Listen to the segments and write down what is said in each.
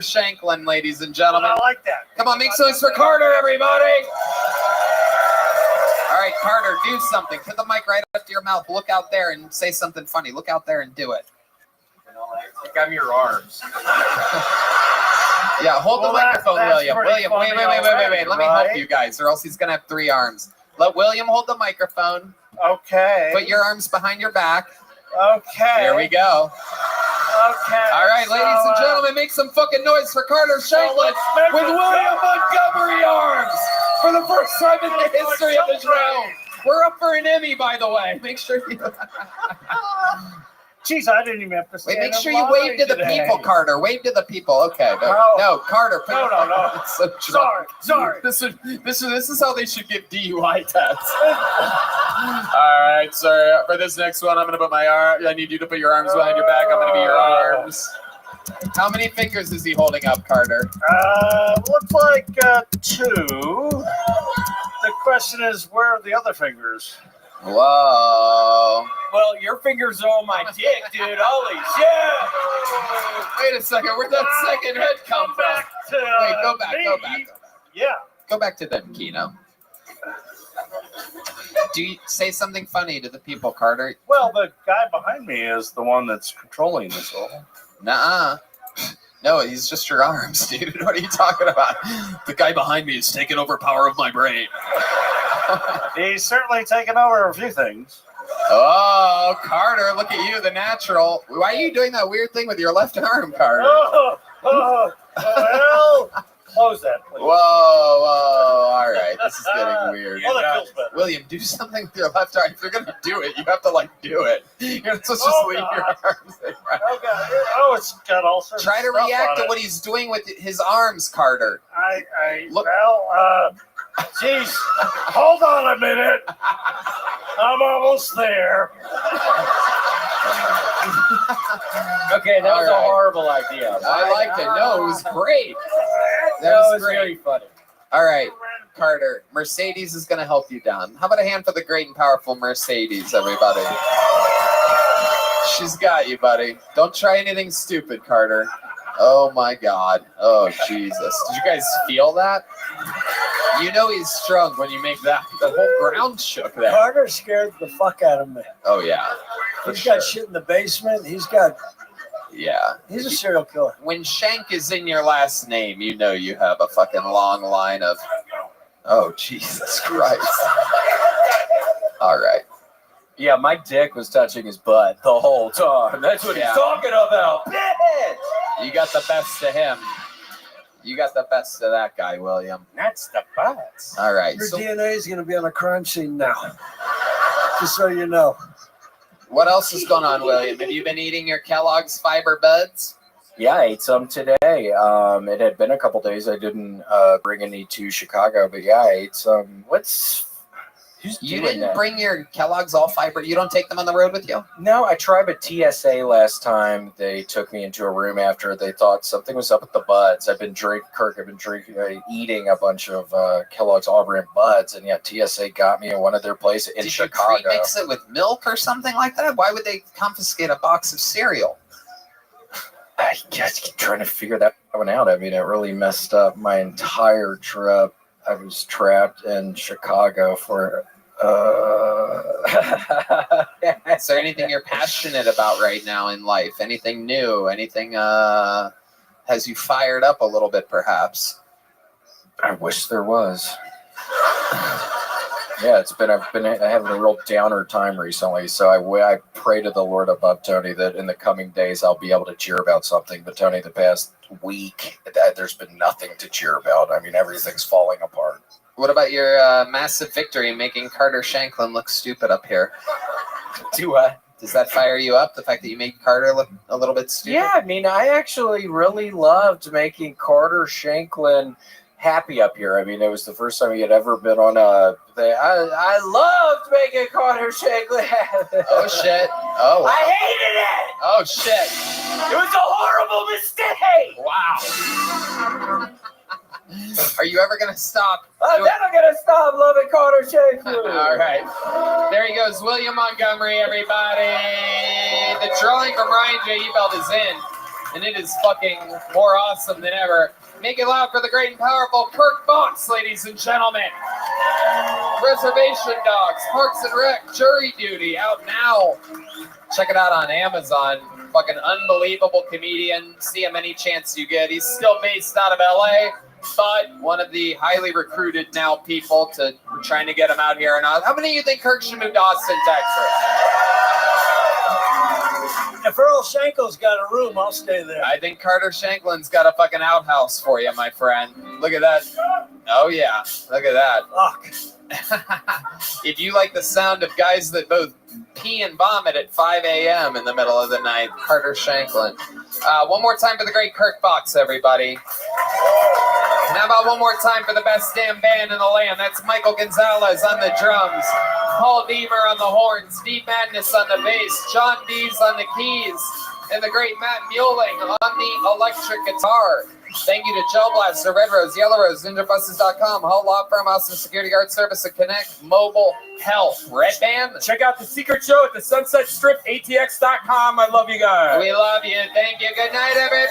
Shanklin, ladies and gentlemen. I like that. Come on, make some noise for Carter, everybody. All right, Carter, do something. Put the mic right up to your mouth. Look out there and say something funny. Look out there and do it. Like I'm your arms. Yeah, hold the microphone, William. William, wait. Let me help you guys, or else he's gonna have 3 arms. Let William hold the microphone. Okay. Put your arms behind your back. Okay. Here we go. Okay. All right, ladies and gentlemen, make some fucking noise for Carter Shanklin with William Montgomery arms for the first time in the history of the show. We're up for an Emmy, by the way. Make sure you. Jeez, I didn't even have to say. Wait, make sure you wave to the people, Carter. Wave to the people. Okay. No, Carter. No. So Sorry. This is how they should give DUI tests. All right, sir. For this next one, I'm gonna put my arm. I need you to put your arms behind your back. I'm gonna be your arms. How many fingers is he holding up, Carter? Looks like 2. The question is, where are the other fingers? Whoa. Well, your fingers are on my dick, dude. Holy shit! Wait a second. Where'd that second head come from? Wait, go back. Yeah. Go back to them, Keno. Do you say something funny to the people, Carter? Well, the guy behind me is the one that's controlling this all. Nuh-uh. No, he's just your arms, dude. What are you talking about? The guy behind me is taking over power of my brain. He's certainly taken over a few things. Oh, Carter, look at you, the natural. Why are you doing that weird thing with your left arm, Carter? Well, close that, please. Whoa, all right. This is getting weird. Well, that feels better. William, do something with your left arm. If you're going to do it, you have to, do it. You're not supposed to just leave your arms there. Oh, it's got all sorts Try of to stuff react on to it. what he's doing with his arms, Carter. Look. Jeez, hold on a minute. I'm almost there. Okay, that was a horrible idea. I liked it. No, it was great. That was great. very funny. All right, Carter, Mercedes is going to help you down. How about a hand for the great and powerful Mercedes, everybody? She's got you, buddy. Don't try anything stupid, Carter. Oh, my God. Oh, Jesus. Did you guys feel that? You know he's strong when you make that. The whole ground shook there. Carter scared the fuck out of me. Oh, yeah. He's got shit in the basement. Yeah. He's a serial killer. When Shank is in your last name, you know you have a fucking long line of... Oh, Jesus Christ. All right. Yeah, my dick was touching his butt the whole time. That's what he's talking about. Bitch! You got the best of him. You got the best of that guy, William. That's the butts. All right. Your So DNA is going to be on a crime scene now. Just so you know. what else is going on, William? Have you been eating your Kellogg's Fiber Buds? Yeah, I ate some today. It had been a couple days. I didn't bring any to Chicago, but yeah, I ate some. You didn't bring your Kellogg's all fiber? You don't take them on the road with you? No, I tried with TSA last time. They took me into a room after they thought something was up with the buds. I've been eating a bunch of Kellogg's All-Brand buds, and yet TSA got me in one of their places in Chicago. Did you pre-mix it with milk or something like that? Why would they confiscate a box of cereal? I keep trying to figure that one out. I mean, it really messed up my entire trip. I was trapped in Chicago for. Is there anything you're passionate about right now in life? Anything new? Anything has you fired up a little bit, perhaps? I wish there was. Yeah, I have a real downer time recently, so I pray to the Lord above, Tony, that in the coming days I'll be able to cheer about something. But Tony, the past week, there's been nothing to cheer about. I mean, everything's falling apart. What about your massive victory making Carter Shanklin look stupid up here? Does that fire you up, the fact that you made Carter look a little bit stupid? Yeah, I mean, I actually really loved making Carter Shanklin happy up here. I mean, it was the first time he had ever been on a thing. I loved making Carter Shanklin happy. Oh, shit. Oh, wow. I hated it! Oh, shit. It was a horrible mistake! Wow. Are you ever going to stop? I'm never going to stop loving Carter Shanklin. All right. There he goes. William Montgomery, everybody. The drawing from Ryan J. Ebelt is in. and it is fucking more awesome than ever. Make it loud for the great and powerful Kirk Box, ladies and gentlemen. Reservation Dogs, Parks and Rec, Jury Duty, out now. Check it out on Amazon. Fucking unbelievable comedian. See him any chance you get. He's still based out of LA, but one of the highly recruited now people to trying to get him out here. And how many of you think Kirk should move to Austin, Texas? If Earl Schenkel's got a room, I'll stay there. I think Carter Shanklin's got a fucking outhouse for you, my friend. Look at that. Oh, yeah. Look at that. Fuck. If you like the sound of guys that both pee and vomit at 5 a.m. in the middle of the night, Carter Shanklin. One more time for the great Kirk Box, everybody. And how about one more time for the best damn band in the land? That's Michael Gonzalez on the drums, Paul Deemer on the horns, Deep Madness on the bass, John Dees on the keys, and the great Matt Mueling on the electric guitar. Thank you to Gel Blaster, Red Rose, Yellow Rose, NinjaBuses.com, Hull Law Firm, Austin Security Guard Service, and Connect Mobile Health. Red Band. Check out the secret show at the Sunset Strip, ATX.com. I love you guys. We love you. Thank you. Good night, everybody.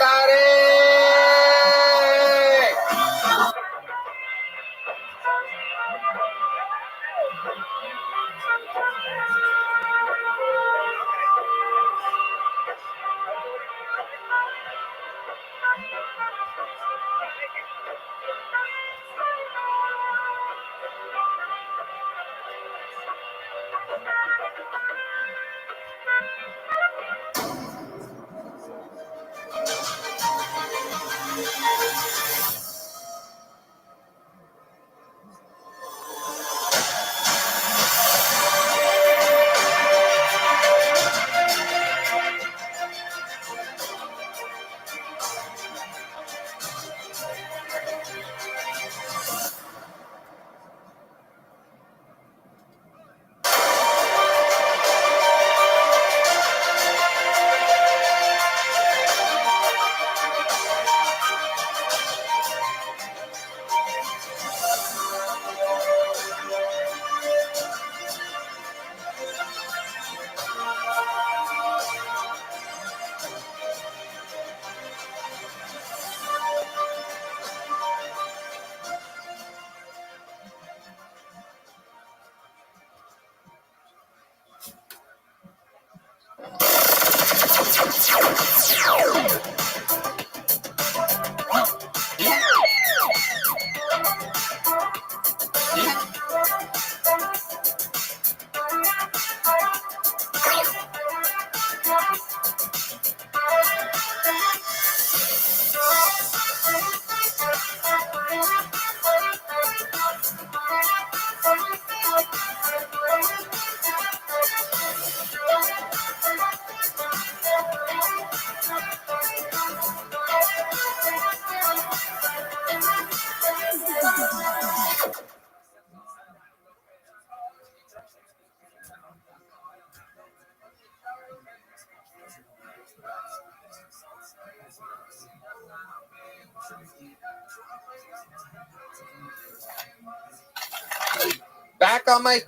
Back on my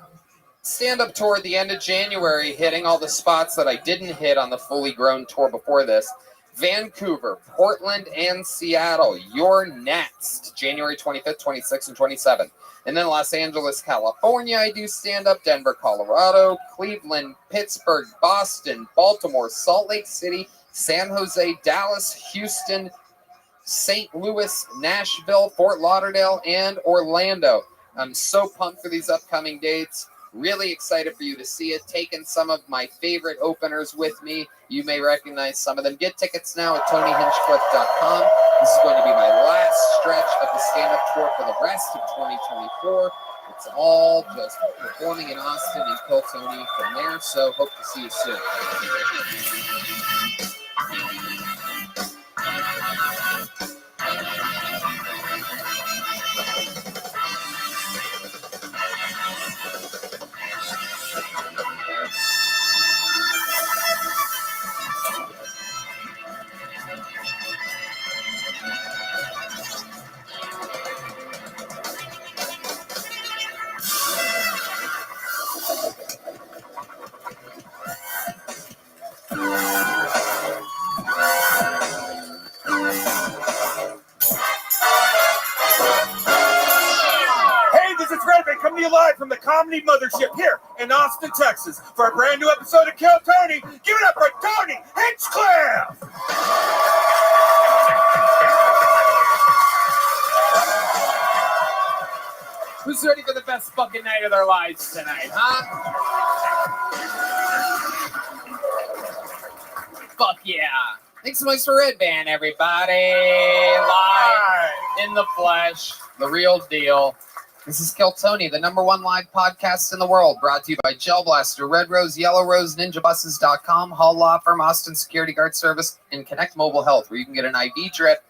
stand-up tour at the end of January, hitting all the spots that I didn't hit on the fully grown tour before this. Vancouver, Portland, and Seattle. You're next. January 25th, 26th, and 27th. And then Los Angeles, California, I do stand-up. Denver, Colorado. Cleveland, Pittsburgh, Boston, Baltimore, Salt Lake City, San Jose, Dallas, Houston, St. Louis, Nashville, Fort Lauderdale, and Orlando. I'm so pumped for these upcoming dates. Really excited for you to see it. Taking some of my favorite openers with me. You may recognize some of them. Get tickets now at TonyHinchcliffe.com. This is going to be my last stretch of the stand-up tour for the rest of 2024. It's all just performing in Austin and Kill Tony from there. So hope to see you soon. to you live from the Comedy Mothership here in Austin, Texas, for a brand new episode of Kill Tony. Give it up for Tony Hinchcliffe! Who's ready for the best fucking night of their lives tonight, huh? Fuck yeah. Thanks so much for Red Band, everybody. Live in the flesh, the real deal. This is Kill Tony, the #1 live podcast in the world, brought to you by Gel Blaster, Red Rose, Yellow Rose, NinjaBuses.com, Hall Law Firm, Austin Security Guard Service, and Connect Mobile Health, where you can get an IV drip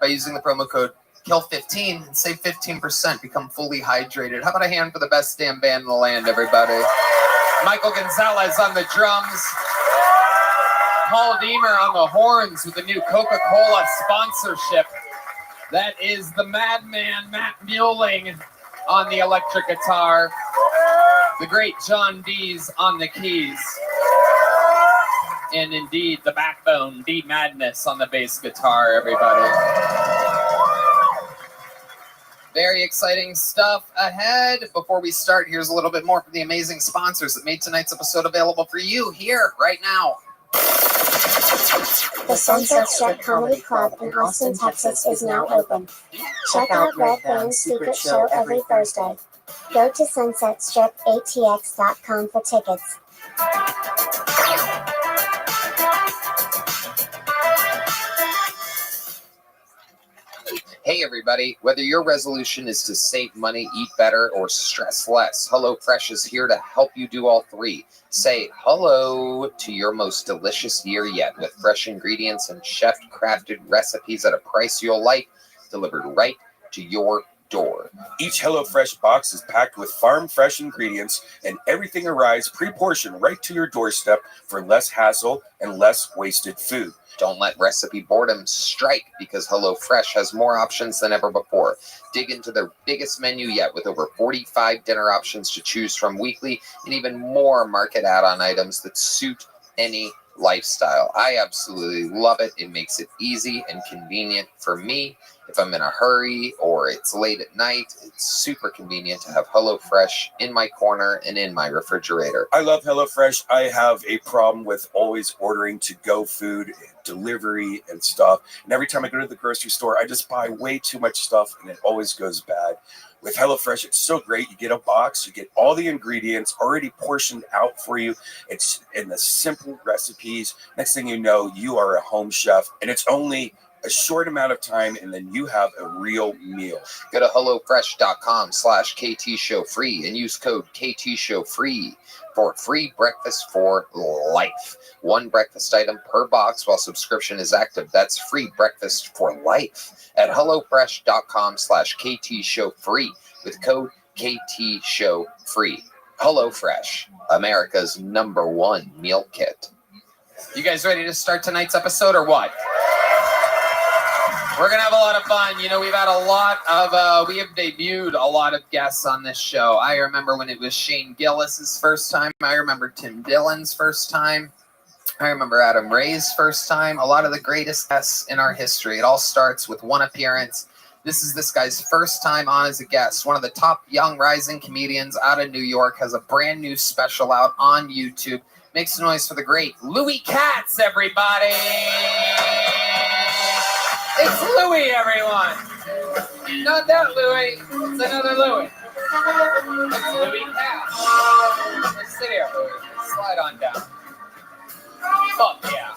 by using the promo code KILL15 and save 15%. Become fully hydrated. How about a hand for the best damn band in the land, everybody? Michael Gonzalez on the drums. Paul Deemer on the horns with the new Coca-Cola sponsorship. That is the madman Matt Muelling on the electric guitar. The great John Dees on the keys. And indeed, the backbone, D Madness on the bass guitar, everybody. Very exciting stuff ahead. Before we start, here's a little bit more from the amazing sponsors that made tonight's episode available for you here, right now. The Sunset Strip Comedy Club in Austin, Texas is now open. Check out Red Band's secret show every Thursday. Go to sunsetstripatx.com for tickets. Hey everybody, whether your resolution is to save money, eat better, or stress less, HelloFresh is here to help you do all three. Say hello to your most delicious year yet with fresh ingredients and chef-crafted recipes at a price you'll like, delivered right to your door. Each HelloFresh box is packed with farm-fresh ingredients, and everything arrives pre-portioned right to your doorstep for less hassle and less wasted food. Don't let recipe boredom strike, because HelloFresh has more options than ever before. Dig into their biggest menu yet with over 45 dinner options to choose from weekly and even more market add-on items that suit any lifestyle. I absolutely love it. It makes it easy and convenient for me. If I'm in a hurry or it's late at night, it's super convenient to have HelloFresh in my corner and in my refrigerator. I love HelloFresh. I have a problem with always ordering to-go food, delivery, and stuff. And every time I go to the grocery store, I just buy way too much stuff, and it always goes bad. With HelloFresh, it's so great. You get a box, you get all the ingredients already portioned out for you. It's in the simple recipes. Next thing you know, you are a home chef, and it's only a short amount of time, and then you have a real meal. Go to HelloFresh.com/KTShowFree and use code KTShowFree for free breakfast for life. One breakfast item per box while subscription is active. That's free breakfast for life at HelloFresh.com/KTShowFree with code KTShowFree. HelloFresh, America's #1 meal kit. You guys ready to start tonight's episode or what? We're going to have a lot of fun. You know, we've had we have debuted a lot of guests on this show. I remember when it was Shane Gillis's first time. I remember Tim Dillon's first time. I remember Adam Ray's first time. A lot of the greatest guests in our history. It all starts with one appearance. This is this guy's first time on as a guest. One of the top young rising comedians out of New York, has a brand new special out on YouTube. Makes noise for the great Louis Katz, everybody. It's Louis, everyone. Not that Louis. It's another Louis. It's Louis Katz. Just sit here, Louis. Slide on down. Fuck yeah.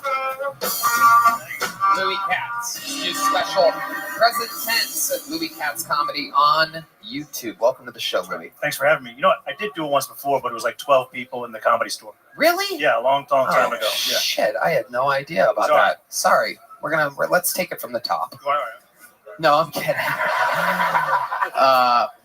Louis Katz. New special present tense at Louis Katz Comedy on YouTube. Welcome to the show, Louis. Thanks for having me. You know what? I did do it once before, but it was like 12 people in the Comedy Store. Really? Yeah, a long time ago. Yeah. Shit, I had no idea about Sorry. that. Sorry. Let's take it from the top. No, I'm kidding.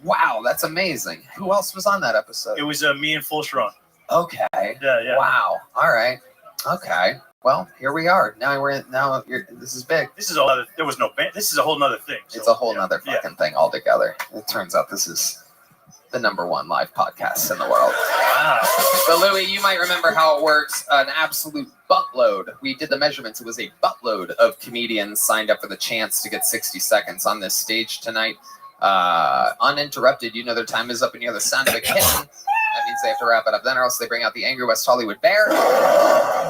Wow, that's amazing. Who else was on that episode? It was me and Full Strong. Okay. Yeah. Wow. All right. Okay. Well, here we are. This is big. This is there was no band. This is a whole nother thing. So, It's a whole nother fucking thing altogether. It turns out this is the #1 live podcast in the world. Wow. But Louis, you might remember how it works. An absolute buttload. We did the measurements. It was a buttload of comedians signed up for the chance to get 60 seconds on this stage tonight. Uninterrupted, you know their time is up and you hear the sound of a kitten. That means they have to wrap it up then, or else they bring out the angry West Hollywood bear,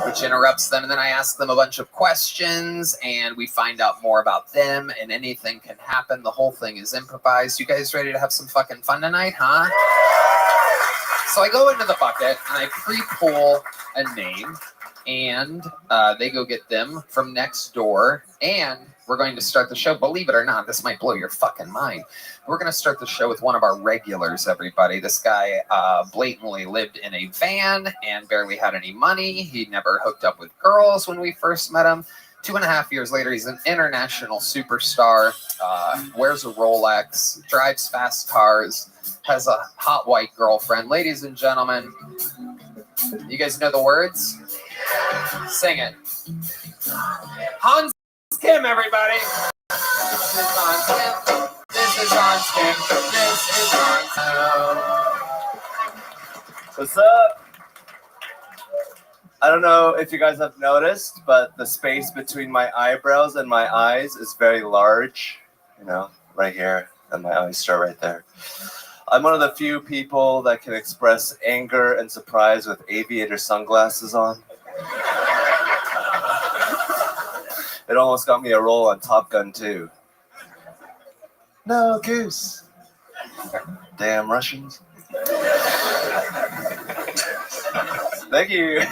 which interrupts them. And then I ask them a bunch of questions, and we find out more about them, and anything can happen. The whole thing is improvised. You guys ready to have some fucking fun tonight, huh? So I go into the bucket, and I pre-pull a name, and they go get them from next door, and we're going to start the show. Believe it or not, this might blow your fucking mind. We're going to start the show with one of our regulars, everybody. This guy blatantly lived in a van and barely had any money. He never hooked up with girls when we first met him. 2.5 years later, he's an international superstar, wears a Rolex, drives fast cars, has a hot white girlfriend. Ladies and gentlemen, you guys know the words? Sing it. Hans Kim, everybody. This is Hans Kim. This is Hans Kim. This is Hans Kim. What's up? I don't know if you guys have noticed, but the space between my eyebrows and my eyes is very large. You know, right here, and my eyes start right there. I'm one of the few people that can express anger and surprise with aviator sunglasses on. It almost got me a role on Top Gun 2. No, Goose. Damn Russians. Thank you.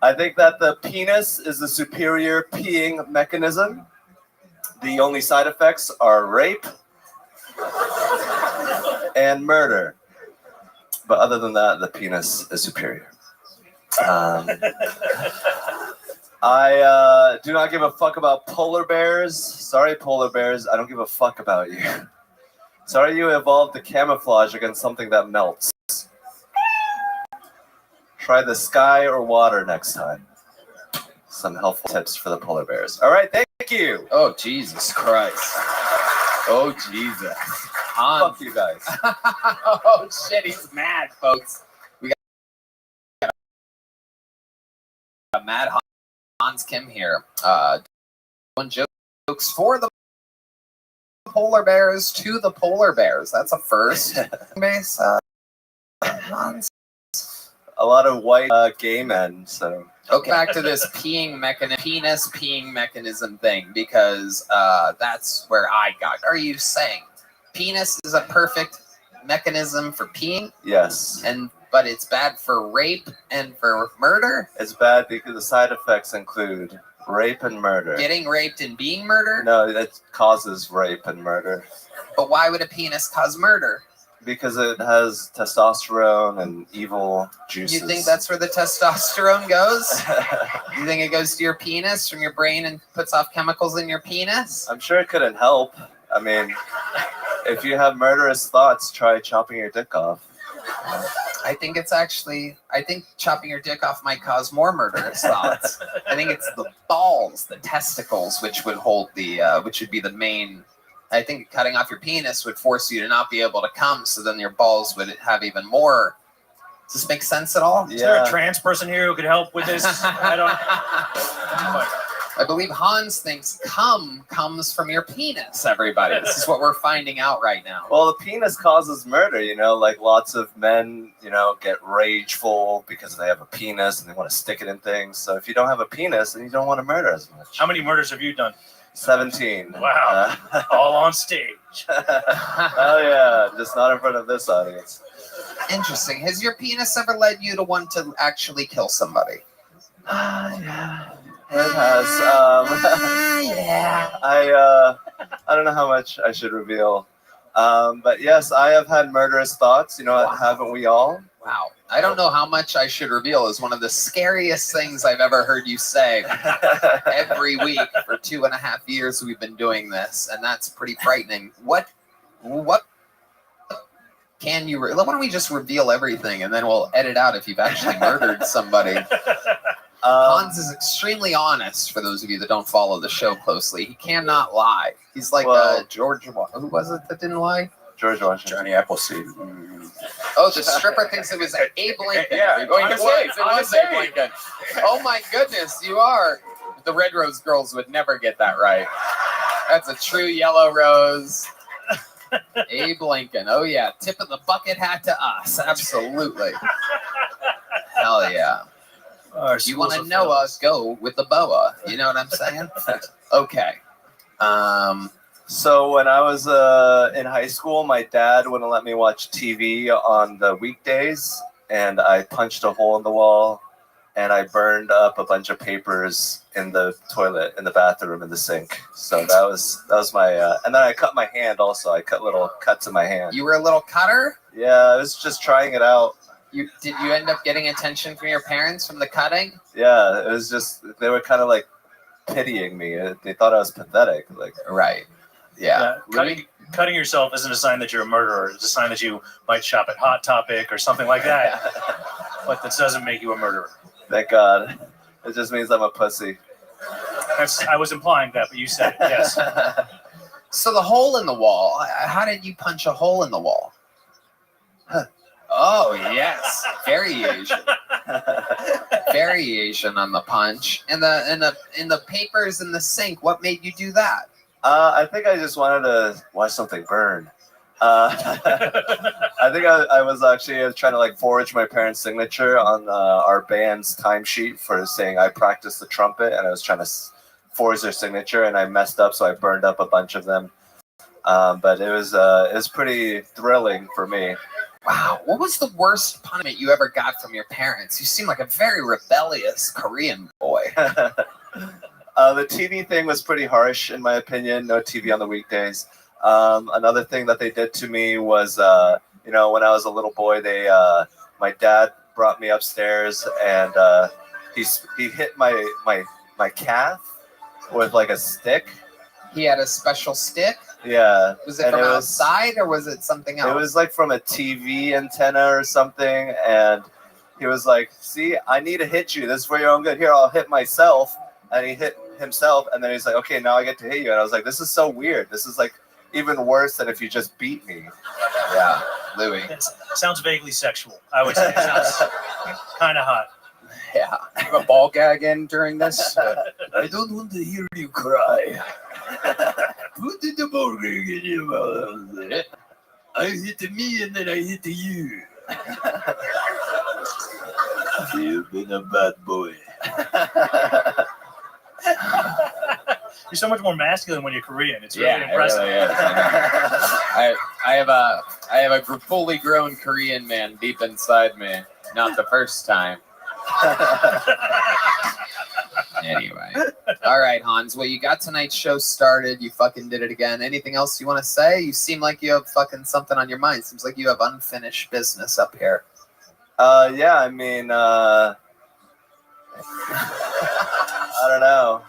I think that the penis is the superior peeing mechanism. The only side effects are rape and murder. But other than that, the penis is superior. I do not give a fuck about polar bears. Sorry, polar bears. I don't give a fuck about you. Sorry you evolved the camouflage against something that melts. Try the sky or water next time. Some helpful tips for the polar bears. All right, thank you. Oh, Jesus Christ. Oh, Jesus. Hans. Fuck you guys. Oh, shit, he's mad, folks. We got mad Hans Kim here. Doing jokes for the polar bears to the polar bears. That's a first. Base, Hans. A lot of white gay men, so. Okay, back to this penis peeing mechanism thing, because that's where I got. Are you saying penis is a perfect mechanism for peeing? Yes. But it's bad for rape and for murder? It's bad because the side effects include rape and murder. Getting raped and being murdered? No, that causes rape and murder. But why would a penis cause murder? Because it has testosterone and evil juices. You think that's where the testosterone goes? You think it goes to your penis from your brain and puts off chemicals in your penis? I'm sure it couldn't help. I mean, if you have murderous thoughts, try chopping your dick off. I think chopping your dick off might cause more murderous thoughts. I think it's the balls, the testicles, which would hold which would be the main. I think cutting off your penis would force you to not be able to come, so then your balls would have even more. Does this make sense at all? Is there a trans person here who could help with this? I believe Hans thinks cum comes from your penis, everybody. This is what we're finding out right now. Well, the penis causes murder, you know, like lots of men, you know, get rageful because they have a penis and they want to stick it in things. So if you don't have a penis, then you don't want to murder as much. How many murders have you done? 17. Wow. All on stage. Oh, yeah. Just not in front of this audience. Interesting. Has your penis ever led you to want to actually kill somebody? Yeah. It has. Yeah. I don't know how much I should reveal. But yes, I have had murderous thoughts. You know, Wow. haven't we all? Wow. I don't know how much I should reveal is one of the scariest things I've ever heard you say every week for 2.5 years we've been doing this, and that's pretty frightening. What can you, why don't we just reveal everything and then we'll edit out if you've actually murdered somebody. Hans is extremely honest, for those of you that don't follow the show closely. He cannot lie. He's like George, who was it that didn't lie? George Washington. Johnny Appleseed. Oh, the stripper thinks it was Abe Lincoln. Yeah, it was Abe Lincoln. Oh my goodness, you are. The Red Rose Girls would never get that right. That's a true yellow rose. Abe Lincoln. Oh, yeah. Tip of the bucket hat to us. Absolutely. Hell yeah. You want to know us, go with the boa. You know what I'm saying? Okay. So when I was in high school, my dad wouldn't let me watch TV on the weekdays, and I punched a hole in the wall, and I burned up a bunch of papers in the toilet, in the bathroom, in the sink. So that was my, and then I cut my hand also. I cut little cuts in my hand. You were a little cutter? Yeah, I was just trying it out. Did you end up getting attention from your parents from the cutting? Yeah, it was just, they were kind of like pitying me. They thought I was pathetic. Like, right. Yeah. Cutting yourself isn't a sign that you're a murderer. It's a sign that you might shop at Hot Topic or something like that. But that doesn't make you a murderer. Thank God. It just means I'm a pussy. I was implying that, but you said it, yes. So the hole in the wall, how did you punch a hole in the wall? Oh, yes. Very Asian. Very Asian on the punch. And the papers in the sink, what made you do that? I think I just wanted to watch something burn. I think I was actually trying to like forge my parents' signature on our band's timesheet for saying I practiced the trumpet, and I was trying to forge their signature, and I messed up, so I burned up a bunch of them. But it was pretty thrilling for me. Wow, what was the worst punishment you ever got from your parents? You seem like a very rebellious Korean boy. The TV thing was pretty harsh, in my opinion. No TV on the weekdays. Another thing that they did to me was, when I was a little boy, my dad brought me upstairs, and he hit my calf with like a stick. He had a special stick? Yeah. Was it from outside, or was it something else? It was like from a TV antenna or something, and he was like, see, I need to hit you. This is for your own good. Here, I'll hit myself. And he hit himself, and then he's like, okay, now I get to hit you. And I was like, this is so weird. This is like even worse than if you just beat me. Yeah, Louis. It sounds vaguely sexual, I would say. It sounds kind of hot. Yeah. Have a ball gag in during this? I don't want to hear you cry. Put the ball gag in your mouth. I hit me, and then I hit you. You've been a bad boy. You're so much more masculine when you're Korean. It's really impressive. It really is. I have a fully grown Korean man deep inside me. Not the first time. Anyway. All right, Hans. Well, you got tonight's show started. You fucking did it again. Anything else you want to say? You seem like you have fucking something on your mind. Seems like you have unfinished business up here. Yeah, I mean, I don't know.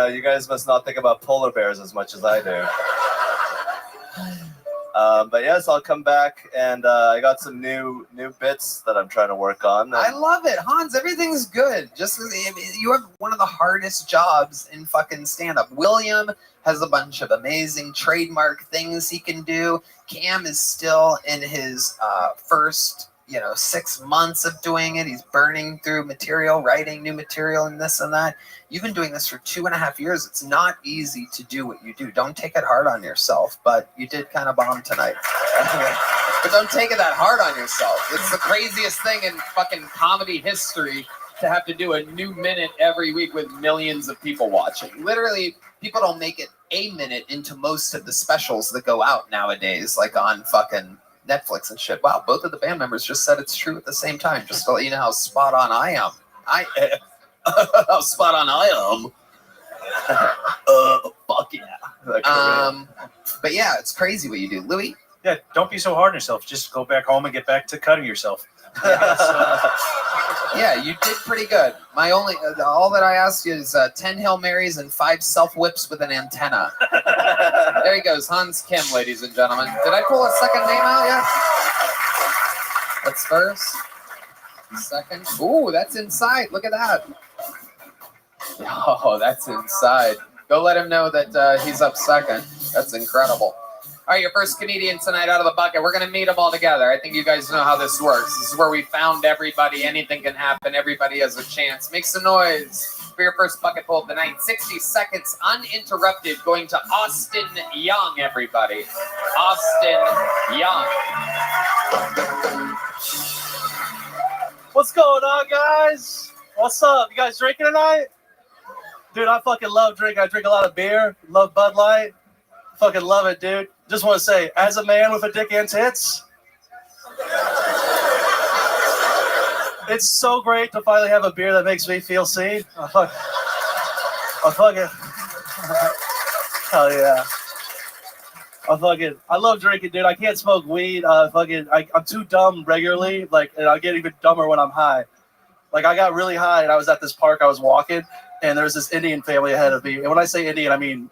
You guys must not think about polar bears as much as I do. But yes, I'll come back, and I got some new bits that I'm trying to work on. I love it, Hans. Everything's good. Just you have one of the hardest jobs in fucking stand-up. William has a bunch of amazing trademark things he can do. Cam is still in his first 6 months of doing it. He's burning through material, writing new material, and this and that. You've been doing this for 2.5 years. It's not easy to do what you do. Don't take it hard on yourself, but you did kind of bomb tonight. But don't take it that hard on yourself. It's the craziest thing in fucking comedy history to have to do a new minute every week with millions of people watching. Literally, people don't make it a minute into most of the specials that go out nowadays, like on fucking Netflix and shit. Wow, both of the band members just said it's true at the same time, just to let you know how spot on I am. How spot on I am. Fuck yeah. But yeah, it's crazy what you do. Louis? Yeah, don't be so hard on yourself. Just go back home and get back to cutting yourself. Yeah, you did pretty good. All that I asked you is 10 Hail Marys and 5 self-whips with an antenna. There he goes, Hans Kim, ladies and gentlemen. Did I pull a second name out yet? That's first. Second. Ooh, that's inside. Look at that. Oh, that's inside. Go let him know that he's up second. That's incredible. All right, your first comedian tonight out of the bucket. We're going to meet them all together. I think you guys know how this works. This is where we found everybody. Anything can happen. Everybody has a chance. Make some noise. for your first bucket full of the night. 60 seconds uninterrupted, going to Austin Young, everybody. Austin Young. What's going on, guys? What's up? You guys drinking tonight? Dude, I fucking love drinking. I drink a lot of beer. Love Bud Light. Fucking love it, dude. Just want to say, as a man with a dick and tits, it's so great to finally have a beer that makes me feel seen. I fucking hell yeah. I love drinking, dude. I can't smoke weed. I'm too dumb regularly, and I get even dumber when I'm high. Like, I got really high, and I was at this park. I was walking, and there was this Indian family ahead of me. And when I say Indian, I mean,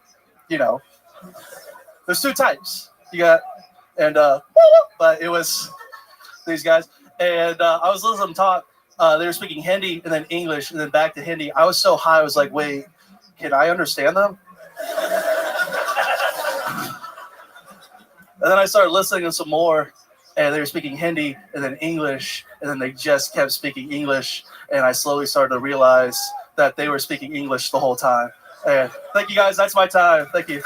there's two types. But it was these guys, and I was listening to them talk. They were speaking Hindi and then English and then back to Hindi. I was so high, I was like, wait, can I understand them? And then I started listening to some more, and they were speaking Hindi and then English, and then they just kept speaking English, and I slowly started to realize that they were speaking English the whole time. And thank you, guys. That's my time. Thank you.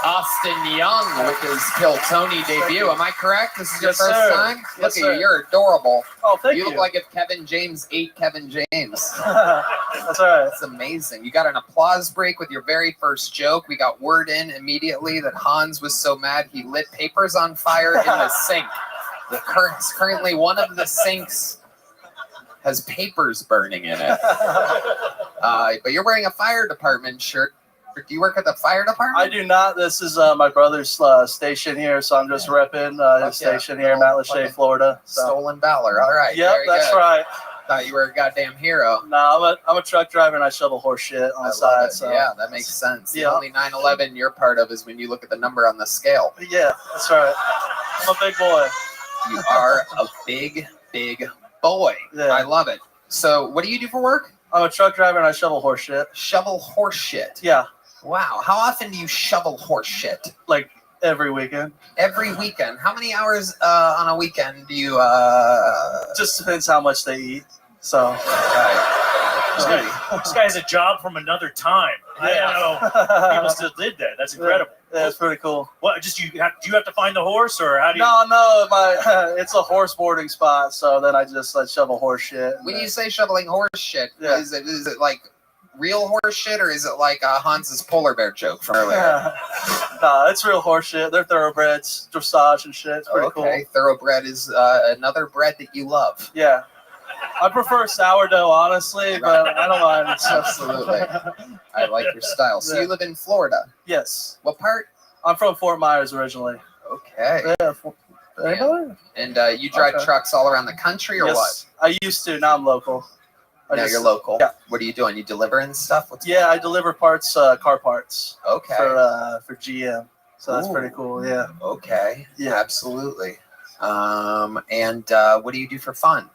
Austin Young with his Kill Tony debut. Am I correct? This is your first time? Yes, Look at you. You're adorable. Oh, thank you. You look like if Kevin James ate Kevin James. That's all right. That's amazing. You got an applause break with your very first joke. We got word in immediately that Hans was so mad he lit papers on fire in the sink. Currently, one of the sinks has papers burning in it. But you're wearing a fire department shirt. Do you work at the fire department? I do not. This is my brother's station here, so I'm just repping his station here in Mount Lachey, Florida. So. Stolen valor. All right. Yep, that's right. Thought you were a goddamn hero. No, I'm a truck driver and I shovel horse shit on the side. So. Yeah, that makes sense. Yeah. The only 9/11 you're part of is when you look at the number on the scale. Yeah, that's right. I'm a big boy. You are a big, big boy. Yeah. I love it. So, what do you do for work? I'm a truck driver and I shovel horse shit. Shovel horse shit. Yeah. Wow. How often do you shovel horse shit? Like every weekend. Every weekend. How many hours on a weekend do you? Just depends how much they eat. So. Right. This guy has a job from another time. I didn't know people still did that. That's incredible. Yeah, it's pretty cool. What? Do you have to find the horse, or how do you? No. It's a horse boarding spot. So then I just shovel horse shit. When you say shoveling horse shit, Yeah. is it like real horse shit, or is it like Hans's polar bear joke from earlier? No, it's real horse shit. They're thoroughbreds, dressage and shit. It's pretty cool. Thoroughbred is another bread that you love. Yeah. I prefer sourdough, honestly, but I don't mind. Absolutely. I like your style. So you live in Florida? Yes. What part? I'm from Fort Myers originally. Okay. Yeah. And you drive trucks all around the country, or what? I used to. Now I'm local. Now you're local. Yeah. What are you doing? You delivering stuff? I deliver parts, car parts. Okay. For GM. So that's pretty cool. Yeah. Okay. Yeah. Absolutely. And what do you do for fun?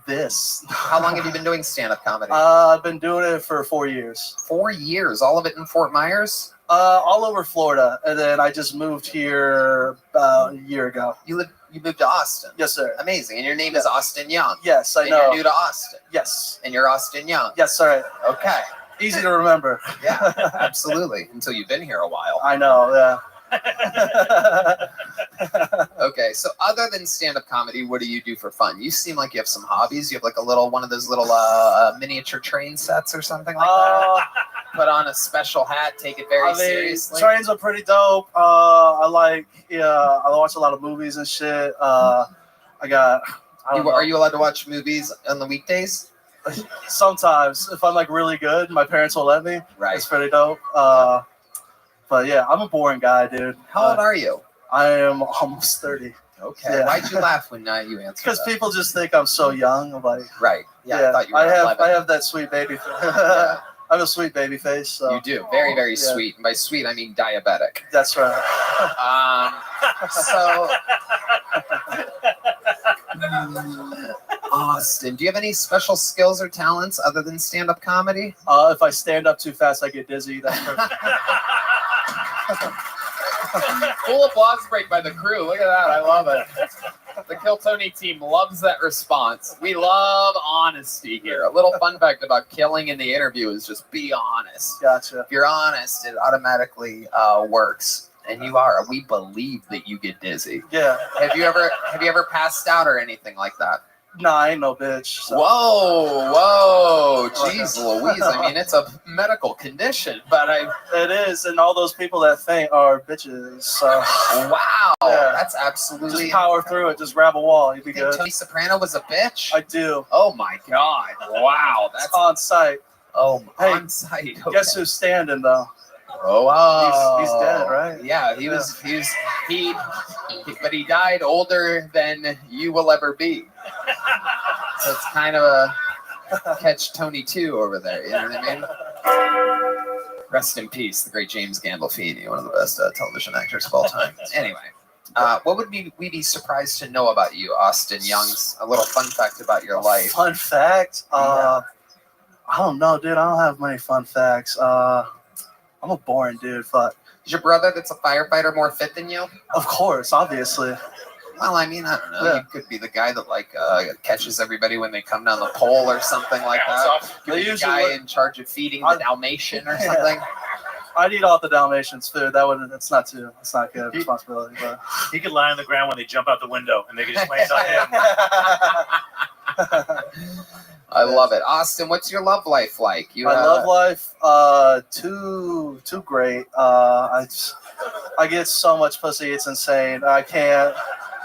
This. How long have you been doing stand-up comedy? I've been doing it for 4 years. 4 years. All of it in Fort Myers? All over Florida, and then I just moved here about a year ago. You moved to Austin? Yes, sir. Amazing. And your name is Austin Young? Yes, I know. And you're new to Austin? Yes. And you're Austin Young? Yes, sir. Okay. Easy to remember. Yeah, absolutely. Until you've been here a while. I know, yeah. Okay, so other than stand-up comedy, what do you do for fun? You seem like you have some hobbies. You have like one of those little miniature train sets or something like that. Put on a special hat, take it very seriously. Trains are pretty dope. I watch a lot of movies and shit. Are you allowed to watch movies on the weekdays? Sometimes, if I'm like really good, my parents will let me. Right. It's pretty dope. But yeah, I'm a boring guy, dude. How old are you? I am almost 30. Okay. Yeah. Why'd you laugh when you answered? Because people just think I'm so young. I'm like, right. Yeah. I thought you were 11. I have that sweet baby face. Yeah. I have a sweet baby face. So. You do. Very, very sweet. And by sweet, I mean diabetic. That's right. Austin, do you have any special skills or talents other than stand-up comedy? If I stand up too fast, I get dizzy. That's perfect. Full applause break by the crew. Look at that. I love it. The Kill Tony team loves that response. We love honesty here. A little fun fact about killing in the interview is just be honest. Gotcha. If you're honest, it automatically works. And you are. We believe that you get dizzy. Yeah. Have you ever passed out or anything like that? Nah, I ain't no bitch. So. Whoa, jeez Louise. I mean, it's a medical condition, but It is, and all those people that faint are bitches. So. Wow, Yeah. that's absolutely. Just power through it. Just grab a wall. You'd be You think good. Tony Soprano was a bitch? I do. Oh my God! Wow, That's that's on site. on Hey, site. Guess who's standing though? Oh wow, He's dead, right? Yeah, but he died older than you will ever be. So it's kind of a catch 22 over there. You know what I mean? Rest in peace, the great James Gandolfini, one of the best television actors of all time. Anyway, what would we be surprised to know about you, Austin Young's? A little fun fact about your life. Fun fact? I don't know, dude. I don't have many fun facts. I'm a boring dude. Fuck. Is your brother that's a firefighter more fit than you? Of course, obviously. Well, I mean, I don't know. Yeah. You could be the guy that catches everybody when they come down the pole or something like that. Could be the guy in charge of feeding the Dalmatian or something. I'd eat all the Dalmatians' food. It's not good responsibility. But He could lie on the ground when they jump out the window, and they could just land on him. I love it. Austin, what's your love life like? My love life, too great. I get so much pussy, it's insane. I can't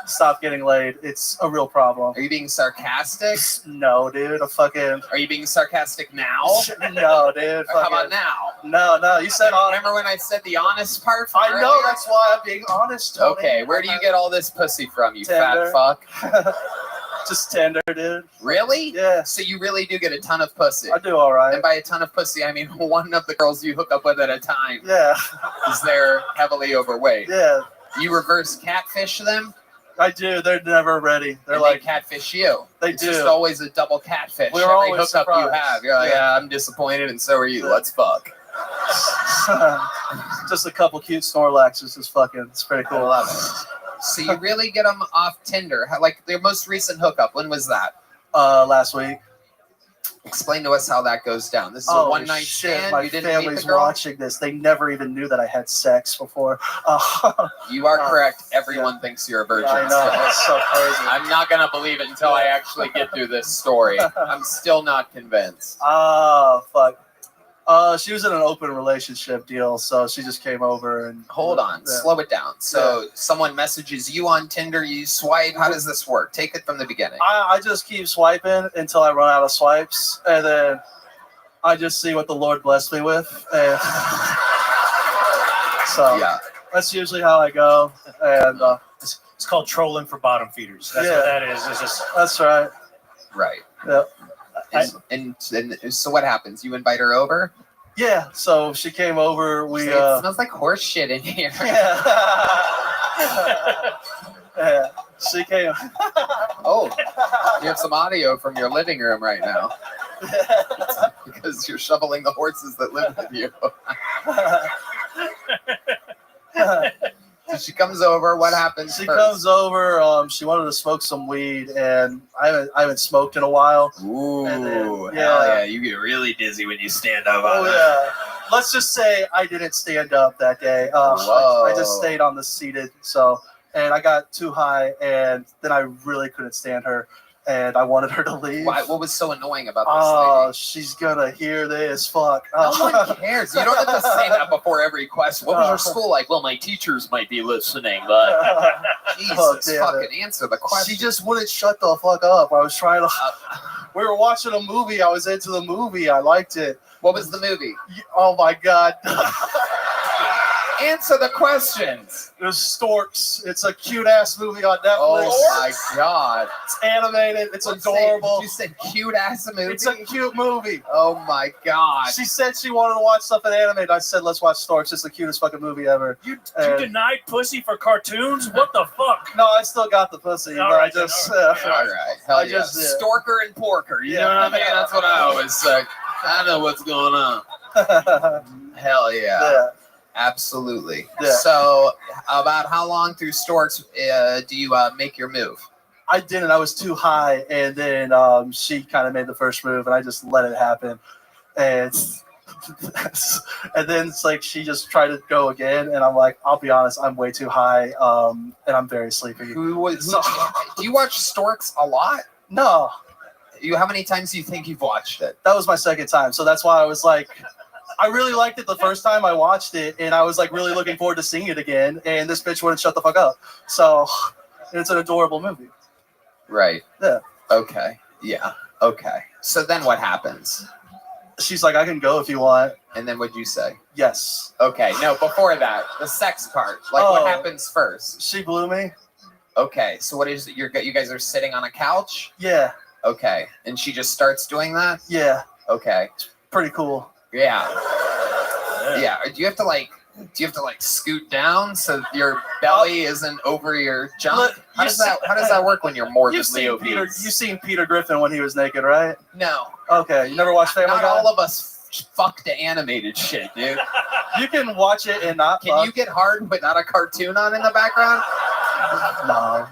stop getting laid. It's a real problem. Are you being sarcastic? No, dude. Are you being sarcastic now? No, dude. Or how about now? No. You said honest. Remember when I said the honest part? I know. earlier? That's why I'm being honest. Tony. Okay, where do you get all this pussy from, you Tinder. fat fuck? Just tender, dude. Really? Yeah. So you really do get a ton of pussy? I do all right. And by a ton of pussy, I mean one of the girls you hook up with at a time Yeah. is they're heavily overweight. Yeah. You reverse catfish them? I do. They're never ready. They're And like they catfish you. They It's do. just always a double catfish. We're Every always hookup you surprised. have, you're like, yeah, I'm disappointed, and so are you. Let's fuck. just a couple cute Snorlaxes. It's pretty cool. I love it. So you really get them off Tinder? Like their most recent hookup, when was that? Last week. Explain to us how that goes down. This is a Oh, one night shit. stand. My You didn't meet the family's girl? watching this. They never even knew that I had sex before. You are correct. Everyone thinks you're a virgin. I know. It's so crazy. I'm not gonna believe it until I actually get through this story. I'm still not convinced. Oh, fuck. She was in an open relationship deal, so she just came over and Hold on, Yeah. slow it down. So someone messages you on Tinder, you swipe. How does this work? Take it from the beginning. I just keep swiping until I run out of swipes, and then I just see what the Lord blessed me with. And so Yeah. that's usually how I go. And It's called trolling for bottom feeders. That's Yeah. what that is. It's just that's right. Right. Yep. And so what happens? You invite her over? Yeah. So she came over. We Say, it smells like horse shit in here. yeah. She came. Oh, you have some audio from your living room right now because you're shoveling the horses that live with you. So she comes over. What happens She first? comes over. She wanted to smoke some weed, and I haven't smoked in a while. Ooh, And then- hell yeah. yeah! You get really dizzy when you stand up. Oh on that. yeah. Let's just say I didn't stand up that day. I just stayed on the seated. And I got too high, and then I really couldn't stand her, and I wanted her to leave. Why? What was so annoying about this Oh, lady? she's gonna hear this. Fuck. No one cares. You don't have to say that before every question. What was your school like? Well, my teachers might be listening, but Jesus, damn fucking answer the question. She just wouldn't shut the fuck up. I was trying to. We were watching a movie. I was into the movie. I liked it. What was the movie? Oh my god. Answer the questions. It was Storks. It's a cute ass movie on Netflix. Oh my god. It's animated. It's adorable. Did you say cute ass movie? It's a cute movie. Oh my god. She said she wanted to watch something animated. I said, let's watch Storks. It's the cutest fucking movie ever. you And- denied pussy for cartoons? What the fuck? No, I still got the pussy, All but right, I just. all right. All right. Hell I yeah. just- yeah. Storker and porker. You know what I mean? That's what I always say. I know what's going on. Hell yeah. yeah. Absolutely. Yeah. So, about how long through Storks do you make your move? I didn't. I was too high, and then she kind of made the first move, and I just let it happen. And and then it's like she just tried to go again, and I'm like, I'll be honest, I'm way too high, and I'm very sleepy. Do you watch Storks a lot? No, How many times do you think you've watched it? that was my second time, so that's why I was like, I really liked it the first time I watched it, and I was like really looking forward to seeing it again, and this bitch wouldn't shut the fuck up. So it's an adorable movie. Right. Yeah. Okay. Yeah. Okay. So then what happens? She's like, I can go if you want. And then what'd you say? Yes. Okay. No, before that, the sex part. Like, what happens first? She blew me. Okay. So what is it? You guys are sitting on a couch? Yeah. Okay. And she just starts doing that? Yeah. Okay. Pretty cool. Yeah. Yeah. Do you have to like scoot down so your belly isn't over your junk? Look, How does that work when you're morbidly obese? You've seen Peter Griffin when he was naked, right? No. Okay, you never watched Family Not Guy? all of us fuck the animated shit, dude. You can watch it and not Can you get hard but not a cartoon on in the background? No.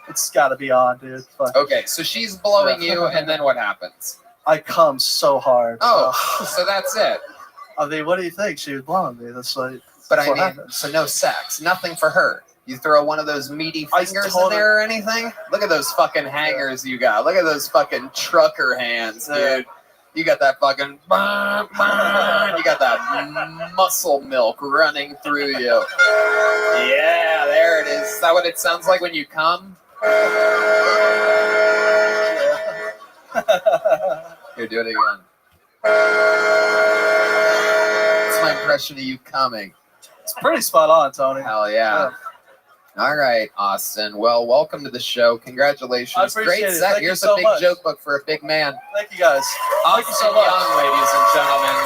It's got to be on, dude. Fuck. Okay, so she's blowing you, and then what happens? I come so hard. Oh, so that's it. I mean, what do you think? She was blowing me. That's like. But that's I what mean, happened. so no sex, nothing for her. You throw one of those meaty fingers in there or anything? Look at those fucking hangers you got. Look at those fucking trucker hands, dude. You got that fucking, you got that muscle milk running through you. Yeah, there it is. Is that what it sounds like when you come? Here, do it again. That's my impression of you coming. It's pretty spot on, Tony. Hell yeah. All right, Austin. Well, welcome to the show. Congratulations. I appreciate Great it. set. Thank you Here's so a big much. joke book for a big man. Thank you, guys. Thank you so Austin much. Young, ladies and gentlemen.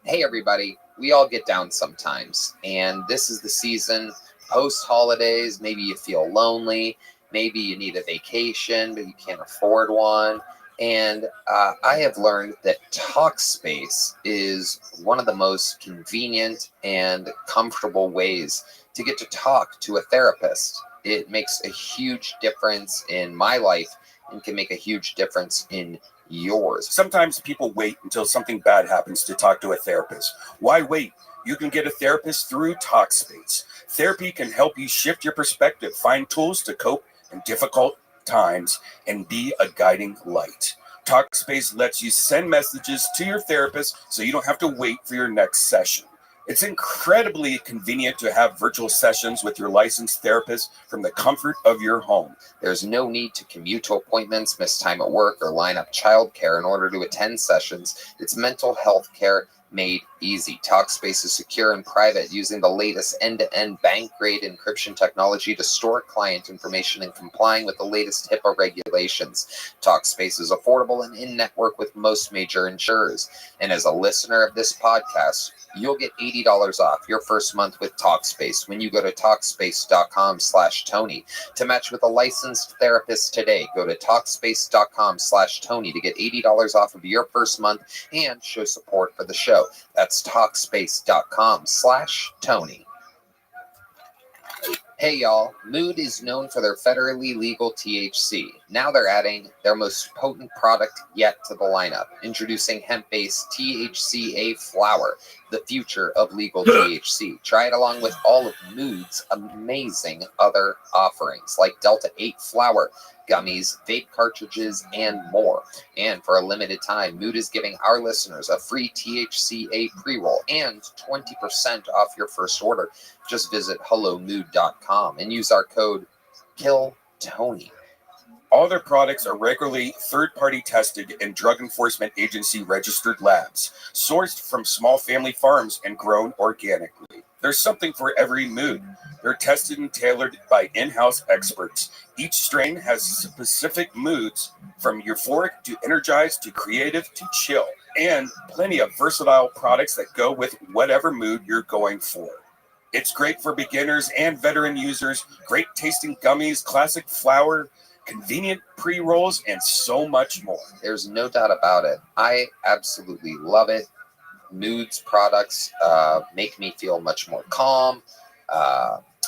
Hey, everybody. We all get down sometimes, and this is the season post-holidays. Maybe you feel lonely. Maybe you need a vacation, but you can't afford one. And I have learned that Talkspace is one of the most convenient and comfortable ways to get to talk to a therapist. It makes a huge difference in my life and can make a huge difference in yours. Sometimes people wait until something bad happens to talk to a therapist. Why wait? You can get a therapist through Talkspace. Therapy can help you shift your perspective, find tools to cope in difficult times, and be a guiding light. Talkspace lets you send messages to your therapist so you don't have to wait for your next session. It's incredibly convenient to have virtual sessions with your licensed therapist from the comfort of your home. There's no need to commute to appointments, miss time at work, or line up childcare in order to attend sessions. It's mental health care made easy. Talkspace is secure and private, using the latest end-to-end bank-grade encryption technology to store client information and complying with the latest HIPAA regulations. Talkspace is affordable and in-network with most major insurers. And as a listener of this podcast, you'll get $80 off your first month with Talkspace when you go to Talkspace.com/Tony. To match with a licensed therapist today, go to Talkspace.com/Tony to get $80 off of your first month and show support for the show. That's Talkspace.com/Tony. Hey y'all, Mood is known for their federally legal THC. Now they're adding their most potent product yet to the lineup, introducing hemp-based THCA flower, the future of legal THC. Try it along with all of Mood's amazing other offerings, like Delta 8 flower, gummies, vape cartridges, and more. And for a limited time, Mood is giving our listeners a free THCA pre-roll and 20% off your first order. Just visit hellomood.com and use our code KILLTONY. All their products are regularly third-party tested in Drug Enforcement Agency registered labs, sourced from small family farms and grown organically. There's something for every mood. They're tested and tailored by in-house experts. Each strain has specific moods, from euphoric to energized to creative to chill, and plenty of versatile products that go with whatever mood you're going for. It's great for beginners and veteran users, great tasting gummies, classic flower, convenient pre-rolls, and so much more. There's no doubt about it. I absolutely love it. Mood's products make me feel much more calm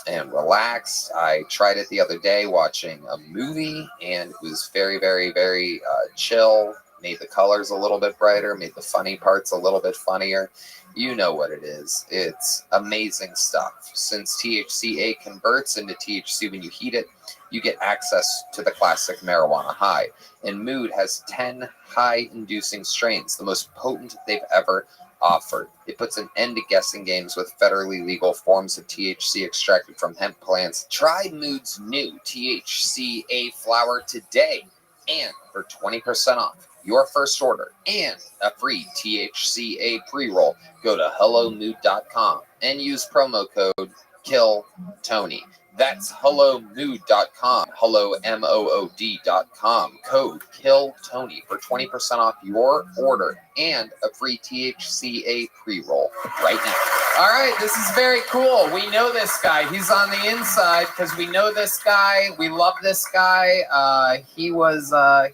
and relaxed. I tried it the other day watching a movie, and it was very, very, very chill. Made the colors a little bit brighter, made the funny parts a little bit funnier. You know what it is. It's amazing stuff. Since THCA converts into THC when you heat it, you get access to the classic marijuana high. And Mood has 10 high-inducing strains, the most potent they've ever offered. It puts an end to guessing games with federally legal forms of THC extracted from hemp plants. Try Mood's new THCA flower today, and for 20% off your first order and a free THCA pre-roll, go to hellomood.com and use promo code KILLTONY. That's hellomood.com, hellomood.com, code KILLTONY for 20% off your order and a free THCA pre-roll right now. All right, this is very cool. We know this guy. He's on the inside because we know this guy. We love this guy. He was a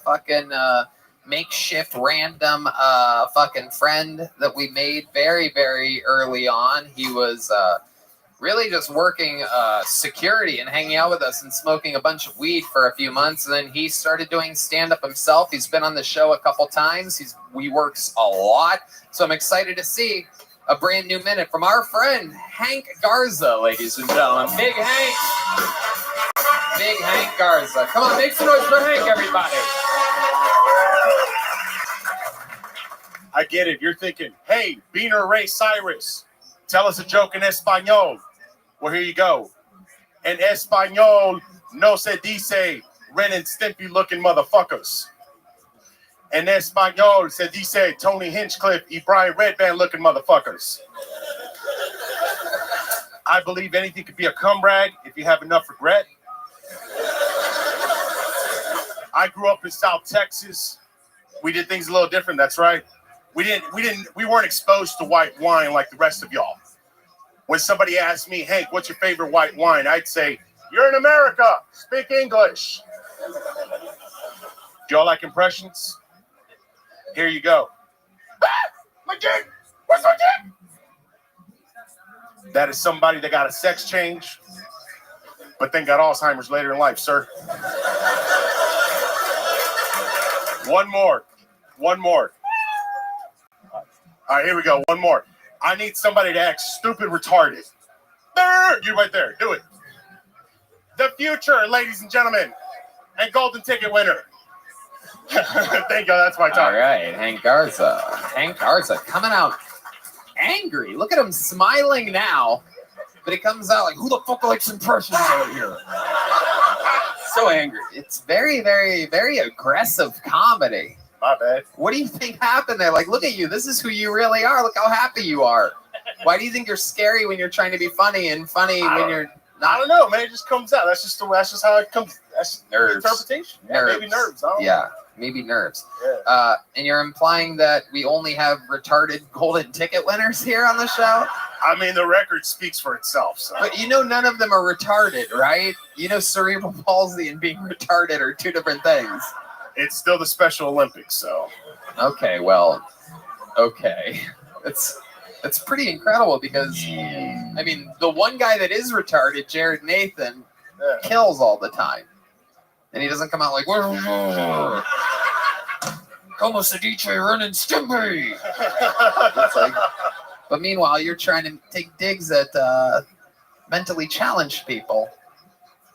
fucking makeshift random fucking friend that we made very, very early on. He was really just working security and hanging out with us and smoking a bunch of weed for a few months. And then he started doing stand-up himself. He's been on the show a couple times. He works a lot. So I'm excited to see a brand new minute from our friend Hank Garza, ladies and gentlemen. Big Hank. Big Hank Garza. Come on, make some noise for Hank, everybody. I get it. You're thinking, hey, Beaner Ray Cyrus, tell us a joke in Espanol. Well, here you go. En Espanol no se dice Ren and Stimpy looking motherfuckers. En Espanol se dice Tony Hinchcliffe y Brian Redband looking motherfuckers. I believe anything could be a cum rag if you have enough regret. I grew up in South Texas. We did things a little different, that's right. We weren't exposed to white wine like the rest of y'all. When somebody asked me, Hank, what's your favorite white wine? I'd say, you're in America, speak English. Do y'all like impressions? Here you go. Ah, my dick, where's my dick? That is somebody that got a sex change, but then got Alzheimer's later in life, sir. One more. All right, here we go. One more. I need somebody to act stupid retarded. There, you right there. Do it. The future, ladies and gentlemen, and golden ticket winner. Thank you. That's my time. All right, Hank Garza. Hank Garza coming out angry. Look at him smiling now, but he comes out like, who the fuck likes impressions out here? So angry. It's very, very, very aggressive comedy. My bad. What do you think happened there? Like, look at you. This is who you really are. Look how happy you are. Why do you think you're scary when you're trying to be funny and funny when you're not? I don't know, man. It just comes out. That's just how it comes. That's nerves. Interpretation. Yeah, maybe nerves. I don't know. Yeah, maybe nerves. Yeah. And you're implying that we only have retarded golden ticket winners here on the show? I mean, the record speaks for itself. So. But you know none of them are retarded, right? You know cerebral palsy and being retarded are two different things. It's still the Special Olympics, so. Okay, well, okay. It's pretty incredible because, I mean, the one guy that is retarded, Jared Nathan, kills all the time. And he doesn't come out like, como se dice Ren and Stimpy. It's like, but meanwhile, you're trying to take digs at mentally challenged people.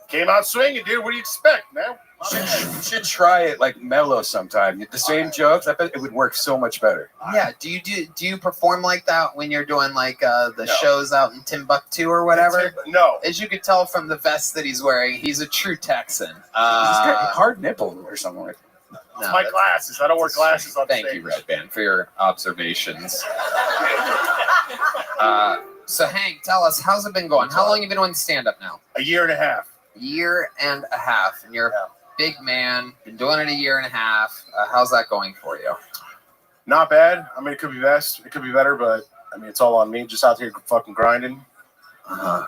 Came out swinging, dude. What do you expect, man? You should try it like mellow sometime. The same jokes, I bet it would work so much better. Yeah, do you perform like that when you're doing like the shows out in Timbuktu or whatever? No. As you could tell from the vest that he's wearing, he's a true Texan. He's got hard nipple or something like that. No, my glasses. I don't wear glasses on Thank stage. you, Red Band, for your observations. So Hank, tell us, how's it been going? How long have you been doing stand-up now? A year and a half. Year and a half, and you're a big man. Been doing it a year and a half. How's that going for you? Not bad. I mean, it could be best. It could be better, but I mean, it's all on me. Just out here fucking grinding. Uh-huh.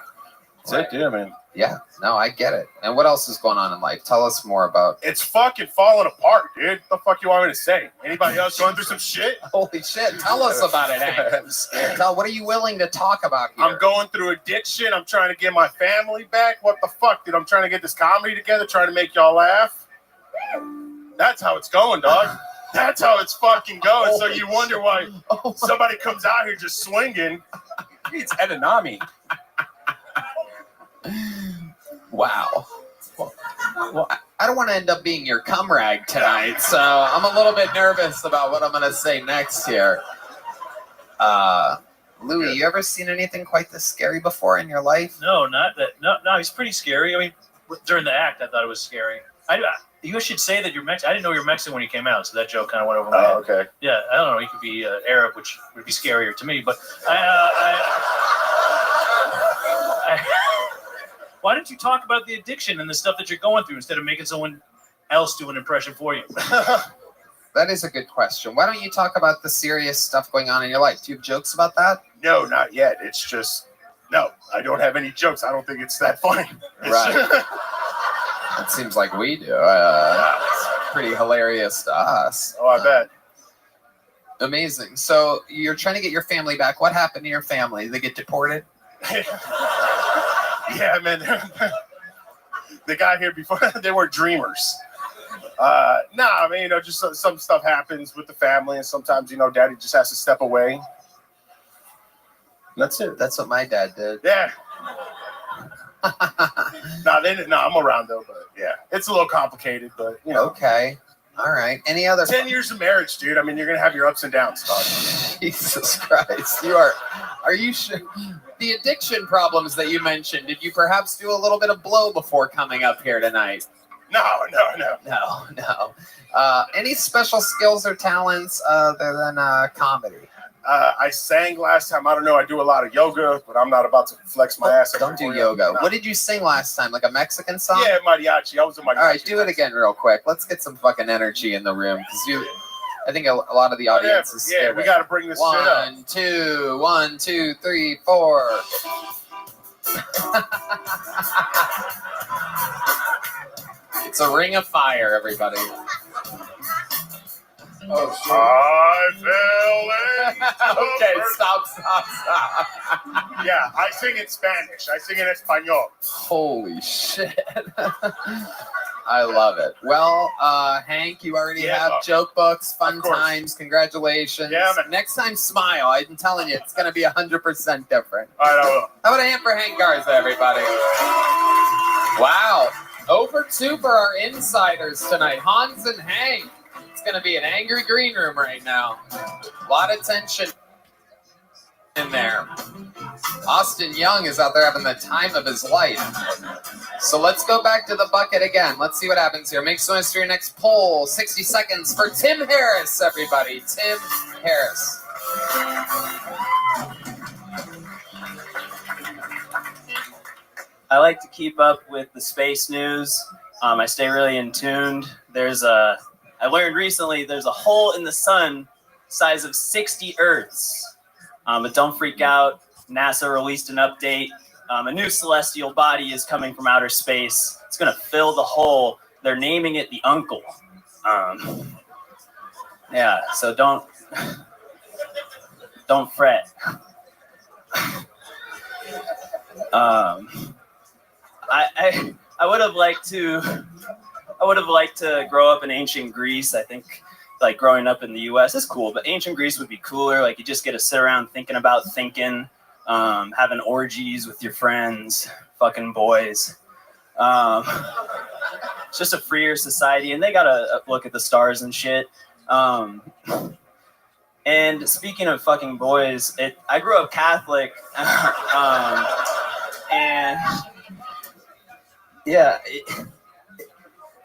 That's it, dude. I mean, Yeah, no, I get it. And what else is going on in life? Tell us more about. It's fucking falling apart, dude. What the fuck you want me to say? Anybody else going through some shit? Holy shit! Tell us about it, Hank. I'm scared. Tell. What are you willing to talk about here? I'm going through addiction. I'm trying to get my family back. What the fuck, dude? I'm trying to get this comedy together, trying to make y'all laugh. That's how it's going, dog. That's how it's fucking going. So you wonder why somebody comes out here just swinging. It's edamame. Wow. Well, I don't want to end up being your cum rag tonight, so I'm a little bit nervous about what I'm going to say next here. Louis, you ever seen anything quite this scary before in your life? No, not that. No, he's pretty scary. I mean, during the act, I thought it was scary. You should say that you're Mexican. I didn't know you were Mexican when you came out, so that joke kind of went over my head. Okay. Yeah, I don't know. He could be Arab, which would be scarier to me. But why don't you talk about the addiction and the stuff that you're going through instead of making someone else do an impression for you? That is a good question. Why don't you talk about the serious stuff going on in your life? Do you have jokes about that? No, not yet. It's just, no, I don't have any jokes. I don't think it's that funny. Right. It seems like we do. It's pretty hilarious to us. Oh, I bet. Amazing. So you're trying to get your family back. What happened to your family? They get deported? Yeah, man. The guy here before, they were dreamers. I mean, just some stuff happens with the family, and sometimes, daddy just has to step away. That's it. That's what my dad did. Yeah. I'm around though, but yeah, it's a little complicated, but Okay. All right. Any other 10 years of marriage, dude. I mean, you're gonna have your ups and downs, dog. Jesus Christ. Are you sure? The addiction problems that you mentioned, did you perhaps do a little bit of blow before coming up here tonight? No. No. Any special skills or talents other than comedy? I sang last time. I don't know. I do a lot of yoga, but I'm not about to flex my ass. Don't do yoga. No. What did you sing last time? Like a Mexican song? Yeah, mariachi. I was a mariachi. All right, do it again real quick. Let's get some fucking energy in the room because I think a lot of the audience is scared. Yeah, we got to bring this shit up. 1, 2, 3, 4. It's a ring of fire, everybody. Oh, I fell in. Okay, stop. Yeah, I sing in Spanish. I sing in Espanol. Holy shit. I love it. Well, Hank, you already have joke books, fun times. Congratulations. Yeah, man. Next time, smile. I'm telling you, it's going to be 100% different. All right, I will. How about a hand for Hank Garza, everybody? Wow. Over 2 for our insiders tonight. Hans and Hank. It's going to be an angry green room right now. A lot of tension in there. Austin Young is out there having the time of his life. So let's go back to the bucket again. Let's see what happens here. Make some noise for your next poll. 60 seconds for Tim Harris, everybody. Tim Harris. I like to keep up with the space news. I stay really in tuned. I learned recently there's a hole in the sun size of 60 Earths. But don't freak out. NASA released an update. A new celestial body is coming from outer space. It's going to fill the hole. They're naming it the Uncle. Yeah, so don't fret. I would have liked to grow up in ancient Greece. I think like growing up in the US is cool, but ancient Greece would be cooler. Like you just get to sit around thinking about thinking, having orgies with your friends, fucking boys. It's just a freer society, and they gotta look at the stars and shit. And speaking of fucking boys, I grew up Catholic, and yeah,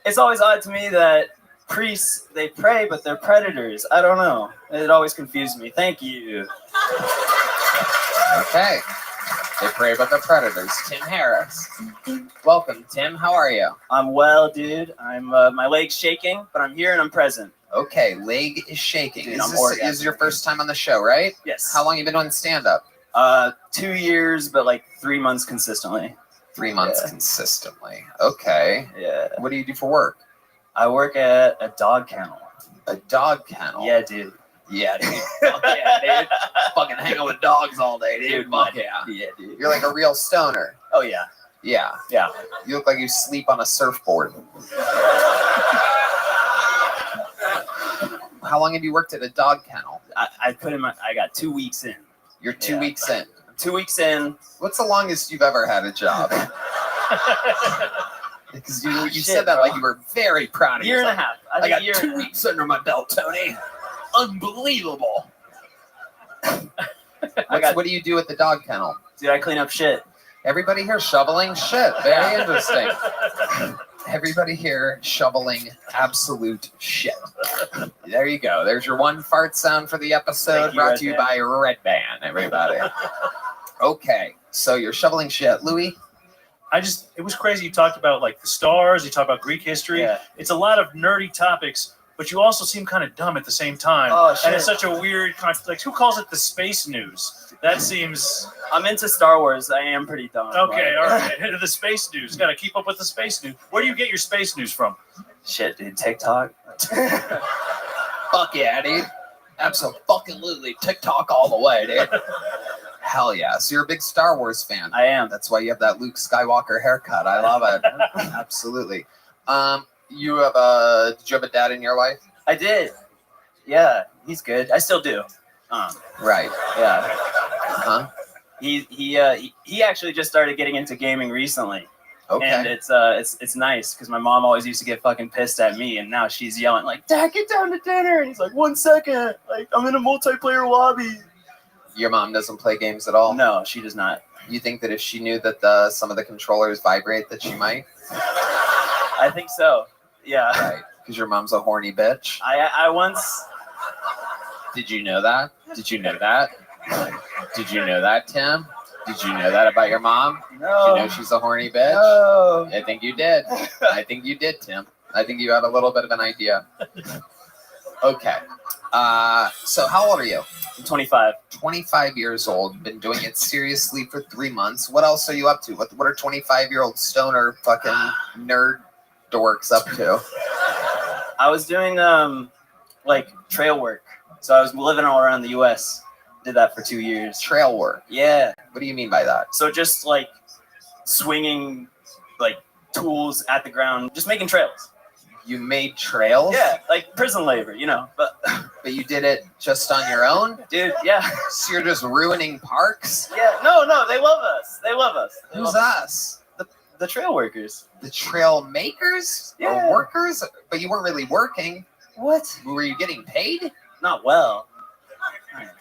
it's always odd to me that priests, they pray, but they're predators. I don't know. It always confused me. Thank you. Okay. They pray, but they're predators. Tim Harris. Welcome, Tim. How are you? I'm well, dude. My leg's shaking, but I'm here and I'm present. Okay, leg is shaking. Dude, This is your first time on the show, right? Yes. How long you been doing stand-up? 2 years, but like 3 months consistently. 3 months Yeah. consistently. Okay. Yeah. What do you do for work? I work at a dog kennel. A dog kennel. Yeah, dude. Yeah, dude. Fuck yeah, dude. Fucking hang out with dogs all day, dude. Fuck yeah. Yeah, dude. You're like a real stoner. Oh yeah. Yeah. Yeah. You look like you sleep on a surfboard. How long have you worked at a dog kennel? I got 2 weeks in. You're 2 Yeah. weeks in. 2 weeks in. What's the longest you've ever had a job? Because you Shit, said that bro. like you were very proud of Year and a yourself. half. I got year 2 weeks under my belt, Tony. Unbelievable. What do you do at the dog kennel? Dude, I clean up shit. Everybody here shoveling shit. Very interesting. Everybody here shoveling absolute shit. There you go. There's your one fart sound for the episode, Thank you, brought Red to you Band. by Red Band, everybody. Okay, so you're shoveling shit. Louis? It was crazy. You talked about like the stars, you talked about Greek history. Yeah. It's a lot of nerdy topics, but you also seem kind of dumb at the same time. Oh, And shit. it's such a weird like who calls it the space news? That seems I'm into Star Wars. I am pretty dumb. okay, but- all right. The space news. Gotta keep up with the space news. Where do you get your space news from? Shit, dude. TikTok. Fuck yeah, dude. Absolutely. TikTok all the way, dude. Hell yeah. So you're a big Star Wars fan. I am. That's why you have that Luke Skywalker haircut. I love it. Absolutely. Did you have a dad in your life? I did. Yeah, he's good. I still do. Right. Yeah. Huh? He actually just started getting into gaming recently. Okay. And it's nice because my mom always used to get fucking pissed at me, and now she's yelling like, "Dad, get down to dinner!" And he's like, "1 second, like I'm in a multiplayer lobby." Your mom doesn't play games at all? No, she does not. You think that if she knew that some of the controllers vibrate, that she might? I think so. Yeah. Right. Because your mom's a horny bitch. I once. Did you know that? Did you know that? Did you know that, Tim? Did you know that about your mom? Did No. you know she's a horny bitch? No. I think you did. I think you did, Tim. I think you had a little bit of an idea. Okay. So how old are you? I'm 25. 25 years old. Been doing it seriously for 3 months. What else are you up to? What are 25-year-old stoner fucking nerd dorks up to? I was doing like trail work, so I was living all around the U.S. Did that for 2 years. Trail work. Yeah. What do you mean by that? So just like swinging like tools at the ground, just making trails. You made trails? Yeah, like prison labor, you know. But you did it just on your own? dude, yeah. So you're just ruining parks? Yeah, no, they love us. They love us. They Who's love us. us? The trail workers. The trail makers? Yeah. Or workers? But you weren't really working. What? Were you getting paid? Not well.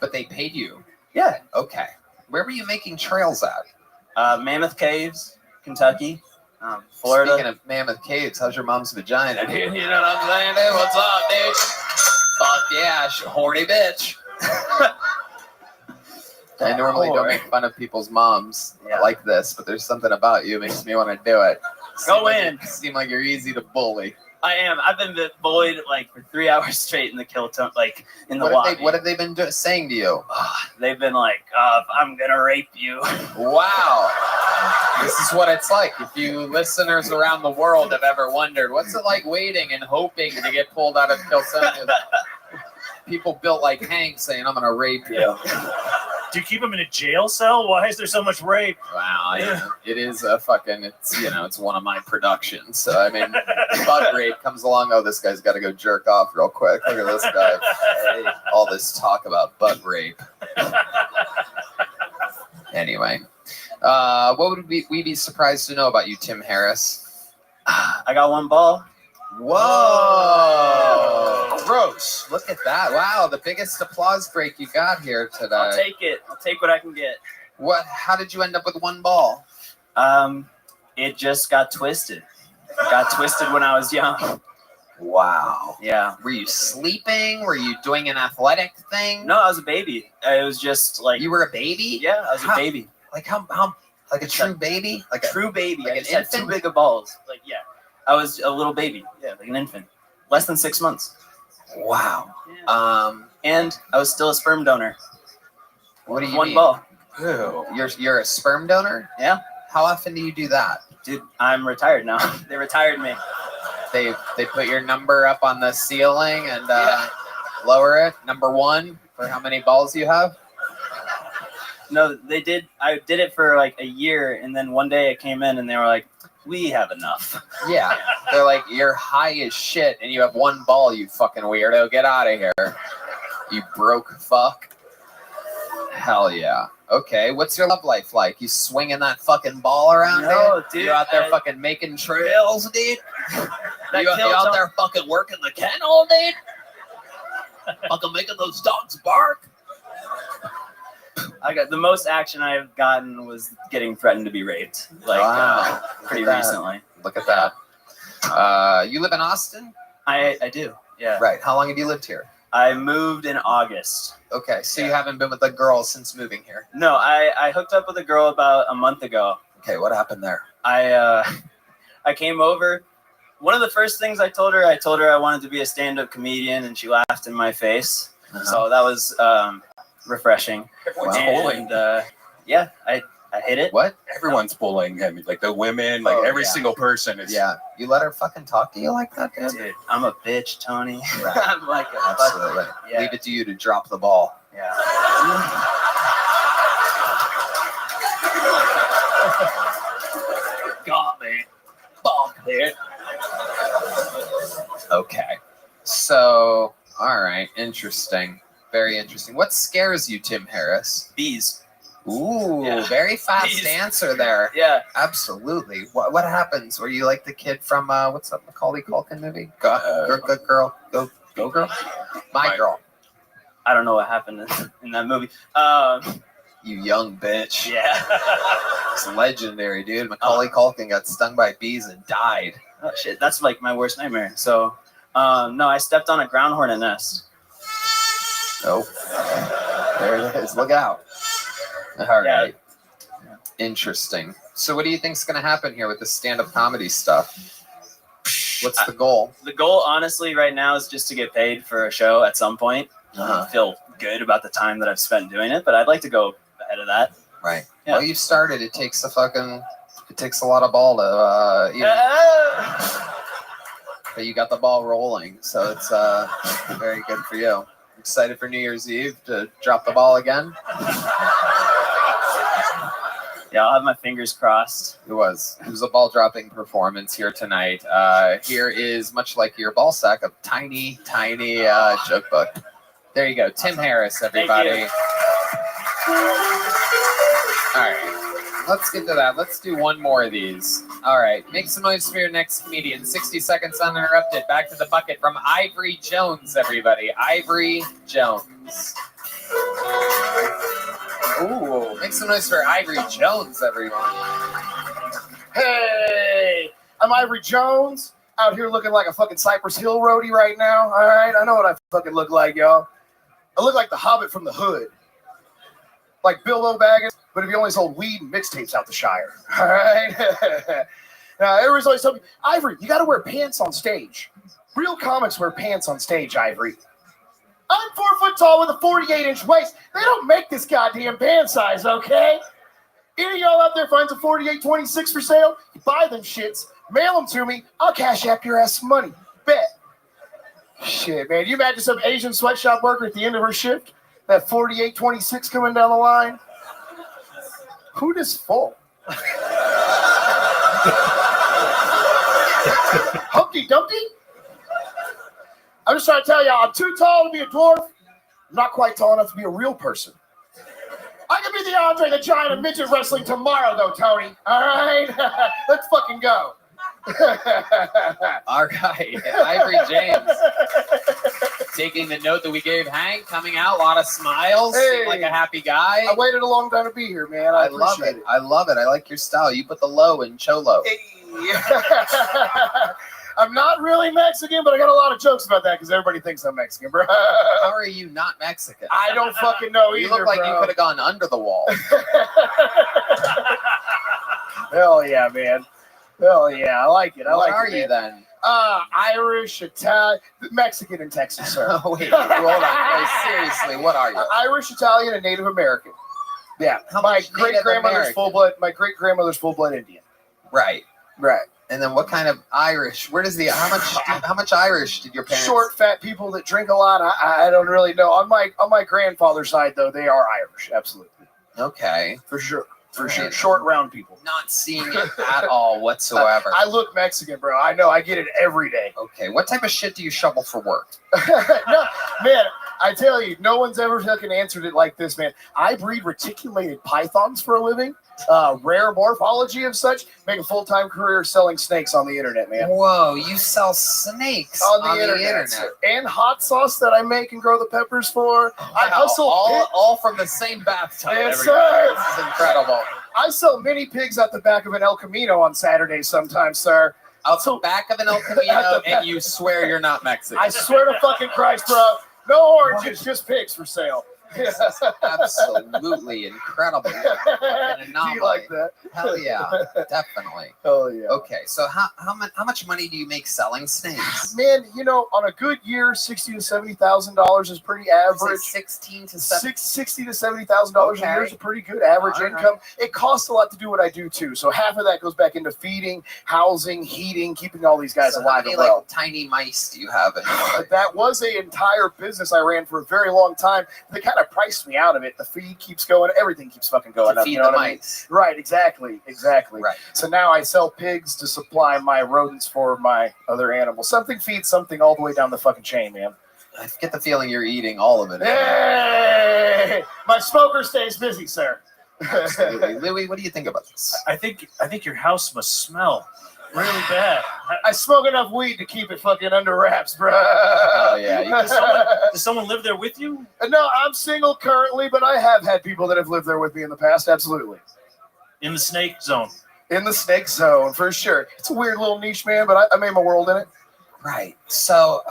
But they paid you. Yeah. Okay. Where were you making trails at? Mammoth Caves, Kentucky, Florida. Speaking of Mammoth Caves, how's your mom's vagina, dude? You know what I'm saying, dude? What's up, dude? Fuck yeah, horny bitch. I normally don't make fun of people's moms like this, but there's something about you makes me want to do it. Go in. Seem like you're easy to bully. I am. I've been bullied like for 3 hours straight in the Kilton, like in the What lobby. have they been saying to you? They've been like, "I'm gonna rape you." Wow. This is what it's like. If you listeners around the world have ever wondered, what's it like waiting and hoping to get pulled out of Kilson? People built like Hank saying, "I'm gonna rape you." Do you keep him in a jail cell? Why is there so much rape? Wow, it is a fucking, it's one of my productions. So, I mean, butt rape comes along. Oh, this guy's got to go jerk off real quick. Look at this guy. Hey, all this talk about butt rape. Anyway, what would we be surprised to know about you, Tim Harris? I got 1 ball. Whoa! Gross. Look at that. Wow, the biggest applause break you got here today. I'll take it. I'll take what I can get. How did you end up with 1 ball? It just got twisted. It got twisted when I was young. Wow. Yeah. Were you sleeping? Were you doing an athletic thing? No, I was a baby. It was just like You were a baby? Yeah, I was a baby. Like how like a true baby? Like a True baby. like I an just had infant? too big of balls. Like yeah, I was a little baby. Yeah, like an infant, less than 6 months. Wow. And I was still a sperm donor. What do you 1 mean? ball. Ew. You're a sperm donor? Yeah. How often do you do that? Dude, I'm retired now. They retired me. They put your number up on the ceiling and lower it. Number 1 for how many balls you have. No, they did. I did it for like a year, and then one day I came in and they were like, "We have enough." Yeah, they're like, you're high as shit and you have 1 ball, you fucking weirdo. Get out of here, you broke fuck. Hell yeah. Okay, what's your love life like? You swinging that fucking ball around, No, dude? dude, You out there I- fucking making trails, dude? That You kills out them. there fucking working the kennel, dude? Fucking making those dogs bark? I got the most action I've gotten was getting threatened to be raped, like Wow. pretty Look at that. recently. Look at that. You live in Austin? I do. Yeah. Right. How long have you lived here? I moved in August. Okay, so you haven't been with a girl since moving here. No, I hooked up with a girl about a month ago. Okay, what happened there? I came over. One of the first things I told her I wanted to be a stand-up comedian, and she laughed in my face. So that was refreshing. Everyone's Wow. bullying. And yeah, I hit it. What? Everyone's bullying him. Like the women, like Oh, every yeah. single person is. Yeah, you let her fucking talk to you like that, dude? Dude, I'm a bitch, Tony. Right. I'm like a Absolutely. Yeah. Leave it to you to drop the ball. Yeah. Got me. Fuck, dude. Okay. So, all right. Interesting. Very interesting. What scares you, Tim Harris? Bees. Ooh, Yeah. very fast Bees. answer there. Yeah. Absolutely. What happens? Were you like the kid from what's that Macaulay Culkin movie? Good girl, go girl. My girl. I don't know what happened in that movie. You young bitch. Yeah. It's legendary, dude. Macaulay Culkin got stung by bees and died. Oh shit, that's like my worst nightmare. So, no, I stepped on a ground hornet nest. Oh, there it is. Look out. All right. Interesting. So what do you think's going to happen here with the stand-up comedy stuff? What's the goal? The goal, honestly, right now is just to get paid for a show at some point. Uh-huh. Feel good about the time that I've spent doing it, but I'd like to go ahead of that. Right. Yeah. Well, you started. It takes a lot of ball to, but you got the ball rolling, so it's very good for you. Excited for New Year's Eve to drop the ball again? Yeah, I'll have my fingers crossed. It was a ball dropping performance here tonight. Here is, much like your ball sack, a tiny joke book. There you go. Tim Harris, everybody. Thank All right, let's get to that. Let's do one more of these. All right, make some noise for your next comedian. 60 seconds uninterrupted. Back to the bucket from Ivory Jones, everybody. Ivory Jones. Ooh, make some noise for Ivory Jones, everyone. Hey, I'm Ivory Jones, out here looking like a fucking Cypress Hill roadie right now. All right, I know what I fucking look like, y'all. I look like the Hobbit from the Hood, like Bilbo Baggins, but if he only sold weed and mixtapes out the Shire. All right. Now everybody's always telling me, Ivory, you got to wear pants on stage. Real comics wear pants on stage, Ivory. I'm 4 foot tall with a 48-inch waist. They don't make this goddamn pant size, okay? Any of y'all out there finds a 48-26 for sale? You buy them shits, mail them to me. I'll cash app your ass some money. Bet. Shit, man. You imagine some Asian sweatshop worker at the end of her shift? That 48-26 coming down the line? Who this for? Humpty Dumpty? I'm just trying to tell y'all, I'm too tall to be a dwarf. I'm not quite tall enough to be a real person. I can be the Andre the Giant of midget wrestling tomorrow, though, Tony. All right? Let's fucking go. All right, Ivory James. Taking the note that we gave Hank, coming out, a lot of smiles, Hey. seemed like a happy guy. I waited a long time to be here, man. I love appreciate it. I love it. I like your style. You put the low in Cholo. Hey. I'm not really Mexican, but I got a lot of jokes about that because everybody thinks I'm Mexican, bro. How are you not Mexican? I don't fucking know either, You look like bro. you could have gone under the wall. Hell yeah, man. Hell yeah, I like it. I What like are it, you man. then? Irish, Italian, Mexican in Texas, sir. Oh, wait, hold on. No, seriously, what are you? Irish, Italian, and Native American. Yeah, How my much great Native grandmother's American? full blood. My great grandmother's full blood Indian. Right. Right. And then what kind of Irish? Where does the how much Irish did your parents? Short, fat people that drink a lot. I don't really know. On my grandfather's side, though, they are Irish. Absolutely. Okay. For sure. For Right. sure. Short, round people. Not seeing it at all whatsoever. I look Mexican, bro. I know. I get it every day. Okay. What type of shit do you shovel for work? No, man, I tell you, no one's ever fucking answered it like this, man. I breed reticulated pythons for a living. Rare morphology of such. Make a full-time career selling snakes on the internet, man. Whoa, you sell snakes On the internet. And hot sauce that I make and grow the peppers for. I hustle all from the same bathtub. Yes, sir. This is incredible. I sell mini pigs out the back of an El Camino on Saturdays sometimes, sir. Out the back of an El Camino, and you swear you're not Mexican. I swear to fucking Christ, bro. No oranges, just pigs for sale. This is absolutely incredible. An Do anomaly. you like that? Hell yeah, definitely. Hell yeah. Okay, so how much money do you make selling snakes? Man, you know, on a good year, $60,000 to $70,000 is pretty average. 16 to 7. $60,000 to $70,000 a year is a pretty good average All right. income. It costs a lot to do what I do too. So half of that goes back into feeding, housing, heating, keeping all these guys So how alive many and well. like tiny mice do you have? That was an entire business I ran for a very long time. They kind of priced me out of it. The feed keeps going. Everything keeps fucking going To up. feed You know the what I mean? mice. Right, exactly. Right. So now I sell pigs to supply my rodents for my other animals. Something feeds something all the way down the fucking chain, man. I get the feeling you're eating all of it. Hey! My smoker stays busy, sir. Absolutely. Louis, what do you think about this? I think your house must smell really bad. I smoke enough weed to keep it fucking under wraps, bro. Oh yeah. Does someone live there with you? No, I'm single currently, but I have had people that have lived there with me in the past. Absolutely. In the snake zone. In the snake zone, for sure. It's a weird little niche, man, but I made my world in it. Right. So,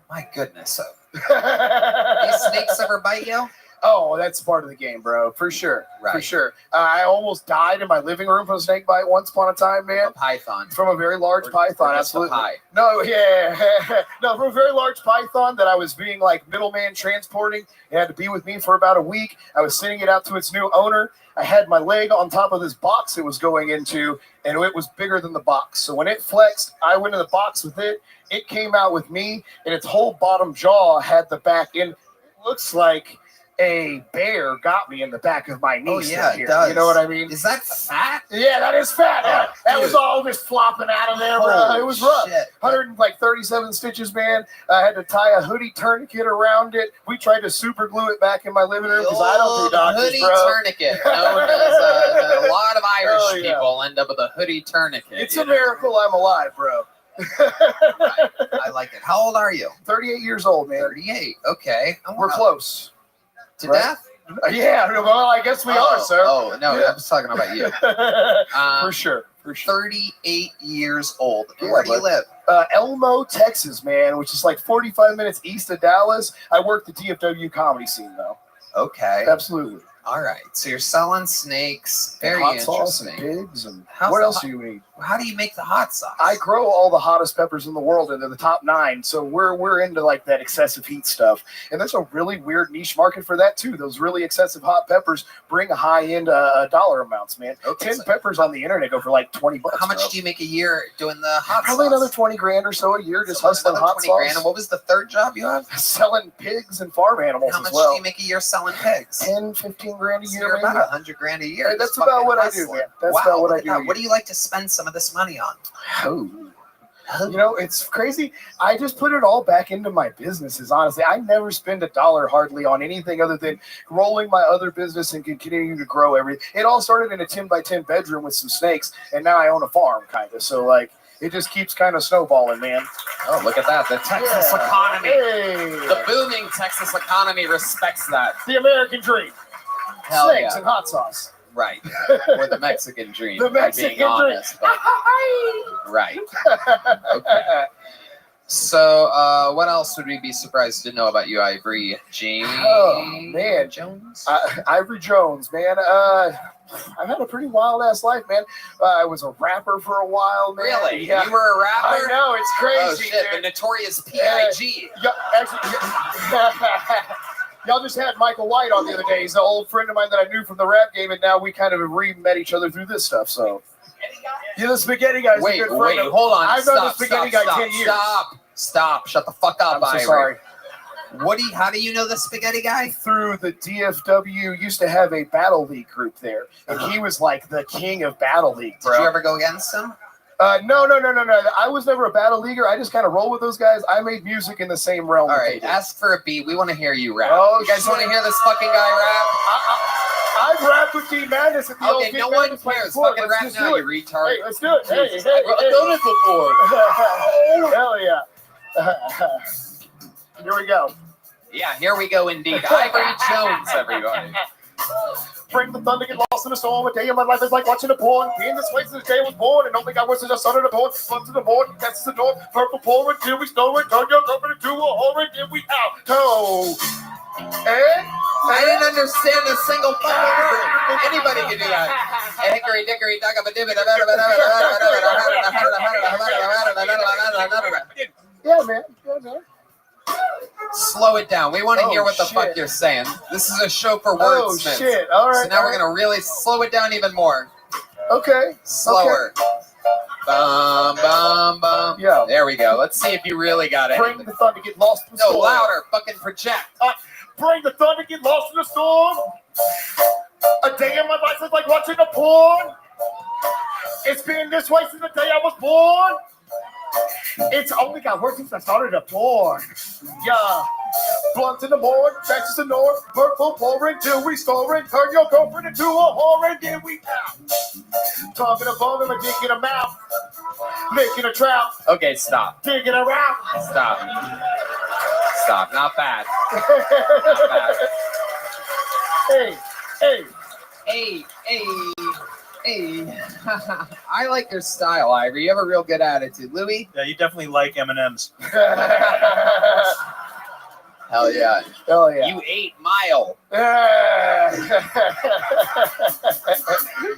my goodness. These snakes ever bite you? Oh, that's part of the game, bro. For sure. For Right. sure. I almost died in my living room from a snake bite once upon a time, man. A python. From a very large python, Or just a absolutely. pie. No, yeah. No, from a very large python that I was being like middleman transporting. It had to be with me for about a week. I was sending it out to its new owner. I had my leg on top of this box it was going into, and it was bigger than the box. So when it flexed, I went in the box with it. It came out with me, and its whole bottom jaw had the back end. Looks like a bear got me in the back of my knee. Oh yeah, here. it does. You know what I mean? Is that fat? Yeah, that is fat. Yeah. That was dude. all just flopping out of there, bro. Holy It was rough. shit. 137 stitches, man. I had to tie a hoodie tourniquet around it. We tried to super glue it back in my living room because I don't do doctors, hoodie bro. tourniquet. Known as a lot of Irish Oh, yeah. people end up with a hoodie tourniquet. It's you a know? miracle I'm alive, bro. Right. I like it. How old are you? 38 years old, man. 38. Okay. We're close. To Right? death? Yeah, well, I guess we are, sir. Oh, no, Yeah. I was talking about you. For sure. For sure. 38 years old. Yeah, Where do you live? Elmo, Texas, man, which is like 45 minutes east of Dallas. I work the DFW comedy scene, though. Okay. Absolutely. All right. So you're selling snakes. Very hot sauce and interesting. pigs and How's what the else hot- do you need? How do you make the hot sauce? I grow all the hottest peppers in the world, and they're the top 9. So we're into like that excessive heat stuff, and there's a really weird niche market for that too. Those really excessive hot peppers bring a high end dollar amounts, man. Okay, 10 so- peppers on the internet go for like $20. How much bro. do you make a year doing the hot Probably sauce? another 20 grand or so a year, just So hustling another hot 20 sauce, grand. And what was the third job you have? selling pigs and farm animals How much as well. do you make a year selling pigs? 10, 15 grand a So year, you're maybe. about 100 grand a year. Hey, that's just about fucking what I do, hustling. man. That's wow, about what look I at do that. a What year. do you like to spend some of this money on? Oh. You know, it's crazy. I just put it all back into my businesses, honestly. I never spend a dollar hardly on anything other than rolling my other business and continuing to grow everything. It all started in a 10 by 10 bedroom with some snakes, and now I own a farm, kind of. So, like, it just keeps kind of snowballing, man. Oh, look at that. The Texas Yeah. economy. Hey. The booming Texas economy respects that. The American dream. Hell Snakes yeah. and hot sauce. Right. Or the Mexican dream. The if I'm Mexican being dream. honest, but- right. Okay. So, what else would we be surprised to know about you, Ivory James? Oh, man. Jones? Ivory Jones, man. I've had a pretty wild ass life, man. I was a rapper for a while, man. Really? Yeah. You were a rapper? I know, it's crazy. Oh, shit. The dude. notorious P.I.G. Yeah, actually, Y'all just had Michael White on the other day. He's an old friend of mine that I knew from the rap game, and now we kind of re-met each other through this stuff. So, yeah, the spaghetti guy's Wait, a good friend. hold on. I've known the spaghetti guy 10 years. Stop. Shut the fuck up, I'm so Irie. sorry. How do you know the spaghetti guy? Through the DFW, used to have a Battle League group there, and he was like the king of Battle League, bro. Did you ever go against him? No. I was never a battle leaguer. I just kind of roll with those guys. I made music in the same realm. All right, ask for a beat. We want to hear you rap. Oh, you guys want to hear this fucking guy rap? I've rapped with D Madness at the old Okay, no one cares. Fucking rap now, you retard. Hey, let's do it. Hey, I've done it before. Hell yeah. Here we go. Yeah, here we go indeed. Ivory Jones, everybody. Bring the thunder, get lost in the storm. A day of my life is like watching a porn. Being this way since the day I was born, and only got worse than the son of the born. Bump to the board, catches the door. Purple pouring till we store it. Turn your company to a whore, then we out. Toe. I didn't understand a single fucking word. Anybody can do that. Hickory dickory dock of a divot. Yeah, man. Slow it down. We want to hear what the fuck you're saying. This is a show for Oh, wordsmiths. shit. All right. So now we're going to really slow it down even more. Okay. Slower. Bum, bum, bum. Yeah. There we go. Let's see if you really got it. Bring the thunder, get lost in the No, storm. louder. Fucking project. Bring the thunder, get lost in the storm. A day in my life is like watching a porn. It's been this way since the day I was born. It's only got worse since I started a porn. Yeah. Blunt in the morning, Texas the north, purple pouring till we store it. Turn your girlfriend into a whore and then we out. Talking above him and digging him out. Licking a trout. Okay, stop. Digging her out. Stop. Not bad. Hey. Hey. I like your style, Ivory. You have a real good attitude. Louis? Yeah, you definitely like M&M's. Hell yeah. Hell yeah. You ate Mile.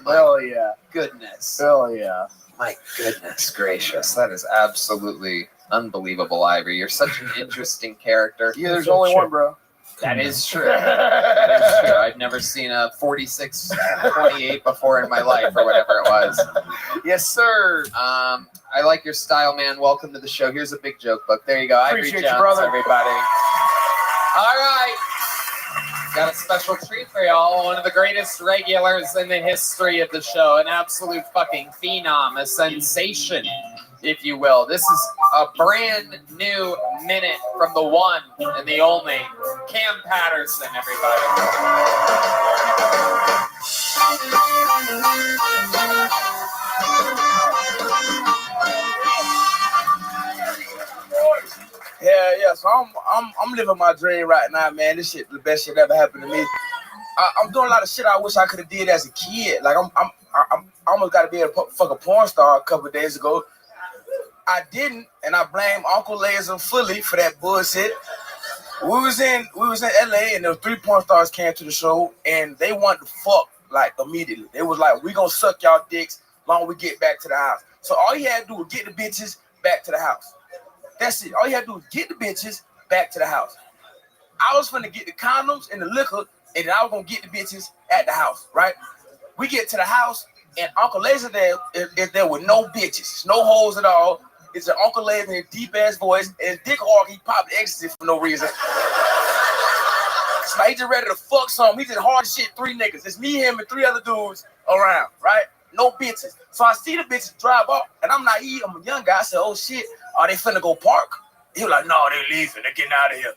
Hell yeah. Goodness. Hell yeah. My goodness gracious. That is absolutely unbelievable, Ivory. You're such an interesting character. Yeah, there's only one, bro. That is true. That is true. I've never seen a 46-28 before in my life, or whatever it was. Yes, sir. I like your style, man. Welcome to the show. Here's a big joke book. There you go. Ivory Appreciate Jones, you, brother. everybody. All right. Got a special treat for y'all. One of the greatest regulars in the history of the show. An absolute fucking phenom. A sensation, if you will. This is a brand new minute from the one and the only Cam Patterson, everybody. Yeah. So I'm living my dream right now, man. This shit, the best shit ever happened to me. I'm doing a lot of shit I wish I could have did as a kid. Like I almost got to be a fucking porn star a couple of days ago. I didn't, and I blame Uncle Laser fully for that bullshit. We was in LA, and there were 3 porn stars came to the show, and they wanted to fuck like immediately. They was like, "We gonna suck y'all dicks long as we get back to the house." So all you had to do was get the bitches back to the house. That's it. All you had to do was get the bitches back to the house. I was finna get the condoms and the liquor, and then I was gonna get the bitches at the house. Right? We get to the house, and Uncle Laser is there with no bitches, no hoes at all. It's an Uncle Laser in his deep ass voice, and his dick hard. He popped ecstasy for no reason. So he just ready to fuck something. He just hard as shit 3 niggas. It's me, him, and 3 other dudes around, right? No bitches. So I see the bitches drive up, and I'm naive. I'm a young guy. I said, "Oh shit, are they finna go park?" He was like, "No, they leaving. They're getting out of here."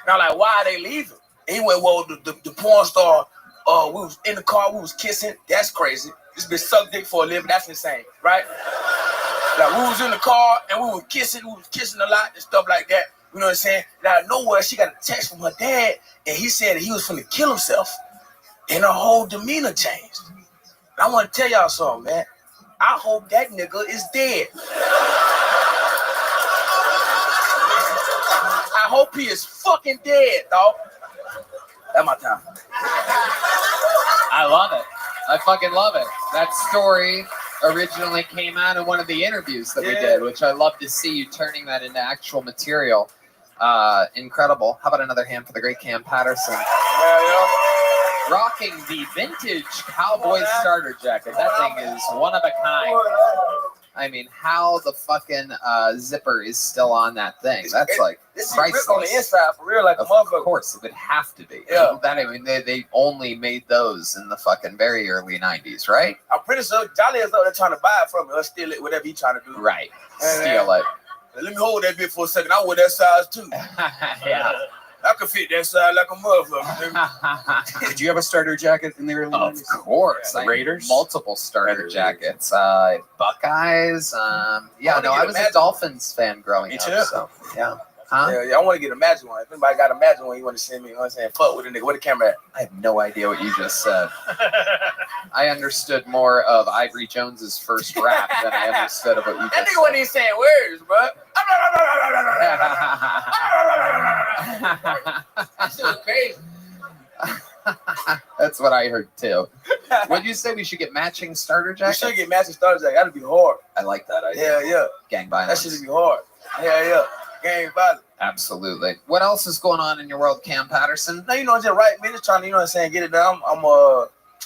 And I'm like, "Why are they leaving?" And he went, "Well, the porn star. We was in the car. We was kissing. That's crazy. This bitch suck dick for a living. That's insane, right?" Like, we was in the car and we were kissing a lot and stuff like that. You know what I'm saying? And out of nowhere, she got a text from her dad, and he said that he was finna kill himself. And her whole demeanor changed. And I want to tell y'all something, man. I hope that nigga is dead. I hope he is fucking dead, dog. That's my time. I love it. I fucking love it. That story originally came out in one of the interviews that we did, which I love to see you turning that into actual material. Incredible. How about another hand for the great Cam Patterson? Yeah. Rocking the vintage Cowboys starter jacket. That thing is one of a kind. I mean, how the fucking zipper is still on that thing. That's like This is ripped on the priceless. inside for real, like a Of motherfucker. course, it would have to be. Yeah. That, I mean, they only made those in the fucking very early 90s, right? I'm pretty sure Jolly is up there trying to buy it from me or steal it, whatever he trying to do. Right. Steal it. Let me hold that bit for a second. I wear that size too. Yeah. I could fit that size like a motherfucker. Did you have a starter jacket in the early Of 90s? course. The I had Raiders? multiple starter Raiders. jackets. Buckeyes. I was a Magic. Dolphins fan growing Me up. too. So, yeah. Huh? Yeah, I want to get a magic one. If anybody got a magic one, you want to send me, you know what I'm saying? Fuck with a nigga. Where the camera at? I have no idea what you just said. I understood more of Ivory Jones's first rap than I understood of what you That just nigga wasn't even saying words, bro. That shit was crazy. That's what I heard too. Would you say we should get matching starter You jackets? should get matching starter jacket. That'd be hard. I like that idea. Yeah. Gang That violence. shit would be hard. Yeah. Gang violence. Absolutely. What else is going on in your world, Cam Patterson? No, just right, man. Just trying to, you know what I'm saying, get it done. I'm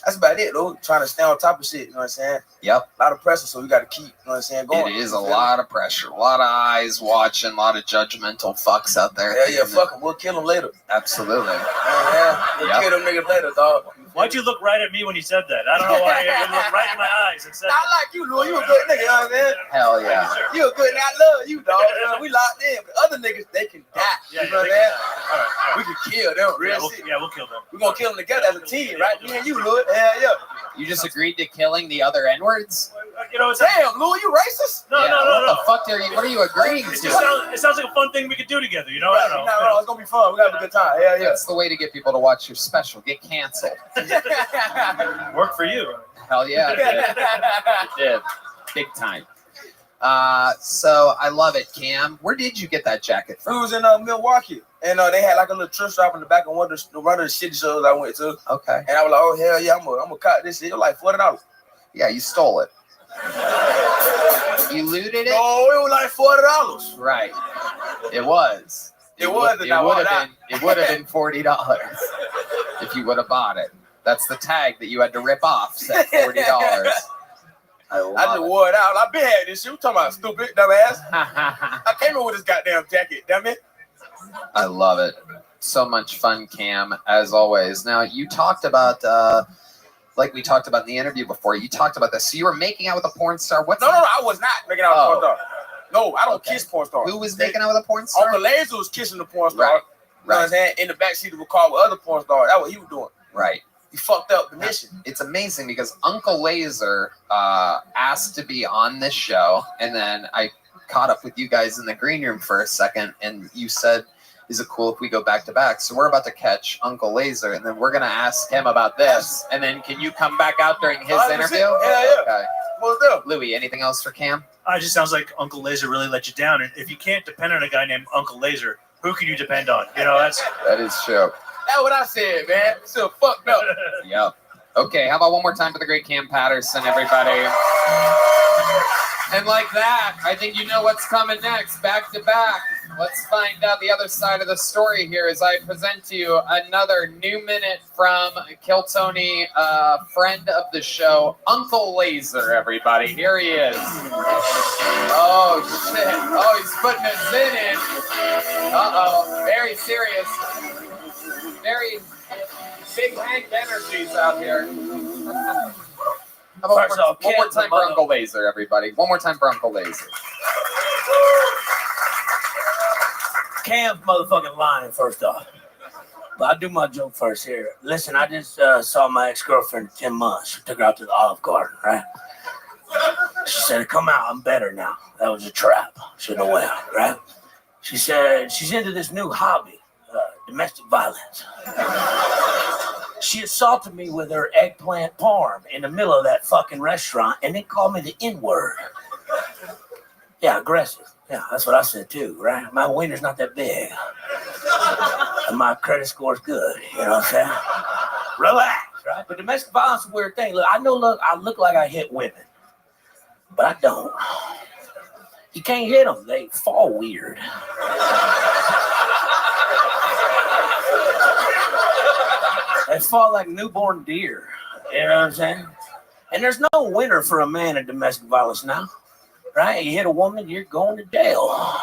that's about it, though. Trying to stay on top of shit, you know what I'm saying? Yep. A lot of pressure, so we got to keep, you know what I'm saying, going. It is a lot of pressure, a lot of eyes watching, a lot of judgmental fucks out there. Yeah, fuck them. We'll kill them later. Absolutely. Yeah. We'll Yep. kill them niggas later, dog. Why'd you look right at me when you said that? I don't know why. You looked right in my eyes and said that. I like you, Lou. You a good nigga, you know what I'm saying? Hell yeah. You a good nigga. I love you, dog. You know, we locked in. But other niggas, they can die. Yeah, You know what I'm yeah, saying? All right. We can kill them, real shit. We'll kill them. We're going to kill them together as a team, right? Me and you, Lou. Hell yeah. You just agreed to killing the other N-words? You know, it's Damn, Lou, you racist? No. What the fuck what are you agreeing It to? sounds like a fun thing we could do together. You know, I You're don't not know. wrong. It's going to be fun. We're going to have a good time. Hell yeah. That's the way to get people to watch your special. Get canceled. Work for you. Hell yeah, it did. It did. Big time. So I love it, Cam. Where did you get that jacket We from? was in Milwaukee, and they had like a little thrift shop in the back of one of the shitty shows I went to. Okay. And I was like, oh, hell yeah, I'm gonna cut this shit. It was like $40. Yeah, you stole it. You looted it? No, it was like $40. Right. It was. It was, and I would bought have been. It would have been $40 if you would have bought it. That's the tag that you had to rip off. Said $40. I I just wore it out. I been had this shit. You talking about stupid, dumbass? it. I came in with this goddamn jacket, damn it. I love it. So much fun, Cam, as always. Now, you talked about, like we talked about in the interview before, you talked about this. So you were making out with a porn star. What's No, I was not making out with a porn star. No, I don't Okay. kiss porn stars. Who was making out with a porn star? Uncle Laser was kissing the porn star. Right. You know what I'm saying? In the backseat of the car with other porn stars. That's what he was doing. Right. He fucked up the mission. It's amazing because Uncle Laser asked to be on this show, and then I caught up with you guys in the green room for a second, and you said, is it cool if we go back to back? So we're about to catch Uncle Laser, and then we're going to ask him about this, and then can you come back out during his 100%. interview? Yeah. Okay. What's up? Louis, anything else for Cam? It just sounds like Uncle Laser really let you down. And if you can't depend on a guy named Uncle Laser, who can you depend on? You know, that's That is true. That's what I said, man. So fucked up. Yep. Okay, how about one more time for the great Cam Patterson, everybody? And like that, I think you know what's coming next, back to back. Let's find out the other side of the story here as I present to you another new minute from Kill Tony, friend of the show, Uncle Laser, everybody. Here he is. Oh, shit. Oh, he's putting his zin in. Uh-oh. Very serious. Very big Hank energies out here. How about one more time for Uncle Laser, everybody? One more time for Uncle Laser. Cam's motherfucking lying, first off. But I'll do my joke first here. Listen, I just saw my ex-girlfriend in 10 months. Took her out to the Olive Garden, right? She said, come out, I'm better now. That was a trap. Shouldn't have went out, right? She said she's into this new hobby, domestic violence. She assaulted me with her eggplant parm in the middle of that fucking restaurant and then called me the N-word. Yeah, aggressive. Yeah, that's what I said too, right? My wiener's not that big. And my credit score's good, you know what I'm saying? Relax, right? But domestic violence is a weird thing. Look, I look like I hit women, but I don't. You can't hit them. They fall weird. They fought like newborn deer. You know what I'm saying? And there's no winner for a man in domestic violence now, right? You hit a woman, you're going to jail.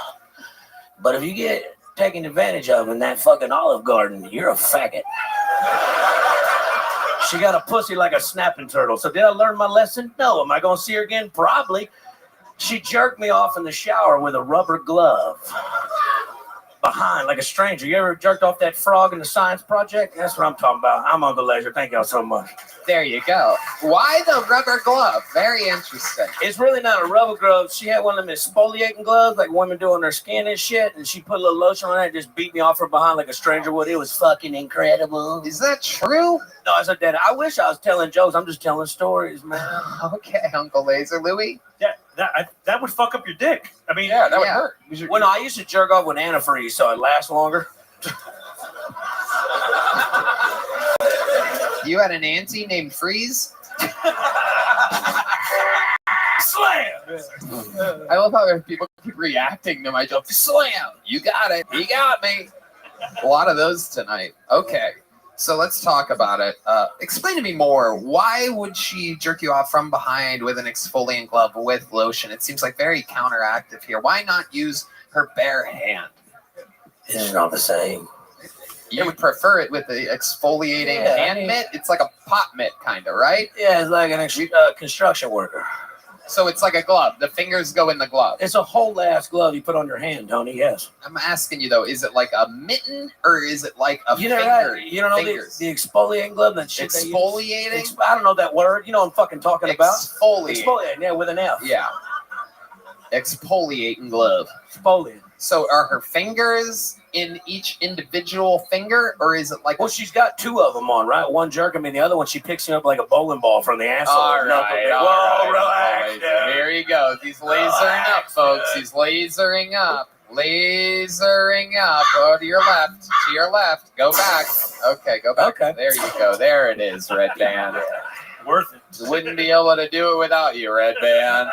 But if you get taken advantage of in that fucking Olive Garden, you're a faggot. She got a pussy like a snapping turtle. So did I learn my lesson? No. Am I going to see her again? Probably. She jerked me off in the shower with a rubber glove. Behind, like a stranger. You ever jerked off that frog in the science project? That's what I'm talking about. I'm Uncle Leisure. Thank y'all so much. There you go. Why the rubber glove? Very interesting. It's really not a rubber glove. She had one of them exfoliating gloves, like women do on their skin and shit, and she put a little lotion on it and just beat me off from behind like a stranger would. It was fucking incredible. Is that true? No, I said that. I wish I was telling jokes. I'm just telling stories, man. Okay, Uncle Laser Louie. Yeah, that would fuck up your dick. I mean, Yeah, that would hurt. Well, no, I used to jerk off with antifreeze, so it lasts longer. You had an auntie named Freeze? Slam! I love how people keep reacting to my joke. Slam! You got it. He got me. A lot of those tonight. Okay. So let's talk about it. Explain to me more. Why would she jerk you off from behind with an exfoliant glove with lotion? It seems like very counteractive here. Why not use her bare hand? It's not the same. You would prefer it with the exfoliating hand mitt? It's like a pot mitt, kind of, right? Yeah, it's like an construction worker. So it's like a glove. The fingers go in the glove. It's a whole ass glove you put on your hand, Tony. Yes. I'm asking you though, is it like a mitten or is it like a finger? Right. You don't know the exfoliating glove? That shit. Exfoliating? I don't know that word. You know what I'm fucking talking about? Exfoliating. Yeah, with an F. Yeah. Exfoliating glove. Exfoliating. So are her fingers in each individual finger, or is it like? Well, she's got two of them on, right? One jerking me, the other one she picks me up like a bowling ball from the asshole. All right, Whoa, relax. Here he goes. He's lasering up, folks. He's lasering up. Lasering up. Go to your left. To your left. Go back. Okay, go back. Okay. There you go. There it is, Red Band. Worth it. Wouldn't be able to do it without you, Red Band.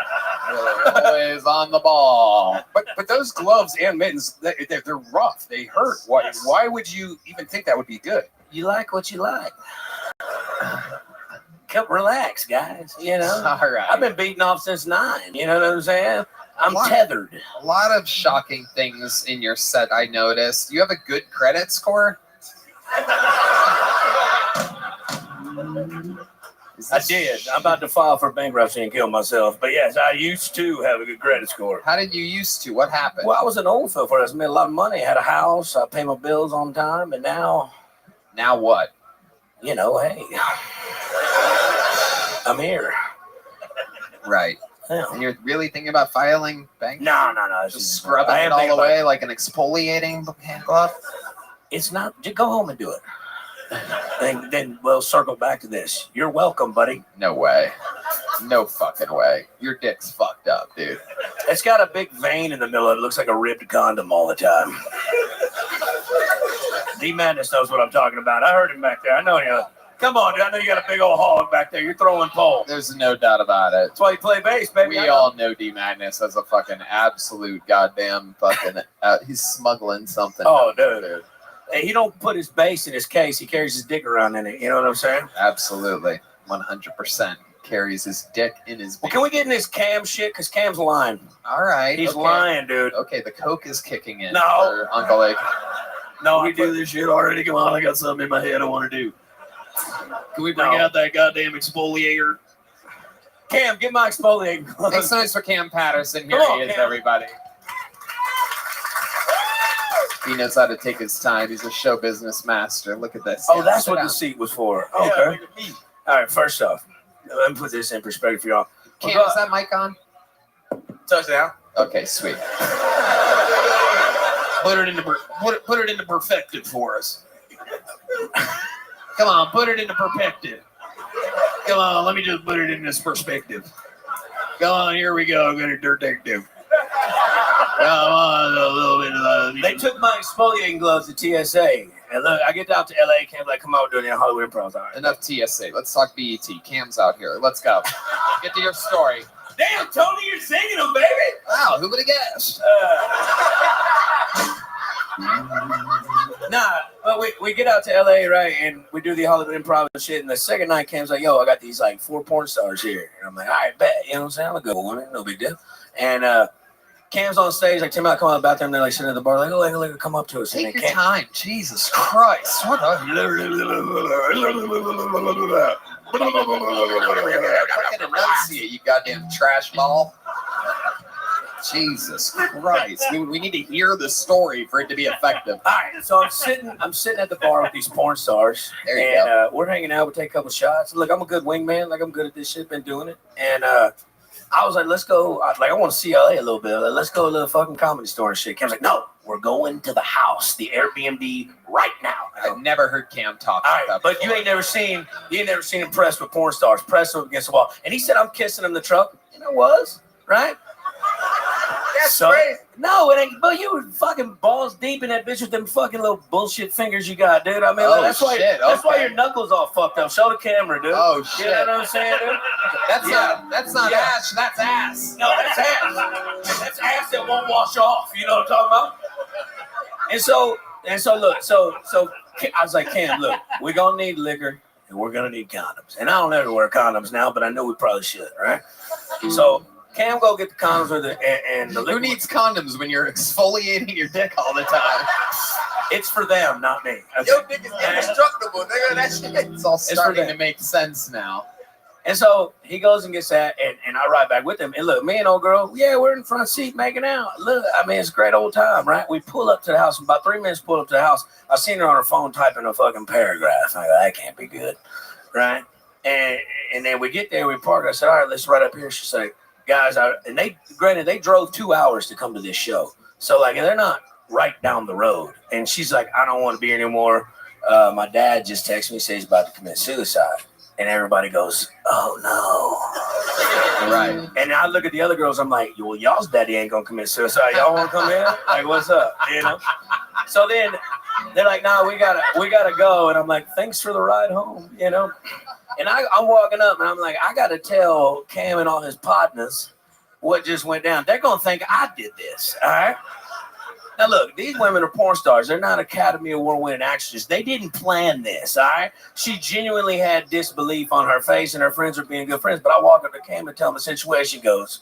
Always on the ball. But those gloves and mittens, they're rough. They hurt. Why would you even think that would be good? You like what you like. Come relax, guys. You know. All right. I've been beating off since 9. You know what I'm saying? I'm tethered. A lot of shocking things in your set, I noticed. You have a good credit score? I did. I'm about to file for bankruptcy and kill myself. But yes, I used to have a good credit score. How did you used to? What happened? Well, I was an old fool for us. I made a lot of money. I had a house. I pay my bills on time. And now. Now what? You know, hey. I'm here. Right. Yeah. And you're really thinking about filing bank? No. Just scrubbing it all away like an exfoliating hand glove? It's not. Just go home and do it. Then we'll circle back to this. You're welcome, buddy. No way. No fucking way. Your dick's fucked up, dude. It's got a big vein in the middle. It looks like a ripped condom all the time. D Madness knows what I'm talking about. I heard him back there. I know you. Come on, dude. I know you got a big old hog back there. You're throwing pole. There's no doubt about it. That's why you play bass, baby. We all know D Madness as a fucking absolute goddamn fucking. He's smuggling something. Oh, dude. Hey, he don't put his bass in his case. He carries his dick around in it. You know what I'm saying? Absolutely. 100% carries his dick in his. Well, can we get in this Cam shit? Because Cam's lying. All right. He's lying, dude. Okay, the coke is kicking in. No. For Uncle Lake. No, we do this shit already. Come on, I got something in my head I want to do. Can we bring out that goddamn exfoliator? Cam, get my exfoliating. Make some noise for Cam Patterson. Here Come on, he is, Cam. everybody. He knows how to take his time. He's a show business master. Look at this. Oh, that's what the seat was for. Okay. All right, first off, let me put this in perspective for y'all. Cam, is that mic on? Touchdown. Okay, sweet. Put it into perspective for us. Come on, put it into perspective. Come on, let me just put it in this perspective. Come on, here we go. I'm gonna detective. Come on, a little bit of They took my exfoliating gloves to TSA. And look, I get out to LA, Cam's like, come on, we're doing it in Hollywood Improv. All right. Enough TSA. Let's talk BET. Cam's out here. Let's go. Get to your story. Damn, Tony, you're singing them, baby. Wow, who would have guessed? Nah, But we get out to LA, right, and we do the Hollywood Improv and shit. And the second night, Cam's like, "Yo, I got these like 4 porn stars here." And I'm like, "All right, bet." You know what I'm saying? I'll go one, no big deal. And Cam's on stage, like Tim and I come out of the bathroom, they're like sitting at the bar, like, "Oh, come up to us." Take and your time. Jesus Christ. What the? Fucking enunciate, you goddamn trash ball. Jesus Christ. We need to hear the story for it to be effective. All right, so I'm sitting at the bar with these porn stars. There you go. We're hanging out, we take a couple shots. Look, I'm a good wingman, like I'm good at this shit, been doing it. And I was like, let's go. I want to see LA a little bit. Like, let's go to the fucking Comedy Store and shit. Cam's like, no, we're going to the house, the Airbnb right now. I've never heard Cam talk All like right, that but you ain't never seen him press with porn stars, press them against the wall. And he said, I'm kissing him in the truck. And I was, right? That's crazy. No, it ain't. But you were fucking balls deep in that bitch with them fucking little bullshit fingers you got, dude. I mean, that's why your knuckles all fucked up. Show the camera, dude. Oh shit! You know what I'm saying, dude? That's not ass. That's ass. No, that's ass. That's ass that won't wash off. You know what I'm talking about? And so look, so I was like, Cam, look, we're gonna need liquor and we're gonna need condoms. And I don't ever wear condoms now, but I know we probably should, right? So Cam go get the condoms with it and the liquor. Who needs condoms when you're exfoliating your dick all the time? It's for them, not me. Okay? Your dick is indestructible, nigga. That shit. It's all starting to make sense now. And so he goes and gets that, and I ride back with him. And look, me and old girl, we're in the front seat making out. Look, I mean, it's a great old time, right? We pull up to the house. About 3 minutes, pull up to the house. I seen her on her phone typing a fucking paragraph. I go, that can't be good, right? And then we get there, we park. I said, all right, let's ride up here. She's like, guys, and they drove 2 hours to come to this show. So like, they're not right down the road. And she's like, I don't want to be here anymore. My dad just texted me, says he's about to commit suicide. And everybody goes, oh no. Right. And I look at the other girls, I'm like, well, y'all's daddy ain't gonna commit suicide. Y'all wanna come in? Like, what's up? You know? So then they're like, nah, we gotta go. And I'm like, thanks for the ride home, you know? And I'm walking up and I'm like, I gotta tell Cam and all his partners what just went down. They're gonna think I did this, all right? Now, look, these women are porn stars. They're not Academy Award-winning actresses. They didn't plan this, all right? She genuinely had disbelief on her face, and her friends are being good friends. But I walk up to Cam and tell him the situation. Goes,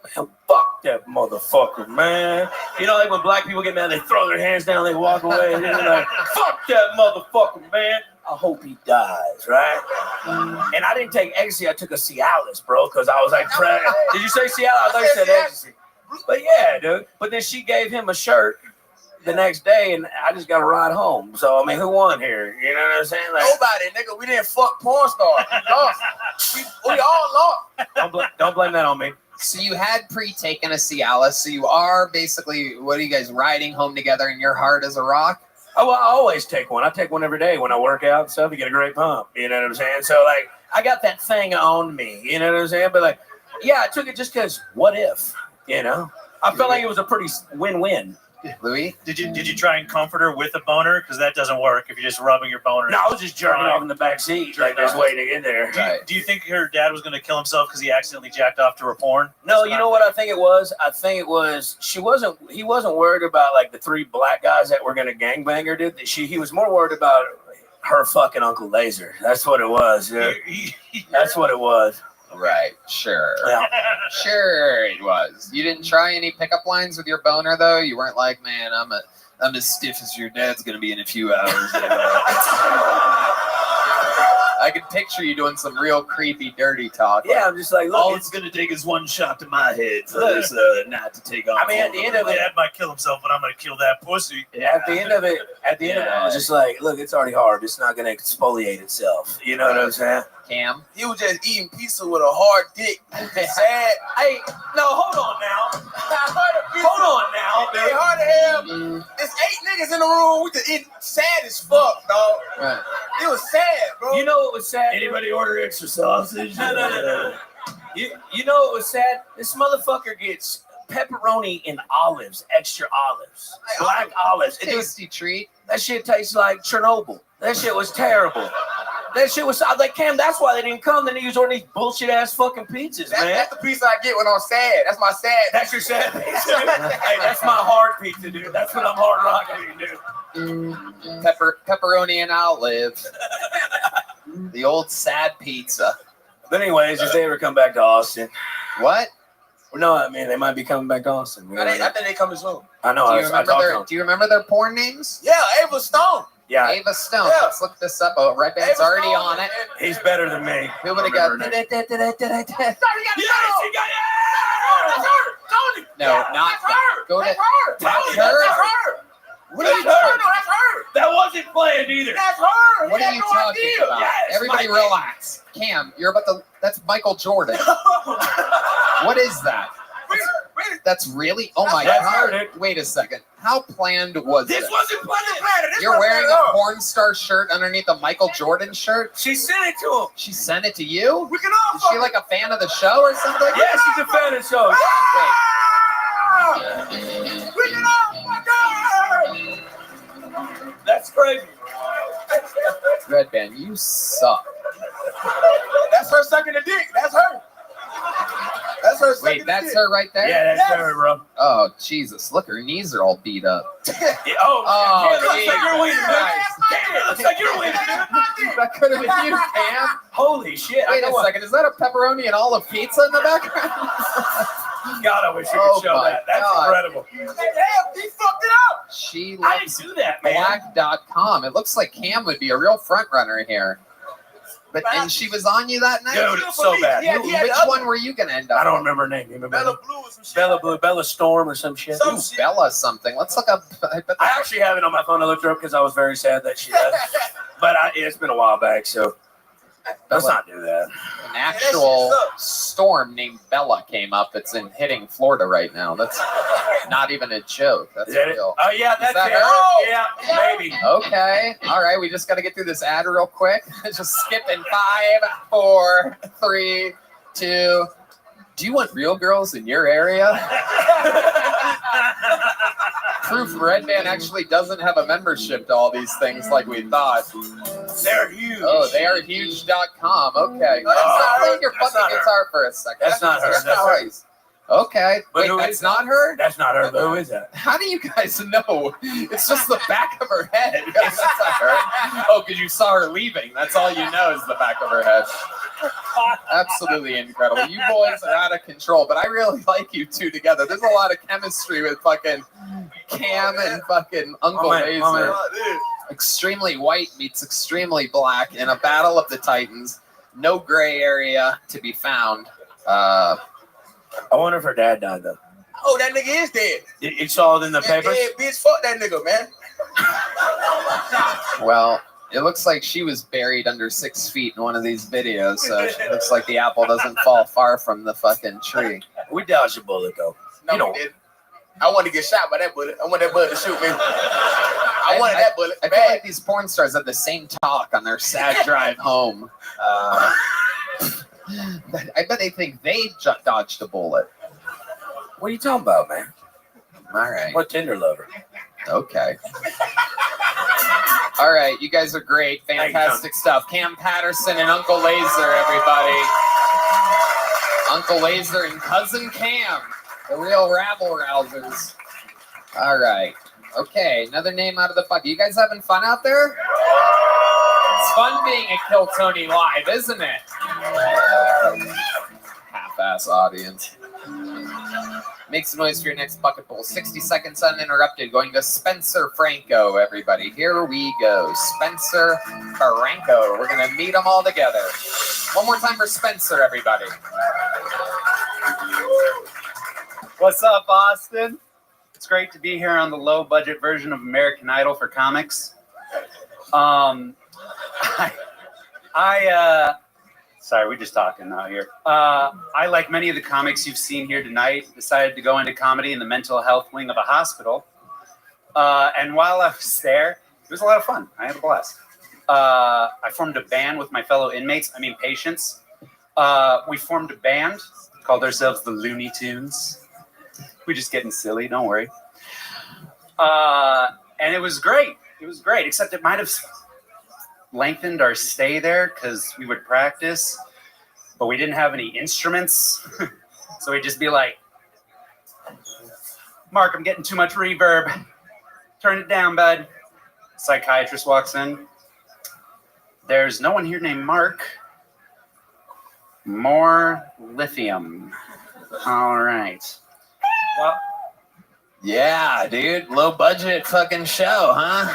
man, fuck that motherfucker, man. You know, like when black people get mad, they throw their hands down, they walk away, and they're like, fuck that motherfucker, man. I hope he dies, right? And I didn't take ecstasy. I took a Cialis, bro, because I was like, did you say Cialis? I thought you said ecstasy. But yeah, dude. But then she gave him a shirt the next day, and I just got to ride home. So, I mean, who won here? You know what I'm saying? Like, nobody, nigga. We didn't fuck porn stars. We lost. We all lost. Don't blame that on me. So you had pre-taken a Cialis, so you are basically, what are you guys, riding home together in your heart as a rock? Oh, well, I always take one. I take one every day when I work out and stuff to get a great pump. You know what I'm saying? So, like, I got that thing on me. You know what I'm saying? But, like, yeah, I took it just because what if? You know, I felt like it was a pretty win-win. Louis, did you try and comfort her with a boner? Because that doesn't work if you're just rubbing your boner. No, I was just jerking off in the back seat, like just waiting in there. Do you think her dad was going to kill himself because he accidentally jacked off to her porn? No, you know what I think it was? I think it was he wasn't worried about like the 3 black guys that were going to gangbang her. He was more worried about her fucking Uncle Laser. That's what it was. Yeah. That's what it was. Right, sure. Yeah. Sure it was. You didn't try any pickup lines with your boner, though? You weren't like, man, I'm as stiff as your dad's going to be in a few hours. I can picture you doing some real creepy, dirty talk. Yeah, I'm just like, look, all it's going to take is one shot to my head for this not to take off. I mean, at the end of it, Dad might kill himself, but I'm going to kill that pussy. At the end of it, I was just like, look, it's already hard. It's not going to exfoliate itself. You know what I'm saying? Cam? He was just eating pizza with a hard dick. Sad. Hey, no, hold on now. Hold on now, man. It's hard to have. It's 8 niggas in the room. We just eating sad as fuck, dog. Right. It was sad, bro. You know what was sad? Anybody order extra sausage? No. You know what was sad? This motherfucker gets pepperoni and olives, extra olives, black olives. Tasty treat. That shit tastes like Chernobyl. That shit was terrible. That shit was, I was like, Cam, that's why they didn't come. Then he was ordering these bullshit ass fucking pizzas, man. That's the pizza I get when I'm sad. That's my sad. That's your sad pizza. Hey, that's my hard pizza, dude. That's what I'm hard rocking, dude. Pepperoni and olive. The old sad pizza. But anyways, if they ever come back to Austin, What? well, no, I mean they might be coming back to Austin. We I don't know. think they coming soon. I know. I talked to them. Do you remember their porn names? Yeah, Ava Stone. Yeah, Ava Stone. Yeah. Let's look this up. Oh, Red Band's Ava already Stone on it. he's better than me. Who would have got? Remember her name. Yes, he got Yes, he got That's her. Tony. No, That's not her. Go to. That's her. That's Tony, her? That's her. What are you That's her. talking about? That's her. That wasn't planned either. That's her. What He are had you no talking idea. about? Yes, Everybody my- relax. Cam, you're about to. That's Michael Jordan. What is that? That's really. Oh my That's god. her. Wait a second. How planned was This this? wasn't planned. You're wearing a porn star shirt underneath a Michael Jordan shirt? She sent it to him. She sent it to you? We can all Is she like a fan of the show or something? Yeah, she's a fan of the show. We can all fuck her. That's crazy. Red Band, you suck. That's her sucking the dick. That's her. That's her sucking Wait, the that's dick. her right there? Yeah, that's her, bro. Oh, Jesus. Look, her knees are all beat up. Yeah, Oh, yeah, it looks like you're winning, Christ. man. Damn, it looks like you're winning. That could have been you, Cam. Holy shit. Wait a second. Is that a pepperoni and olive pizza in the background? God, I wish you Oh could show my that. That's God. incredible. Damn, he fucked it up. She I loves didn't do that, man. black.com. It looks like Cam would be a real front runner here. But and she was on you that night? Dude, it's so bad. Yeah, Which one were you gonna end up? I don't on? remember her name. You remember Bella her? Blue or some shit. Bella Blue, Bella Storm or some shit. Some Ooh, shit. Bella something. Let's look up. I actually have it on my phone. I looked her up because I was very sad that she died. But it's been a while back, so let's not do that. An actual storm named Bella came up. It's hitting Florida right now. That's not even a joke. That's Is that it? real. Oh, yeah, that's that it. her? Oh, yeah, maybe. Okay. All right. We just got to get through this ad real quick. Just skipping 5, 4, 3, 2. Do you want real girls in your area? Proof Red Band actually doesn't have a membership to all these things like we thought. They're huge. Oh, they are huge.com. Okay. Oh, Play your that's fucking not her. guitar for a second. That's not her. Jesus That's her. Christ. Okay. But Wait, who that's is that? not her? That's not her, but who is that? How do you guys know? It's just the back of her head. That's not her. Oh, because you saw her leaving. That's all you know is the back of her head. Absolutely incredible. You boys are out of control, but I really like you two together. There's a lot of chemistry with fucking Cam and fucking Uncle Laser. Extremely white meets extremely black in a battle of the Titans. No gray area to be found. I wonder if her dad died, though. Oh, that nigga is dead. You saw it in the papers? Yeah, bitch, fuck that nigga, man. Well, it looks like she was buried under 6 feet in one of these videos, so it looks like the apple doesn't fall far from the fucking tree. We dodged a bullet, though. No, You know- we didn't. I wanted to get shot by that bullet. I want that bullet to shoot me. I wanted that bullet. I feel like these porn stars have the same talk on their sad drive home. I bet they think they dodged a bullet. What are you talking about, man? All right. What Tinder lover? Okay. All right, you guys are great. Thank you, Fantastic stuff. Cam Patterson and Uncle Laser, everybody. Uncle Laser and Cousin Cam, the real rabble-rousers. All right. Okay, another name out of the bucket. You guys having fun out there? It's fun being a Kill Tony live, isn't it? Half-ass audience. Make some noise for your next bucket bowl. 60 seconds uninterrupted. Going to Spencer Franco, everybody. Here we go. Spencer Franco. We're going to meet them all together. One more time for Spencer, everybody. What's up, Austin? It's great to be here on the low-budget version of American Idol for comics. Sorry, we're just talking now here. I, like many of the comics you've seen here tonight, decided to go into comedy in the mental health wing of a hospital. And while I was there, it was a lot of fun. I had a blast. I formed a band with my fellow patients. We formed a band, called ourselves the Looney Tunes. We're just getting silly, don't worry. And it was great. It was great, except it might have lengthened our stay there because we would practice, but we didn't have any instruments. So we'd just be like, Mark, I'm getting too much reverb. Turn it down, bud. Psychiatrist walks in. There's no one here named Mark. More lithium. All right. Well, yeah, dude. Low budget fucking show, huh?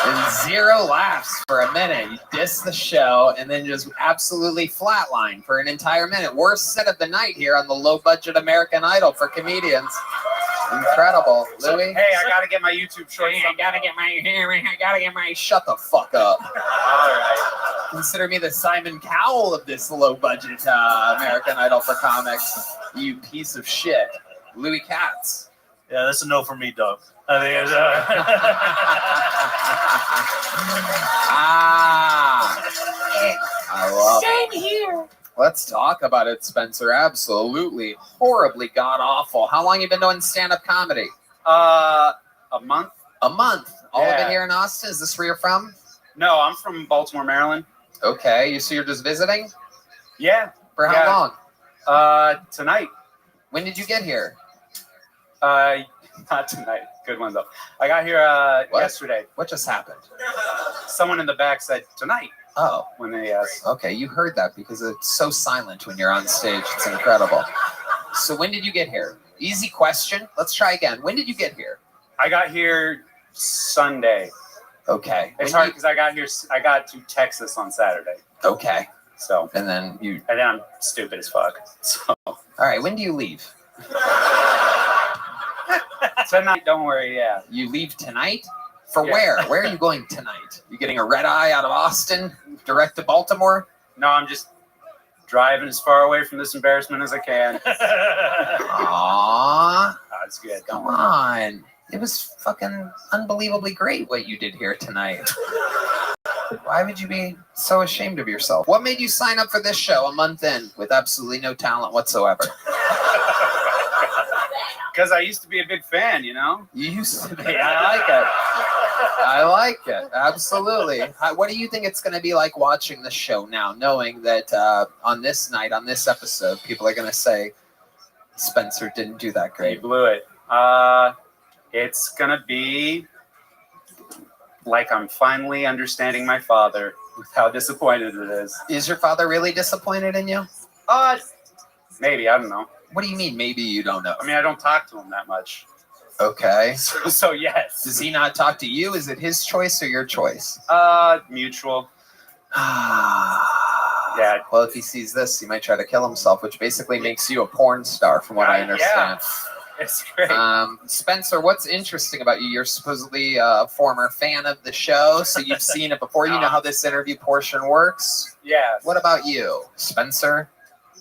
And 0 laughs for a minute. You diss the show and then just absolutely flatline for an entire minute. Worst set of the night here on the low budget American Idol for comedians. Incredible. Louis? Hey, I gotta get my YouTube shorts. I gotta get my shut the fuck up. All right. Consider me the Simon Cowell of this low budget American Idol for comics. You piece of shit. Louis Katz. Yeah, that's a no for me, dog. I think it's, I love Same it. here. Let's talk about it, Spencer. Absolutely horribly god awful. How long you been doing stand-up comedy? A month. A month. All of Yeah. it here in Austin. Is this where you're from? No, I'm from Baltimore, Maryland. Okay. So you're just visiting? Yeah. For how long? Tonight. When did you get here? Not tonight. Good one though. I got here yesterday. What just happened? Someone in the back said tonight. Oh. When they asked. Okay, you heard that because it's so silent when you're on stage. It's incredible. So when did you get here? Easy question. Let's try again. When did you get here? I got here Sunday. Okay. It's hard because I got to Texas on Saturday. Okay. So. And then I'm stupid as fuck. So. All right. When do you leave? Tonight. Don't worry. Yeah. You leave tonight? For where? Where are you going tonight? You getting a red eye out of Austin, direct to Baltimore? No, I'm just driving as far away from this embarrassment as I can. Aww. That's good. Come on. It was fucking unbelievably great what you did here tonight. Why would you be so ashamed of yourself? What made you sign up for this show a month in with absolutely no talent whatsoever? Because I used to be a big fan, you know? You used to be. I like it. I like it. Absolutely. What do you think it's going to be like watching the show now, knowing that on this night, on this episode, people are going to say, Spencer didn't do that He great? blew it. It's going to be like I'm finally understanding my father with how disappointed it is. Is your father really disappointed in you? Maybe. I don't know. What do you mean, maybe you don't know? I mean, I don't talk to him that much. Okay. So yes. Does he not talk to you? Is it his choice or your choice? Mutual. Yeah. Well, if he sees this, he might try to kill himself, which basically makes you a porn star, from what I understand. Yeah. It's great. Spencer, what's interesting about you? You're supposedly a former fan of the show, so you've seen it before. You know how this interview portion works. Yeah. What about you, Spencer?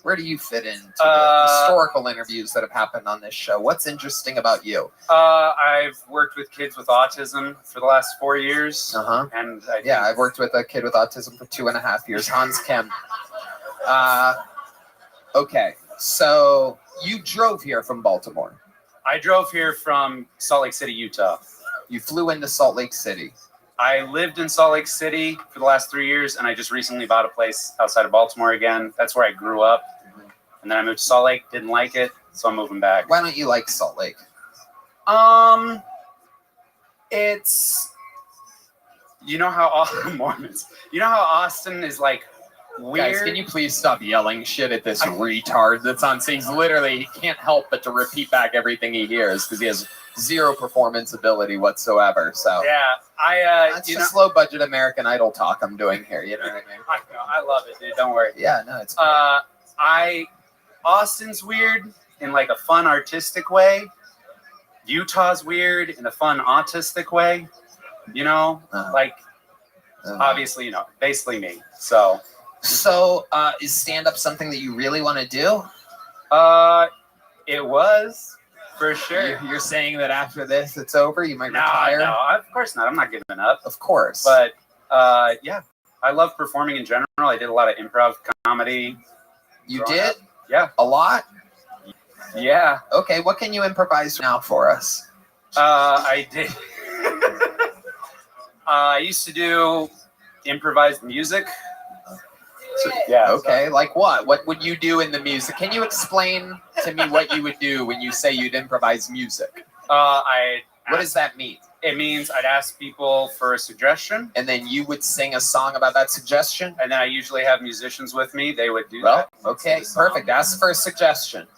Where do you fit into the historical interviews that have happened on this show? What's interesting about you? I've worked with kids with autism for the last 4 years. Uh-huh. And I've worked with a kid with autism for 2.5 years, Hans Kim. Okay, so you drove here from Baltimore. I drove here from Salt Lake City, Utah. You flew into Salt Lake City. I lived in Salt Lake City for the last 3 years, and I just recently bought a place outside of Baltimore again. That's where I grew up. And then I moved to Salt Lake, didn't like it, so I'm moving back. Why don't you like Salt Lake? It's, you know how Mormons, you know how Austin is like weird? Guys, can you please stop yelling shit at this retard that's on stage? Literally, he can't help but to repeat back everything he hears because he has zero performance ability whatsoever. So yeah, that's just low budget American Idol talk I'm doing here. You know what I mean? I know, I love it, dude. Don't worry. Yeah, no, it's great. Austin's weird in like a fun artistic way. Utah's weird in a fun autistic way. You know, obviously, you know, basically me. So is stand-up something that you really want to do? It was, for sure. You're saying that after this, it's over? You might retire? No, of course not. I'm not giving up. Of course. But, yeah, I love performing in general. I did a lot of improv comedy. You did? Yeah. A lot? Yeah. Okay, what can you improvise now for us? I did. I used to do improvised music. So, yeah. Okay, like what? What would you do in the music? Can you explain to me what you would do when you say you'd improvise music? What does that mean? It means I'd ask people for a suggestion. And then you would sing a song about that suggestion? And then I usually have musicians with me. They would do Well, that. okay, perfect. Ask for a suggestion.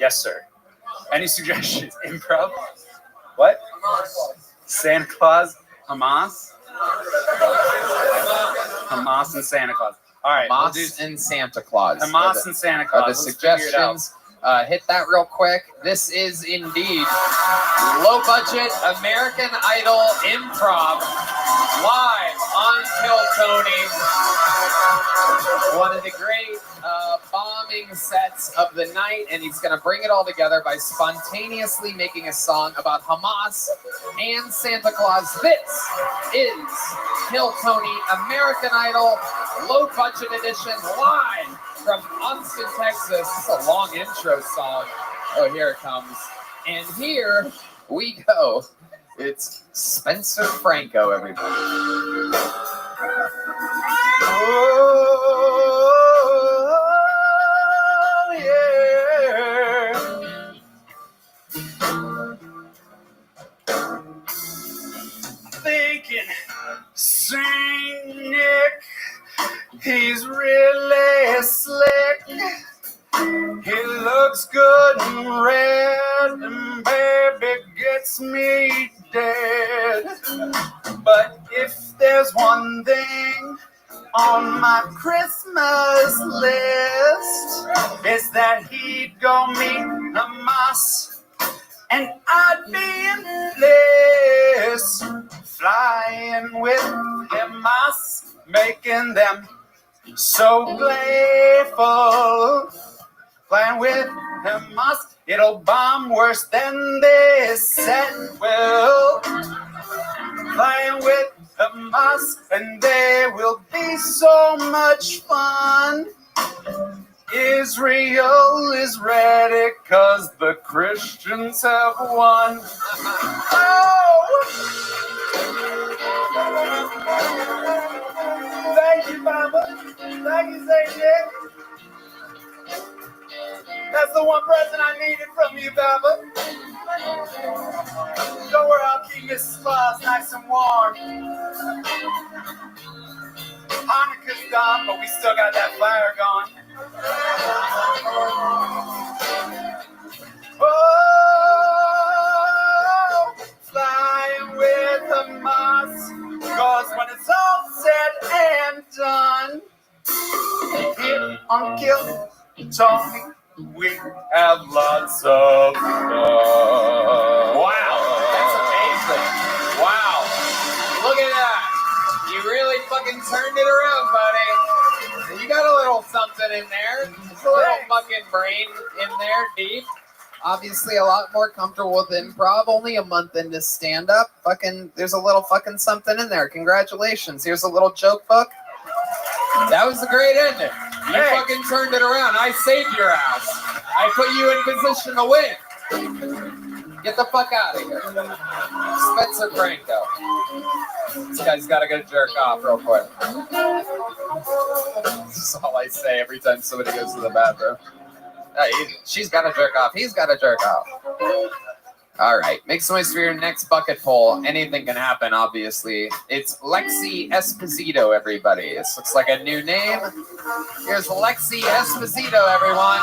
Yes, sir. Any suggestions? Improv? What? Santa Claus? Hamas? Hamas and Santa Claus. All right. Hamas and Santa Claus. Hamas and Santa Claus. The Let's figure it out. suggestions. Hit that real quick. This is indeed low budget American Idol improv live on Kill Tony. One of the great bombing sets of the night, and he's going to bring it all together by spontaneously making a song about Hamas and Santa Claus. This is Kill Tony American Idol low budget edition live from Austin, Texas. This is a long intro song. Oh, here it comes. And here we go. It's Spencer Franco, everybody. Oh, yeah. Thinking Saint Nick, he's really slick. He looks good and red, and baby gets me dead. But if there's one thing on my Christmas list, it's that he'd go meet Hamas, and I'd be in bliss, flying with Hamas, making them so grateful. Flying with Hamas, it'll bomb worse than they said. Well, flying with Hamas, and they will be so much fun. Israel is ready, 'cause the Christians have won. Oh! Thank you, Papa. Thank you, Saint Nick. That's the one present I needed from you, Papa. Don't worry, I'll keep Mrs. Claus nice and warm. Hanukkah's done, but we still got that fire going. Oh, flying with Hamas, 'cause when it's all said and done, here on Kill Tony, we have lots of fun. Wow, that's amazing. Wow. Look at that. You really fucking turned it around, buddy. You got a little something in there. There's a little fucking brain in there, deep. Obviously a lot more comfortable with improv. Only a month into stand-up. Fucking, there's a little fucking something in there. Congratulations. Here's a little joke book. That was a great ending. You fucking turned it around. I saved your ass. I put you in position to win. Get the fuck out of here. Spencer Franco. This guy's got to go jerk off real quick. That's all I say every time somebody goes to the bathroom. She's got to jerk off. He's got to jerk off. All right. Make some noise for your next bucket poll. Anything can happen, obviously. It's Lexi Esposito, everybody. This looks like a new name. Here's Lexi Esposito, everyone.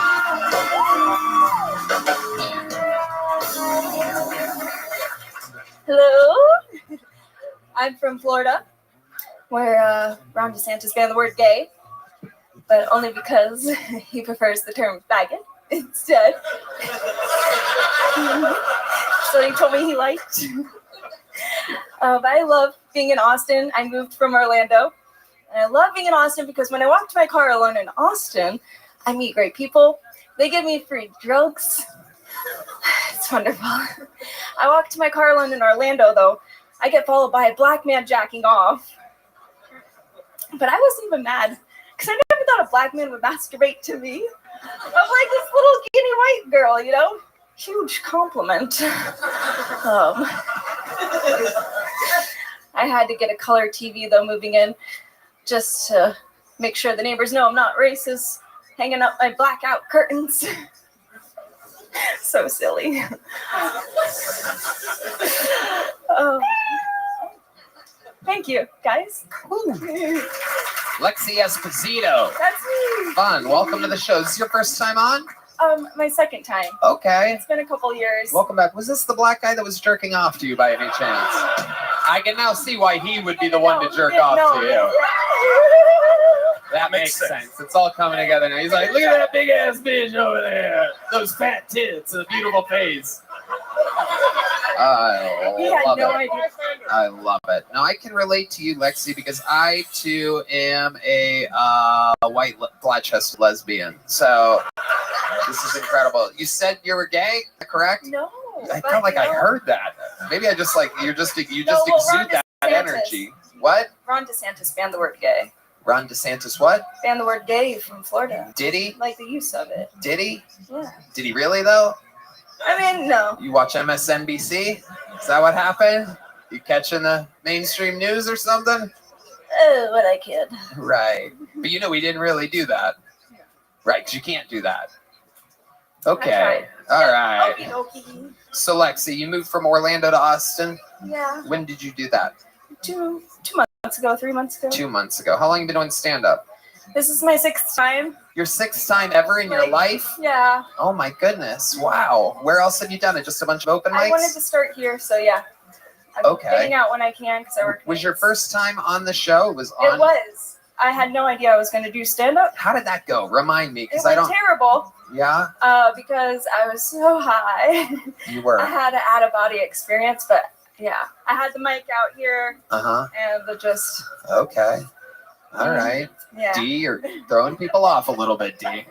Hello. I'm from Florida, where Ron DeSantis banned the word gay, but only because he prefers the term faggot instead. So he told me he liked. But I love being in Austin. I moved from Orlando. And I love being in Austin because when I walk to my car alone in Austin, I meet great people. They give me free drugs. It's wonderful. I walk to my car alone in Orlando, though. I get followed by a black man jacking off. But I wasn't even mad because I never thought a black man would masturbate to me. I'm like this little skinny white girl, you know? Huge compliment. I had to get a color TV, though, moving in, just to make sure the neighbors know I'm not racist, hanging up my blackout curtains. So silly. Oh, thank you, guys. Lexi Esposito. That's me. Fun. Welcome to the show. Is this your first time on? My second time. Okay. It's been a couple years. Welcome back. Was this the black guy that was jerking off to you by any chance? I can now see why he would be the one to jerk off to you. That makes sense. It's all coming together now. He's like, look at that big ass bitch over there. Those fat tits and the beautiful face. He had love no it. idea. I love it. Now, I can relate to you, Lexi, because I, too, am a white, flat-chested lesbian. So, this is incredible. You said you were gay, correct? No. I felt like I heard that. Maybe I just like, you just exude that energy. What? Ron DeSantis banned the word gay. Ron DeSantis what? Banned the word gay from Florida. Did he? Like the use of it. Did he? Yeah. Did he really, though? I mean, no. You watch MSNBC? Is that what happened? You catching the mainstream news or something? Oh, what I kid. Right. But you know we didn't really do that. Right, because you can't do that. Okay. All right. Okie dokie. So, Lexi, you moved from Orlando to Austin? Yeah. When did you do that? 2 months ago, 3 months ago. 2 months ago. How long have you been doing stand-up? This is my 6th time. Your 6th time ever in your life? Yeah. Oh my goodness. Wow. Where else have you done it? Just a bunch of open mics? I wanted to start here, so yeah. I'm Okay. getting out when I can because I work. Was your first time on the show? It was on? It was. I had no idea I was going to do stand-up. How did that go? Remind me, It because went I don't. terrible. Yeah, Because I was so high. you were. I had an out-of-body experience, but yeah, I had the mic out here and the just. Okay. All right. Yeah. D, you're throwing people off a little bit, D.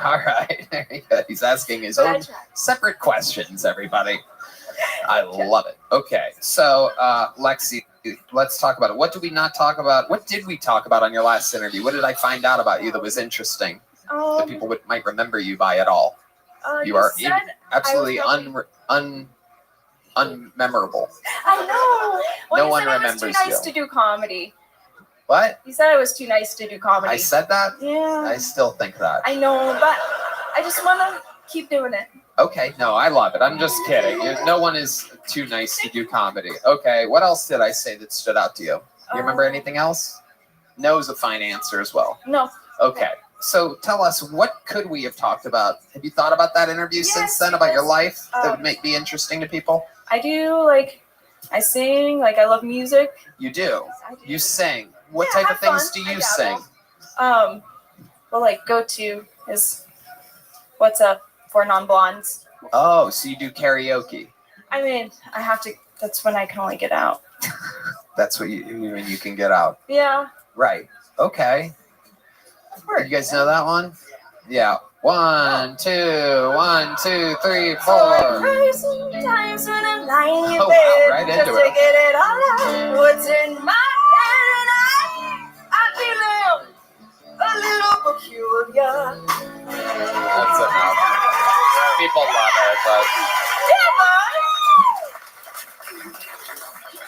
All right. There you go. He's asking his But I own tried. separate questions, everybody. I love it. Okay. So, Lexi, let's talk about it. What did we not talk about? What did we talk about on your last interview? What did I find out about you that was interesting that people might remember you by at all? You are said absolutely I was unmemorable. I know. Well, No you one said I was remembers too nice you. to do comedy. What? You said I was too nice to do comedy. I said that? Yeah. I still think that. I know, but I just want to keep doing it. Okay, no, I love it. I'm just kidding. No one is too nice to do comedy. Okay, what else did I say that stood out to you? You remember anything else? No is a fine answer as well. No. Okay, so tell us, what could we have talked about? Have you thought about that interview since then, about your life that would be interesting to people? I do, I sing, I love music. You do? You sing. What Yeah, type of have things fun. do I you dabble. sing? Go-to is What's Up for Non-Blondes. Oh, so you do karaoke. I mean, that's when I can only get out. That's what you can get out. Yeah. Right. Okay. You guys know that one? Yeah. 1, 2, 1, 2, 3, 4. So I cry sometimes when I'm lying in Oh, wow, bed right just into to it. get it all out. What's in my head, and I feel a little peculiar. That's enough. People love it, but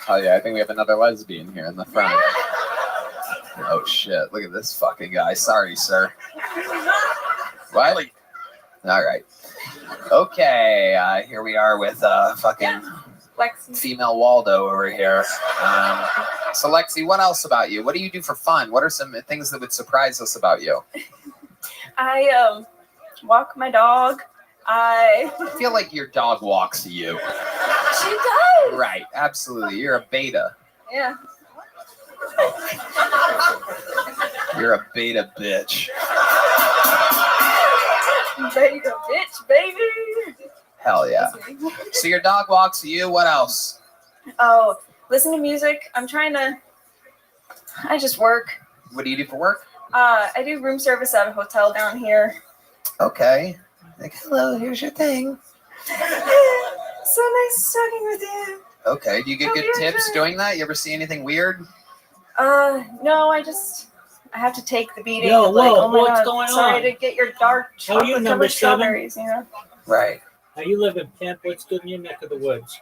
oh yeah, I think we have another lesbian here in the front. Oh shit! Look at this fucking guy. Sorry, sir. What? All right. Okay. Here we are with fucking Lexi. female Waldo over here. So Lexi, what else about you? What do you do for fun? What are some things that would surprise us about you? I walk my dog. I feel like your dog walks you. She does. Right. Absolutely. You're a beta. Yeah. You're a beta bitch. Beta bitch, baby. Hell yeah. So your dog walks you. What else? Oh, listen to music. I just work. What do you do for work? I do room service at a hotel down here. Okay. Like, hello, here's your thing. So nice talking with you. Okay. Do you get good tips doing that? You ever see anything weird? No, I have to take the beating. Yo, like, whoa, oh my what's God, going sorry on? to get your dark Oh, you chocolate number covered 7? strawberries, you know? Right. Now you live in Pimp. What's good in your neck of the woods?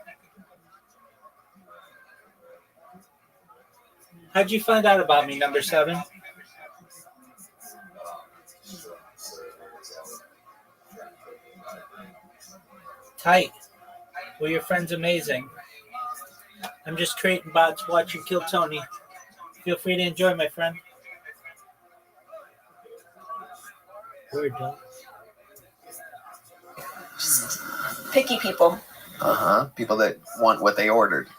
How'd you find out about me, number 7? Tight. Well, your friend's amazing. I'm just creating bots, watch you kill Tony. Feel free to enjoy, my friend. Word, dog. Picky people. People that want what they ordered.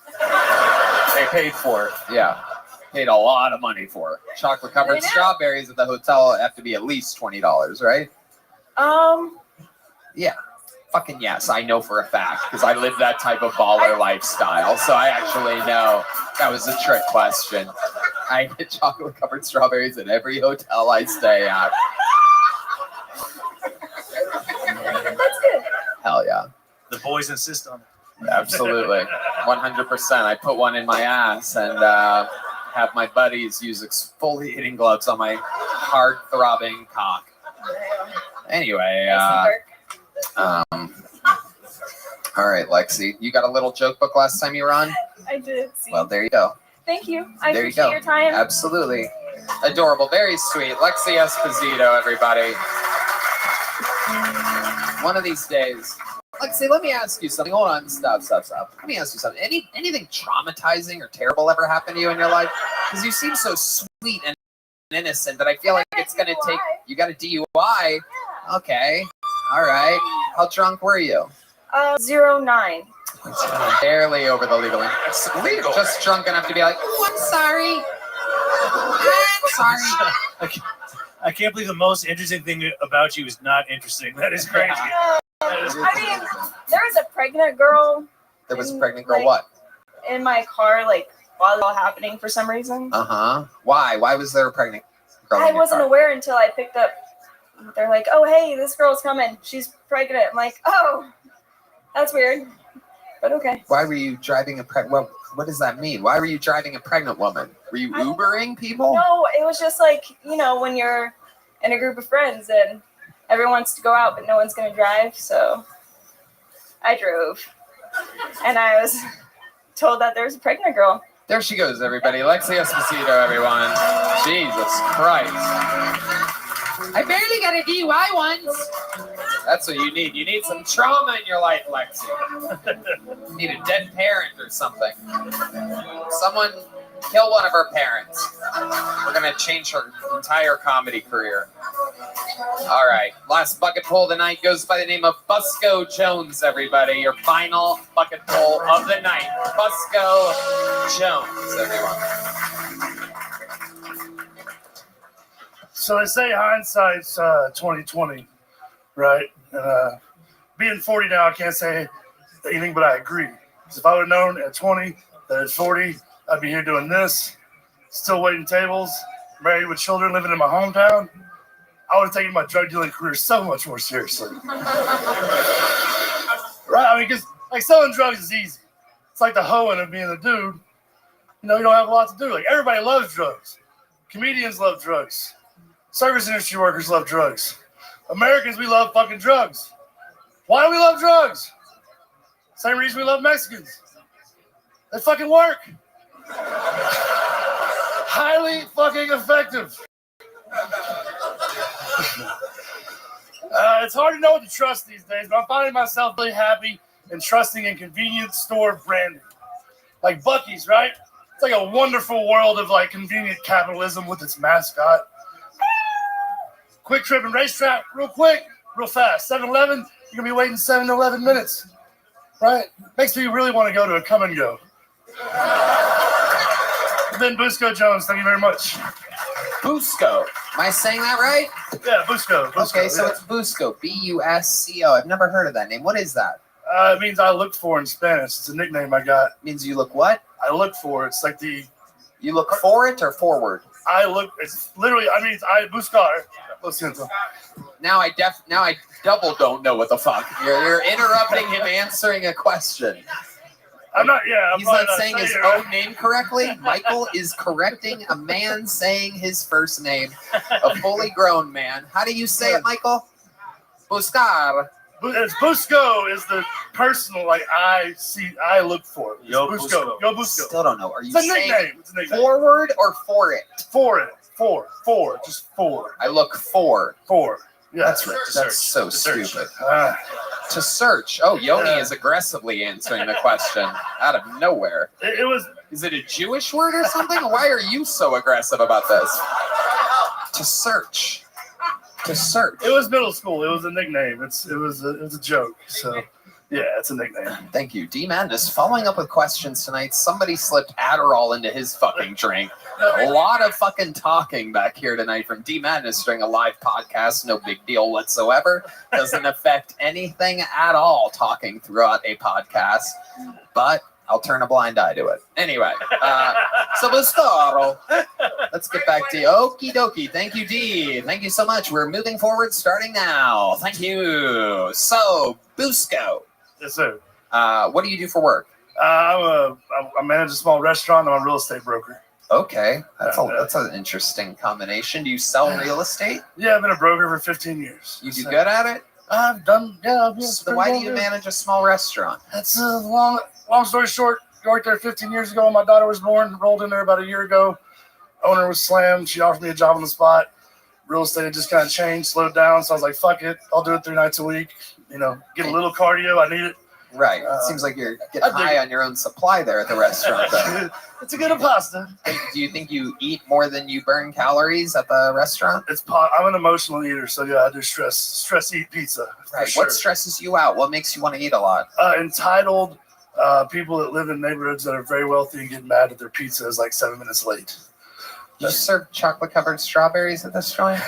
They paid for it. Yeah. Paid a lot of money for it. Chocolate covered strawberries at the hotel have to be at least $20, right? Yeah. Fucking yes, I know for a fact because I live that type of baller lifestyle. So I actually know that was a trick question. I get chocolate covered strawberries at every hotel I stay at. That's good. Hell yeah. The boys insist on it. Absolutely. 100%. I put one in my ass and have my buddies use exfoliating gloves on my hard throbbing cock. Anyway, all right, Lexi, you got a little joke book last time you were on? I did. See. Well, there you go. Thank you. I There you appreciate go. your time. Absolutely. Adorable. Very sweet. Lexi Esposito, everybody. One of these days. Lexi, let me ask you something. Hold on. Stop. Let me ask you something. Anything traumatizing or terrible ever happened to you in your life? Because you seem so sweet and innocent that I feel like it's going to take... You got a DUI? Yeah. Okay. All right. How drunk were you? 09. Barely over the legal limit. Just drunk enough to be like, oh, I'm sorry. I'm sorry. I can't believe the most interesting thing about you is not interesting. That is crazy. I mean, there was a pregnant girl. There was a pregnant girl, what? In my car, like, while it was all happening for some reason. Why? Why was there a pregnant girl I in your wasn't car? aware until I picked up. They're like, oh, hey, this girl's coming. She's pregnant. I'm like, oh, that's weird. But okay. Why were you driving a pregnant? What does that mean? Why were you driving a pregnant woman? Were you Ubering people? No, it was just like, you know, when you're in a group of friends and everyone wants to go out, but no one's going to drive. So I drove. And I was told that there was a pregnant girl. There she goes, everybody. Lexi Esposito, everyone. Jesus Christ. I barely got a DUI once. That's what you need. You need some trauma in your life, Lexi. You need a dead parent or something. Someone kill one of her parents. We're going to change her entire comedy career. All right. Last bucket pull of the night goes by the name of Busco Jones, everybody. Your final bucket pull of the night. Busco Jones, everyone. So they say hindsight's 20/20, right? And being 40 now, I can't say anything but I agree. Because if I would have known at 20 that at 40 I'd be here doing this, still waiting tables, married with children, living in my hometown, I would have taken my drug dealing career so much more seriously. Right? I mean, because like selling drugs is easy. It's like the hoeing of being a dude. You know, you don't have a lot to do. Like everybody loves drugs. Comedians love drugs. Service industry workers love drugs. Americans, we love fucking drugs. Why do we love drugs? Same reason we love Mexicans. They fucking work. Highly fucking effective. It's hard to know what to trust these days, but I'm finding myself really happy and trusting in convenience store branding. Like Buc-ee's, right? It's like a wonderful world of like convenient capitalism with its mascot. Quick Trip and Racetrack, real quick, real fast. 7-Eleven, you're going to be waiting 7 to 11 minutes, right? Makes me really want to go to a come and go. Ben Busco Jones, thank you very much. Busco. Am I saying that right? Yeah, Busco. Okay, so it's Busco. B-U-S-C-O. I've never heard of that name. What is that? It means I looked for in Spanish. It's a nickname I got. Means you look what? I look for. It's like the... You look for it or forward? I look... It's literally... I mean, it's I buscar. Now I double don't know what the fuck. You're interrupting him answering a question. I'm not, yeah. He's not saying his own name correctly. Michael is correcting a man saying his first name, a fully grown man. How do you say it, Michael? Buscar. It's Busco is the personal, like, I look for. It's Yo Busco. Yo Busco. Still don't know. Are you It's a saying nickname. It's a nickname. forward or for it? For it. For. Just for. I look for. For. Yeah, That's right. That's so stupid. To search. Oh, Yoni is aggressively answering the question out of nowhere. It was. Is it a Jewish word or something? Why are you so aggressive about this? To search. To search. It was middle school. It was a nickname. It was a joke. So yeah, it's a nickname. Thank you, D Madness. Following up with questions tonight. Somebody slipped Adderall into his fucking drink. A lot of fucking talking back here tonight from D Madness during a live podcast. No big deal whatsoever. Doesn't affect anything at all talking throughout a podcast. But I'll turn a blind eye to it. Anyway, so Buscaro, let's get back to you. Okie dokie. Thank you, D. Thank you so much. We're moving forward starting now. Thank you. So, Busco. Yes, sir. What do you do for work? I manage a small restaurant. I'm a real estate broker. Okay, that's an interesting combination. Do you sell real estate? Yeah, I've been a broker for 15 years. You do good at it? I've done, yeah. So why do you manage a small restaurant? That's a long story short. I worked there 15 years ago when my daughter was born. Rolled in there about a year ago. Owner was slammed. She offered me a job on the spot. Real estate had just kind of changed, slowed down. So I was like, fuck it. I'll do it 3 nights a week. You know, get a little cardio. I need it. Right. It seems like you're getting high on your own supply there at the restaurant. It's a good pasta. Do you think you eat more than you burn calories at the restaurant? I'm an emotional eater, so yeah, I do stress eat pizza. Right. Sure. What stresses you out? What makes you want to eat a lot? Entitled people that live in neighborhoods that are very wealthy and get mad that their pizza is like 7 minutes late. Do you serve chocolate-covered strawberries at this joint?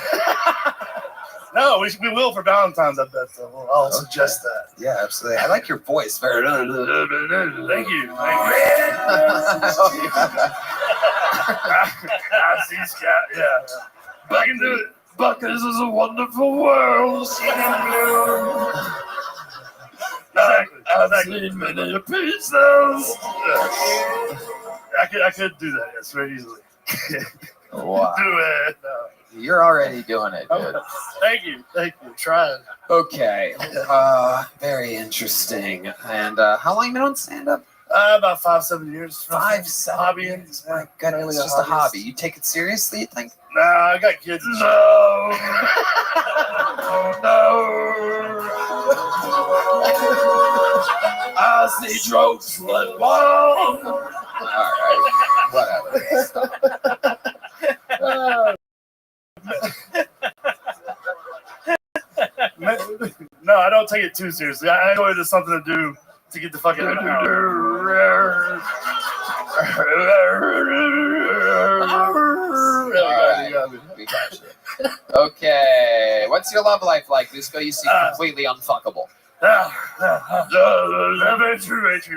No, we will for Valentine's, I bet. So I'll suggest that. Yeah, absolutely. I like your voice. Very. Thank you. Yeah. I can do it. Buckers is a wonderful world. Exactly. I've seen many pizzas. I could do that, yes, very easily. Wow. Do it. No. You're already doing it, dude. Thank you. Try it. Okay. Very interesting. And how long you been on stand-up? About 5-7 years. 5-7 Hobbying. My goodness, it's just a hobby. You take it seriously, you think? Nah, I got kids. No. I see drugs flip on. All right. Whatever. No, I don't take it too seriously. I enjoy it as something to do to get the fucking out. We got you. Okay, what's your love life like? Busco, you seem completely unfuckable.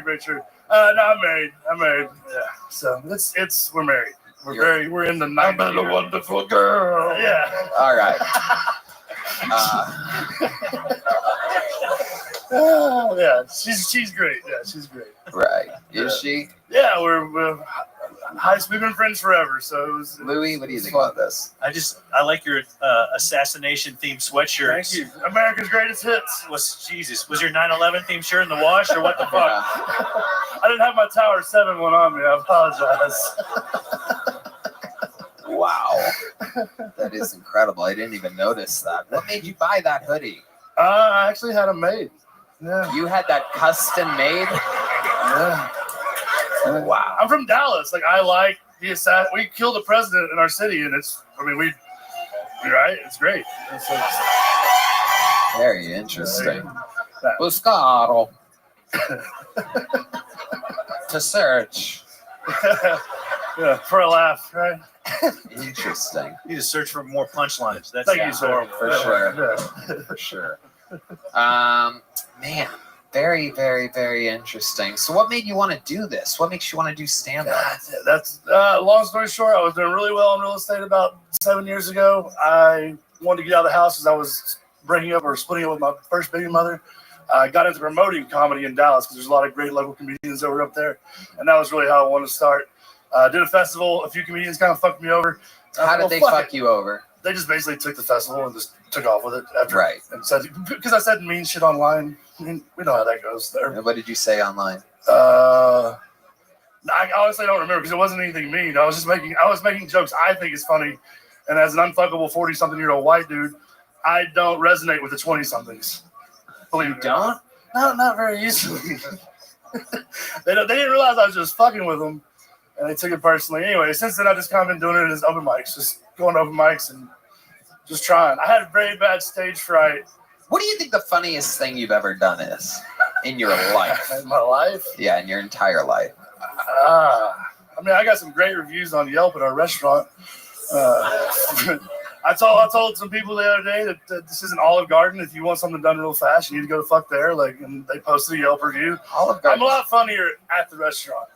Very true. No, I'm married. Yeah, so we're married. We're in the 90s. I met a wonderful girl. Yeah. All right. Yeah, she's great. Yeah, she's great. Right. Is she? Yeah, we're we've been friends forever. So it was. Louis, what do you think about this? I like your assassination themed sweatshirt. Thank you. America's Greatest Hits. Was your 9/11 themed shirt in the wash or what the fuck? I didn't have my Tower 7 one on me. I apologize. Wow. That is incredible. I didn't even notice that. What made you buy that hoodie? I actually had them made. Yeah. You had that custom made? Yeah. Wow. I'm from Dallas. Like I like the assassin. We killed the president in our city, and it's great. Very interesting. Buscaro. To search. Yeah, for a laugh, right? Interesting. You need to search for more punchlines. That's Thank you, sir. For sure. For sure. Man, very, very, very interesting. So what made you want to do this? What makes you want to do stand-up? That's long story short, I was doing really well in real estate about 7 years ago. I wanted to get out of the house because I was breaking up or splitting up with my first baby mother. I got into promoting comedy in Dallas because there's a lot of great local comedians that were up there. And that was really how I wanted to start. Did a festival. A few comedians kind of fucked me over. How did they fuck you over? They just basically took the festival and just took off with it after. Right. And said, because I said mean shit online. I mean, we know how that goes there. And what did you say online? I honestly don't remember because it wasn't anything mean. I was making jokes I think is funny. And as an unfuckable 40-something-year-old white dude, I don't resonate with the 20-somethings. Believe it or not. Not very easily. They didn't realize I was just fucking with them, and they took it personally. Anyway, since then I just kind of been doing it as open mics, just going to open mics and just trying. I had a very bad stage fright. What do you think the funniest thing you've ever done is in your life? In my life? Yeah, in your entire life. I mean, I got some great reviews on Yelp at our restaurant. I told some people the other day that this isn't Olive Garden. If you want something done real fast, you need to go to fuck there. Like, and they posted a Yelp review. Olive Garden. I'm a lot funnier at the restaurant.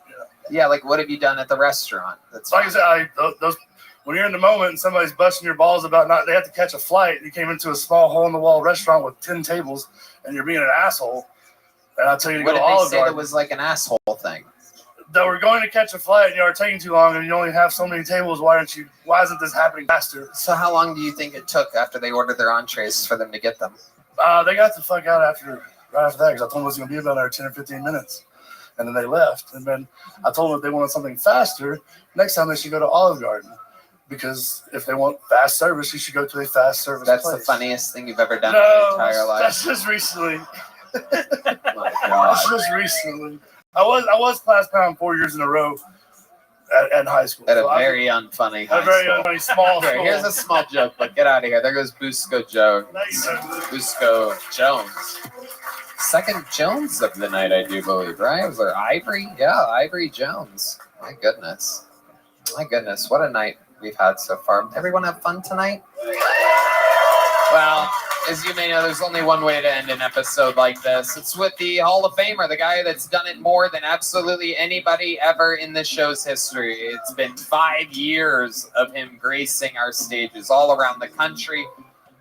Yeah, like what have you done at the restaurant? That's like I said, those when you're in the moment and somebody's busting your balls about they have to catch a flight. You came into a small hole in the wall restaurant with 10 tables, and you're being an asshole. And I tell you to what go to did Olive they say Garden. that was like an asshole thing? That we're going to catch a flight and you are taking too long and you only have so many tables. Why isn't this happening faster? So how long do you think it took after they ordered their entrees for them to get them? They got the fuck out right after that because I told them it was going to be about another 10 or 15 minutes. And then they left. And then I told them if they wanted something faster, next time they should go to Olive Garden. Because if they want fast service, you should go to a fast service place. That's the funniest thing you've ever done in your entire life. That's just recently. My God. That's just recently. I was class clown 4 years in a row at high school. At a very unfunny high school. A very school. unfunny small Here, school. here's a small joke, but get out of here. There goes Busco Joe. Busco Jones. Second Jones of the night, I do believe, right? Was there Ivory? Yeah, Ivory Jones. My goodness. My goodness. What a night we've had so far. Everyone have fun tonight? Well, as you may know, there's only one way to end an episode like this. It's with the Hall of Famer, the guy that's done it more than absolutely anybody ever in the show's history. It's been 5 years of him gracing our stages all around the country,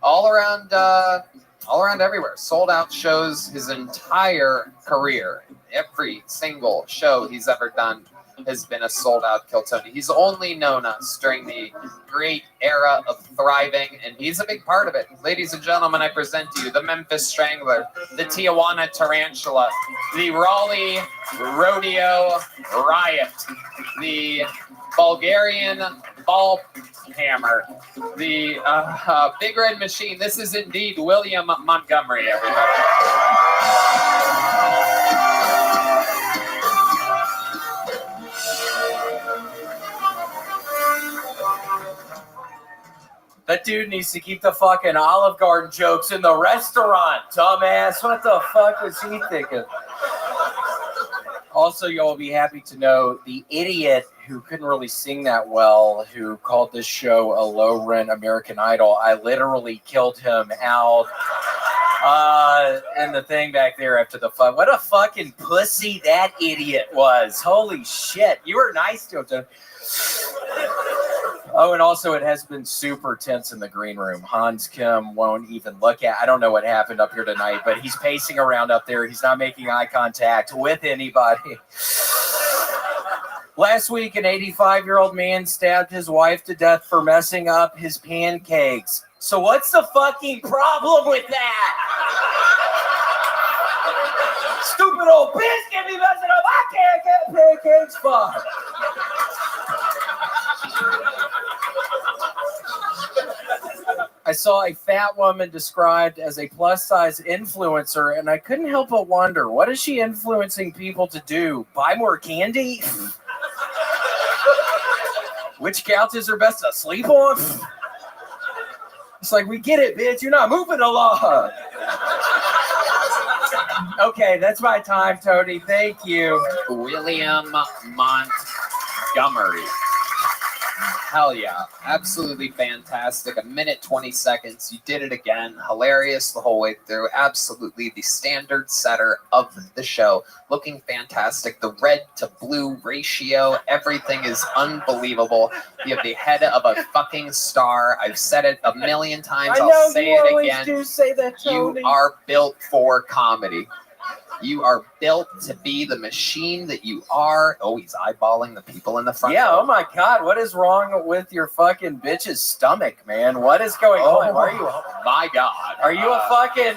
all around everywhere. Sold out shows his entire career. Every single show he's ever done has been a sold-out Kill Tony. He's only known us during the great era of thriving, and he's a big part of it. Ladies and gentlemen, I present to you the Memphis Strangler, the Tijuana Tarantula, the Raleigh Rodeo Riot, the Bulgarian Ball Hammer, the Big Red Machine. This is indeed William Montgomery, everybody. That dude needs to keep the fucking Olive Garden jokes in the restaurant, dumbass. What the fuck was he thinking? Also, you'll be happy to know the idiot who couldn't really sing that well, who called this show a low-rent American Idol. I literally killed him out in the thing back there after the fun. What a fucking pussy that idiot was. Holy shit. You were nice to him. Oh, and also it has been super tense in the green room. Hans Kim won't even look at. I don't know what happened up here tonight, but he's pacing around up there. He's not making eye contact with anybody. Last week, an 85-year-old man stabbed his wife to death for messing up his pancakes. So what's the fucking problem with that? Stupid old bitch can't be messing up. I can't get pancakes. Fuck. I saw a fat woman described as a plus-size influencer, and I couldn't help but wonder, what is she influencing people to do? Buy more candy? Which couches are best to sleep on? It's like, we get it, bitch. You're not moving along. Okay, that's my time, Tony. Thank you. William Montgomery. Hell yeah. Absolutely fantastic. 1:20. You did it again. Hilarious the whole way through. Absolutely the standard setter of the show. Looking fantastic. The red to blue ratio. Everything is unbelievable. You have the head of a fucking star. I've said it a million times. I'll say it again. Do say that, Tony. You are built for comedy. You are built to be the machine that you are. Oh, he's eyeballing the people in the front. Yeah, oh my God. What is wrong with your fucking bitch's stomach, man? What is going on? Are you, my God. Are you a fucking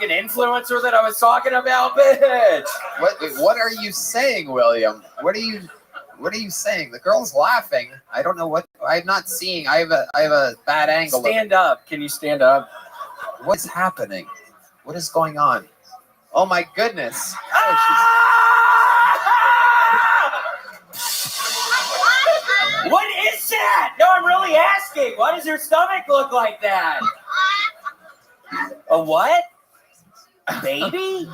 influencer that I was talking about, bitch? What are you saying, William? What are you saying? The girl's laughing. I don't know what. I'm not seeing. I have a bad angle. Stand up. Can you stand up? What's happening? What is going on? Oh my goodness. What is that? No, I'm really asking. Why does her stomach look like that? A what? Baby?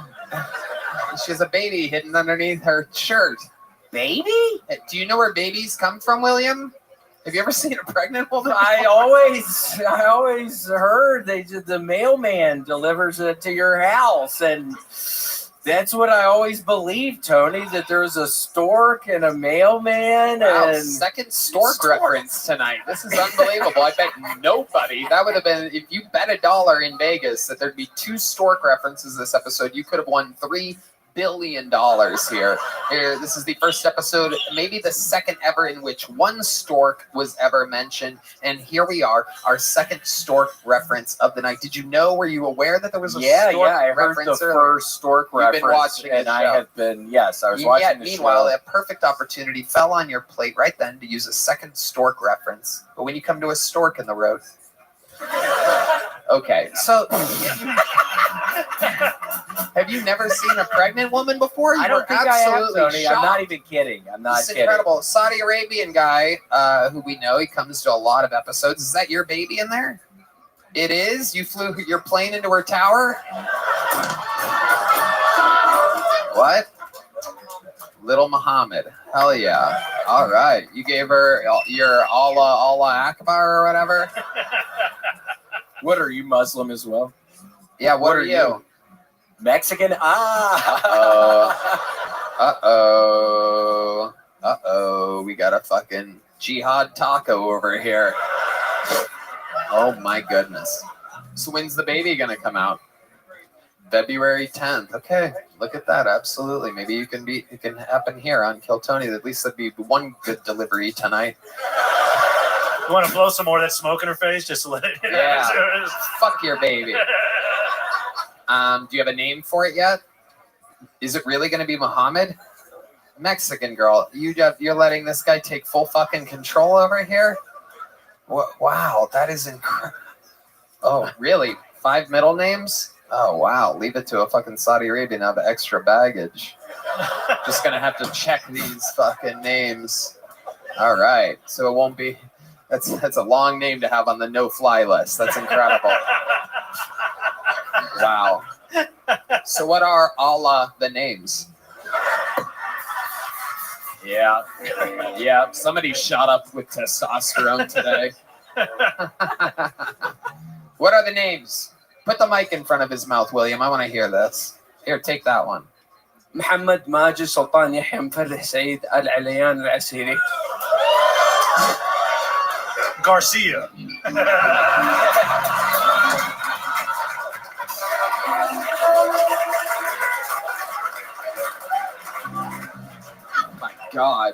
She has a baby hidden underneath her shirt. Baby? Do you know where babies come from, William? Have you ever seen a pregnant woman? I always heard the mailman delivers it to your house, and that's what I always believed, Tony, that there's a stork and a mailman. Wow, And second stork reference tonight. This is unbelievable. I bet nobody. That would have been, if you bet $1 in Vegas that there'd be 2 stork references this episode, you could have won $3 billion here. This is the first episode, maybe the second ever, in which one stork was ever mentioned. And here we are, our second stork reference of the night. Did you know? Were you aware that there was a stork I heard reference the earlier? first stork You've reference, been watching and the I show. have been, yes, I was watching the Meanwhile, show. a perfect opportunity fell on your plate right then to use a second stork reference. But when you come to a stork in the road, okay, so have you never seen a pregnant woman before? I don't think I have, Tony. I'm not even kidding. I'm not It's kidding. incredible. Saudi Arabian guy who we know, he comes to a lot of episodes. Is that your baby in there? It is? You flew your plane into her tower? What? Little Muhammad. Hell yeah. All right. You gave her your Allah Akbar or whatever? What, are you Muslim as well? Yeah, what are you? Mexican? Uh-oh. We got a fucking jihad taco over here. Oh my goodness. So when's the baby gonna come out? February 10th. Okay, look at that. Absolutely. Maybe it can happen here on Kill Tony. At least that'd be one good delivery tonight. You want to blow some more of that smoke in her face just to let it... Yeah. Fuck your baby. Do you have a name for it yet? Is it really going to be Muhammad? Mexican girl. You're letting this guy take full fucking control over here? Wow, that is incredible. Oh, really? 5 middle names? Oh, wow. Leave it to a fucking Saudi Arabian to have extra baggage. Just going to have to check these fucking names. All right. So it won't be... That's a long name to have on the no-fly list. That's incredible. Wow. So what are Allah the names? Yeah. Yeah. Somebody shot up with testosterone today. What are the names? Put the mic in front of his mouth, William. I want to hear this. Here, take that one. محمد ماجد سلطان يحيى مفرح سيد العليان العسيري. Garcia. My God.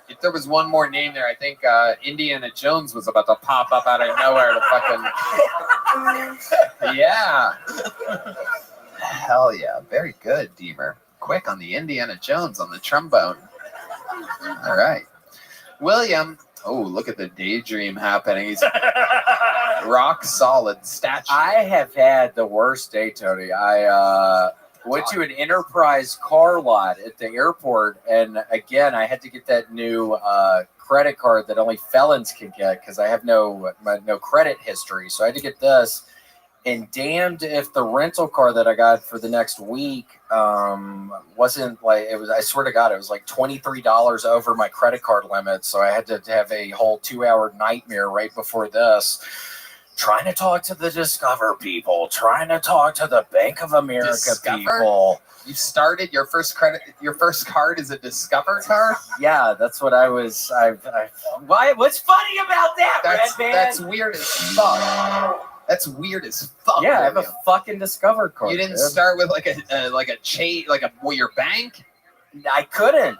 If there was one more name there, I think Indiana Jones was about to pop up out of nowhere to fucking... Yeah. Hell yeah. Very good, Deemer. Quick on the Indiana Jones on the trombone. All right. William. Oh, look at the daydream happening. He's rock solid statue. I have had the worst day, Tony. I went to an Enterprise car lot at the airport, and again, I had to get that new credit card that only felons can get because I have no credit history. So I had to get this. And damned if the rental car that I got for the next week wasn't like it was. I swear to God, it was like $23 over my credit card limit. So I had to have a whole 2-hour nightmare right before this, trying to talk to the Discover people, trying to talk to the Bank of America Discover? people. You started your first card is a Discover card? Yeah, that's what I was. Why? What's funny about that, Red Man? That's weird as fuck. That's weird as fuck. Yeah, I have a fucking Discover card. You didn't dude. start with like a chain, your bank? I couldn't.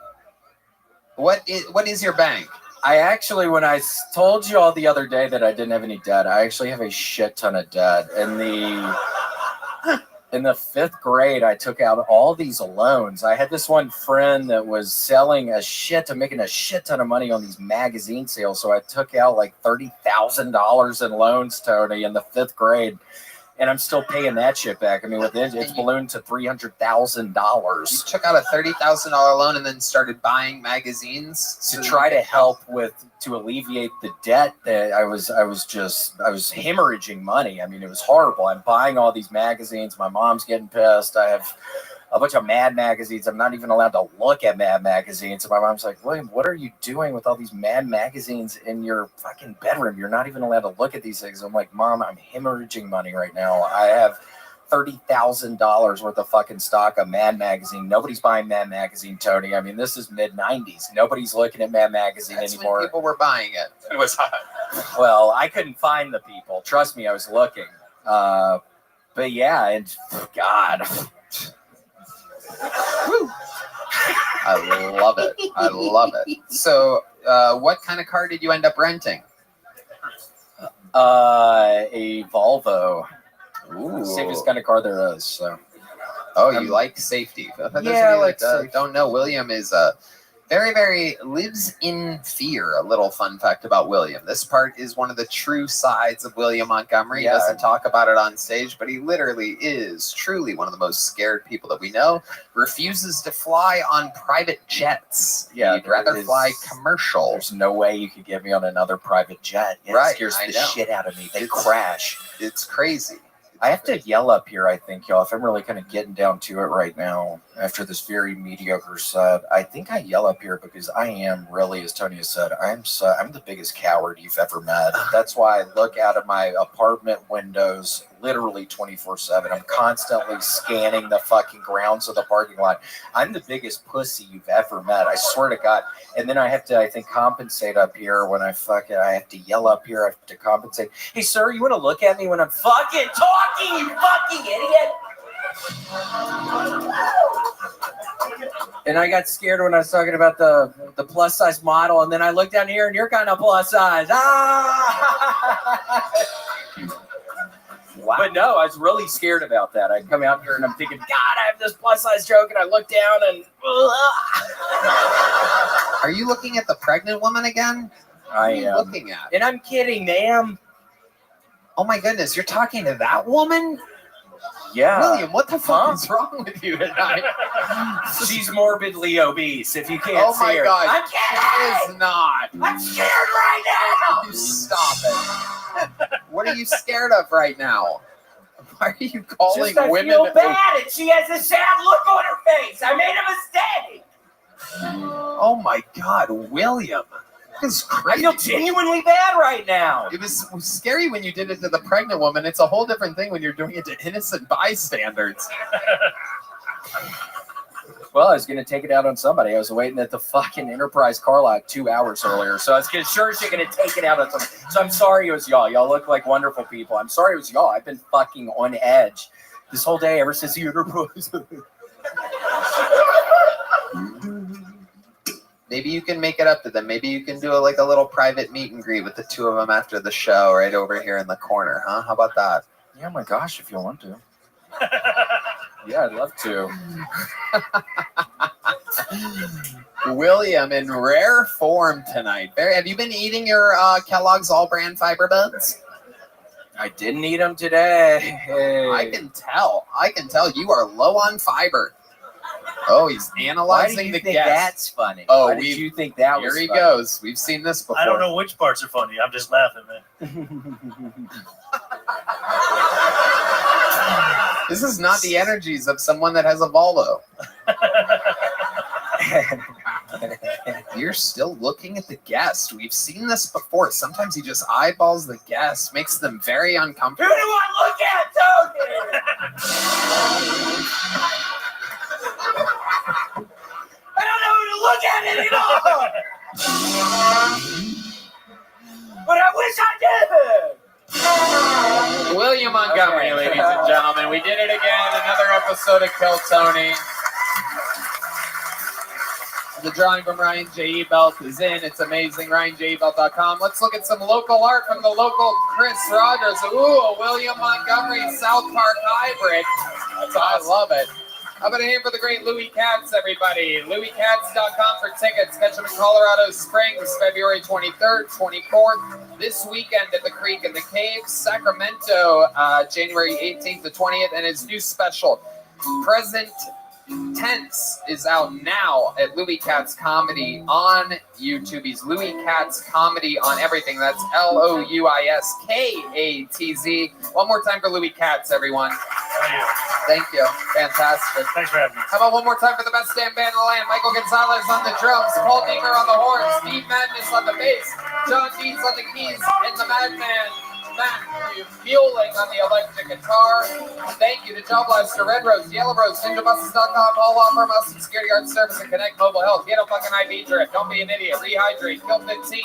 What is your bank? I actually, when I told you all the other day that I didn't have any debt, I actually have a shit ton of debt. In the 5th grade, I took out all these loans. I had this one friend that was selling making a shit ton of money on these magazine sales. So I took out like $30,000 in loans, Tony, in the 5th grade. and I'm still paying that shit back. I mean, with it, it's ballooned to $300,000. You took out a $30,000 loan and then started buying magazines to try to help to alleviate the debt that I was hemorrhaging money. I mean, it was horrible. I'm buying all these magazines. My mom's getting pissed. I have a bunch of Mad magazines. I'm not even allowed to look at Mad magazines. And my mom's like, William, what are you doing with all these Mad magazines in your fucking bedroom? You're not even allowed to look at these things. I'm like, Mom, I'm hemorrhaging money right now. I have $30,000 worth of fucking stock of Mad magazine. Nobody's buying Mad magazine, Tony. I mean, this is mid-90s. Nobody's looking at Mad magazine anymore. When people were buying it. It was hot. Well, I couldn't find the people. Trust me, I was looking. But yeah, and God. I love it. I love it. So, what kind of car did you end up renting? A Volvo. Ooh. Safest kind of car there is. So. Oh, you like safety? For those of you that don't know, William is very, very lives in fear. A little fun fact about William. This part is one of the true sides of William Montgomery. He doesn't talk about it on stage, but he literally is truly one of the most scared people that we know. Refuses to fly on private jets. Yeah, he'd rather fly commercial. There's no way you could get me on another private jet. It scares the shit out of me. They crash. It's crazy. I have to yell up here, I think, y'all. If I'm really kind of getting down to it right now after this very mediocre set, I think I yell up here because I am really, as Tony has said, I'm the biggest coward you've ever met. That's why I look out of my apartment windows literally 24/7. I'm constantly scanning the fucking grounds of the parking lot. I'm the biggest pussy you've ever met. I swear to God. And then I have to, I think, compensate up here when I have to yell up here. I have to compensate. Hey, sir, you want to look at me when I'm fucking talking, you fucking idiot? And I got scared when I was talking about the plus size model, and then I looked down here and you're kind of plus size. Wow. But no, I was really scared about that. I come out here and I'm thinking, God, I have this plus size joke, and I look down and. Are you looking at the pregnant woman again? I am. What are you looking at? And I'm kidding, ma'am. Oh my goodness, you're talking to that woman? Yeah. William, what the fuck is wrong with you tonight? She's morbidly obese, if you can't oh see my her. God. I'm kidding! She is not. I'm scared right now! You stop it. What are you scared of right now? Why are you calling I women? feel bad, and she has a sad look on her face. I made a mistake. Oh my God, William. This is crazy. I feel genuinely bad right now. It was scary when you did it to the pregnant woman. It's a whole different thing when you're doing it to innocent bystanders. Well, I was going to take it out on somebody. I was waiting at the fucking Enterprise car lot 2 hours earlier. So I was sure she's going to take it out on somebody. So I'm sorry it was y'all. Y'all look like wonderful people. I'm sorry it was y'all. I've been fucking on edge this whole day ever since the Enterprise. Maybe you can make it up to them. Maybe you can do a little private meet and greet with the two of them after the show right over here in the corner, huh? How about that? Yeah, my gosh, if you want to. Yeah, I'd love to. William in rare form tonight. Have you been eating your Kellogg's All Brand Fiber Buds? I didn't eat them today. Hey. I can tell. You are low on fiber. Oh, he's analyzing Why do you the think guest. that's funny? Oh, Why did you think that was Here he funny? goes. We've seen this before. I don't know which parts are funny. I'm just laughing, man. This is not the energies of someone that has a Volvo. You're still looking at the guest. We've seen this before. Sometimes he just eyeballs the guest, makes them very uncomfortable. Who do I look at, Tony? I don't know who to look at anymore. But I wish I did. William Montgomery, ladies and gentlemen. We did it again. Another episode of Kill Tony. The drawing from Ryan J. Ebelt is in. It's amazing. RyanJebelt.com. Let's look at some local art from the local Chris Rogers. Ooh, a William Montgomery South Park hybrid. I love it. How about a hand for the great Louis Katz, everybody? LouisKatz.com for tickets. Catch him in Colorado Springs, February 23rd, 24th. This weekend at the Creek and the Cave. Sacramento, January 18th to 20th. And his new special, Present Tense, is out now at Louis Katz Comedy on YouTube. He's Louis Katz Comedy on everything. That's LouiSKatz. One more time for Louis Katz, everyone. Thank you. Fantastic. Thanks for having me. How about one more time for the best damn band in the land? Michael Gonzalez on the drums, Paul Deemer on the horns, Steve Madness on the bass, John Deeds on the keys, and the Madman Matthew Fueling on the electric guitar. Thank you to Job Blaster, Red Rose, Yellow Rose, NinjaBuses.com, All Law Firm, Us, and Security Guard Service, and Connect Mobile Health. Get a fucking IV drip. Don't be an idiot. Rehydrate. Kill 15.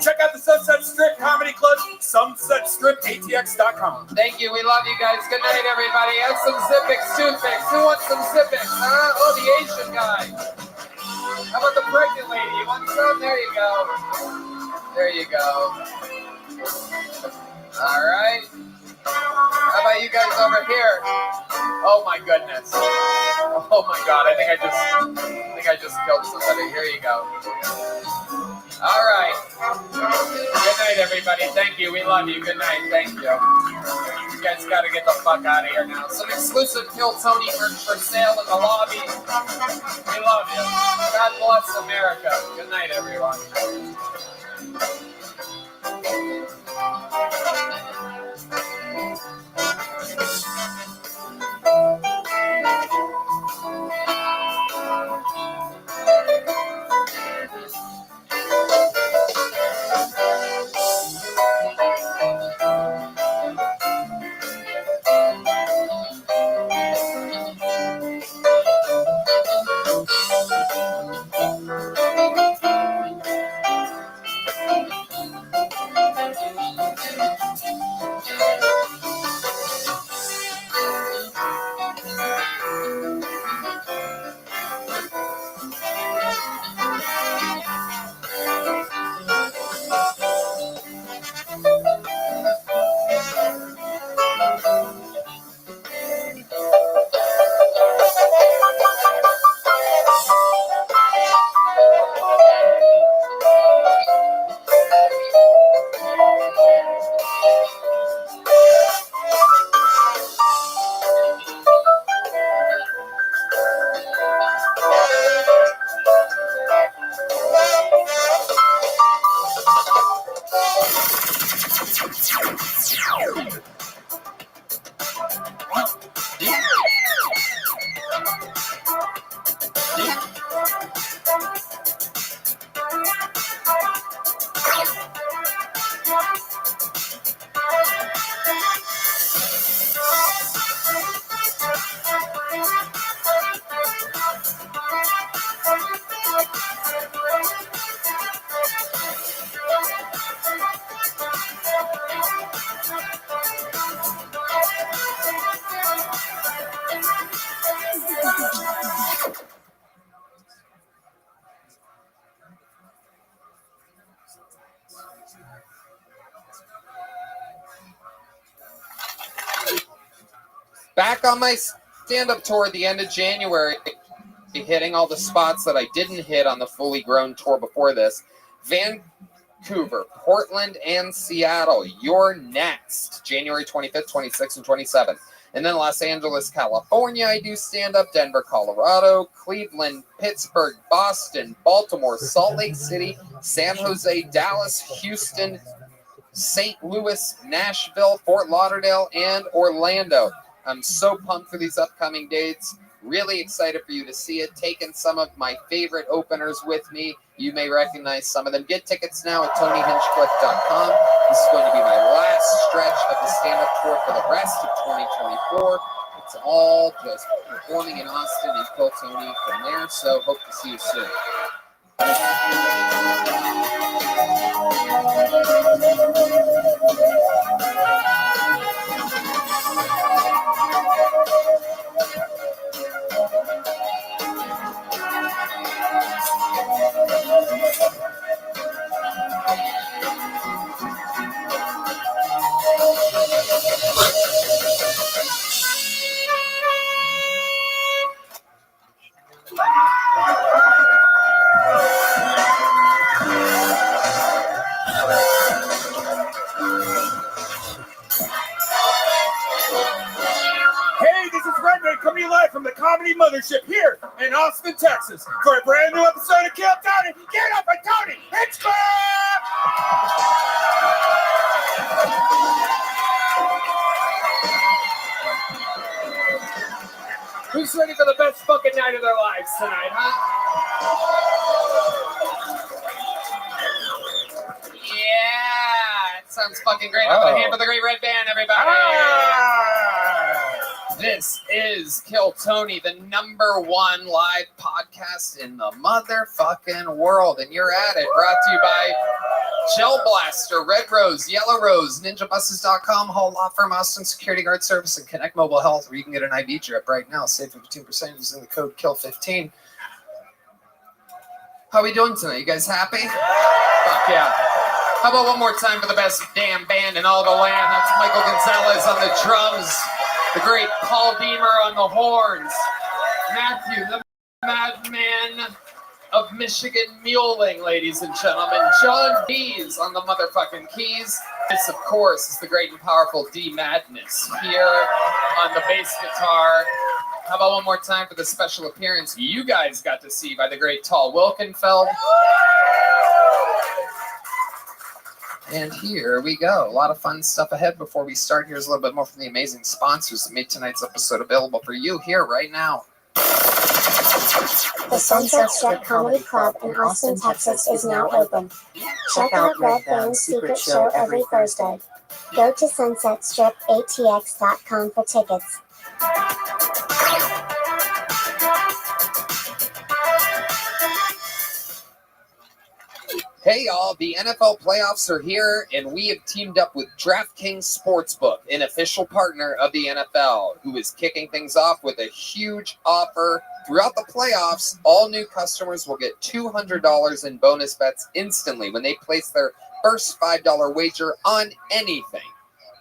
Check out the Sunset Strip Comedy Club, SunsetStripATX.com. Thank you. We love you guys. Good night, everybody. Have some Zippix, toothpicks. Who wants some Zippix? Huh? Oh, the Asian guy. How about the pregnant lady? You want some? There you go. There you go. All right. How about you guys over here? Oh my goodness. Oh my God. I think I just killed somebody. Here you go. All right. Good night, everybody. Thank you. We love you. Good night. Thank you. You guys got to get the fuck out of here now. Some exclusive Kill Tony for sale in the lobby. We love you. God bless America. Good night, everyone. Back on my stand-up tour at the end of January, hitting all the spots that I didn't hit on the fully grown tour before this. Vancouver, Portland, and Seattle. You're next. January 25th, 26th, and 27th. And then Los Angeles, California, I do stand-up. Denver, Colorado, Cleveland, Pittsburgh, Boston, Baltimore, Salt Lake City, San Jose, Dallas, Houston, St. Louis, Nashville, Fort Lauderdale, and Orlando. I'm so pumped for these upcoming dates. Really excited for you to see it. Taking some of my favorite openers with me. You may recognize some of them. Get tickets now at TonyHinchcliffe.com. This is going to be my last stretch of the stand-up tour for the rest of 2024. It's all just performing in Austin and Kill Tony from there. So hope to see you soon. from the Comedy Mothership here in Austin, Texas, for a brand new episode of Kill Tony. Get up for Tony Hinchcliffe! Who's ready for the best fucking night of their lives tonight, huh? Yeah, it sounds fucking great. I'm gonna hand for the Great Red Band, everybody. This is Kill Tony, the #1 live podcast in the motherfucking world, and you're at it. Brought to you by Gel Blaster, Red Rose, Yellow Rose, NinjaBuses.com, Hall Law Firm, Austin Security Guard Service, and Connect Mobile Health, where you can get an IV drip right now. Save 15% using the code KILL15. How we doing tonight? You guys happy? Fuck yeah. How about one more time for the best damn band in all the land? That's Michael Gonzalez on the drums, the great Paul Deemer on the horns, Matthew, the madman of Michigan Muling, ladies and gentlemen, John Dees on the motherfucking keys. This, of course, is the great and powerful D Madness here on the bass guitar. How about one more time for the special appearance you guys got to see by the great Tall Wilkenfeld? And here we go. A lot of fun stuff ahead. Before we start, here's a little bit more from the amazing sponsors that made tonight's episode available for you here right now. The Sunset Strip Comedy Club in Austin, Texas is now open. Check out Red Band's secret show every Thursday. Go to sunsetstripatx.com for tickets. Hey y'all, the NFL playoffs are here, and we have teamed up with DraftKings Sportsbook, an official partner of the NFL, who is kicking things off with a huge offer. Throughout the playoffs, all new customers will get $200 in bonus bets instantly when they place their first $5 wager on anything.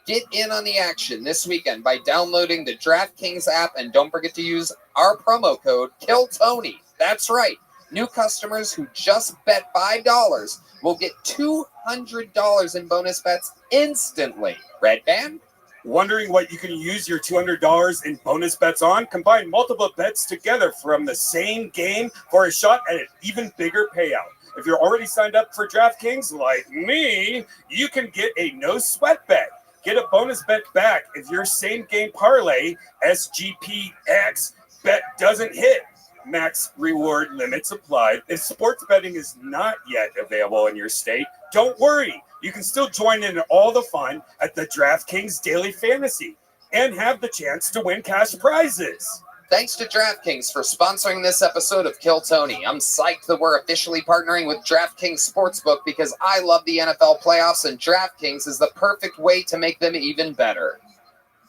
Get in on the action this weekend by downloading the DraftKings app, and don't forget to use our promo code KILLTONY. That's right. New customers who just bet $5 will get $200 in bonus bets instantly. Red Band? Wondering what you can use your $200 in bonus bets on? Combine multiple bets together from the same game for a shot at an even bigger payout. If you're already signed up for DraftKings, like me, you can get a no-sweat bet. Get a bonus bet back if your same-game parlay, SGPX, bet doesn't hit. Max reward limits applied. If sports betting is not yet available in your state, don't worry. You can still join in all the fun at the DraftKings Daily Fantasy and have the chance to win cash prizes. Thanks to DraftKings for sponsoring this episode of Kill Tony. I'm psyched that we're officially partnering with DraftKings Sportsbook because I love the NFL playoffs, and DraftKings is the perfect way to make them even better.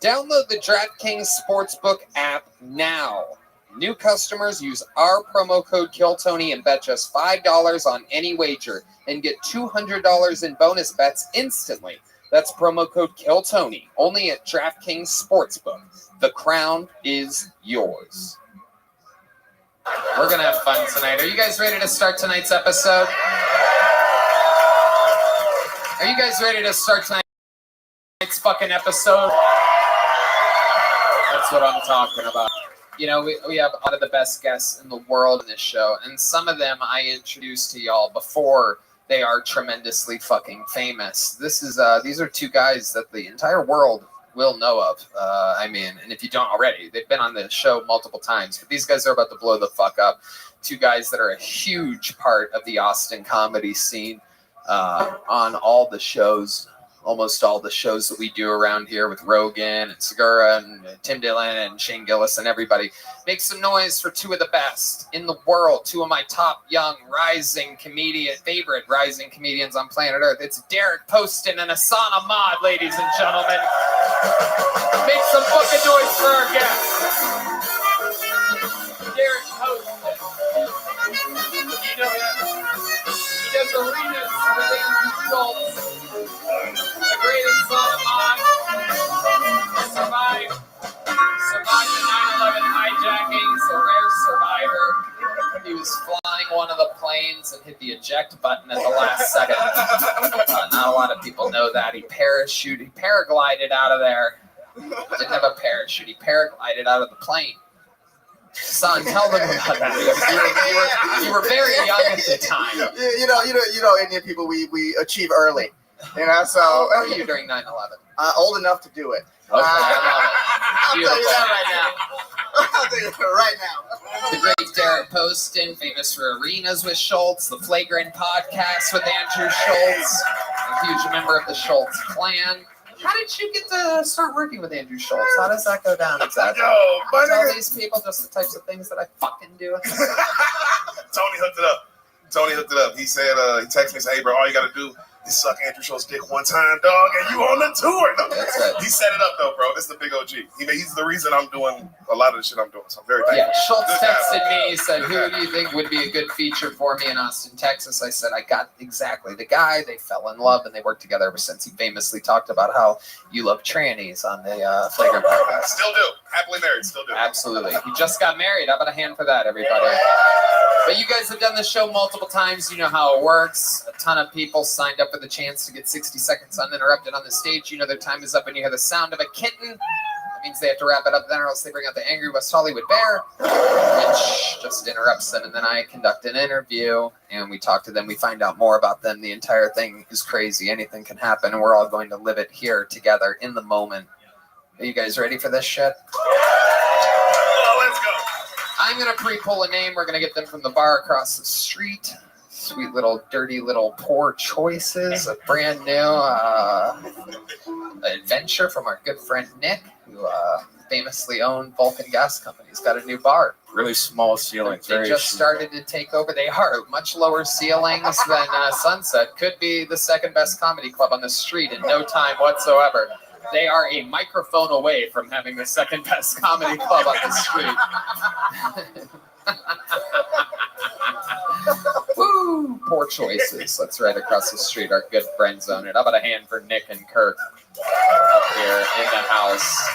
Download the DraftKings Sportsbook app now. New customers use our promo code KILLTONY and bet just $5 on any wager and get $200 in bonus bets instantly. That's promo code KILLTONY, only at DraftKings Sportsbook. The crown is yours. We're going to have fun tonight. Are you guys ready to start tonight's episode? Are you guys ready to start tonight's fucking episode? That's what I'm talking about. You know, we have one of the best guests in the world in this show, and some of them I introduced to y'all before they are tremendously fucking famous. These are two guys that the entire world will know of. And if you don't already, they've been on the show multiple times, but these guys are about to blow the fuck up. Two guys that are a huge part of the Austin comedy scene on all the shows. Almost all the shows that we do around here with Rogan and Segura and Tim Dillon and Shane Gillis and everybody. Make some noise for two of the best in the world, two of my top young favorite rising comedians on planet Earth. It's Derek Poston and Asana Ahmad, ladies and gentlemen. Make some fucking noise for our guests. Derek Poston. You know him. He does arenas with Andrew Schultz. The greatest son of mine survived the 9/11 hijacking. He's a rare survivor. He was flying one of the planes and hit the eject button at the last second. Not a lot of people know that. He paraglided out of there. Didn't have a parachute. He paraglided out of the plane. Son, tell them about that. You were very young at the time. You know, Indian people, we achieve early. You know, so. How old were you during 9/11? Old enough to do it. Okay, I love it. I'll tell you that right now. I'll tell you that right now. The great Derek Poston, famous for Arenas with Schultz, the Flagrant podcast with Andrew Schultz, a huge member of the Schultz clan. How did you get to start working with Andrew Schultz? How does that go down exactly? Yo, my Tell nigga. these people just the types of things that I fucking do. Tony hooked it up. He said, he texted me and said, hey, bro, all you got to do is suck Andrew Schultz's dick one time, dog, and you on the tour. No, that's it. He set it up, though, bro. This is the big OG. He's the reason I'm doing a lot of the shit I'm doing, so I'm very thankful. Yeah, Schultz Good guy. texted me. He said, who do you think would be a good feature for me in Austin, Texas? I said, I got exactly the guy. They fell in love, and they worked together ever since. He famously talked about how you love trannies on the Flagrant podcast. Still do. Happily married, still do. Absolutely. He just got married. How about a hand for that, everybody? But you guys have done this show multiple times. You know how it works. A ton of people signed up for the chance to get 60 seconds uninterrupted on the stage. You know their time is up when you hear the sound of a kitten. That means they have to wrap it up then, or else they bring out the angry West Hollywood bear, which just interrupts them. And then I conduct an interview, and we talk to them. We find out more about them. The entire thing is crazy. Anything can happen, and we're all going to live it here together in the moment. Are you guys ready for this shit? Oh, let's go. I'm going to pre-pull a name. We're going to get them from the bar across the street. Sweet little, dirty little poor choices. A brand new adventure from our good friend Nick, who famously owned Vulcan Gas Company. He's got a new bar. Really small ceilings. They just started to take over. They are much lower ceilings than Sunset. Could be the second best comedy club on the street in no time whatsoever. They are a microphone away from having the second best comedy club on the street. Woo! Poor choices. That's right across the street. Our good friends own it. How about a hand for Nick and Kirk up here in the house?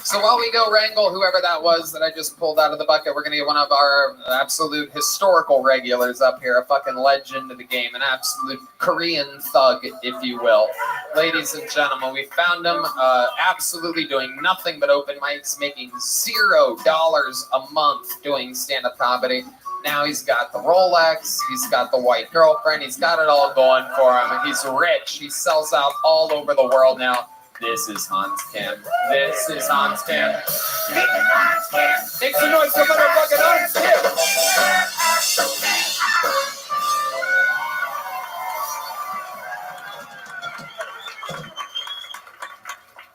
So while we go wrangle whoever that was that I just pulled out of the bucket, we're going to get one of our absolute historical regulars up here, a fucking legend of the game, an absolute Korean thug, if you will. Ladies and gentlemen, we found him absolutely doing nothing but open mics, making $0 a month doing stand-up comedy. Now he's got the Rolex, he's got the white girlfriend, he's got it all going for him, and he's rich. He sells out all over the world now. This is Hans Kim. This is Hans Kim. Make some noise for motherfucking Hans Kim.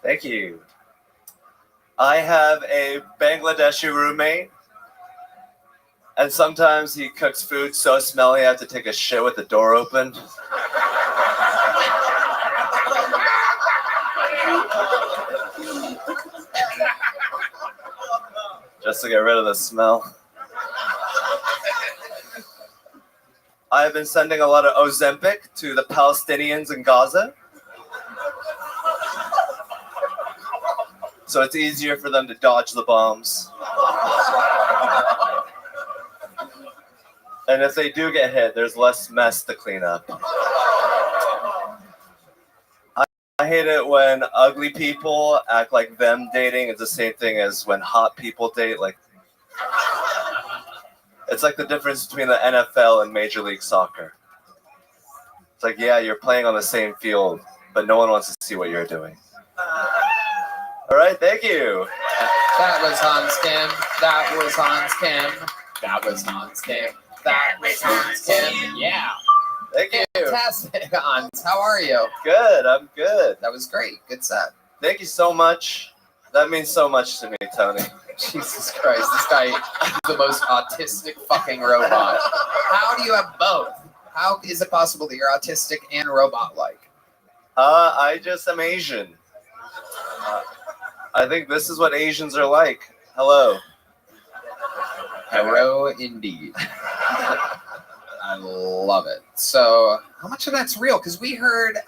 Thank you. I have a Bangladeshi roommate, and sometimes he cooks food so smelly I have to take a shit with the door open. Just to get rid of the smell. I've been sending a lot of Ozempic to the Palestinians in Gaza, so it's easier for them to dodge the bombs. And if they do get hit, there's less mess to clean up. I hate it when ugly people act like them dating is the same thing as when hot people date. Like, it's like the difference between the NFL and Major League Soccer. It's like, yeah, you're playing on the same field, but no one wants to see what you're doing. All right, thank you. That was Hans Kim. That was Hans Kim. That was Hans Kim. That was Hans Kim. Yeah. Thank you. Fantastic, Hans. How are you? Good, I'm good. That was great. Good set. Thank you so much. That means so much to me, Tony. Jesus Christ, this guy is the most autistic fucking robot. How do you have both? How is it possible that you're autistic and robot-like? I just am Asian. I think this is what Asians are like. Hello. Hello, indeed. I love it. So, how much of that's real? Because we heard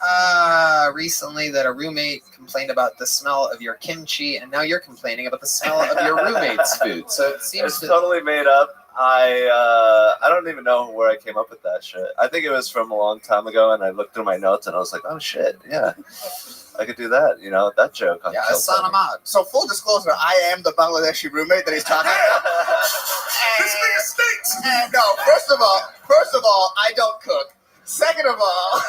recently that a roommate complained about the smell of your kimchi, and now you're complaining about the smell of your roommate's food. So it seems it's totally made up. I don't even know where I came up with that shit. I think it was from a long time ago, and I looked through my notes, and I was like, oh shit, yeah, I could do that. You know, that joke. On Yeah, Kill son Tony. of a. So full disclosure, I am the Bangladeshi roommate that he's talking about. This nigga stinks. And no, first of all, I don't cook. Second of all,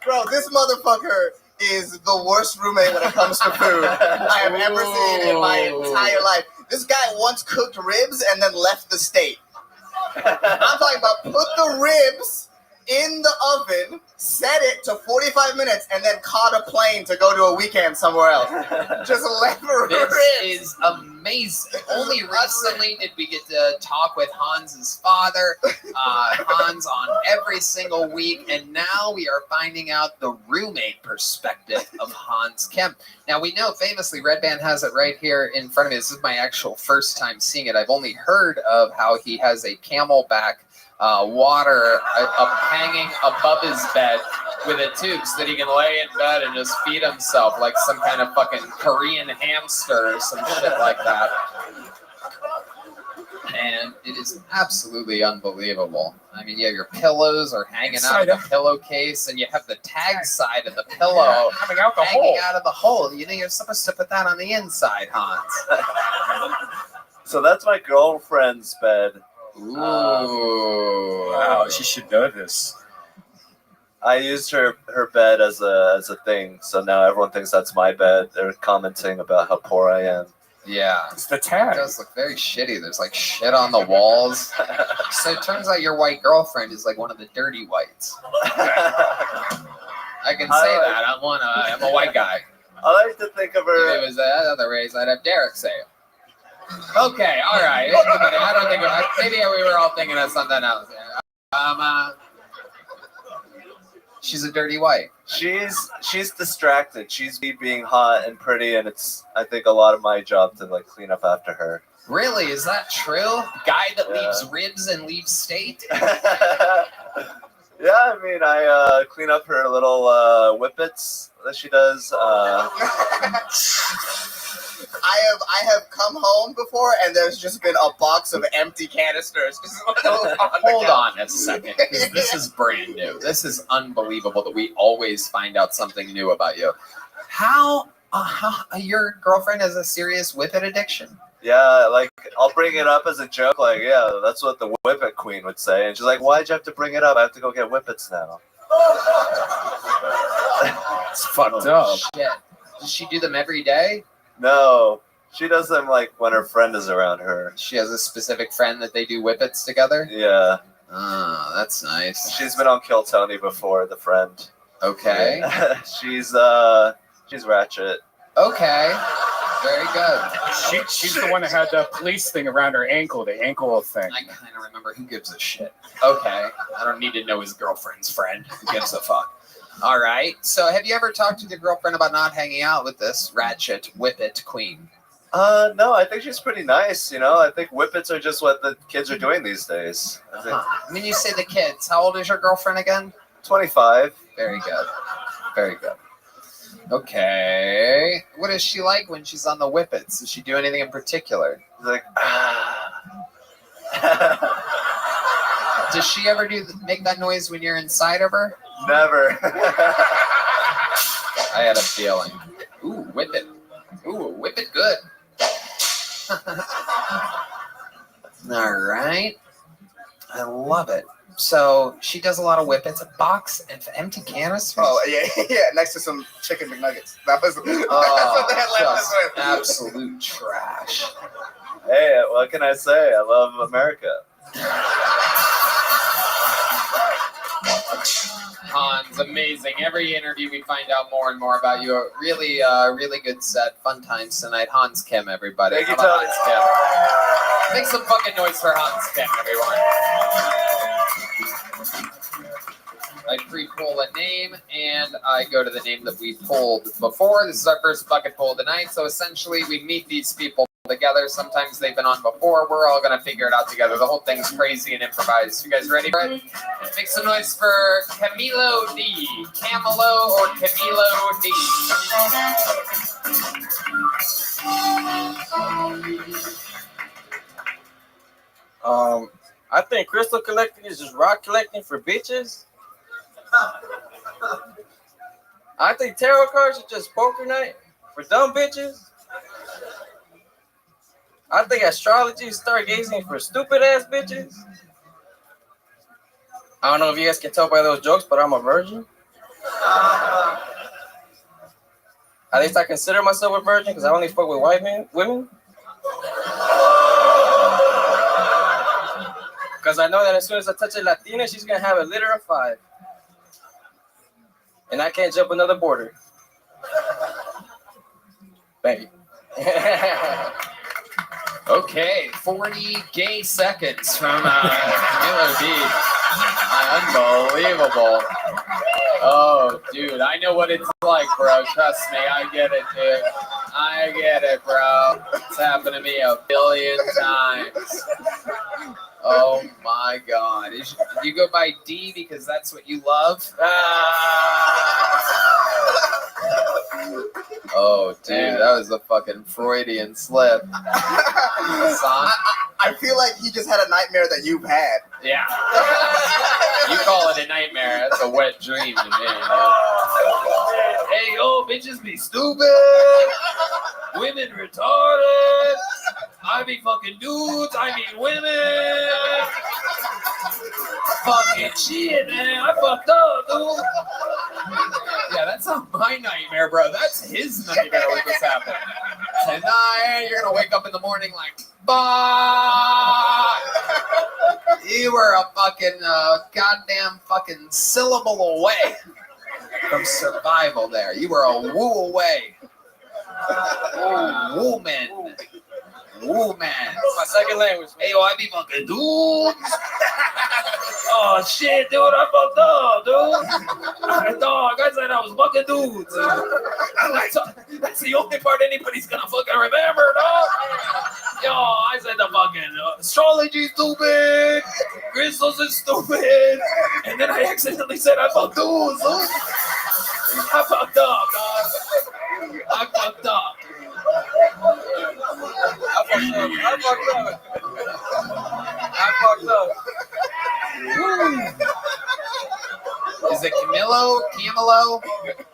bro, this motherfucker is the worst roommate when it comes to food I have ever seen in my entire life. This guy once cooked ribs and then left the state. I'm talking about put the ribs in the oven, set it to 45 minutes, and then caught a plane to go to a weekend somewhere else. Just left the This ribs. is amazing. Only recently did we get to talk with Hans's father, Hans, on every single week, and now we are finding out the roommate perspective of Hans Kemp. Now we know famously Red Band has it right here in front of me. This is my actual first time seeing it. I've only heard of how he has a camelback water hanging above his bed with a tube so that he can lay in bed and just feed himself like some kind of fucking Korean hamster or some shit like that. And it is absolutely unbelievable. I mean, yeah, your pillows are hanging out of the pillowcase, and you have the tag side of the pillow coming out the hanging hole. out of the hole. You know, you're supposed to put that on the inside, Hans. So that's my girlfriend's bed. Ooh. Wow, she should know this. I used her bed as a thing, so now everyone thinks that's my bed. They're commenting about how poor I am. Yeah. It's the tag. It does look very shitty. There's like shit on the walls. So it turns out your white girlfriend is like one of the dirty whites. I can say that. I'm a white guy. I like to think of her. If it was the other race, I'd have Derek say it. Okay, all right. I don't think maybe we were all thinking of something else. She's a dirty white. She's distracted. She's me being hot and pretty, and it's I think a lot of my job to like clean up after her. Really? Is that true? Guy that leaves ribs and leaves state? Yeah, I mean, I clean up her little whippets that she does. I have come home before, and there's just been a box of empty canisters. Hold on a second, 'cause this is brand new. This is unbelievable that we always find out something new about you. How your girlfriend has a serious whippet addiction? Yeah, like I'll bring it up as a joke, like, yeah, that's what the whippet queen would say, and she's like, why'd you have to bring it up? I have to go get whippets now. It's fucked up. Shit. Does she do them every day? No, she does them like when her friend is around her. She has a specific friend that they do whippets together? Yeah. Oh, that's nice. She's been on Kill Tony before, the friend. Okay. She's ratchet. Okay. Very good. She's the one that had the police thing around her ankle, the ankle thing. I kind of remember. Who gives a shit? Okay. I don't need to know his girlfriend's friend. Who gives a fuck? All right. So have you ever talked to your girlfriend about not hanging out with this ratchet whippet queen? No, I think she's pretty nice, you know. I think whippets are just what the kids are doing these days. When you say the kids, how old is your girlfriend again? 25. Very good. Very good. Okay. What is she like when she's on the whippets? Does she do anything in particular? She's like, Does she ever make that noise when you're inside of her? Never. I had a feeling. Ooh, whip it. Ooh, whip it good. All right. I love it. So she does a lot of whippets. A box of empty canisters? Oh, yeah, next to some chicken McNuggets. That's what they had left just this with. absolute trash. Hey, what can I say? I love America. Hans, amazing. Every interview we find out more and more about you. Really, really good set. Fun times tonight. Hans Kim, everybody. Thank you, How about Tony. Hans Kim? Make some fucking noise for Hans Kim, everyone. I pre-pull a name, and I go to the name that we pulled before. This is our first bucket pull tonight. So essentially, we meet these people together. Sometimes they've been on before. We're all going to figure it out together. The whole thing's crazy and improvised. You guys ready for it? Make some noise for Camilo D. Camilo or Camilo D. think crystal collecting is just rock collecting for bitches. I think tarot cards are just poker night for dumb bitches. I think astrology is stargazing for stupid ass bitches. I don't know if you guys can tell by those jokes, but I'm a virgin. At least I consider myself a virgin because I only fuck with white women. Because I know that as soon as I touch a Latina, she's going to have a litter of 5. And I can't jump another border. Thank you. Okay, 40 gay seconds from Camilo D. Unbelievable. Oh, dude, I know what it's like, bro. Trust me, I get it, dude. I get it, bro. It's happened to me a billion times. Oh my God. Did you go by D because that's what you love? Oh, dude, that was a fucking Freudian slip. I feel like he just had a nightmare that you've had. Yeah. You call it a nightmare. That's a wet dream to me, man. Hey, yo, bitches be stupid. Women retarded. I be fucking dudes. I mean women. Fucking shit, man. I fucked up, dude. Yeah, that's not my nightmare, bro. That's his nightmare when this happened. Tonight, you're gonna wake up in the morning like, fuck. You were a fucking goddamn fucking syllable away from survival there. You were a woo away. Oh, woman. Woman. My second language. Hey, yo, I be fucking dudes. Oh, shit, dude, I fucked up, dude. Dog, I said I was fucking dudes. That's the only part anybody's gonna fucking remember, dog. Yo, I said the fucking astrology is stupid, crystals is stupid, and then I accidentally said I fucked dudes. I fucked up, dog. I fucked up. I fucked up. Is it Camilo? Camilo?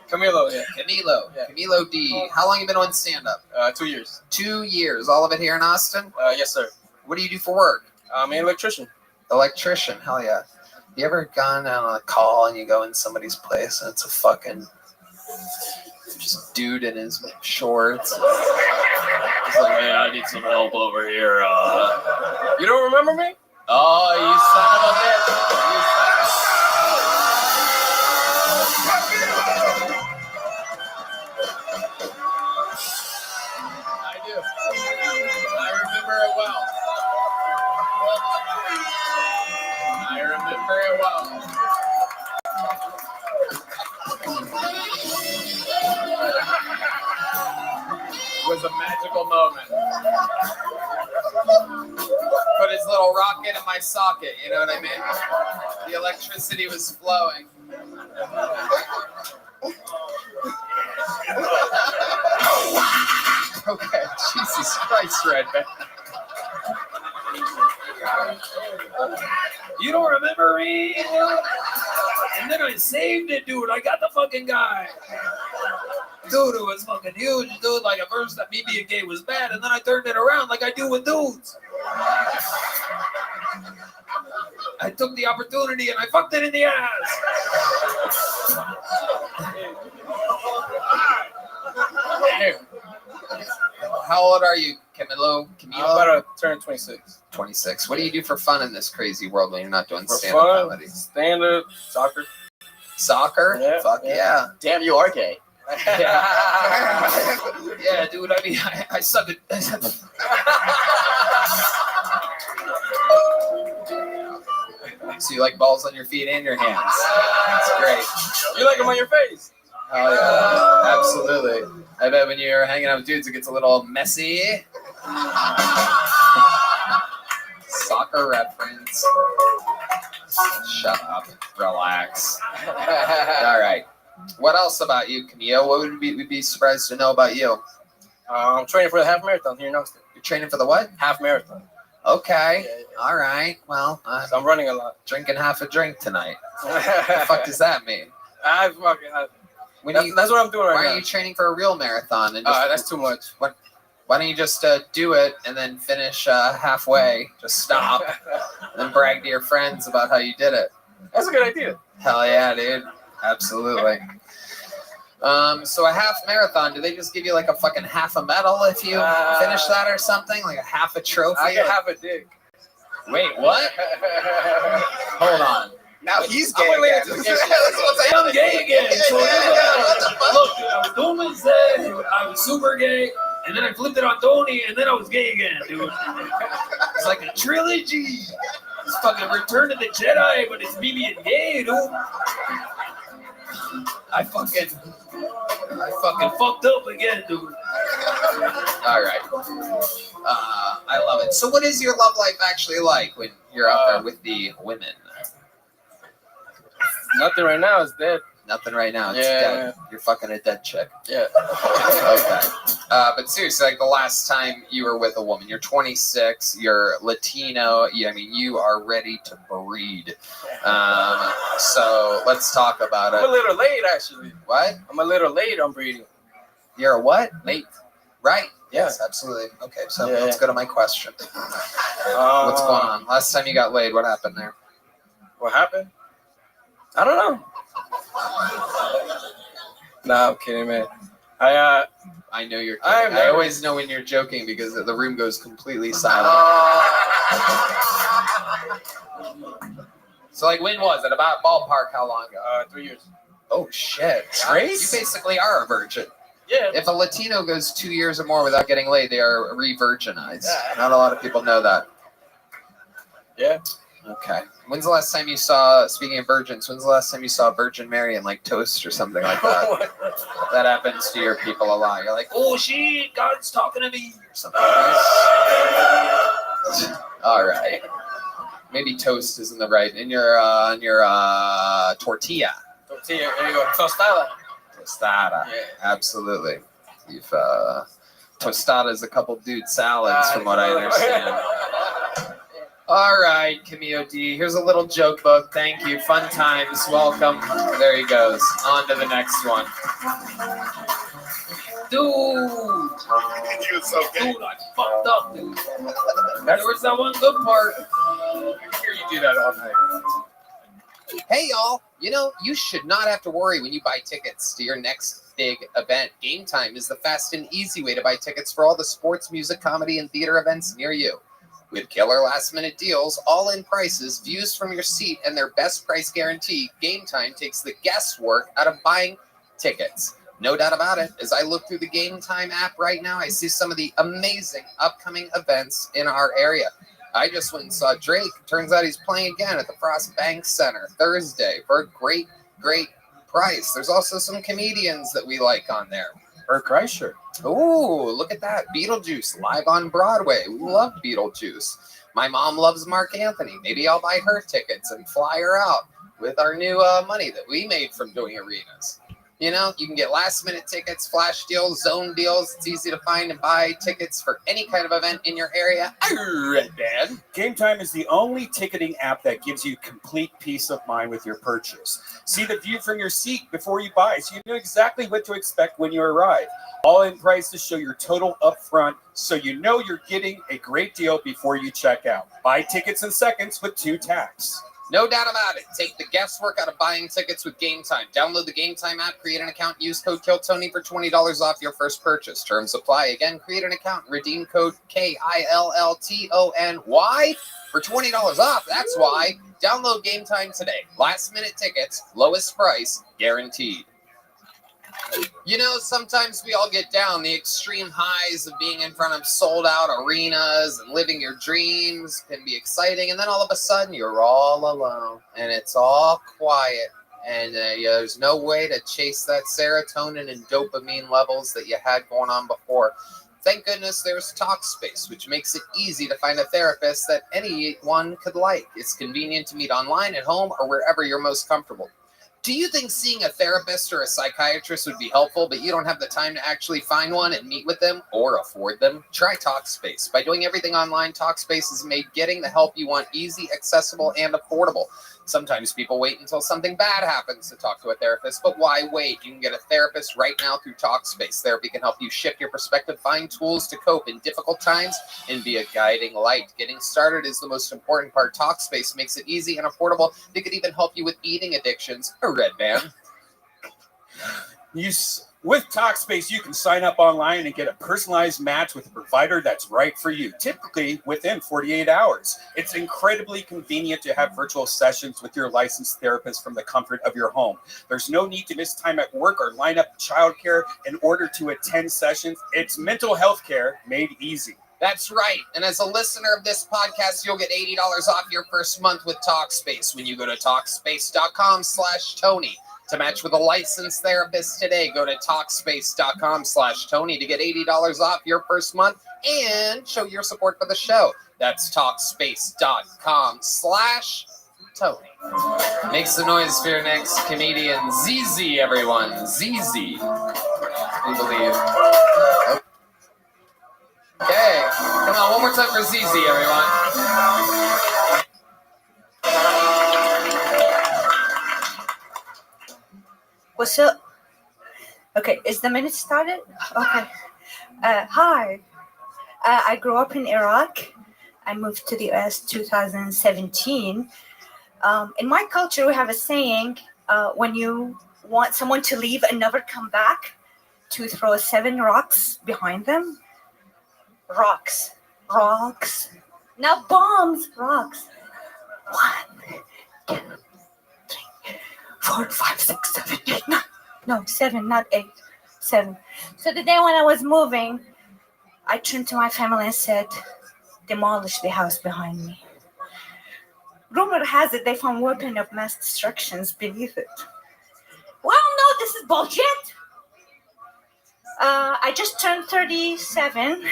Camilo, yeah. Camilo. Yeah. Camilo D. How long you been on stand-up? 2 years. 2 years. All of it here in Austin? Yes, sir. What do you do for work? I'm an electrician. Electrician. Hell yeah. You ever gone on a call and you go in somebody's place and it's a fucking just dude in his shorts? He's like, hey, I need some help over here. You don't remember me? Oh, you son of a bitch. You I do. I remember it well. I remember it well. It was a magical moment. Put his little rocket in my socket, you know what I mean? The electricity was flowing. Okay, Jesus Christ, Redman. You don't remember me? And then I saved it, dude. I got the fucking guy. Dude, it was fucking huge, dude. Like, at first, that me being gay was bad, and then I turned it around like I do with dudes. I took the opportunity and I fucked it in the ass. Hey. How old are you, Camilo? I'm about to turn 26. 26. What do you do for fun in this crazy world when you're not doing For stand-up fun, comedy? stand-up, soccer. Soccer? Yeah, Fuck yeah. Damn, you are gay. Yeah, dude. I mean, I suck at. So you like balls on your feet and your hands? That's great. You like them on your face? Oh yeah, absolutely. I bet when you're hanging out with dudes, it gets a little messy. Soccer reference. Shut up. Relax. All right. What else about you, Camille? What would we be surprised to know about you? I'm training for the half marathon here in Austin. You're training for the what? Half marathon. Okay. All right. Well, I'm running a lot. Drinking half a drink tonight. What the fuck does that mean? That's what I'm doing right Why now. are you training for a real marathon? And That's too much. Why don't you just do it and then finish halfway? Just stop, and then brag to your friends about how you did it. That's a good idea. Hell yeah, dude. Absolutely. So a half marathon, do they just give you like a fucking half a medal if you finish that or something? Like a half a trophy? I can have a dick. Wait, what? Hold on. Now he's gay I'm again. I'm gay again. So look, I was doing my set, I was super gay, and then I flipped it on Tony, and then I was gay again, dude. It's like a trilogy. It's fucking Return of the Jedi, but it's me being gay, dude. I fucking fucked up again, dude. All right. I love it. So what is your love life actually like when you're out there with the women? Nothing right now. It's dead. Nothing right now. It's Yeah. dead. You're fucking a dead chick. Yeah. Okay. But seriously, like the last time you were with a woman, you're 26, you're Latino. You are ready to breed. So let's talk about it. I'm a little late, actually. What? I'm a little late on breeding. You're a what? Late. Right. Yeah. Yes, absolutely. Okay, so Yeah. let's go to my question. What's going on? Last time you got laid, what happened there? What happened? I don't know. Nah, I'm kidding, man. I know you're kidding. I always know when you're joking because the room goes completely silent. So, like, when was it? About ballpark? How long ago? 3 years. Oh shit! Trace? You basically are a virgin. Yeah. If a Latino goes 2 years or more without getting laid, they are re-virginized. Not a lot of people know that. Yeah. Okay. When's the last time you saw, speaking of virgins, when's the last time you saw Virgin Mary in like toast or something like that? That happens to your people a lot. You're like, oh shit, God's talking to me or something. All right. Maybe toast isn't the right. In your tortilla. Tortilla, there you go. Tostada. Tostada. Yeah. Absolutely. You've tostada is a couple dude salads from what I understand. All right, Camille D. Here's a little joke book. Thank you. Fun times. Welcome. There he goes. On to the next one. Dude. You so gay. Dude, I fucked up, dude. There was that one good part. Here you do that all night. Hey, y'all. You should not have to worry when you buy tickets to your next big event. Game Time is the fast and easy way to buy tickets for all the sports, music, comedy, and theater events near you. With killer last-minute deals, all-in prices, views from your seat, and their best price guarantee, Game Time takes the guesswork out of buying tickets. No doubt about it. As I look through the Game Time app right now, I see some of the amazing upcoming events in our area. I just went and saw Drake. Turns out he's playing again at the Frost Bank Center Thursday for a great, great price. There's also some comedians that we like on there. Bert Kreischer. Ooh, look at that. Beetlejuice live on Broadway. We love Beetlejuice. My mom loves Mark Anthony. Maybe I'll buy her tickets and fly her out with our new money that we made from doing arenas. You can get last-minute tickets, flash deals, zone deals. It's easy to find and buy tickets for any kind of event in your area. Red Band. Game Time is the only ticketing app that gives you complete peace of mind with your purchase. See the view from your seat before you buy, so you know exactly what to expect when you arrive. All-in prices show your total up front, so you know you're getting a great deal before you check out. Buy tickets in seconds with 2 taps. No doubt about it. Take the guesswork out of buying tickets with Game Time. Download the Game Time app, create an account, use code KILLTONY for $20 off your first purchase. Terms apply. Again, create an account, redeem code KILLTONY for $20 off. That's why. Download Game Time today. Last minute tickets, lowest price, guaranteed. Sometimes we all get down. The extreme highs of being in front of sold out arenas and living your dreams can be exciting. And then all of a sudden you're all alone and it's all quiet. And there's no way to chase that serotonin and dopamine levels that you had going on before. Thank goodness there's Talkspace, which makes it easy to find a therapist that anyone could like. It's convenient to meet online, at home, or wherever you're most comfortable. Do you think seeing a therapist or a psychiatrist would be helpful, but you don't have the time to actually find one and meet with them or afford them? Try TalkSpace. By doing everything online, TalkSpace has made getting the help you want easy, accessible, and affordable. Sometimes people wait until something bad happens to talk to a therapist, but why wait? You can get a therapist right now through TalkSpace. Therapy can help you shift your perspective, find tools to cope in difficult times, and be a guiding light. Getting started is the most important part. TalkSpace makes it easy and affordable. They could even help you with eating addictions. A red band. With TalkSpace, you can sign up online and get a personalized match with a provider that's right for you, typically within 48 hours. It's incredibly convenient to have virtual sessions with your licensed therapist from the comfort of your home. There's no need to miss time at work or line up childcare in order to attend sessions. It's mental health care made easy. That's right. And as a listener of this podcast, you'll get $80 off your first month with TalkSpace when you go to TalkSpace.com/Tony. To match with a licensed therapist today, go to TalkSpace.com/Tony to get $80 off your first month and show your support for the show. That's TalkSpace.com/Tony. Make some noise for your next comedian, ZZ, everyone. ZZ. We believe. Okay, come on, one more time for ZZ, everyone. What's up? Okay, is the minute started? Okay. Hi. I grew up in Iraq. I moved to the US 2017. In my culture, we have a saying, when you want someone to leave and never come back, to throw 7 rocks behind them. Rocks. Not bombs, rocks. 1, 2, 3, 4, 5, 6, 7, 8, 9. No, 7, not 8. 7. So the day when I was moving, I turned to my family and said, demolish the house behind me. Rumor has it they found weapon of mass destructions beneath it. Well, no, this is bullshit. I just turned 37.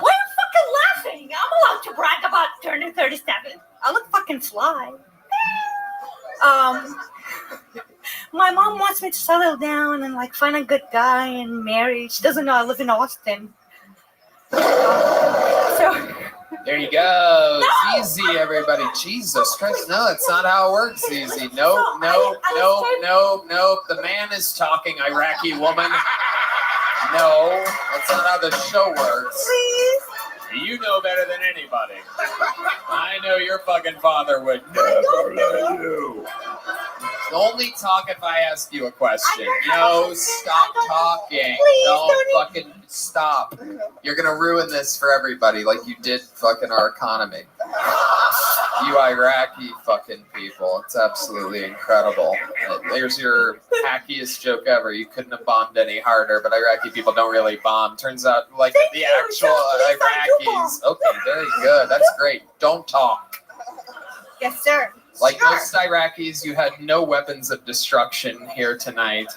Why are you fucking laughing? I'm allowed to brag about turning 37. I look fucking fly. My mom wants me to settle down and like find a good guy and marry. She doesn't know I live in Austin. There you go. ZZ, everybody. Jesus Christ. No, that's not how it works, ZZ. Nope. The man is talking, Iraqi woman. No, that's not how the show works. Please. You know better than anybody. I know your fucking father would never let you. Only talk if I ask you a question. No, stop talking. Don't fucking stop. You're gonna ruin this for everybody like you did fucking our economy. You Iraqi fucking people. It's absolutely incredible. There's your hackiest joke ever. You couldn't have bombed any harder, but Iraqi people don't really bomb. Turns out, like, the actual Iraqis. Okay, very good. That's great. Don't talk. Yes, sir. Like most Iraqis, you had no weapons of destruction here tonight.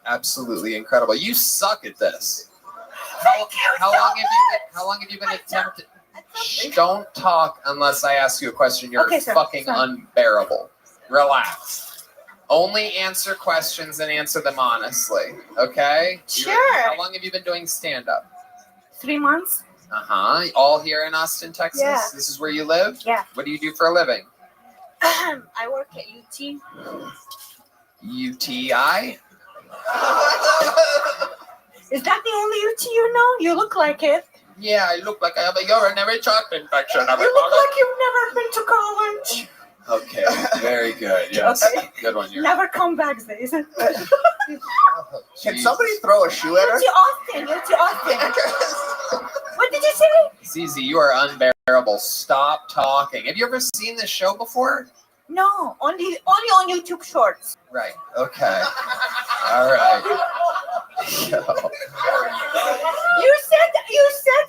Absolutely incredible. You suck at this. How long have you been attempting? Shh, don't talk unless I ask you a question. You're fucking unbearable. Relax. Only answer questions and answer them honestly. Okay? Sure. How long have you been doing stand-up? 3 months. All here in Austin, Texas? Yeah. This is where you live? Yeah. What do you do for a living? I work at UT. UTI? Is that the only UT you know? You look like it. Yeah, I look like I have a urinary tract infection. You look like you've never been to college. Okay, very good. Yes, Okay. good one. You're Never come back, Zays. Can somebody throw a shoe at her? UT Austin. What did you say? ZZ, you are unbearable. Stop talking. Have you ever seen this show before? No, only on YouTube Shorts. Right. Okay. All right. Yo. You said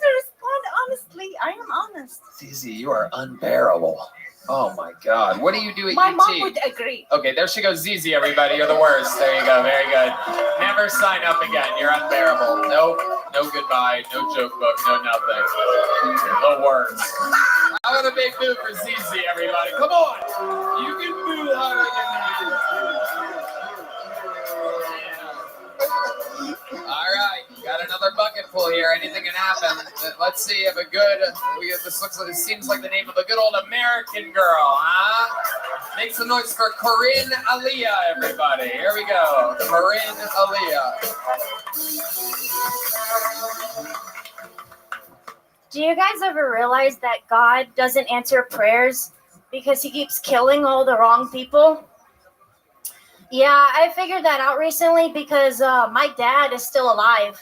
to respond honestly. I am honest. ZZ, you are unbearable. Oh my God. What do you do at My UT? mom would agree. Okay, there she goes, ZZ, everybody. You're the worst. There you go. Very good. Never sign up again. You're unbearable. Nope. No goodbye. No joke book. No nothing. The worst. How about a big boo for ZZ, everybody? Come on! You can boo harder than that. All right, got another bucket full here. Anything can happen. Let's see if a good. This seems like the name of a good old American girl, huh? Make some noise for Corinne Aliyah, everybody. Here we go, Corinne Aliyah. Do you guys ever realize that God doesn't answer prayers because he keeps killing all the wrong people? Yeah, I figured that out recently because my dad is still alive.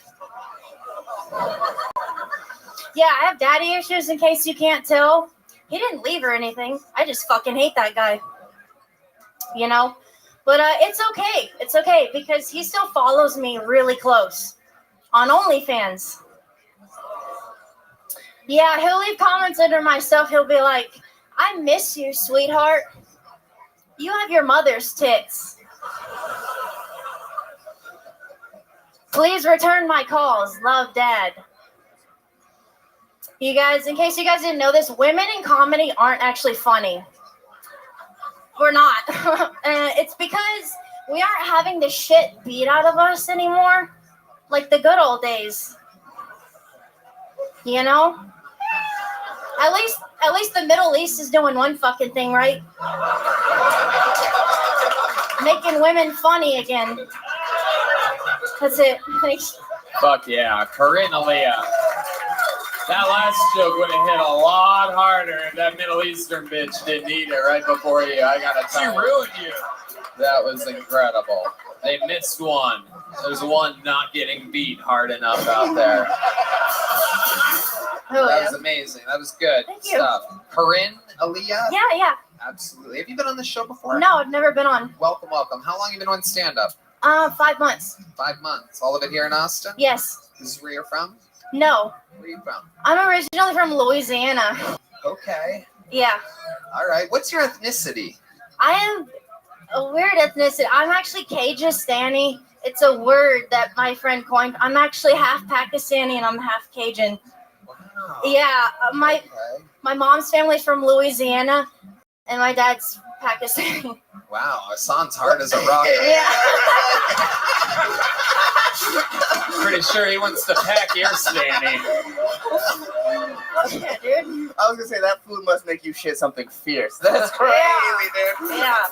Yeah, I have daddy issues in case you can't tell. He didn't leave or anything. I just fucking hate that guy. You know? But it's okay. It's okay because he still follows me really close on OnlyFans. Yeah, he'll leave comments under my stuff. He'll be like, I miss you, sweetheart. You have your mother's tits. Please return my calls. Love, Dad. You guys, in case you guys didn't know this, women in comedy aren't actually funny. We're not. It's because we aren't having the shit beat out of us anymore. Like the good old days. You know? At least the Middle East is doing one fucking thing right. Making women funny again. That's it. Thanks. Fuck yeah, Corinne Aliyah. That last joke would have hit a lot harder if that Middle Eastern bitch didn't eat it right before you. I gotta tell you. She ruined you. That was incredible. They missed one. There's one not getting beat hard enough out there. That was amazing. That was good stuff. Corinne Aliyah? Yeah. Absolutely. Have you been on this show before? No, I've never been on. Welcome. How long have you been on stand-up? 5 months. 5 months. All of it here in Austin? Yes. This is where you're from? No. Where are you from? I'm originally from Louisiana. Okay. Yeah. All right. What's your ethnicity? I am a weird ethnicity. I'm actually Cajistani. It's a word that my friend coined. I'm actually half Pakistani and I'm half Cajun. Wow. Yeah. My mom's family's from Louisiana and my dad's Pakistani. Wow. Hassan's hard as a rock. Yeah. Pretty sure he wants to pack your standing. Yeah, dude. I was gonna say that food must make you shit something fierce. That's crazy, dude. Yeah.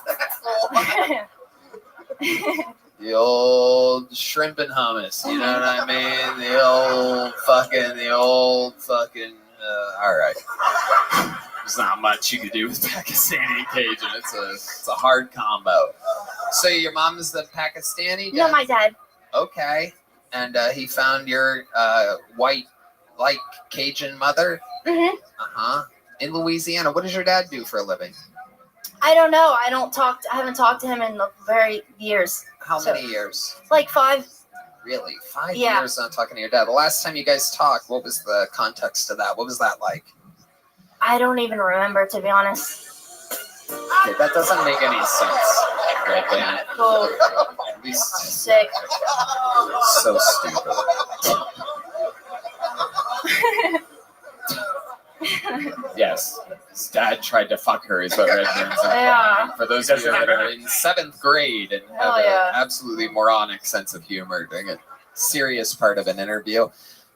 The old shrimp and hummus, you know what I mean? The old fucking. All right. There's not much you could do with Pakistani and Cajun. It's a hard combo. So your mom is the Pakistani? No, my dad. Okay. And he found your white, like Cajun mother? Mm-hmm. Uh-huh. In Louisiana. What does your dad do for a living? I don't know. I haven't talked to him in very years. How many years? Like 5. Really? 5 years not talking to your dad. The last time you guys talked, what was the context of that? What was that like? I don't even remember, to be honest. Okay, that doesn't make any sense. Right then. Cool. At least Sick. so stupid. Yes, his dad tried to fuck her is what Redmond's Yeah. For those of you that are in 7th grade and have yeah. an absolutely moronic sense of humor during a serious part of an interview.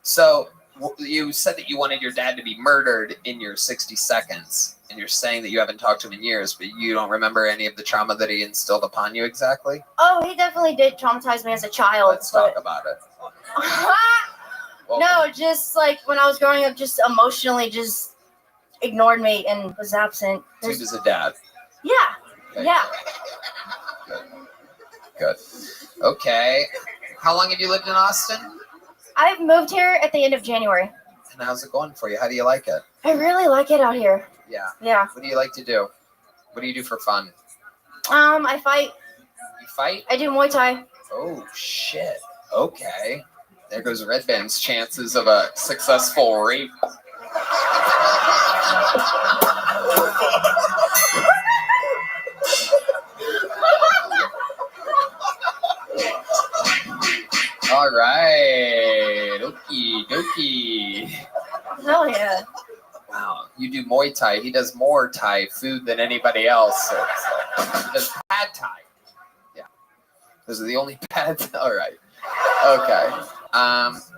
So you said that you wanted your dad to be murdered in your 60 seconds, and you're saying that you haven't talked to him in years, but you don't remember any of the trauma that he instilled upon you exactly? Oh, he definitely did traumatize me as a child. Let's talk about it. No, just like when I was growing up, just emotionally just ignored me and was absent. So he was a dad. Yeah. Okay. Yeah. Good. Okay. How long have you lived in Austin? I've moved here at the end of January. And how's it going for you? How do you like it? I really like it out here. Yeah. Yeah. What do you like to do? What do you do for fun? I fight. You fight? I do Muay Thai. Oh, shit. Okay. There goes Red Band's chances of a successful rape. All right. Okie dokie. Hell yeah. Wow. You do Muay Thai. He does more Thai food than anybody else. So he does pad Thai. Yeah. Those are the only pads. All right. Okay.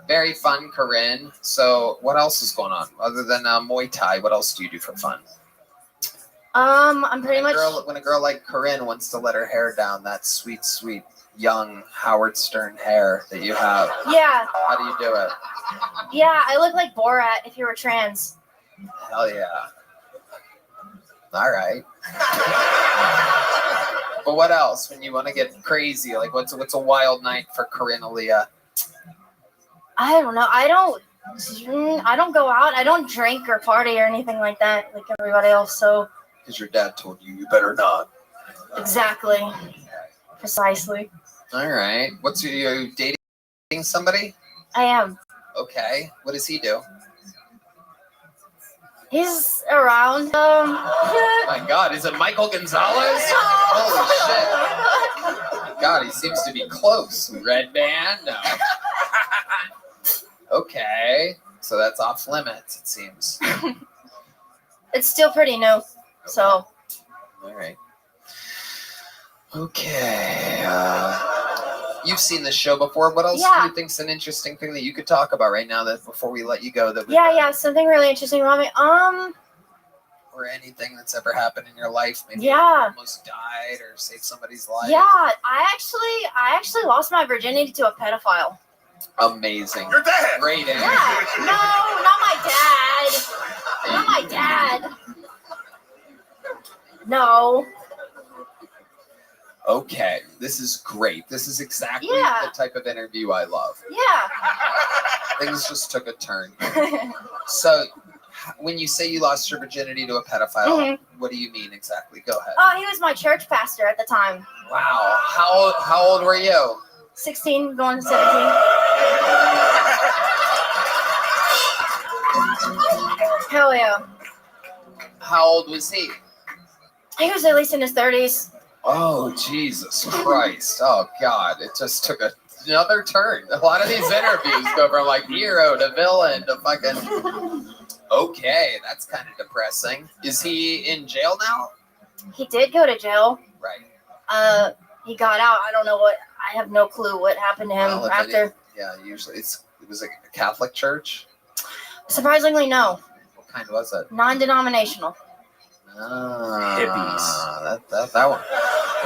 Very fun, Corinne. So what else is going on? Other than Muay Thai, what else do you do for fun? I'm pretty much. When a girl like Corinne wants to let her hair down, that sweet, sweet, young Howard Stern hair that you have. Yeah. How do you do it? Yeah, I look like Borat if you were trans. Hell yeah. All right. But what else? When you want to get crazy, like what's a wild night for Corinne Aaliyah? I don't know. I don't go out. I don't drink or party or anything like that, like everybody else. So. Because your dad told you better not. Exactly. Precisely. All right. Are you dating somebody? I am. Okay. What does he do? He's around. Oh my God, is it Michael Gonzalez? Holy shit. Oh my God, he seems to be close. Red band? No. Okay. So that's off limits, it seems. It's still pretty new. So. All right. Okay. You've seen this show before. What else do you think's an interesting thing that you could talk about right now that before we let you go? Yeah, something really interesting about me. Or anything that's ever happened in your life, maybe you almost died or saved somebody's life. Yeah, I actually lost my virginity to a pedophile. Amazing. Your dad. Great answer. Yeah. No, not my dad. Not my dad. No. Okay, this is great. This is exactly the type of interview I love. Yeah. Things just took a turn. So, when you say you lost your virginity to a pedophile, what do you mean exactly? Go ahead. Oh, he was my church pastor at the time. Wow. How old were you? 16, going to 17. Hell yeah. How old was he? He was at least in his 30s. Oh, Jesus Christ. Oh, God. It just took another turn. A lot of these interviews go from like hero to villain to fucking... Okay, that's kind of depressing. Is he in jail now? He did go to jail. Right. He got out. I don't know I have no clue what happened to him after. Usually it was a Catholic church? Surprisingly, no. What kind was it? Non-denominational. Hippies. That one.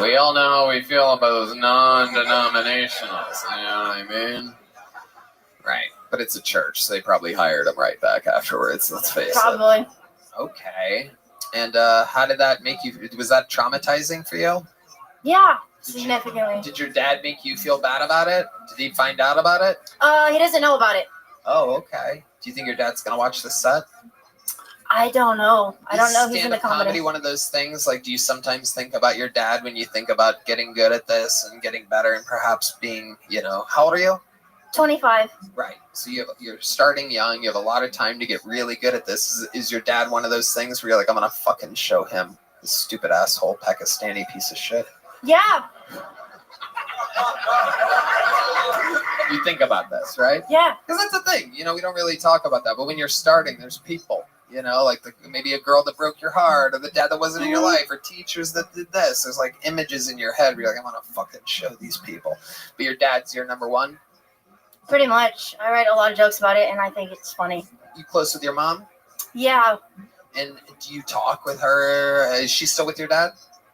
We all know how we feel about those non-denominationals. You know what I mean? Right. But it's a church, so they probably hired him right back afterwards. Let's face it. Probably. Okay. And how did that make you? Was that traumatizing for you? Yeah, significantly. Did your dad make you feel bad about it? Did he find out about it? He doesn't know about it. Oh, okay. Do you think your dad's gonna watch this set? I don't know. I don't know. He's in the comedy. One of those things. Like, do you sometimes think about your dad when you think about getting good at this and getting better and perhaps being, how old are you? 25. Right. So you're starting young. You have a lot of time to get really good at this. Is your dad one of those things where you're like, I'm gonna fucking show him, this stupid asshole Pakistani piece of shit? Yeah. You think about this, right? Yeah. Because that's the thing. We don't really talk about that. But when you're starting, there's people. Like maybe a girl that broke your heart, or the dad that wasn't in your life, or teachers that did this. There's like images in your head where you're like, I'm gonna fucking show these people. But your dad's your number one? Pretty much. I write a lot of jokes about it, and I think it's funny. You close with your mom? Yeah. And do you talk with her? Is she still with your dad?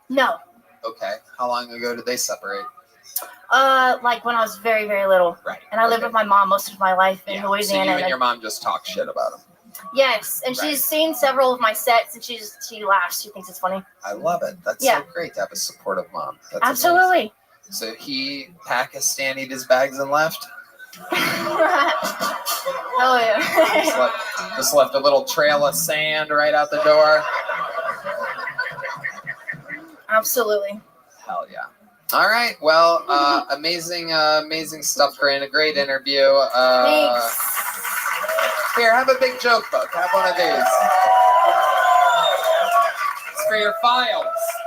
No. Okay. How long ago did they separate? Like when I was very, very little. Right. And I lived with my mom most of my life in Louisiana. So you and your mom just talk shit about him? Yes, and she's seen several of my sets, and she laughs. She thinks it's funny. I love it. That's so great to have a supportive mom. That's absolutely. Amazing. So he Pakistani'd his bags and left? Hell yeah. just left a little trail of sand right out the door. Absolutely. Hell yeah. All right. Well, amazing stuff, Corinne. A great interview. Thanks. Here, have a big joke book. Have one of these. It's for your files.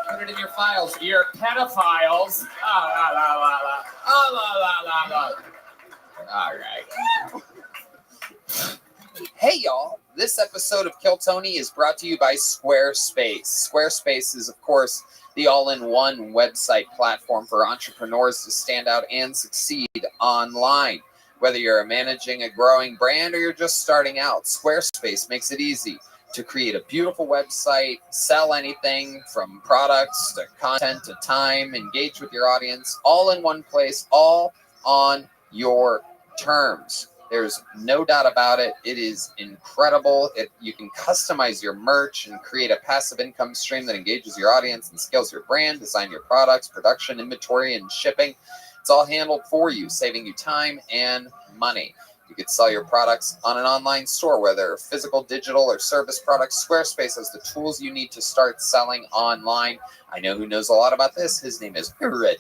Put it in your files. Your pedophiles. Ah, la, la, la, la. Ah, la, la, la, la. All right. Hey. Hey y'all, this episode of Kill Tony is brought to you by Squarespace. Squarespace is, of course, the all-in-one website platform for entrepreneurs to stand out and succeed online. Whether you're managing a growing brand or you're just starting out, Squarespace makes it easy to create a beautiful website, sell anything from products to content to time, engage with your audience, all in one place, all on your terms. There's no doubt about it. It is incredible. You can customize your merch and create a passive income stream that engages your audience and scales your brand, design your products, production, inventory, and shipping. It's all handled for you, saving you time and money. You could sell your products on an online store, whether physical, digital, or service products. Squarespace has the tools you need to start selling online. I know who knows a lot about this. His name is Rabbi.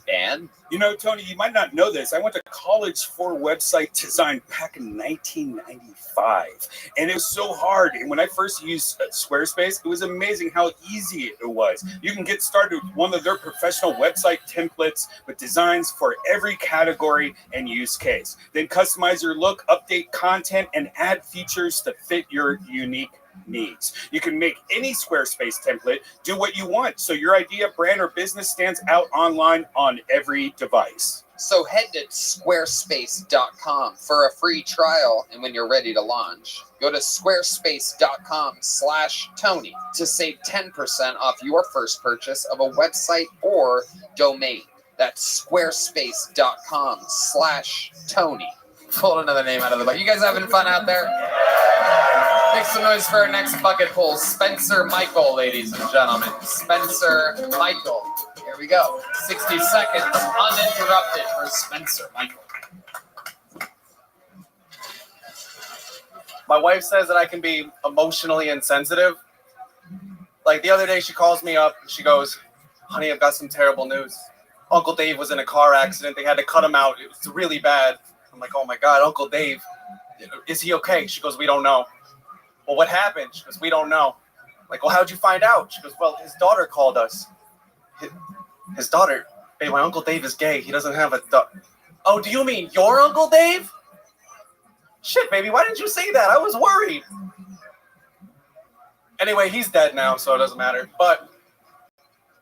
You know, Tony, you might not know this. I went to college for website design back in 1995, and it was so hard. And when I first used Squarespace, it was amazing how easy it was. You can get started with one of their professional website templates with designs for every category and use case. Then customize your look, update content, and add features to fit your unique needs. You can make any Squarespace template do what you want, so your idea, brand, or business stands out online on every device. So head to squarespace.com for a free trial, and when you're ready to launch, go to squarespace.com/Tony to save 10% off your first purchase of a website or domain. That's squarespace.com/Tony. Pulled another name out of the bucket. You guys having fun out there? Make some noise for our next bucket pull, Spencer Michael, ladies and gentlemen. Spencer Michael. Here we go. 60 seconds uninterrupted for Spencer Michael. My wife says that I can be emotionally insensitive. Like the other day, she calls me up and she goes, "Honey, I've got some terrible news. Uncle Dave was in a car accident. They had to cut him out. It was really bad." I'm like, "Oh my God, Uncle Dave, is he okay?" She goes, "We don't know." "Well, what happened?" She goes, "We don't know." I'm like, "Well, how'd you find out?" She goes, "Well, his daughter called us." His daughter? Hey, my Uncle Dave is gay. He doesn't have a daughter. "Oh, do you mean your Uncle Dave?" "Shit, baby, why didn't you say that? I was worried." Anyway, he's dead now, so it doesn't matter. But,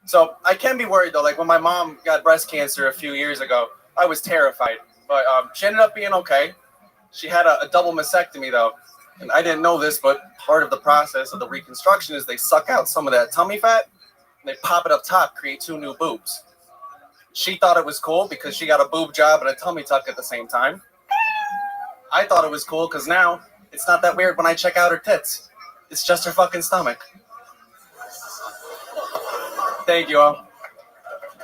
so I can be worried though. Like when my mom got breast cancer a few years ago, I was terrified. But she ended up being okay. She had a double mastectomy though. And I didn't know this, but part of the process of the reconstruction is they suck out some of that tummy fat and they pop it up top, create 2 new boobs. She thought it was cool because she got a boob job and a tummy tuck at the same time. I thought it was cool because now it's not that weird when I check out her tits. It's just her fucking stomach. Thank you all.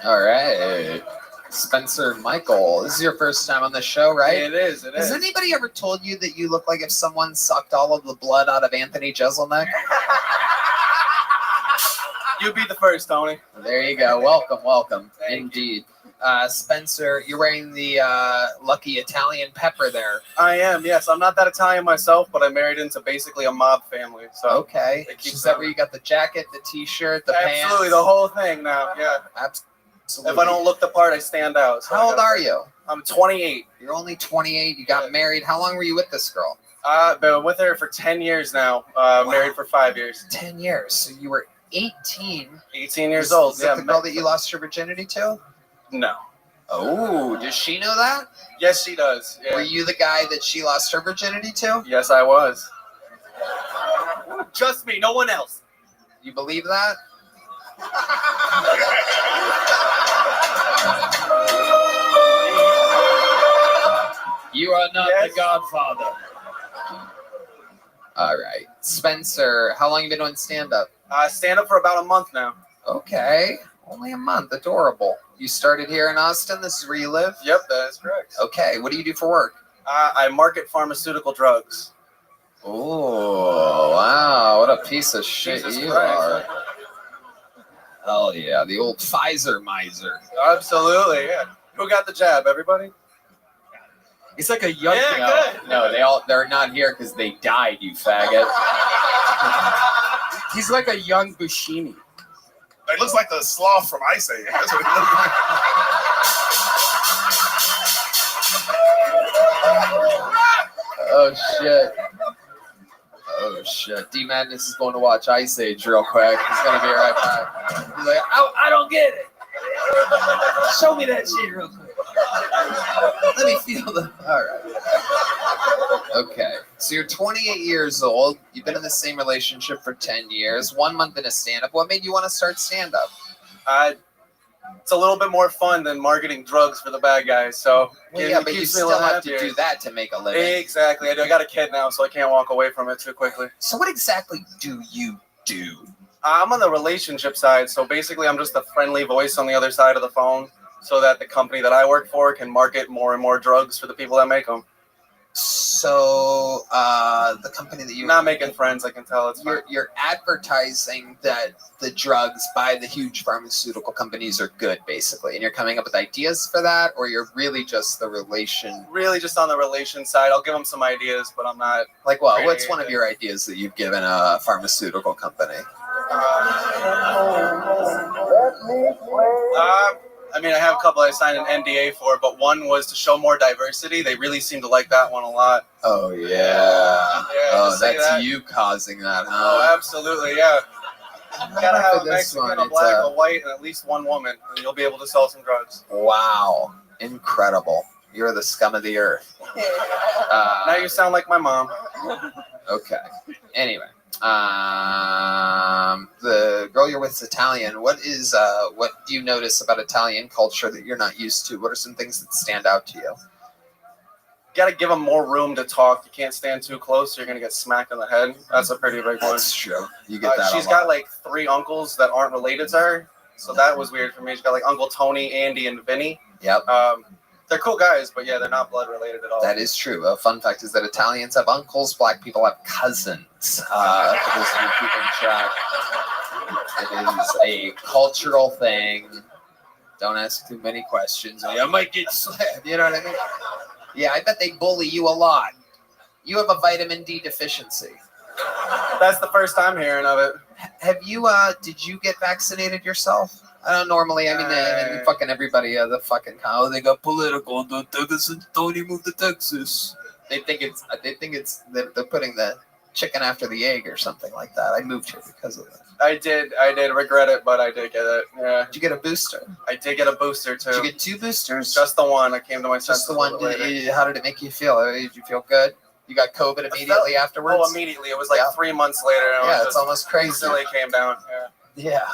All right. Spencer Michael, this is your first time on the show, right? It is. Has anybody ever told you that you look like if someone sucked all of the blood out of Anthony Jeselnik? You be the first, Tony. There you go. Welcome. Indeed. Spencer, you're wearing the lucky Italian pepper there. I am, yes. I'm not that Italian myself, but I married into basically a mob family. So okay. Is that where you got the jacket, the t-shirt, the pants? Absolutely, the whole thing now, yeah. Absolutely. If I don't look the part, I stand out. So How old are you? I'm 28. You're only 28. You got married. How long were you with this girl? I've been with her for 10 years now. Married for 5 years. 10 years. So you were 18. 18 years old. Is that the girl that you lost your virginity to? No. Oh, does she know that? Yes, she does. Yeah. Were you the guy that she lost her virginity to? Yes, I was. Just me, no one else. You believe that? You are not the Godfather. All right. Spencer, how long have you been doing stand-up? Stand-up for about a month now. Okay. Only a month. Adorable. You started here in Austin? This is where you live? Yep, that is correct. Okay. What do you do for work? I market pharmaceutical drugs. Oh, wow. What a piece of shit you are. Hell yeah. The old Pfizer miser. Absolutely, yeah. Who got the jab? Everybody? He's like a young... Yeah, no, they're not here because they died, you faggot. He's like a young Buscemi. It looks like the sloth from Ice Age. That's what it looks like. Oh, shit. Oh shit! D Madness is going to watch Ice Age real quick. He's gonna be right back. He's like, I don't get it. Show me that shit real quick. Let me feel the. All right. Okay. So you're 28 years old. You've been in the same relationship for 10 years. 1 month in a stand-up. What made you want to start stand-up? It's a little bit more fun than marketing drugs for the bad guys. So Well, yeah, but you still have to do that to make a living. Exactly. I got a kid now, so I can't walk away from it too quickly. So what exactly do you do? I'm on the relationship side, so basically I'm just the friendly voice on the other side of the phone so that the company that I work for can market more and more drugs for the people that make them. So the company that you're not making friends, I can tell. You're advertising that the drugs by the huge pharmaceutical companies are good, basically, and you're coming up with ideas for that, or you're really just the relation. Really just on the relation side. I'll give them some ideas, but I'm not. Like what? What's one of your ideas that you've given a pharmaceutical company? I mean, I have a couple I signed an NDA for, but one was to show more diversity. They really seem to like that one a lot. Oh, yeah. Oh, say that's that. you causing that, huh? Oh, absolutely, yeah. You gotta have a this Mexican, one, a it's, black, a white, and at least one woman, and you'll be able to sell some drugs. Wow. Incredible. You're the scum of the earth. Now you sound like my mom. Okay. Anyway. The girl you're with is Italian. What do you notice about Italian culture that you're not used to? What are some things that stand out to you? Gotta give them more room to talk. You can't stand too close, or you're gonna get smacked in the head. That's a pretty big one. That's true. You get that. She's got like 3 uncles that aren't related to her, so that was weird for me. She's got like Uncle Tony, Andy, and Vinny. Yep. They're cool guys, but yeah, they're not blood related at all. That is true. A fun fact is that Italians have uncles, black people have cousins. For those of you keeping track, it is a cultural thing. Don't ask too many questions. I might get slapped. You know what I mean? Yeah, I bet they bully you a lot. You have a vitamin D deficiency. That's the first time hearing of it. Have you? Did you get vaccinated yourself? I don't normally. I mean, fucking everybody. The fucking they got political. Tony moved to Texas. They think it's they're putting the chicken after the egg or something like that. I moved here because of that. I did regret it, but I did get it. Yeah. Did you get a booster? I did get a booster too. Did you get 2 boosters? Just the one. I came to my senses. Just the one. How did it make you feel? Did you feel good? You got COVID immediately afterwards? Oh, immediately. It was like 3 months later. And yeah, it's almost crazy. Instantly came down. Yeah. Yeah.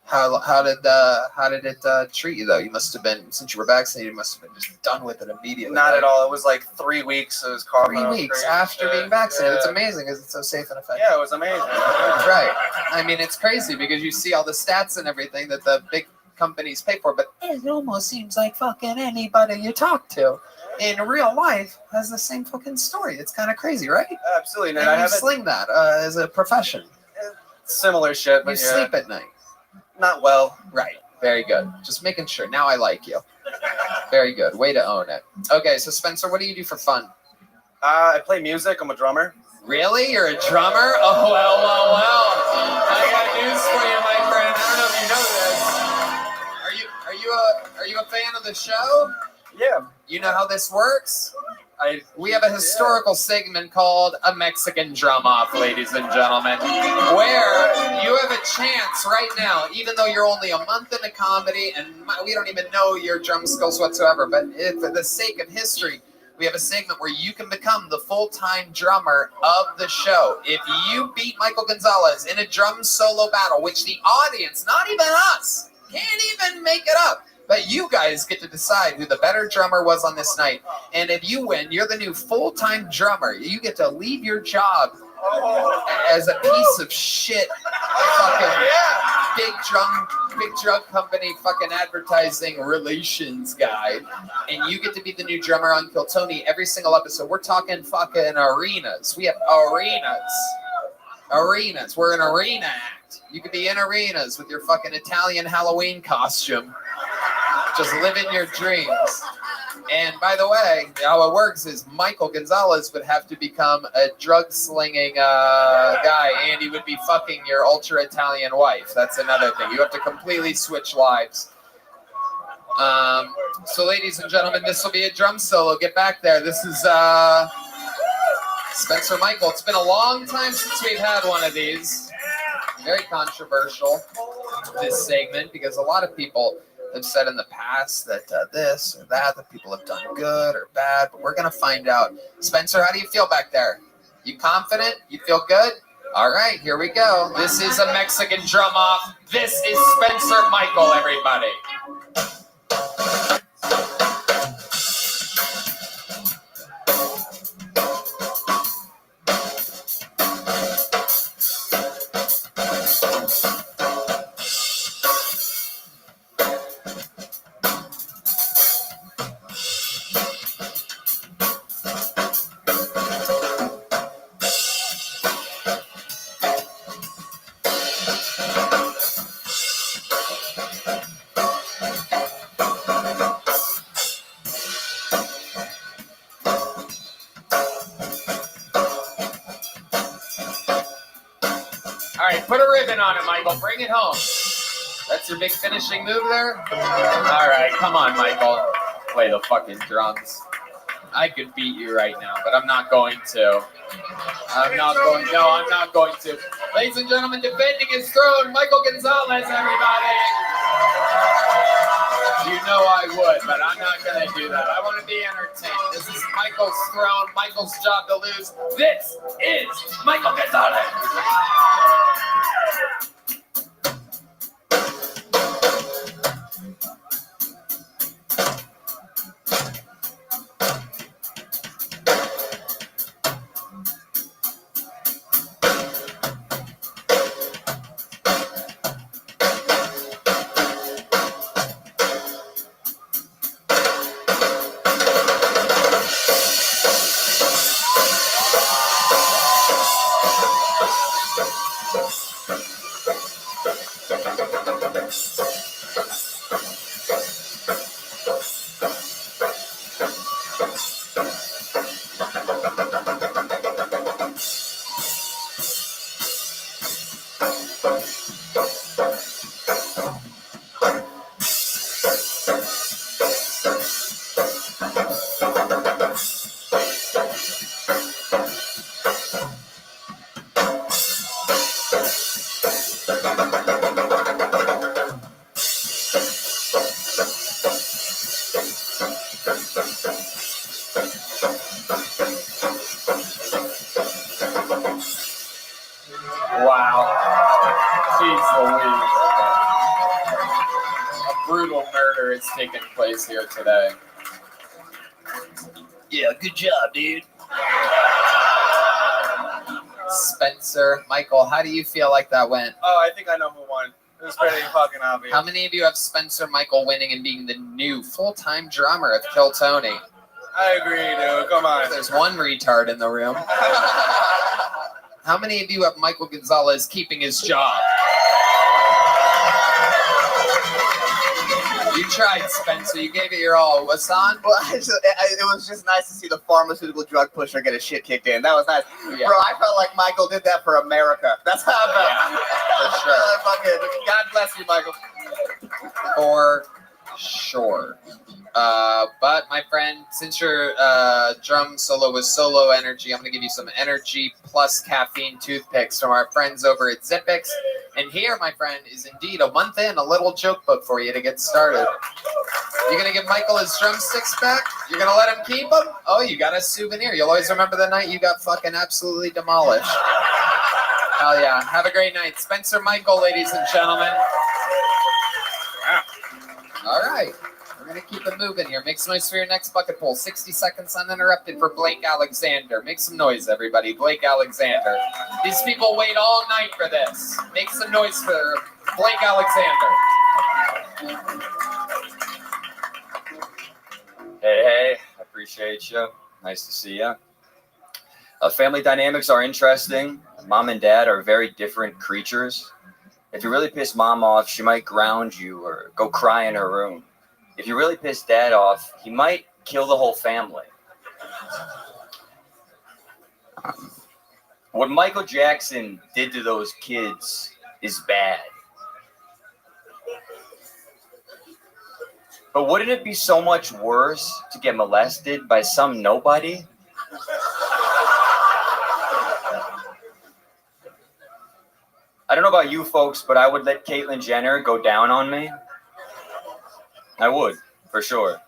How did it treat you though? You must have been, since you were vaccinated, you must have been just done with it immediately. Not at all. It was like 3 weeks. It was coughing. 3 weeks after being vaccinated. It's amazing because it's so safe and effective. Yeah, it was amazing. Right. I mean, it's crazy because you see all the stats and everything that the big companies pay for, but it almost seems like fucking anybody you talk to in real life has the same fucking story. It's kind of crazy, right? Absolutely. And you sling that as a profession. Similar shit, but you sleep at night. Not well. Right. Very good. Just making sure. Now I like you. Very good. Way to own it. Okay, so Spencer, what do you do for fun? I play music. I'm a drummer. Really? You're a drummer? Oh, well. I got news for you, my friend. I don't know if you know this. Are you a fan of the show? Yeah. You know how this works? We have a historical segment called A Mexican Drum Off, ladies and gentlemen, where you have a chance right now, even though you're only a month into comedy and we don't even know your drum skills whatsoever, but for the sake of history, we have a segment where you can become the full-time drummer of the show. If you beat Michael Gonzalez in a drum solo battle, which the audience, not even us, can't even make it up, but you guys get to decide who the better drummer was on this night. And if you win, you're the new full-time drummer. You get to leave your job as a piece of shit fucking big drug company fucking advertising relations guy. And you get to be the new drummer on Kill Tony every single episode. We're talking fucking arenas. We have arenas. We're an arena act. You could be in arenas with your fucking Italian Halloween costume. Just living your dreams. And by the way, how it works is Michael Gonzalez would have to become a drug-slinging guy, and he would be fucking your ultra-Italian wife. That's another thing. You have to completely switch lives. So ladies and gentlemen, this will be a drum solo. Get back there. This is Spencer Michael, it's been a long time since we've had one of these. Very controversial, this segment, because a lot of people have said in the past that this or that people have done good or bad, but we're going to find out. Spencer, how do you feel back there? You confident? You feel good? All right, here we go. This is a Mexican drum off. This is Spencer Michael, everybody. All right, put a ribbon on it, Michael. Bring it home. That's your big finishing move there? All right, come on, Michael. Play the fucking drums. I could beat you right now, but I'm not going to. I'm not going to. Ladies and gentlemen, defending his throne, Michael Gonzalez, everybody. You know I would, but I'm not going to do that. I want to be entertained. This is Michael's throne, Michael's job to lose. This is Michael Gonzalez. Wow. Jeez Louise. A brutal murder is taking place here today. Yeah, good job, dude. Spencer, Michael, how do you feel like that went? Oh, I think I know who won. It was pretty fucking obvious. How many of you have Spencer Michael winning and being the new full-time drummer of Kill Tony? I agree, dude. Come on. There's one retard in the room. How many of you have Michael Gonzalez keeping his job? You tried, Spencer. You gave it your all. Wasan? Well, it was just nice to see the pharmaceutical drug pusher get his shit kicked in. That was nice. Yeah. Bro, I felt like Michael did that for America. That's how I felt. Yeah, for sure. Fucking, God bless you, Michael. For sure. But my friend, since your drum solo was solo energy, I'm going to give you some energy plus caffeine toothpicks from our friends over at Zippix. And here, my friend, is indeed a month in, a little joke book for you to get started. You're going to give Michael his drumsticks back? You're going to let him keep them? Oh, you got a souvenir. You'll always remember the night you got fucking absolutely demolished. Hell yeah. Have a great night. Spencer Michael, ladies and gentlemen. Wow. All right. We're going to keep it moving here. Make some noise for your next bucket pool. 60 seconds uninterrupted for Blake Alexander. Make some noise, everybody. Blake Alexander. These people wait all night for this. Make some noise for Blake Alexander. Hey, I appreciate you. Nice to see you. Family dynamics are interesting. Mom and dad are very different creatures. If you really piss mom off, she might ground you or go cry in her room. If you really piss dad off, he might kill the whole family. What Michael Jackson did to those kids is bad. But wouldn't it be so much worse to get molested by some nobody? about you folks, but I would let Caitlyn Jenner go down on me. I would, for sure.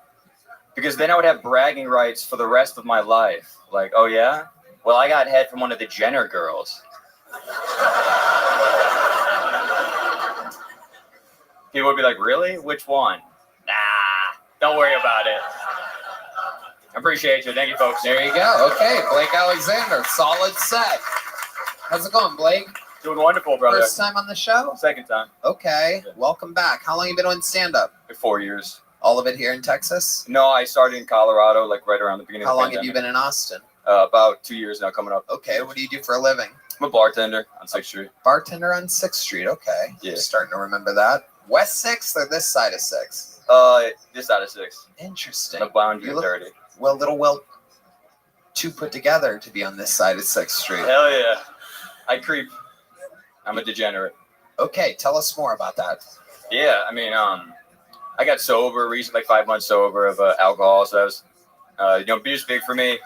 Because then I would have bragging rights for the rest of my life. Like, oh yeah? Well, I got head from one of the Jenner girls. People would be like, really? Which one? Nah, don't worry about it. I appreciate you. Thank you, folks. There you go. Okay, Blake Alexander, solid set. How's it going, Blake? Doing wonderful, brother. First time on the show? Second time. Okay, welcome back. How long you been on stand-up? 4 years. All of it here in Texas? No, I started in Colorado, like right around the beginning How of the long have you been in Austin? About 2 years now, coming up. Okay, what do you do for a living? I'm a bartender on 6th Street. Bartender on 6th Street, okay. Yeah. Starting to remember that. West 6th or this side of 6th? This side of 6th. Interesting. The boundary You of look- 30. Well, two put together to be on this side of 6th Street. Hell yeah. I creep. I'm a degenerate. Okay, tell us more about that. Yeah, I mean, I got sober recently, like 5 months sober of alcohol, so that was, beer's big for me.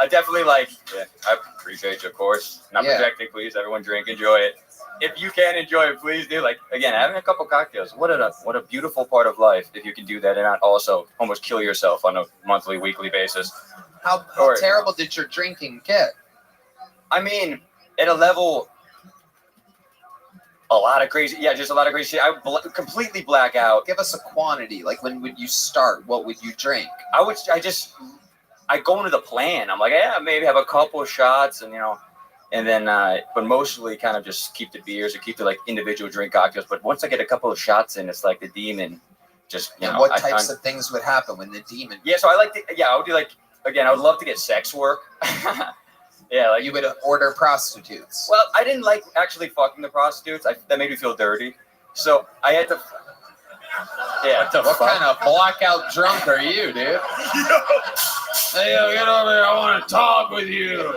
I definitely I appreciate you, of course. Not Yeah. projecting, please. Everyone drink, enjoy it. If you can enjoy it, please do. Like, again, having a couple cocktails, what a beautiful part of life if you can do that and not also almost kill yourself on a monthly, weekly basis. How Or- terrible did your drinking get? I mean, at a level, a lot of crazy shit. I would completely black out. Give us a quantity. Like, when would you start? What would you drink? I go into the plan. I'm like, yeah, maybe have a couple of shots and then, but mostly kind of just keep the beers or keep the individual drink cocktails. But once I get a couple of shots in, it's like the demon just, And what types of things would happen when the demon? Yeah, so I would do again, I would love to get sex work. Yeah, you would order prostitutes. Well, I didn't like actually fucking the prostitutes. That made me feel dirty. So I had to. Yeah. What kind of blackout drunk are you, dude? Hey, get over here. I want to talk with you.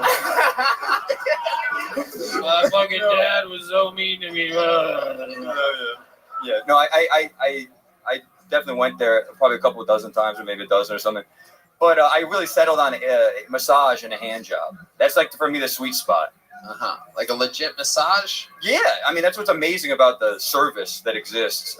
My fucking dad was so mean to me. Yeah. No, I definitely went there probably a couple of dozen times, or maybe a dozen or something. But I really settled on a massage and a hand job. That's for me the sweet spot. Like a legit massage? Yeah, I mean that's what's amazing about the service that exists.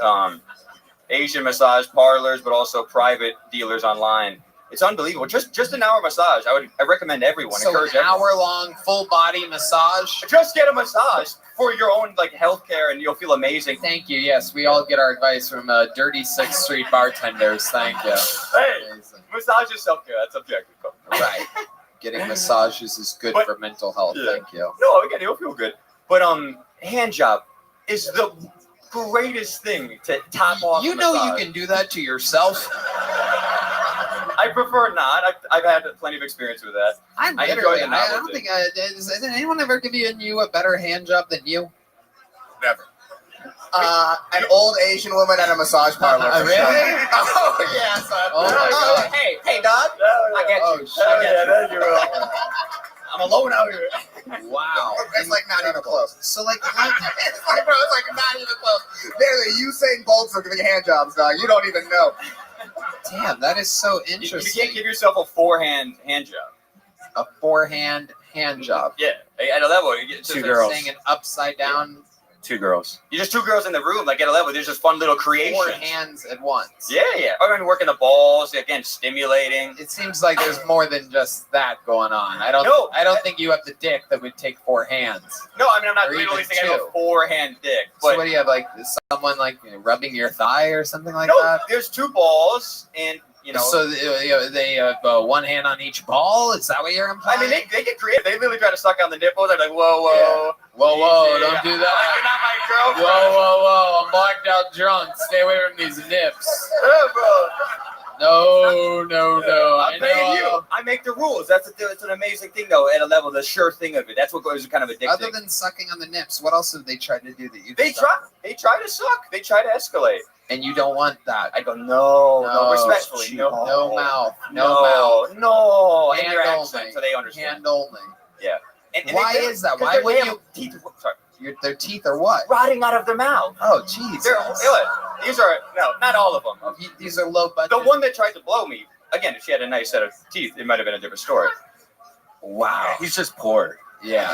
Asian massage parlors, but also private dealers online. It's unbelievable. Just an hour massage. I recommend everyone. So encourage an everyone. hour-long full-body massage? Just get a massage for your own healthcare, and you'll feel amazing. Thank you. Yes, we all get our advice from dirty 6th Street bartenders. Thank you. Hey, massage is self-care. That's objective. Right. Getting massages is good for mental health. Yeah. Thank you. No, again, you'll feel good. But hand job is the greatest thing to top off. You know you can do that to yourself. I prefer not. I've had plenty of experience with that. I enjoy the I novelty. don't think. Has anyone ever given you a better hand job than you? Never. An old Asian woman at a massage parlor. For Really? Sure. Oh yeah, son. Oh, my God. Hey, dog. I get you. I get you. I'm alone out here. Wow. It's not even close. So what? it's not even close. There's a Usain Bolt of giving hand jobs, dog. You don't even know. Damn, that is so You interesting. can't give yourself a forehand hand job. A forehand hand job. Yeah, at a level. You get Two girls. Saying an upside down. 2 girls. You're just 2 girls in the room, at a level. There's just fun little creations. 4 hands at once. Yeah. I mean, working the balls, again, stimulating. It seems like there's more than just that going on. I don't think you have the dick that would take 4 hands. No, I mean, I'm not Or literally even thinking of 2. a forehand dick. So But what do you have, someone rubbing your thigh or something like no, that? there's 2 balls, and So they have 1 hand on each ball. Is that what you're implying? I mean, they get creative. They literally try to suck on the nipples. They're like, whoa, Whoa, easy. don't do that. You're not my girlfriend. Whoa, I'm blacked out drunk. Stay away from these nips. Yeah, bro. No. I'm paying you. I make the rules. That's an amazing thing, though. At a level, the sure thing of it. That's what goes kind of addicting. Other than sucking on the nips, what else have they tried to do that you? They try to suck. They try to escalate. And you don't want that. I go, no, respectfully, no mouth, no. Hand And their only. accent, so they understand. Hand only. Yeah. And Why is that? Why would you? Teeth, sorry. Their teeth are what? Rotting out of their mouth. Oh, jeez. These are not all of them. These are low budget. The one that tried to blow me, again, if she had a nice set of teeth, it might have been a different story. Wow. He's just poor. Yeah.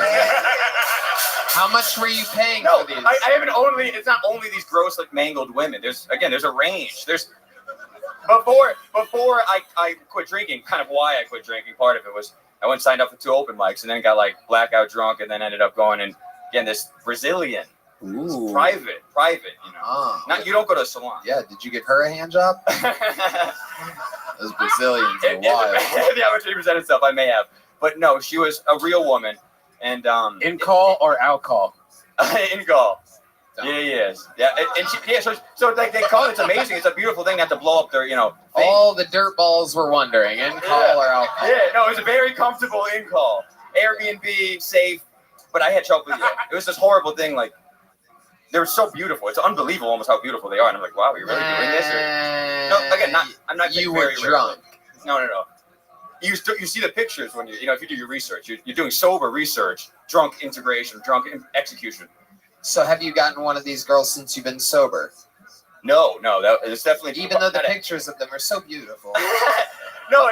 How much were you paying No, for these? I haven't only. It's not only these gross, like mangled women. There's a range. There's before I quit drinking. Kind of why I quit drinking. Part of it was I went and signed up for 2 open mics and then got like blackout drunk and then ended up going and getting this Brazilian. Ooh. Private, you know. Oh. Not you don't go to a salon. Yeah, did you give her a hand job? Those Brazilians are wild. If the opportunity presented itself, I may have. But no, she was a real woman. And in call or out call? In call. Yeah. And she, so like they call it. It's amazing. It's a beautiful thing not to blow up their, you know. Thing. All the dirt balls were wondering, in call or out call. Yeah, no, it was a very comfortable in call. Airbnb, safe. But I had trouble with it. It was this horrible thing. Like they were so beautiful. It's unbelievable almost how beautiful they are. And I'm like, wow, are you really doing this? No, again, I'm not. You were drunk. No. You see the pictures when you know if you do your research. You're doing sober research, drunk integration, drunk execution. So have you gotten one of these girls since you've been sober? No, it's definitely. Even though the pictures of them are so beautiful. No,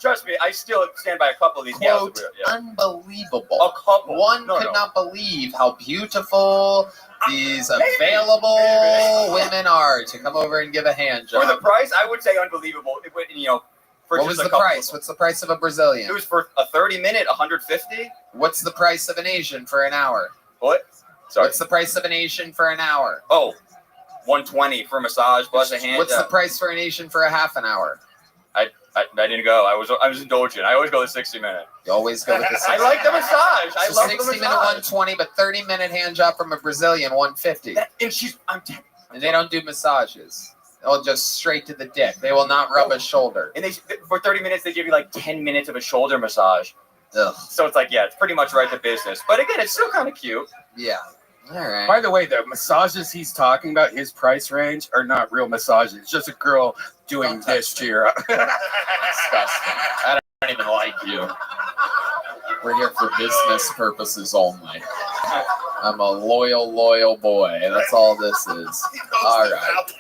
trust me, I still stand by a couple of these Quote, gals. Yeah. Unbelievable. A couple. One could not believe how beautiful these available women are to come over and give a hand job. For the price, I would say unbelievable. You know, for what was the price? What's the price of a Brazilian? It was for a 30-minute, 150. What's the price of an Asian for an hour? What? Sorry. What's the price of an Asian for an hour? Oh, 120 for a massage plus a hand. What's the price for an Asian for a half an hour? I didn't go. I was indulgent. I always go the 60-minute. You always go with the 60. I like the massage. I love the massage. 60-minute 120, but 30-minute hand job from a Brazilian 150. And they don't do massages. They'll just straight to the dick. They will not rub a shoulder. And for 30 minutes, they give you like 10 minutes of a shoulder massage. Ugh. So it's like, yeah, it's pretty much right to business. But again, it's still kind of cute. Yeah. All right. By the way, the massages he's talking about, his price range, are not real massages. It's just a girl doing this to your. Disgusting. I don't even like you. We're here for business purposes only. I'm a loyal boy. That's all this is. All right.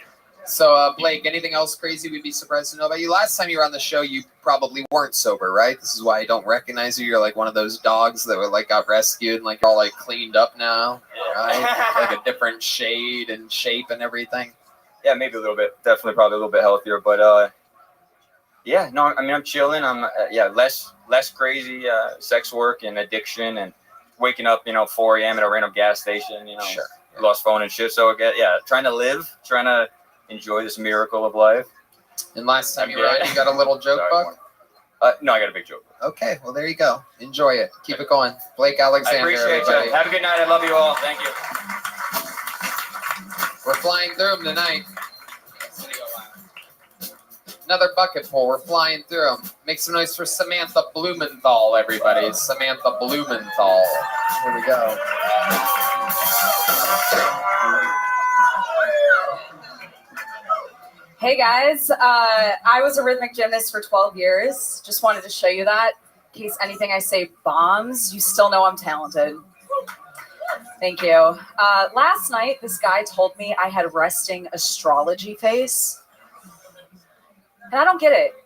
So, Blake, anything else crazy we'd be surprised to know about you? Last time you were on the show, you probably weren't sober, right? This is why I don't recognize you. You're like one of those dogs that were like got rescued and like you're all like cleaned up now, right? Like a different shade and shape and everything. Yeah, maybe a little bit. Definitely, probably a little bit healthier. But yeah, no, I mean, I'm chilling. I'm less crazy sex work and addiction and waking up, 4 a.m. at a random gas station. Sure. Lost phone and shit. So again, trying to live, trying to enjoy this miracle of life. And last time you were on, you got a little joke book? No, I got a big joke book. Okay, well, there you go. Enjoy it. Keep it going. Blake Alexander. I appreciate everybody. you. Have a good night. I love you all. Thank you. We're flying through them tonight. Another bucket full. We're flying through them. Make some noise for Samantha Blumenthal, everybody. Samantha Blumenthal. Here we go. Hey guys, I was a rhythmic gymnast for 12 years. Just wanted to show you that. In case anything I say bombs, you still know I'm talented. Thank you. Last night, this guy told me I had resting astrology face. And I don't get it.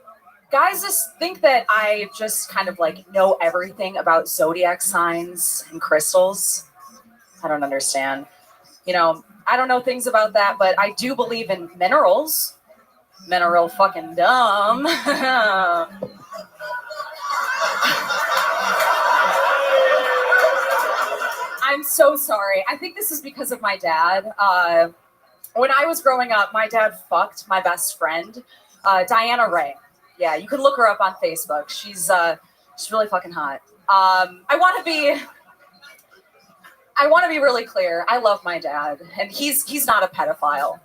Guys just think that I just kind of like know everything about zodiac signs and crystals. I don't understand. I don't know things about that, but I do believe in minerals. Men are real fucking dumb. I'm so sorry. I think this is because of my dad. When I was growing up, my dad fucked my best friend, Diana Ray. Yeah, you can look her up on Facebook. She's really fucking hot. I want to be really clear. I love my dad, and he's not a pedophile.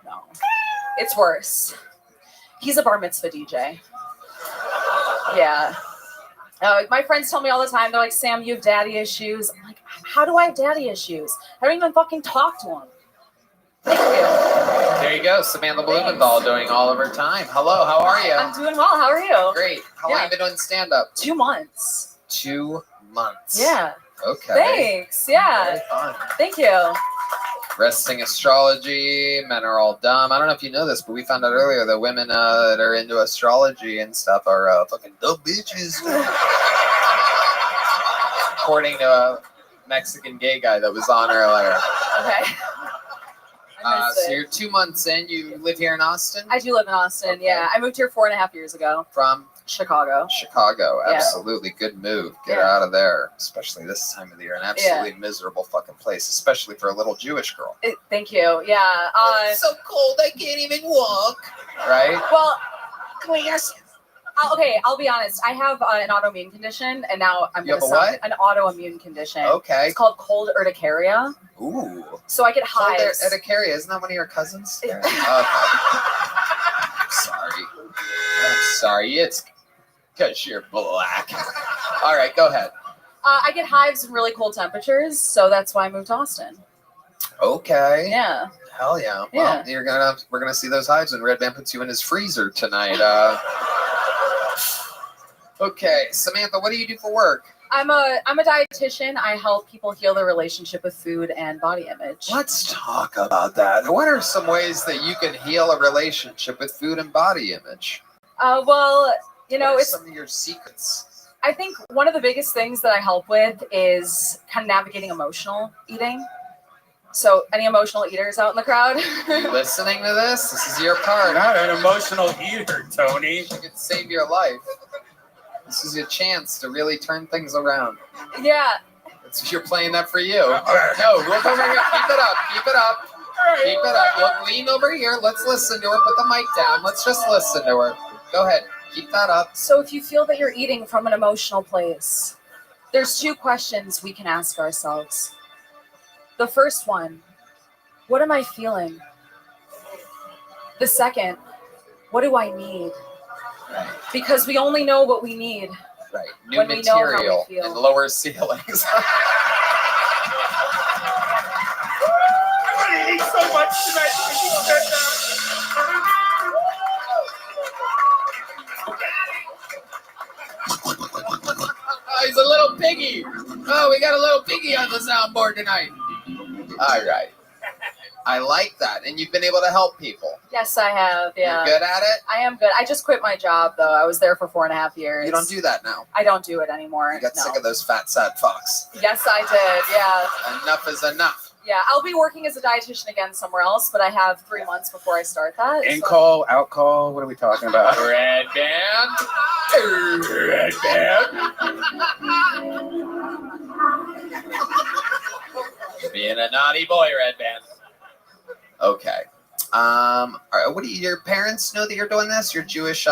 No. It's worse. He's a bar mitzvah DJ. Yeah. My friends tell me all the time, they're like, Sam, you have daddy issues. I'm like, how do I have daddy issues? I don't even fucking talk to him. Thank you. There you go. Samantha Blumenthal doing all of her time. Hello, how are you? I'm doing well. How are you? Great. How long have you been doing stand-up? 2 months. 2 months. Yeah. Okay. Thanks. Yeah. Very fun. Thank you. Resting astrology, men are all dumb. I don't know if you know this, but we found out earlier that women that are into astrology and stuff are fucking dumb bitches. According to Mexican gay guy that was on earlier. Okay. I missed So it. you're 2 months in. You live here in Austin? I do live in Austin. Yeah, I moved here 4.5 years ago. From Chicago. Chicago. Yeah. Absolutely. Good move. Get Yeah. out of there, especially this time of the year. An absolutely miserable fucking place, especially for a little Jewish girl. Thank you. Yeah. It's so cold I can't even walk. Right? Well, okay, I'll be honest. I have an autoimmune condition, and now I'm You going to have a sound an autoimmune condition. Okay. It's called cold urticaria. Ooh. So I get Cold hives. urticaria. Isn't that one of your cousins? Okay. I'm sorry. It's because you're black. All right, go ahead. I get hives in really cold temperatures, so that's why I moved to Austin. Okay. Yeah. Hell yeah. Yeah. Well, we're gonna see those hives when Red Band puts you in his freezer tonight. Okay, Samantha, what do you do for work? I'm a dietitian. I help people heal their relationship with food and body image. Let's talk about that. What are some ways that you can heal a relationship with food and body image? Well, you know, What are it's some of your secrets. I think one of the biggest things that I help with is kind of navigating emotional eating. So, any emotional eaters out in the crowd? You listening to this? This is your part. Not an emotional eater, Tony. It could save your life. This is your chance to really turn things around. Yeah. You're playing that for you. No, look over here. Keep it up. Keep it up. Keep it up. Look, lean over here. Let's listen to her. Put the mic down. Let's just listen to her. Go ahead. Keep that up. So, if you feel that you're eating from an emotional place, there's 2 questions we can ask ourselves. The first one, what am I feeling? The second, what do I need? Right. Because we only know what we need. Right. New when we know how we material feel. and lower ceilings. I ate so much tonight because you said that. Oh, he's a little piggy. Oh, we got a little piggy on the soundboard tonight. All right. I like that. And you've been able to help people. Yes, I have. Yeah. You're good at it? I am good. I just quit my job, though. I was there for 4.5 years. You don't do that now. I don't do it anymore. You got no. sick of those fat, sad fucks. Yes, I did. Yeah. Enough is enough. Yeah. I'll be working as a dietitian again somewhere else, but I have 3 months before I start that. In call, out call. What are we talking about? Red Band. Red Band. You're being a naughty boy, Red Band. Okay. All right. What do your parents know that you're doing this? Your Jewish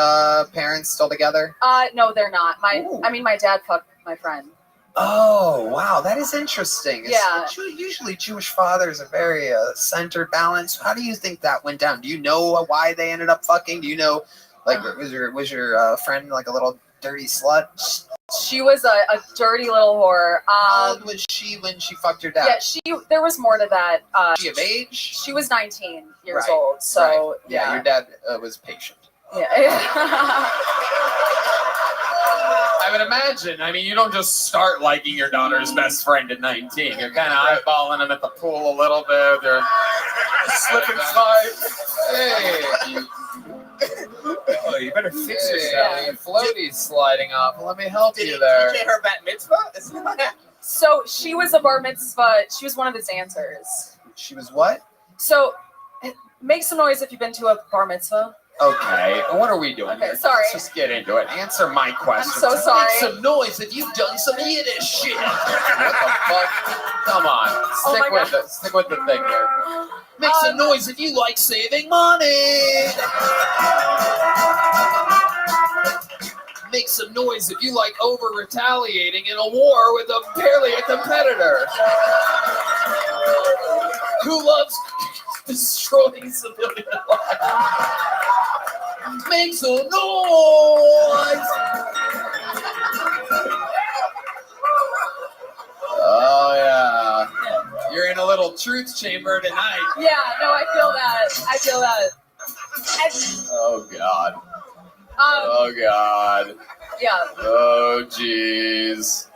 parents still together? No, they're not. My dad fucked my friend. Oh, wow. That is interesting. Yeah. Usually Jewish fathers are very centered, balanced. How do you think that went down? Do you know why they ended up fucking? Do you know, like, was your friend like a little dirty slut? She was a dirty little whore. How old was she when she fucked your dad? Yeah, there was more to that. She of age? She was 19 years Right, old. So, right. Yeah, your dad was patient. Yeah. I would imagine. I mean, you don't just start liking your daughter's best friend at 19. You're kind of eyeballing them at the pool a little bit. They're slip and slide. Hey. Oh, you better fix yourself. Your floaty's sliding off. Let me help you there. Did her bat mitzvah? So she was a bar mitzvah. She was one of the dancers. She was what? So make some noise if you've been to a bar mitzvah. Okay, what are we doing Okay, here? sorry. Let's just get into it. Answer my question. I'm so sorry. Make some noise if you've done some Yiddish shit. What the fuck? Come on. Oh my Stick with the thing here. Make some noise if you like saving money. Make some noise if you like over-retaliating in a war with barely a competitor. Who loves destroying civilian lives? Make some noise! Oh, yeah. You're in a little truth chamber tonight. Yeah, no, I feel that. Oh, God. Oh, God. Yeah. Oh, jeez.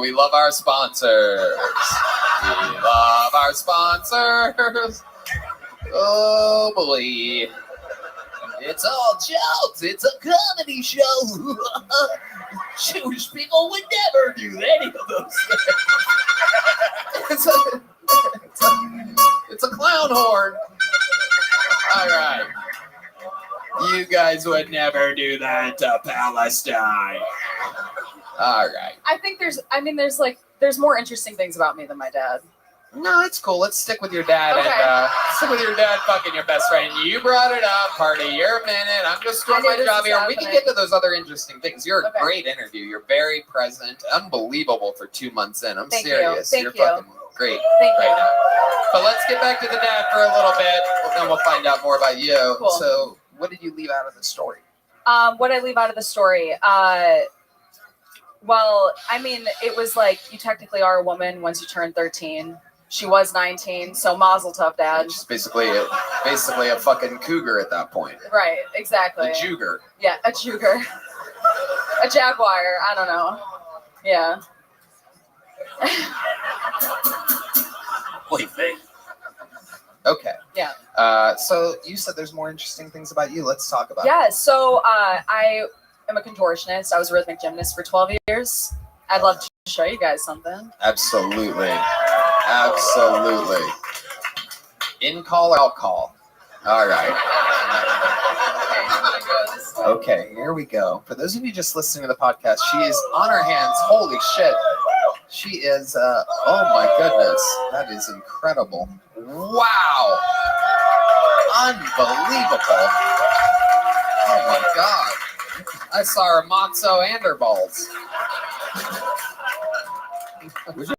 We love our sponsors. We love our sponsors. Oh, boy. It's all jokes. It's a comedy show. Jewish people would never do any of those things. It's a clown horn. All right. You guys would never do that to Palestine. All right. I think there's more interesting things about me than my dad. No, it's cool. Let's stick with your dad Okay. and stick with your dad fucking your best friend. You brought it up. Part of your minute. I'm just doing I knew my this job was here. We can happening. get to those other interesting things. You're a Okay. great interview. You're very present. Unbelievable for 2 months in. I'm Thank you. serious. Thank You're you. fucking great. Thank you. right now. But let's get back to the dad for a little bit. Then we'll find out more about you. Cool. So, what did you leave out of the story? What I leave out of the story? Well, I mean, it was like you technically are a woman once you turn 13. She was 19, so mazel tov, Dad. She's basically a fucking cougar at that point. Right, exactly. A juger. Yeah, a juger. A jaguar, I don't know. Yeah. Okay. Yeah. So you said there's more interesting things about you. Let's talk about it. Yeah, so I am a contortionist. I was a rhythmic gymnast for 12 years. I'd love to show you guys something. Absolutely. Absolutely. In call, out call. All right. Okay, here we go. For those of you just listening to the podcast, she is on her hands. Holy shit. She is, oh my goodness. That is incredible. Wow. Unbelievable. Oh my God. I saw her matzo and her balls. I was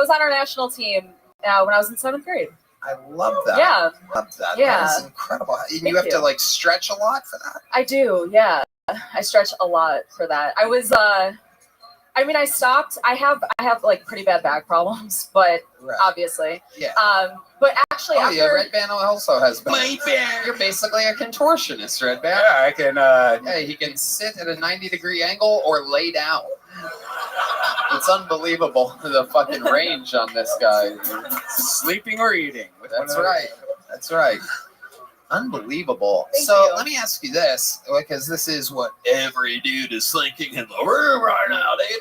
on our national team when I was in 7th grade. I love that. Yeah. Love that. Yeah. That is incredible. And Thank you have you. to like stretch a lot for that. I do, yeah. I stretch a lot for that. I was I stopped. I have like pretty bad back problems, but Right. obviously. Yeah. But actually Oh yeah, after Red Band also has. You're basically a contortionist, Red Band. Yeah, I can. Yeah, he can sit at a 90-degree angle or lay down. It's unbelievable the fucking range on this guy. Sleeping or eating. That's right. That's right. Unbelievable. Thank So you. let me ask you this, because this is what every dude is thinking in the room right now, dude.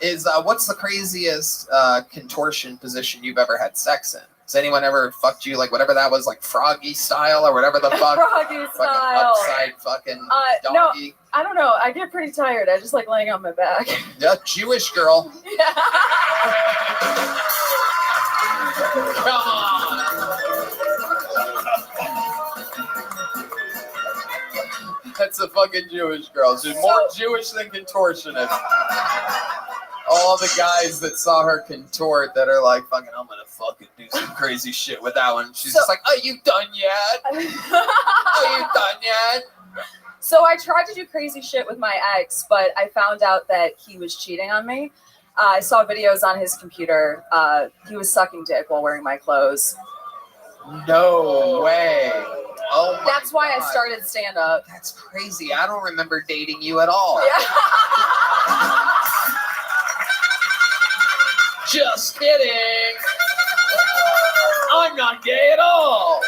Is what's the craziest contortion position you've ever had sex in? Has anyone ever fucked you like whatever that was, like froggy style or whatever the fuck? Froggy Fucking style. upside fucking No, donkey. I don't know. I get pretty tired. I just like laying on my back. Yeah, Jewish girl. Yeah. Come on. That's a fucking Jewish girl. She's more Jewish than contortionist. All the guys that saw her contort that are like, fucking, I'm gonna fucking do some crazy shit with that one. She's just like, are you done yet? Are you done yet? So I tried to do crazy shit with my ex, but I found out that he was cheating on me. I saw videos on his computer. He was sucking dick while wearing my clothes. No way. Oh my That's why God. I started stand up. That's crazy. I don't remember dating you at all. Just kidding. I'm not gay at all.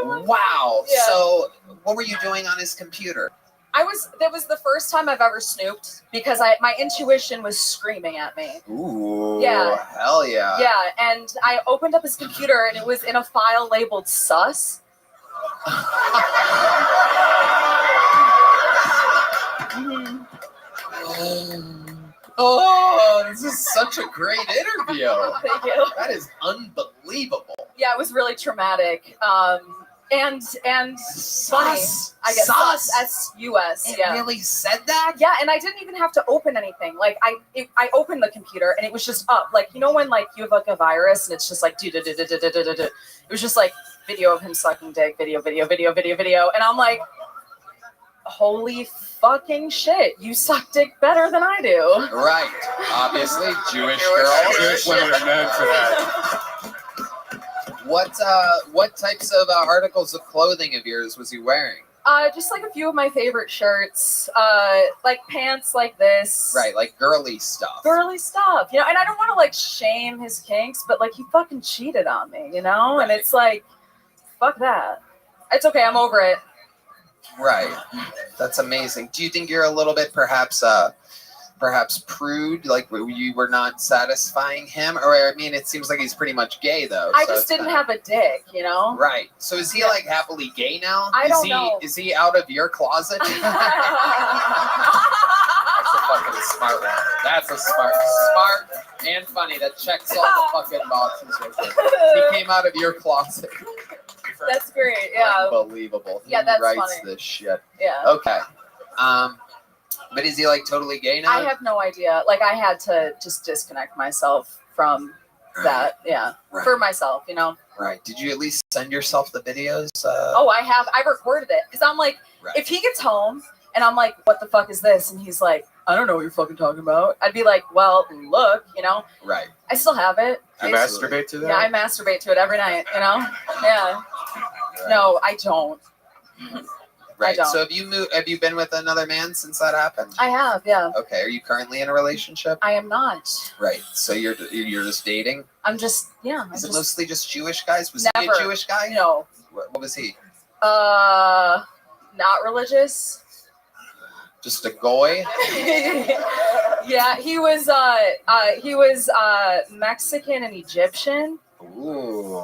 Wow. Yeah. So, what were you doing on his computer? That was the first time I've ever snooped because my intuition was screaming at me. Ooh. Yeah. Hell yeah. Yeah, and I opened up his computer and it was in a file labeled sus. Oh, this is such a great interview. Thank you. That is unbelievable. Yeah, it was really traumatic. And funny. Sus. I guess Sus. sus. S-U-S. It Yeah. really said that? Yeah, and I didn't even have to open anything. Like I opened the computer and it was just up. Like you know when like you have like a virus and it's just like it was just like video of him sucking dick, video, and I'm like, holy fucking shit, you suck dick better than I do. Right. Obviously, Jewish girl. Jewish women are known for that. What types of articles of clothing of yours was he wearing? Just like a few of my favorite shirts, like pants like this. Right, like girly stuff. Girly stuff, you know, and I don't want to like shame his kinks, but like he fucking cheated on me, you know, and it's like, fuck that. It's okay, I'm over it. Right. That's amazing. Do you think you're a little bit perhaps prude, like you were not satisfying him? Or I mean, it seems like he's pretty much gay though. I so just it's didn't kinda- have a dick, you know? Right. So is he like happily gay now? I is don't he, know. Is he out of your closet? That's a fucking smart one. That's a smart and funny. That checks all the fucking boxes right there. He came out of your closet. That's great, yeah. Unbelievable. Yeah, He that's writes funny. this shit. Yeah. Okay. But is he like totally gay now? I have no idea. Like I had to just disconnect myself from that. Yeah. Right. For myself, you know. Right. Did you at least send yourself the videos? Oh, I have. I recorded it because I'm like, if he gets home and I'm like, what the fuck is this? And he's like, I don't know what you're fucking talking about. I'd be like, well, look, you know. Right. I still have it. You masturbate to that? Yeah, I masturbate to it every night, you know? Yeah. No, I don't. Right. don't. So have you been with another man since that happened? I have, yeah. Okay. Are you currently in a relationship? I am not. Right. So you're just dating? I'm just, yeah. Is it mostly just Jewish guys? Was he Never. a Jewish guy? No. What was he? Not religious. Just a goy? Yeah, he was Mexican and Egyptian. Ooh,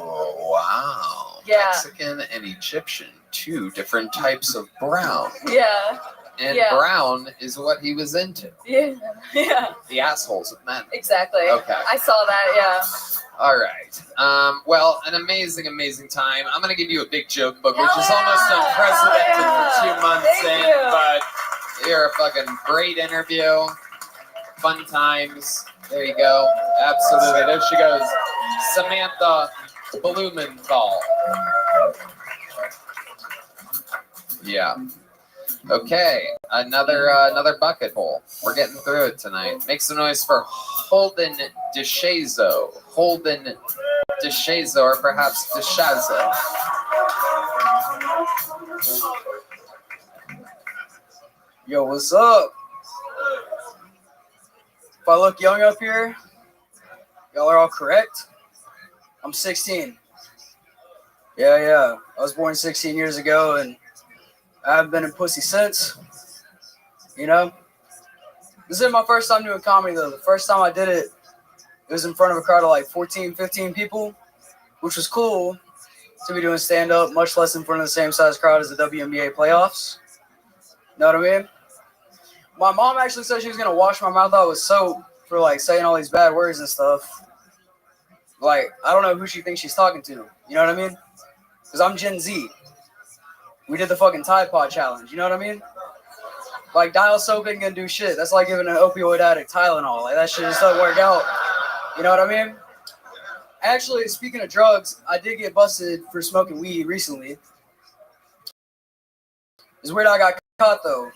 wow. Yeah. Mexican and Egyptian, two different types of brown. Yeah. And Yeah. brown is what he was into. Yeah. Yeah. The assholes of men. Exactly. Okay. I saw that, yeah. All right. Well, an amazing, amazing time. I'm going to give you a big joke book, which is almost unprecedented for 2 months Thank in, you. but you're a fucking great interview. Fun times. There you go. Absolutely. There she goes. Samantha Blumenthal. Yeah. Okay. Another bucket hole. We're getting through it tonight. Make some noise for Holden DeShazo. Holden DeShazo, or perhaps DeShazo. Yo, what's up? If I look young up here, y'all are all correct. I'm 16. Yeah. I was born 16 years ago, and I haven't been in pussy since. You know? This isn't my first time doing comedy, though. The first time I did it, it was in front of a crowd of like 14, 15 people, which was cool to be doing stand-up, much less in front of the same size crowd as the WNBA playoffs. Know what I mean? My mom actually said she was going to wash my mouth out with soap for, like, saying all these bad words and stuff. Like, I don't know who she thinks she's talking to. You know what I mean? Because I'm Gen Z. We did the fucking Tide Pod challenge. You know what I mean? Like, dial soap ain't going to do shit. That's like giving an opioid addict Tylenol. Like, that shit just doesn't work out. You know what I mean? Actually, speaking of drugs, I did get busted for smoking weed recently. It's weird I got caught, though.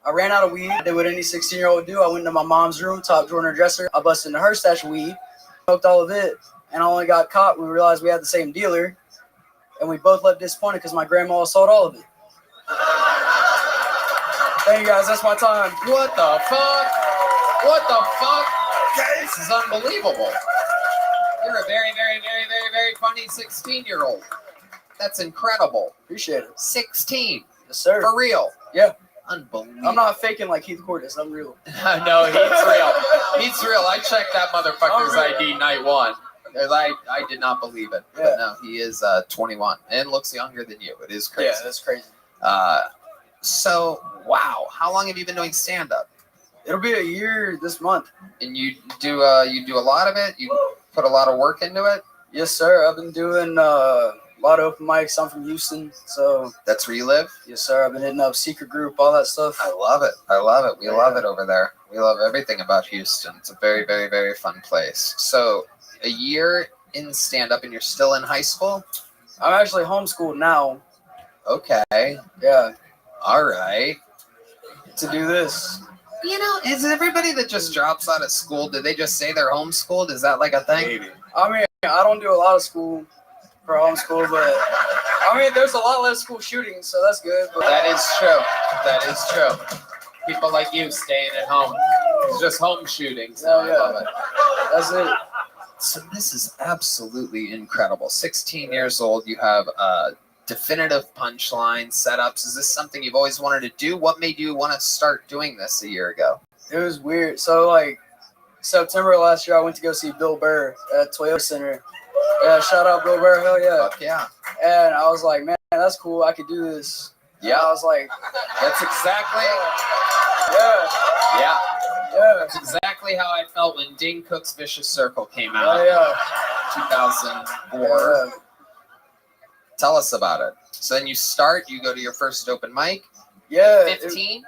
I ran out of weed. I did what any 16-year-old would do. I went into my mom's room, top drawer in her dresser. I busted into her stash of weed, smoked all of it, and I only got caught when we realized we had the same dealer. And we both left disappointed because my grandma sold all of it. Thank you, guys. That's my time. What the fuck? What the fuck? This is unbelievable. You're a very, very, very, very, very funny 16-year-old. That's incredible. Appreciate it. 16. Yes, sir. For real. Yeah. Unbelievable. I'm not faking like Keith Cordes. I'm real. No, he's real. He's real. I checked that motherfucker's ID night one. I did not believe it. Yeah. But no, he is 21 and looks younger than you. It is crazy. Yeah, that's crazy. So, wow. How long have you been doing stand-up? It'll be a year this month. And you do a lot of it? You put a lot of work into it? Yes, sir. I've been doing a lot of open mics. I'm from Houston, so that's where you live? Yes, sir. I've been hitting up Secret Group, all that stuff. I love it. I love it. We love it over there. We love everything about Houston. It's a very, very, very fun place. So, a year in stand-up, and you're still in high school? I'm actually homeschooled now. Okay. Yeah. All right. To do this. You know, is everybody that just drops out of school, did they just say they're homeschooled? Is that like a thing? Maybe. I mean, I don't do a lot of school for homeschool, but I mean, there's a lot less school shootings, so that's good. But That is true. That is true. People like you staying at home. It's just home shootings. Yeah, I love it. That's it. So this is absolutely incredible. 16 years old, you have definitive punchline setups. Is this something you've always wanted to do? What made you want to start doing this a year ago? It was weird. So like September last year, I went to go see Bill Burr at Toyota Center. Yeah, shout out Bill Burr, hell yeah. Fuck yeah. And I was like, man, that's cool. I could do this. Yeah. And I was like, that's exactly. Yeah. Yeah. Yeah. That's exactly how I felt when Dane Cook's Vicious Circle came out. Oh, yeah. 2004. Yeah. Tell us about it. So then you go to your first open mic. Yeah. 15?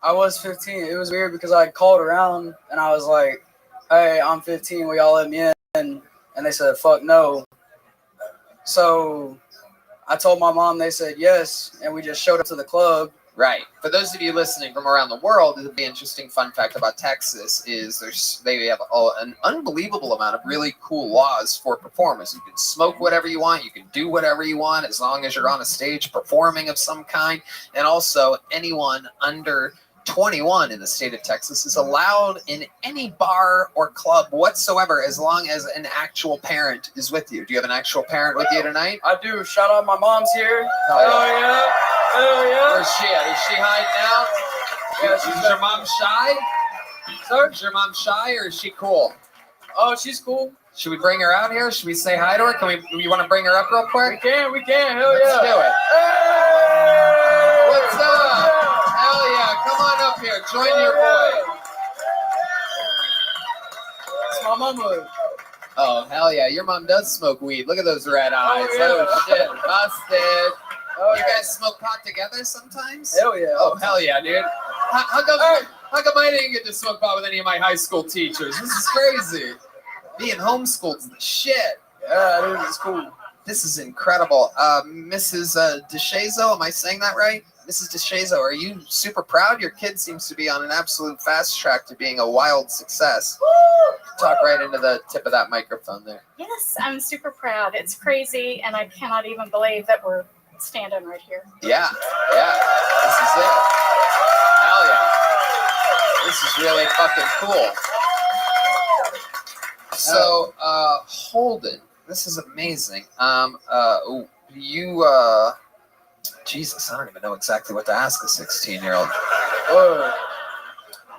I was 15. It was weird because I called around and I was like, hey, I'm 15. Will y'all let me in? And they said, fuck no. So I told my mom, they said yes. And we just showed up to the club. Right. For those of you listening from around the world, the interesting fun fact about Texas is they have an unbelievable amount of really cool laws for performers. You can smoke whatever you want. You can do whatever you want as long as you're on a stage performing of some kind. And also anyone under 21 in the state of Texas is allowed in any bar or club whatsoever as long as an actual parent is with you. Do you have an actual parent with you tonight? I do. Shout out my mom's here. Oh, Hell yeah. Hell yeah. Where's she at? Is she hiding out? Yeah, is your mom shy? Sir? Is your mom shy or is she cool? Oh, she's cool. Should we bring her out here? Should we say hi to her? You want to bring her up real quick? We can. Hell Let's yeah. do it. Hey! What's up? Hell yeah. Come on up here. Join your boy. It's my mama. Oh, hell yeah. Your mom does smoke weed. Look at those red eyes. Oh, shit. Busted. Oh, you guys smoke pot together sometimes? Hell yeah. Oh, hell yeah, dude. How come I didn't get to smoke pot with any of my high school teachers? This is crazy. Being homeschooled is the shit. Yeah, dude, it's cool. This is incredible. Mrs. DeShazo, am I saying that right? Mrs. DeShazo, are you super proud? Your kid seems to be on an absolute fast track to being a wild success. Talk right into the tip of that microphone there. Yes, I'm super proud. It's crazy, and I cannot even believe that we're standing right here. Yeah. This is it. Hell yeah. This is really fucking cool. So, Holden, this is amazing. Jesus, I don't even know exactly what to ask a 16-year-old.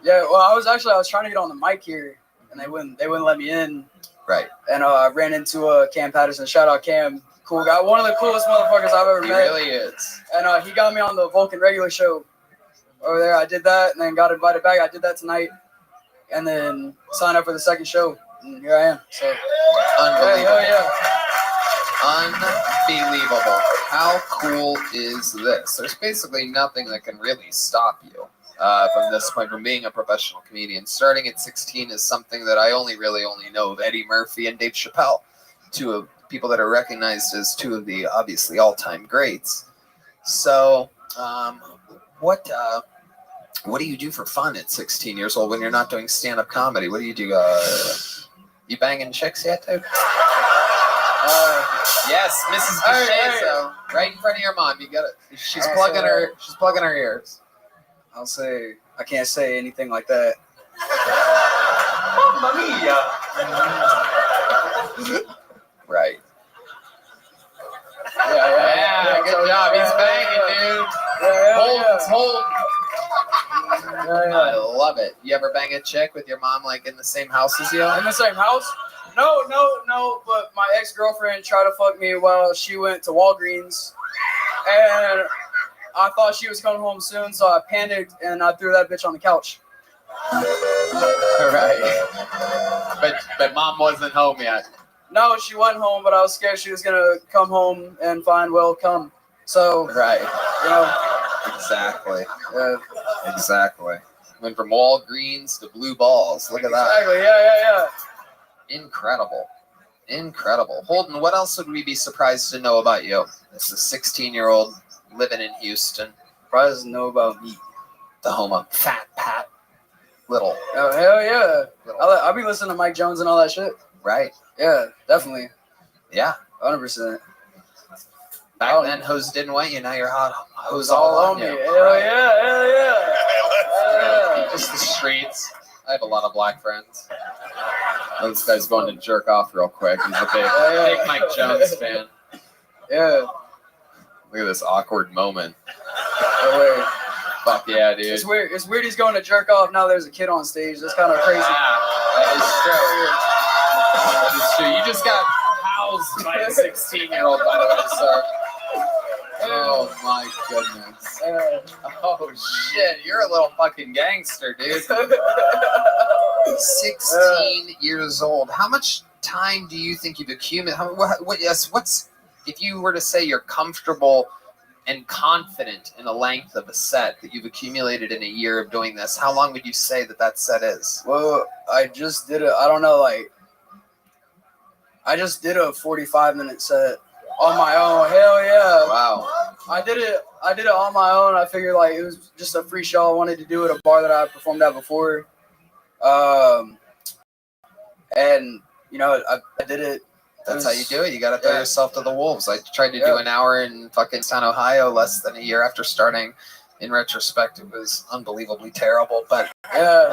Yeah, well, I was trying to get on the mic here, and they wouldn't let me in. Right. And I ran into Cam Patterson. Shout out Cam, cool guy, one of the coolest motherfuckers I've ever met. He really is. And he got me on the Vulcan regular show over there. I did that, and then got invited back. I did that tonight, and then signed up for the second show. And here I am. So unbelievable. Yeah. Unbelievable. How cool is this? There's basically nothing that can really stop you from this point, from being a professional comedian. Starting at 16 is something that I only know of Eddie Murphy and Dave Chappelle, two of people that are recognized as two of the obviously all-time greats. So, what do you do for fun at 16 years old when you're not doing stand-up comedy? What do you do? You banging chicks yet, dude? Yes, Mrs. DeShazo, right in front of your mom. You got it. She's plugging her ears. I'll say I can't say anything like that. Right. Yeah, good job. He's banging, dude. Hold. I love it. You ever bang a chick with your mom like in the same house as you? In the same house? No. But my ex-girlfriend tried to fuck me while she went to Walgreens, and I thought she was coming home soon, so I panicked and I threw that bitch on the couch. Right. But mom wasn't home yet. No, she wasn't home, but I was scared she was gonna come home and find come. So right. You know. Exactly. Exactly. Went from Walgreens to blue balls. Look at that. Exactly. Yeah. Incredible. Holden, what else would we be surprised to know about you? This is a 16-year-old living in Houston. Probably doesn't know about me. The home of Fat Pat Little. Oh, hell yeah. I'll be listening to Mike Jones and all that shit. Right. Yeah, definitely. Yeah. 100%. Back then, hoes didn't want you. Now you're hot. Hoes all all on me. you. Hell Right. yeah, hell yeah. Yeah. Just the streets. I have a lot of black friends. Oh, this guy's going to jerk off real quick. He's a big Mike Jones fan. Yeah. Look at this awkward moment. No way. Fuck yeah, dude. It's weird. It's weird he's going to jerk off. Now there's a kid on stage. That's kind of crazy. That is true. You just got housed by a 16-year-old, by the way, sir. Oh my goodness. Oh shit, you're a little fucking gangster, dude. 16 years old. How much time do you think you've accumulated? What's if you were to say you're comfortable and confident in the length of a set that you've accumulated in a year of doing this, how long would you say that set is? Well, I just did it. I don't know, like, I just did a 45-minute set on my own. Hell yeah! Wow. I did it on my own. I figured like it was just a free show. I wanted to do at a bar that I performed at before. And you know, I did it. That's how you do it. You got to throw yourself to the wolves. I tried to do an hour in fucking Town, Ohio, less than a year after starting. In retrospect, it was unbelievably terrible. But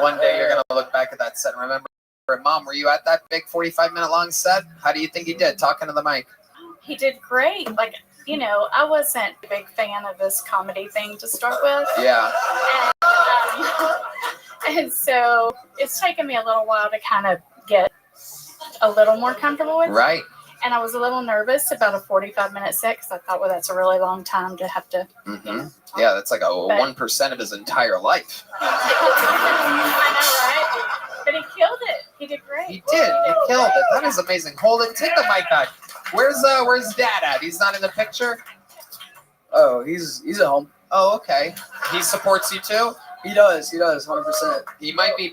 one day you're gonna look back at that set and remember. Mom, were you at that big 45-minute long set? How do you think he did? Talking to the mic. He did great. Like, you know, I wasn't a big fan of this comedy thing to start with. Yeah. And so it's taken me a little while to kind of get a little more comfortable with it. Right. And I was a little nervous about a 45-minute set because I thought, well, that's a really long time to have to. Mm-hmm. Yeah, that's like a 1% of his entire life. I know, right? But he killed it. He did great. He did. He killed it. That is amazing. Holden, take the mic back. Where's Dad at? He's not in the picture? Oh, he's at home. Oh, okay. He supports you too? He does, 100%. He might be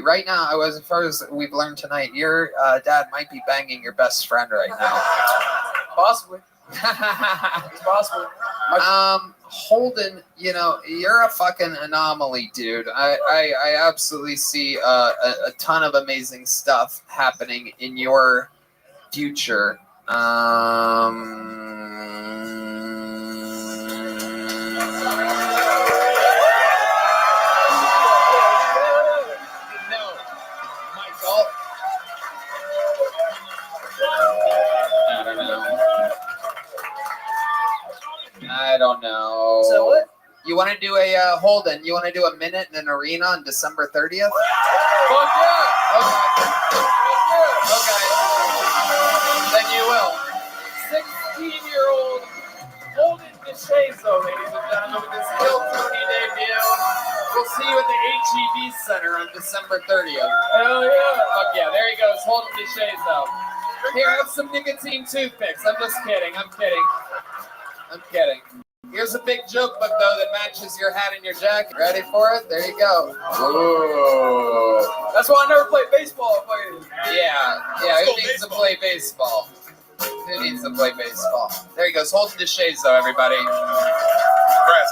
right now, as far as we've learned tonight, your dad might be banging your best friend right now. Possibly. It's possible. Holden, you know, you're a fucking anomaly, dude. I absolutely see a ton of amazing stuff happening in your future. I don't know. So what? You want to do a Holden? You want to do a minute in an arena on December 30th? Fuck yeah! Okay. Then you will. 16-year-old Holden DeShazo, ladies and gentlemen, with his Kill Tony debut. We'll see you at the HEB Center on December 30th. Hell yeah. Fuck yeah, there he goes, Holden DeShazo. Here, have some nicotine toothpicks. I'm just kidding. I'm kidding. Here's a big joke book, though, that matches your hat and your jacket. Ready for it? There you go. Ooh. That's why I never played baseball. Yeah. Who needs to play baseball? There he goes. Holden DeShazo, everybody. He's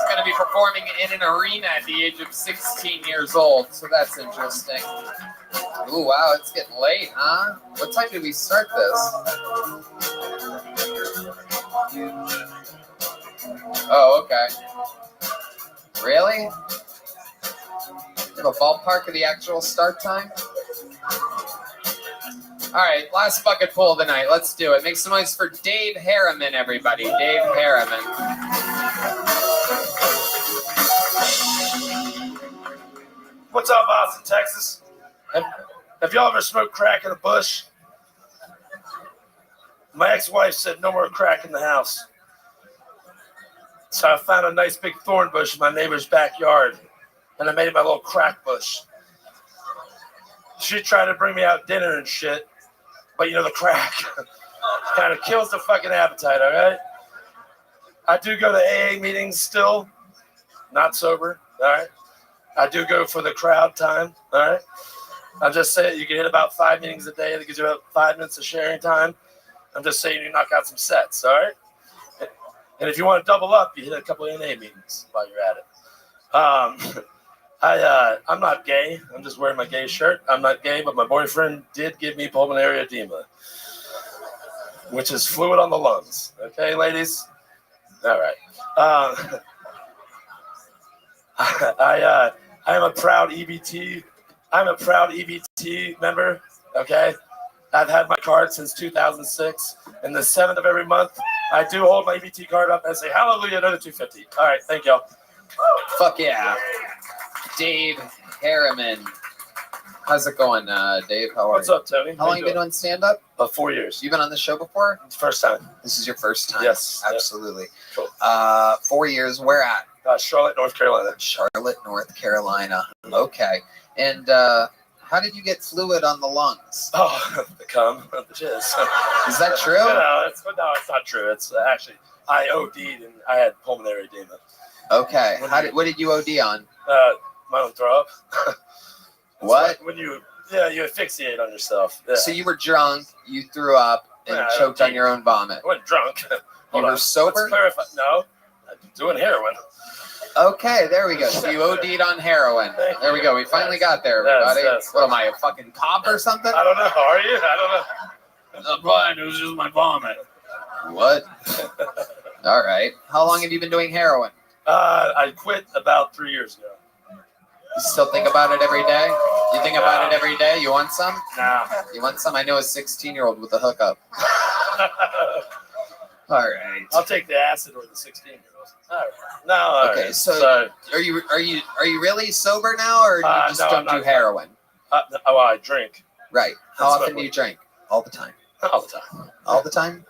going to be performing in an arena at the age of 16 years old, so that's interesting. Ooh, wow, it's getting late, huh? What time did we start this? Oh, okay. Really? You have a ballpark of the actual start time? All right, last bucket pull of the night. Let's do it. Make some noise for Dave Harriman, everybody. Dave Harriman. What's up, Austin, Texas? Have y'all ever smoked crack in a bush? My ex-wife said no more crack in the house. So I found a nice big thorn bush in my neighbor's backyard, and I made it my little crack bush. She tried to bring me out dinner and shit, but you know, the crack kind of kills the fucking appetite, all right? I do go to AA meetings still, not sober, all right? I do go for the crowd time, all right? I'm just saying you can hit about 5 meetings a day. That gives you about 5 minutes of sharing time. I'm just saying you knock out some sets, all right? And if you want to double up, you hit a couple of NA meetings while you're at it. I'm not gay. I'm just wearing my gay shirt. I'm not gay, but my boyfriend did give me pulmonary edema, which is fluid on the lungs. Okay, ladies? All right. I am a proud EBT. I'm a proud EBT member. Okay. I've had my card since 2006. And the 7th of every month, I do hold my EBT card up and say, hallelujah, another 250. All right. Thank y'all. Fuck yeah. Dave Harriman. How's it going, Dave? How are What's you? up, Tony? How long you been doing stand-up? 4 years. You been on this show before? First time. This is your first time? Yes. Absolutely. Cool. 4 years. Where at? Charlotte, North Carolina. Charlotte, North Carolina. Okay. And how did you get fluid on the lungs? Oh, the cum, the jizz. Is that true? No, it's not true. It's actually, I OD'd and I had pulmonary edema. Okay. What did you OD on? My own throw up. What? When you asphyxiate on yourself. Yeah. So you were drunk, you threw up, and choked on your own vomit. I wasn't drunk. You were sober? Let's clarify. No, I'm doing heroin. Okay, there we go. So you OD'd on heroin. There we go. We finally got there, everybody. Yes. What am I, a fucking cop or something? I don't know. Are you? I don't know. I'm fine. It was just my vomit. What? All right. How long have you been doing heroin? I quit about 3 years ago. You still think about it every day? You think about it every day? You want some? No. You want some? I know a 16-year-old with a hookup. All right. I'll take the acid or the 16-year-old. All right. No. All Okay. right. So are you really sober now, or you just no, don't do heroin? I drink. Right. How That's often do you drink? All the time. All the time. All the time?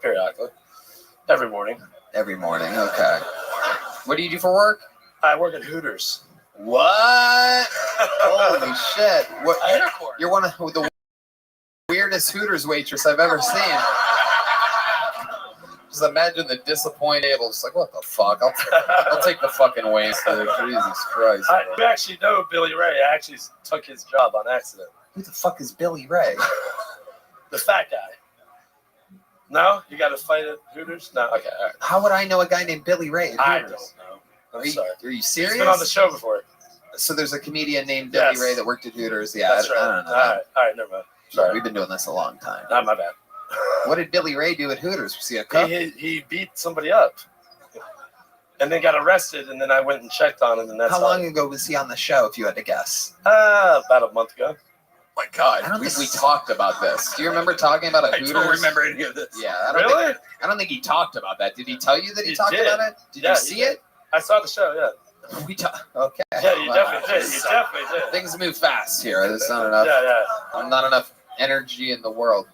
Periodically. Every morning. Every morning. Okay. What do you do for work? I work at Hooters. What? Holy shit! What? You're one of the weirdest Hooters waitress I've ever seen. Just imagine the disappointed table. Just like, what the fuck? I'll take the fucking wasted. Jesus Christ! You actually know Billy Ray. I actually took his job on accident. Who the fuck is Billy Ray? The fat guy. No, you got to fight at Hooters. No, okay. All right. How would I know a guy named Billy Ray at I Hooters? don't know. Are you serious? He's been on the show before. So there's a comedian named Billy Ray that worked at Hooters. Yeah, That's right. I don't know. All right, never mind. Sorry. We've been doing this a long time. Not my bad. What did Billy Ray do at Hooters? Was he a cook? He beat somebody up, and then got arrested. And then I went and checked on him. And that's How long ago was he on the show? If you had to guess. About a month ago. My God, I don't think we talked about this. Do you remember talking about a Hooters? I don't remember any of this. Yeah, Really? I don't think he talked about that. Did he tell you that he talked did. about it? Did Yeah, you he see did. it? I saw the show. Yeah. Okay. Yeah, you Wow. definitely did. You definitely did. Things move fast here. There's not enough. Yeah. Not enough energy in the world.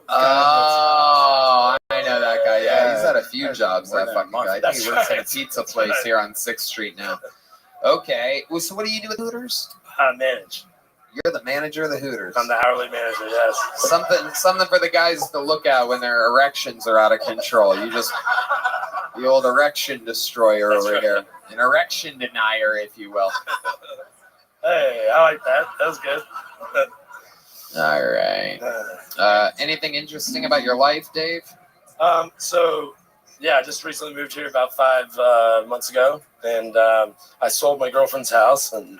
Oh, I know that guy. Yeah, he's had a few jobs. That fucking guy. I think he works at a pizza place here on 6th Street now. Okay. Well, so what do you do with Hooters? I manage. You're the manager of the Hooters. I'm the hourly manager. Yes. Something for the guys to look at when their erections are out of control. You just the old erection destroyer over here, an erection denier, if you will. Hey, I like that. That was good. All right. Anything interesting about your life, Dave? So, yeah, I just recently moved here about 5 months ago, and I sold my girlfriend's house and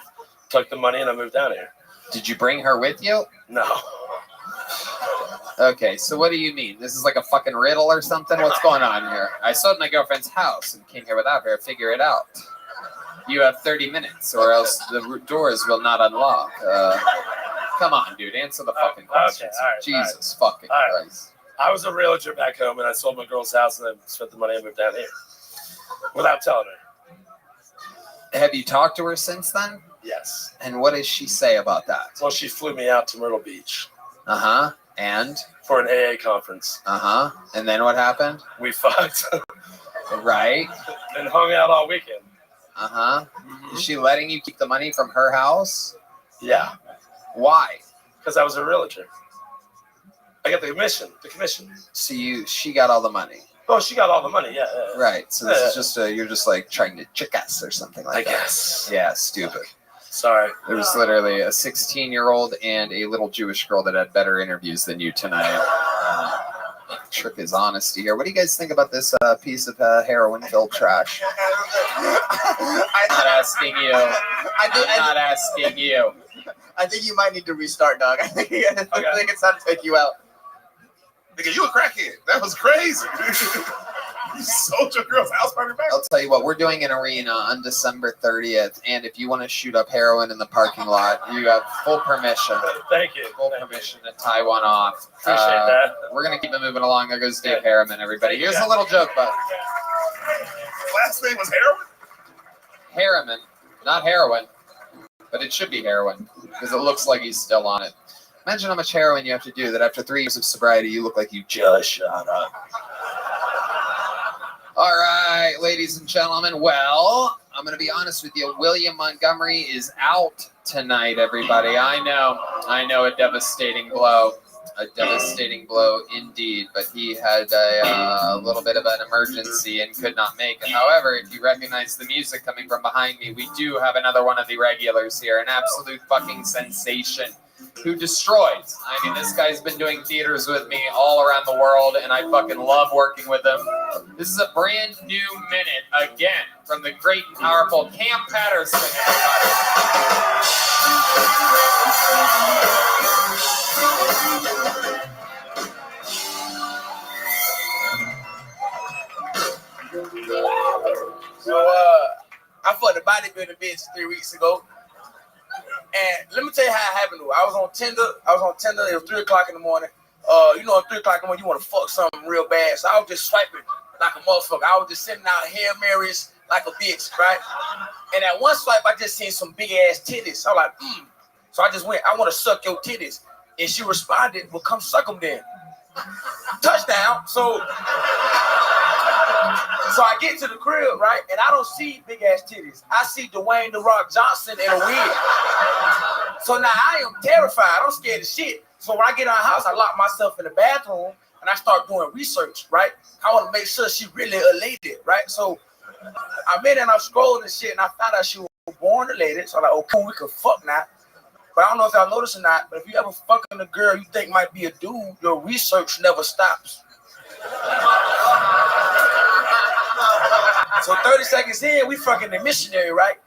took the money, and I moved down here. Did you bring her with you? No. Okay, so what do you mean? This is like a fucking riddle or something? What's going on here? I sold my girlfriend's house and came here without her. Figure it out. You have 30 minutes, or else the doors will not unlock. Come on, dude. Answer the fucking questions. Okay, all right, Jesus fucking Christ. I was a realtor back home, and I sold my girl's house, and I spent the money and moved down here without telling her. Have you talked to her since then? Yes. And what does she say about that? Well, she flew me out to Myrtle Beach. Uh-huh. And? For an AA conference. Uh-huh. And then what happened? We fucked. Right. And hung out all weekend. Uh-huh. Is she letting you keep the money from her house? Yeah. Why? Because I was a realtor. I got the commission. So she got all the money. Oh, she got all the money, yeah. Right. So this is just you're just like trying to trick us or something like that. I guess. Yeah, stupid. Sorry. There was literally a 16-year-old and a little Jewish girl that had better interviews than you tonight. Trick his honesty here. What do you guys think about this piece of heroin-filled trash? I'm not asking you. I'm not asking you. I think you might need to restart, dog. I think it's time to take you out. Nigga, you a crackhead. That was crazy. You sold your girl's house party back. I'll tell you what, we're doing an arena on December 30th, and if you want to shoot up heroin in the parking lot, you have full permission. Thank you. Full permission to tie one off. Appreciate that. We're going to keep it moving along. There goes Dave Harriman, everybody. Here's a little joke, but Last name was heroin? Harriman, not heroin, but it should be heroin, because it looks like he's still on it. Imagine how much heroin you have to do that after 3 years of sobriety, you look like you just shot up. All right, ladies and gentlemen. Well, I'm going to be honest with you. William Montgomery is out tonight, everybody. I know, a devastating blow. A devastating blow indeed. But he had a little bit of an emergency and could not make it. However, if you recognize the music coming from behind me, we do have another one of the regulars here. An absolute fucking sensation. Who destroys. I mean, this guy's been doing theaters with me all around the world, and I fucking love working with him. This is a brand new minute, again, from the great and powerful Cam Patterson, So, I fucked a bodybuilding bitch 3 weeks ago. And let me tell you how it happened. I was on Tinder. It was 3 o'clock in the morning. You know, at 3 o'clock in the morning, you want to fuck something real bad. So I was just swiping like a motherfucker. I was just sending out Hail Marys like a bitch, right? And at one swipe, I just seen some big ass titties. I was like, So I just went, I want to suck your titties. And she responded, well, come suck them then. Touchdown. So I get to the crib, right? And I don't see big ass titties. I see Dwayne "The Rock" Johnson in a wig. So now I am terrified. I'm scared of shit. So when I get out of the house, I lock myself in the bathroom and I start doing research, right? I want to make sure she really elated, right? So I'm in and I'm scrolling and shit, and I found out she was born elated. So I'm like, okay, we can fuck now. But I don't know if y'all noticed or not, but if you ever fucking a girl you think might be a dude, your research never stops. So 30 seconds in, we fucking the missionary, right?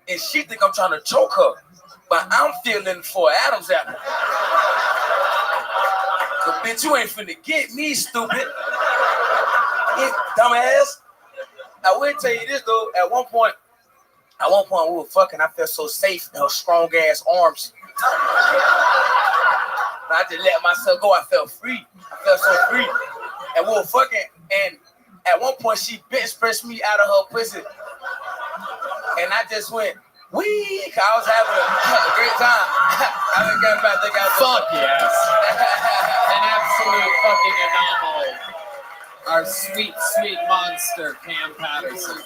And she think I'm trying to choke her, but I'm feeling for Adam's apple. So bitch, you ain't finna get me, stupid. Dumbass. I will tell you this though, at one point we were fucking, I felt so safe in her strong ass arms. I just let myself go, I felt free. I felt so free. And we were fucking, and at one point she bench pressed me out of her pussy. And I just went, wee, I was having a great time. I didn't get back, think I was fuck yes. An absolute fucking anomaly. Our sweet, sweet monster, Cam Patterson.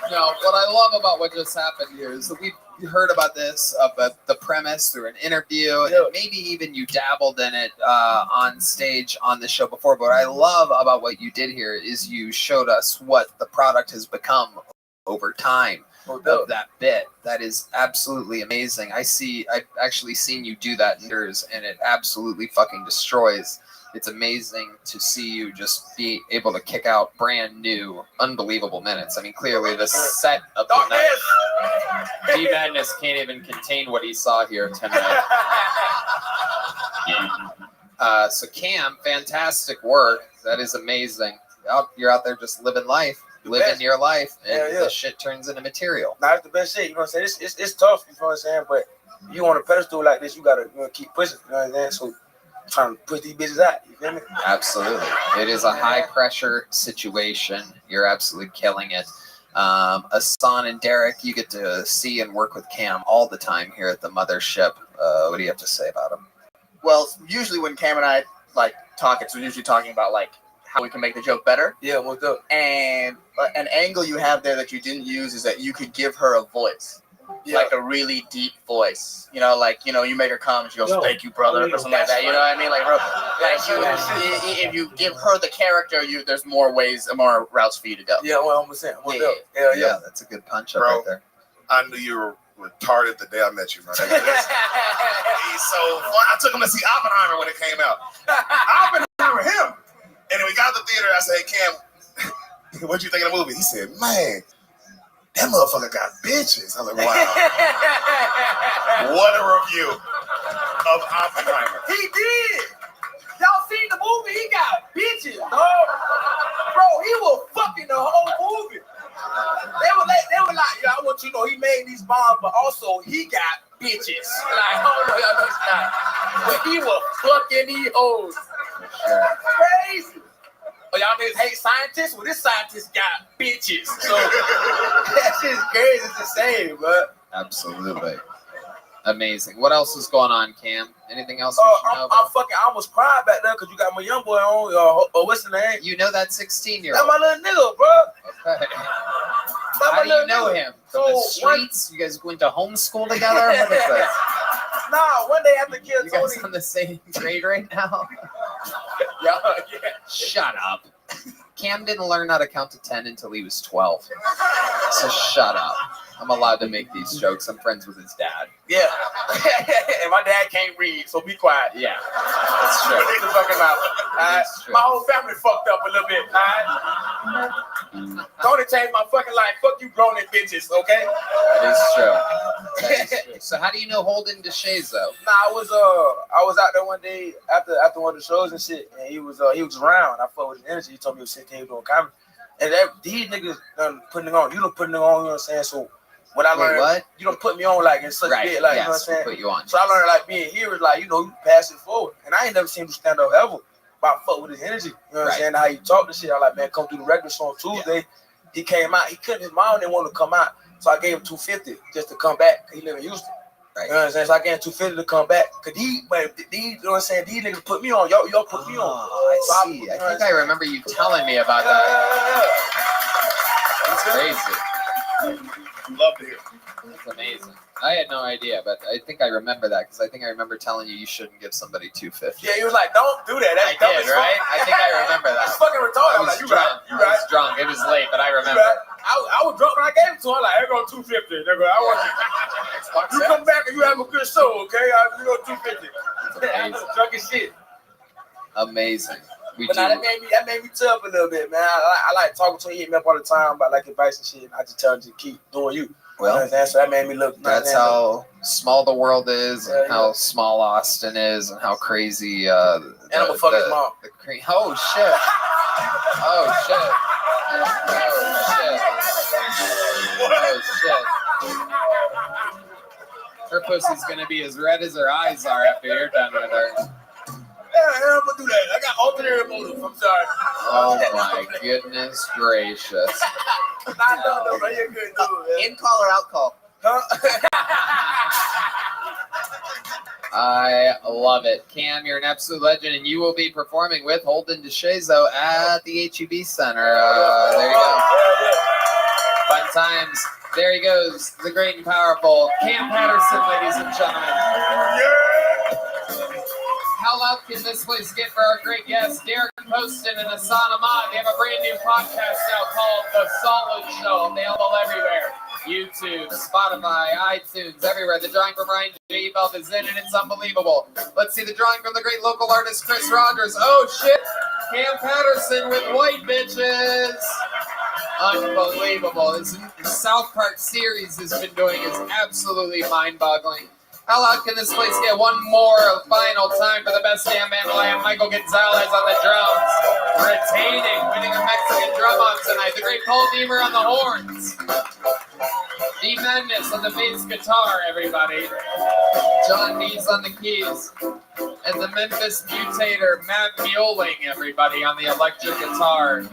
No, what I love about what just happened here is that we heard about this, about the premise through an interview, and maybe even you dabbled in it on stage on the show before. But what I love about what you did here is you showed us what the product has become over time of that bit. That is absolutely amazing. I've actually seen you do that in yours, and it absolutely fucking destroys. It's amazing to see you just be able to kick out brand new, unbelievable minutes. I mean, clearly the set of the night, D-Madness can't even contain what he saw here tonight. So Cam, fantastic work. That is amazing. You're out there just living life, living your life, and the shit turns into material. That's the best shit. You know what I'm saying? It's tough. You know what I'm saying? But you on a pedestal like this, you gotta keep pushing. You know what I'm saying? So trying to push these bitches out. You feel me? Absolutely. It is a high pressure situation. You're absolutely killing it. Asan and Derek, you get to see and work with Cam all the time here at the mothership. What do you have to say about him? Well, usually when Cam and I talk, it's usually talking about how we can make the joke better. Yeah, what's up? And an angle you have there that you didn't use is that you could give her a voice. Like a really deep voice, you make her come and she goes, "Thank you, brother," or something like that. You know what I mean? Like, bro, if you give her the character, there's more routes for you to go. Yeah, 100%. Yeah, that's a good punch up Bro, right there. I knew you were retarded the day I met you, man. He's so fun. I took him to see Oppenheimer when it came out. Oppenheimer, him. And then we got to the theater. I said, "Hey, Cam, what you think of the movie?" He said, "Man, that motherfucker got bitches." I was like, wow. What a review of Oppenheimer. He did. Y'all seen the movie, he got bitches, dog. Bro, he was fucking the whole movie. They were like, yeah, I want you to know he made these bombs, but also he got bitches. Like, oh no, y'all know it's not. But he was fucking these hoes. Crazy. Oh, y'all niggas hate scientists? Well, this scientist got bitches. So that shit's crazy to say, bro. Absolutely. Amazing. What else is going on, Cam? Anything else we should know about? I almost cried back there because you got my young boy on. What's the name? You know that 16-year-old. That's my little nigga, bro. Okay. How do you know him? From the streets? You guys went to homeschool together? What is this? Nah, one day after kids You guys on the same grade right now? Yeah. Shut up. Cam didn't learn how to count to 10 until he was 12. So shut up. I'm allowed to make these jokes. I'm friends with his dad. Yeah. And my dad can't read, so be quiet. Yeah. That's true. Niggas fucking out. My whole family fucked up a little bit, alright? Tony changed my fucking life. Fuck you grown bitches, okay? That is true. That is true. So how do you know Holden DeShays though? Nah, I was out there one day after one of the shows and shit, and he was around. I fucked with his energy. He told me he was sitting here doing comedy. And these niggas done putting it on. You don't put it on, you know what I'm saying? So when I learned, what? You don't put me on like in such Right, bit, like, yes, you know what I'm saying? put you on, So I learned like being here is like, you know, you pass it forward. And I ain't never seen him stand up ever. But I fuck with his energy. You know what I'm saying? How he talk this shit. I like, man, come through the regular show on Tuesday. Yeah. He came out. He couldn't, his mom didn't want to come out. So I gave him $250 just to come back. He live in Houston. Right. You know what I'm saying? So I gave him $250 to come back. Cause these, you know what I'm saying? These niggas put me on. Y'all put me on. I see. I think I remember you telling me about that. That's crazy. Love to hear. That's amazing. I had no idea, but I think I remember that because I think I remember telling you shouldn't give somebody $250. Yeah, he was like, don't do that. That's I did, right? I think I remember that. That's fucking retarded. I was I'm like, you drunk. right. You right. I was drunk. It was late, but I remember. Right. I was drunk when I gave it to him. Like, here go $250. They go, I want you. You come back and you have a good show, okay? You go $250. I'm drunk as shit. Amazing. But now that made me tough a little bit, man. I like talking to him. He hit me up all the time about like advice and shit. And I just tell him to keep doing you. Well, you know what I'm saying? So that made me look. That's how small the world is, and how small Austin is, and how crazy. And I'm gonna fuck his mom. Oh shit! Oh shit! Oh shit! Her pussy's gonna be as red as her eyes are after you're done with her. Yeah, I'm gonna do that. I got ulterior motive. I'm sorry. Oh my goodness gracious! No, bro, you're good, dude. In call or out call? Huh? I love it. Cam, you're an absolute legend, and you will be performing with Holden DeShays at the HEB Center. There you go. Fun times. There he goes, the great and powerful Cam Patterson, ladies and gentlemen. How loud can this place get for our great guests, Derek Poston and Hassan Ahmad? They have a brand new podcast out called The Solid Show, available everywhere. YouTube, Spotify, iTunes, everywhere. The drawing from Ryan J. Belt is in, and it's unbelievable. Let's see the drawing from the great local artist, Chris Rogers. Oh, shit. Cam Patterson with White Bitches. Unbelievable. This South Park series has been doing is absolutely mind-boggling. How loud can this place get? One more final time for the best damn band alive. Michael Gonzalez on the drums. Winning a Mexican drum off tonight. The great Paul Deemer on the horns. D Madness on the bass guitar, everybody. John Dees on the keys. And the Memphis Mutator, Matt Mueling, everybody, on the electric guitar.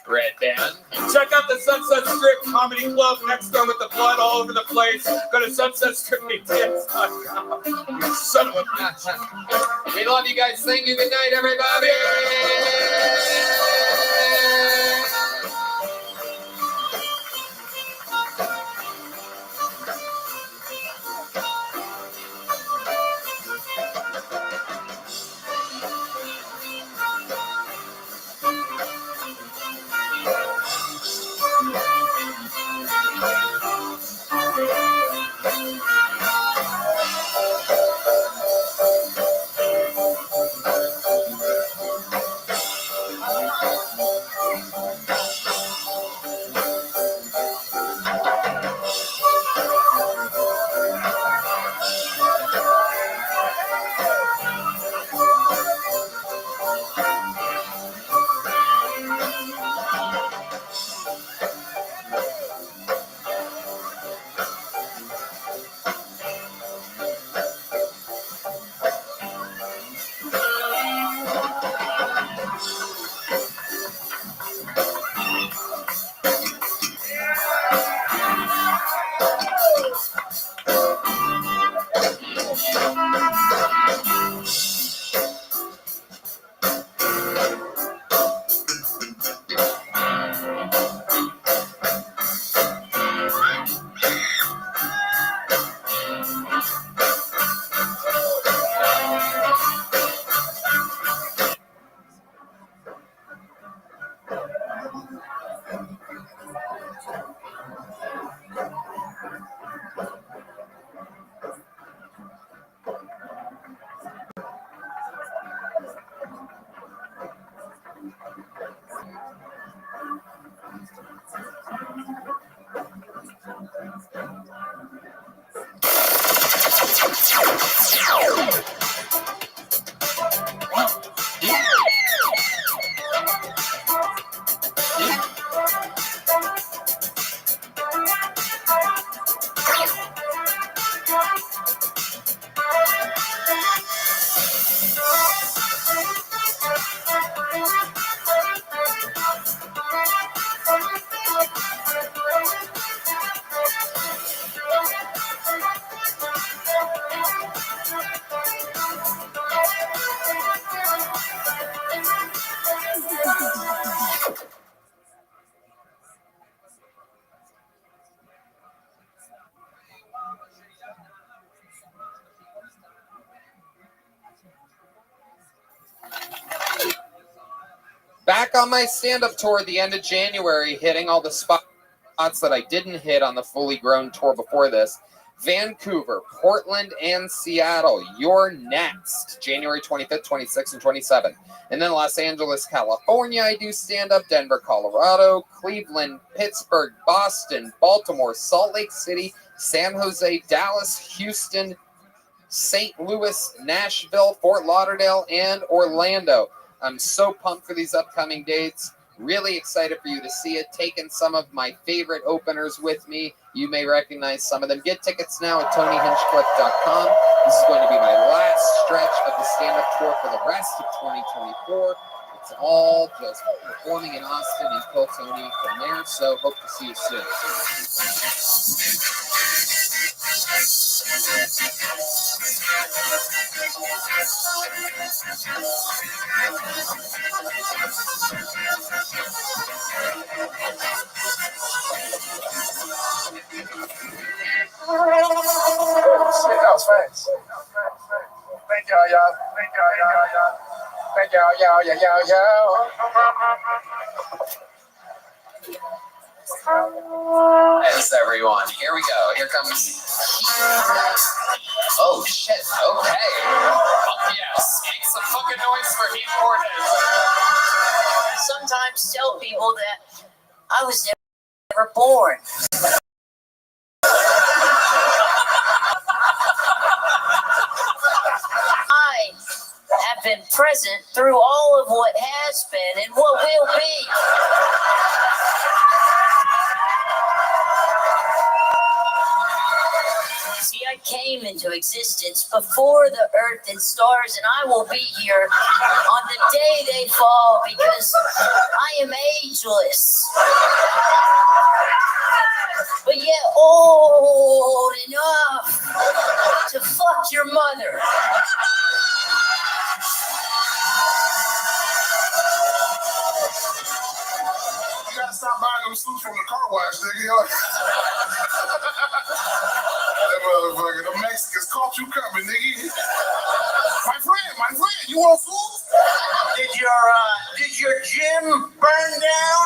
Red Band. Check out the Sunset Strip Comedy Club next door with the blood all over the place. Go to sunsetstripdance.com. You son of a bitch. We love you guys. Thank you. Good night, everybody. back on my stand-up tour at the end of January, hitting all the spots that I didn't hit on the fully grown tour before this. Vancouver, Portland, and Seattle. You're next. January 25th, 26th, and 27th. And then Los Angeles, California, I do stand-up. Denver, Colorado, Cleveland, Pittsburgh, Boston, Baltimore, Salt Lake City, San Jose, Dallas, Houston, St. Louis, Nashville, Fort Lauderdale, and Orlando. I'm so pumped for these upcoming dates. Really excited for you to see it. Taking some of my favorite openers with me. You may recognize some of them. Get tickets now at TonyHinchcliffe.com. This is going to be my last stretch of the stand-up tour for the rest of 2024. It's all just performing in Austin and Kill Tony from there. So hope to see you soon. That was fast. Thank y'all. Thank y'all. Yes, everyone. Here we go. Here comes. Oh, shit. Okay. Yes. Make some fucking noise for Heath Cortez. Sometimes tell people that I was never born. I have been present through all of what has been and what will be. See, I came into existence before the earth and stars, and I will be here on the day they fall because I am ageless. But yet old enough to fuck your mother. You gotta stop buying them suits from the car wash, nigga. That motherfucker, the Mexicans caught you coming, nigga. My friend, you want suits? Did your gym burn down?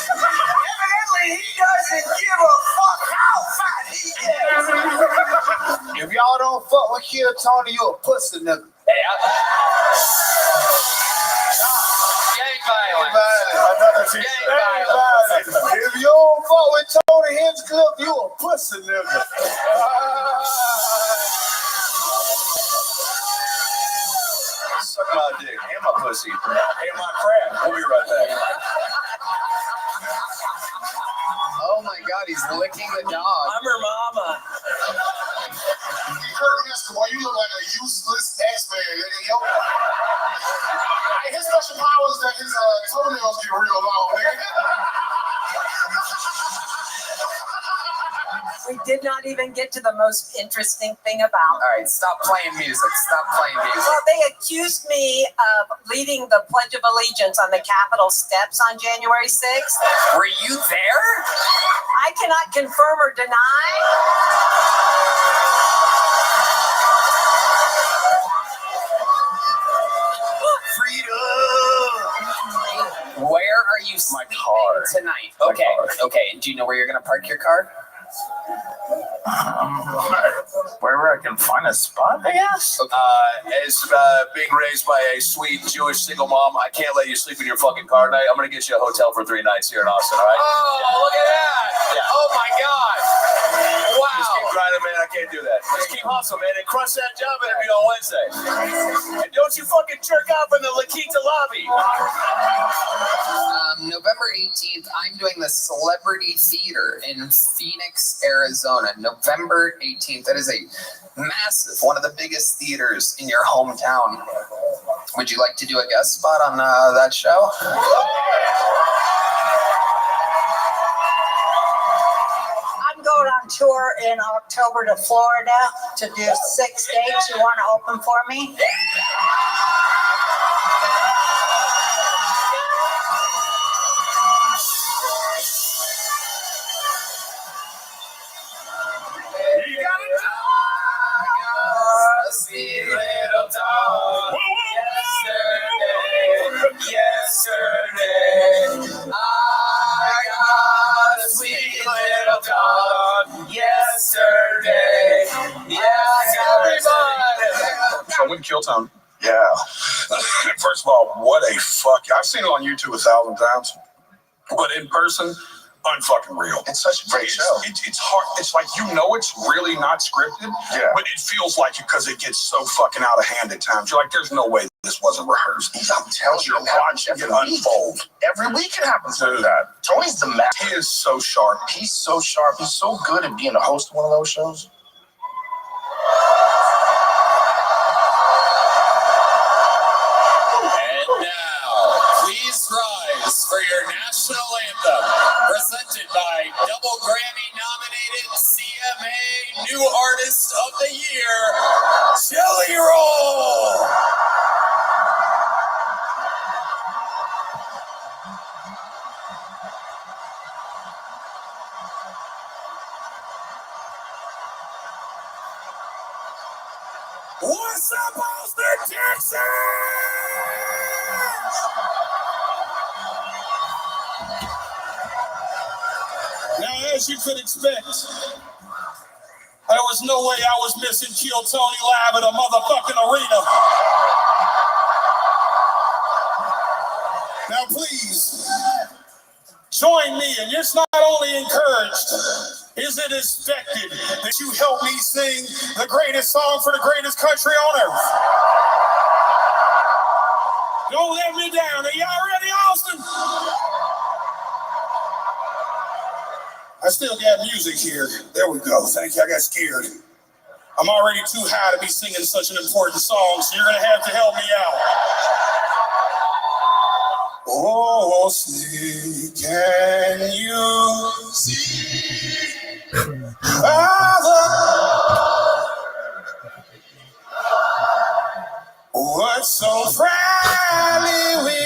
Evidently, he doesn't give a fuck how fat he is. If y'all don't fuck with Kill Tony, you a pussy nigga. Gang violence. Another gang violence. If you don't fuck with Tony Hinchcliffe, you a pussy nigga. Suck my dick and my pussy and my crab. We'll be right back. Oh my God, he's licking the dog. I'm her mama. Boy, you look like a useless X-Man, nigga. Yo. His special power is that his toenails get real long, nigga. We did not even get to the most interesting thing about. All right, stop playing music. Well, they accused me of leading the Pledge of Allegiance on the Capitol steps on January 6th. Were you there? I cannot confirm or deny. Where are you sleeping tonight? Okay. And do you know where you're gonna park your car? Wherever I can find a spot, I guess. As being raised by a sweet Jewish single mom, I can't let you sleep in your fucking car tonight. I'm gonna get you a hotel for 3 nights here in Austin, all right? Oh, look at that! Yeah. Oh my God! Wow! Just keep grinding, man. I can't do that. Just keep hustling, man, and crush that job interview on Wednesday. And don't you fucking jerk off in the La Quinta lobby. November 18th, I'm doing the Celebrity Theater in Phoenix, Arizona. November 18th. That is a massive, one of the biggest theaters in your hometown. Would you like to do a guest spot on that show? I'm going on tour in October to Florida to do 6 dates. You want to open for me? You gotta Kill Tony. Yeah. First of all, what a fuck. I've seen it on YouTube 1,000 times, but in person, unfucking real. It's such a great show. It's hard. It's like, it's really not scripted, but it feels like it because it gets so fucking out of hand at times. You're like, there's no way this wasn't rehearsed. I'm telling you, you're watching it unfold. Every week it happens like that. Tony's the man. He is so sharp. He's so sharp. He's so good at being a host of one of those shows. And now, please rise for your national anthem, presented by double Grammy-nominated CMA New Artist of the Year, Jelly Roll! What's up, Austin, Texas? Now, as you could expect, there was no way I was missing Kill Tony live at a motherfucking arena. Now, please, join me, and it's not only encouraged, is it expected that you help me sing the greatest song for the greatest country on earth? Don't let me down. Are y'all ready, Austin? I still got music here. There we go. Thank you. I got scared. I'm already too high to be singing such an important song, so you're going to have to help me out. Oh, see, can you see, Father, what so proudly we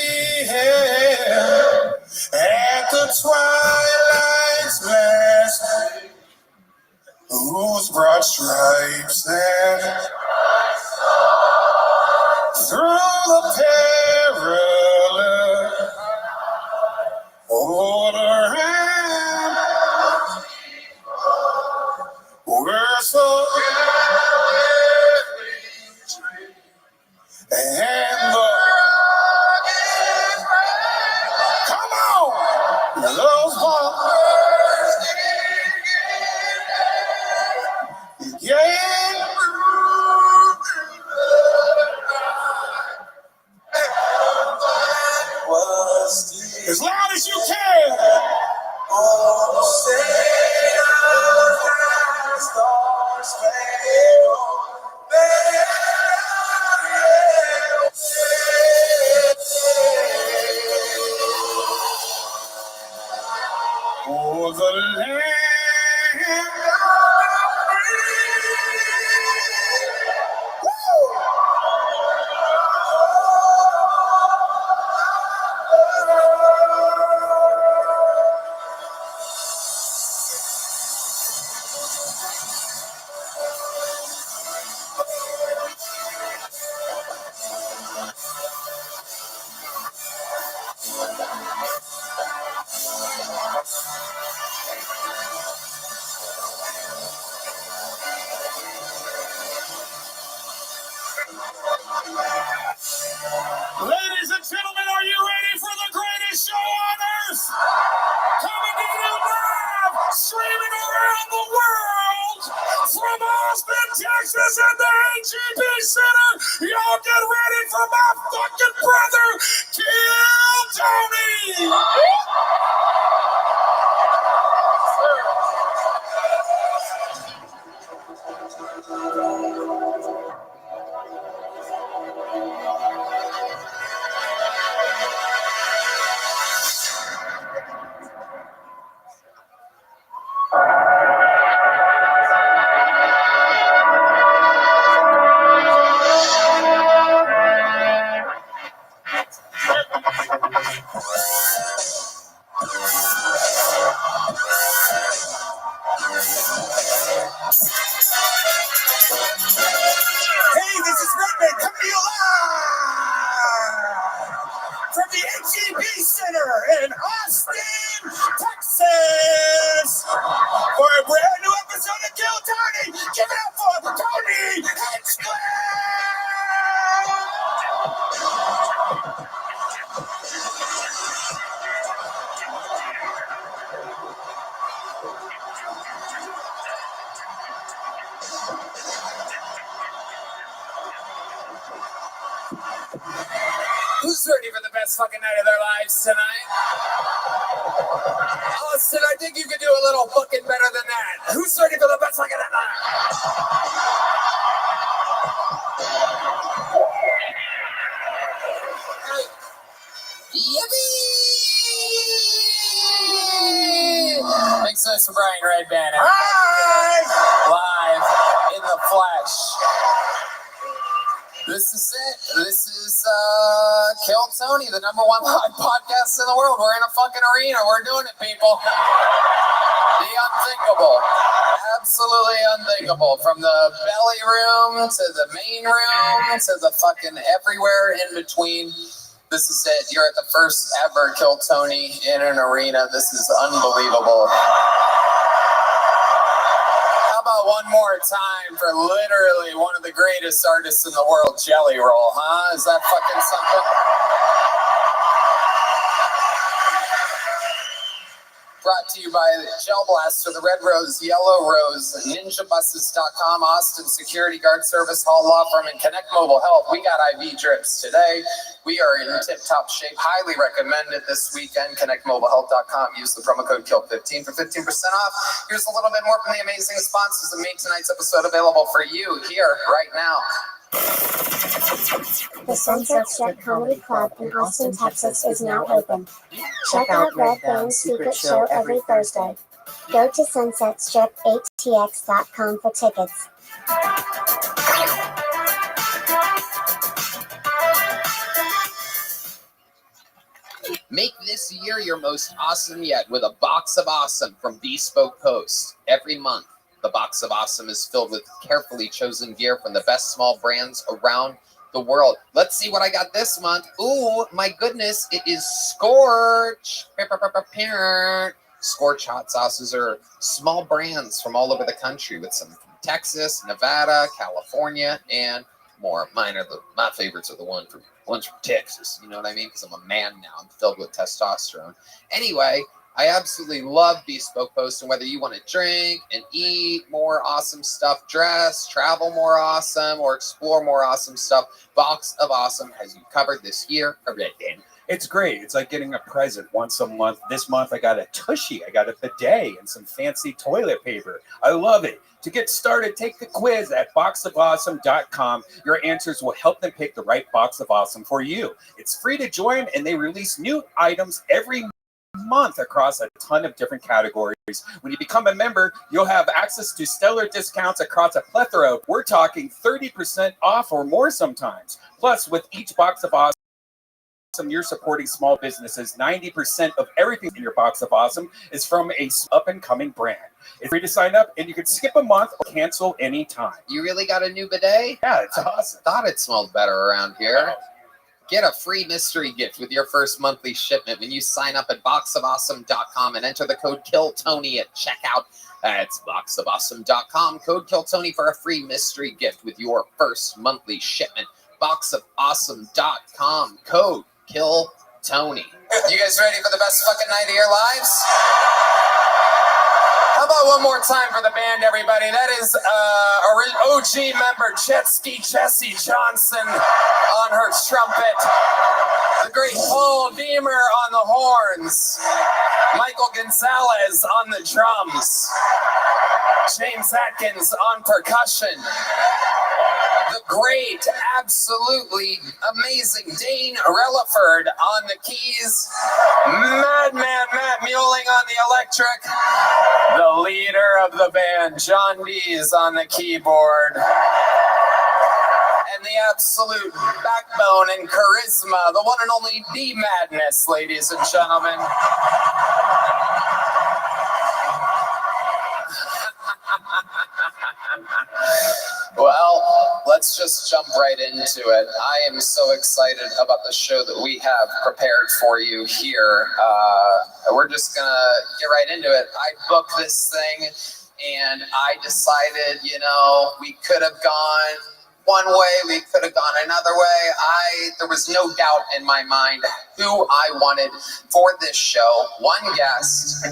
hailed at the twilight's last, whose broad stripes and through the perilous order and we're so and come on, those bars, yeah. As loud as you can. Oh, say the stars spangled for the land Ladies and gentlemen, are you ready for the greatest show on earth? Coming to you live, streaming around the world from Austin, Texas, and the HEB Center. Y'all get ready for my fucking brother, Kill Tony. Hey, this is Rabbi coming to you live from the HEB Center in Austin, Texas, for a brand new episode of Kill Tony. Give it up for Tony Hinchcliffe! Who's ready for the best fucking night of their lives tonight? Austin, I think you could do a little fucking better than that. Who's ready for the best fucking night? Yippee! Make some noise for Brian Redband. Live in the flesh. This is it. This is Kill Tony, the #1 live podcast in the world. We're in a fucking arena. We're doing it, people. The unthinkable. Absolutely unthinkable. From the belly room to the main room to the fucking everywhere in between. This is it. You're at the first ever Kill Tony in an arena. This is unbelievable. How about one more time for literally one of the greatest artists in the world, Jelly Roll, huh? Is that fucking something? Brought to you by Gel Blaster, the Red Rose, Yellow Rose, NinjaBuses.com, Austin Security Guard Service, Hall Law Firm, and Connect Mobile Health. We got IV drips today. We are in tip-top shape. Highly recommend it this weekend. ConnectMobileHealth.com. Use the promo code KILL15 for 15% off. Here's a little bit more from the amazing sponsors that made tonight's episode available for you here right now. The Sunset Strip Comedy Club in Austin, Texas is now open. Check out Red Band's secret show every Thursday. Go to SunsetStripATX.com for tickets. Make this year your most awesome yet with a box of awesome from Bespoke Post. Every month, the box of awesome is filled with carefully chosen gear from the best small brands around the world. Let's see what I got this month. Ooh, my goodness, it is Scorch. Scorch hot sauces are small brands from all over the country with some from Texas, Nevada, California, and more. My favorites are the ones from Texas. You know what I mean? Because I'm a man now. I'm filled with testosterone. Anyway, I absolutely love Bespoke Post, and whether you want to drink and eat more awesome stuff, dress, travel more awesome, or explore more awesome stuff, Box of Awesome has you covered this year. It's great. It's like getting a present once a month. This month I got a tushy, I got a bidet, and some fancy toilet paper. I love it. To get started, take the quiz at boxofawesome.com. Your answers will help them pick the right box of awesome for you. It's free to join, and they release new items every month across a ton of different categories. When you become a member, you'll have access to stellar discounts across a plethora. We're talking 30% off or more sometimes. Plus, with each box of awesome, you're supporting small businesses. 90% of everything in your box of awesome is from a up-and-coming brand. It's free to sign up, and you can skip a month or cancel anytime. You really got a new bidet? Yeah, it's awesome. Thought it smelled better around here. Get a free mystery gift with your first monthly shipment when you sign up at boxofawesome.com and enter the code KILLTONY at checkout. That's boxofawesome.com. Code KILLTONY for a free mystery gift with your first monthly shipment. Boxofawesome.com. Code KILLTONY. You guys ready for the best fucking night of your lives? How about one more time for the band, everybody? That is OG member Jet Ski Jessie Johnson on her trumpet. The great Paul Deemer on the horns. Michael Gonzalez on the drums. James Atkins on percussion. The great, absolutely amazing Dane Relaford on the keys. Madman Matt Mueling on the electric. The leader of the band, John Dees on the keyboard. And the absolute backbone and charisma, the one and only The Madness, ladies and gentlemen. Well, let's just jump right into it. I am so excited about the show that we have prepared for you here. We're just going to get right into it. I booked this thing, and I decided, we could have gone one way, we could have gone another way. There was no doubt in my mind who I wanted for this show. One guest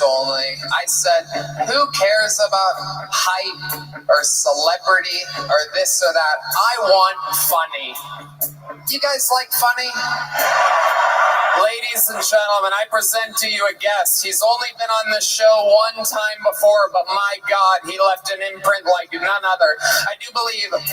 only. I said, who cares about hype or celebrity or this or that? I want funny. Do you guys like funny? Ladies and gentlemen, I present to you a guest. He's only been on this show one time before, but my God, he left an imprint like none other. I do believe a 100%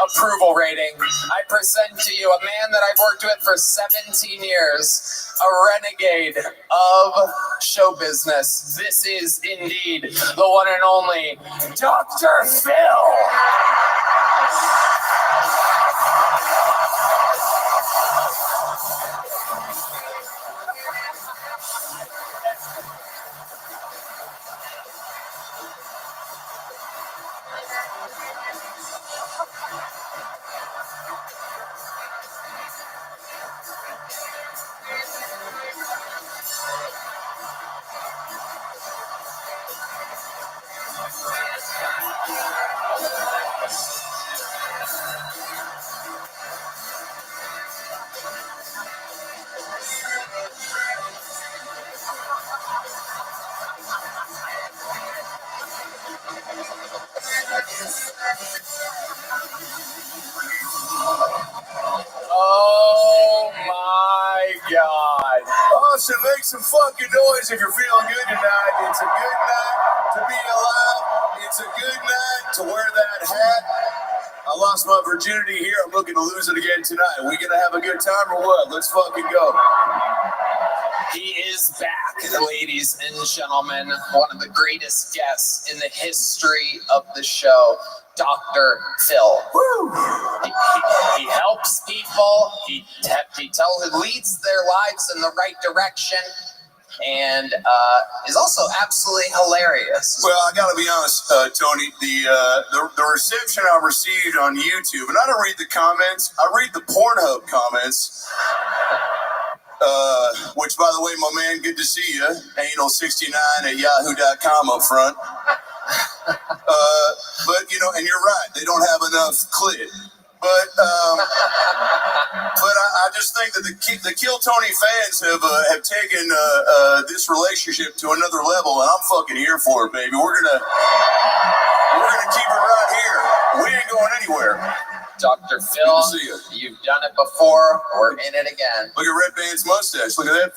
approval rating. I present to you a man that I've worked with for 17 years, a renegade of show business. This is indeed the one and only Dr. Phil. Oh my God. Austin, make some fucking noise if you're feeling good tonight. It's a good night to be alive. It's a good night to wear that hat. I lost my virginity here. I'm looking to lose it again tonight. We gonna have a good time or what? Let's fucking go. He is back, ladies and gentlemen. One of the greatest guests in the history of the show, Dr. Phil. He helps people. He leads their lives in the right direction, and is also absolutely hilarious. Well, I gotta be honest, Tony. The reception I received on YouTube, and I don't read the comments. I read the Pornhub comments. Which, by the way, my man, good to see you. Anal69 at yahoo.com up front. But, you know, and you're right, they don't have enough clit. But I just think that the Kill Tony fans have taken this relationship to another level, and I'm fucking here for it, baby. We're gonna keep it right here. We ain't going anywhere. Dr. Phil, you've done it before. We're in it again. Look at Red Band's mustache. Look at that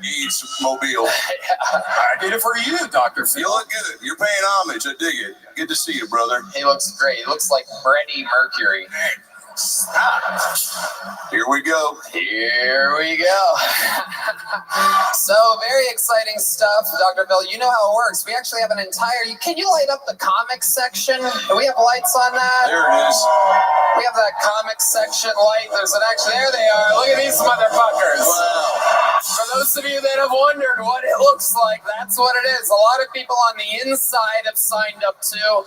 AIDS mobile. I did it for you, Dr. Phil. You look good. You're paying homage. I dig it. Good to see you, brother. He looks great. He looks like Freddie Mercury. Stop. Here we go. Here we go. So, very exciting stuff, Dr. Phil. You know how it works. We actually have an entire... Can you light up the comics section? Do we have lights on that? There it is. We have that comics section light. There's an actually... There they are. Look at these motherfuckers. Wow. For those of you that have wondered what it looks like, that's what it is. A lot of people on the inside have signed up too.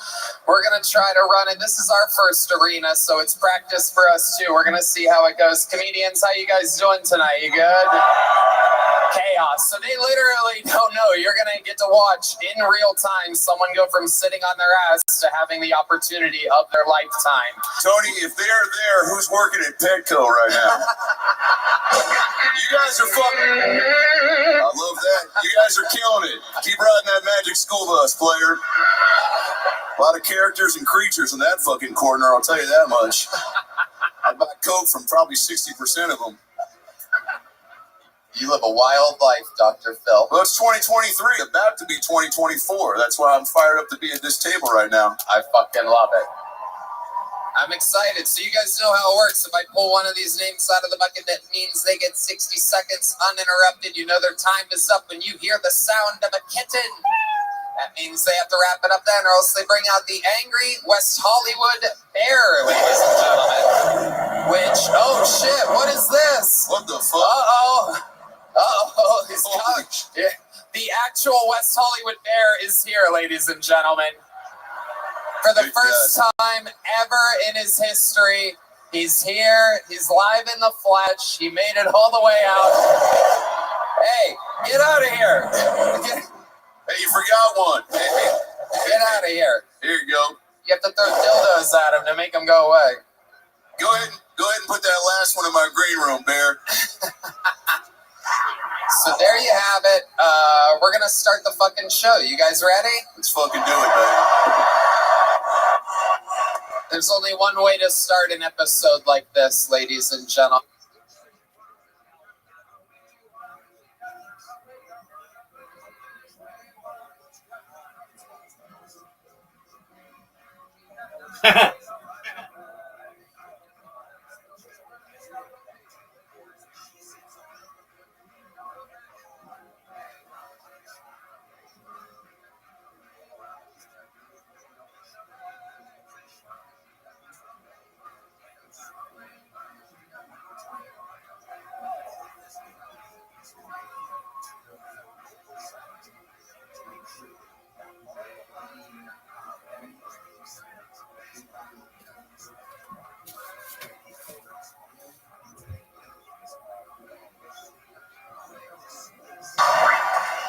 We're going to try to run it. This is our first arena, so it's practice for us too. We're going to see how it goes. Comedians, how you guys doing tonight? You good? Chaos. So they literally don't know. You're going to get to watch in real time someone go from sitting on their ass to having the opportunity of their lifetime. Tony, if they're there, who's working at Petco right now? You guys are fucking... I love that. You guys are killing it. Keep riding that magic school bus, player. A lot of characters and creatures in that fucking corner, I'll tell you that much. I'd buy Coke from probably 60% of them. You live a wild life, Dr. Phil. Well, it's 2023, about to be 2024. That's why I'm fired up to be at this table right now. I fucking love it. I'm excited. So you guys know how it works. If I pull one of these names out of the bucket, that means they get 60 seconds uninterrupted. You know their time is up when you hear the sound of a kitten. That means they have to wrap it up then, or else they bring out the angry West Hollywood bear, ladies and gentlemen. Which, oh shit, what is this? What the fuck? Uh-oh. Uh-oh. The actual West Hollywood bear is here, ladies and gentlemen. For the first time ever in his history, he's here. He's live in the flesh. He made it all the way out. Hey, get out of here. Hey, you forgot one. Get out of here. Here you go. You have to throw dildos at him to make him go away. Go ahead and put that last one in my green room, Bear. So there you have it. We're gonna start the fucking show. You guys ready? Let's fucking do it, baby. There's only one way to start an episode like this, ladies and gentlemen.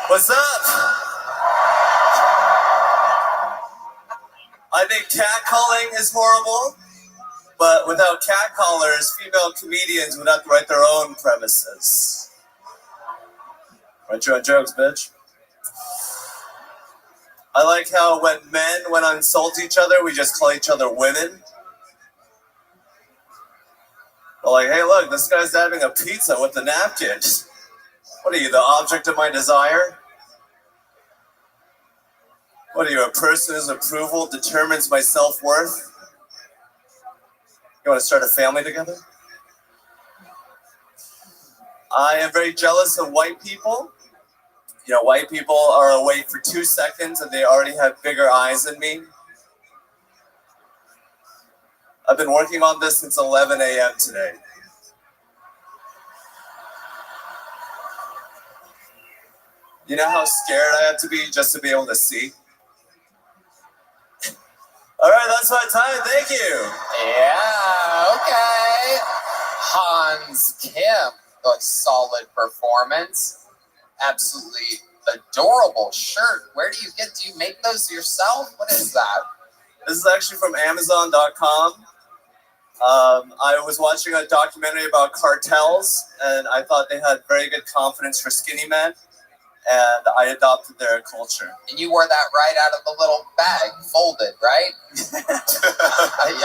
What's up? I think catcalling is horrible, but without catcallers, female comedians would have to write their own premises. Write your own jokes, bitch. I like how when men, when insult each other, we just call each other women. We're like, hey, look, this guy's having a pizza with a napkin. What are you, the object of my desire? What are you, a person whose approval determines my self-worth? You want to start a family together? I am very jealous of white people. You know, white people are awake for 2 seconds and they already have bigger eyes than me. I've been working on this since 11 a.m. today. You know how scared I had to be just to be able to see? All right, that's my time. Thank you. Yeah, okay. Hans Kim, a solid performance. Absolutely adorable shirt. Where do you make those yourself? What is that? This is actually from Amazon.com. I was watching a documentary about cartels, and I thought they had very good confidence for skinny men, and I adopted their culture. And you wore that right out of the little bag, folded, right?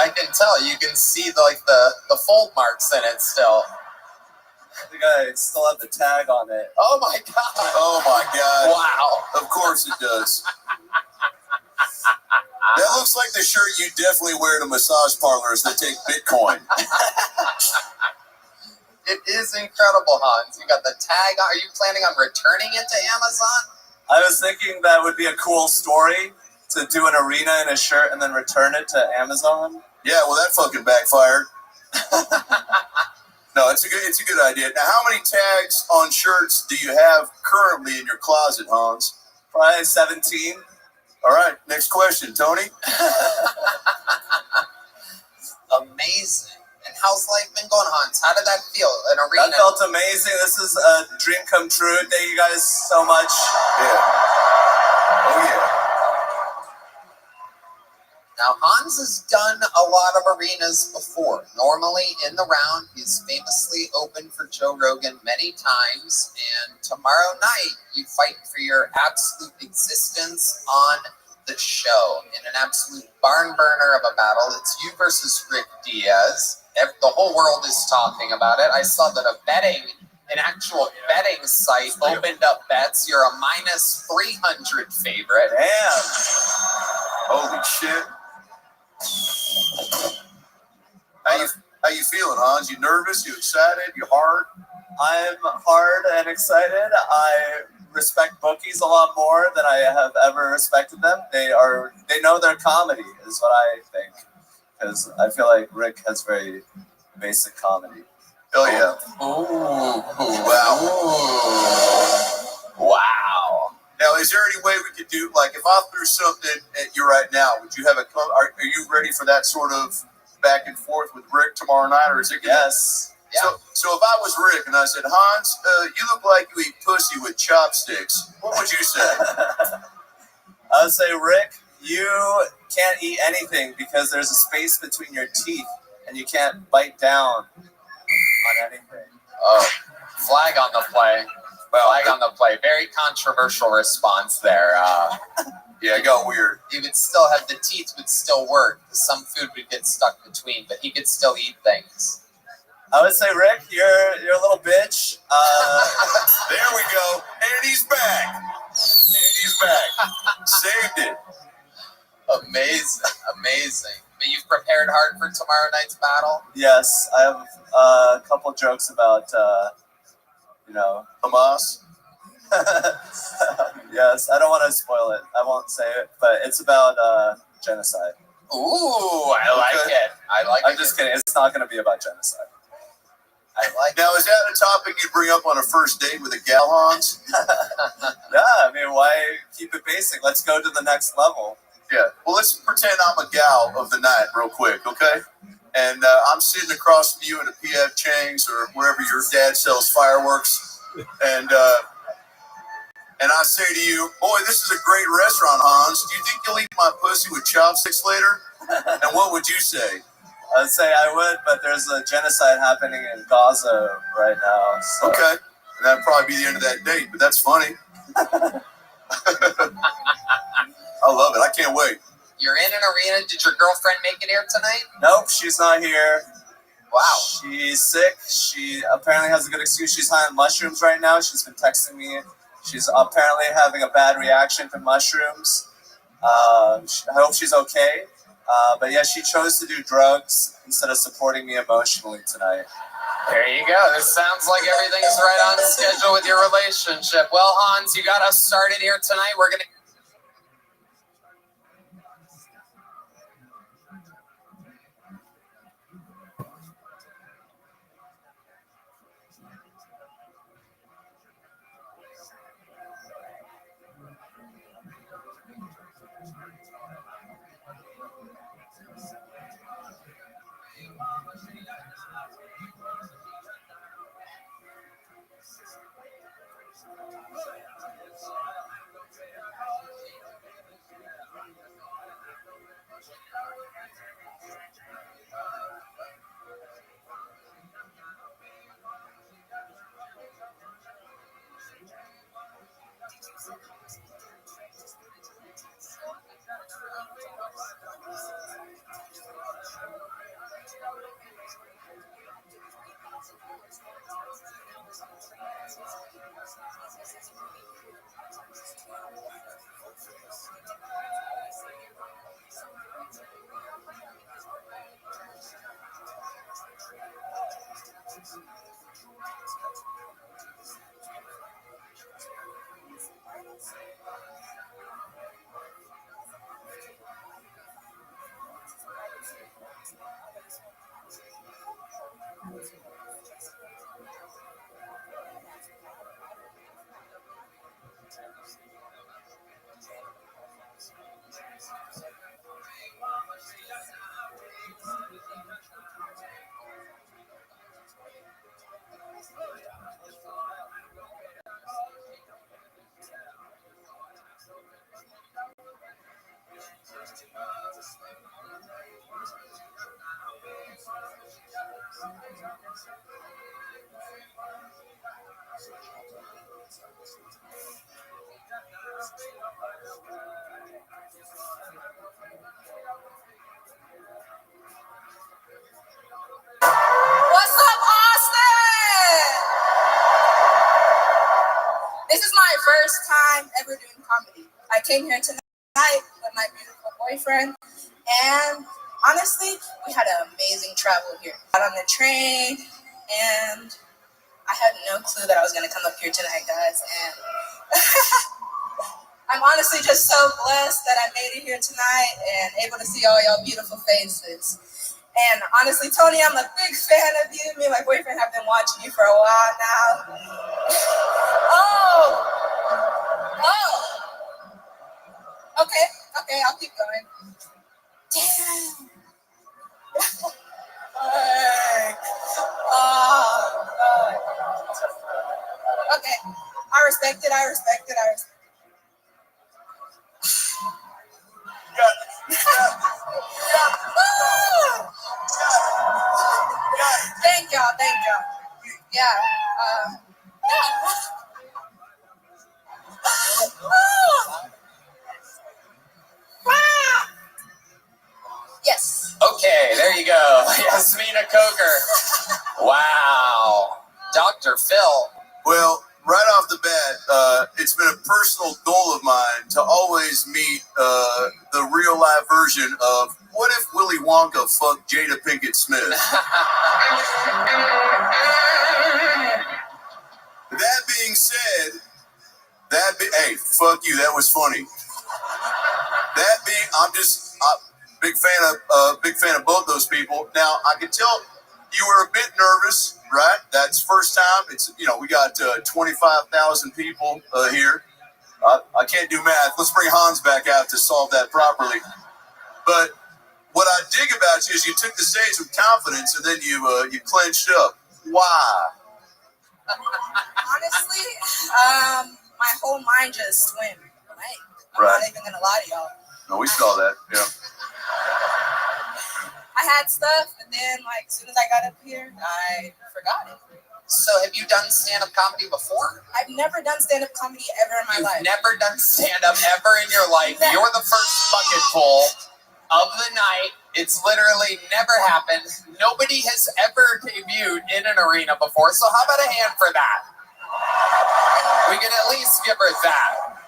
I can tell. You can see the fold marks in it still. I think I still have the tag on it. Oh my god! Oh my god! Wow! Of course it does. That looks like the shirt you definitely wear to massage parlors that take Bitcoin. It is incredible, Hans. You got the tag on. Are you planning on returning it to Amazon? I was thinking that would be a cool story to do an arena in a shirt and then return it to Amazon. Yeah, well, that fucking backfired. No, it's a good idea. Now, how many tags on shirts do you have currently in your closet, Hans? Probably 17. All right, next question, Tony. Amazing. And how's life been going, Hans? How did that feel? An arena? That felt amazing. This is a dream come true. Thank you guys so much. Yeah. Oh, yeah. Now, Hans has done a lot of arenas before. Normally, in the round, he's famously opened for Joe Rogan many times. And tomorrow night, you fight for your absolute existence on the show in an absolute barn burner of a battle. It's you versus Rick Diaz. The whole world is talking about it. I saw that an actual betting site opened up bets. You're a minus 300 favorite. Damn. Holy shit. How you feeling, Hans? You nervous? You excited? You hard? I'm hard and excited. I respect bookies a lot more than I have ever respected them. They know their comedy, is what I think. Because I feel like Rick has very basic comedy. Oh yeah. Ooh. Wow. Wow. Now, is there any way we could do, like, if I threw something at you right now, would you have are you ready for that sort of back and forth with Rick tomorrow night, or is it gonna... Yes. Yeah. So if I was Rick and I said, Hans, you look like you eat pussy with chopsticks, what would you say? I would say, Rick, You can't eat anything because there's a space between your teeth and you can't bite down on anything. Oh, flag on the play. Flag on the play. Very controversial response there. Yeah, it got weird. He would still have the teeth would still work. Some food would get stuck between, but he could still eat things. I would say, Rick, you're a little bitch. There we go. And he's back. And he's back. Saved it. Amazing. But you've prepared hard for tomorrow night's battle? Yes, I have a couple jokes about, Hamas. Yes, I don't want to spoil it. I won't say it, but it's about genocide. Ooh, I like it. I'm just kidding. It's not going to be about genocide. Now, is that a topic you bring up on a first date with a gal, Hans? Yeah, I mean, why keep it basic? Let's go to the next level. Yeah. Well, let's pretend I'm a gal of the night real quick, okay? And I'm sitting across from you in a P.F. Chang's or wherever your dad sells fireworks. And I say to you, boy, this is a great restaurant, Hans. Do you think you'll eat my pussy with chopsticks later? And what would you say? I'd say I would, but there's a genocide happening in Gaza right now. So. Okay. And that'd probably be the end of that date, but that's funny. I love it. I can't wait. You're in an arena. Did your girlfriend make it here tonight? Nope, she's not here. Wow. She's sick. She apparently has a good excuse. She's high on mushrooms right now. She's been texting me. She's apparently having a bad reaction to mushrooms. I hope she's okay. But yeah, she chose to do drugs instead of supporting me emotionally tonight. There you go. This sounds like everything's right on schedule with your relationship. Well, Hans, you got us started here tonight. We're going to... What's up, Austin? This is my first time ever doing comedy. I came here tonight with my beautiful boyfriend, and honestly, we had an amazing travel here. Got on the train, and I had no clue that I was going to come up here tonight, guys, and I'm honestly just so blessed that I made it here tonight and able to see all y'all beautiful faces. And honestly, Tony, I'm a big fan of you. Me and my boyfriend have been watching you for a while now. Okay, I'll keep going. Damn. Okay, I respect it. Thank y'all. Yeah. Yes. Okay, there you go. Yasmina Coker. Wow. Dr. Phil. Well, right off the bat, it's been a personal goal of mine to always meet the real life version of what if Willy Wonka fucked Jada Pinkett Smith? That being said, hey, fuck you. That was funny. That being, I'm big fan of both those people. Now I can tell you were a bit nervous, right? That's first time. It's we got 25,000 people here. I can't do math. Let's bring Hans back out to solve that properly. But what I dig about you is you took the stage with confidence and then you clenched up. Why? Honestly, my whole mind just went blank. I'm not even gonna lie to y'all. No, we saw that. Yeah. I had stuff, and then as soon as I got up here, I forgot it. So have you done stand-up comedy before? I've never done stand-up comedy ever in my life. Never done stand-up ever in your life. Never. You're the first bucket full of the night. It's literally never happened. Nobody has ever debuted in an arena before. So how about a hand for that? We can at least give her that.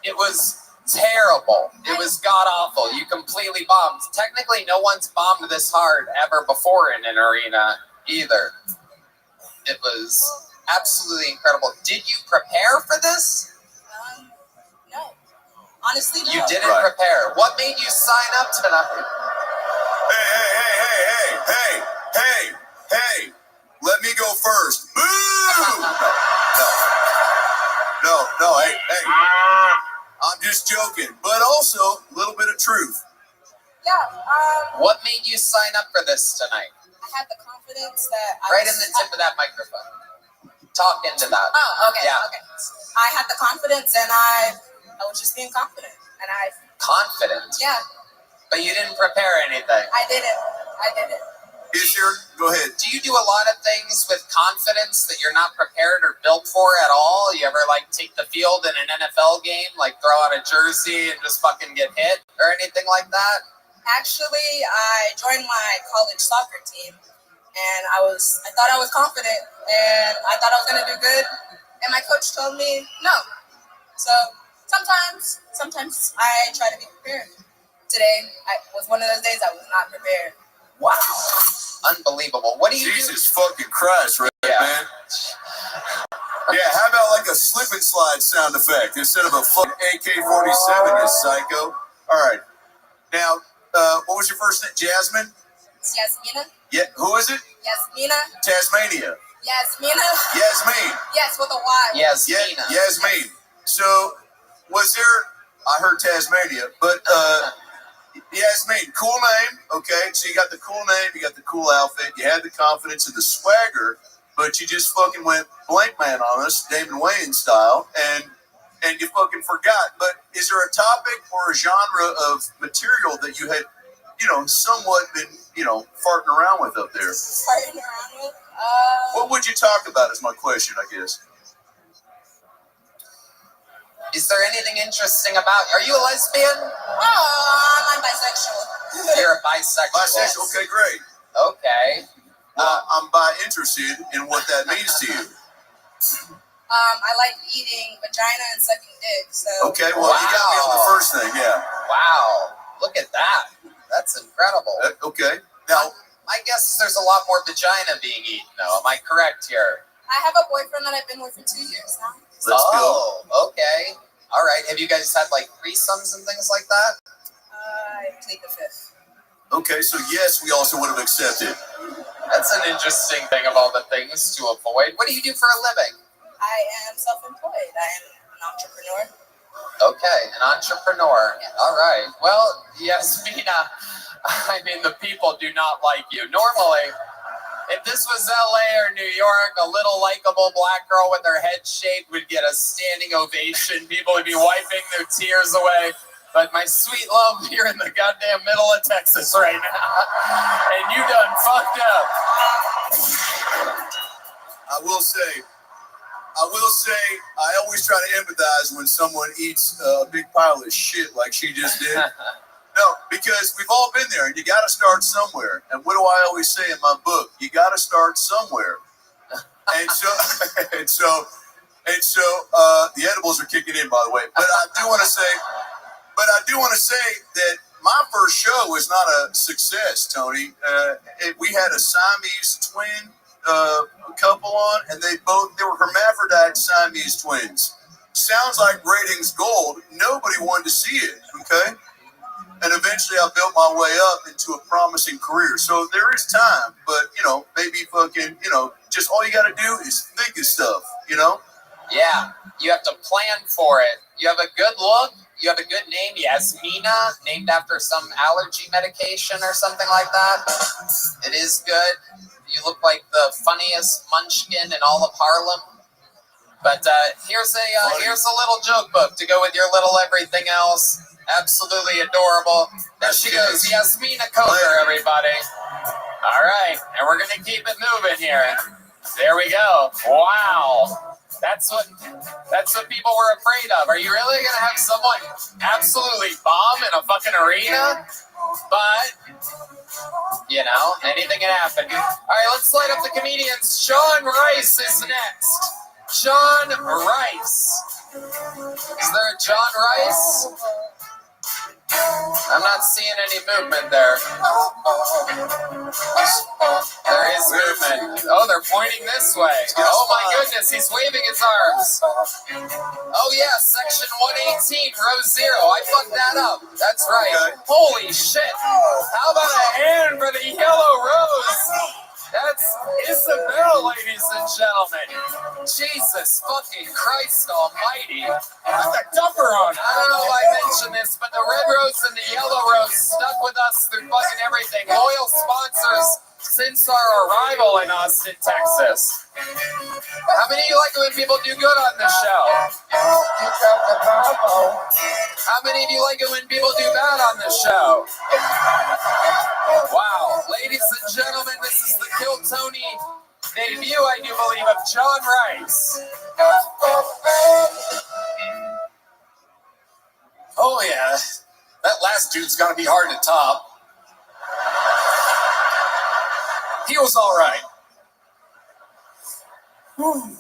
It was terrible. It was god-awful. You completely bombed. Technically, no one's bombed this hard ever before in an arena either. It was absolutely incredible. Did you prepare for this? No. Honestly, no. You didn't prepare. What made you sign up tonight? Hey, let me go first. Boo! No, hey. I'm just joking, but also a little bit of truth. Yeah. What made you sign up for this tonight? I had the confidence that Right in the tip of that microphone. Talk into that. Oh, okay. Yeah. Okay. I had the confidence, and I was just being confident, and Confident? Yeah. But you didn't prepare anything. I did it. Go ahead. Do you do a lot of things with confidence that you're not prepared or built for at all? You ever take the field in an NFL game, throw out a jersey and just fucking get hit or anything like that? Actually, I joined my college soccer team, and I thought I was confident, and I thought I was gonna do good, and my coach told me no. So sometimes I try to be prepared. Today was one of those days I was not prepared. Wow. Unbelievable. What do you Jesus fucking Christ, right, man? Yeah, how about a slip and slide sound effect instead of a fucking AK-47, you psycho? All right. Now, what was your first name? Jasmine? It's Yasmina. Yeah, who is it? Yasmina. Tasmania. Yasmina. Yasmin. Yes, with a Y. Yasmina. Yasmin. So, was there, I heard Tasmania, but Yasmin, cool name, okay? So you got the cool name, you got the cool outfit, you had the confidence and the swagger, but you just fucking went blank man on us, Damon Wayans style, and you fucking forgot. But is there a topic or a genre of material that you had, somewhat been, farting around with up there? Farting around with? What would you talk about is my question, I guess. Is there anything interesting about? Are you a lesbian? Oh, I'm bisexual. You're a bisexual. Bisexual, okay, great. Okay. Well, I'm bi-interested in what that means to you. I like eating vagina and sucking dick, so... Okay, well, you got me on the first thing, yeah. Wow. Look at that. That's incredible. Okay. Now, I guess there's a lot more vagina being eaten, though. Am I correct here? I have a boyfriend that I've been with for 2 years now. Let's go. Okay. All right. Have you guys had threesomes and things like that? I plead the fifth. Okay, so yes, we also would have accepted. That's an interesting thing of all the things to avoid. What do you do for a living? I am self-employed. I am an entrepreneur. Okay, an entrepreneur. All right. Well, Yasmina, I mean, the people do not like you. Normally, if this was LA or New York, a little likable black girl with her head shaved would get a standing ovation. People would be wiping their tears away. but my sweet love, you're in the goddamn middle of Texas right now, and you done fucked up. I will say, I always try to empathize when someone eats a big pile of shit like she just did. No, because we've all been there, and you got to start somewhere. And what do I always say in my book? You got to start somewhere. And so, the edibles are kicking in, by the way. But I do want to say that my first show was not a success, Tony. We had a Siamese twin couple on, and they were hermaphrodite Siamese twins. Sounds like ratings gold. Nobody wanted to see it. Okay. And eventually I built my way up into a promising career. So there is time, but, maybe fucking, just all you got to do is think of stuff, Yeah, you have to plan for it. You have a good look. You have a good name, Yasmina, named after some allergy medication or something like that. It is good. You look like the funniest munchkin in all of Harlem. But here's a little joke book to go with your little everything else. Absolutely adorable. There she goes, Yasmina Coker, everybody. All right, and we're gonna keep it moving here. There we go. Wow, that's what people were afraid of. Are you really gonna have someone absolutely bomb in a fucking arena? But anything can happen. All right, let's light up the comedians. Sean Rice is next. John Rice. Is there a John Rice? I'm not seeing any movement there. There is movement. Oh, they're pointing this way. Oh my goodness, he's waving his arms. Oh yeah, section 118, row 0. I fucked that up. That's right. Holy shit. How about a hand for the yellow rose? That's Isabel, ladies and gentlemen. Jesus fucking Christ almighty. Put the dumper on. I don't know if I mentioned this, but the red rose and the yellow rose stuck with us through fucking everything. Loyal sponsors since our arrival in Austin, Texas. How many of you like it when people do good on the show? How many of you like it when people do bad on the show? Wow. Ladies and gentlemen, this is the Kill Tony debut, I do believe, of John Rice. Oh yeah, that last dude's gonna be hard to top. He was all right. Whew.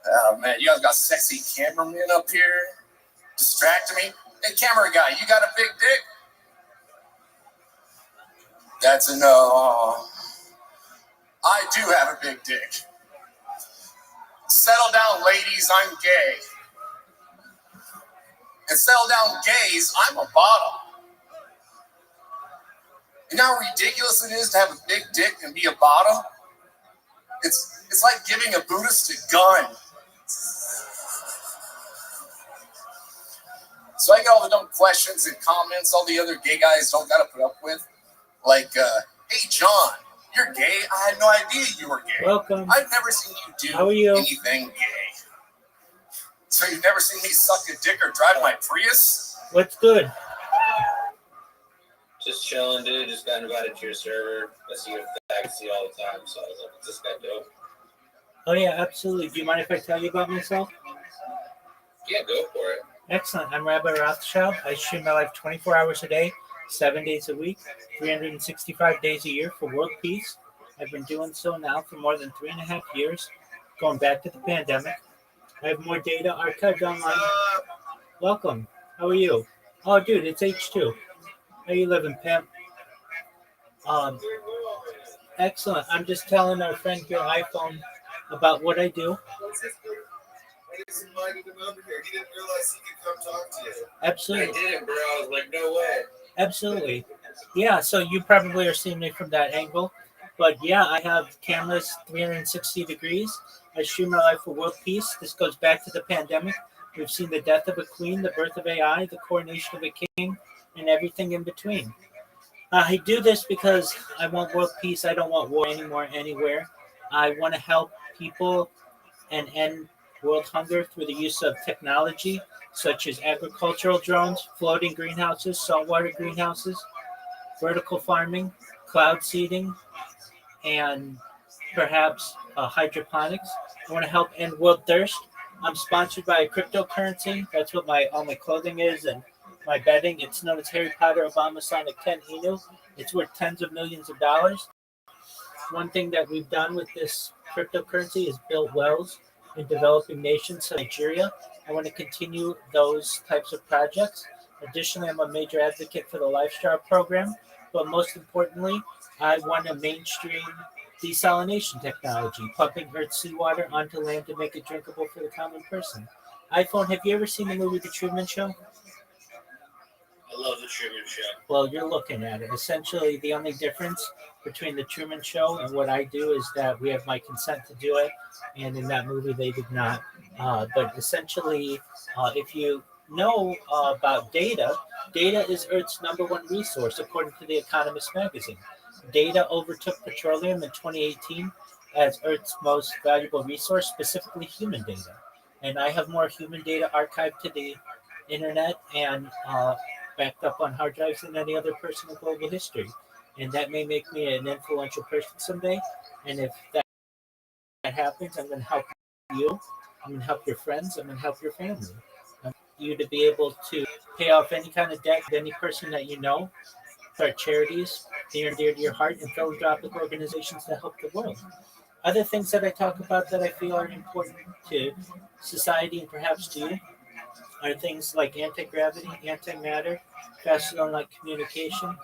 Oh man, you guys got sexy cameramen up here distracting me. Hey, camera guy, you got a big dick? That's a no. I do have a big dick. Settle down, ladies, I'm gay. And settle down, gays, I'm a bottom. You know how ridiculous it is to have a big dick and be a bottom? It's like giving a Buddhist a gun. So I get all the dumb questions and comments all the other gay guys don't gotta put up with. Like, hey John, you're gay? I had no idea you were gay. Welcome. I've never seen you do How are you? anything gay. So you've never seen me suck a dick or drive my Prius? What's good? Just chilling, dude. Just got invited to your server. I see you see all the time, so I was like, this guy dope. Oh yeah, absolutely. Do you mind if I tell you about myself? Yeah, go for it. Excellent. I'm Rabbi Rothschild. I stream my life 24 hours a day, 7 days a week, 365 days a year for world peace. I've been doing so now for more than 3.5 years, going back to the pandemic. I have more data archived online. Welcome. How are you? Oh, dude, it's H2. How you living, pimp? Excellent. I'm just telling our friend here, iPhone, about what I do. I just invited him over here. He didn't realize he could come talk to you. Absolutely. I did it, bro. I was like, no way. Absolutely. Yeah, so you probably are seeing me from that angle. But yeah, I have cameras 360 degrees. I stream my life for world peace. This goes back to the pandemic. We've seen the death of a queen, the birth of AI, the coronation of a king, and everything in between. I do this because I want world peace. I don't want war anymore anywhere. I want to help people and end world hunger through the use of technology such as agricultural drones, floating greenhouses, saltwater greenhouses, vertical farming, cloud seeding, and perhaps hydroponics. I want to help end world thirst. I'm sponsored by a cryptocurrency. That's what all my clothing is and my bedding. It's known as Harry Potter Obama Sonic 10 Inu. It's worth tens of millions of dollars. One thing that we've done with this cryptocurrency is build wells in developing nations, so Nigeria. I want to continue those types of projects. Additionally, I'm a major advocate for the Lifestyle program, but most importantly, I want to mainstream desalination technology, pumping Earth's seawater onto land to make it drinkable for the common person. iPhone, have you ever seen the movie The Truman Show? I love the Truman Show. Well, you're looking at it. Essentially, the only difference between the Truman Show and what I do is that we have my consent to do it, and in that movie they did not. But essentially, if you know about data, data is Earth's #1 resource, according to The Economist magazine. Data overtook petroleum in 2018 as Earth's most valuable resource, specifically human data. And I have more human data archived to the internet and backed up on hard drives than any other person in global history. And that may make me an influential person someday. And if that happens, I'm going to help you. I'm going to help your friends. I'm going to help your family. I want you to be able to pay off any kind of debt with any person that you know, start charities near and dear to your heart, and philanthropic organizations to help the world. Other things that I talk about that I feel are important to society and perhaps to you are things like anti-gravity, antimatter, faster than light communication,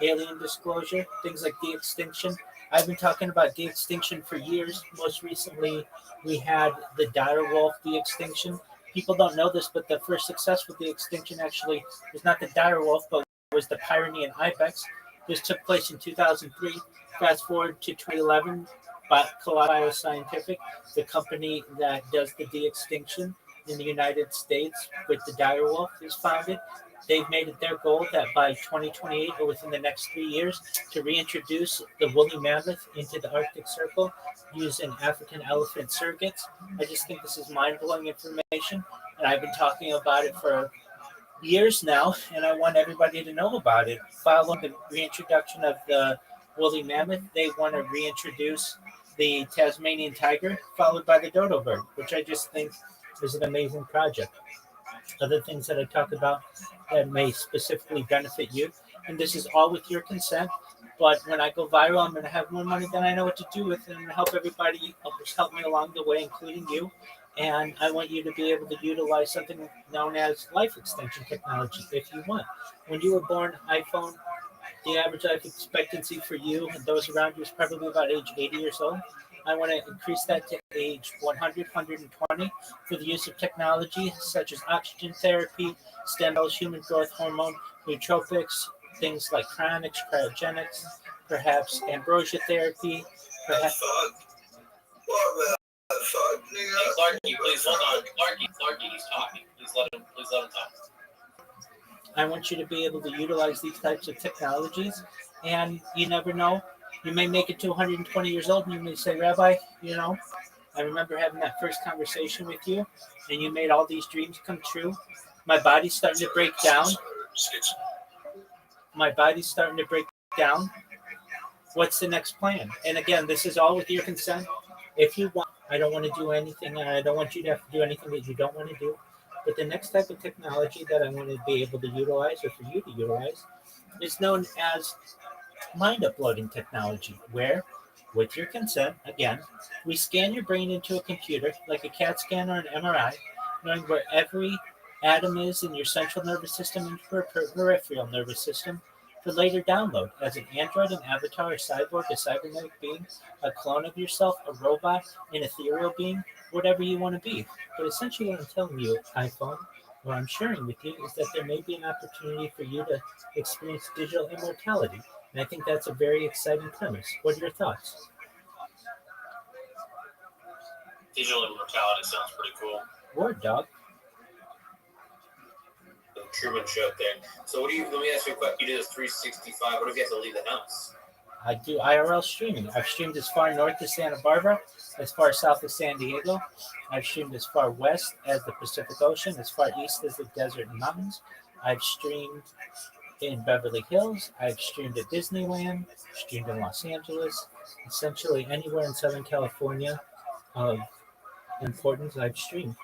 alien disclosure, things like de-extinction. I've been talking about de-extinction for years. Most recently, we had the direwolf de-extinction. People don't know this, but the first successful de-extinction actually was not the direwolf, but was the Pyrenean ibex. This took place in 2003. Fast forward to 2011, Bioscientific, the company that does the de-extinction in the United States with the direwolf, is founded. They've made it their goal that by 2028 or within the next 3 years to reintroduce the woolly mammoth into the Arctic Circle using African elephant surrogates. I just think this is mind-blowing information, and I've been talking about it for years now, and I want everybody to know about it. Following the reintroduction of the woolly mammoth, they want to reintroduce the Tasmanian tiger, followed by the dodo bird, which I just think is an amazing project. Other things that I talk about that may specifically benefit you, and this is all with your consent, but when I go viral, I'm going to have more money than I know what to do with, and I'm going to help everybody help me along the way, including you. And I want you to be able to utilize something known as life extension technology if you want. When you were born, iPhone, the average life expectancy for you and those around you is probably about age 80 years old. I want to increase that to age 100, 120 for the use of technology such as oxygen therapy, stem cells, human growth hormone, nootropics, things like cryonics, cryogenics, perhaps ambrosia therapy, perhaps. Hey, Clarky, please hold on. Clarky, he's talking. Please let him talk. I want you to be able to utilize these types of technologies, and you never know. You may make it to 120 years old, and you may say, Rabbi, I remember having that first conversation with you, and you made all these dreams come true. My body's starting to break down. What's the next plan? And again, this is all with your consent. If you want, I don't want to do anything, and I don't want you to have to do anything that you don't want to do. But the next type of technology that I want to be able to utilize, or for you to utilize, is known as mind uploading technology, where, with your consent, again, we scan your brain into a computer like a CAT scan or an MRI, knowing where every atom is in your central nervous system and your peripheral nervous system for later download as an android, an avatar, a cyborg, a cybernetic being, a clone of yourself, a robot, an ethereal being, whatever you want to be. But essentially what I'm telling you, iPhone, what I'm sharing with you is that there may be an opportunity for you to experience digital immortality. And I think that's a very exciting premise. What are your thoughts? Digital immortality sounds pretty cool. Word, dog. The Truman Show thing. So let me ask you a question. You did this 365. What if you have to leave the house? I do IRL streaming. I've streamed as far north as Santa Barbara, as far south as San Diego. I've streamed as far west as the Pacific Ocean, as far east as the desert and mountains. I've streamed in Beverly Hills. I've streamed at Disneyland, streamed in Los Angeles, essentially anywhere in Southern California of importance I've streamed.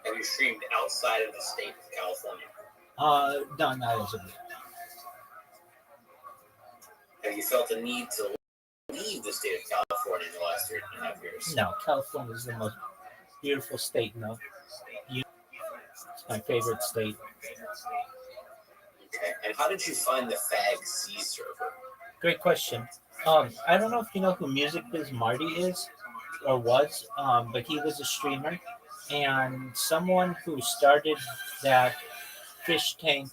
Have you streamed outside of the state of California? No, not as of yet. Have you felt the need to leave the state of California in the last 3.5 years? No, California is the most beautiful state in the union. It's my favorite state. Okay. And how did you find the Fag C server? Great question. I don't know if you know who Music Biz Marty is or was, but he was a streamer, and someone who started that fish tank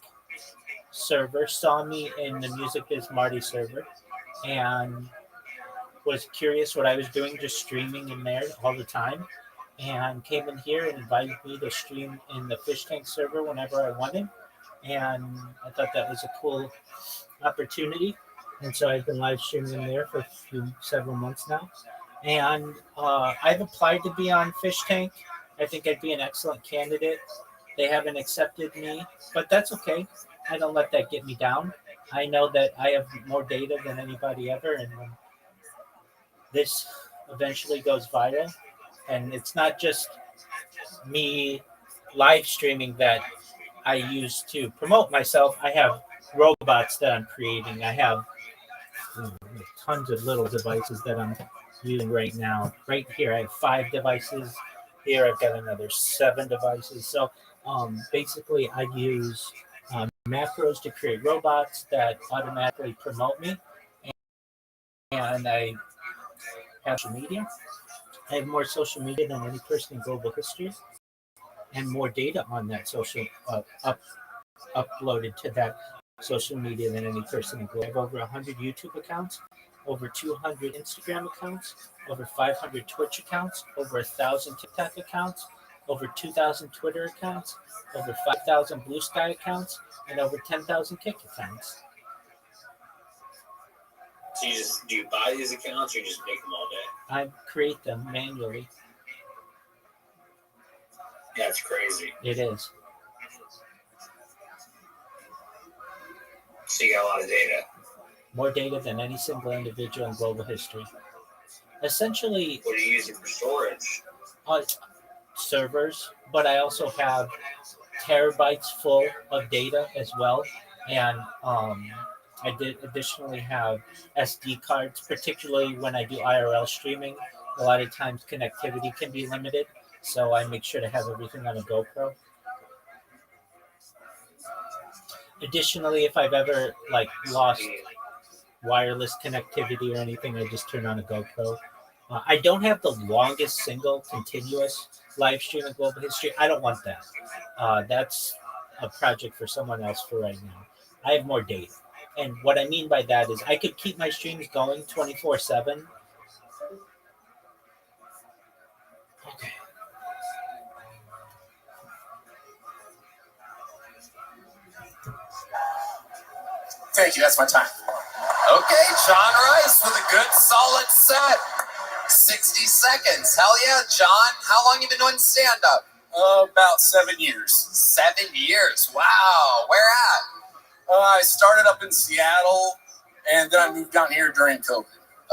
server saw me in the Music Biz Marty server and was curious what I was doing, just streaming in there all the time, and came in here and invited me to stream in the fish tank server whenever I wanted. And I thought that was a cool opportunity. And so I've been live streaming in there for several months now. And I've applied to be on Fish Tank. I think I'd be an excellent candidate. They haven't accepted me, but that's okay. I don't let that get me down. I know that I have more data than anybody ever, and when this eventually goes viral, and it's not just me live streaming that I use to promote myself. I have robots that I'm creating. I have tons of little devices that I'm using right now. Right here, I have 5 devices. Here, I've got another 7 devices. So basically, I use macros to create robots that automatically promote me. And I have social media. I have more social media than any person in global history, and more data on that social uploaded to that social media than any person in global. I have over 100 YouTube accounts, over 200 Instagram accounts, over 500 Twitch accounts, over 1,000 TikTok accounts, over 2,000 Twitter accounts, over 5,000 Blue Sky accounts, and over 10,000 Kick accounts. So do you buy these accounts or you just make them all day? I create them manually. Yeah, it's crazy. It is. So you got a lot of data. More data than any single individual in global history. Essentially, what are you using for storage? Servers, but I also have terabytes full of data as well. And I did additionally have SD cards, particularly when I do IRL streaming. A lot of times connectivity can be limited, so I make sure to have everything on a GoPro. Additionally, if I've ever lost wireless connectivity or anything, I just turn on a GoPro. I don't have the longest single continuous live stream in global history. I don't want that. That's a project for someone else for right now. I have more data. And what I mean by that is I could keep my streams going 24/7. Okay. Thank you. That's my time. Okay, John Rice with a good solid set. 60 seconds. Hell yeah, John. How long you been doing stand-up? About 7 years. 7 years. Wow. Where at? I started up in Seattle, and then I moved down here during COVID.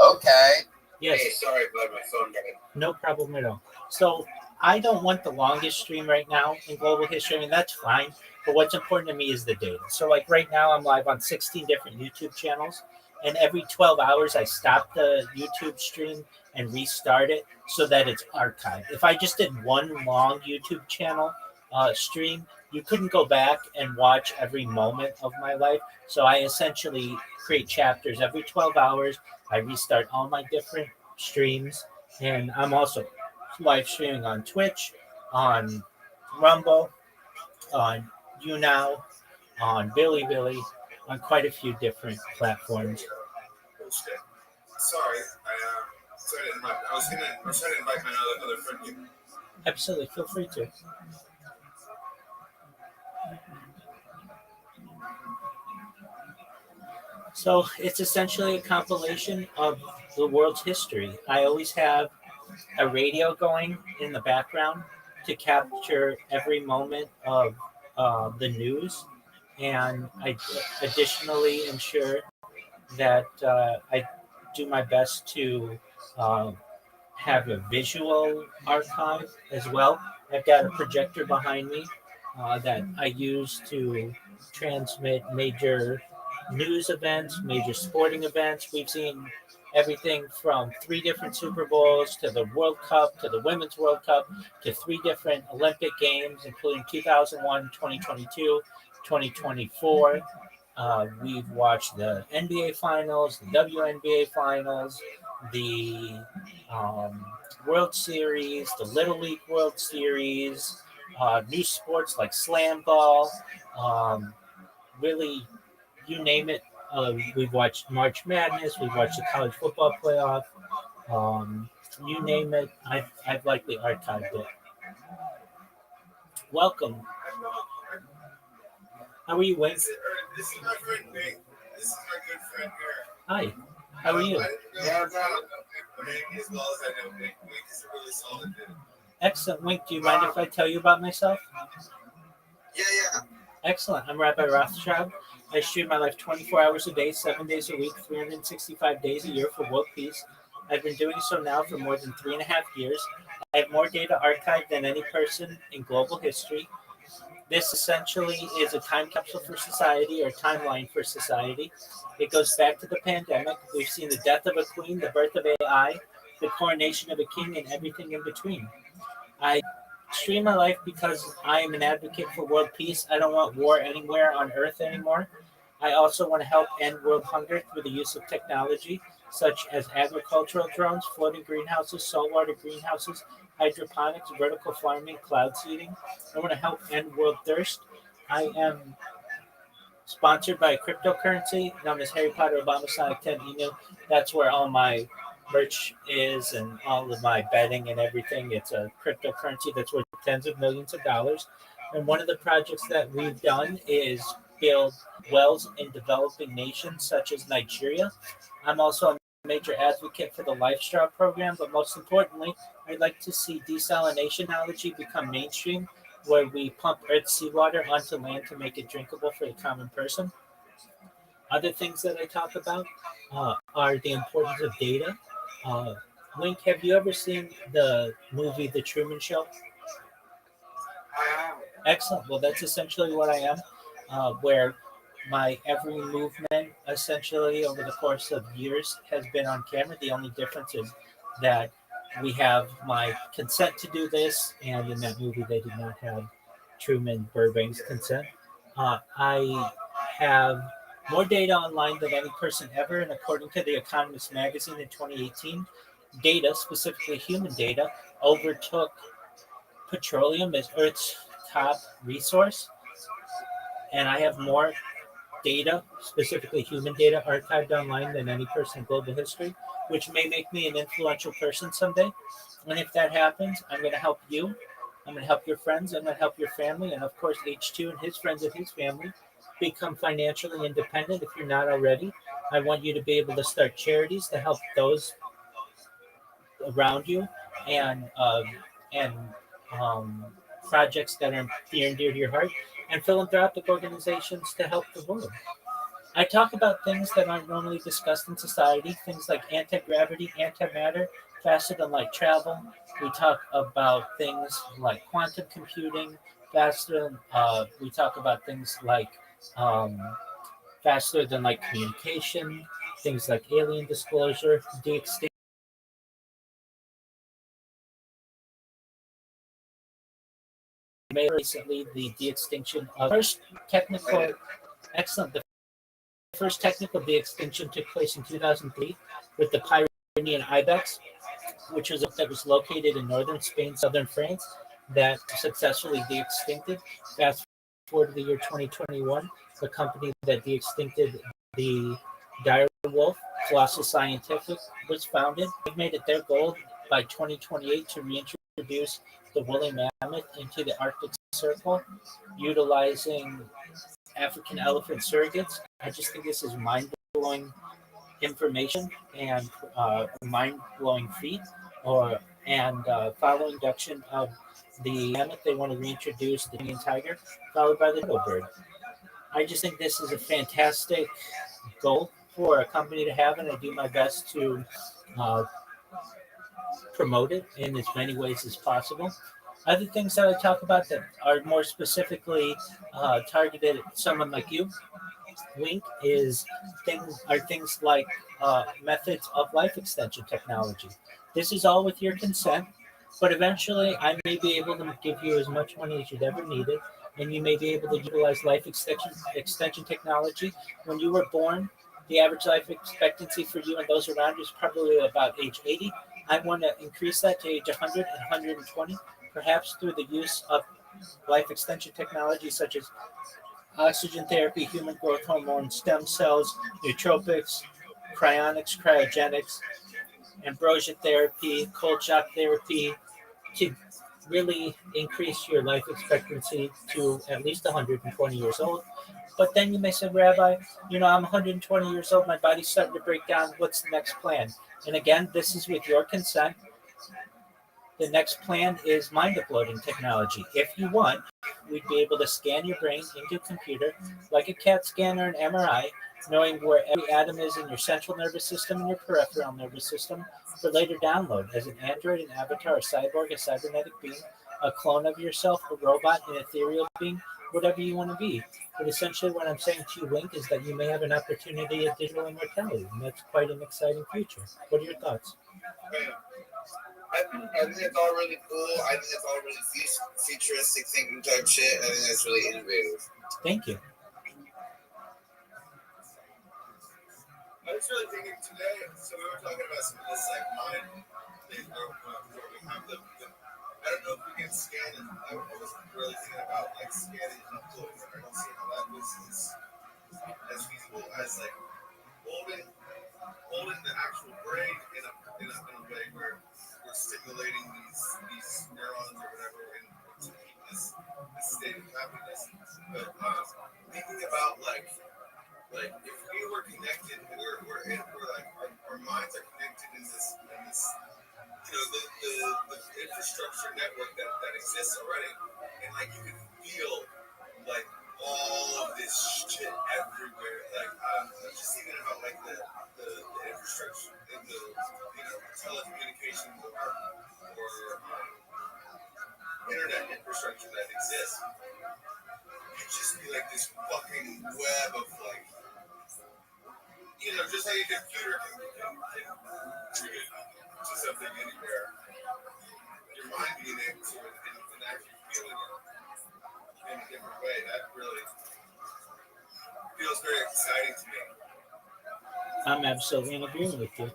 Okay. Yes. Hey, sorry about my phone died. No problem at all. So I don't want the longest stream right now in global history. I mean, that's fine. But what's important to me is the data. So right now I'm live on 16 different YouTube channels. And every 12 hours I stop the YouTube stream and restart it so that it's archived. If I just did one long YouTube channel stream, you couldn't go back and watch every moment of my life. So I essentially create chapters every 12 hours. I restart all my different streams. And I'm also live streaming on Twitch, on Rumble, on YouNow, on Bilibili, on quite a few different platforms. Sorry, I was trying to invite my other friend. Absolutely, feel free to. So it's essentially a compilation of the world's history. I always have a radio going in the background to capture every moment of the news, and I additionally ensure that I do my best to have a visual archive as well. I've got a projector behind me that I use to transmit major news events, major sporting events. We've seen everything from 3 different Super Bowls to the World Cup to the Women's World Cup to 3 different Olympic Games, including 2001, 2022, 2024. We've watched the NBA Finals, the WNBA Finals, the World Series, the Little League World Series, new sports like slam ball, really, you name it. We've watched March Madness, we've watched the college football playoff, you name it, I've likely archived it. Welcome. How are you, Wayne? This is my friend Nick. This is my good friend here. Hi. How are you? Excellent. Wink, do you mind if I tell you about myself? Yeah. Excellent. I'm Rabbi Rothschild. I stream my life 24 hours a day, 7 days a week, 365 days a year for world peace. I've been doing so now for more than 3.5 years. I have more data archived than any person in global history. This essentially is a time capsule for society, or timeline for society. It goes back to the pandemic. We've seen the death of a queen, the birth of AI, the coronation of a king, and everything in between. I stream my life because I am an advocate for world peace. I don't want war anywhere on earth anymore. I also want to help end world hunger through the use of technology, such as agricultural drones, floating greenhouses, saltwater greenhouses, hydroponics, vertical farming, cloud seeding. I want to help end world thirst. I am sponsored by a cryptocurrency known as Harry Potter Obama Sonic 10 Inu. That's where all my merch is and all of my betting and everything. It's a cryptocurrency that's worth tens of millions of dollars. And one of the projects that we've done is build wells in developing nations such as Nigeria. I'm also a major advocate for the LifeStraw program, but most importantly, I'd like to see desalination technology become mainstream, where we pump Earth's seawater onto land to make it drinkable for the common person. Other things that I talk about are the importance of data. Wink, have you ever seen the movie The Truman Show? Excellent. Well, that's essentially what I am, where my every movement, essentially, over the course of years has been on camera. The only difference is that we have my consent to do this, and in that movie, they did not have Truman Burbank's consent. I have more data online than any person ever, and according to The Economist magazine in 2018, data, specifically human data, overtook petroleum as Earth's top resource. And I have more data, specifically human data, archived online than any person in global history, which may make me an influential person someday. And if that happens, I'm going to help you. I'm going to help your friends. I'm going to help your family. And of course, H2 and his friends and his family become financially independent if you're not already. I want you to be able to start charities to help those around you, and projects that are near and dear to your heart, and philanthropic organizations to help the world. I talk about things that aren't normally discussed in society, things like anti-gravity, antimatter, faster than light travel. We talk about things like quantum computing, faster. We talk about things like faster than light communication, things like alien disclosure, de-extinction. Recently, the de-extinction of first technical, excellent. The first technical de-extinction took place in 2003 with the Pyrenean ibex, which was located in northern Spain, southern France, that successfully de-extincted. Fast forward to the year 2021, the company that de-extincted the dire wolf, Colossus Scientific, was founded. They've made it their goal by 2028 to reintroduce the woolly mammoth into the Arctic Circle, utilizing African elephant surrogates. I just think this is mind-blowing. mind-blowing information and mind-blowing feat, and follow induction of the mammoth. They want to reintroduce the Indian tiger, followed by the dodo bird. I just think this is a fantastic goal for a company to have, and I do my best to uh, promote it in as many ways as possible. Other things that I talk about that are more specifically targeted at someone like you, Wink, are things like methods of life extension technology. This is all with your consent, but eventually I may be able to give you as much money as you'd ever needed, and you may be able to utilize life extension technology. When you were born, the average life expectancy for you and those around you is probably about age 80. I want to increase that to age 100 and 120, perhaps through the use of life extension technology such as oxygen therapy, human growth hormone, stem cells, nootropics, cryonics, cryogenics, ambrosia therapy, cold shock therapy, to really increase your life expectancy to at least 120 years old. But then you may say, Rabbi, I'm 120 years old, my body's starting to break down. What's the next plan? And again, this is with your consent. The next plan is mind uploading technology. If you want, we'd be able to scan your brain into a computer like a CAT scan or an MRI, knowing where every atom is in your central nervous system and your peripheral nervous system for later download as an android, an avatar, a cyborg, a cybernetic being, a clone of yourself, a robot, an ethereal being, whatever you want to be. But essentially what I'm saying to you, Link, is that you may have an opportunity at digital immortality, and that's quite an exciting future. What are your thoughts? I think it's all really cool. I think it's all really futuristic thinking type shit. I think that's really innovative. Thank you. I was really thinking today, so we were talking about some of this like mind thing where we have the I don't know if we can scan it. I was really thinking about like scanning and uploading, but I don't see how that was as feasible as like holding the actual brain in a way where we're stimulating these neurons or whatever to keep this state of happiness. But thinking about like if we were connected, we're like our minds are connected in this the infrastructure network that exists already, and like you can feel like all of this shit everywhere. Like I'm just thinking about like the infrastructure and the telecommunications or internet infrastructure that exists. It'd just be like this fucking web of like just like a computer can treat it to something anywhere. Your mind being able to and actually feeling it in a different way. That really feels very exciting to me. I'm absolutely in agreement with you.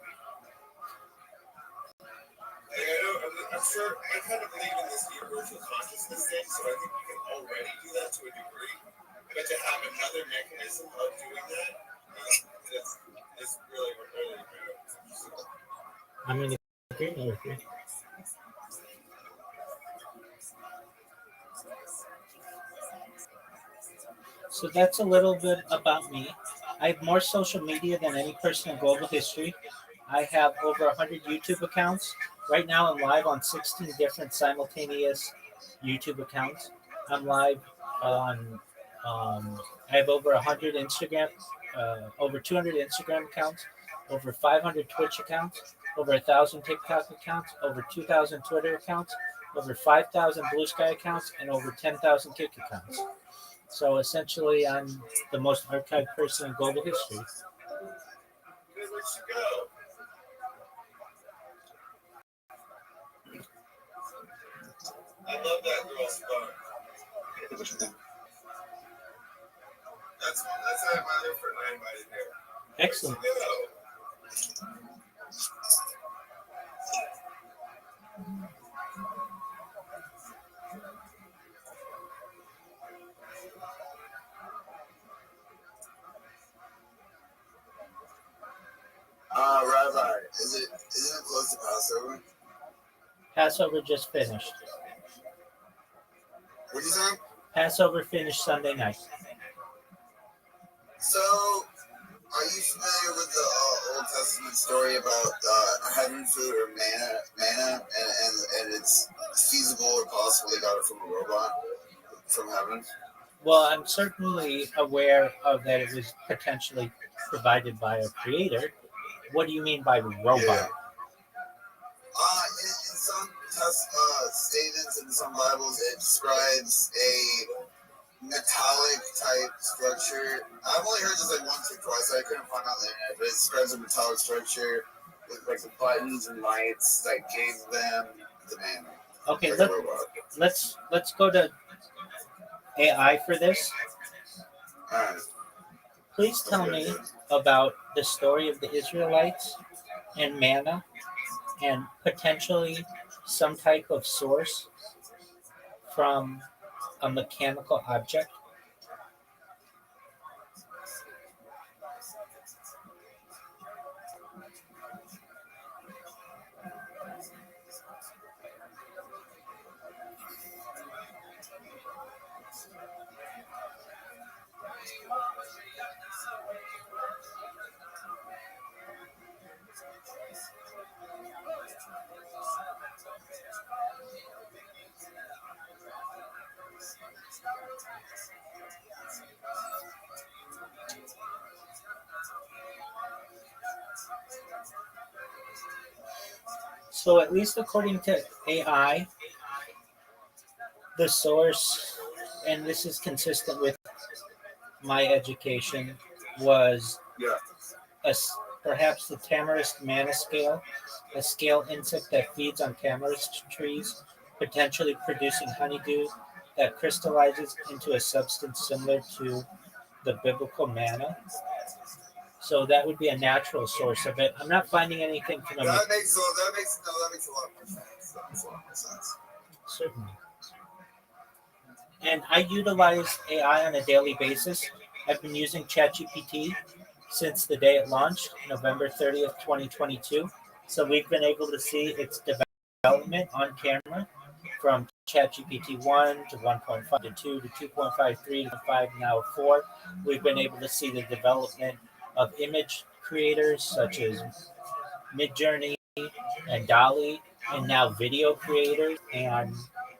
I'm sure I kind of believe in this universal consciousness thing, so I think we can already do that to a degree. But to have another mechanism of doing that, it's really I'm in agreement with you. So that's a little bit about me. I have more social media than any person in global history. I have over 100 YouTube accounts. Right now I'm live on 16 different simultaneous YouTube accounts. I'm live on, I have over 100 Instagram, over 200 Instagram accounts, over 500 Twitch accounts, over 1,000 TikTok accounts, over 2,000 Twitter accounts, over 5,000 Blue Sky accounts, and over 10,000 Kick accounts. So essentially, I'm the most archived person in global history. I love that girl's phone. That's my other friend I invited here. Excellent. Rabbi, isn't it close to Passover? Passover just finished. What'd you say? Passover finished Sunday night. So, Are you familiar with the Old Testament story about heaven food or manna, and it's feasible or possible they got it from a robot from heaven? Well, I'm certainly aware of that it was potentially provided by a creator. What do you mean by robot? Yeah. In some statements in some Bibles, it describes a metallic type structure. I've only heard this like once or twice. I couldn't find out the internet, but it describes a metallic structure with like the buttons and lights that gave them the manner. Okay, like let's go to AI for this. Alright. Please tell me about the story of the Israelites and manna and potentially some type of source from a mechanical object. So at least according to AI, the source, and this is consistent with my education, was perhaps the tamarisk manna scale, a scale insect that feeds on tamarisk trees, potentially producing honeydew that crystallizes into a substance similar to the biblical manna. So that would be a natural source of it. I'm not finding anything from a That makes a lot more sense. That makes a lot more sense. certainly. And I utilize AI on a daily basis. I've been using ChatGPT since the day it launched, November 30th, 2022. So we've been able to see its development on camera from ChatGPT 1 to 1.5 to 2 to 2.53 to 5, now 4. We've been able to see the development of image creators such as Midjourney and Dolly, and now video creators. And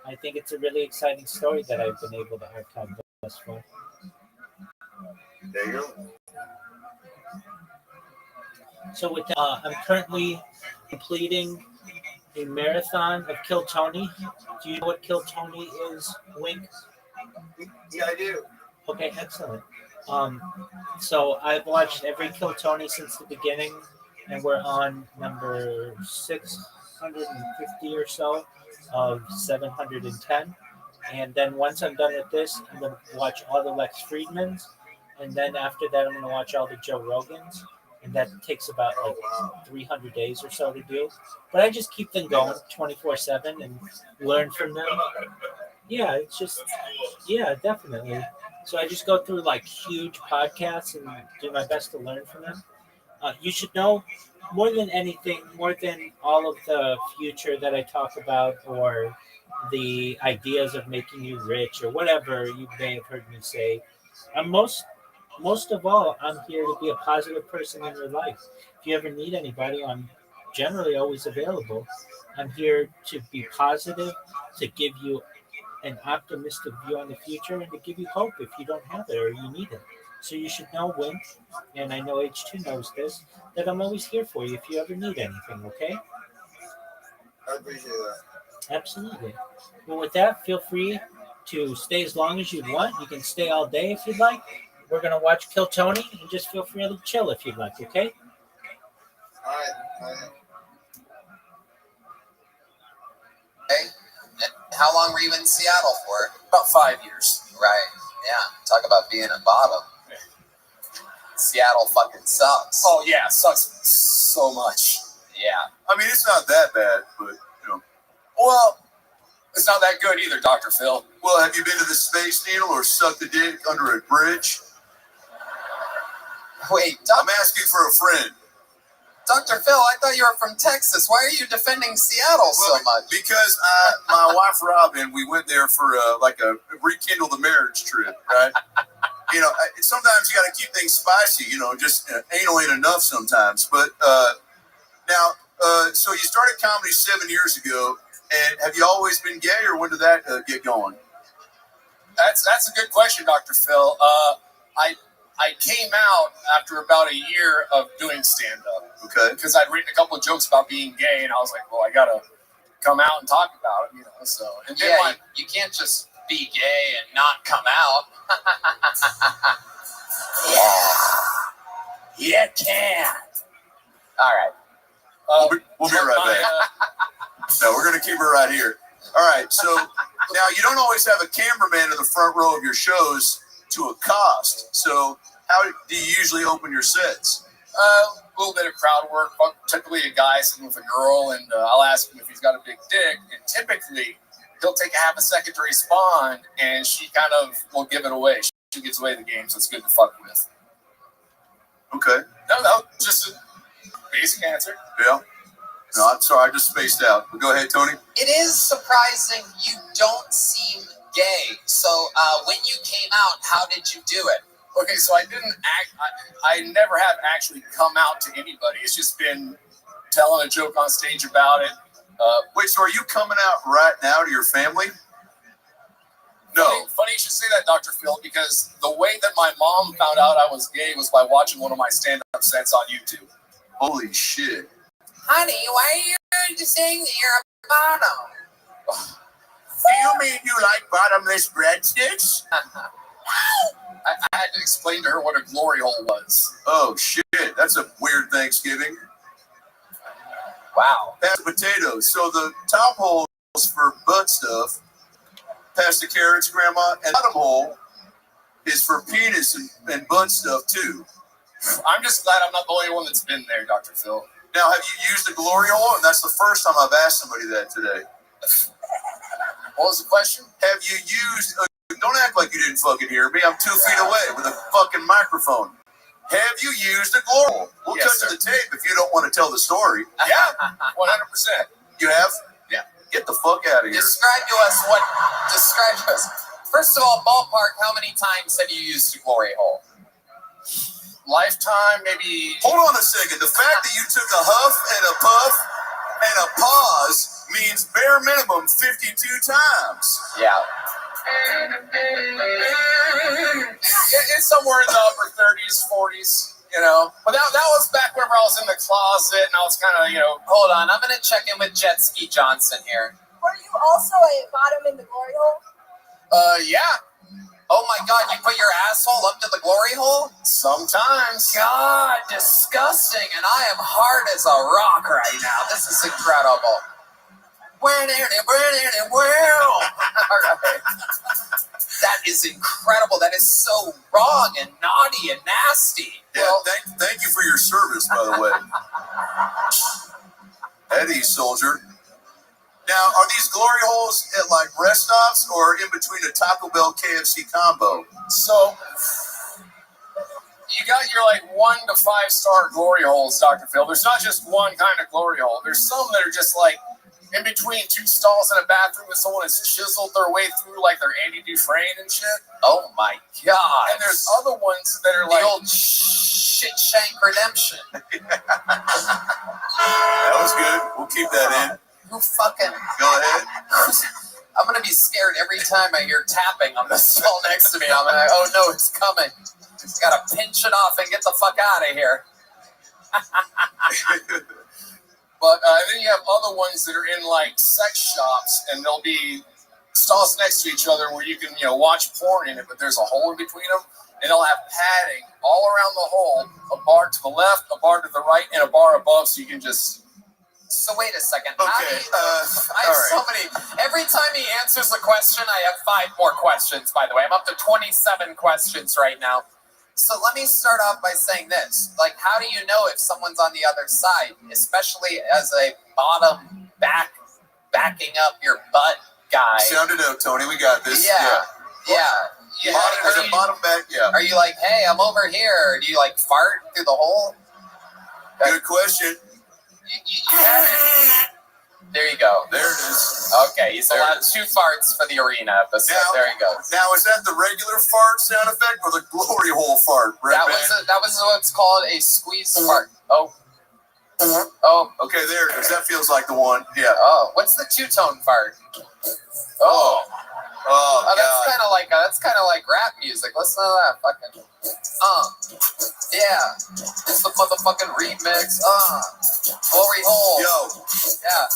I think it's a really exciting story that I've been able to archive thus far. There you go. So with that, I'm currently completing a marathon of Kill Tony. Do you know what Kill Tony is, Wink? Yeah, I do. Okay, excellent. So I've watched every Kill Tony since the beginning, and we're on number 650 or so of 710. And then once I'm done with this, I'm going to watch all the Lex Friedmans. And then after that, I'm going to watch all the Joe Rogans. And that takes about like 300 days or so to do. But I just keep them going 24/7 and learn from them. Yeah, it's just, yeah, definitely. So I just go through like huge podcasts and do my best to learn from them. You should know more than anything, more than all of the future that I talk about or the ideas of making you rich or whatever you may have heard me say. Most of all, I'm here to be a positive person in your life. If you ever need anybody, I'm generally always available. I'm here to be positive, to give you an optimistic view on the future, and to give you hope if you don't have it or you need it. So you should know, Wink, and I know H2 knows this, that I'm always here for you if you ever need anything, okay? I appreciate that. Absolutely. Well, with that, feel free to stay as long as you want. You can stay all day if you'd like. We're going to watch Kill Tony, and just feel free to chill if you'd like, okay? All right. Hey, how long were you in Seattle for? About 5 years. Right. Yeah. Talk about being a bottom. Seattle fucking sucks. Oh yeah, it sucks so much. Yeah. I mean, it's not that bad, but you know. Well, it's not that good either, Dr. Phil. Well, have you been to the Space Needle or sucked a dick under a bridge? Wait, I'm asking for a friend. Dr. Phil, I thought you were from Texas. Why are you defending Seattle so much? Because my wife Robin, we went there for like a rekindle the marriage trip, right? Sometimes you got to keep things spicy. Just anal ain't enough sometimes. But now, so you started comedy 7 years ago, and have you always been gay, or when did that get going? That's a good question, Dr. Phil. I came out after about a year of doing stand-up. Okay. Because I'd written a couple of jokes about being gay, and I was like, well, I gotta come out and talk about it, So and then you can't just be gay and not come out. You can't. All right. We'll be right back. No, we're gonna keep it right here. All right. So now you don't always have a cameraman in the front row of your shows to accost. So how do you usually open your sets? A little bit of crowd work. Typically, a guy sitting with a girl, and I'll ask him if he's got a big dick. And typically, he'll take a half a second to respond, and she kind of will give it away. She gives away the game, so it's good to fuck with. Okay. No, just a basic answer. Yeah. No, I'm sorry, I just spaced out. But go ahead, Tony. It is surprising you don't seem gay. So when you came out, how did you do it? Okay, so I never have actually come out to anybody. It's just been telling a joke on stage about it. Wait, so are you coming out right now to your family? No. Funny you should say that, Dr. Phil, because the way that my mom found out I was gay was by watching one of my stand-up sets on YouTube. Holy shit. Honey, why are you saying that you're a bottom? Do you mean you like bottomless breadsticks? I had to explain to her what a glory hole was. Oh, shit. That's a weird Thanksgiving. Wow. That's potatoes. So the top hole is for butt stuff. Pass the carrots, Grandma. And the bottom hole is for penis and butt stuff, too. I'm just glad I'm not the only one that's been there, Dr. Phil. Now, have you used the glory hole? And that's the first time I've asked somebody that today. What was the question? Have you used... Don't act like you didn't fucking hear me. I'm 2 feet away with a fucking microphone. Have you used a glory hole? We'll cut to the tape if you don't want to tell the story. Yeah, 100%. You have? Yeah. Get the fuck out of here. Describe to us. First of all, ballpark, how many times have you used a glory hole? Lifetime, maybe... Hold on a second. The fact that you took a huff and a puff and a pause means bare minimum 52 times. Yeah. It's somewhere in the upper 30s, 40s, But that was back whenever I was in the closet and I was kind of, Hold on, I'm going to check in with Jet Ski Johnson here. Were you also a bottom in the glory hole? Yeah. Oh my God, you put your asshole up to the glory hole? Sometimes. God, disgusting. And I am hard as a rock right now. This is incredible. That is incredible. That is so wrong and naughty and nasty. Yeah, thank you for your service, by the way. Eddie, soldier. Now, are these glory holes at like rest stops or in between a Taco Bell KFC combo? So, you got your 1 to 5 star glory holes, Dr. Phil. There's not just one kind of glory hole. There's some that are just in between 2 stalls in a bathroom and someone has chiseled their way through their Andy Dufresne and shit. Oh my God. And there's other ones that are the old shit shank redemption. That was good. We'll keep that in. Who fucking... Go ahead. I'm going to be scared every time I hear tapping on the stall next to me. I'm like, oh no, it's coming. Just got to pinch it off and get the fuck out of here. But then you have other ones that are in sex shops, and there'll be stalls next to each other where you can watch porn in it, but there's a hole in between them, and they'll have padding all around the hole, a bar to the left, a bar to the right, and a bar above, so you can just... So wait a second. Okay. I have so many. Every time he answers a question, I have 5 more questions, by the way. I'm up to 27 questions right now. So let me start off by saying this. How do you know if someone's on the other side, especially as a bottom backing up your butt guy? Sound it out, Tony. We got this. Yeah. Bottom back, yeah. Are you hey, I'm over here? Or do you fart through the hole? Good question. You haven't. There you go. There it is. Okay, he's allowed 2 farts for the arena episode. There he goes. Now, is that the regular fart sound effect or the glory hole fart, Red That was what's called a squeeze fart. Oh. Oh. Okay, there it is. That feels like the one. Yeah. Oh, what's the 2-tone fart? Oh. Oh, that's kind of like rap music. Listen to that fucking. Yeah. It's the motherfucking remix. Glory hole. Yo. Yeah.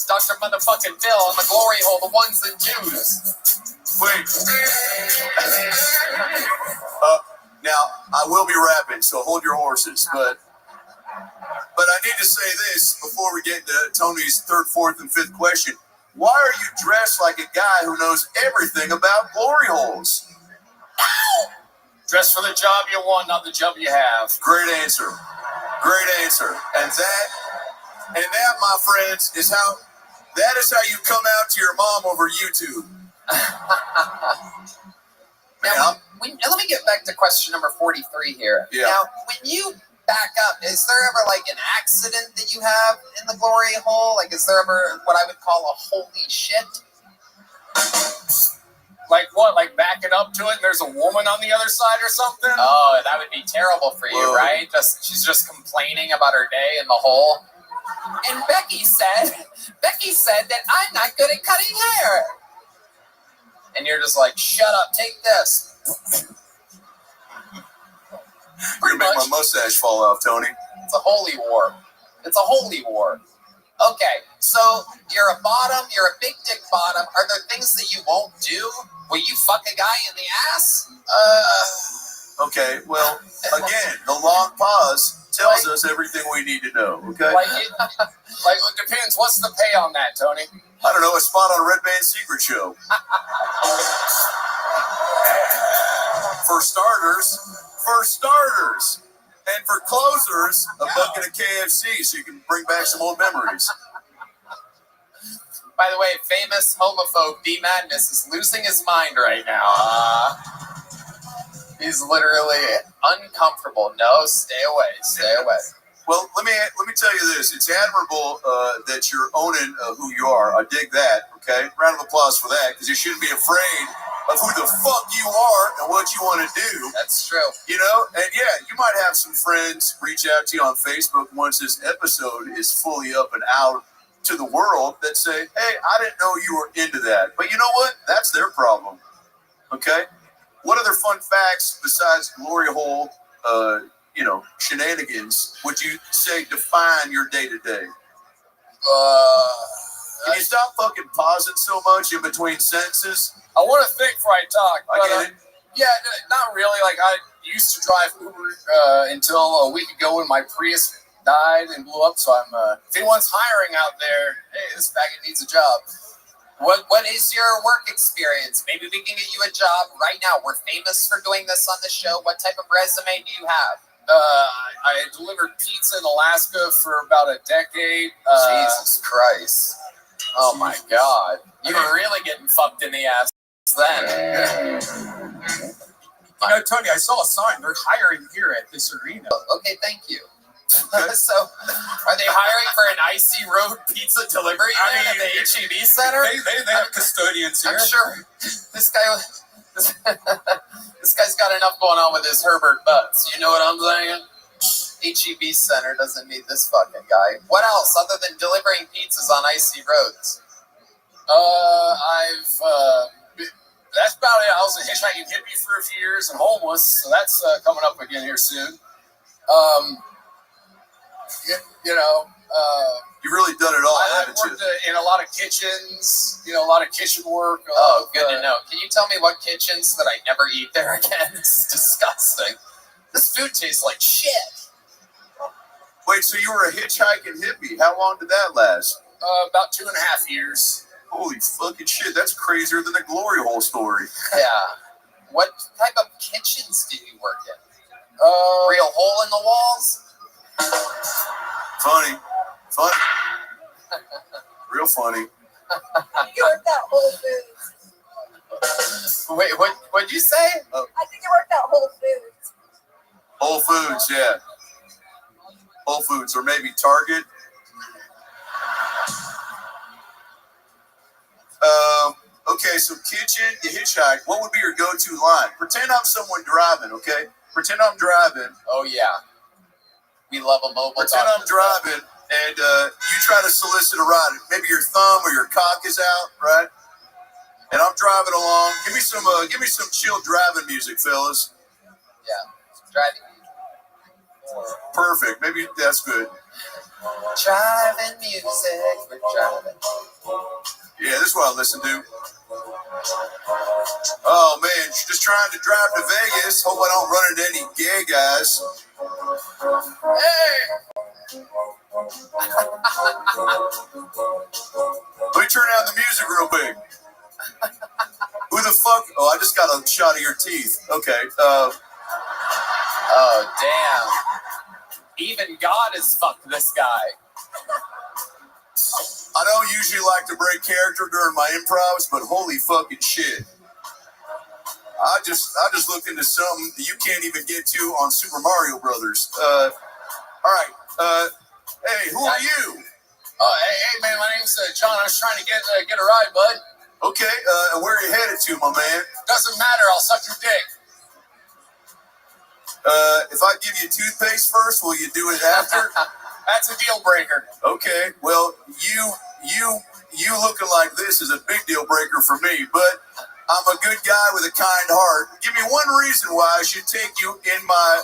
Dr. Motherfucking Phil on the glory hole, the ones and twos. Wait. Now I will be rapping, so hold your horses. But I need to say this before we get into Tony's 3rd, 4th, and 5th question. Why are you dressed like a guy who knows everything about glory holes? Dress for the job you want, not the job you have. Great answer. Great answer. And that, my friends, is how you come out to your mom over YouTube. Now, let me get back to question number 43 here. Yeah. Now, when you back up, is there ever like an accident that you have in the glory hole? Like, is there ever what I would call a holy shit? Like what? Like backing up to it and there's a woman on the other side or something? Oh, that would be terrible for you, right? She's just complaining about her day in the hole. And Becky said that I'm not good at cutting hair. And you're just like, shut up, take this. You're gonna make my mustache fall off, Tony. It's a holy war. It's a holy war. Okay, so you're a bottom, you're a big dick bottom. Are there things that you won't do? Will you fuck a guy in the ass? Okay, well, again, the long pause tells us everything we need to know, okay? Like it depends. What's the pay on that, Tony? I don't know, a spot on a Red Band Secret Show. For starters, and for closers, a bucket of KFC so you can bring back some old memories. By the way, famous homophobe D Madness is losing his mind right now. He's literally uncomfortable. No, stay away, stay away. Well, let me tell you this. It's admirable that you're owning who you are. I dig that, okay? Round of applause for that, because you shouldn't be afraid of who the fuck you are and what you want to do. That's true. You know? And yeah, you might have some friends reach out to you on Facebook once this episode is fully up and out to the world that say, hey, I didn't know you were into that. But you know what? That's their problem, okay? What other fun facts besides glory hole, shenanigans would you say define your day-to-day? Can you stop fucking pausing so much in between sentences? I want to think before I talk. I get it. Yeah, not really. Like, I used to drive Uber until a week ago when my Prius died and blew up. So if anyone's hiring out there, hey, this faggot needs a job. What is your work experience? Maybe we can get you a job right now. We're famous for doing this on the show. What type of resume do you have? I delivered pizza in Alaska for about a decade. Jesus Christ. Oh my God. You were really getting fucked in the ass then. You know, Tony, I saw a sign. They're hiring here at this arena. Okay, thank you. So, are they hiring for an icy road pizza delivery at the HEB Center? They have custodians here. I'm sure this guy's got enough going on with his Herbert Butts. You know what I'm saying? HEB Center doesn't need this fucking guy. What else other than delivering pizzas on icy roads? That's about it. I was a hitchhiking hippie for a few years and homeless, so that's coming up again here soon. You've really done it all, I've worked in a lot of kitchens, a lot of kitchen work. Good to know. Can you tell me what kitchens that I never eat there again? This is disgusting. This food tastes like shit. Wait, so you were a hitchhiking hippie. How long did that last? About 2.5 years. Holy fucking shit, that's crazier than the glory hole story. Yeah. What type of kitchens did you work in? Real hole in the walls? Funny. Real funny. You worked at Whole Foods. Wait, what'd you say? I think you worked at Whole Foods. Whole Foods, yeah. Whole Foods, or maybe Target. Okay, so kitchen, you hitchhike. What would be your go-to line? Pretend I'm someone driving, okay? Pretend I'm driving. Oh, yeah. We love a mobile Pretend dog. I'm driving, and you try to solicit a ride. Maybe your thumb or your cock is out, right? And I'm driving along. Give me some chill driving music, fellas. Yeah, driving. Perfect. Maybe that's good. Driving music. We're driving. Yeah, this is what I listen to. Oh man, just trying to drive to Vegas. Hope I don't run into any gay guys. Hey! Let me turn down the music real big. Who the fuck? Oh, I just got a shot of your teeth. Okay. Oh, damn. Even God has fucked this guy. I don't usually like to break character during my improvs, but holy fucking shit. I just looked into something that you can't even get to on Super Mario Brothers. All right. Hey, who are you? Oh, hey, man, my name's John. I was trying to get a ride, bud. Okay, and where are you headed to, my man? Doesn't matter. I'll suck your dick. If I give you toothpaste first, will you do it after? That's a deal breaker. Okay, well, you looking like this is a big deal breaker for me, but I'm a good guy with a kind heart. Give me one reason why I should take you in my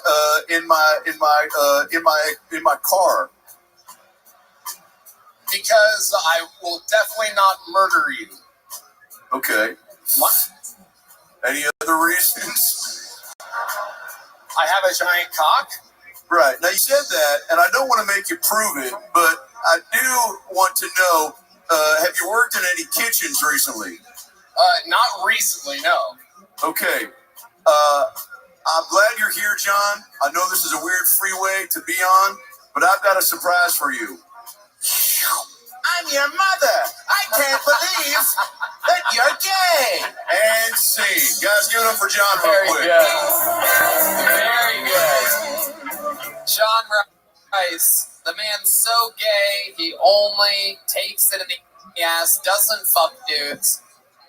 car. Because I will definitely not murder you. Okay. What? Any other reasons? I have a giant cock? Right. Now, you said that, and I don't want to make you prove it, but I do want to know, have you worked in any kitchens recently? Not recently, no. Okay. I'm glad you're here, John. I know this is a weird freeway to be on, but I've got a surprise for you. I'm your mother. I can't believe that you're gay. And scene. Guys, give it up for John real quick. Very good. John Rice, the man's so gay, he only takes it in the ass, doesn't fuck dudes.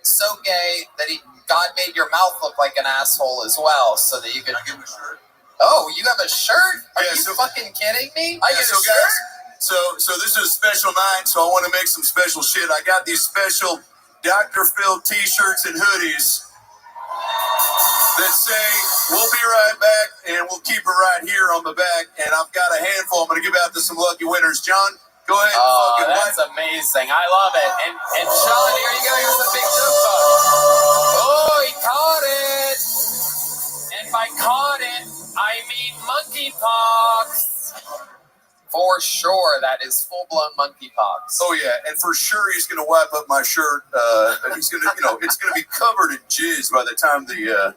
So gay that God made your mouth look like an asshole as well, so that you could. Can I give him a shirt? Oh, you have a shirt? Are Yeah, you fucking kidding me? I get a shirt. Guys, so this is a special night, so I want to make some special shit. I got these special Dr. Phil t-shirts and hoodies that say, we'll be right back, and we'll keep it right here on the back. And I've got a handful I'm going to give out to some lucky winners. John, go ahead and fucking that's amazing. I love it. And Sean, here you go. Here's a big joke bug. Oh, he caught it. And by caught it, I mean monkeypox. For sure, that is full-blown monkeypox. Oh yeah, and for sure he's gonna wipe up my shirt. He's gonna, it's gonna be covered in jizz by the time the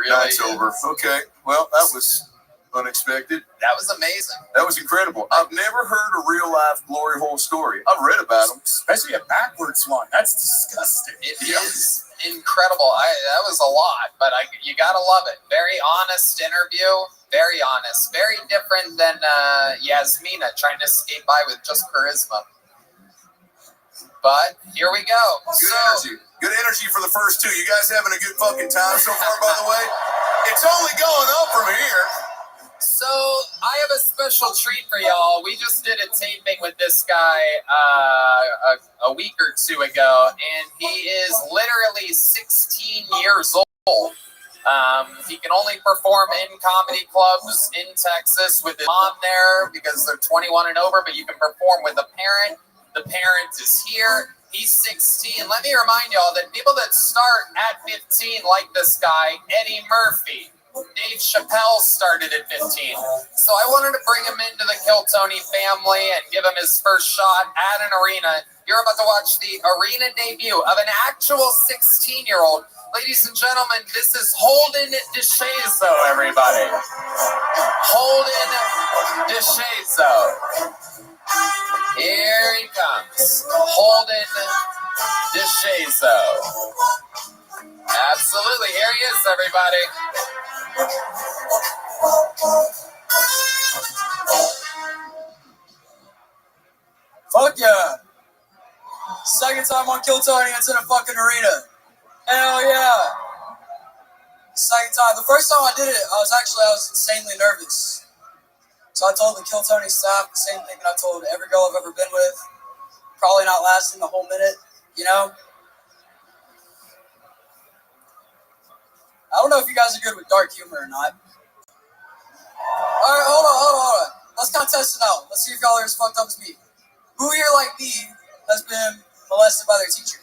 night's over. Okay, well that was unexpected. That was amazing. That was incredible. I've never heard a real-life glory hole story. I've read about them, especially a backwards one. That's disgusting. It is incredible. That was a lot, but you gotta love it. Very honest interview. Very honest. Very different than Yasmina trying to skate by with just charisma. But here we go. Good energy. Good energy for the first two. You guys having a good fucking time so far, by the way? It's only going up from here. So I have a special treat for y'all. We just did a taping with this guy a week or two ago, and he is literally 16 years old. He can only perform in comedy clubs in Texas with his mom there because they're 21 and over, but you can perform with a parent. The parent is here. He's 16. Let me remind y'all that people that start at 15 like this guy, Eddie Murphy, Dave Chappelle started at 15. So I wanted to bring him into the Kill Tony family and give him his first shot at an arena. You're about to watch the arena debut of an actual 16-year-old. Ladies and gentlemen, this is Holden DeShazo, everybody. Holden DeShazo. Here he comes. Holden DeShazo. Absolutely. Here he is, everybody. Fuck yeah. Second time on Kill Tony, it's in a fucking arena. Hell yeah. Second time. The first time I did it, I was insanely nervous. So I told the Kill Tony staff the same thing that I told every girl I've ever been with. Probably not lasting the whole minute, you know? I don't know if you guys are good with dark humor or not. Alright, hold on. Let's kind of test it out. Let's see if y'all are as fucked up as me. Who here, like me, has been molested by their teacher?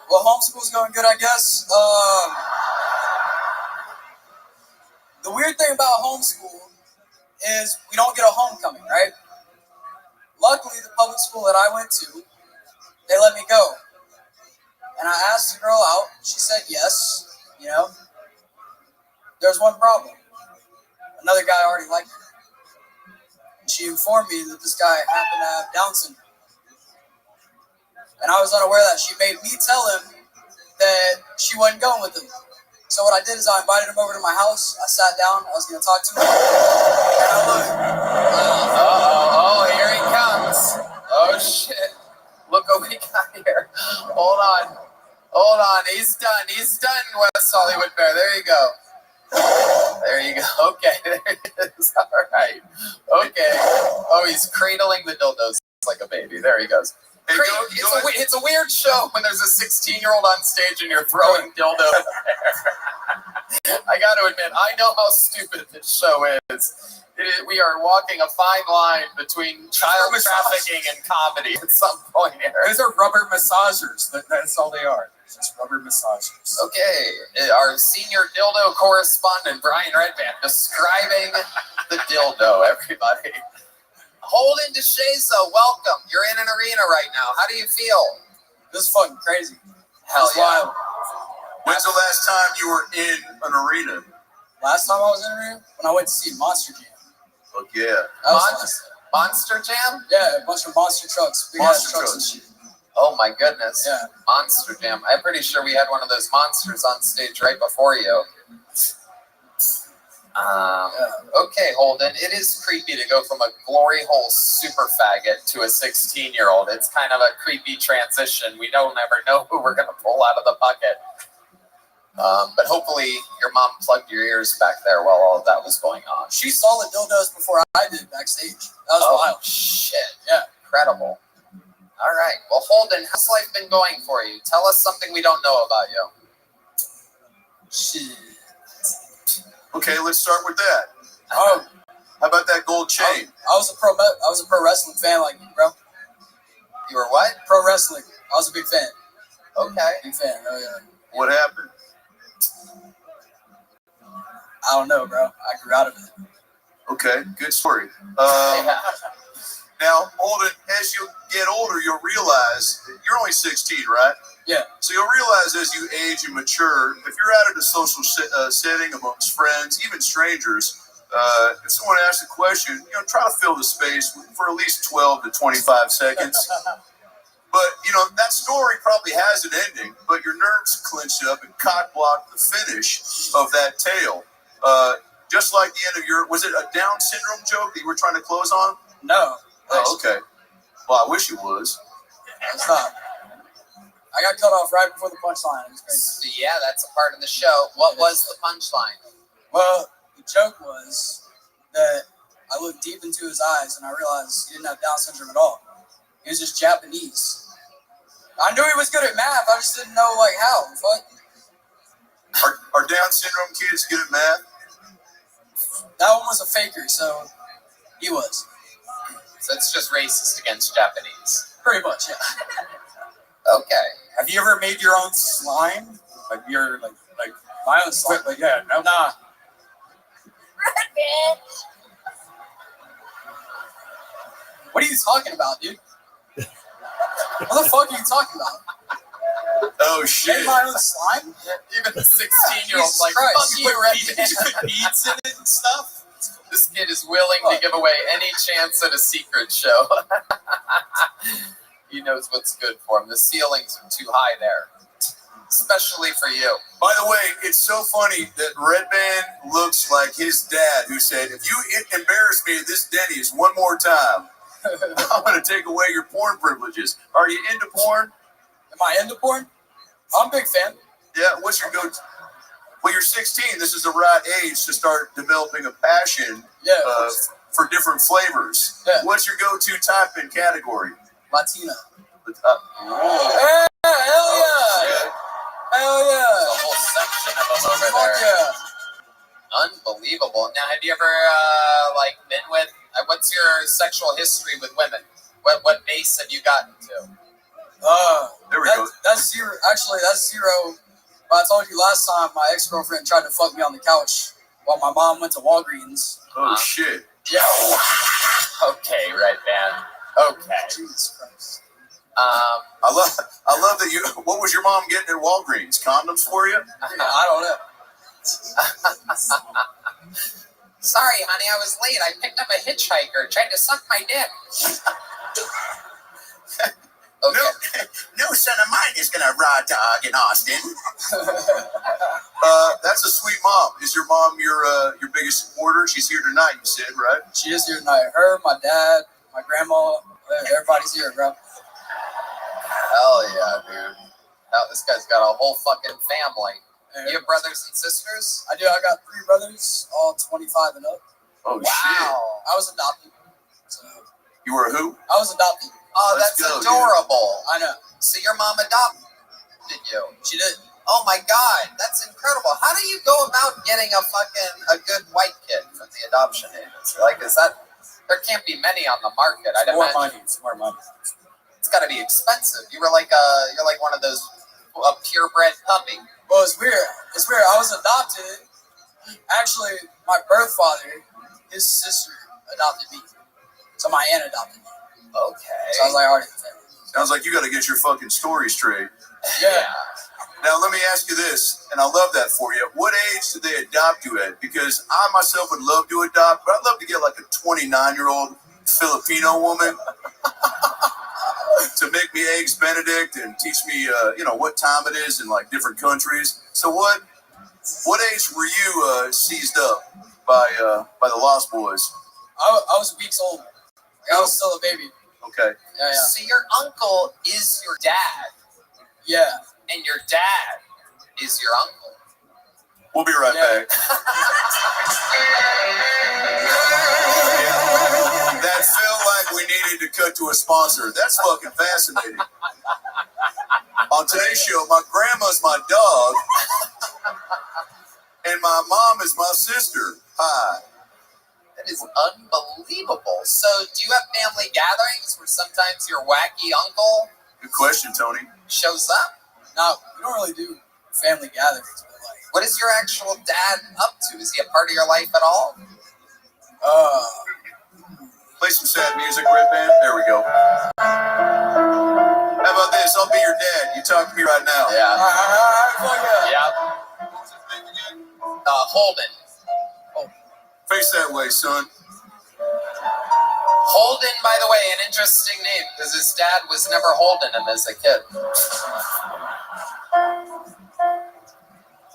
Well, homeschool's going good, I guess. The weird thing about homeschool is we don't get a homecoming, right? Luckily, the public school that I went to, they let me go. And I asked the girl out. She said yes, you know. There's one problem. Another guy already liked her. And she informed me that this guy happened to have Down syndrome. And I was unaware that she made me tell him that she wasn't going with him. So what I did is I invited him over to my house. I sat down. I was going to talk to him. And I looked. Oh, here he comes. Oh, shit. Look what we got here. Hold on. He's done, West Hollywood Bear. There you go. There you go. Okay, there it is. All right. Okay. Oh, he's cradling the dildos like a baby. There he goes. Hey, It's a weird show when there's a 16-year-old on stage and you're throwing dildos there. I got to admit, I know how stupid this show is. We are walking a fine line between child trafficking and comedy at some point here. Those are rubber massagers. That's all they are. They're just rubber massagers. Okay, our senior dildo correspondent, Brian Redband, describing the dildo, everybody. Holden DeShaza, welcome. You're in an arena right now. How do you feel? This is fucking crazy. Hell yeah. Wild. When's the last time you were in an arena? Last time I was in an arena? When I went to see Monster Jam. Fuck yeah. Monster Jam? Yeah, a bunch of monster trucks. Big ass trucks and shit. Oh my goodness. Yeah. Monster Jam. I'm pretty sure we had one of those monsters on stage right before you. Okay, Holden, it is creepy to go from a glory hole super faggot to a 16-year-old. It's kind of a creepy transition. We don't ever know who we're going to pull out of the bucket. But hopefully your mom plugged your ears back there while all of that was going on. She saw the dildos before I did backstage. That was wild. Shit. Yeah. Incredible. All right. Well, Holden, how's life been going for you? Tell us something we don't know about you. Shit. Okay, let's start with that. Oh, how about that gold chain? I was a pro wrestling fan like you, bro. You were what? Pro wrestling. I was a big fan. Okay. Big fan. Oh yeah. What happened? I don't know, bro. I grew out of it. Okay, good story. Now, Holden, as you get older, you'll realize you're only 16, right? Yeah. So you'll realize as you age and mature, if you're out at a social setting amongst friends, even strangers, if someone asks a question, try to fill the space for at least 12 to 25 seconds. But, that story probably has an ending, but your nerves clench up and cock block the finish of that tale. Just like the end of was it a Down syndrome joke that you were trying to close on? No. Oh, okay. Well, I wish it was. It's not. I got cut off right before the punchline. It was crazy. Yeah, that's a part of the show. What was the punchline? Well, the joke was that I looked deep into his eyes and I realized he didn't have Down syndrome at all. He was just Japanese. I knew he was good at math. I just didn't know how. What? Are Down syndrome kids good at math? That one was a faker, so he was. So it's just racist against Japanese. Pretty much, yeah. Okay. Have you ever made your own slime? Like my own slime? But yeah, no. Nah. What are you talking about, dude? What the fuck are you talking about? Oh shit! Made my own slime? Even the 16-year-old's like, fuck you, Redband. You put beads in it and stuff? This kid is willing to give away any chance at a secret show. He knows what's good for him. The ceilings are too high there, especially for you. By the way, it's so funny that Redband looks like his dad, who said, "If you embarrass me at this Denny's one more time, I'm going to take away your porn privileges. Are you into porn? Am I into porn? I'm a big fan. Yeah, what's your go-to? Well, you're 16. This is the right age to start developing a passion for different flavors. Yeah. What's your go-to type and category? Latina. Whoa. Hell yeah! Hell yeah! There's a whole section of them over there. Fuck yeah! Unbelievable. Now, have you ever been with? What's your sexual history with women? What base have you gotten to? There we go. That's zero. Actually, that's zero. But I told you last time, my ex-girlfriend tried to fuck me on the couch while my mom went to Walgreens. Oh shit. Yeah. Okay, right, man. Okay. Jesus Christ. I love that you. What was your mom getting at Walgreens? Condoms for you? I don't know. Sorry, honey, I was late. I picked up a hitchhiker, tried to suck my dick. Okay. No son of mine is gonna raw dog in Austin. That's a sweet mom. Is your mom your biggest supporter? She's here tonight, you said, right? She is here tonight. Her, my dad, my grandma, everybody's here, bro. Hell yeah, dude. Now this guy's got a whole fucking family. You have brothers and sisters? I do. I got 3 brothers, all 25 and up. Oh, wow. shit. I was adopted. So. You were who? I was adopted. Oh, Let's that's go, adorable. I know. So your mom adopted you? She did. Oh my God, that's incredible. How do you go about getting a good white kid from the adoption agency? Like, there can't be many on the market. I'd imagine. It's more money. It's got to be expensive. You're like one of those a purebred puppy. Well, it's weird. It's weird. I was adopted. Actually, my birth father, his sister adopted me. So my aunt adopted me. Okay. So I was like, already in the family. Sounds like you got to get your fucking story straight. Yeah. Now, let me ask you this, and I love that for you. What age did they adopt you at? Because I myself would love to adopt, but I'd love to get like a 29-year-old Filipino woman to make me eggs Benedict and teach me, what time it is in like different countries. So what age were you seized up by the Lost Boys? I was weeks old. I was still a baby. Okay. Yeah. So your uncle is your dad. Yeah. And your dad is your uncle. We'll be right back. That felt like we needed to cut to a sponsor. That's fucking fascinating. On today's show, my grandma's my dog, and my mom is my sister. Hi. That is unbelievable. So, do you have family gatherings where sometimes your wacky uncle Good question, Tony. shows up? No, we don't really do family gatherings. But What is your actual dad up to? Is he a part of your life at all? Play some sad music, Red Band. There we go. How about this? I'll be your dad. You talk to me right now. Yeah. Yeah. Holden. Face that way, son. Holden, by the way, an interesting name because his dad was never holding him as a kid.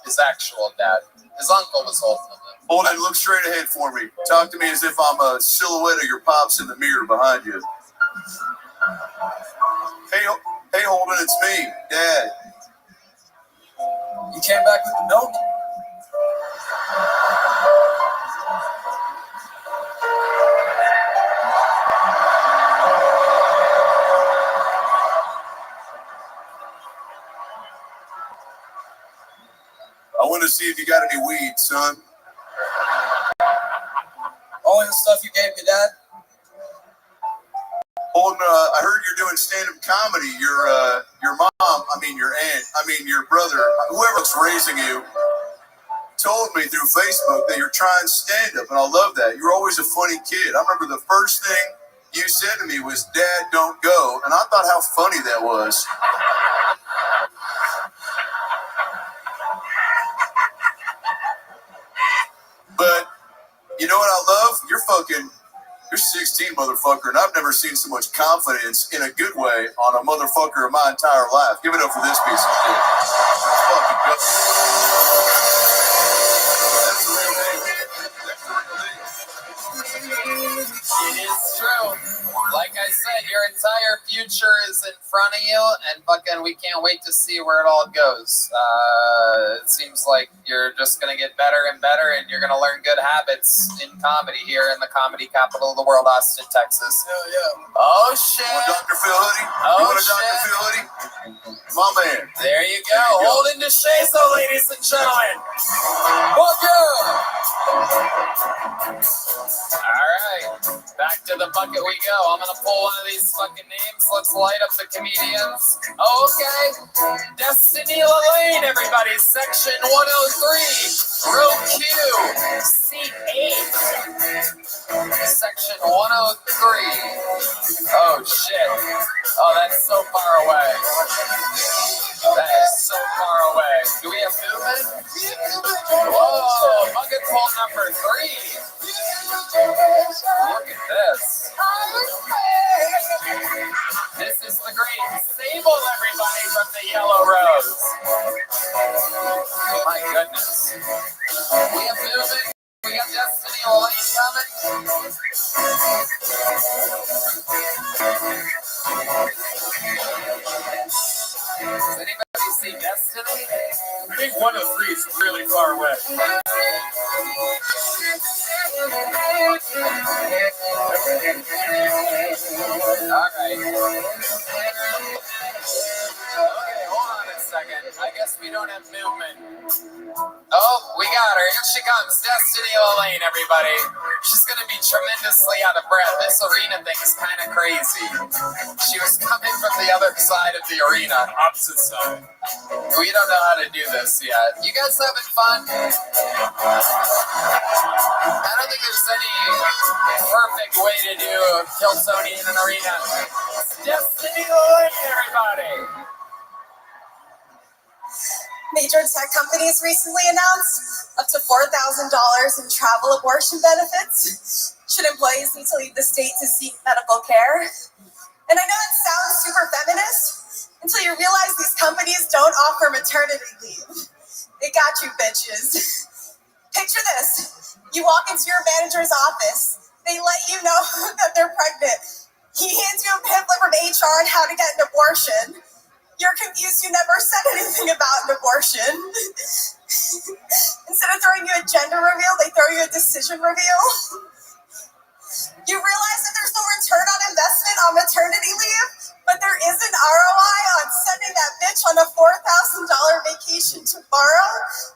His actual dad. His uncle was holding him. Holden, look straight ahead for me. Talk to me as if I'm a silhouette of your pops in the mirror behind you. Hey, Holden, it's me, Dad. You came back with the milk? I want to see if you got any weed, son. Only the stuff you gave me, Dad? Holden, I heard you're doing stand-up comedy. Your mom, your aunt, your brother, whoever's raising you, told me through Facebook that you're trying stand-up, and I love that. You're always a funny kid. I remember the first thing you said to me was, "Dad, don't go," and I thought how funny that was. But you know what I love? You're 16, motherfucker, and I've never seen so much confidence in a good way on a motherfucker in my entire life. Give it up for this piece of shit. Fucking go. That's the real name. It is true. it. Your entire future is in front of you, and fucking we can't wait to see where it all goes. It seems like you're just gonna get better and better, and you're gonna learn good habits in comedy here in the comedy capital of the world, Austin, Texas. Hell yeah. Oh shit! You want Dr. Phil hoodie? Oh You want a shit! Dr. Phil hoodie? My man. There you go. Hold into Shazo, ladies and gentlemen. Welcome. All right, back to the bucket we go. I'm gonna pull one of these fucking names. Let's light up the comedians. Oh, okay. Destiny Lane, everybody. Section 103. Row Q. Seat 8. Section 103. Oh shit. Oh, that's so far away. That is so far away. Do we have movement? Whoa, bucket pull number 3. Look at this. This is the great Sable, everybody, from the Yellow Rose. My goodness. We have movement. We got Destiny Lane coming. Does anybody see Destiny? I think 103 is really far away. All right. Okay, hold on a second. I guess we don't have movement. Oh, we got her. Here she comes. Destiny Lane, everybody. She's going to be tremendously out of breath. This arena thing is kind of crazy. She was coming from the other side of the arena. Opposite side. We don't know how to do this yet. You guys having fun? I don't think there's any perfect way to do Kill Tony in an arena. Destiny Lane, everybody. Major tech companies recently announced up to $4,000 in travel abortion benefits should employees need to leave the state to seek medical care. And I know it sounds super feminist until you realize these companies don't offer maternity leave. They got you, bitches. Picture this. You walk into your manager's office. They let you know that they're pregnant. He hands you a pamphlet from HR on how to get an abortion. You're confused, you never said anything about an abortion. Instead of throwing you a gender reveal, they throw you a decision reveal. You realize that there's no return on investment on maternity leave, but there is an ROI on sending that bitch on a $4,000 vacation tomorrow.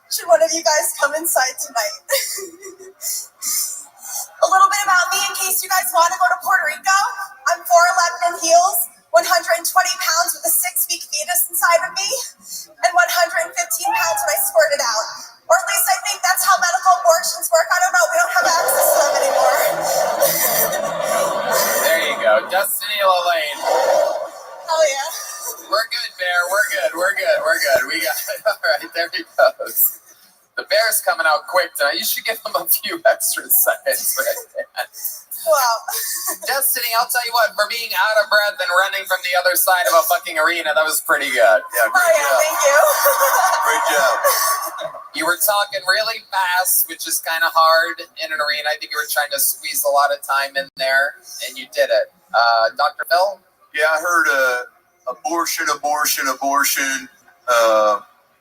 Should one of you guys come inside tonight? A little bit about me in case you guys want to go to Puerto Rico. I'm 4'11" in heels. 120 pounds with a 6-week fetus inside of me, and 115 pounds when I squirted out. Or at least I think that's how medical abortions work. I don't know. We don't have access to them anymore. There you go. Destiny Lane. Oh, yeah. We're good, Bear. We're good. We're good. We're good. We got it. All right, there he goes. The Bear's coming out quick tonight. You should give him a few extra seconds right there. Wow. Destiny, I'll tell you what, for being out of breath and running from the other side of a fucking arena, that was pretty good. Yeah, great job. Thank you. Great job. You were talking really fast, which is kind of hard in an arena. I think you were trying to squeeze a lot of time in there, and you did it. Dr. Phil? Yeah, I heard abortion.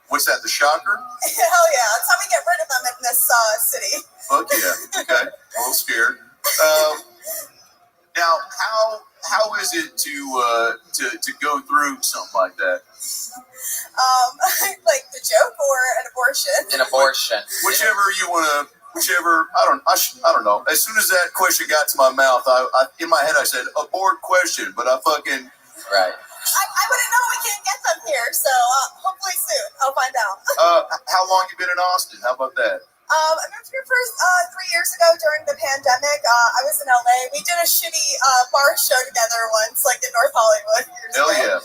What's that, the shocker? Hell yeah. That's how we get rid of them in this city. Fuck yeah. Okay. A little scared. Now, how is it to go through something like that? Like the joke or an abortion? An abortion. Whichever you want to. I don't know. As soon as that question got to my mouth, I in my head I said abort question, but I fucking right. I wouldn't know. We can't get them here, so hopefully soon I'll find out. How long you been in Austin? How about that? I moved here for 3 years ago during the pandemic. I was in LA. We did a shitty bar show together once, like in North Hollywood. Hell yeah.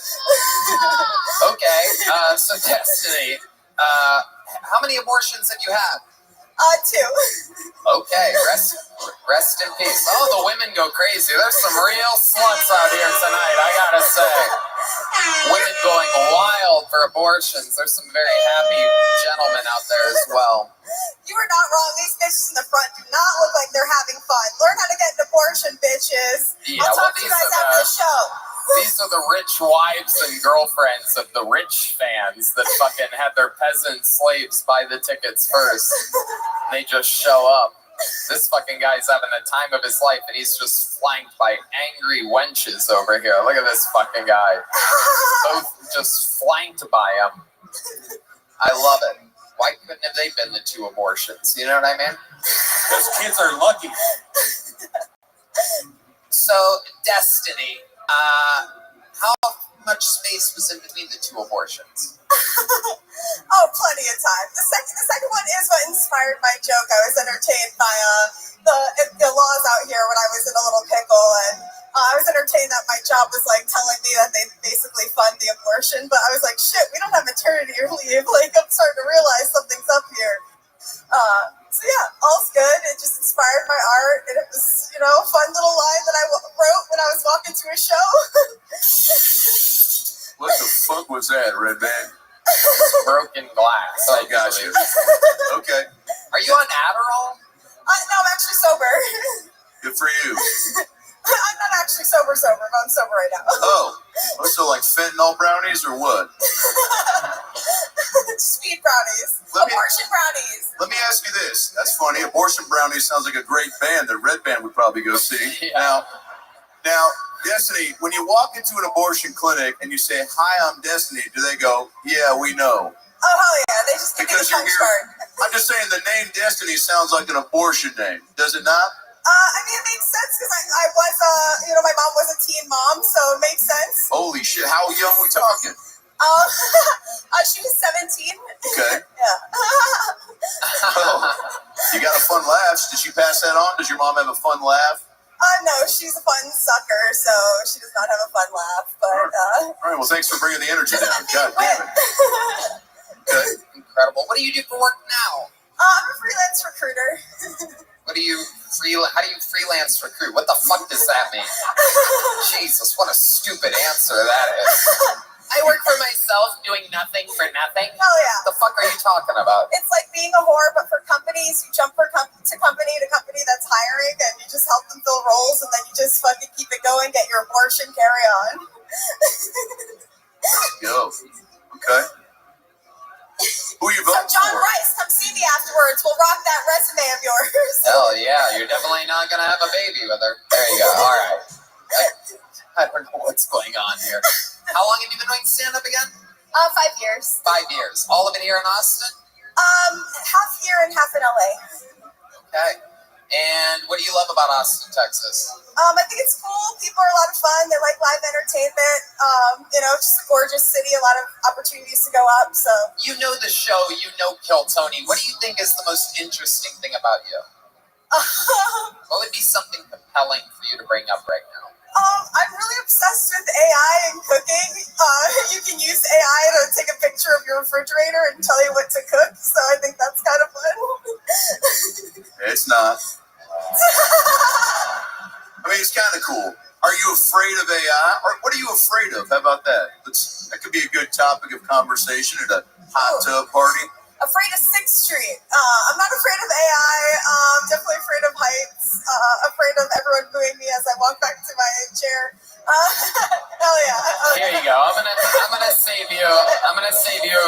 Okay, so Destiny, how many abortions have you had? 2. Okay, rest in peace. Oh, the women go crazy. There's some real sluts out here tonight, I gotta say. Women going wild for abortions. There's some very happy gentlemen out there as well. You are not wrong. These bitches in the front do not look like they're having fun. Learn how to get an abortion, bitches. Yeah, I'll well, talk to you guys after the show. These are the rich wives and girlfriends of the rich fans that fucking had their peasant slaves buy the tickets first. They just show up. This fucking guy's having the time of his life, and he's just flanked by angry wenches over here. Look at this fucking guy. Both just flanked by him. I love it. Why couldn't have they been the two abortions? You know what I mean? Those kids are lucky. So, Destiny, how much space was in between the two abortions? Oh, plenty of time. The second one is what inspired my joke. I was entertained by the laws out here when I was in a little pickle, and I was entertained that my job was like telling me that they basically fund the abortion, but I was like, shit, we don't have maternity leave. Like, I'm starting to realize something's up here. So yeah, all's good. It just inspired my art, and it was, you know, a fun little line that I wrote when I was walking to a show. What the fuck was that, Red Man? Broken glass. I got you. Okay. Are you on Adderall? No, I'm actually sober. Good for you. I'm not actually sober, but I'm sober right now. Oh, so like fentanyl brownies or what? Speed brownies. Abortion brownies. Let me ask you this. That's funny. Abortion Brownies sounds like a great band. The Red Band would probably go see. Yeah. Now, Destiny, when you walk into an abortion clinic and you say, "Hi, I'm Destiny," do they go, "Yeah, we know"? Oh, hell yeah. They just give me the punch card. I'm just saying the name Destiny sounds like an abortion name. Does it not? I mean, it makes sense because I was, my mom was a teen mom, so it makes sense. Holy shit. How young we talking? She was 17. Okay. Yeah. You got a fun laugh. Did she pass that on? Does your mom have a fun laugh? No, she's a fun sucker, so she does not have a fun laugh, but, All right, well, thanks for bringing the energy down. God damn it. Okay. Incredible. What do you do for work now? I'm a freelance recruiter. How do you freelance recruit? What the fuck does that mean? Jesus, what a stupid answer that is. I work for myself doing nothing for nothing. Hell yeah. The fuck are you talking about? It's like being a whore, but for companies. You jump from company to company that's hiring, and you just help them fill roles, and then you just fucking keep it going, get your abortion, carry on. Yo. Okay. Who are you voting So John for? Rice, come see me afterwards. We'll rock that resume of yours. Hell yeah, you're definitely not gonna have a baby with her. There you go. All right. I don't know what's going on here. How long have you been doing stand-up again? 5 years. 5 years. All of it here in Austin? Half here and half in LA. Okay. And what do you love about Austin, Texas? I think it's cool. People are a lot of fun. They like live entertainment. It's just a gorgeous city. A lot of opportunities to go up. So You know the show. You know Kill Tony. What do you think is the most interesting thing about you? What would be something compelling for you to bring up right now? I'm really obsessed with AI and cooking. You can use AI to take a picture of your refrigerator and tell you what to cook. So I think that's kind of fun. It's not. I mean, it's kind of cool. Are you afraid of AI? Or what are you afraid of? How about that? That could be a good topic of conversation at a hot tub party. Afraid of 6th Street. I'm not afraid of AI. Definitely afraid of heights. Afraid of everyone booing me as I walk back to my chair. Hell yeah. Here you go. I'm gonna save you. I'm gonna save you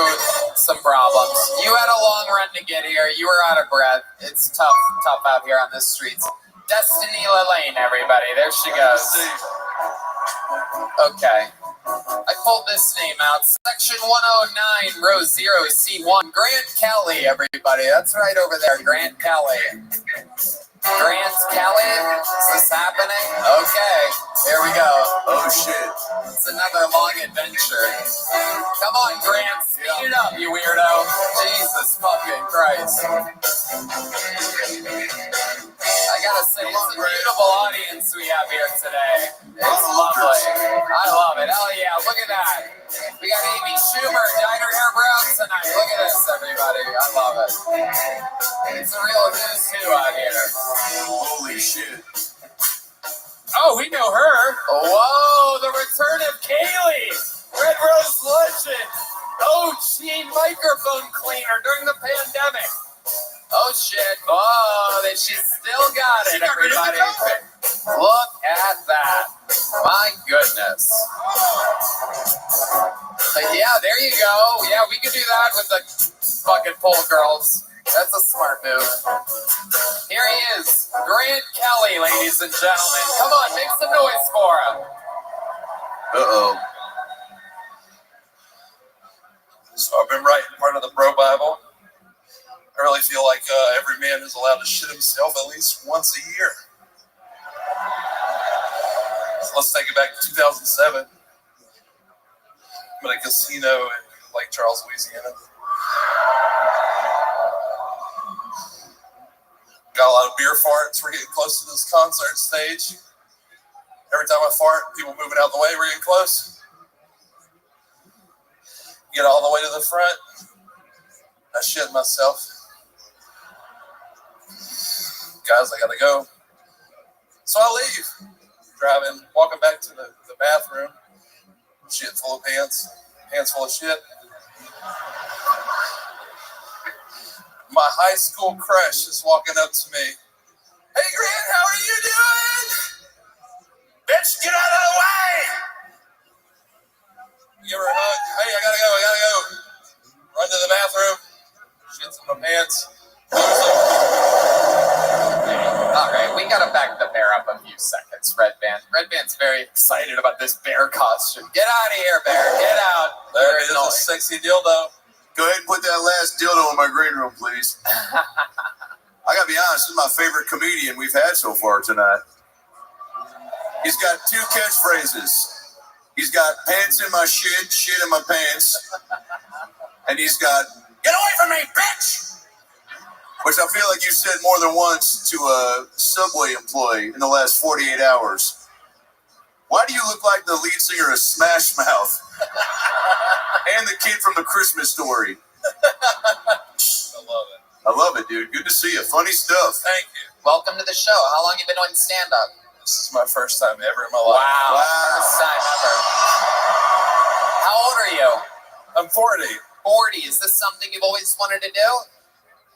some problems. You had a long run to get here. You were out of breath. It's tough out here on the streets. Destiny Lane, everybody. There she goes. Okay. I pulled this name out. Section 109, row 0, C1. Grant Kelly, everybody. That's right over there. Grant Kelly. Grant Kelly? Is this happening? Okay. Here we go. Oh, shit. It's another long adventure. Come on, Grant. Speed it up, you weirdo. Jesus fucking Christ. I gotta say, it's a beautiful audience we have here today. It's lovely. I love it. Hell yeah, look at that. We got Amy Schumer dyed her hair brown tonight. Look at this, everybody. I love it. It's a real who's who out here. Holy shit. Oh, we know her. Whoa, the return of Kaylee. Red Rose legend. Oh, she microphone cleaner during the pandemic. Oh, right, she still got it, everybody. Look at that. My goodness. But yeah, there you go. Yeah, we could do that with the fucking pole girls. That's a smart move. Here he is, Grant Kelly, ladies and gentlemen. Come on, make some noise for him. Uh-oh. So I've been writing part of the Bro Bible. I really feel like every man is allowed to shit himself at least once a year. So let's take it back to 2007. I'm at a casino in Lake Charles, Louisiana. Got a lot of beer farts. We're getting close to this concert stage. Every time I fart, people moving out the way, we're getting close. Get all the way to the front. I shit myself. Guys, I gotta go. So I leave. Driving, walking back to the bathroom. Shit full of pants. Pants full of shit. My high school crush is walking up to me. Hey, Grant, how are you doing? Bitch, get out of the way! Give her a hug. Hey, I gotta go. Run to the bathroom. Shit's in my pants. All right, we gotta back the bear up a few seconds, Red Band. Red Band's very excited about this bear costume. Get out of here, bear. Get out. There it is, a sexy dildo. Go ahead and put that last dildo in my green room, please. I gotta be honest, this is my favorite comedian we've had so far tonight. He's got two catchphrases. He's got pants in my shit, shit in my pants. And he's got, get away from me, bitch! Which I feel like you said more than once to a Subway employee in the last 48 hours. Why do you look like the lead singer of Smash Mouth? And the kid from The Christmas Story. I love it. I love it, dude. Good to see you. Funny stuff. Thank you. Welcome to the show. How long you been doing stand-up? This is my first time ever in my life. Wow. First time ever. How old are you? I'm 40. 40. Is this something you've always wanted to do?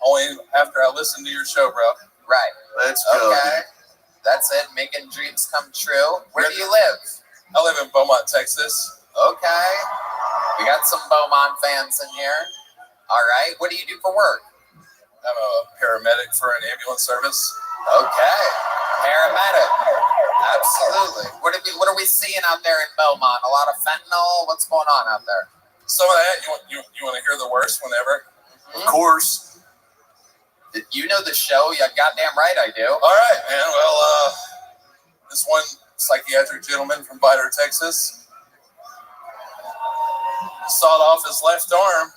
Only after I listened to your show, bro. Right. Let's go. Okay. That's it. Making dreams come true. Where do you live? I live in Beaumont, Texas. Okay. We got some Beaumont fans in here. All right. What do you do for work? I'm a paramedic for an ambulance service. Okay. Paramedic. Absolutely. What are we seeing out there in Beaumont? A lot of fentanyl? What's going on out there? Some of that. You want to hear the worst whenever? Mm-hmm. Of course. You know the show. Yeah, goddamn right I do. All right, man. Well, this one psychiatric gentleman from Bidder, Texas, sawed off his left arm.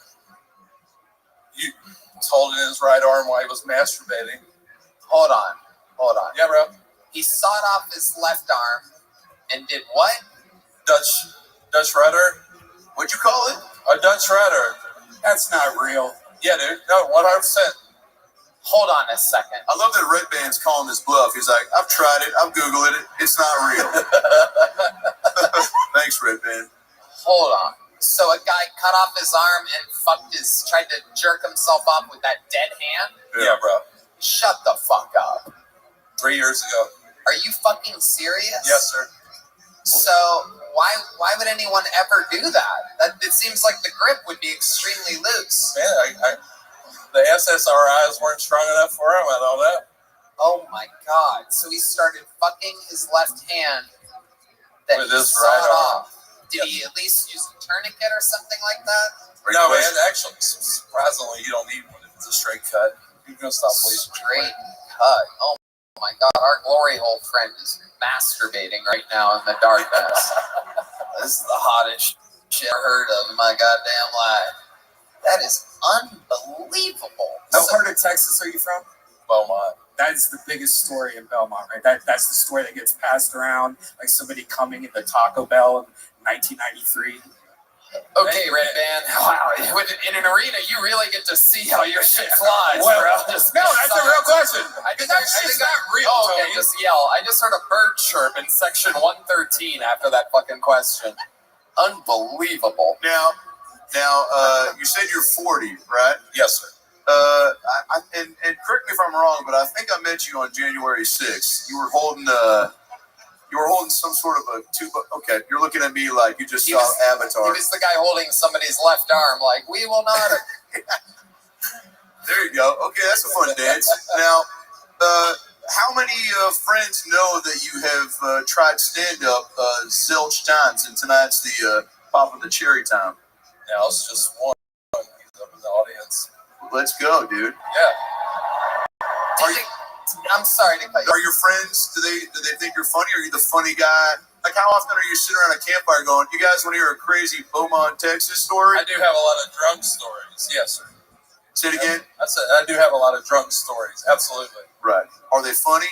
He was holding his right arm while he was masturbating. Hold on. Yeah, bro. He sawed off his left arm and did what? Dutch rudder. What'd you call it? A Dutch rudder. That's not real. Yeah, dude. No, 100%. Hold on a second. I love that Red Band's calling his bluff. He's like, I've tried it. I've Googled it. It's not real. Thanks, Red Band. Hold on. So a guy cut off his arm and tried to jerk himself off with that dead hand? Yeah, bro. Shut the fuck up. 3 years ago. Are you fucking serious? Yes, sir. So why would anyone ever do that? It seems like the grip would be extremely loose. Man, the SSRIs weren't strong enough for him. I know that. Oh my god! So he started fucking his left hand that with he his sawed right arm. off. Did he at least use a tourniquet or something like that? No, man. Actually, surprisingly, you don't need one if it's a straight cut. You're gonna stop bleeding. Straight cut. Oh my god! Our glory hole friend is masturbating right now in the darkness. This is the hottest shit I've heard of in my goddamn life. That is unbelievable. What part of Texas are you from? Beaumont. That's the biggest story in Belmont, right? That's the story that gets passed around, like somebody coming into Taco Bell in 1993. Okay, Red Band. Wow, in an arena, you really get to see how your shit flies, Well, bro. no, that's a real question. I think not real. Oh, okay, just yell. I just heard a bird chirp in section 113 after that fucking question. Unbelievable. Now, you said you're 40, right? Yes, sir. And correct me if I'm wrong, but I think I met you on January 6th. You were holding some sort of a tube. Okay, you're looking at me like you just saw Avatar. He was the guy holding somebody's left arm, like, we will not. There you go. Okay, that's a fun dance. Now, how many friends know that you have tried stand-up zilch times, and tonight's the pop of the cherry time? Now it's just one. He's up in the audience. Let's go, dude. Yeah. I'm sorry to cut you. Are your friends? Do they think you're funny? Are you the funny guy? Like, how often are you sitting around a campfire going, "You guys want to hear a crazy Beaumont, Texas story?" I do have a lot of drunk stories. Yes, sir. Say it again. I said I do have a lot of drunk stories. Absolutely. Right. Are they funny?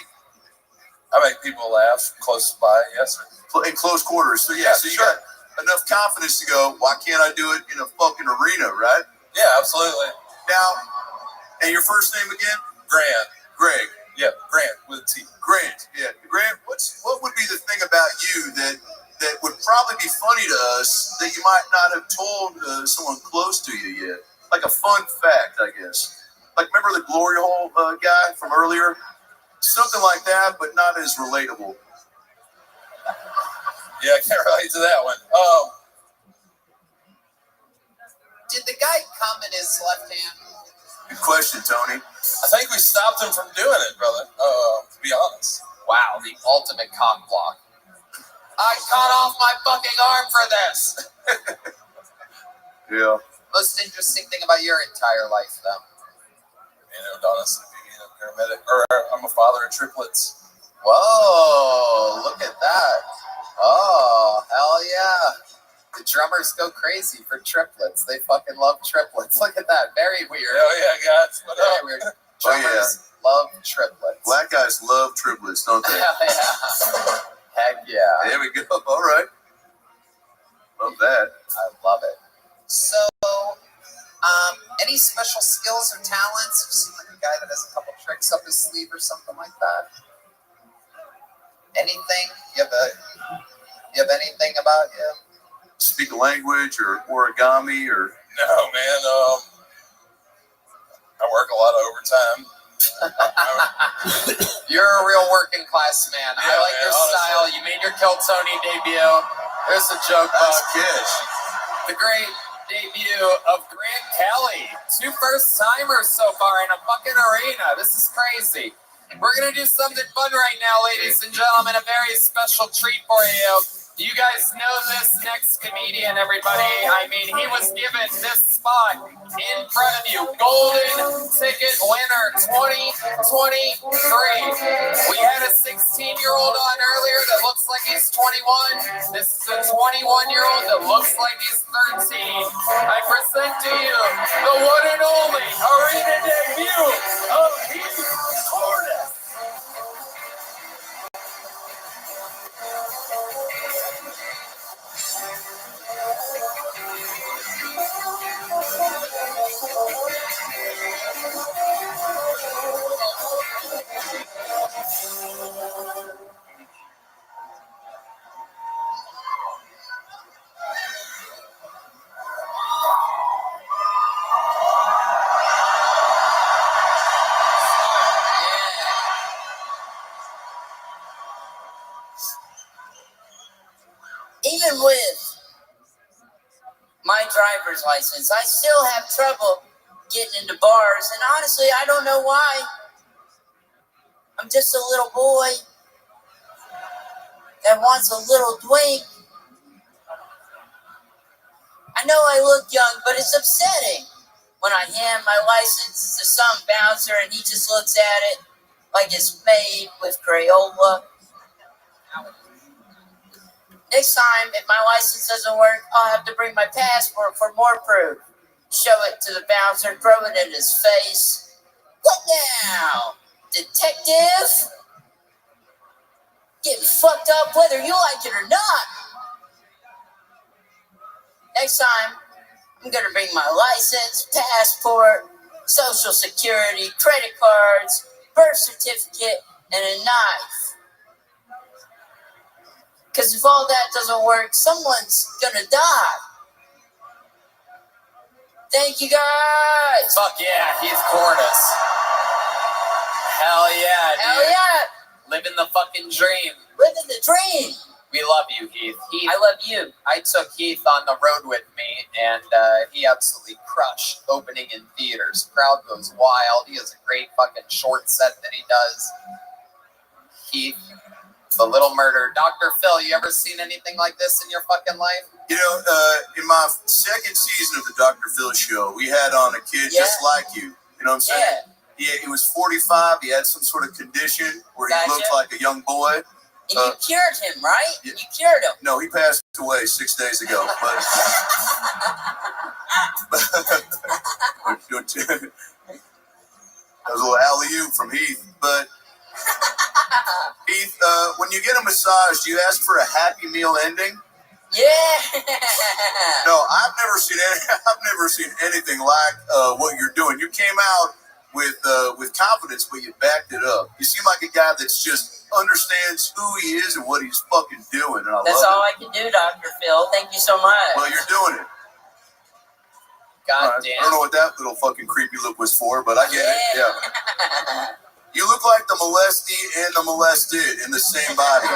I make people laugh close by. Yes, sir. In close quarters. So yeah. So you got enough confidence to go, "Why can't I do it in a fucking arena?" Right? Yeah, absolutely. Now, and your first name again? Grant. Greg. Yeah, Grant with a T. Grant. Yeah, Grant. What would be the thing about you that would probably be funny to us that you might not have told someone close to you yet? Like a fun fact, I guess. Like, remember the glory hole guy from earlier? Something like that, but not as relatable. Yeah, I can't relate to that one. Did the guy come in his left hand? Good question, Tony. I think we stopped him from doing it, brother. To be honest. Wow, the ultimate cock block. I cut off my fucking arm for this. Yeah. Most interesting thing about your entire life, though? Honestly, being a paramedic, or I'm a father of triplets. Whoa, look at that. Oh, hell yeah. The drummers go crazy for triplets. They fucking love triplets. Look at that. Very weird. Oh, yeah, guys. Very weird. Drummers love triplets. Black guys love triplets, don't they? Hell yeah. Heck yeah. There we go. All right. Love that. I love it. So, any special skills or talents? You seem like a guy that has a couple tricks up his sleeve or something like that. Anything? You have anything about you? Speak a language or origami or? No, man. I work a lot of overtime. You're a real working class man. Yeah, I like your style. You made your Kill Tony debut. There's a joke book. Kiss. The great debut of Grant Kelly. 2 first-timers so far in a fucking arena. This is crazy. We're going to do something fun right now, ladies and gentlemen. A very special treat for you. You guys know this next comedian, everybody. I mean, he was given this spot in front of you. Golden ticket winner 2023. We had a 16-year-old on earlier that looks like he's 21. This is a 21-year-old that looks like he's 13. I present to you the one and only arena debut of Heath Cordes. Even with my driver's license, I still have trouble getting into bars, and honestly, I don't know why. I'm just a little boy that wants a little twink. I know I look young, but it's upsetting when I hand my license to some bouncer and he just looks at it like it's made with Crayola. Next time, if my license doesn't work, I'll have to bring my passport for more proof. Show it to the bouncer, throw it in his face. What now, detective? Getting fucked up whether you like it or not. Next time, I'm gonna bring my license, passport, social security, credit cards, birth certificate, and a knife. Because if all that doesn't work, someone's gonna die. Thank you, guys. Fuck yeah, Heath Cordes. Hell yeah, dude. Hell yeah. Living the fucking dream. Living the dream. We love you, Heath. I love you. I took Heath on the road with me, and he absolutely crushed opening in theaters. Crowd goes wild. He has a great fucking short set that he does. Heath, The Little Murder. Dr. Phil, you ever seen anything like this in your fucking life? You know, in my second season of the Dr. Phil show, we had on a kid just like you. You know what I'm saying? He was 45. He had some sort of condition where he looked like a young boy. And you cured him, right? You cured him. No, he passed away 6 days ago. But that was a little alley-oop from Heath. But Heath, when you get a massage, do you ask for a Happy Meal ending? Yeah. No, I've never seen anything like what you're doing. You came out with confidence, but you backed it up. You seem like a guy that's just understands who he is and what he's fucking doing. And That's all I can do, Dr. Phil. Thank you so much. Well, you're doing it. God damn. I don't know what that little fucking creepy look was for, but I get it. Yeah. You look like the molestee and the molested in the same body.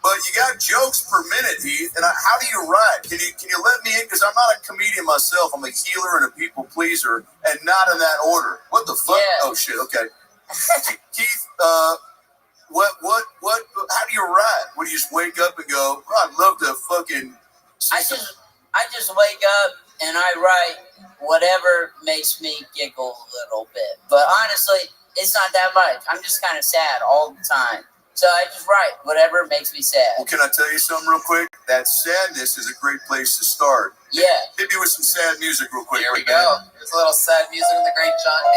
But you got jokes per minute, Heath. And how do you write? Can you let me in? Because I'm not a comedian myself. I'm a healer and a people pleaser, and not in that order. What the fuck? Yeah. Oh shit. Okay. Keith, what? How do you write? What do you just wake up and go? Oh, I'd love to fucking. I just wake up and I write whatever makes me giggle a little bit. But honestly, it's not that much. I'm just kind of sad all the time. So I just write whatever makes me sad. Well, can I tell you something real quick? That sadness is a great place to start. Yeah. Hit me with some sad music real quick. Here we go. There's a little sad music with the great John D.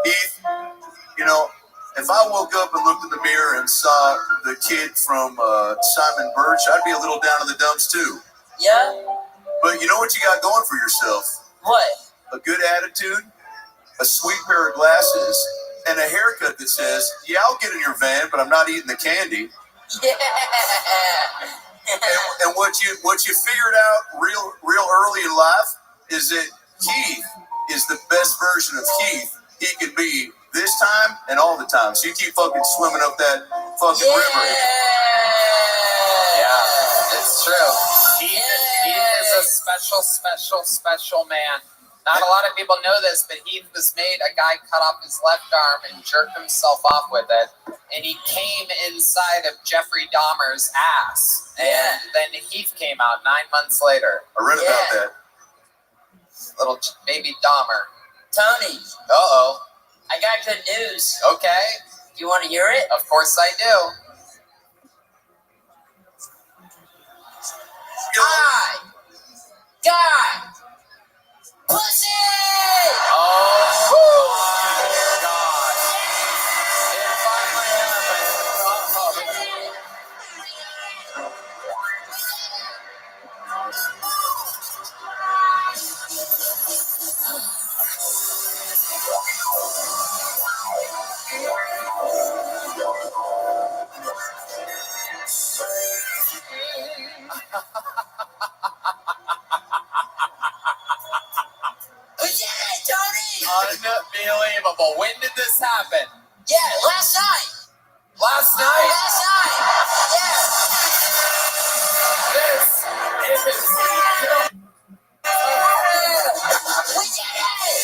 Heath, you know, if I woke up and looked in the mirror and saw the kid from Simon Birch, I'd be a little down in the dumps too. Yeah. But you know what you got going for yourself? What? A good attitude, a sweet pair of glasses, and a haircut that says, yeah, I'll get in your van, but I'm not eating the candy. Yeah. And what you figured out real early in life is that Keith is the best version of Keith he can be this time and all the time. So you keep fucking swimming up that fucking river. Yeah, it's true. Keith is a special man. Not a lot of people know this, but Heath was made, a guy cut off his left arm and jerked himself off with it. And he came inside of Jeffrey Dahmer's ass. And then Heath came out 9 months later. I read about that. Little baby Dahmer. Tony. Uh-oh. I got good news. Okay. Do you want to hear it? Of course I do. I got pussy! Oh my God. It finally happened. Unbelievable. When did this happen? Yeah, last night. Last night? Last night. Yeah. This is... We did it!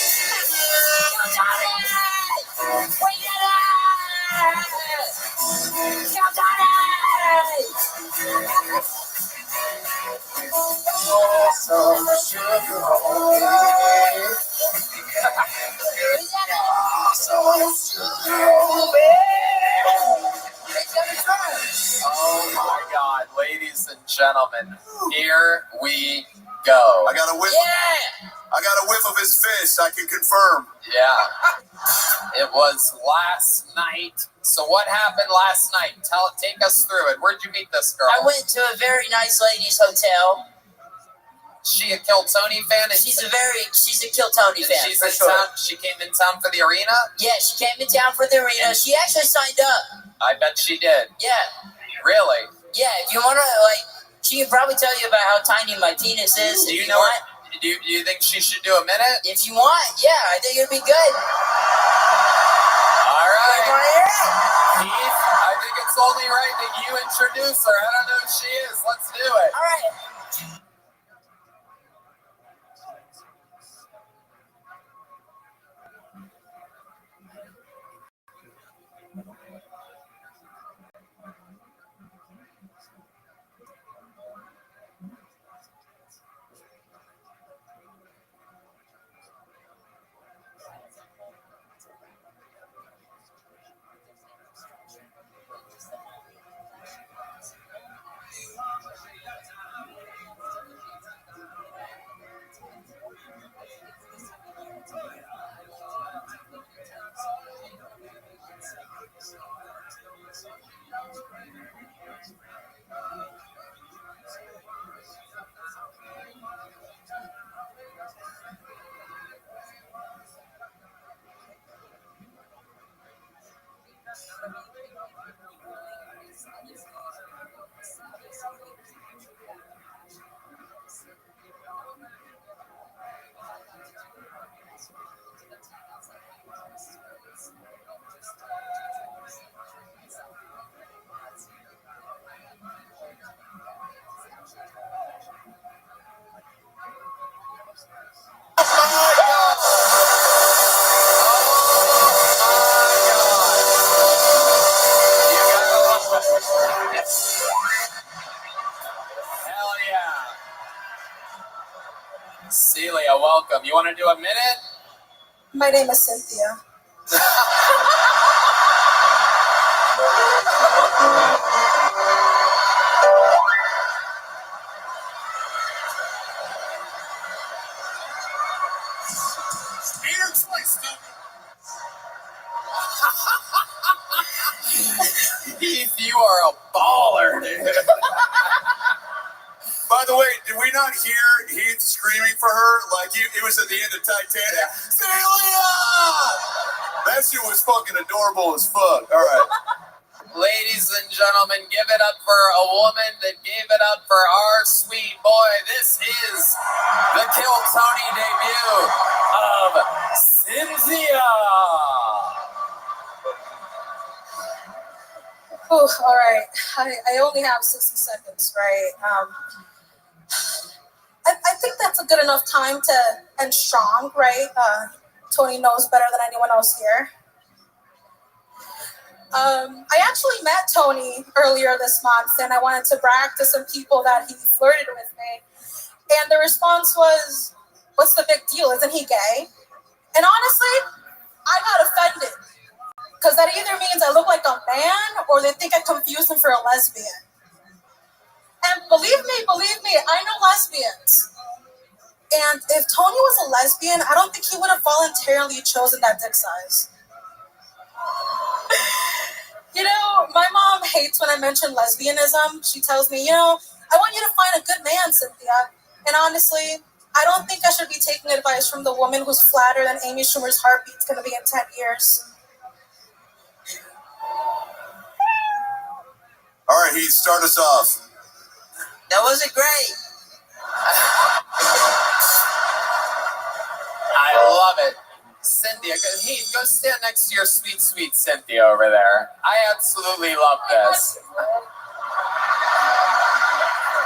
You done it! We did it! You done it! Some sugar on me. Oh my God, ladies and gentlemen, here we go. I got a whiff. Yeah. I got a whiff of his fist. I can confirm. Yeah. It was last night. So what happened last night? Take us through it. Where'd you meet this girl? I went to a very nice ladies' hotel. She a Kill Tony fan? She's a Kill Tony fan. She's for in sure. town. She came in town for the arena? Yeah, she came in town for the arena. She actually signed up. I bet she did. Yeah. Really? Yeah, if you want to, She can probably tell you about how tiny my penis is. Do if you know want. Do you think she should do a minute? If you want, yeah, I think it'd be good. All right. Keith, I think it's only right that you introduce her. I don't know who she is. Let's do it. All right. Hell yeah. Celia, welcome. You want to do a minute? My name is Cynthia. Here's my stupid. Heath, you are a baller, dude. By the way, did we not hear Heath screaming for her like it was at the end of Titanic? Celia! That shit was fucking adorable as fuck. All right. Ladies and gentlemen, give it up for a woman that gave it up for our sweet boy. This is the Kill Tony debut of Cynthia. Ooh, all right. I only have 60 seconds, right? I think that's a good enough time to end strong, right? Tony knows better than anyone else here. I actually met Tony earlier this month, and I wanted to brag to some people that he flirted with me. And the response was, "What's the big deal? Isn't he gay?" And honestly, I got offended. Because that either means I look like a man or they think I confused him for a lesbian. And believe me, I know lesbians. And if Tony was a lesbian, I don't think he would have voluntarily chosen that dick size. You know, my mom hates when I mention lesbianism. She tells me, I want you to find a good man, Cynthia. And honestly, I don't think I should be taking advice from the woman who's flatter than Amy Schumer's heartbeat's going to be in 10 years. All right, Heath, start us off. That wasn't great. I love it. Cynthia, Heath, go stand next to your sweet, sweet Cynthia over there. I absolutely love this.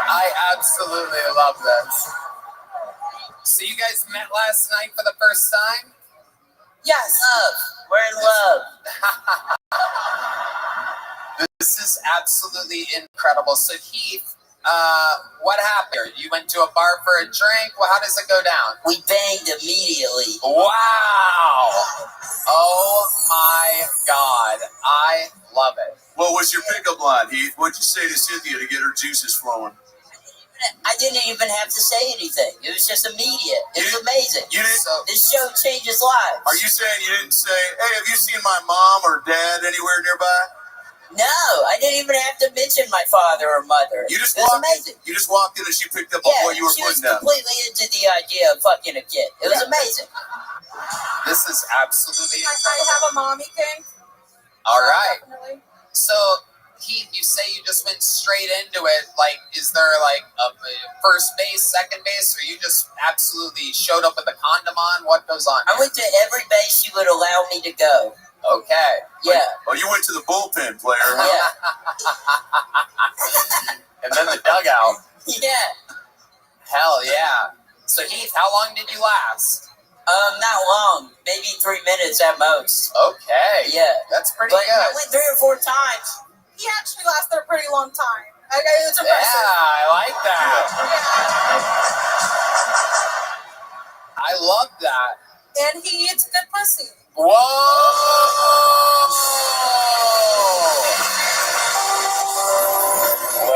I absolutely love this. So you guys met last night for the first time? Yes. Love. We're in love. This is absolutely incredible. So Heath, what happened here? You went to a bar for a drink? Well, how does it go down? We banged immediately. Wow. Oh my God. I love it. What was your pickup line, Heath? What'd you say to Cynthia to get her juices flowing? I didn't even have to say anything. It was just immediate. It was amazing. You didn't, this show changes lives. Are you saying you didn't say, hey, have you seen my mom or dad anywhere nearby? No, I didn't even have to mention my father or mother. You just it was walked amazing. You just walked in and she picked up on what you were putting down. She was completely into the idea of fucking a kid. It was amazing. This is absolutely incredible. I have a mommy thing. All right. Definitely. So Heath, you say you just went straight into it. Like, is there like a first base, second base, or you just absolutely showed up with a condom on? What goes on? I went to every base she would allow me to go. Okay. Yeah. Oh, you went to the bullpen, player. Yeah. And then the dugout. Yeah. Hell yeah. So Heath, how long did you last? Not long. Maybe 3 minutes at most. Okay. Yeah. That's pretty but good. I went 3 or 4 times. He actually lasted a pretty long time. Okay, it's impressive. Yeah, I like that. I love that. And he eats good pussy. Whoa!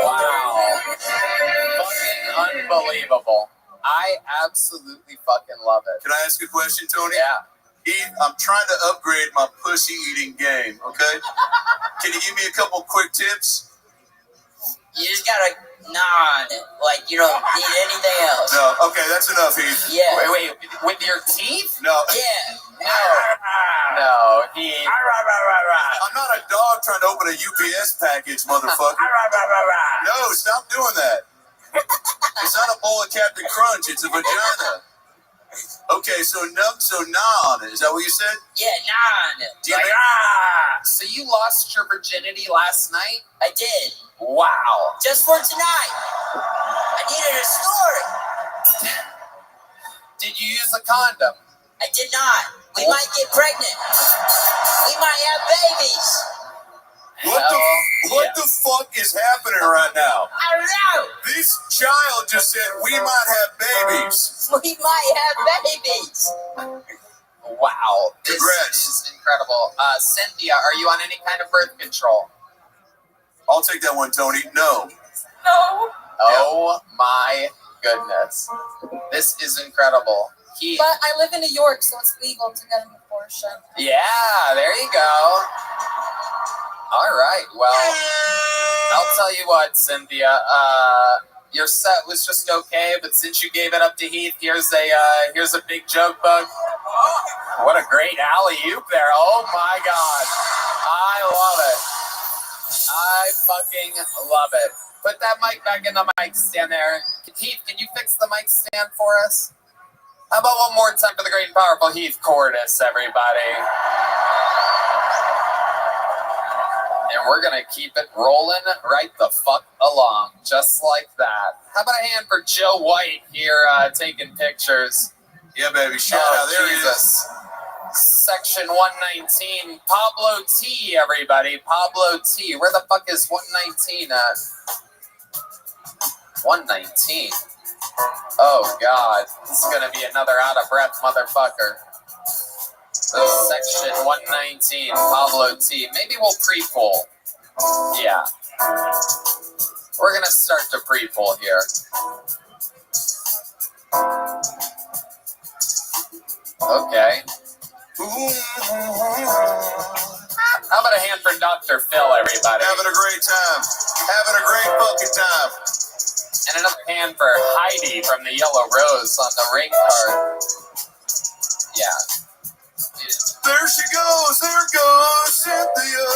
Wow. Fucking unbelievable. I absolutely fucking love it. Can I ask a question, Tony? Yeah. Heath, I'm trying to upgrade my pussy eating game, okay? Can you give me a couple quick tips? You just gotta nod. Like, you don't need anything else. No, okay, that's enough, Heath. Yeah. Wait, with your teeth? No. Yeah. No, Heath. I'm not a dog trying to open a UPS package, motherfucker. No, stop doing that. It's not a bowl of Captain Crunch, it's a vagina. Okay, so nod, is that what you said? Yeah, nod. So you lost your virginity last night? I did. Wow. Just for tonight. I needed a story. Did you use a condom? I did not. We might get pregnant. We might have babies. What the fuck is happening right now? I don't know. This child just said we might have babies. We might have babies. Wow. This Congrats. is incredible. Cynthia, are you on any kind of birth control? I'll take that one, Tony. No. No. Oh my goodness. This is incredible. But I live in New York, so it's legal to get an abortion. Yeah, there you go. All right. Well, I'll tell you what, Cynthia. Your set was just okay, but since you gave it up to Heath, here's a big joke bug. What a great alley-oop there. Oh my God. I love it. I fucking love it. Put that mic back in the mic stand there. Heath, can you fix the mic stand for us? How about one more time for the great and powerful Heath Cordis, everybody? And we're going to keep it rolling right the fuck along, just like that. How about a hand for Joe White here taking pictures? Yeah, baby. Shout out. There he is. Section 119. Pablo T, everybody. Pablo T. Where the fuck is 119 at? 119. Oh, God. This is going to be another out-of-breath motherfucker. Section 119, Pablo T. Maybe we'll pre-pull. Yeah. We're going to start to pre-pull here. Okay. How about a hand for Dr. Phil, everybody? Having a great time. Having a great fucking time. And another hand for Heidi from the Yellow Rose on the ring card. Yeah. There she goes. There goes Cynthia.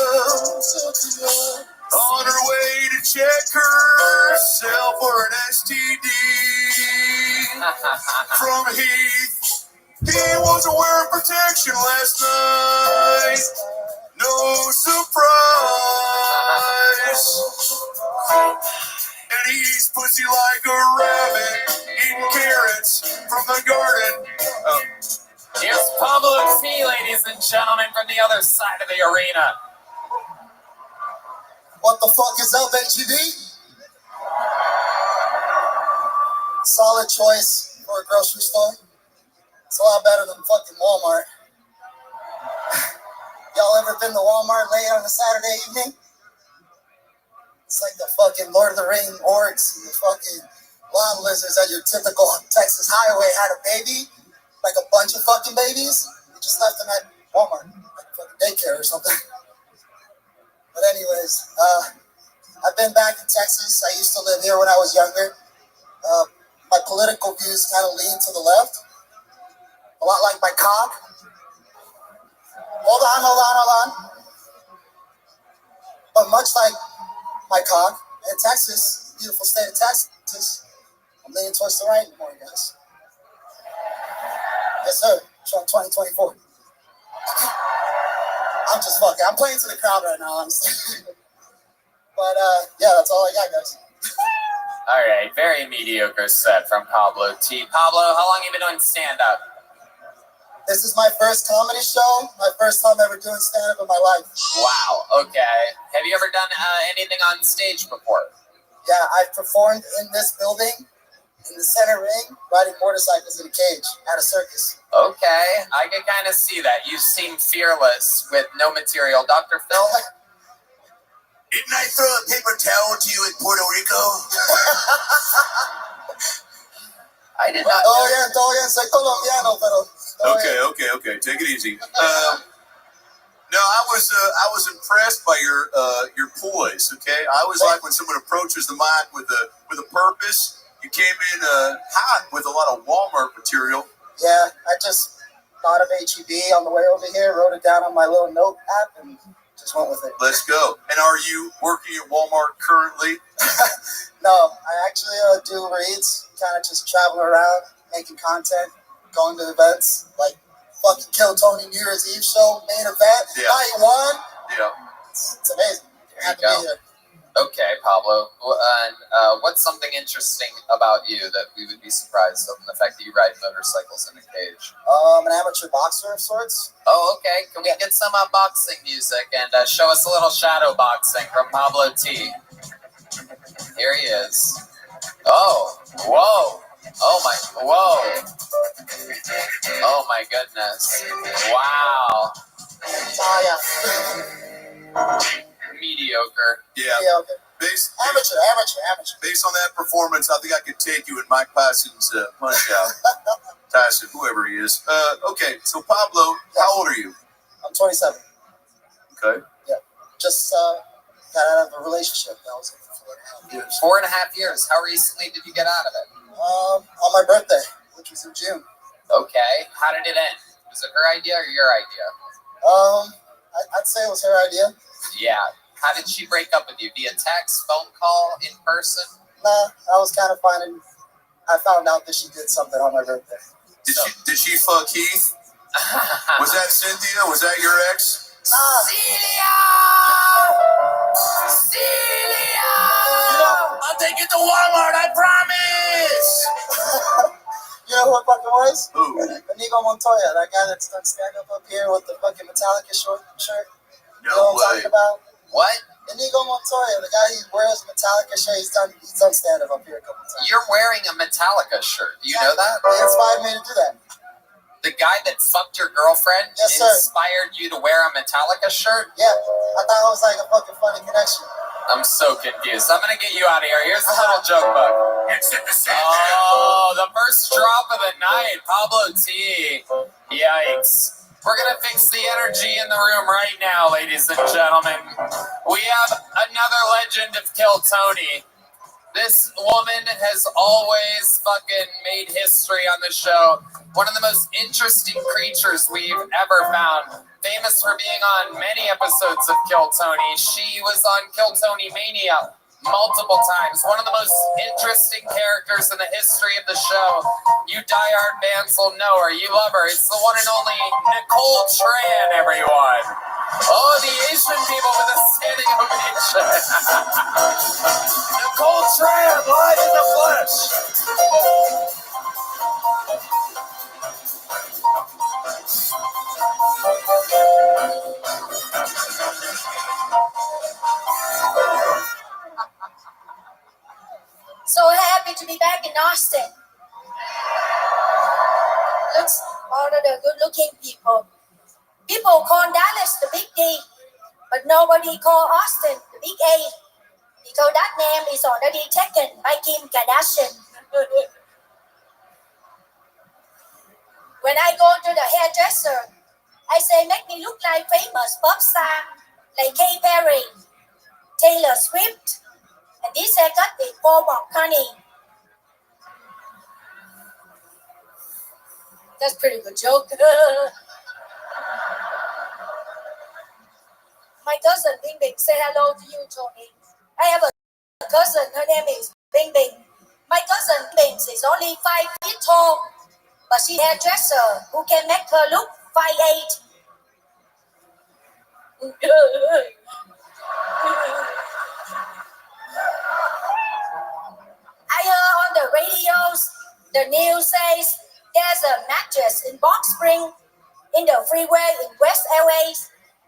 On her way to check herself for an STD. From Heath. He wasn't wearing protection last night. No surprise. And he's pussy like a rabbit, eating carrots from the garden. Here's Pablo T, ladies and gentlemen, from the other side of the arena. What the fuck is up, HEB? Solid choice for a grocery store. It's a lot better than fucking Walmart. Y'all ever been to Walmart late on a Saturday evening? It's like the fucking Lord of the Rings orcs and the fucking lawn lizards at your typical Texas highway had a baby, like a bunch of fucking babies. You just left them at Walmart, like fucking daycare or something. But anyways, I've been back in Texas. I used to live here when I was younger. My political views kind of lean to the left, a lot like my cock. Hold on. But much like my cock in Texas, beautiful state of Texas, I'm leaning towards the right in the morning, guys. Yes, sir. Trump 2024. I'm just fucking. I'm playing to the crowd right now, honestly. But yeah, that's all I got, guys. All right, very mediocre set from Pablo T. Pablo, how long have you been doing stand-up? This is my first comedy show. My first time ever doing stand-up in my life. Wow, okay. Have you ever done anything on stage before? Yeah, I've performed in this building, in the center ring, riding motorcycles in a cage at a circus. Okay, I can kind of see that. You seem fearless with no material. Dr. Phil? Didn't I throw a paper towel to you in Puerto Rico? I did not. Oh yeah, soy colombiano, pero. Okay. Take it easy. No, I was impressed by your poise. Okay, I always like when someone approaches the mic with a purpose. You came in hot with a lot of Walmart material. Yeah, I just thought of HEB on the way over here, wrote it down on my little note app, and just went with it. Let's go. And are you working at Walmart currently? No, I actually do reads, kind of just travel around, making content, going to events, like fucking Kill Tony New Year's Eve show, main event, night one. Yeah. It's amazing. There you go. Okay, Pablo. And what's something interesting about you that we would be surprised of in the fact that you ride motorcycles in a cage? An amateur boxer of sorts. Oh, okay. Can we get some boxing music and show us a little shadow boxing from Pablo T? Here he is. Oh, whoa. Oh my, whoa. Oh my goodness. Wow. Oh yeah. Mediocre. Yeah. Amateur. Based on that performance, I think I could take you in Mike Tyson's punch out. Tyson, whoever he is. Okay, so Pablo, how old are you? I'm 27. Okay. Yeah. Just got out of a relationship that was in 4.5 years. 4.5 years. How recently did you get out of it? On my birthday, which was in June. Okay. How did it end? Was it her idea or your idea? I'd say it was her idea. Yeah. How did she break up with you? Via text, phone call, in person? Nah, I was kind of finding. I found out that she did something on my birthday. Did she fuck Keith? Was that Cynthia? Was that your ex? Celia! I'll take you to Walmart, I promise! You know who it fucking was? Who? Inigo Montoya, that guy that's done stand-up up here with the fucking Metallica shirt. No You know what I'm way. talking about? What? Inigo Montoya, the guy who wears a Metallica shirt, he's done stand-up up here a couple times. You're wearing a Metallica shirt. Do you know that? He inspired me to do that. The guy that fucked your girlfriend inspired you to wear a Metallica shirt? Yeah, I thought it was like a fucking funny connection. I'm so confused. I'm gonna get you out of here. Here's a little joke book. Oh, the first drop of the night, Pablo T. Yikes. We're gonna fix the energy in the room right now, ladies and gentlemen. We have another legend of Kill Tony. This woman has always fucking made history on the show. One of the most interesting creatures we've ever found. Famous for being on many episodes of Kill Tony. She was on Kill Tony Mania multiple times. One of the most interesting characters in the history of the show. You diehard fans will know her. You love her. It's the one and only Nicole Tran, everyone. Oh, the Asian people with a standing ovation. Nicole Tran, live in the flesh. So happy to be back in Austin. Looks all of the good-looking people. People call Dallas the Big D, but nobody call Austin the Big A, because that name is already taken by Kim Kardashian. When I go to the hairdresser, I say, make me look like famous pop star, like Katy Perry, Taylor Swift, and this haircut is for Bob Honey. That's a pretty good joke. My My cousin Bing Bing, say hello to you, Tony. I have a cousin, her name is Bing Bing. My cousin Bing is only 5 feet tall, but she has a hairdresser who can make her look 5'8". I heard on the radios, the news says there's a mattress in Box Spring in the freeway in West LA.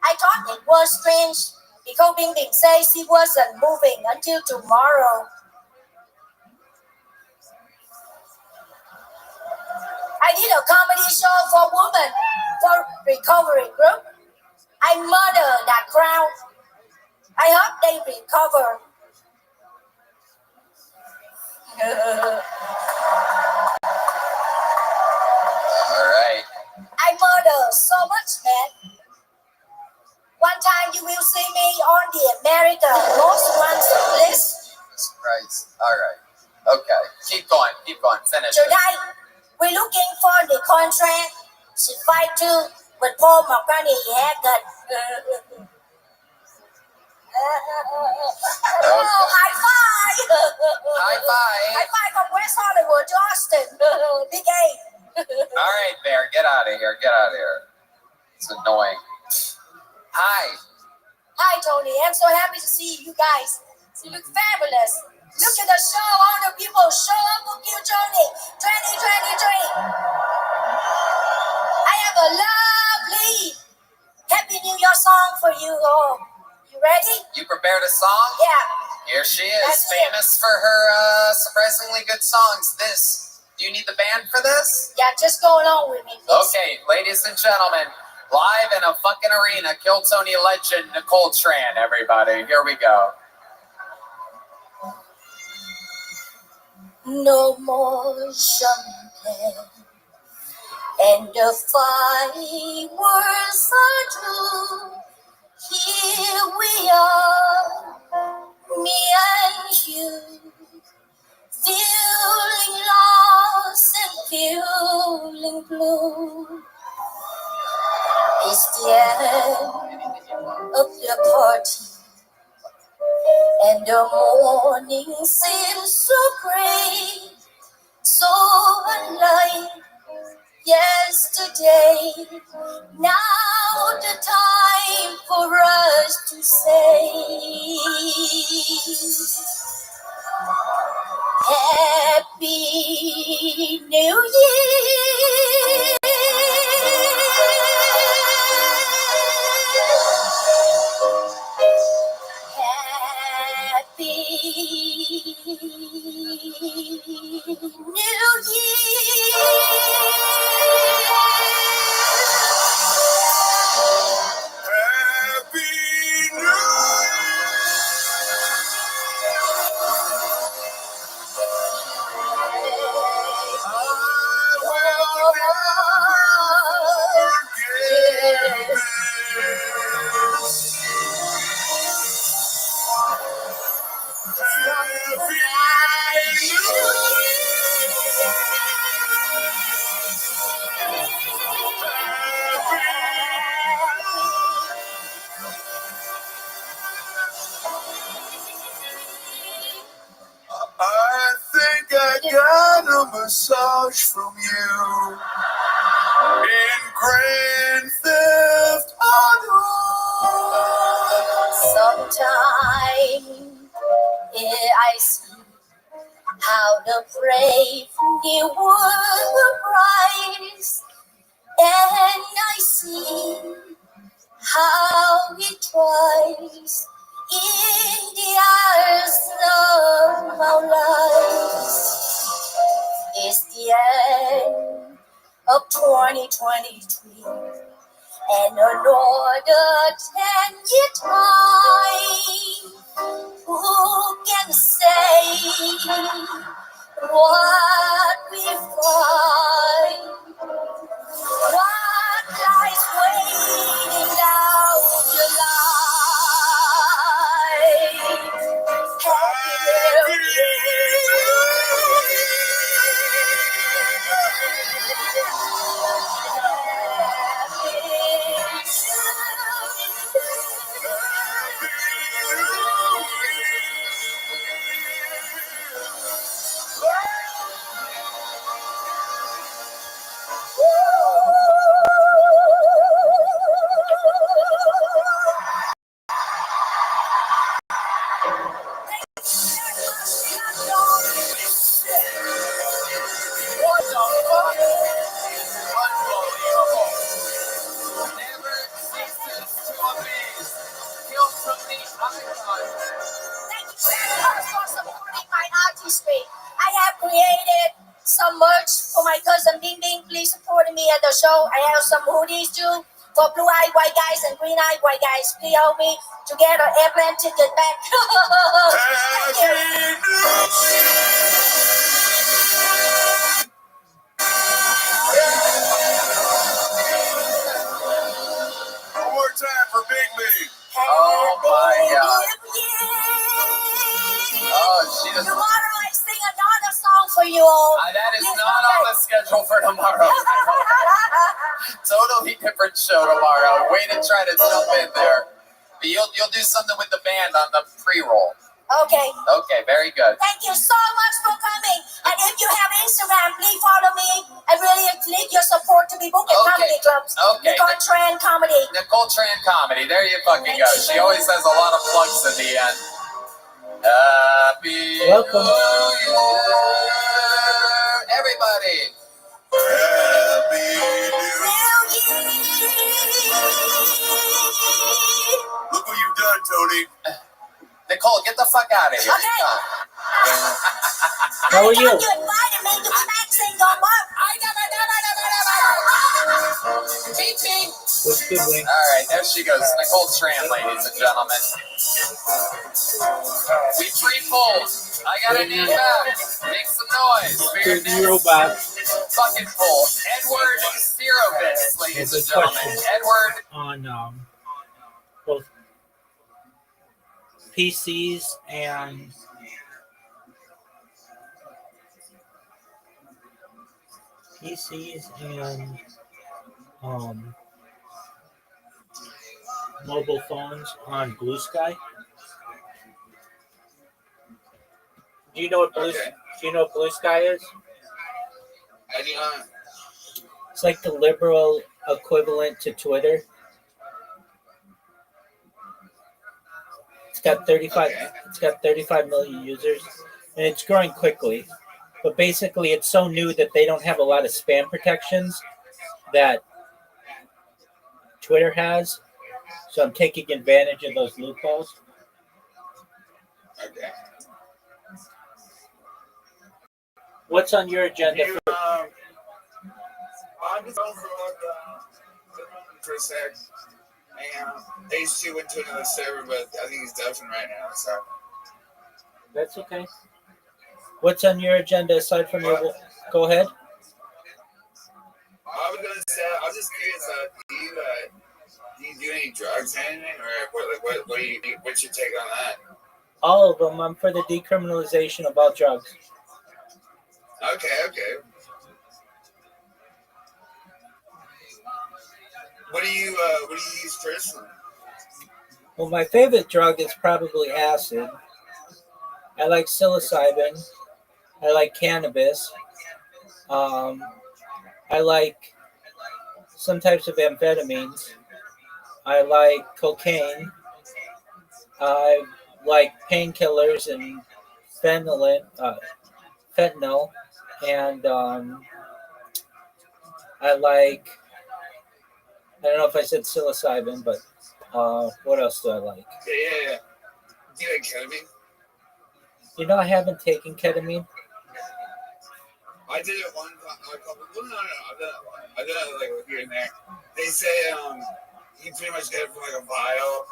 I thought it was strange because Bing Bing says he wasn't moving until tomorrow. I did a comedy show for women for recovery group. I murdered that crowd. I hope they recover. All right. I murder so much, man. One time you will see me on the America Most Wanted list. Christ. All right. Okay. Keep going. Finish. Tonight, we're looking for the contract. She fight too with Paul McCartney haircut. Oh, high five! High five. High five from West Hollywood to Austin. Big A. All right, Bear. Get out of here. It's annoying. Hi. Hi, Tony. I'm so happy to see you guys. You look fabulous. Look at the show. All the people show up for you, Tony. 2023. I have a lovely Happy New Year song for you all. You ready? You prepared a song? Yeah. Here she is, That's famous for her surprisingly good songs. Do you need the band for this? Yeah, just go along with me, please. Okay, ladies and gentlemen, live in a fucking arena, Kill Tony legend Nicole Tran, everybody. Here we go. No more champagne, and the fireworks are true. Here we are, me and you, feeling lost and feeling blue. It's the end of the party, and the morning seems so gray, so unlike yesterday. Now the time for us to say Happy New Year. Happy New I think I got a massage from you in Grand Theft Auto. Sometime I see how the brave new world will rise, and I see how it tries in the eyes of our lives. It's the end of 2023 and another 10-year time. Who can say what we find? What lies waiting down the line? Happy New Year. created some merch for my cousin Bing Bing. Please support me at the show. I have some hoodies too for blue-eyed white guys and green-eyed white guys. Please help me to get an airplane ticket back. One more time for Big Big. Oh my God. Oh, she just. Tomorrow I sing another song for you all. That is not on the schedule for tomorrow. Totally different show tomorrow. Way to try to jump in there. But you'll do something with the band on the pre-roll. Okay. Okay, very good. Thank you so much for coming. And if you have Instagram, please follow me. I really need your support to be booked at comedy clubs. Okay. Nicole Tran Comedy. Nicole Tran Comedy. There you fucking go. She always has a lot of plugs in the end. Happy Welcome. New Year, everybody. Happy New Year. Look what you've done, Tony. Nicole, get the fuck out of here. Okay. How are you? You invited me to come back sing no more. What's good, Wayne? All right, there she goes. Nicole Tran, ladies and gentlemen. We pre-pulled. I got a name back. Make some noise for your Good robot. fucking pull. Edward Zerowitz, ladies and gentlemen. Edward. On both PCs and mobile phones on Blue Sky. Do you know what Blue Sky is? I do not. It's like the liberal equivalent to Twitter. It's got 35. It's got 35 million users, and it's growing quickly. But basically, it's so new that they don't have a lot of spam protections that Twitter has. So I'm taking advantage of those loopholes. Okay. What's on your agenda? I'm just going for a sec. And H2 went to another server, but I think he's dusting right now, so. That's okay. What's on your agenda aside from your? Go ahead. I was gonna say, I was just curious. Do you do any drugs or anything, or what's your take on that? All of them. I'm for the decriminalization of all drugs. Okay. What do you use personally? Well, my favorite drug is probably acid. I like psilocybin. I like cannabis. I like some types of amphetamines. I like cocaine. I like painkillers and fentanyl, and I like. I don't know if I said psilocybin, but what else do I like? Yeah. Do you like ketamine? You know, I haven't taken ketamine. I did it a couple. No. I did it like here and there. They say you pretty much get it from like a vial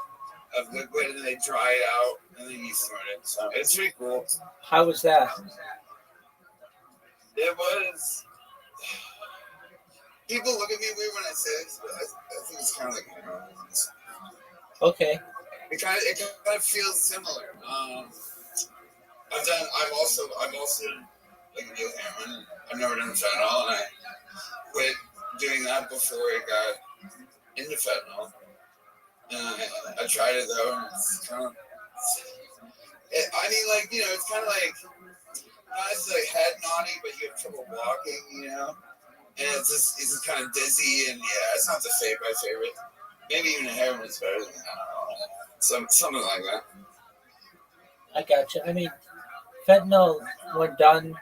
of liquid, and then they dry it out, and then you snort it. So it's pretty cool. How was that? It was. People look at me weird when I say this, but I think it's kind of like heroin. Okay. It kind of feels similar. I've also like new heroin. I've never done fentanyl, and I quit doing that before it got into fentanyl. I tried it though, and it's kind of. It's kind of like not necessarily head nodding, but you have trouble walking, And it's just kind of dizzy, and it's not my favorite. Maybe even heroin is better than something like that. I gotcha. I mean, fentanyl, when done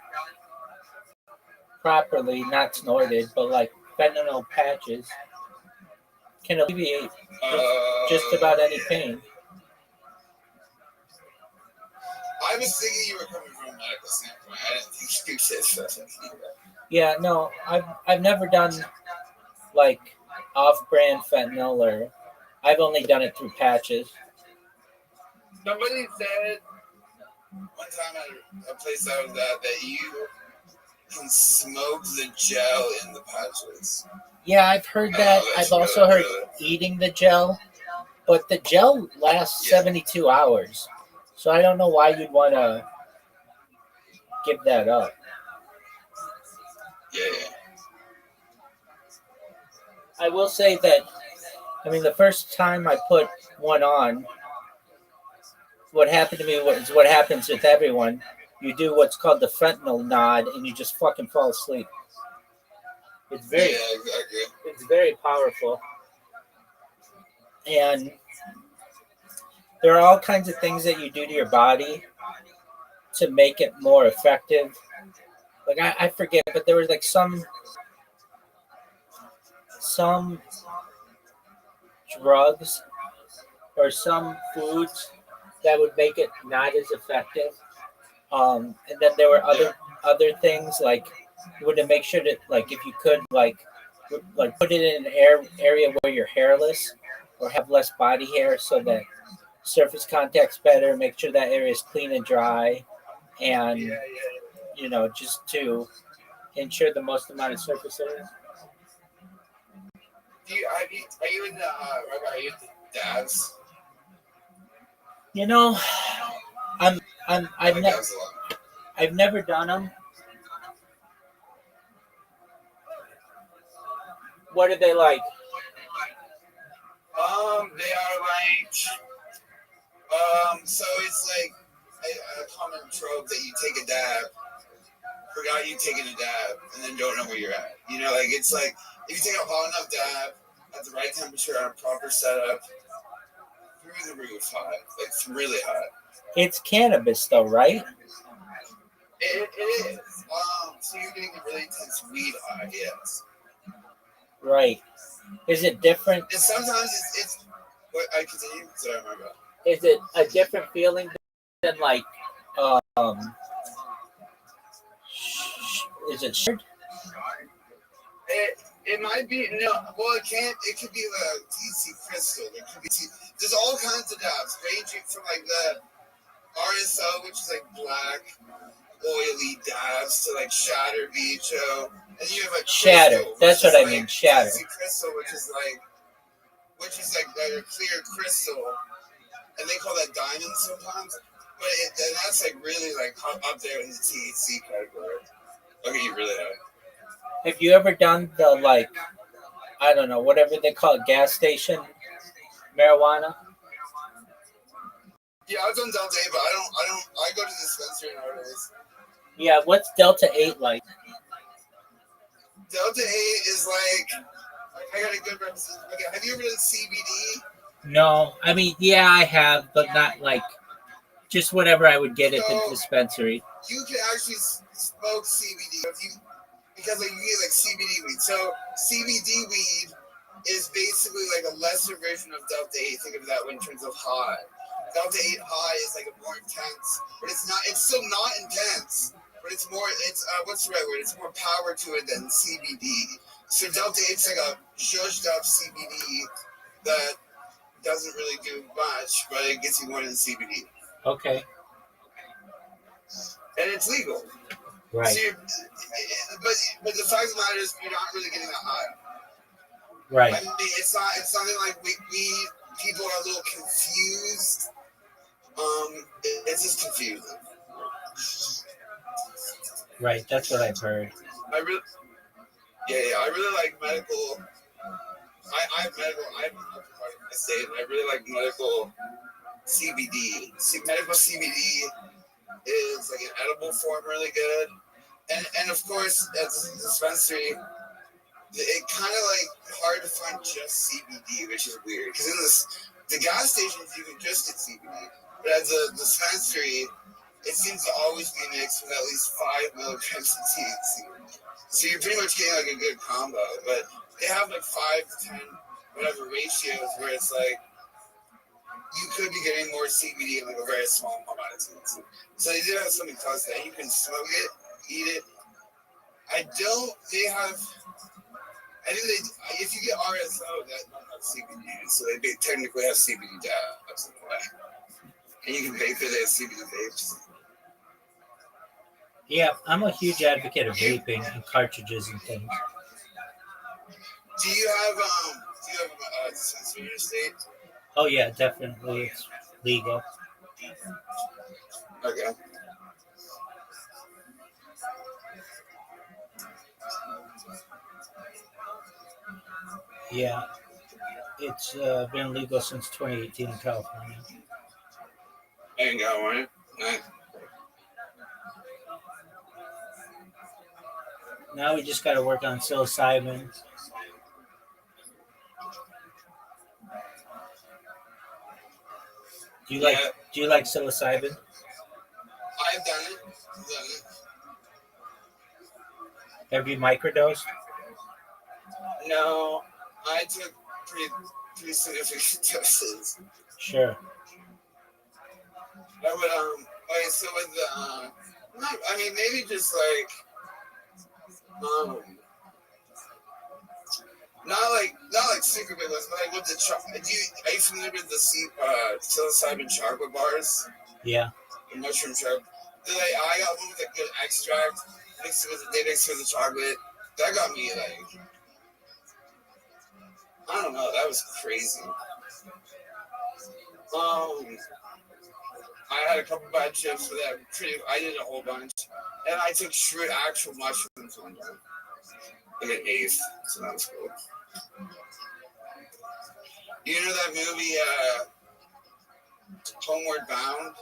properly, not snorted, but like fentanyl patches, can alleviate just about any pain. I was thinking you were coming from a medical standpoint. I didn't think you said something. Yeah, no, I've never done like off-brand fentanyl, or I've only done it through patches. Somebody said one time at a place I was at that you can smoke the gel in the patches. Yeah, I've heard that. I've also heard eating the gel, but the gel lasts 72 hours. So I don't know why you'd want to give that up. Yeah. I will say that, I mean, the first time I put one on, what happened to me was what happens with everyone. You do what's called the fentanyl nod, and you just fucking fall asleep. It's very, it's very powerful. And there are all kinds of things that you do to your body to make it more effective. Like I forget, but there was like some drugs or some foods that would make it not as effective. And then there were other things like you would make sure that, like, if you could like put it in an area where you're hairless or have less body hair, so that surface contact's better. Make sure that area is clean and dry, and you know, just to ensure the most amount of surface area. Are you in the Rabbi, are you in the dabs? You know, I've never done them. What are they like? They are like, so it's like a common trope that you take a dab, forgot you taking a dab, and then don't know where you're at. You know, like it's like if you take a hot enough dab at the right temperature on a proper setup, through the roof hot, like it's really hot. It's cannabis, though, right? It is. So you're getting a really intense weed high, yes. Right. Is it different? And sometimes it's what I continue. Sorry, my bad. Is it a different feeling than like is it shared? It might be no. Well, it could be the TC crystal. It could be there's all kinds of dabs ranging from like the RSO, which is like black oily dabs, to like shatter BHO, and then you have like Shatter. crystal, That's what I mean. Shatter. TC crystal, which is like a clear crystal, and they call that diamond sometimes. But and that's like really like up there in the THC category. Okay, you really have. Have you ever done the, like, I don't know, whatever they call it, gas station marijuana? Yeah, I've done Delta 8, but I go to the dispensary nowadays. Yeah, what's Delta 8 like? Delta 8 is like, I got a good representation. Okay, have you ever done CBD? No, I mean, yeah, I have, but not like just whatever I would get at the dispensary. You can actually smoke CBD because like you get like CBD weed. So CBD weed is basically like a lesser version of Delta 8. Think of that in terms of high. Delta 8 high is like a more intense, but it's not. It's still not intense, but it's more. It's what's the right word? It's more power to it than CBD. So Delta 8's like a zhuzhed up CBD that doesn't really do much, but it gets you more than CBD. Okay. And it's legal. Right. So but the fact of the matter is, you're not really getting that high. Right. I mean, it's something like we people are a little confused. It's just confusing. Right. That's what I've heard. I really like medical. I have medical. I'm not part of my state. I really like medical CBD. Medical CBD is like an edible form, really good. And of course, at the dispensary, it kind of like hard to find just CBD, which is weird. Because in the gas stations, you can just get CBD. But at the dispensary, it seems to always be mixed with at least 5 milligrams of THC. So you're pretty much getting like a good combo. But they have like 5 to 10 whatever ratios where it's like you could be getting more CBD in like a very small amount of THC. So they do have something close to that. You can smoke it, eat it. They have, I think if you get RSO, that don't have CBD. So they technically have CBD dabs in a way. And you can vape it as CBD vapes. Yeah, I'm a huge advocate of vaping and cartridges and things. Do you have a dispensary in your state? Oh yeah, definitely, it's legal. Okay. Yeah, it's been legal since 2018 in California. Ain't got one. Nice. Now we just got to work on psilocybin. Do you like psilocybin? I've done it. Have you microdosed? No, I took pretty significant doses. Sure. I would okay, so with the I mean maybe just like not like secret big ones, but like with the are you familiar with the psilocybin chocolate bars? Yeah. The mushroom chocolate. I got one with a good extract mixed with they mixed with the chocolate. That got me like I don't know, that was crazy. I had a couple bad chips for that. I did a whole bunch, and I took actual mushrooms one time, like an eighth, so that was cool. You know that movie, Homeward Bound?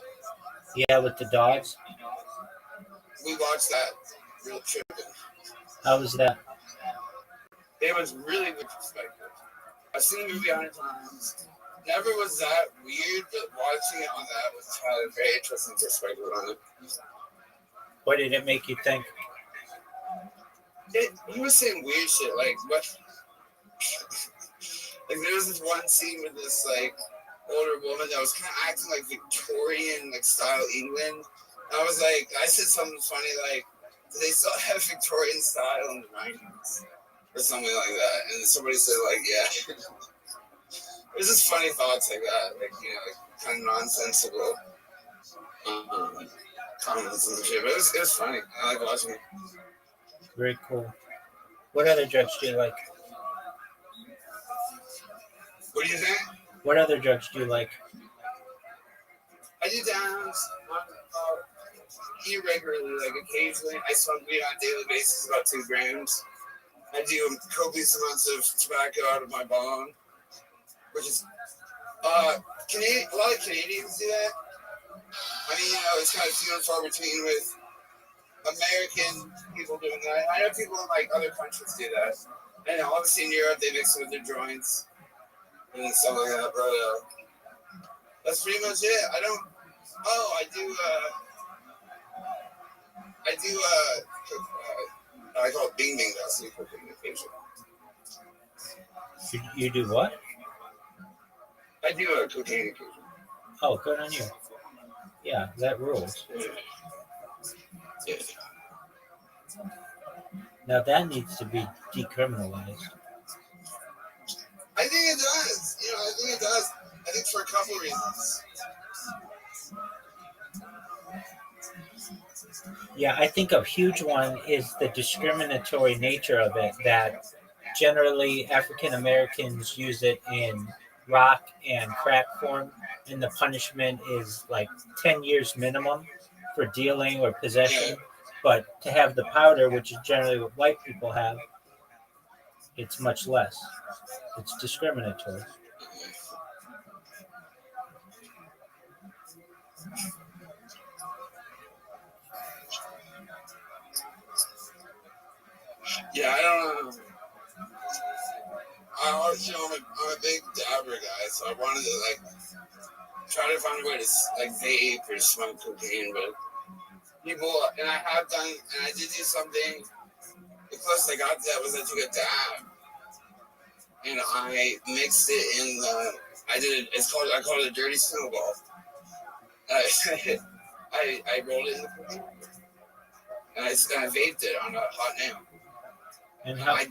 Yeah, with the dogs. We watched that. Real tripping. How was that? It was really good perspective. I've seen the movie 100 times. Never was that weird, but watching it on that had a very interesting perspective on it. What did it make you think? He was saying weird shit, like what? Like there was this one scene with this like older woman that was kind of acting like Victorian like style England. And I was like, I said something funny like, do they still have Victorian style in the 90s or something like that? And somebody said like, yeah. There's just funny thoughts like that, like like kind of nonsensical comments and shit. But it was funny. I like watching it. Very cool. What other drugs do you like? What do you think? What other drugs do you like? I do downs irregularly, like occasionally. I smoke weed on a daily basis, about 2 grams. I do copious amounts of tobacco out of my bong, which is a lot of Canadians do that. I mean, it's kind of few and far between with American people doing that. I know people in like other countries do that. And obviously in Europe they mix it with their joints and stuff like that. But that's pretty much it. I call it bing bing. That's the communication. You do what? I do a cocaine occasion. Oh, good on you. Yeah, that rules. Yeah. Now that needs to be decriminalized. I think it does. I think it does. I think for a couple of reasons. Yeah, I think a huge one is the discriminatory nature of it, that generally African Americans use it in rock and crack form, and the punishment is like 10 years minimum for dealing or possession. But to have the powder, which is generally what white people have, it's much less. It's discriminatory. Yeah, I don't know. I'm a big dabber guy, so I wanted to try to find a way to vape or smoke cocaine, but people, and I have done, and I did do something. The closest I got to that was I took a dab, and I mixed it in the I did it. I called it a dirty snowball. I rolled it in the corner and I vaped it on a hot nail. And how? It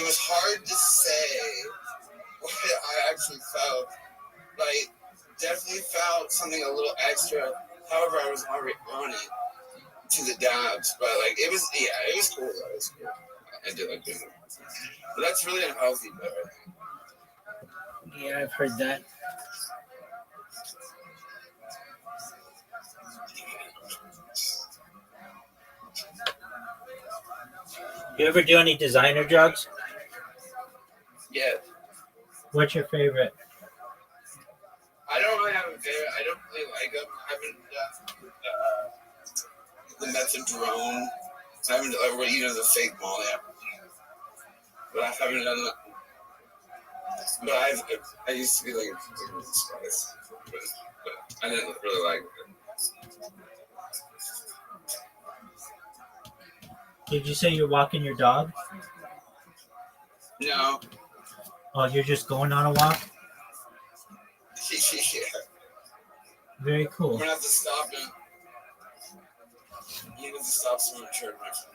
was hard to say what I actually felt. Like, definitely felt something a little extra. However, I was already on it to the dabs, but like it was cool though. It was cool. I did like doing it. But that's really unhealthy, though. Yeah, I've heard that. You ever do any designer drugs? Yeah. What's your favorite? I don't really have a favorite. I don't really like them. I haven't the methadone. I haven't the fake Molly. But I haven't done that. But I used to be like a spice, but I didn't really like it. Did you say you're walking your dog? No. Oh, you're just going on a walk? Yeah. Very cool. I'm gonna have to stop him. You have to stop someone to my phone.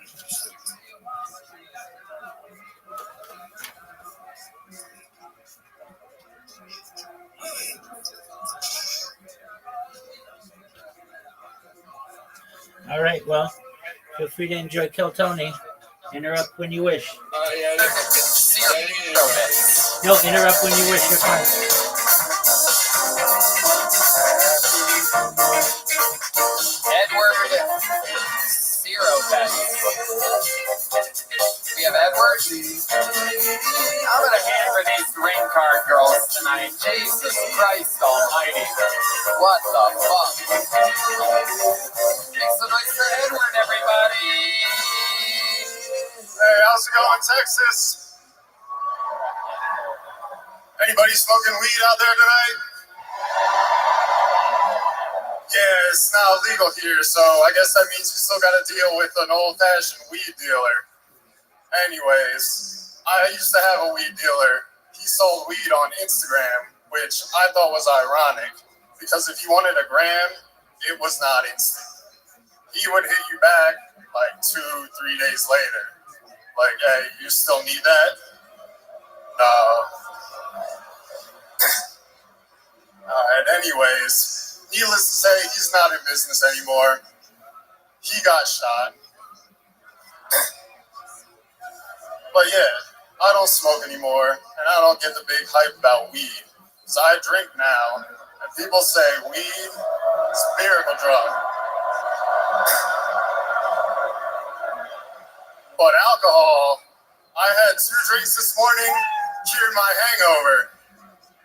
All right, well, feel free to enjoy Kill Tony. Interrupt when you wish. No, interrupt when you wish. You're fine. Edward, zero bet. We have Edward. I'm gonna hand for these ring card girls tonight. Jesus Christ Almighty! What the fuck? Make some noise for Edward, everybody! Hey, how's it going, Texas? Anybody smoking weed out there tonight? Yeah, it's not legal here, so I guess that means you still got to deal with an old-fashioned weed dealer. Anyways, I used to have a weed dealer. He sold weed on Instagram, which I thought was ironic, because if you wanted a gram, it was not instant. He would hit you back like 2-3 days later. Like, hey, you still need that? No. Alright, anyways, needless to say, he's not in business anymore. He got shot. But yeah, I don't smoke anymore, and I don't get the big hype about weed. Because I drink now, and people say weed is a miracle drug. But alcohol, I had 2 drinks this morning, cured my hangover.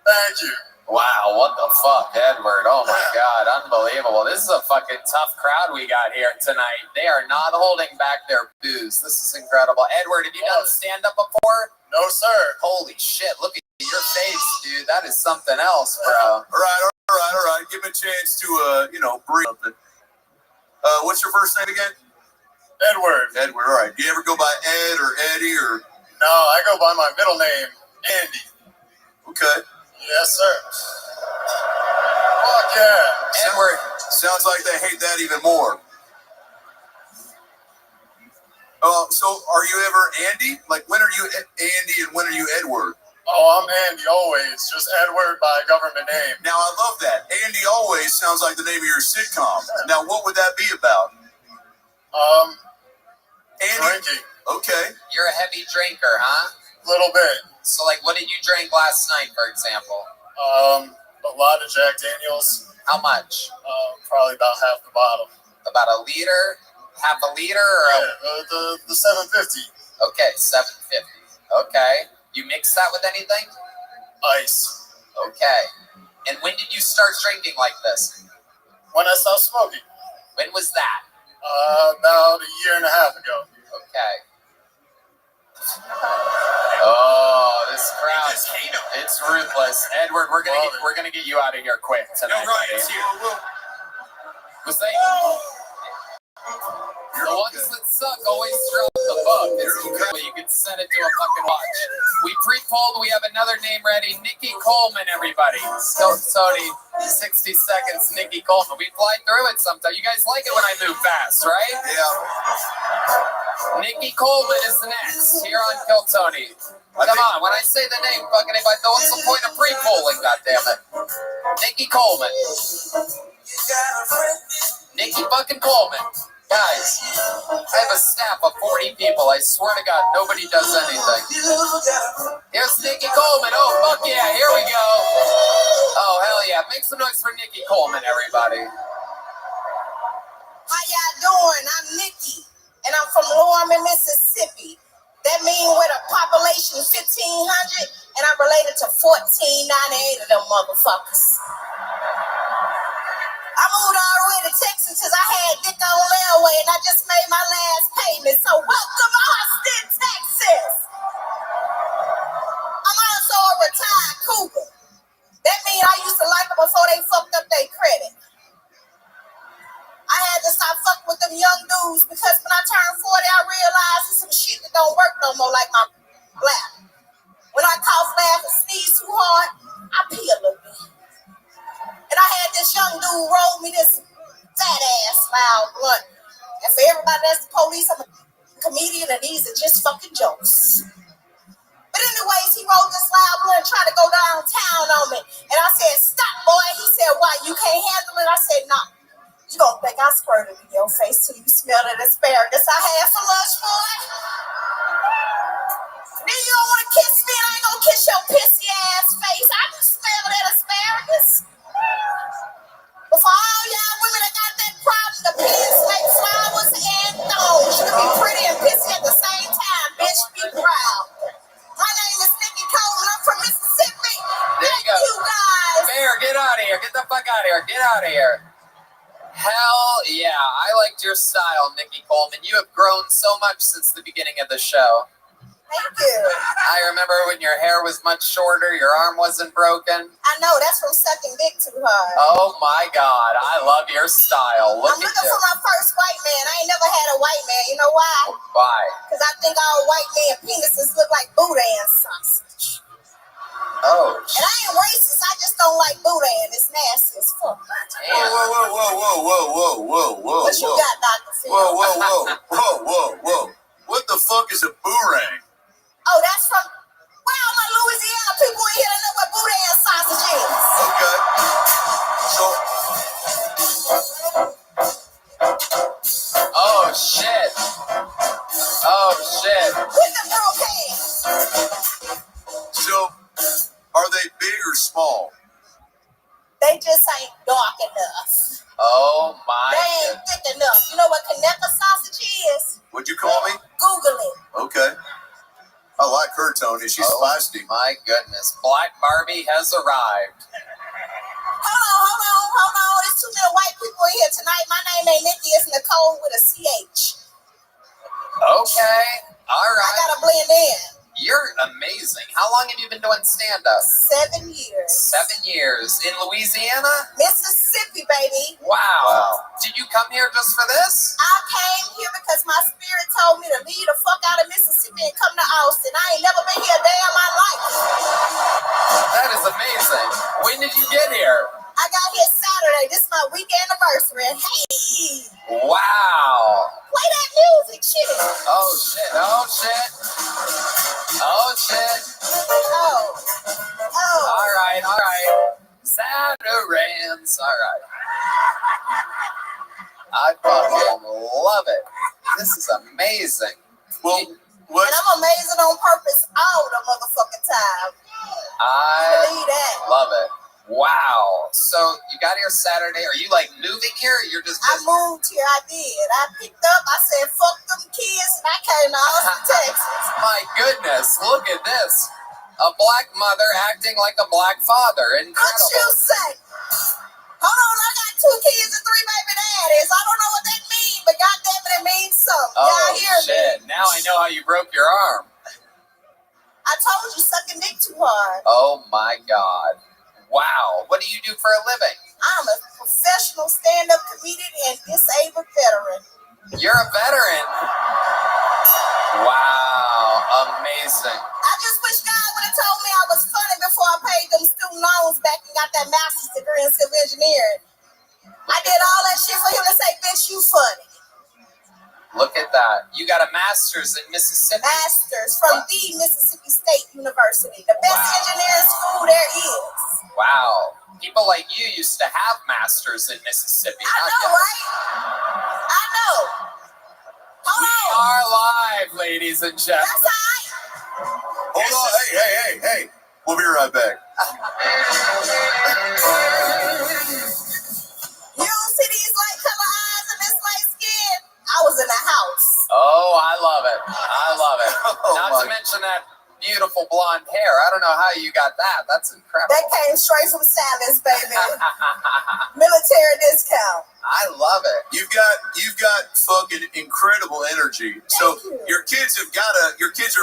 Thank you. Wow, what the fuck, Edward? Oh my God, unbelievable. This is a fucking tough crowd we got here tonight. They are not holding back their booze. This is incredible. Edward, have you done stand-up before? No, sir. Holy shit, look at your face, dude. That is something else, bro. All right. Give me a chance to, breathe something. What's your first name again? Edward. Edward, all right. Do you ever go by Ed or Eddie or? No, I go by my middle name, Andy. Okay. Yes, sir. Fuck yeah. Edward. Sounds like they hate that even more. So are you ever Andy? Like, when are you Andy and when are you Edward? Oh, I'm Andy always, just Edward by government name. Now, I love that. Andy always sounds like the name of your sitcom. Now, what would that be about? Andy. Drinking. Okay. You're a heavy drinker, huh? Little bit. So, like, what did you drink last night, for example? A lot of Jack Daniels. How much? Probably about half the bottle. About a liter? Half a liter? Or the 750. Okay, 750. Okay. You mix that with anything? Ice. Okay. And when did you start drinking like this? When I stopped smoking. When was that? About a year and a half ago. Okay. Oh, this crowd. It's ruthless. Edward, we're gonna get you out of here quick tonight. Ryan's here. Was they? The ones that suck always drop the book. It's incredible. You can send it to a fucking watch. We pre-polled. We have another name ready. Nikki Coleman, everybody. Tony, 60 seconds, Nikki Coleman. We fly through it sometimes. You guys like it when I move fast, right? Yeah. Nikki Coleman is next here on Kill Tony. Come on, when I say the name, fucking anybody, what's the point of pre-polling, goddammit? Nikki Coleman. Nikki fucking Coleman. Guys, I have a staff of 40 people. I swear to God, nobody does anything. Here's Nikki Coleman. Oh, fuck yeah, here we go. Oh, hell yeah. Make some noise for Nikki Coleman, everybody. How y'all doing? I'm Nikki, and I'm from Lorman, Mississippi. That means with a population of 1,500, and I'm related to 1,498 of them motherfuckers. I moved all the way to Texas because I had dick on railway, and I just made my last payment. So welcome Austin, Texas. I'm also a retired cougar. That means I used to like them before they fucked up their credit. I had to stop fucking with them young dudes because when I turned 40, I realized there's some shit that don't work no more, like my bladder. When I cough, laugh, and sneeze too hard, I pee a little bit. And I had this young dude roll me this fat ass loud blunt. And for everybody that's the police, I'm a comedian, and these are just fucking jokes. But anyways, he rolled this loud blunt trying to go downtown on me. And I said, stop, boy. He said, why, you can't handle it? I said, no. You don't think I squirted in your face till you smell that asparagus I had for lunch, boy? Then you don't want to kiss me, and I ain't gonna kiss your pissy ass face. I can smell that asparagus. But for all y'all women that got that problem, the pins like flowers and thorns. You can be pretty and pissy at the same time, bitch. Be proud. My name is Nikki Coleman. I'm from Mississippi. There you go. You guys. Bear, get out of here. Get the fuck out of here. Get out of here. Hell yeah, I liked your style, Nikki Coleman. You have grown so much since the beginning of the show. Thank you. I remember when your hair was much shorter, your arm wasn't broken. I know, that's from sucking dick too hard. Oh my God, I love your style. I'm looking for my first white man. I ain't never had a white man. You know why? Why? Because I think all white man penises look like boudin sausage. Oh. And I ain't racist. I just don't like boudin. It's nasty as fuck. Whoa. What you got, Dr. Phil? Whoa. What the fuck is a bourang? Oh, that's from, well, my Louisiana people in here that know what boudin sausage is. Okay. Oh, shit. Oh, shit. With the broke hands. So, are they big or small? They just ain't dark enough. Oh, my They ain't thick enough. You know what Kaneka sausage is? What'd you call me? Google it. Okay. I like her, Tony. She's feisty. My goodness. Black Barbie has arrived. Hold on. There's too many white people in here tonight. My name ain't Nikki. It's Nicole with a CH. Okay. All right. I gotta blend in. You're amazing. How long have you been doing stand-up? 7 years. 7 years. In Louisiana? Mississippi, baby. Wow. Did you come here just for this? I came here because my spirit told me to leave the fuck out of Mississippi and come to Austin. I ain't never been here a day in my life. That is amazing. When did you get here? I got here Saturday. This is my week anniversary. Hey! Wow. Play that music, shit. Oh, shit. Oh, shit. Oh, shit. Oh. All right. Saturans. All right. I fucking love it. This is amazing. Well, what? And I'm amazing on purpose all the motherfucking time. I Believe that. love it. Wow. So you got here Saturday. Are you like moving here? Or you're just I moved here. I did. I picked up. I said, fuck them kids. And I came to Austin, Texas. My goodness. Look at this. A black mother acting like a black father. Incredible. What you say? Hold on. I got 2 kids and 3 baby daddies. I don't know what that means, but goddamn it means something. Oh, Y'all hear shit. me? Now I know how you broke your arm. I told you sucking dick too hard. Oh, my God. Wow. What do you do for a living? I'm a professional stand-up comedian and disabled veteran. You're a veteran. Wow, amazing. I just wish God would have told me I was funny before I paid them student loans back and got that master's degree in civil engineering. I did all that shit for him to say, bitch, you funny. Look at that. You got a master's in Mississippi. Master's from the Mississippi State University, the best engineering school there is. Wow. People like you used to have masters in Mississippi. I know, right? I know. We are live, ladies and gentlemen. That's all right. Hold on. Hey. We'll be right back. You don't see these light color eyes and this light skin? I was in the house. Oh, I love it. I love it. Oh, Not to mention that beautiful blonde hair. I don't know how you got that. That's incredible. That came straight from Sally's, baby. Military discount. I love it. You've got fucking incredible energy. So your kids are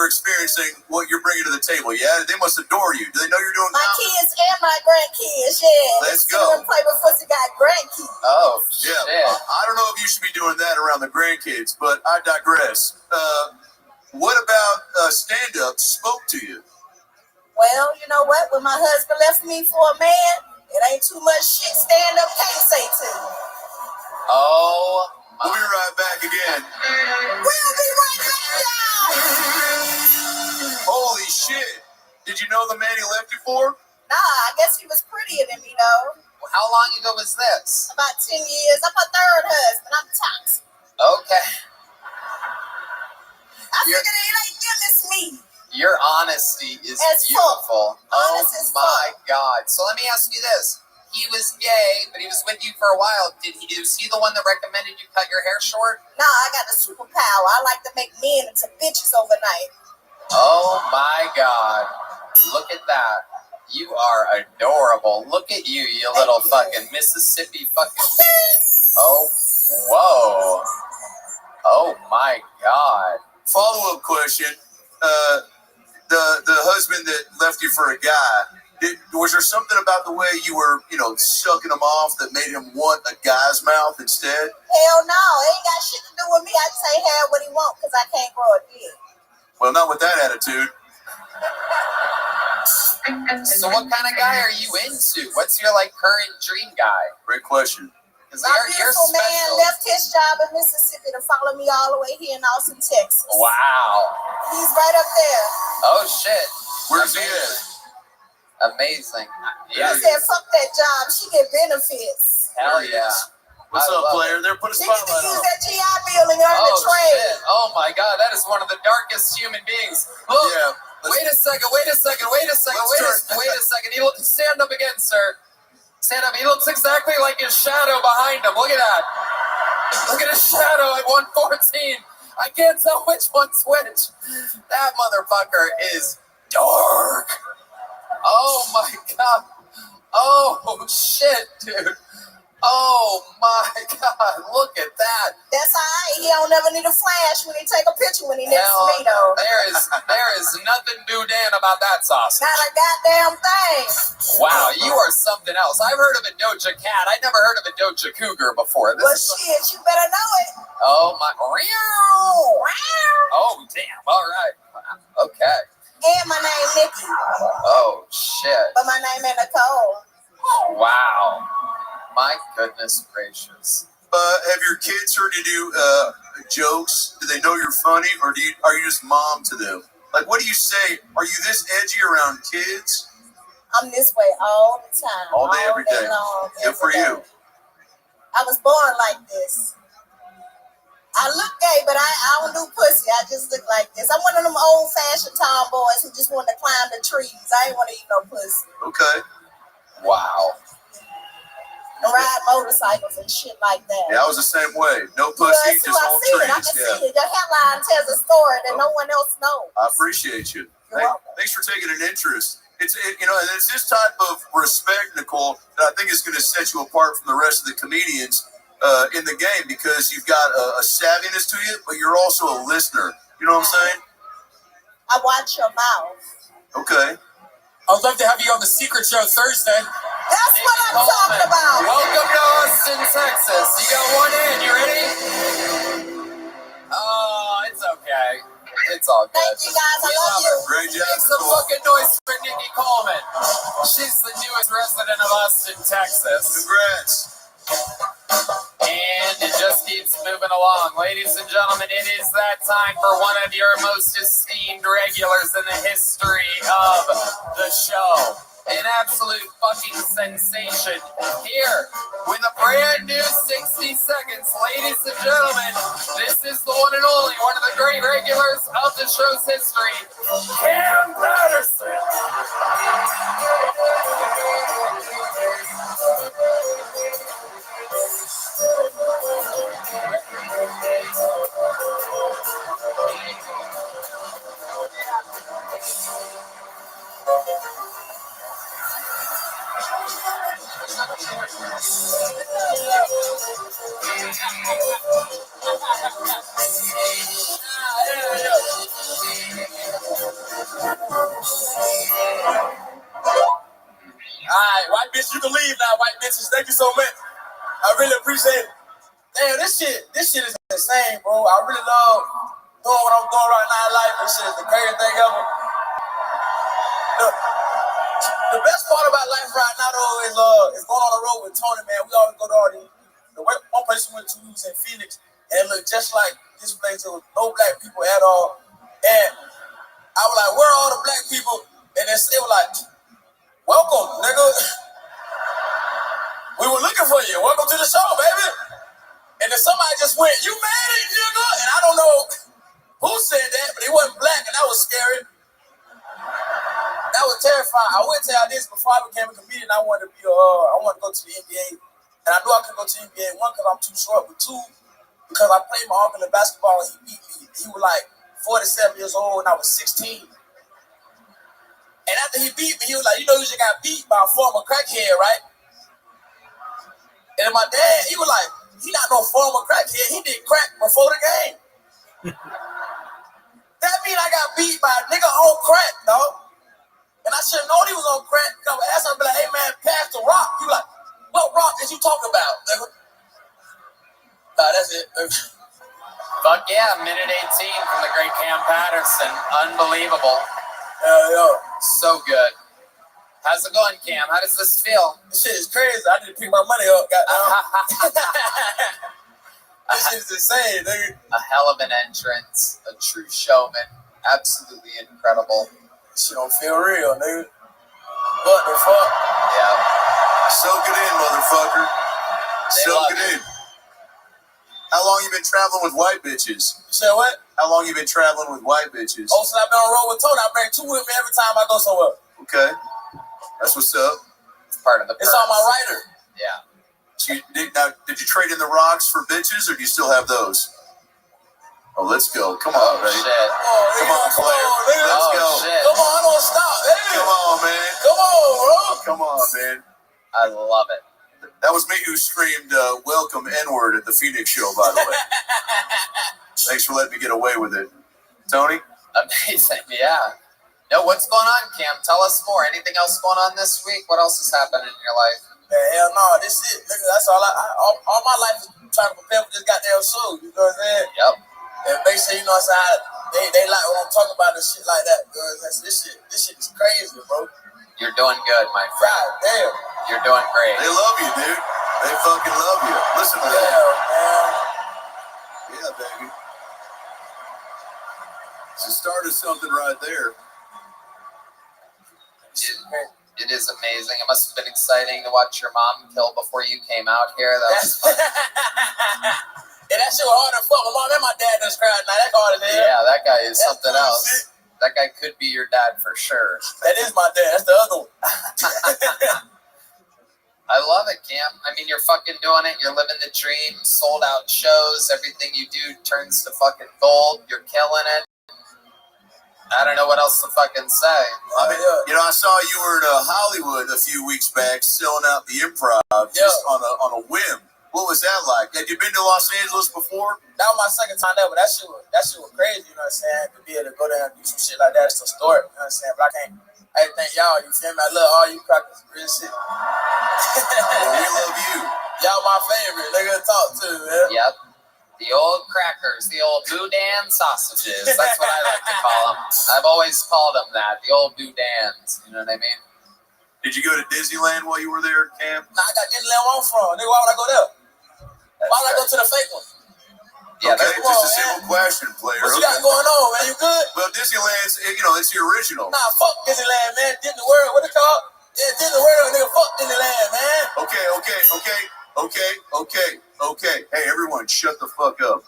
experiencing what you're bringing to the table. Yeah, they must adore you. Do they know you're doing my kids and my grandkids? Yeah. Let's go. Play with Pussy got grandkids. Oh, yeah. I don't know if you should be doing that around the grandkids, but I digress. What about stand-up spoke to you? Well, you know what? When my husband left me for a man, it ain't too much shit stand-up can't say to. Oh, we'll be right back again. We'll be right back, y'all. Holy shit. Did you know the man he left you for? Nah, I guess he was prettier than me, though. How long ago was this? About 10 years. I'm a third husband. I'm toxic. Okay. I figured it ain't them, it's me. Your honesty is As beautiful. Honest as Oh my God. So let me ask you this. He was gay, but he was with you for a while. Was he the one that recommended you cut your hair short? Nah, I got the superpower. I like to make men into bitches overnight. Oh my God. Look at that. You are adorable. Look at you, you little fucking Mississippi fucking. Oh, whoa. Oh my God. Follow-up question. The husband that left you for a guy, was there something about the way you were, sucking him off that made him want a guy's mouth instead? Hell no, it ain't got shit to do with me. I just ain't have what he want because I can't grow a dick. Well, not with that attitude. So what kind of guy are you into? What's your current dream guy? Great question. My beautiful man left his job in Mississippi to follow me all the way here in Austin, Texas. Wow. He's right up there. Oh shit. Where's he at? Amazing. He said, fuck that job. She get benefits. Hell yeah. What's up, player? There, put a spotlight on. Use that GI Bill and earn the trade. Shit. Oh my God, that is one of the darkest human beings. Look. Yeah. Wait a second. Wait a second. Stand up again, sir. Stand up. He looks exactly like his shadow behind him. Look at that. Look at his shadow at 114. I can't tell which one's which. That motherfucker is dark. Oh my God. Oh shit, dude. Oh my God. Look at that. That's all right. He don't never need a flash when he take a picture when he next to me, though. There is nothing doodang about that sausage. Not a goddamn thing. Wow, you are something else. I've heard of a Doja Cat. I never heard of a Doja Cougar before. Shit, you better know it. Oh my. Oh damn. All right. Okay. And my name Nikki. Oh shit. But my name ain't Nicole. Wow. My goodness gracious. Have your kids heard you do jokes? Do they know you're funny, or are you just mom to them? Like, what do you say? Are you this edgy around kids? I'm this way all the time. All day, every day. Long, good for you. I was born like this. I look gay, but I don't do pussy. I just look like this. I'm one of them old-fashioned tomboys who just want to climb the trees. I ain't want to eat no pussy. Okay. Wow. And ride motorcycles and shit like that. Yeah, I was the same way. No pussy, just on trees. I can see it. Your headline tells a story that no one else knows. I appreciate you. Thanks for taking an interest. It's this type of respect, Nicole, that I think is going to set you apart from the rest of the comedians in the game, because you've got a savviness to you, but you're also a listener. You know what I'm saying? I watch your mouth. Okay. I'd love to have you on the Secret Show Thursday. That's what I'm talking about. Welcome to Austin, Texas. You got one in. You ready? It's all good. Thank you guys. I love you. Great job. Make some fucking noise for Nikki Coleman. She's the newest resident of Austin, Texas. Congrats. And it just keeps moving along. Ladies and gentlemen, it is that time for one of your most esteemed regulars in the history of the show. An absolute fucking sensation here with a brand new 60 seconds. Ladies and gentlemen, this is the one and only, one of the great regulars of the show's history, Cam Patterson. Alright, white bitch, you can leave now, white bitches. Thank you so much. I really appreciate it. Damn, this shit is insane, bro. I really love doing what I'm doing right now in life. This shit is the greatest thing ever. The best part about life right now, though, is going on the road with Tony, man. We always go to all the one place we went to was in Phoenix, and it looked just like this place. There was no black people at all. And I was like, where are all the black people? And they was like, welcome, nigga. We were looking for you. Welcome to the show, baby. And then somebody just went, you made it, nigga. And I don't know who said that, but he wasn't black, and that was scary. That was terrifying. I went to tell this before I became a comedian. I wanted to go to the NBA, and I knew I couldn't go to the NBA. One, because I'm too short, but two, because I played my uncle in basketball and he beat me. He was like 47 years old and I was 16. And after he beat me, he was like, you know, you just got beat by a former crackhead, right? And my dad, he was like, he not no former crackhead. He did crack before the game. That mean I got beat by a nigga on crack, dog. And I should have known he was on crack. Because I asked him, like, hey, man, pass the rock. He was like, what rock is you talking about, nigga? That's it. Fuck yeah, minute 18 from the great Cam Patterson. Unbelievable. Hell yeah. So good. How's it going, Cam? How does this feel? This shit is crazy. I need to pick my money up, goddamn. This shit is insane, nigga. A hell of an entrance. A true showman. Absolutely incredible. This shit don't feel real, nigga. What the fuck? Yeah. Soak it in, motherfucker. Soak it in. How long you been traveling with white bitches? You said what? How long you been traveling with white bitches? Oh, since I've been on the road with Tony, I bring two with me every time I go somewhere. Okay. That's what's up. It's part of the It's on my rider. Yeah. So did you trade in the rocks for bitches, or do you still have those? Oh, let's go. Come on, baby. Shit. Come on, player. Let's go. Shit. Come on, don't stop, baby. Come on, man. Come on, bro. Come on, man. I love it. That was me who screamed welcome N-word at the Phoenix show, by the way. Thanks for letting me get away with it. Tony? Amazing, yeah. No, what's going on, Cam? Tell us more. Anything else going on this week? What else has happened in your life? Man, hell no, this it. Nigga, that's all all my life is trying to prepare for this goddamn show. You know what I'm saying? Yep. And make sure, you know what I'm saying, they like when I'm talking about this shit like that. Because this shit is crazy, bro. You're doing good, my friend. God damn. You're doing great. They love you, dude. They fucking love you. Listen to that. Man. Yeah, baby. So started something right there. It is amazing. It must have been exciting to watch your mom kill before you came out here. That was fun. And that shit was hard as fuck. My mom and my dad just cried. Now that hard as hell. Yeah, that guy is That's something cool else. shit. That guy could be your dad for sure. That is my dad. That's the other one. I love it, Cam. I mean, you're fucking doing it. You're living the dream. Sold out shows. Everything you do turns to fucking gold. You're killing it. I don't know what else to fucking say. I mean, you know, I saw you were in Hollywood a few weeks back selling out the Improv just on a whim. What was that like? Had you been to Los Angeles before? That was my second time there, but that shit was crazy, you know what I'm saying? To be able to go there and do some shit like that, it's a story, you know what I'm saying? But I thank y'all, you feel me? I love all you crackers, real shit. Well, we love you. Y'all my favorite, nigga to talk to, man. Yep. The old crackers, the old boudin sausages. That's what I like to call them. I've always called them that, the old boudins. You know what I mean? Did you go to Disneyland while you were there, Cam? Nah, I got Disneyland where I'm from. Nigga, why would I go there? Why would I go to the fake one? Yeah, okay, come on, just a simple question, player. What you got going on, man? You good? Well, Disneyland's, it's the original. Nah, fuck Disneyland, man. Disney World, what it called? Yeah, Disney World, nigga, fuck Disneyland, man. Okay. Hey, everyone, shut the fuck up.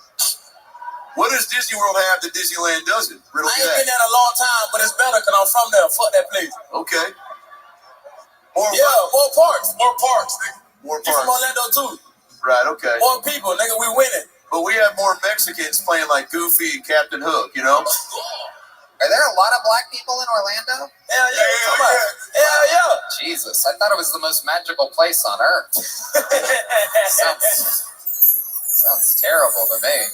What does Disney World have that Disneyland doesn't? I ain't been there in a long time, but it's better because I'm from there. Fuck that place. Okay. More parks. More parks, nigga. More You from parks. Orlando, too. Right, okay. More people, nigga, we winning. But we have more Mexicans playing like Goofy and Captain Hook, you know? Are there a lot of black people in Orlando? Hell yeah. Hell yeah. Jesus, I thought it was the most magical place on earth. Sounds terrible to me.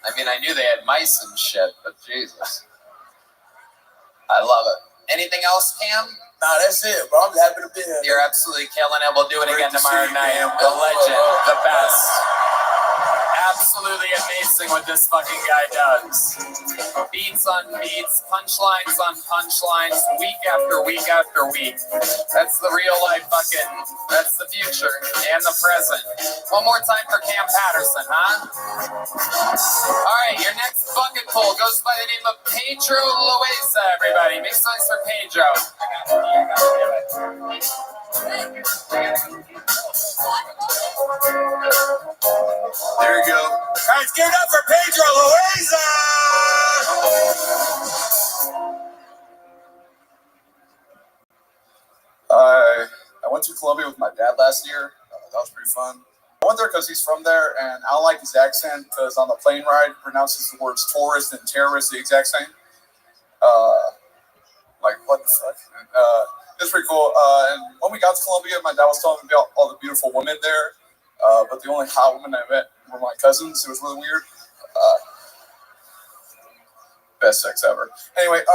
I mean, I knew they had mice and shit, but Jesus. I love it. Anything else, Cam? Nah, that's it, bro. I'm happy to be here. You're absolutely killing it. We'll do it again tomorrow night. Cam. The legend, the best. Absolutely amazing what this fucking guy does. Beats on beats, punchlines on punchlines, week after week after week. That's the real life fucking, that's the future and the present. One more time for Cam Patterson, huh? All right, your next bucket pull goes by the name of Pedro Loaiza, everybody. Make some noise for Pedro. There you go. Guys, give it up for Pedro Loaiza! I went to Colombia with my dad last year. That was pretty fun. I went there because he's from there, and I don't like his accent because on the plane ride, he pronounces the words tourist and terrorist the exact same. Like, what the fuck? It's pretty cool. And when we got to Colombia, my dad was telling me about all the beautiful women there, but the only hot women I met were my cousins. It was really weird. Best sex ever. Anyway, I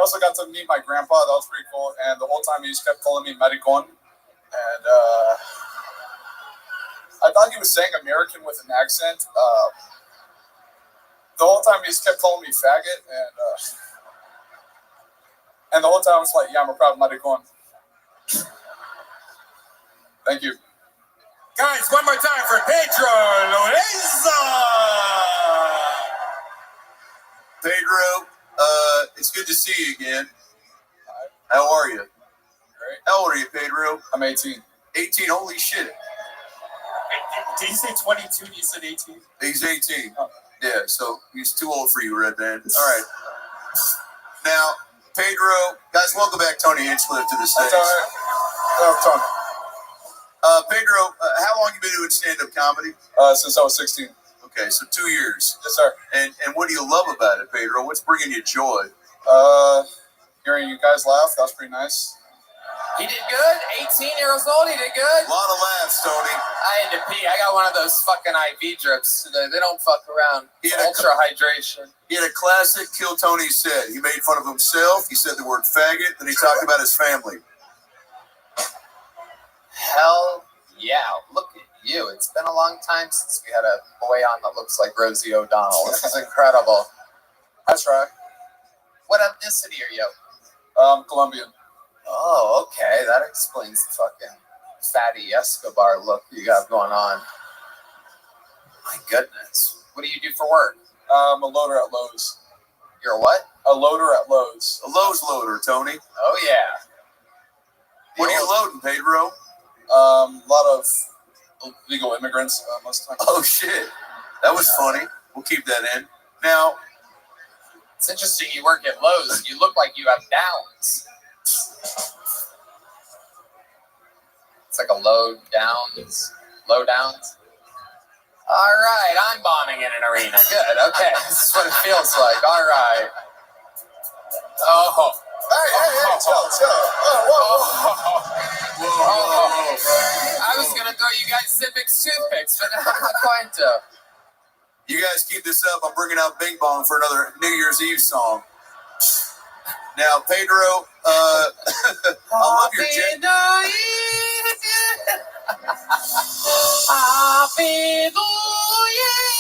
also got to meet my grandpa. That was pretty cool. And the whole time he just kept calling me Maricon. And I thought he was saying American with an accent. The whole time he just kept calling me faggot. And the whole time I was like, yeah, I'm a proud Maricon. Thank you. Guys, one more time for Pedro Loaiza! Pedro, it's good to see you again. How are you? Great. How old are you, Pedro? I'm 18. 18, holy shit. Did you say 22? You said 18? He's 18. Oh. Yeah, so he's too old for you, Red Man. All right. Now, Pedro, guys, welcome back Tony Hinchcliffe to the stage. That's all right. Oh, Tony. Pedro, how long you been doing stand-up comedy? Since I was 16. Okay, so 2 years. Yes, sir. And what do you love about it, Pedro? What's bringing you joy? Hearing you guys laugh, that was pretty nice. He did good. 18 years old, he did good. A lot of laughs, Tony. I had to pee. I got one of those fucking IV drips. They don't fuck around. Ultra hydration. He had a classic Kill Tony set. He made fun of himself. He said the word faggot. Then he talked about his family. Hell yeah. Look at you. It's been a long time since we had a boy on that looks like Rosie O'Donnell. This is incredible. That's right. What ethnicity are you? Colombian. Oh, okay. That explains the fucking fatty Escobar look you got going on. My goodness. What do you do for work? I'm a loader at Lowe's. You're a what? A loader at Lowe's. A Lowe's loader, Tony. Oh, yeah. What are you loading, Pedro? A lot of illegal immigrants most of the time. Oh, shit. That was funny. We'll keep that in. Now, it's interesting you work at Lowe's. You look like you have downs. It's like a low downs. All right, I'm bombing in an arena. Good, okay. This is what it feels like. All right. Oh. Hey, chill. Whoa. I was going to throw you guys Civics toothpicks, but I'm not going to. You guys keep this up. I'm bringing out Bing Bong for another New Year's Eve song. Now, Pedro, I love your Happy New Year.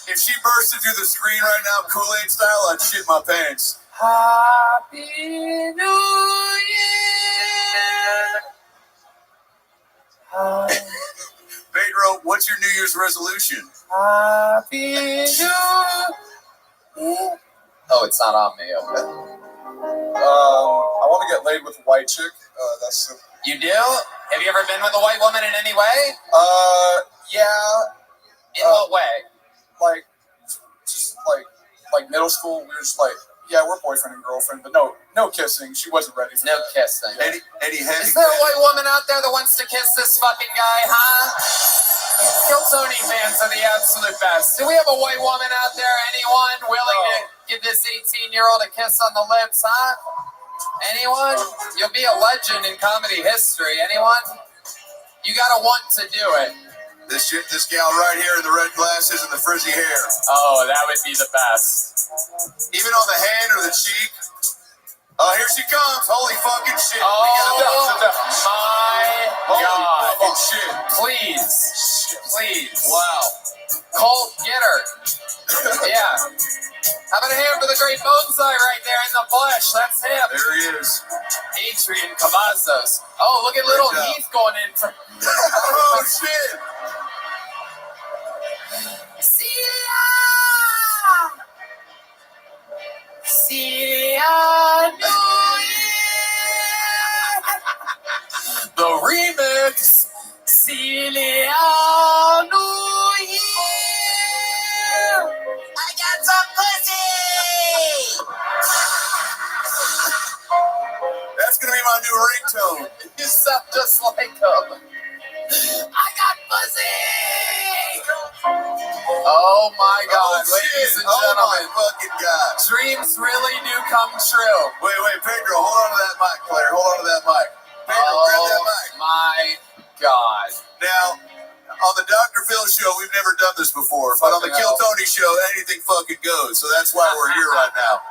If she bursted through the screen right now, Kool-Aid style, I'd shit my pants. Happy New Year. Pedro, what's your New Year's resolution? Happy New Year. Oh, it's not on me. Okay. I want to get laid with a white chick. That's You do? Have you ever been with a white woman in any way? Yeah. In what way? Like, just like middle school. We were just like, yeah, we're boyfriend and girlfriend, but no kissing. She wasn't ready for No that. kissing. Any heavy Is there a white woman out there that wants to kiss this fucking guy, huh? Kill Tony fans are the absolute best. Do we have a white woman out there? Anyone willing to give this 18-year-old a kiss on the lips, huh? Anyone? You'll be a legend in comedy history. Anyone? You gotta want to do it. This gal right here in the red glasses and the frizzy hair. Oh, that would be the best. Even on the hand or the cheek. Oh, here she comes. Holy fucking shit. Oh, my Holy God. fucking shit. Please. Wow. Colt, get her. Yeah. How about a hand for the great bonsai right there in the flesh? That's him. There he is. Adrian Cavazos. Oh, look at little job. Heath going in for. Oh, shit. Celia New Year. The remix. Celia New Year. I got some pussy. That's going to be my new ringtone. You sound just like him. I got pussy! Oh my God, ladies and gentlemen. Oh my fucking God. Dreams really do come true. Wait, Pedro, hold on to that mic, player. Hold on to that mic. Pedro, grab that mic. My God. Now, on the Dr. Phil show, we've never done this before, but on the Kill Tony show, anything fucking goes. So that's why we're here right now.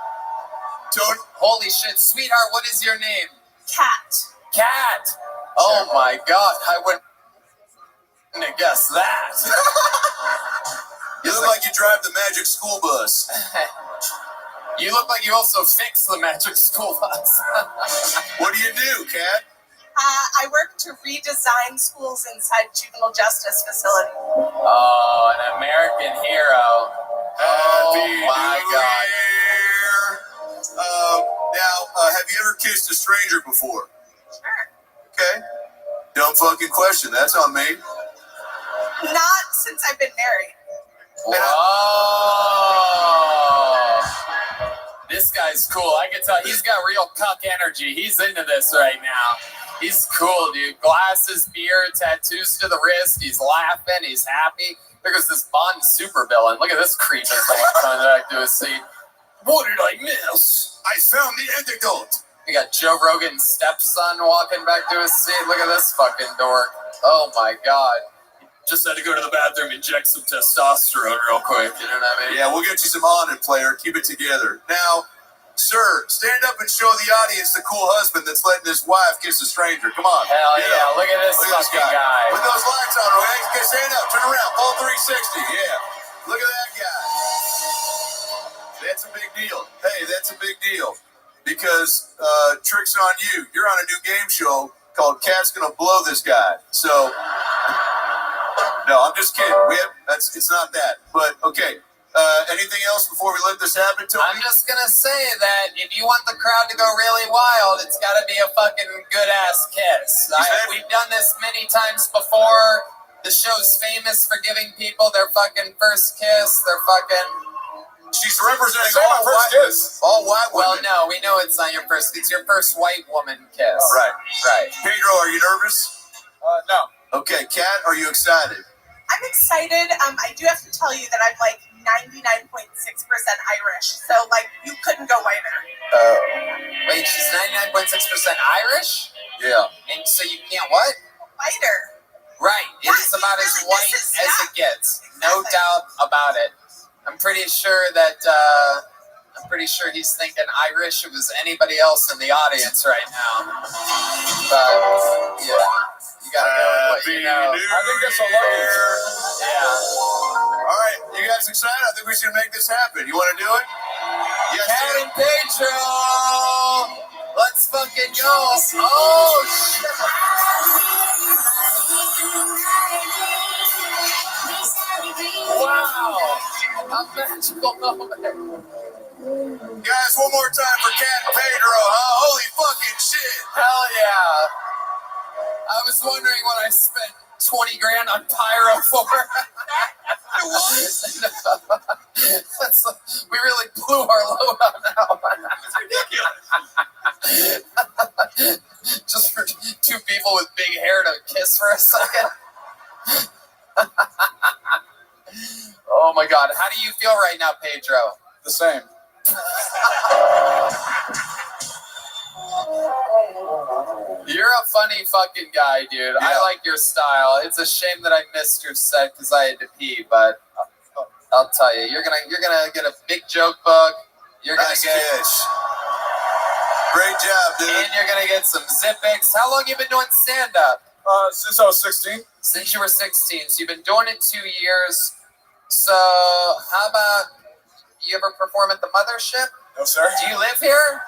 Tony? Holy shit, sweetheart, what is your name? Cat. Cat. Oh my God, I wouldn't have guessed that. You look like you drive the Magic School Bus. You look like you also fix the Magic School Bus. What do you do, Kat? I work to redesign schools inside juvenile justice facility. Oh, an American hero. Oh my God. Now, have you ever kissed a stranger before? Sure. Okay. Dumb fucking question. That's on me. Not since I've been married. Whoa. This guy's cool. I can tell he's got real cuck energy. He's into this right now. He's cool, dude. Glasses, beard, tattoos to the wrist. He's laughing. He's happy. There goes this Bond supervillain. Look at this creep that's coming back to his seat. What did I miss? I found the antidote. We got Joe Rogan's stepson walking back to his seat. Look at this fucking dork. Oh my God. Just had to go to the bathroom, inject some testosterone real quick. You know what I mean? Yeah, we'll get you some on it, player. Keep it together. Now, sir, stand up and show the audience the cool husband that's letting his wife kiss a stranger. Come on. Hell yeah. Look at this fucking guy. Put those lights on, okay? Stand up. Turn around. Full 360. Yeah. Look at that guy. That's a big deal. Hey, that's a big deal. Because trick's on you. You're on a new game show called Cat's Gonna Blow This Guy. So, no, I'm just kidding. It's not that. But, okay. Anything else before we let this happen, Tony? I'm just gonna say that if you want the crowd to go really wild, it's gotta be a fucking good-ass kiss. We've done this many times before. The show's famous for giving people their fucking first kiss, their fucking... She's representing all white kiss. All white women. Well, no, we know it's not your first. It's your first white woman kiss. Right. Pedro, are you nervous? No. Okay, Kat, are you excited? I'm excited. I do have to tell you that I'm like 99.6% Irish. So, like, you couldn't go whiter. Wait, she's 99.6% Irish? Yeah. And so you can't what? Whiter. Right. It is about as white as it gets. No doubt about it. I'm pretty sure he's thinking Irish if it was anybody else in the audience right now. But You gotta go with what you know. I think that's a lucky. Yeah. All right, you guys excited? I think we should make this happen. You want to do it? Yes, Cat and Pedro! Let's fucking go! Oh, shit! Wow! A magical moment. Guys, one more time for Cat and Pedro, huh? Holy fucking shit! Hell yeah! I was wondering what I spent 20 grand on pyro for. We really blew our load on that one. It's ridiculous. Just for two people with big hair to kiss for a second. Oh my God. How do you feel right now, Pedro? The same. You're a funny fucking guy, dude. Yeah. I like your style. It's a shame that I missed your set because I had to pee, but I'll tell you, you're gonna get a big joke book. You're gonna get great job, dude. And you're gonna get some Zippix. How long you been doing stand-up? Since I was 16. Since you were 16, so you've been doing it 2 years. So how about you ever perform at the Mothership? No, sir. Do you live here?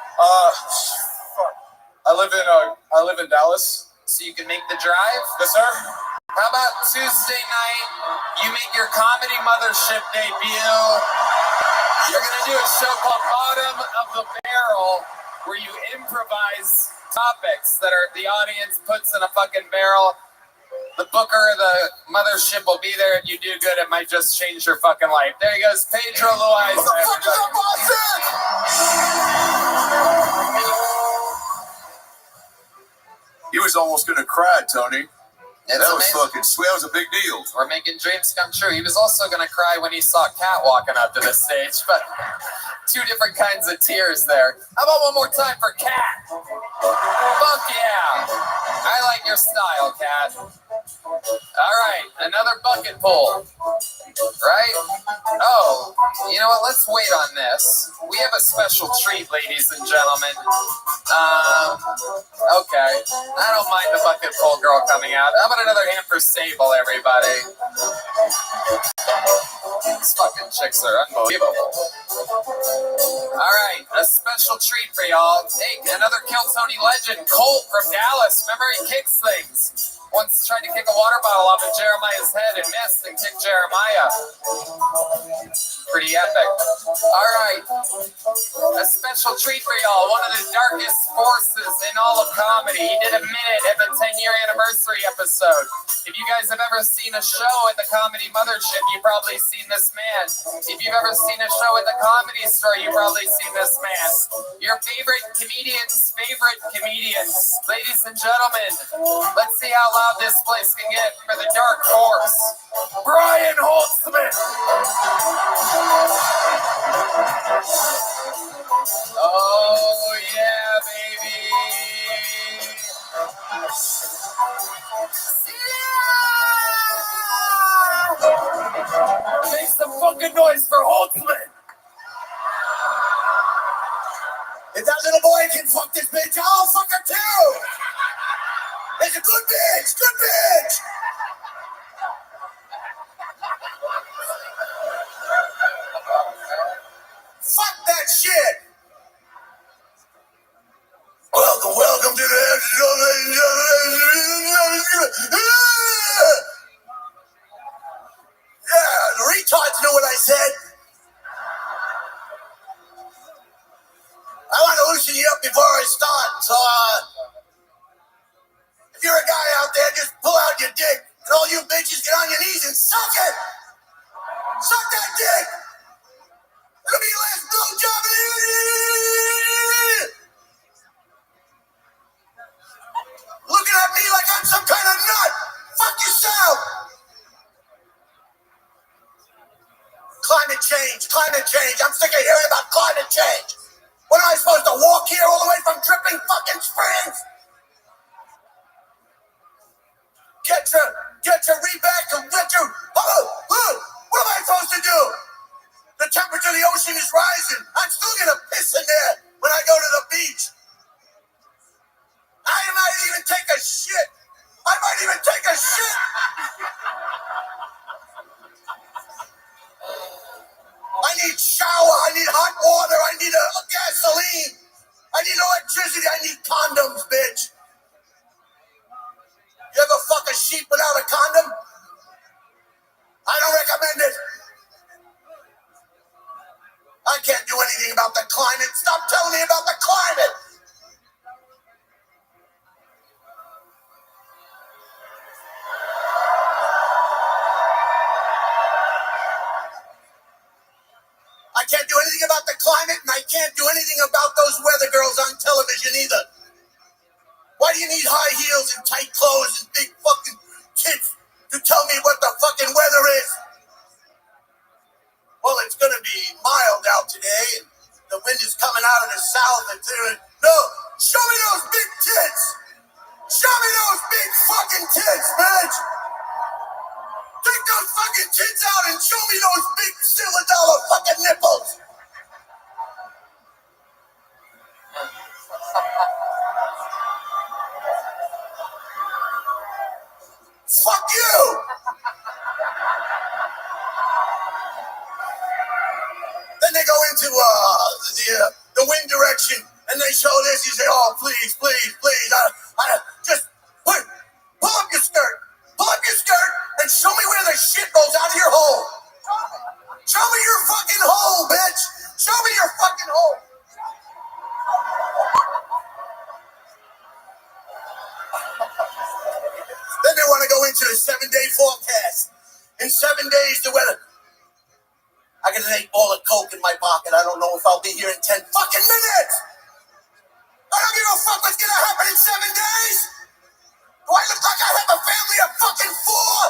I live in Dallas. So you can make the drive? Yes, sir. How about Tuesday night, you make your comedy Mothership debut. You're gonna do a show called Bottom of the Barrel, where you improvise topics that are the audience puts in a fucking barrel. The booker of the Mothership will be there. If you do good, it might just change your fucking life. There he goes, Pedro Loaiza. What the fuck is up, Boston? He was almost gonna cry, Tony. It's that was amazing. fucking sweet. That was a big deal. We're making dreams come true. He was also gonna cry when he saw Kat walking up to the stage, but two different kinds of tears there. How about one more time for Kat? Fuck yeah! I like your style, Kat. All right, another bucket pull. Right? Oh, you know what? Let's wait on this. We have a special treat, ladies and gentlemen. Okay. I don't mind the bucket pull girl coming out. How about another hand for Sable, everybody? These fucking chicks are unbelievable. All right, a special treat for y'all. Hey, another Kill Tony legend, Colt from Dallas. Remember, he kicks things. Once tried to kick a water bottle off of Jeremiah's head and missed and kicked Jeremiah. Pretty epic. All right, a special treat for y'all. One of the darkest forces in all of comedy. He did a minute at the 10-year anniversary episode. If you guys have ever seen a show at the Comedy Mothership, you've probably seen this man. If you've ever seen a show at the Comedy Store, you've probably seen this man. Your favorite comedian's favorite comedians. Ladies and gentlemen, let's see how loud this place can get for the dark force. Brian Holtzman. Oh yeah, baby. Make some fucking noise for Holtzman. If that little boy can fuck this bitch, I'll fuck her too. It's a good bitch, good bitch. Fuck that shit. Welcome to the yeah, the retards knew what I said. I want to loosen you up before I start, so if you're a guy out there, just pull out your dick, and all you bitches get on your knees and suck it. Suck that dick. It'll be your last blowjob. Looking at me like I'm some kind of nut. Fuck yourself. Climate change, climate change. I'm sick of hearing about climate change. What am I supposed to walk here all the way from Dripping fucking Springs? Get your reback and get your... What am I supposed to do? The temperature of the ocean is rising. I'm still gonna piss in there when I go to the beach. I might even take a shit. I might even I need a gasoline. I need electricity. I need condoms, bitch. You ever fuck a sheep without a condom? I don't recommend it. I can't do anything about the climate. Stop telling me about the climate. I can't do anything about the climate, and I can't do anything about those weather girls on television either. Why do you need high heels and tight clothes and big fucking tits to tell me what the fucking weather is? Well, it's gonna be mild out today, and the wind is coming out of the south. No, show me those big tits. Show me those big fucking tits, bitch. Take those fucking tits out and show me those big silver dollar fucking nipples. Fuck you. Then they go into the wind direction, and they show this. You say, "Oh, please, please, please, just pull up your skirt, and show me where the shit goes out of your hole. Show me your fucking hole, bitch. Show me your fucking hole." Then they want to go into the 7-day forecast. In 7 days, the weather. I got an 8-ball of coke in my pocket. I don't know if I'll be here in 10 fucking minutes. I don't give a fuck what's gonna happen in 7 days. Do I look like I have a family of fucking 4?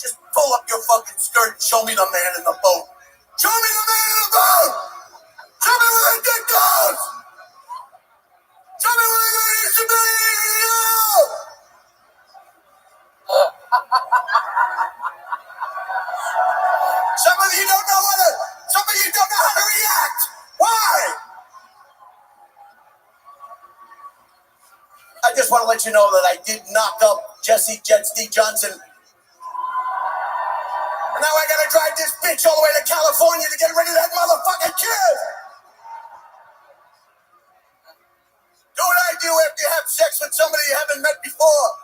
Just pull up your fucking skirt and show me the man in the boat. Show me the man in the boat. Show me where the dick goes. Show me where the needs to be. Some of you don't know how to react. Why? I just want to let you know that I did knock up Jesse Jetsty Johnson. And now I gotta drive this bitch all the way to California to get rid of that motherfucking kid. Do what I do after you have sex with somebody you haven't met before.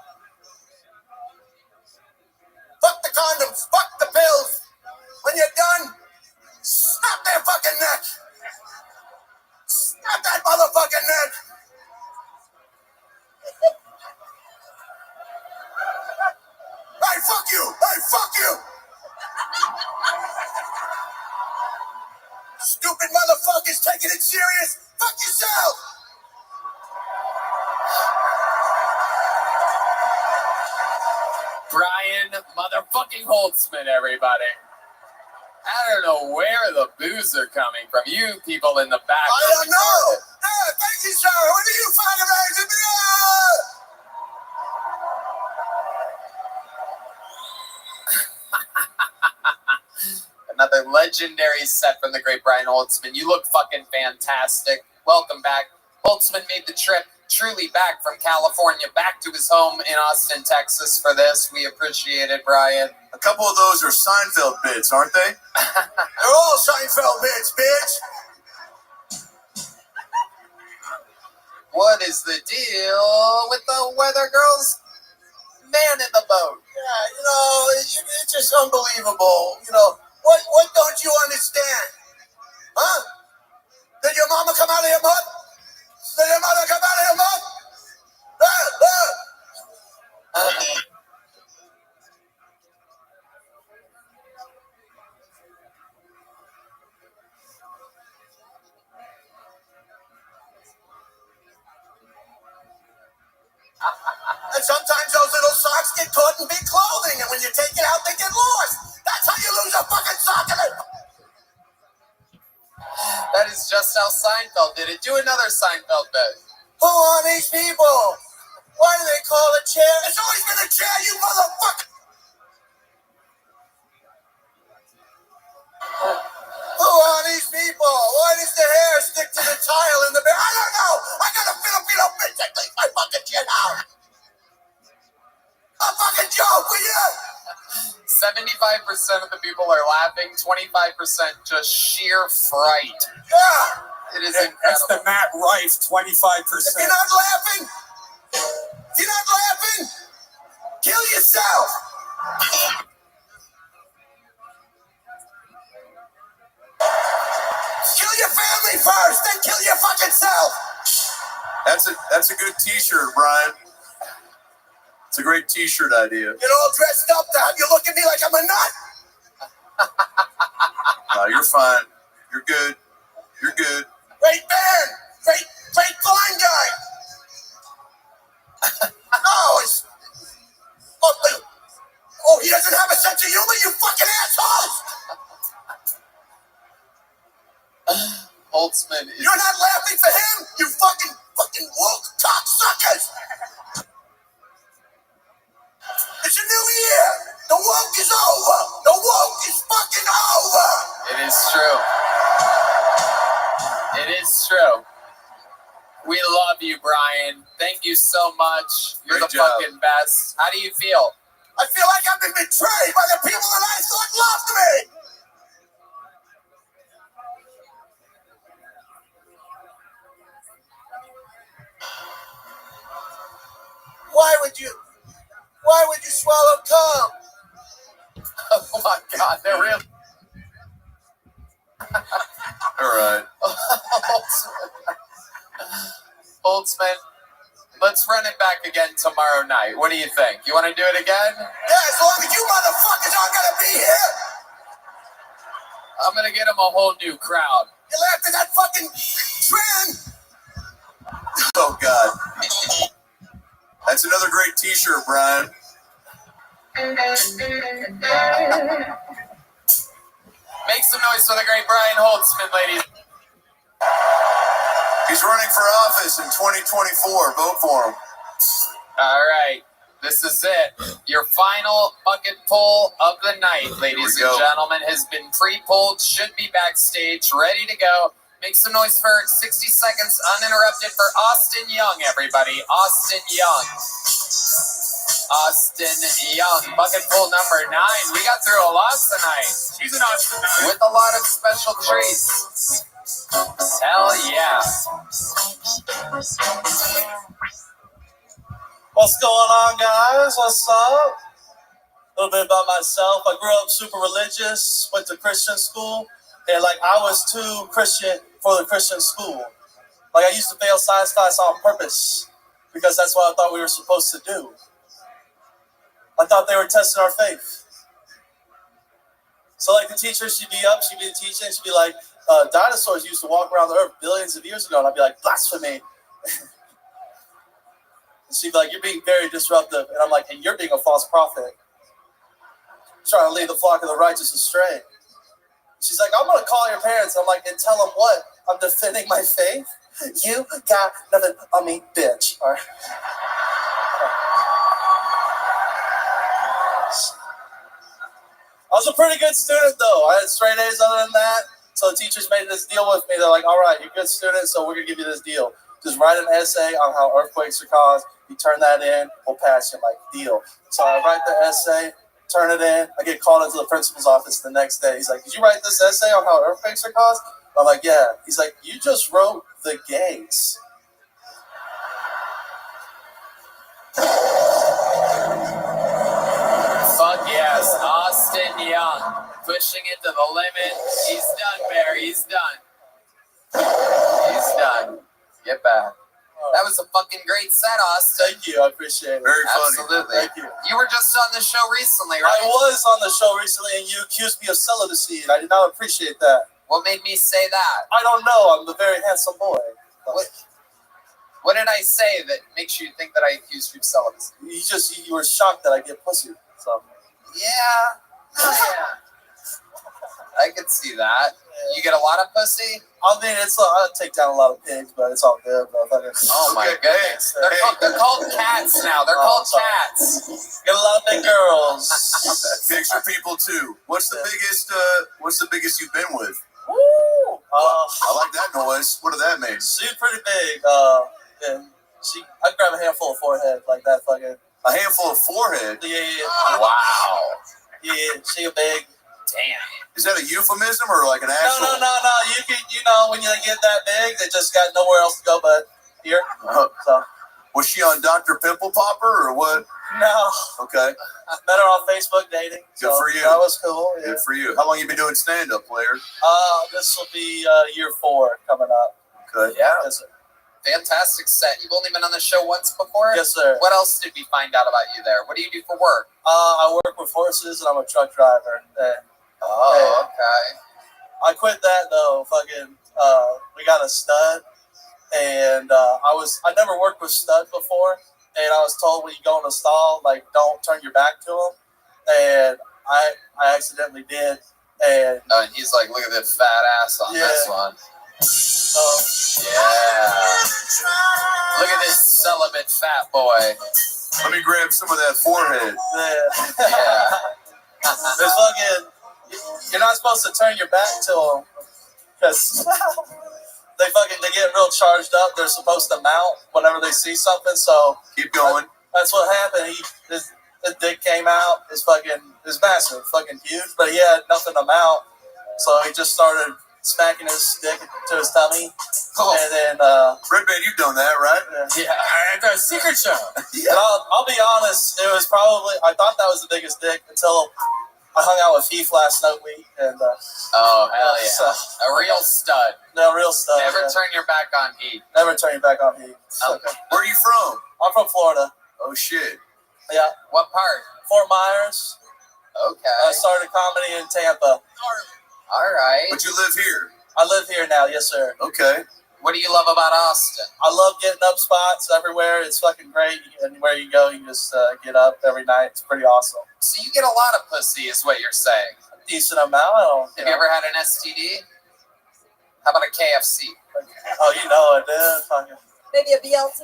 Fuck the condoms, fuck the pills. When you're done, snap their fucking neck. Snap that motherfucking neck. Hey, fuck you. Hey, fuck you. Stupid motherfuckers taking it serious. Fuck yourself. Brian motherfucking Holtzman, everybody. I don't know where the booze are coming from. You people in the back. I don't know. Hey, thank you, sir. What are you fucking raising me up? Another legendary set from the great Brian Holtzman. You look fucking fantastic. Welcome back. Holtzman made the trip truly back from California, back to his home in Austin, Texas for this. We appreciate it, Brian. A couple of those are Seinfeld bits, aren't they? They're all Seinfeld bits, bitch. What is the deal with the weather girls? Man in the boat. Yeah, you know, it's just unbelievable. You know, what don't you understand? Huh? Did your mama come out of your mud? Did your mother come out of your mud? And sometimes those little socks get caught in big clothing, and when you take it out, they get lost. That's how you lose a fucking sock in it. That is just how Seinfeld did it. Do another Seinfeld bit. Who are these people? Why do they call it chair? It's always been a chair, you motherfucker. Who are these people? Why does the hair stick to the tile in the bed? I don't know. I got a Filipino bitch that cleans my fucking shit out. A fucking joke, will you? 75% of the people are laughing, 25% just sheer fright. Yeah. It is That's incredible. the Matt Rife 25%. If you're not laughing, kill yourself. Kill your family first, then kill your fucking self. That's a good T-shirt, Brian. It's a great T-shirt idea. Get all dressed up now. You look at me like I'm a nut. No, you're fine. You're good. You're good. Great man. Great blind guy. Oh, it's... Oh, he doesn't have a sense of humor, you fucking assholes. Holtzman is... You're not laughing for him, you fucking woke cocksuckers. It's a new year. The woke is over. The woke is fucking over. It is true. It is true. We love you, Brian. Thank you so much. You're Great the job. fucking best. How do you feel? I feel like I've been betrayed by the people that I thought loved me. Why would you swallow cum? Oh my God, they're real. All right. Holtzman, let's run it back again tomorrow night. What do you think? You want to do it again? Yeah, as long as you motherfuckers aren't gonna be here. I'm gonna get him a whole new crowd. You laughed at that fucking trend. Oh God. That's another great T-shirt, Brian. Make some noise for the great Brian Holtzman, ladies. He's running for office in 2024. Vote for him. All right. This is it. Your final bucket pull of the night, ladies and gentlemen, has been pre-pulled, should be backstage, ready to go. Make some noise for 60 seconds uninterrupted for Austin Young, everybody. Austin Young. Austin Young, bucket pull number 9. We got through a lot tonight. She's an Austin with a lot of special treats. Hell yeah. What's going on, guys? What's up? A little bit about myself. I grew up super religious, went to Christian school, and I was too Christian for the Christian school. I used to fail science class on purpose because that's what I thought we were supposed to do. I thought they were testing our faith. So the teacher, she'd be teaching, she'd be like, dinosaurs used to walk around the earth billions of years ago, and I'd be like, blasphemy. And she'd be like, you're being very disruptive. And I'm like, and you're being a false prophet. Trying to lead the flock of the righteous astray. She's like, I'm going to call your parents. I'm like, and tell them what? I'm defending my faith? You got nothing on me, bitch. All right. I was a pretty good student, though. I had straight A's other than that. So the teachers made this deal with me. They're like, all right, you're a good student, so we're going to give you this deal. Just write an essay on how earthquakes are caused. You turn that in, we'll pass you. Deal. So I write the essay, turn it in. I get called into the principal's office the next day. He's like, did you write this essay on how earthquakes are caused? I'm like, yeah. He's like, you just wrote the gates. Fuck yes, Austin Young, pushing it to the limit. He's done, Bear. He's done. He's done. Get back. That was a fucking great set, Austin. Thank you. I appreciate it. Very funny. Absolutely. Thank you. You were just on the show recently, right? I was on the show recently, and you accused me of celibacy, and I did not appreciate that. What made me say that? I don't know. I'm a very handsome boy. What did I say that makes you think that I accused you of celibacy? You were shocked that I get pussy. So. Yeah. I could see that. You get a lot of pussy? I mean, I take down a lot of pigs, but it's all good. Oh my goodness. They're called cats now. They're called cats. Get a lot of big girls. Pigs are people too. What's the biggest you've been with? Woo! I like that noise. What did that mean? She's pretty big. And I'd grab a handful of forehead like that fucking. A handful of forehead? Yeah. Wow. Yeah, she a big. Damn. Is that a euphemism or like an actual? No. You know, when you get that big, they just got nowhere else to go but here. So. Was she on Dr. Pimple Popper or what? No. Okay. I met her on Facebook dating. Good for you. That was cool. Yeah. Good for you. How long you been doing stand-up, player? This will be year 4 coming up. Okay. Yeah. Yes, sir. Fantastic set. You've only been on the show once before? Yes, sir. What else did we find out about you there? What do you do for work? I work with horses and I'm a truck driver. Okay. I quit that though. We got a stud, and I never worked with studs before, and I was told when you go in a stall, like, don't turn your back to them, and I accidentally did, and and he's like, look at that fat ass on this one. Yeah. Look at this celibate fat boy. Let me grab some of that forehead. Yeah. There's fucking. You're not supposed to turn your back to them because they get real charged up. They're supposed to mount whenever they see something. So keep going. That's what happened. His dick came out. It's massive, fucking huge. But he had nothing to mount, so he just started smacking his dick to his tummy. And then Red Man, you've done that, right? Yeah. The secret show. Yeah. I'll be honest. It was probably I thought that was the biggest dick until I hung out with Heath last week, and hell yeah, so, a real stud. No, real stud. Never turn your back on Heath. Never turn your back on Heath. Where are you from? I'm from Florida. Oh shit. Yeah. What part? Fort Myers. Okay. I started comedy in Tampa. All right. But you live here. I live here now. Yes, sir. Okay. What do you love about Austin? I love getting up spots everywhere. It's fucking great. Anywhere you go, you can just get up every night. It's pretty awesome. So you get a lot of pussy, is what you're saying? A decent amount. Have you ever had an STD? How about a KFC? Oh, you know it, dude. Maybe a BLT?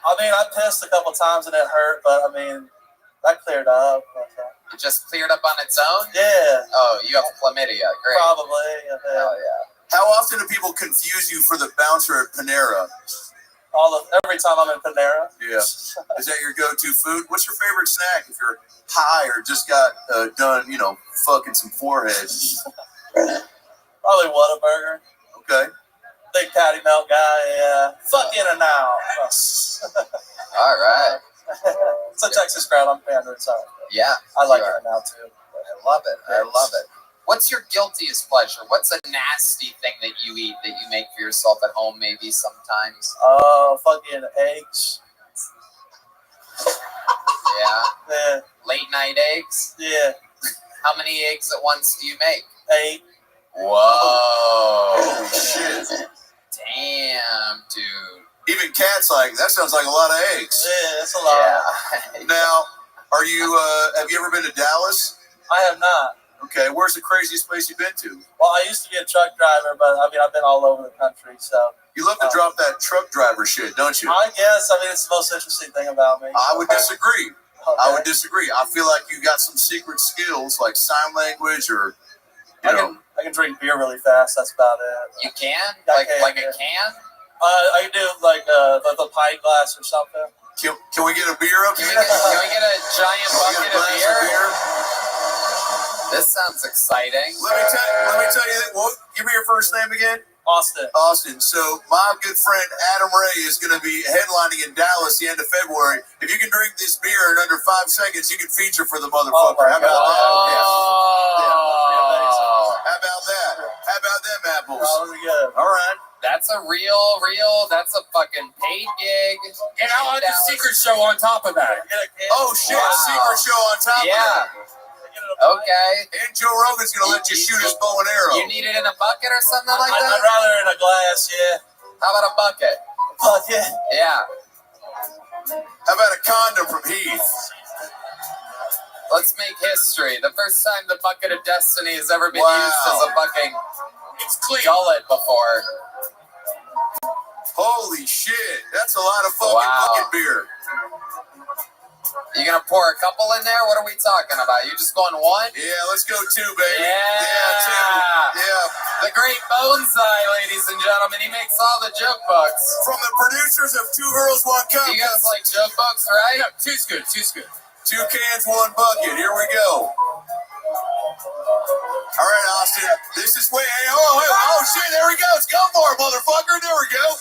I mean, I pissed a couple times and it hurt, but I mean, that cleared up. It just cleared up on its own? Yeah. Oh, you have chlamydia. Great. Probably. Hell yeah. How often do people confuse you for the bouncer at Panera? Every time I'm in Panera. Yeah. Is that your go-to food? What's your favorite snack if you're high or just got done, fucking some forehead? Probably Whataburger. Okay. Big patty melt guy, yeah. Fuck In and Out. All right. It's a Texas crowd. I'm pandering, so. Yeah. I like In and Out too. I love it. I love it. What's your guiltiest pleasure? What's a nasty thing that you eat that you make for yourself at home maybe sometimes? Fucking eggs. Yeah. Late night eggs? Yeah. How many eggs at once do you make? 8. Whoa. Holy shit. Damn, dude. Even cats that sounds like a lot of eggs. Yeah, it's a lot. Yeah. Now, have you ever been to Dallas? I have not. Okay, where's the craziest place you've been to? Well, I used to be a truck driver, but I mean, I've been all over the country, so. You love to drop that truck driver shit, don't you? I guess. I mean, it's the most interesting thing about me. I would disagree. Okay. I would disagree. I feel like you got some secret skills like sign language or, I can drink beer really fast. That's about it. You can? I Like can, a can? I can do like the pint glass or something. Can we get a beer up Can here? we get a giant bucket of beer? This sounds exciting. Let me tell you that. Well, give me your first name again. Austin. Austin. So my good friend Adam Ray is going to be headlining in Dallas the end of February. If you can drink this beer in under 5 seconds, you can feature for the motherfucker. How about that? How about that? How about them apples? All right. That's a that's a fucking paid gig. And I want the secret show on top of that. Oh shit, secret show on top of that. Okay. And Joe Rogan's going to let you shoot his bow and arrow. You need it in a bucket or something like that? I'd rather in a glass, yeah. How about a bucket? Bucket? Yeah. How about a condom from Heath? Let's make history. The first time the bucket of destiny has ever been used as a fucking gullet before. Holy shit. That's a lot of fucking bucket beer. You gonna pour a couple in there? What are we talking about? You just going one? Yeah, let's go 2, baby. Yeah, 2. Yeah. The great Bonsai, ladies and gentlemen. He makes all the joke books. From the producers of 2 Girls, 1 Cup. You guys like joke books, right? No, two's good. 2 cans, 1 bucket. Here we go. All right, Austin. This is way. Hey, oh, shit. There he goes. Go for it, motherfucker. There we go.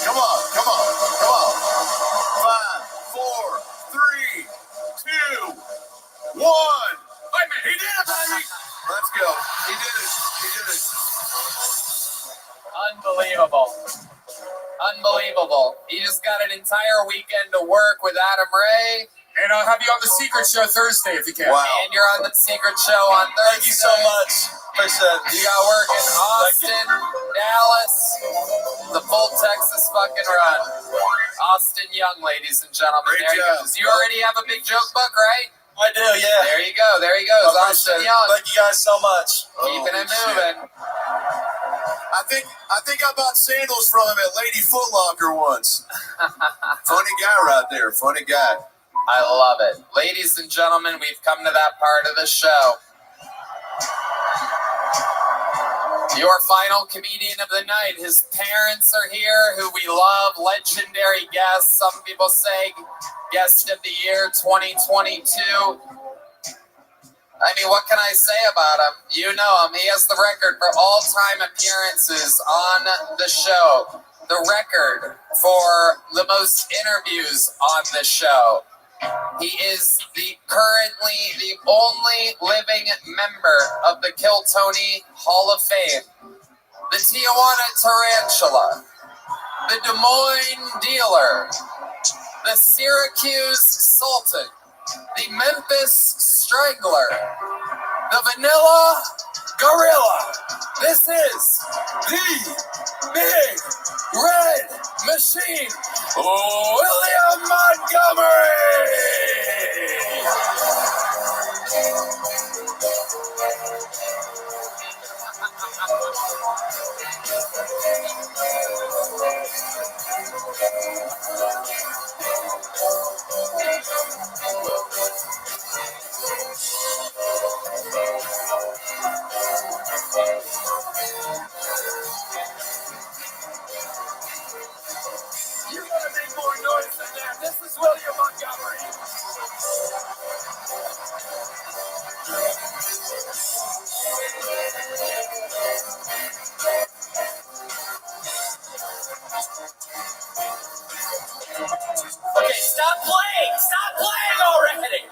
Come on. 5, 4, 3, 2, 1. Wait a minute. He did it, baby. Let's go. He did it. Unbelievable. He just got an entire weekend to work with Adam Ray. And I'll have you on the Secret Show Thursday if you can. Wow. And you're on the Secret Show on Thursday. Thank you so much. Appreciate it. You got work in Austin, Dallas, the full Texas fucking run. Austin Young, ladies and gentlemen. Great there job. he goes. You already have a big joke book, right? I do, yeah. There you go. There he goes. Austin Young. Thank you guys so much. Keeping it moving. I think I bought sandals from him at Lady Foot Locker once. Funny guy right there. Funny guy. I love it. Ladies and gentlemen, we've come to that part of the show. Your final comedian of the night. His parents are here, who we love. Legendary guest. Some people say guest of the year 2022. I mean, what can I say about him? You know him. He has the record for all-time appearances on the show. The record for the most interviews on the show. He is currently the only living member of the Kill Tony Hall of Fame. The Tijuana Tarantula. The Des Moines Dealer. The Syracuse Sultan. The Memphis Strangler. The Vanilla Gorilla. This is the Big Red Machine, William Montgomery. You gotta make more noise than that. This is William Montgomery. Okay, stop playing! Stop playing already!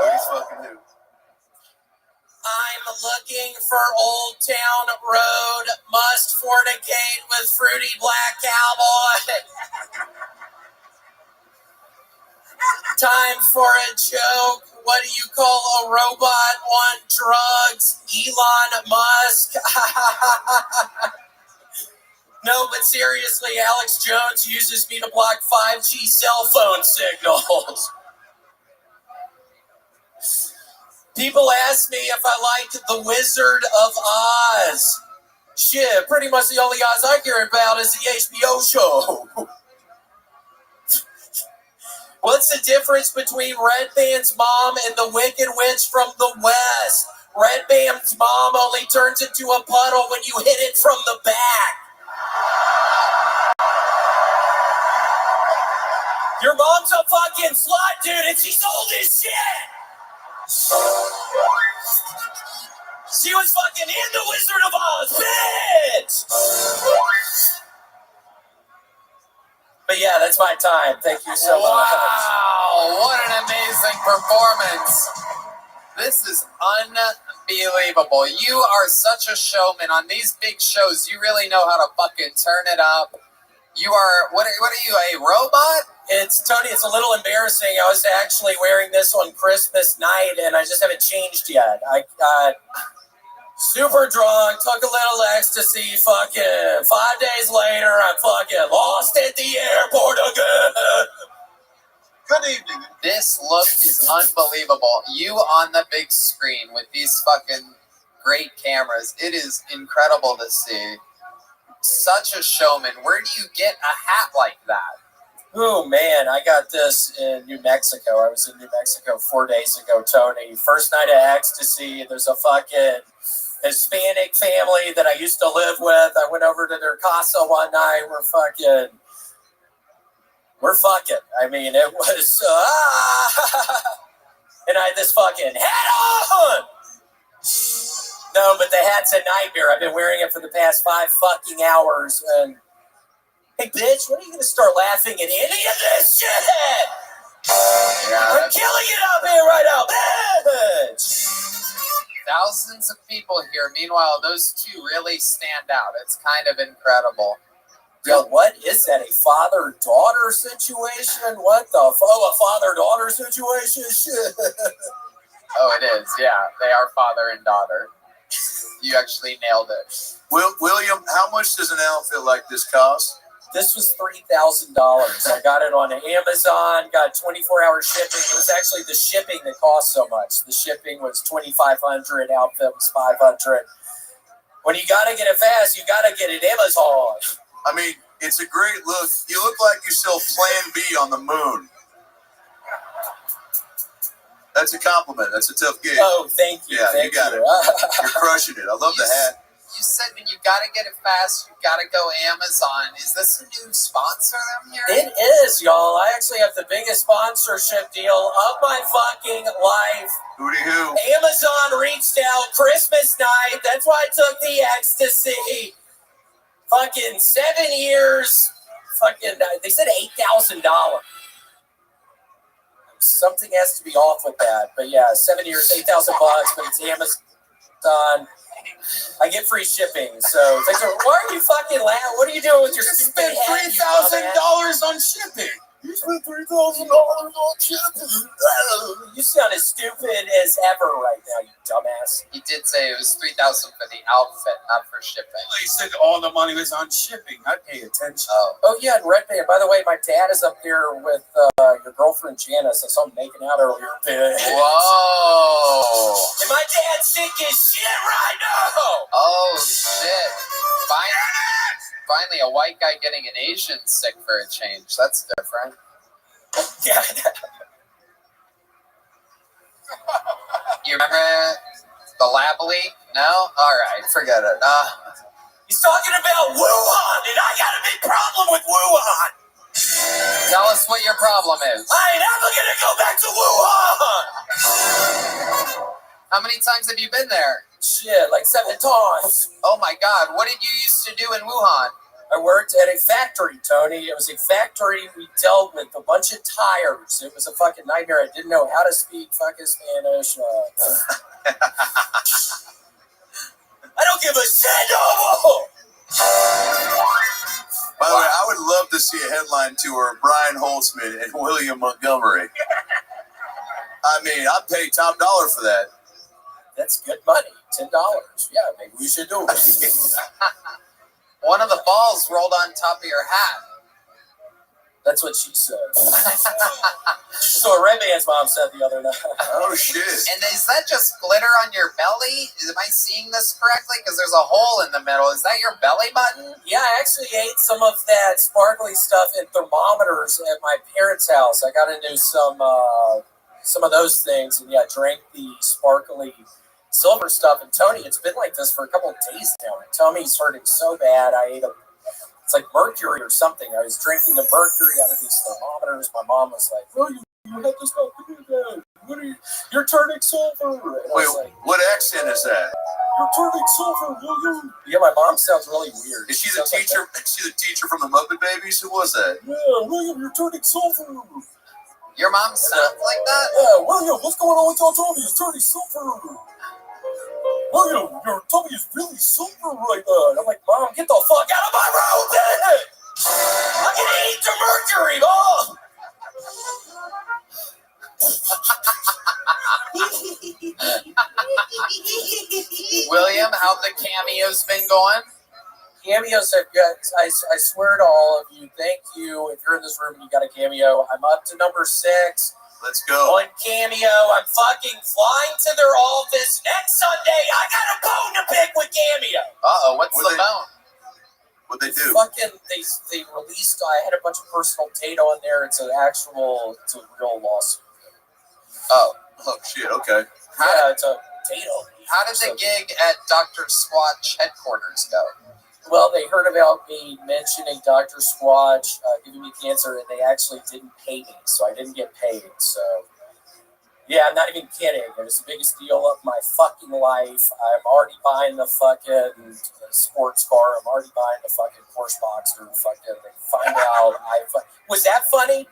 Who's fucking who? I'm looking for Old Town Road, must fornicate with Fruity Black Cowboy. Time for a joke. What do you call a robot on drugs? Elon Musk. No, but seriously, Alex Jones uses me to block 5G cell phone signals. People ask me if I like The Wizard of Oz. Shit, pretty much the only Oz I care about is the HBO show. What's the difference between Redban's mom and the Wicked Witch from the West? Redban's mom only turns into a puddle when you hit it from the back. Your mom's a fucking slut, dude, and she's old as shit! She was fucking in The Wizard of Oz, bitch! But yeah, that's my time. Thank you so much. Wow, what an amazing performance. This is unbelievable. You are such a showman. On these big shows, you really know how to fucking turn it up. You are, what are you, a robot? It's, Tony, it's a little embarrassing. I was actually wearing this on Christmas night, and I just haven't changed yet. I got super drunk, took a little ecstasy, fucking 5 days later, I'm fucking lost at the airport again. Good evening. This look is unbelievable. You on the big screen with these fucking great cameras. It is incredible to see. Such a showman. Where do you get a hat like that? Oh, man, I got this in New Mexico. I was in New Mexico 4 days ago, Tony. First night of ecstasy, there's a fucking Hispanic family that I used to live with. I went over to their casa one night. We're fucking. I mean, it was, and I had this fucking hat on. No, but the hat's a nightmare. I've been wearing it for the past 5 fucking hours. And hey, bitch, when are you gonna start laughing at any of this shit? I'm killing it up here right now, bitch. Thousands of people here. Meanwhile, those two really stand out. It's kind of incredible. Yo, what is that? A father-daughter situation? What the a father-daughter situation? Shit. Oh, it is. Yeah, they are father and daughter. You actually nailed it. William, how much does an outfit like this cost? This was $3,000. I got it on Amazon, got 24-hour shipping. It was actually the shipping that cost so much. The shipping was $2,500, outfit was $500. When you gotta get it fast, you gotta get it Amazon. I mean, it's a great look. You look like you sell Plan B on the moon. That's a compliment. That's a tough gig. Oh, thank you. Yeah, thank you got it. You're crushing it. I love the hat. You said when you gotta get it fast, you gotta go Amazon. Is this a new sponsor I'm hearing? It is, y'all. I actually have the biggest sponsorship deal of my fucking life. Hooty-hoo. Amazon reached out Christmas night. That's why I took the ecstasy. Fucking 7 years. Fucking, they said $8,000. Something has to be off with that. But yeah, 7 years, $8,000, but it's Amazon. I get free shipping, so it's like, why are you fucking laughing? What are you doing with your stupid head? $3,000 on shipping. You spent $3,000 on shipping. You sound as stupid as ever right now, you dumbass. He did say it was $3,000 for the outfit, not for shipping. He said all the money was on shipping. I pay attention. Oh yeah, and Red Band. By the way, my dad is up there with your girlfriend Janice. I saw him making out earlier. Whoa! And my dad's sick as shit right now. Oh shit! Finally, a white guy getting an Asian sick for a change. That's different. Yeah. You remember the lab leak? No? All right, forget it. He's talking about Wuhan, and I got a big problem with Wuhan. Tell us what your problem is. I ain't ever gonna go back to Wuhan. How many times have you been there? Shit, like 7 times. Oh my God, what did you used to do in Wuhan? I worked at a factory, Tony. It was a factory. We dealt with a bunch of tires. It was a fucking nightmare. I didn't know how to speak fucking Spanish. I don't give a shit no more. By the way, I would love to see a headline tour of Brian Holtzman and William Montgomery. I mean, I'd pay top dollar for that. That's good money. $10. Yeah, maybe we should do it. One of the balls rolled on top of your hat. That's what she said. So a Red Band's mom said the other night. Oh, shit. And is that just glitter on your belly? Am I seeing this correctly? Because there's a hole in the middle. Is that your belly button? Yeah, I actually ate some of that sparkly stuff in thermometers at my parents' house. I got into some of those things, and yeah, drank the sparkly silver stuff. And Tony, it's been like this for a couple of days now. My tummy's hurting so bad. I ate it's like mercury or something. I was drinking the mercury out of these thermometers. My mom was like, "Oh, you had to stop doing that. You're turning silver." And Wait, what accent is that? You're turning silver, William. Yeah, my mom sounds really weird. Is she the teacher? Is she the teacher from the Muppet Babies? Who was that? Yeah, William, you're turning silver. Your mom sounds like that? Yeah, William, what's going on with your tummy? It's turning silver. William, your tummy is really silver right now. And I'm like, Mom, get the fuck out of my room, man! I'm gonna eat the mercury, Mom! William, how the cameos been going? Cameos are good. I swear to all of you, thank you. If you're in this room and you got a cameo, I'm up to number 6. Let's go. On Cameo, I'm fucking flying to their office next Sunday. I got a bone to pick with Cameo. Uh-oh, what's the bone? What'd they do? Fucking, they released, I had a bunch of personal data on there. It's a real lawsuit. Oh shit, okay. Yeah, it's a potato. How did the gig at Dr. Squatch headquarters go? Well, they heard about me mentioning Dr. Squatch giving me cancer, and they actually didn't pay me, so I didn't get paid. So, yeah, I'm not even kidding. It was the biggest deal of my fucking life. I'm already buying the fucking sports car. I'm already buying the fucking Porsche Boxster. Fucking, they find out was that funny?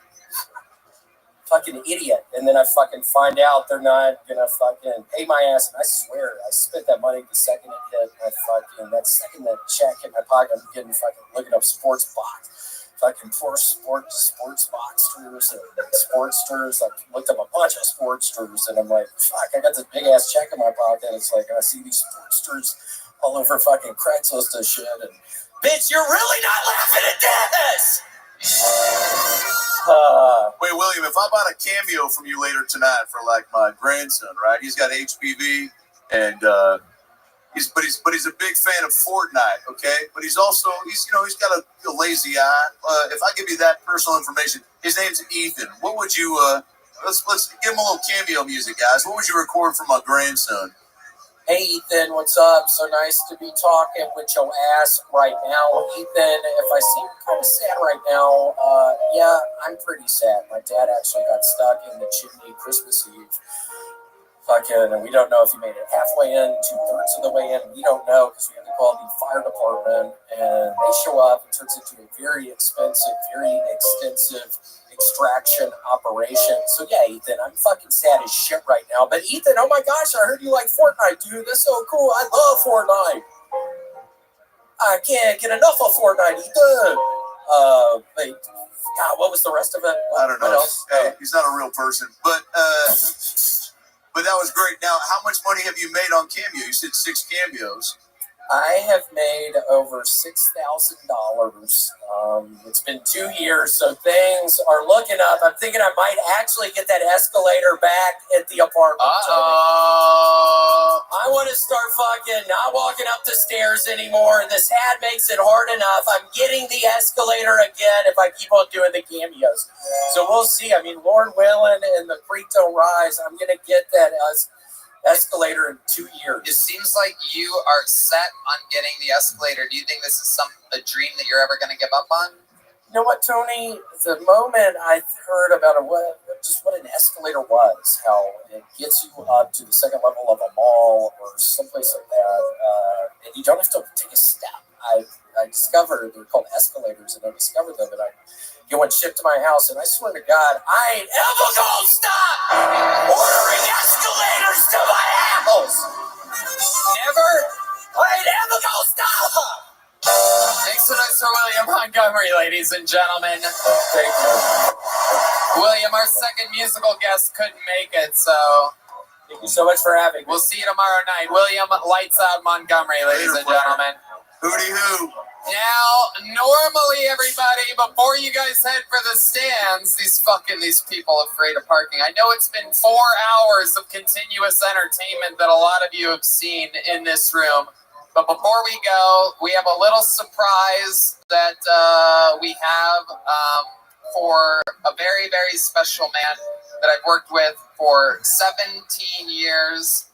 Fucking idiot. And then I fucking find out they're not gonna fucking pay my ass. And I swear, I spent that money the second it hit my fucking, that second that check hit my pocket, I'm getting fucking looking up sports box. Fucking sports Boxsters and Sportsters. I looked up a bunch of Sportsters and I'm like, fuck, I got this big ass check in my pocket. It's like, I see these Sportsters all over fucking Craigslist and shit. And bitch, you're really not laughing at this! Wait, William, if I bought a cameo from you later tonight for like my grandson, right? He's got HPV and he's a big fan of Fortnite, okay? But he's got a lazy eye. If I give you that personal information, his name's Ethan. What would you let's give him a little cameo music, guys. What would you record for my grandson? Hey, Ethan, what's up? So nice to be talking with your ass right now. Ethan, if I seem kind of sad right now, yeah, I'm pretty sad. My dad actually got stuck in the chimney Christmas Eve. Fucking, and we don't know if he made it halfway in, 2/3 of the way in. We don't know because we have to call the fire department, and they show up. It turns into a very expensive, very extensive extraction operation. So yeah, Ethan, I'm fucking sad as shit right now. But Ethan, oh my gosh, I heard you like Fortnite, dude. That's so cool. I love Fortnite. I can't get enough of Fortnite, Ethan. Wait, God, what was the rest of it? I don't know. Hey, he's not a real person, but that was great. Now, how much money have you made on Cameo? You said 6 cameos. I have made over $6,000. It's been 2 years, so things are looking up. I'm thinking I might actually get that escalator back at the apartment. I want to start fucking not walking up the stairs anymore. This hat makes it hard enough. I'm getting the escalator again if I keep on doing the cameos. So we'll see. I mean, Lord willing and the creek don't rise, I'm going to get that escalator in 2 years. It seems like you are set on getting the escalator. Do you think this is a dream that you're ever going to give up on? You know what, Tony? The moment I heard about what an escalator was, how it gets you up to the second level of a mall or someplace like that, and you don't have to take a step. I discovered they're called escalators, and I discovered them, and I get one shipped to my house, and I swear to God, I ain't ever gonna stop ordering escalators to my house. Never. I ain't ever gonna stop. Thanks so much for William Montgomery, ladies and gentlemen. Thank you. William, our second musical guest couldn't make it, so thank you so much for having me. We'll see you tomorrow night. William Lights Out Montgomery, ladies and gentlemen. Hooty hoo. Now, normally, everybody, before you guys head for the stands, these people afraid of parking. I know it's been 4 hours of continuous entertainment that a lot of you have seen in this room. But before we go, we have a little surprise that we have for a very, very special man that I've worked with for 17 years.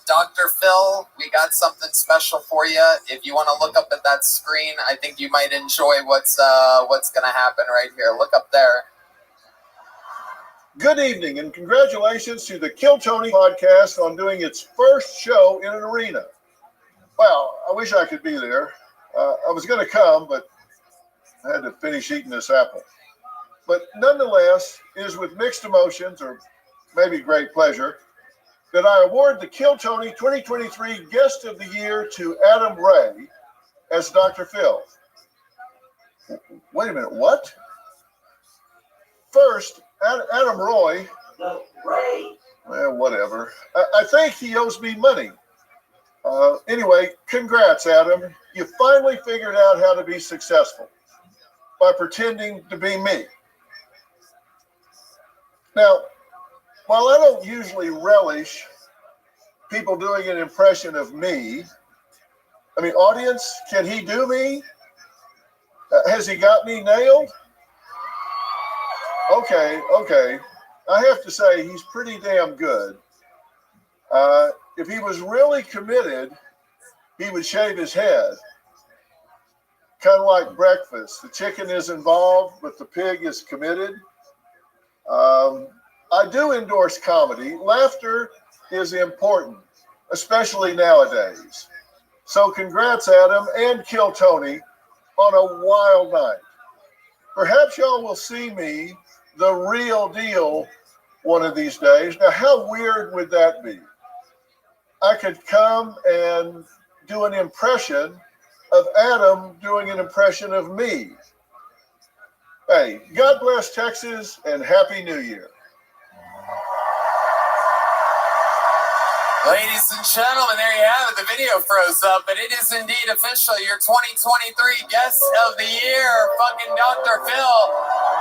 Dr. Phil, we got something special for you. If you want to look up at that screen, I think you might enjoy what's going to happen right here. Look up there. Good evening, and congratulations to the Kill Tony podcast on doing its first show in an arena. Well, I wish I could be there. I was going to come, but I had to finish eating this apple. But nonetheless, it is with mixed emotions, or maybe great pleasure, that I award the Kill Tony 2023 Guest of the Year to Adam Ray as Dr. Phil. Wait a minute, what? First, Adam Roy. No, Ray. Well, whatever. I think he owes me money. Anyway, congrats, Adam. You finally figured out how to be successful by pretending to be me. Now, while I don't usually relish people doing an impression of me, I mean, audience, can he do me? Has he got me nailed? Okay. I have to say, he's pretty damn good. If he was really committed, he would shave his head. Kind of like breakfast. The chicken is involved, but the pig is committed. I do endorse comedy. Laughter is important, especially nowadays. So congrats, Adam and Kill Tony, on a wild night. Perhaps y'all will see me, the real deal, one of these days. Now, how weird would that be? I could come and do an impression of Adam doing an impression of me. Hey, God bless Texas and Happy New Year. Ladies and gentlemen, there you have it. The video froze up, but it is indeed official. Your 2023 Guest of the Year, fucking Dr. Phil.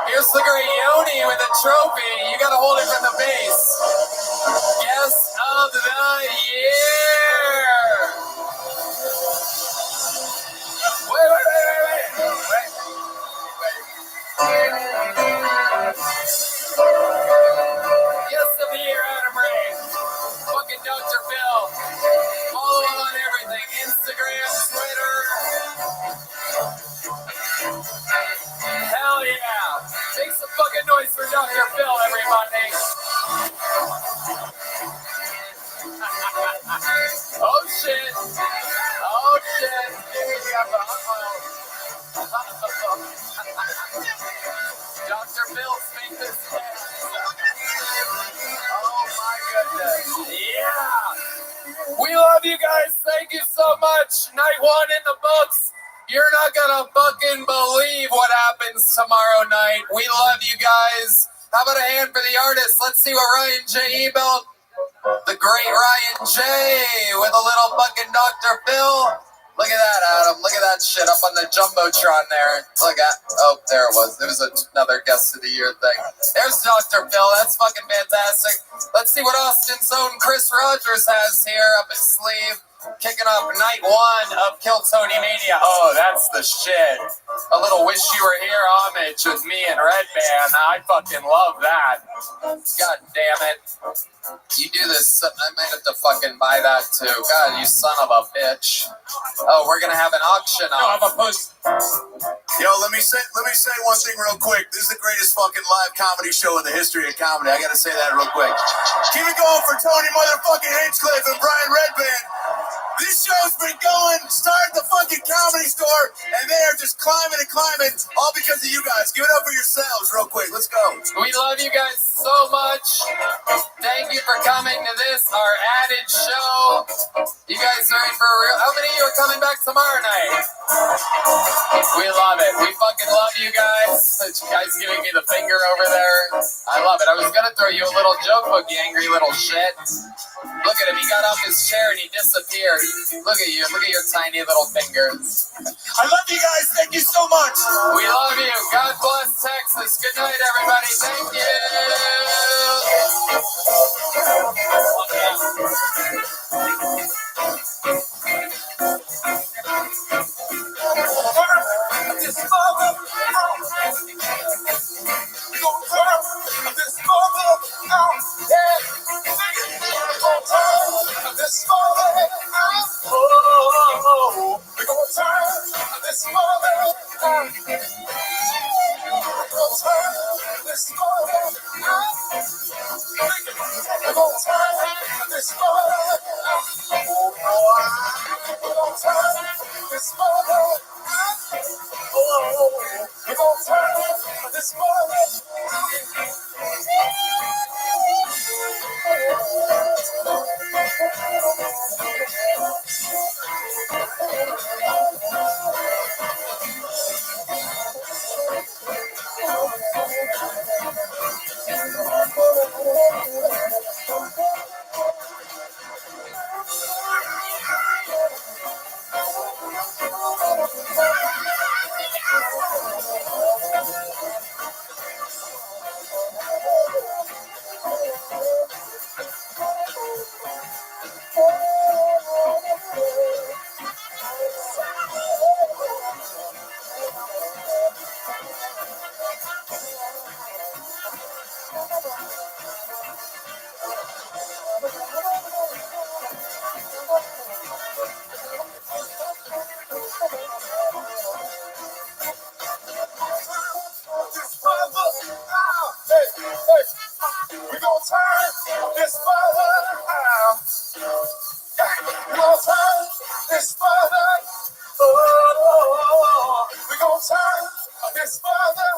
Here's the great Yoni with a trophy. You gotta hold it from the base. Guest of the Year. Wait. Guest of the Year, Adam Ray. Fucking Dr. Phil. Follow him on everything. Instagram, Twitter. Hell yeah. Make some fucking noise for Dr. Phil, everybody. Oh shit. Dr. Phil's famous head. Oh my goodness. Yeah. We love you guys. Thank you so much. Night one in the books. You're not gonna fucking believe what happens tomorrow night. We love you guys. How about a hand for the artist? Let's see what Ryan J. built. The great Ryan J. with a little fucking Dr. Phil. Look at that, Adam. Look at that shit up on the Jumbotron there. Look at, oh, there it was. There was another Guest of the Year thing. There's Dr. Phil. That's fucking fantastic. Let's see what Austin's own Chris Rogers has here up his sleeve. Kicking off night one of Kill Tony Mania. Oh, that's the shit. A little Wish You Were Here homage with me and Red Band. I fucking love that. God damn it. You do this, I might have to fucking buy that too. God, you son of a bitch. Oh, we're gonna have an auction off. Yo, let me say one thing real quick. This is the greatest fucking live comedy show in the history of comedy. I gotta say that real quick. Keep it going for Tony motherfucking Hinchcliffe and Brian Redband. This show's been going, started the fucking Comedy Store, and they are just climbing and climbing, all because of you guys. Give it up for yourselves real quick. Let's go. We love you guys so much. Thank you for coming to this, our added show. You guys are in for a real... How many of you are coming back tomorrow night? We love it. We fucking love you guys. You guys giving me the finger over there. I love it. I was going to throw you a little joke book, you angry little shit. Look at him. He got off his chair and he disappeared. Look at you. Look at your tiny little fingers. I love you guys. Thank you so much. We love you. God bless Texas. Good night, everybody. Thank you. gonna turn this mother out. We gonna turn this mother. Oh, we gonna turn this mother.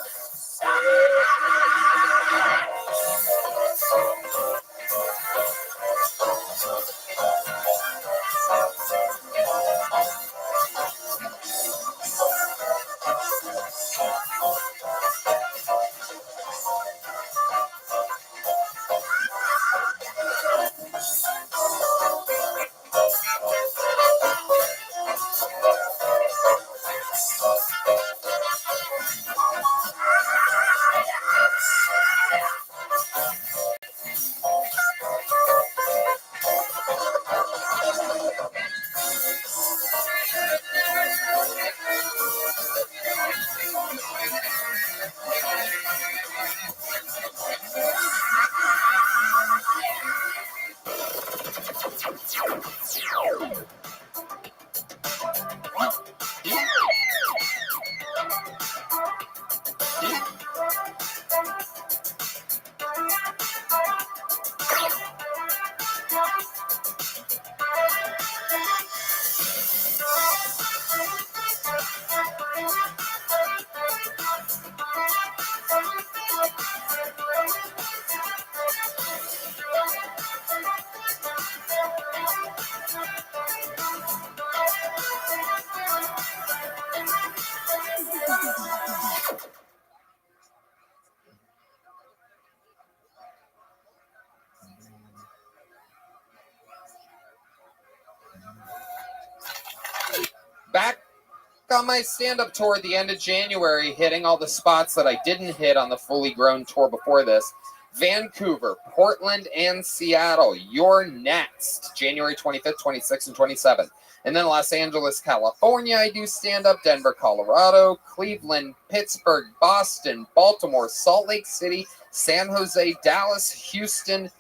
Back on my stand-up tour at the end of January, hitting all the spots that I didn't hit on the fully grown tour before this. Vancouver, Portland, and Seattle. You're next. January 25th, 26th, and 27th. And then Los Angeles, California, I do stand-up. Denver, Colorado, Cleveland, Pittsburgh, Boston, Baltimore, Salt Lake City, San Jose, Dallas, Houston,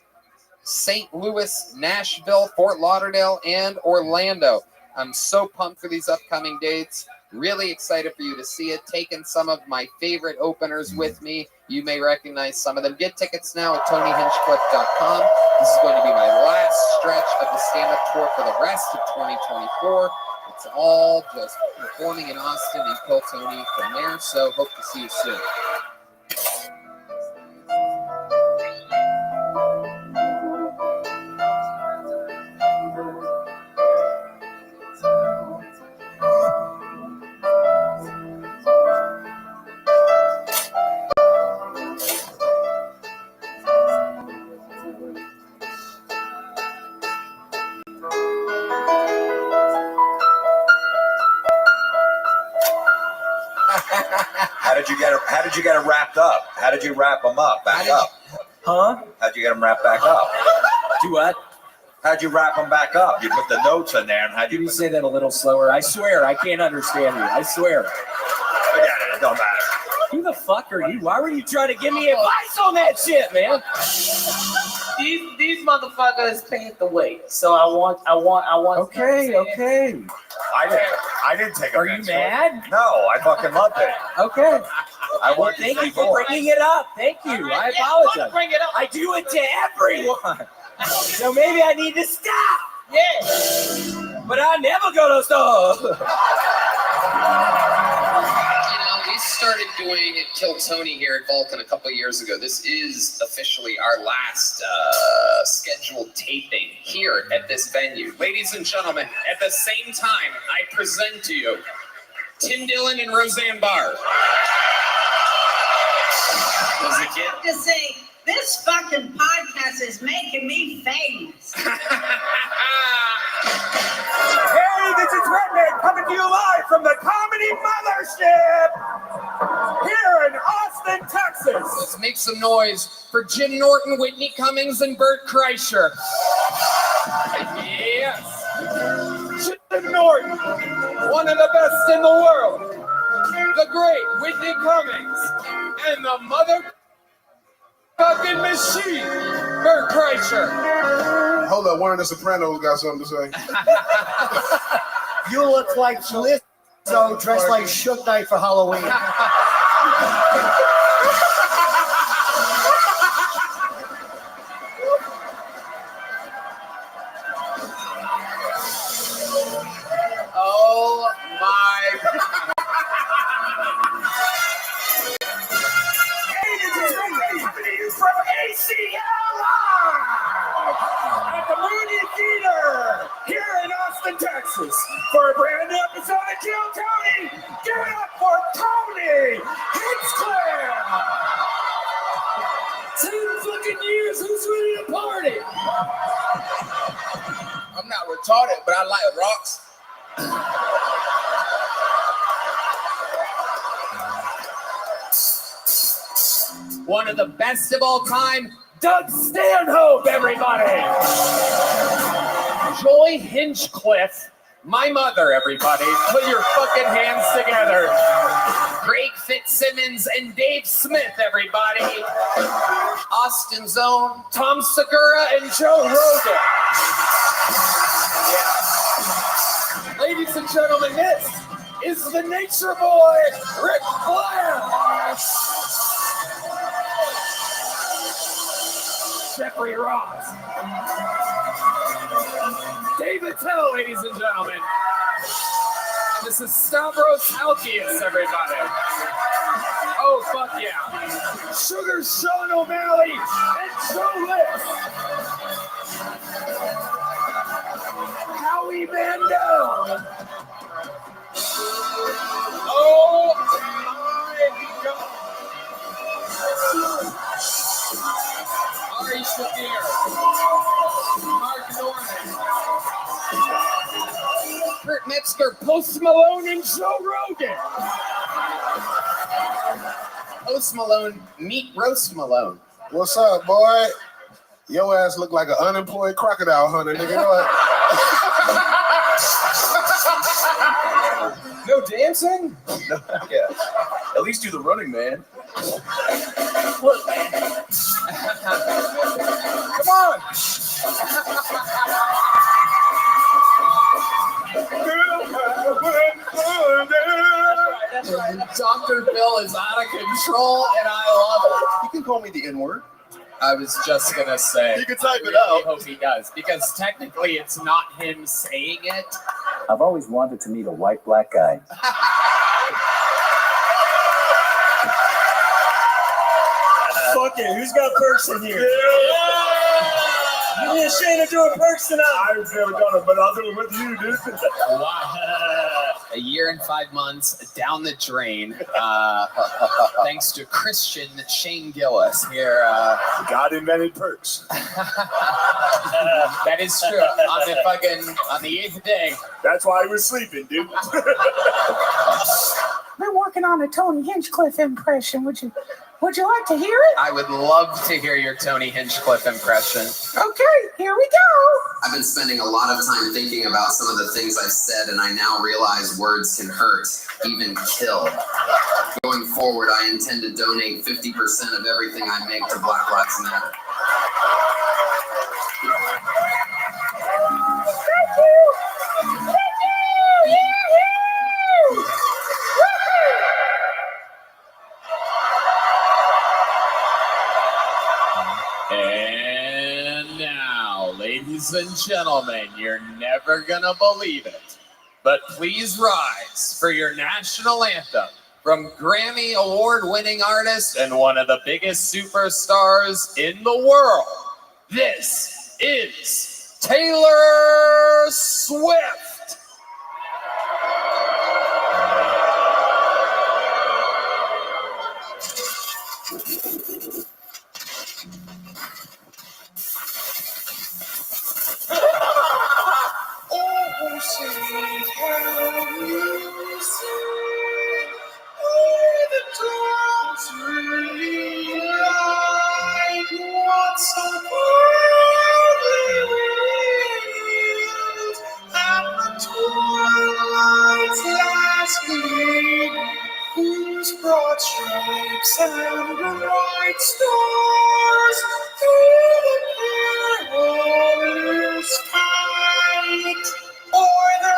St. Louis, Nashville, Fort Lauderdale, and Orlando. I'm so pumped for these upcoming dates. Really excited for you to see it. Taking some of my favorite openers with me. You may recognize some of them. Get tickets now at TonyHinchcliffe.com. This is going to be my last stretch of the stand-up tour for the rest of 2024. It's all just performing in Austin and Kill Tony from there. So hope to see you soon. How did you get it wrapped up? How did you wrap them up? Back up. Huh? How'd you get them wrapped back up? Do what? How'd you wrap them back up? You put the notes in there, and how'd Can you say that a little slower? I swear, I can't understand you. I swear. Forget it. It don't matter. Who the fuck are you? Why were you trying to give me advice on that shit, man? These motherfuckers paid the way, so I want. Okay. I didn't take. Are you mad? No, I fucking loved it. Okay. Well, thank you for bringing it up. Thank you. Right, I yeah, apologize. bring it up. I do it to everyone. So maybe I need to stop. Yeah. But I never go to stop. We started doing Kill Tony here at Vulcan a couple years ago. This is officially our last scheduled taping here at this venue. Ladies and gentlemen, at the same time, I present to you Tim Dillon and Roseanne Barr. I have to say, this fucking podcast is making me famous. Hey, this is Redneck coming to you live from the Comedy Mothership here in Austin, Texas. Let's make some noise for Jim Norton, Whitney Cummings, and Bert Kreischer. Yes. Jim Norton, one of the best in the world. The great Whitney Cummings and the motherfucking machine, Bert Kreischer. Hold up, one of the Sopranos got something to say. You look like Lizzo dressed like Suge Knight for Halloween. retarded, but I like rocks. One of the best of all time, Doug Stanhope, everybody. Joy Hinchcliffe, my mother, everybody. Put your fucking hands together. Craig Fitzsimmons and Dave Smith, everybody. Austin's own Tom Segura and Joe Rogan. Yeah. Ladies and gentlemen, this is the Nature Boy, Ric Flair. Jeffrey Ross. David Tell, ladies and gentlemen. This is Stavros Halkias, everybody. Oh, fuck yeah. Sugar Sean O'Malley and Joe List. Howie Mandel. Oh, my God. Ari Shaffir. Mark Norman. Kurt Metzger, Post Malone, and Joe Rogan. Post Malone, meet Roast Malone. What's up, boy? Your ass look like an unemployed crocodile hunter, nigga. You know what? No dancing? No, yeah. At least do the running, man. Look, man. Come on. That's right. Dr. Phil is out of control, and I love it. You can call me the N-word. I was just gonna say. You can type it I out. hope he does, because technically it's not him saying it. I've always wanted to meet a white black guy. Fuck it, who's got perks in here? You didn't ashamed to do a perks tonight. I've never done it, but I'll do it with you, dude. Wow. A year and 5 months down the drain. Thanks to Christian Shane Gillis here. God invented perks. That is true. On the 8th day. That's why he was sleeping, dude. We're working on a Tony Hinchcliffe impression. Would you like to hear it? I would love to hear your Tony Hinchcliffe impression. Okay, here we go. I've been spending a lot of time thinking about some of the things I've said, and I now realize words can hurt, even kill. Going forward, I intend to donate 50% of everything I make to Black Lives Matter. Thank you. Thank you. Yahoo! And now, ladies and gentlemen, you're never gonna believe it, but please rise for your national anthem from Grammy Award-winning artist and one of the biggest superstars in the world. This is Taylor Swift. Oh, sweet, how you sing o'er the clouds really like what's so proudly veiled at the twilight's last gleam, whose broad stripes and bright stars through the perilous fight o'er the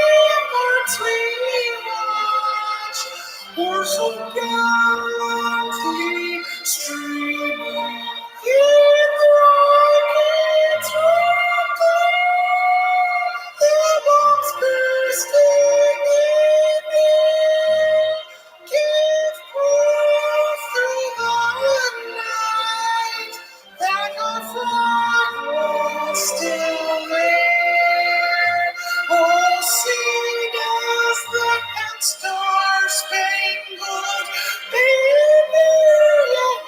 ramparts we watch, were so gallantly streaming in rockets rumble, their bombs bursting in air, give proof through the night that our flag was still there. Oh, sing us the star-spangled banner yet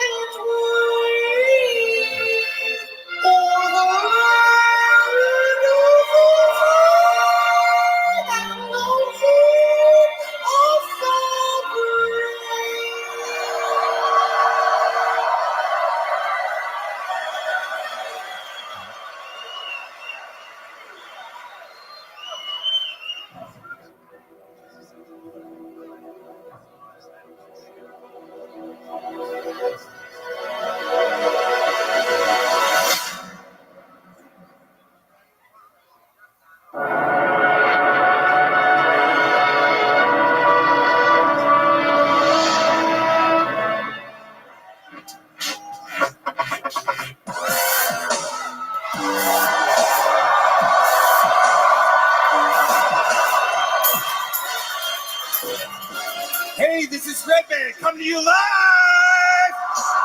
you live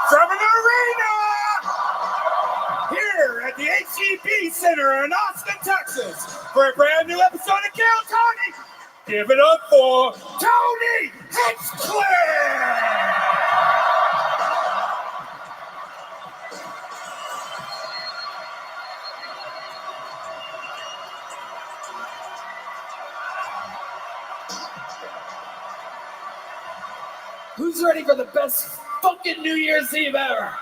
from an arena here at the HEB Center in Austin, Texas, for a brand new episode of Kill Tony. Give it up for Tony Hinchcliffe! Who's ready for the best fucking New Year's Eve ever?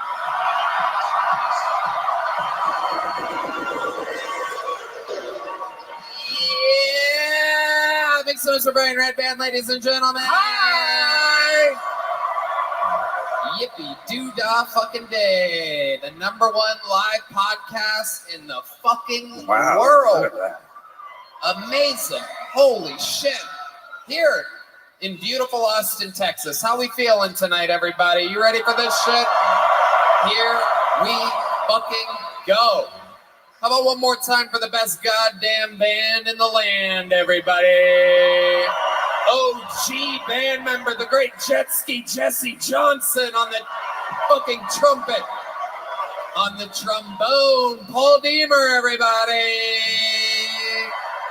Yeah! Big so much for Brian Red Band, ladies and gentlemen. Hi! Yippee doo dah fucking day. The #1 live podcast in the fucking world. Look at that. Amazing. Holy shit. Here in beautiful Austin, Texas. How we feeling tonight, everybody? You ready for this shit? Here we fucking go. How about one more time for the best goddamn band in the land, everybody? OG band member, the great jet ski Jesse Johnson on the fucking trumpet. On the trombone, Paul Deemer, everybody.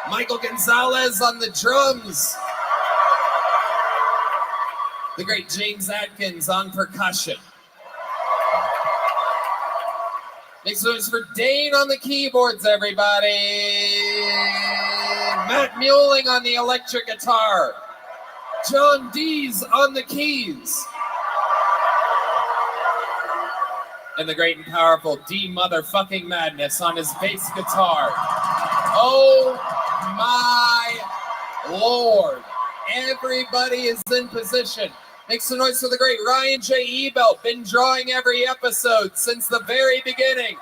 Michael Gonzalez on the drums. The great James Atkins on percussion. Big noise for Dane on the keyboards, everybody. Matt Muelling on the electric guitar. John Dees on the keys. And the great and powerful D Motherfucking Madness on his bass guitar. Oh my Lord. Everybody is in position. Make some noise for the great Ryan J. Ebelt. Been drawing every episode since the very beginning.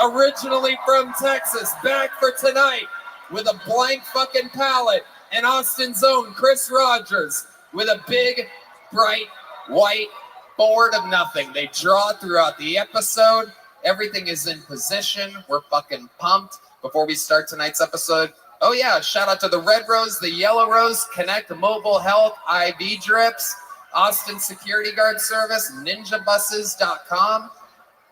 Originally from Texas. Back for tonight with a blank fucking palette. And Austin's own Chris Rogers with a big, bright, white board of nothing. They draw throughout the episode. Everything is in position. We're fucking pumped. Before we start tonight's episode, oh yeah, shout out to the Red Rose, the Yellow Rose, Connect Mobile Health, IV Drips, Austin Security Guard Service, ninjabuses.com,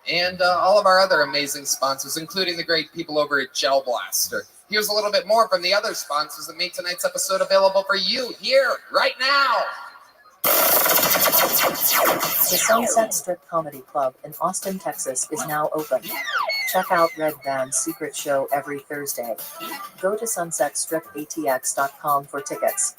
and all of our other amazing sponsors, including the great people over at Gel Blaster. Here's a little bit more from the other sponsors that made tonight's episode available for you here, right now. The Sunset Strip Comedy Club in Austin, Texas is now open. Check out Red Band's secret show every Thursday. Go to sunsetstripatx.com for tickets.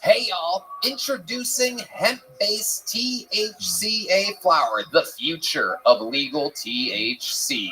Hey y'all, introducing hemp-based THCA flower, the future of legal THC.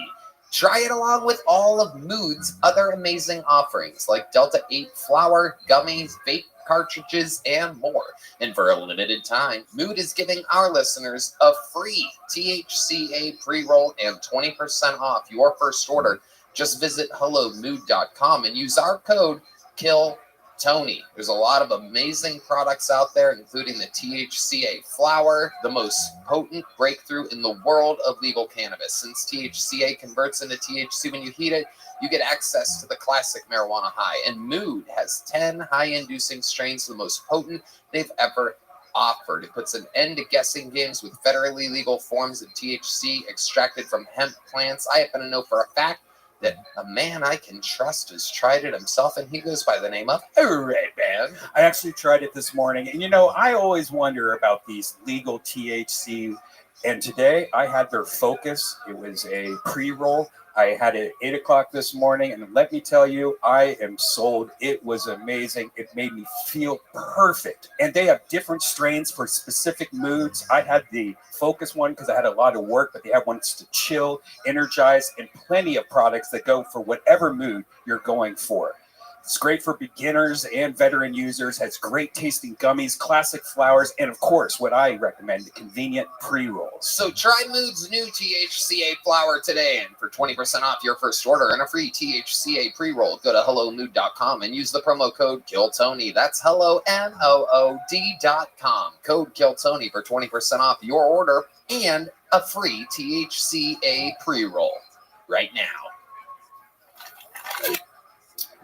Try it along with all of Mood's other amazing offerings like Delta 8 flower, gummies, vape cartridges, and more. And for a limited time, Mood is giving our listeners a free THCA pre-roll and 20% off your first order. Just visit hellomood.com and use our code KILLTONY. There's a lot of amazing products out there, including the THCA flower, the most potent breakthrough in the world of legal cannabis. Since THCA converts into THC when you heat it, you get access to the classic marijuana high. And Mood has 10 high-inducing strains, the most potent they've ever offered. It puts an end to guessing games with federally legal forms of THC extracted from hemp plants. I happen to know for a fact that a man I can trust has tried it himself, and he goes by the name of Red Band. I actually tried it this morning, and I always wonder about these legal THC, and today I had their Focus. It was a pre-roll. I had it at 8 o'clock this morning, and let me tell you, I am sold. It was amazing. It made me feel perfect. And they have different strains for specific moods. I had the Focus one because I had a lot of work, but they have ones to chill, energize, and plenty of products that go for whatever mood you're going for. It's great for beginners and veteran users, has great tasting gummies, classic flowers, and of course, what I recommend, the convenient pre-rolls. So try Mood's new THCA flower today, and for 20% off your first order and a free THCA pre-roll, go to hellomood.com and use the promo code KILLTONY. That's hello, MOOD.com. Code KILLTONY for 20% off your order and a free THCA pre-roll right now.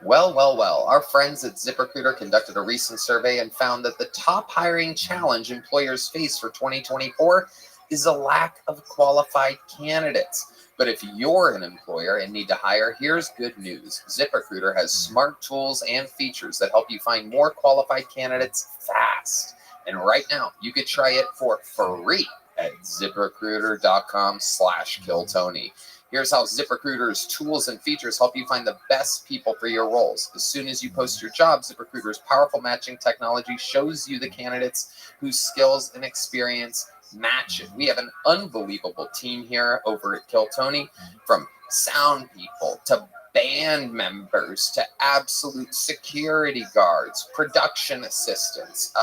Well. Our friends at ZipRecruiter conducted a recent survey and found that the top hiring challenge employers face for 2024 is a lack of qualified candidates. But if you're an employer and need to hire, here's good news. ZipRecruiter has smart tools and features that help you find more qualified candidates fast. And right now, you could try it for free at ZipRecruiter.com/KillTony. Here's how ZipRecruiter's tools and features help you find the best people for your roles. As soon as you post your job, ZipRecruiter's powerful matching technology shows you the candidates whose skills and experience match it. We have an unbelievable team here over at Kill Tony, from sound people to band members to absolute security guards, production assistants,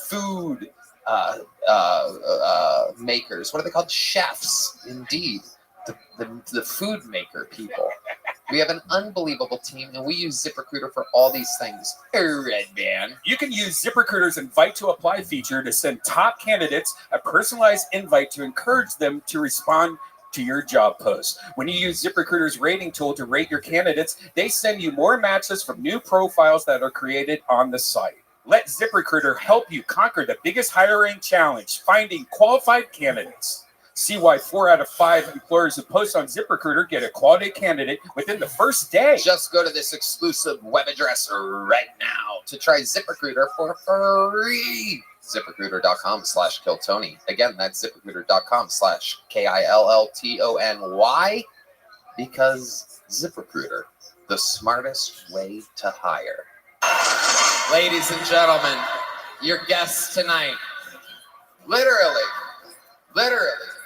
food makers. What are they called? Chefs, indeed. The food maker people. We have an unbelievable team, and we use ZipRecruiter for all these things. Red Band. You can use ZipRecruiter's invite to apply feature to send top candidates a personalized invite to encourage them to respond to your job post. When you use ZipRecruiter's rating tool to rate your candidates, they send you more matches from new profiles that are created on the site. Let ZipRecruiter help you conquer the biggest hiring challenge, finding qualified candidates. See why 4 out of 5 employers who post on ZipRecruiter get a quality candidate within the first day. Just go to this exclusive web address right now to try ZipRecruiter for free. ZipRecruiter.com/KillTony. Again, that's ZipRecruiter.com/KILLTONY. Because ZipRecruiter, the smartest way to hire. Ladies and gentlemen, your guests tonight. Literally,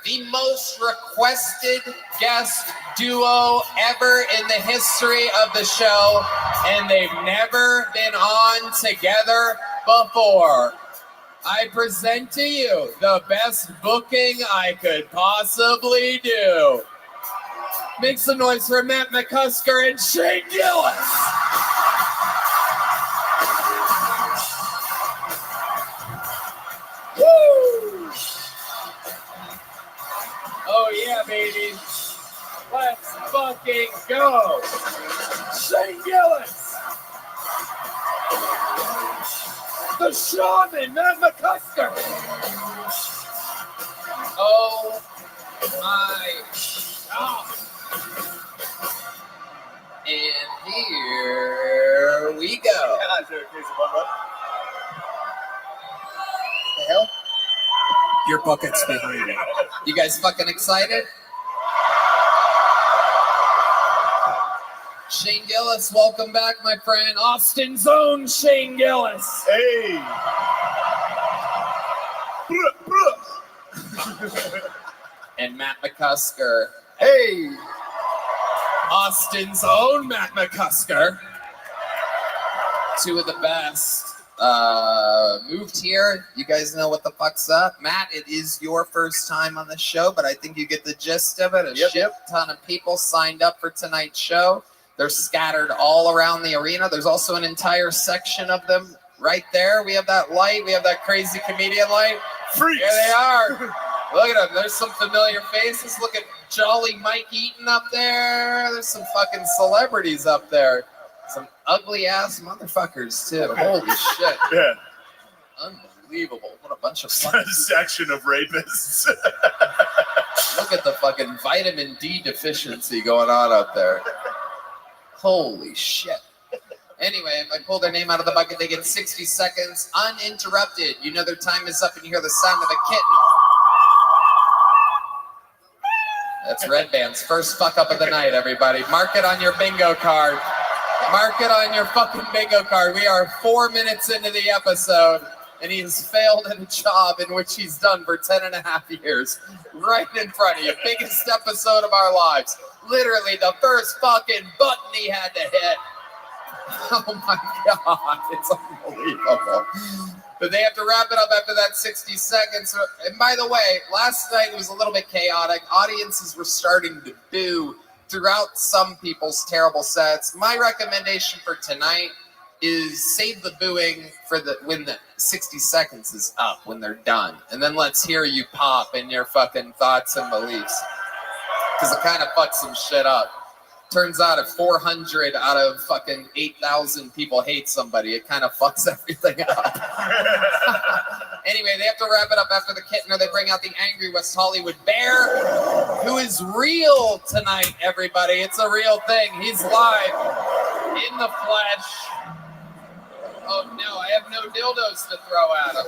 the most requested guest duo ever in the history of the show, and they've never been on together before. I present to you the best booking I could possibly do. Make some noise for Matt McCusker and Shane Gillis. Woo! Oh yeah, baby. Let's fucking go. Shane Gillis. The Shaman, Matt McCusker. Oh my God. And here we go. The hell? Your bucket's behind it. You guys fucking excited? Shane Gillis, welcome back, my friend. Austin's own Shane Gillis. Hey. And Matt McCusker. Hey. Austin's own Matt McCusker. Two of the best. Moved here. You guys know what the fuck's up. Matt, it is your first time on the show, but I think you get the gist of it. A shit ton of people signed up for tonight's show. They're scattered all around the arena. There's also an entire section of them right there. We have that light. We have that crazy comedian light. Freaks. There they are. Look at them. There's some familiar faces. Look at Jolly Mike Eaton up there. There's some fucking celebrities up there. Some ugly ass motherfuckers too. Holy shit. Yeah. Unbelievable. What a bunch of fucking section of rapists. Look at the fucking vitamin D deficiency going on up there. Holy shit. Anyway, if I pull their name out of the bucket, they get 60 seconds uninterrupted. You know their time is up and you hear the sound of a kitten. That's Red Band's first fuck up of the night, everybody. Mark it on your bingo card. Mark it on your fucking bingo card. We are 4 minutes into the episode, and he has failed at a job in which he's done for 10.5 years. Right in front of you. Biggest episode of our lives. Literally the first fucking button he had to hit. Oh my God. It's unbelievable. But they have to wrap it up after that 60 seconds. And by the way, last night was a little bit chaotic. Audiences were starting to boo throughout some people's terrible sets. My recommendation for tonight is save the booing for when the 60 seconds is up, when they're done. And then let's hear you pop in your fucking thoughts and beliefs. Because it kind of fucks some shit up. Turns out if 400 out of fucking 8,000 people hate somebody, it kind of fucks everything up. Anyway, they have to wrap it up after the kitten, or they bring out the angry West Hollywood bear, who is real tonight, everybody. It's a real thing. He's live in the flesh. Oh no, I have no dildos to throw at him.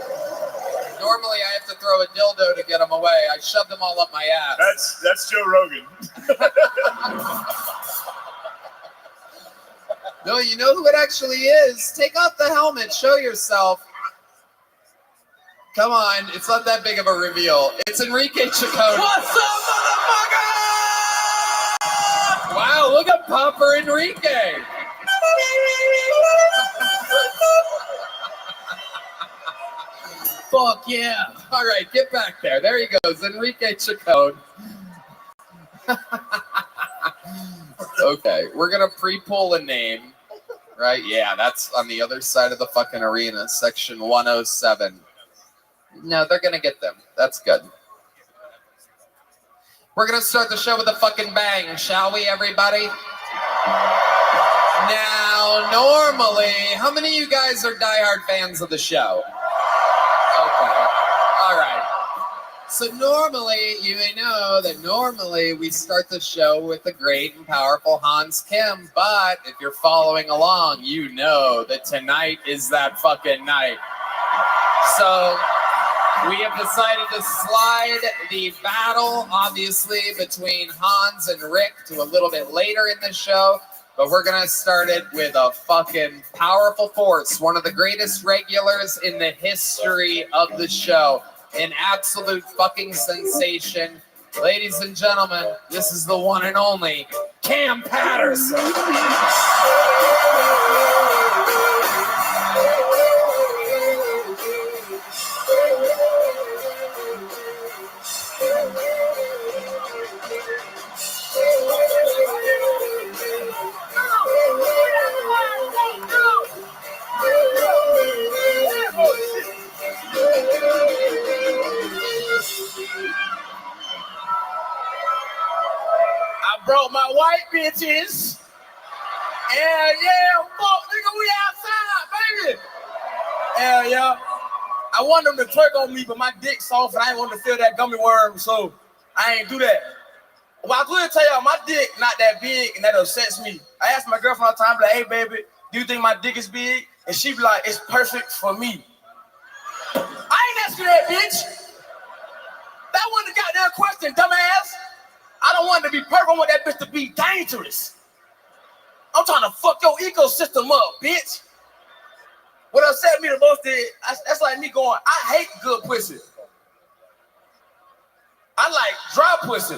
Normally I have to throw a dildo to get him away. I shoved them all up my ass. That's Joe Rogan. No, you know who it actually is? Take off the helmet. Show yourself. Come on. It's not that big of a reveal. It's Enrique Chacon. What's up, motherfucker? Wow, look at Popper Enrique. Fuck yeah. All right, get back there. There he goes. Enrique Chacon. Okay, we're going to pre-pull a name. Right? Yeah, that's on the other side of the fucking arena, section 107. No, they're going to get them. That's good. We're going to start the show with a fucking bang, shall we, everybody? Now, normally, how many of you guys are diehard fans of the show? Okay. All right. So normally, you may know that normally we start the show with the great and powerful Hans Kim, but if you're following along, you know that tonight is that fucking night. So we have decided to slide the battle, obviously, between Hans and Rick to a little bit later in the show, but we're going to start it with a fucking powerful force, one of the greatest regulars in the history of the show. An absolute fucking sensation. Ladies and gentlemen, this is the one and only Cam Patterson. I brought my white bitches. Hell yeah, fuck, nigga, we outside, baby. Hell yeah. I want them to twerk on me, but my dick's soft and I ain't want to feel that gummy worm, so I ain't do that. Well, I could tell y'all, my dick not that big and that upsets me. I asked my girlfriend all the time, like, hey, baby, do you think my dick is big? And she be like, it's perfect for me. I ain't asking that, bitch. That wasn't the goddamn question, dumbass. I don't want it to be perfect. I want that bitch to be dangerous. I'm trying to fuck your ecosystem up, bitch. What upset me the most is, that's like me going, I hate good pussy. I like dry pussy.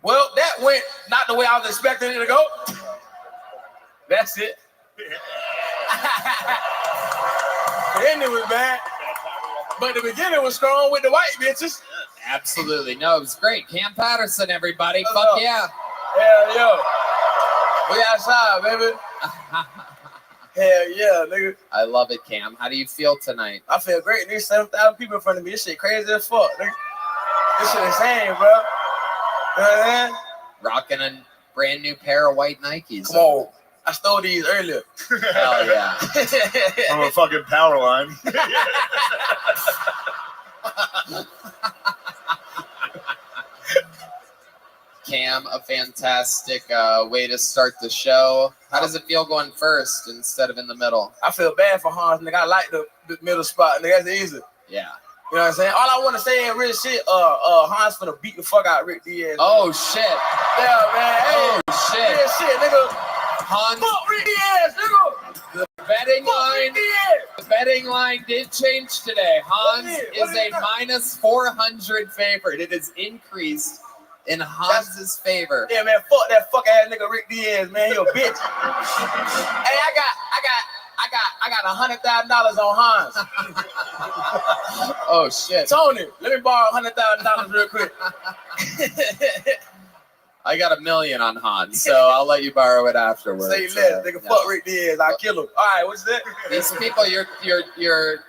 Well, that went not the way I was expecting it to go. That's it. The ending was bad, but the beginning was strong with the white bitches. Absolutely. No, it was great. Cam Patterson, everybody. Fuck yeah. Hell yeah. We outside, baby. Hell yeah, nigga. I love it, Cam. How do you feel tonight? I feel great. There's 7,000 people in front of me. This shit crazy as fuck, nigga. This shit insane, bro. You know what I mean? Rocking a brand new pair of white Nikes. Come on. I stole these earlier. Hell yeah. From a fucking power line. Cam, a fantastic way to start the show. How does it feel going first instead of in the middle? I feel bad for Hans, nigga. I like the middle spot, nigga. That's easy. Yeah. You know what I'm saying? All I want to say in real shit, Hans finna beat the fuck out of Rick Diaz. Oh, shit. Yeah, man. Hey, oh, shit. Real shit, nigga. Hans. Fuck Rick Diaz, nigga. The betting line did change today. Hans is a minus 400 favorite. It is increased in Hans's favor. Yeah, man. Fuck that fuck ass nigga Rick Diaz, man. He a bitch. Hey, I got $100,000 on Hans. Oh shit. Tony, let me borrow $100,000 real quick. I got $1 million on Hans, so I'll let you borrow it afterwards. Say less, nigga. No. Fuck Rick Diaz. I'll kill him. All right, what's that? These people, you're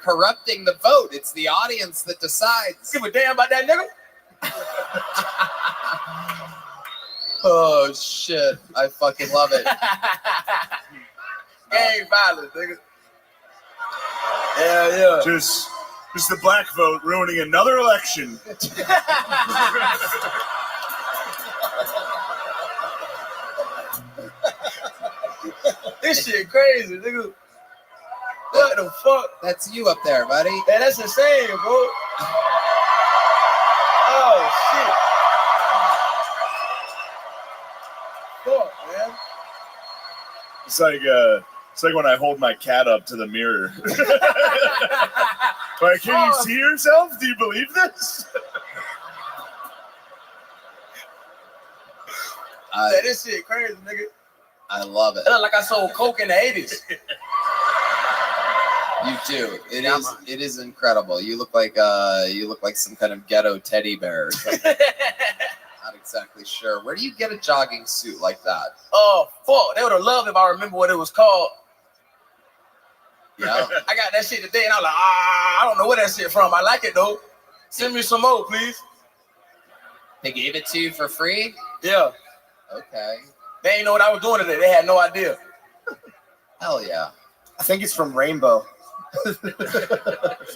corrupting the vote. It's the audience that decides. Give a damn about that nigga. Oh shit! I fucking love it. Gang violence, nigga. Yeah. Just the black vote ruining another election. This shit crazy, nigga. What the fuck? That's you up there, buddy. Man, that's insane, bro. Oh shit. Fuck, man. It's like when I hold my cat up to the mirror. Like, can you see yourself? Do you believe this? This shit crazy, nigga. I love it. It look like I sold coke in the 80s. You do. It is incredible. You look like some kind of ghetto teddy bear or something. Not exactly sure. Where do you get a jogging suit like that? Oh fuck! They would have loved if I remember what it was called. Yeah. I got that shit today, and I'm like, I don't know where that shit from. I like it though. Send me some more, please. They gave it to you for free? Yeah. Okay. They ain't know what I was doing today. They had no idea. Hell yeah. I think it's from Rainbow.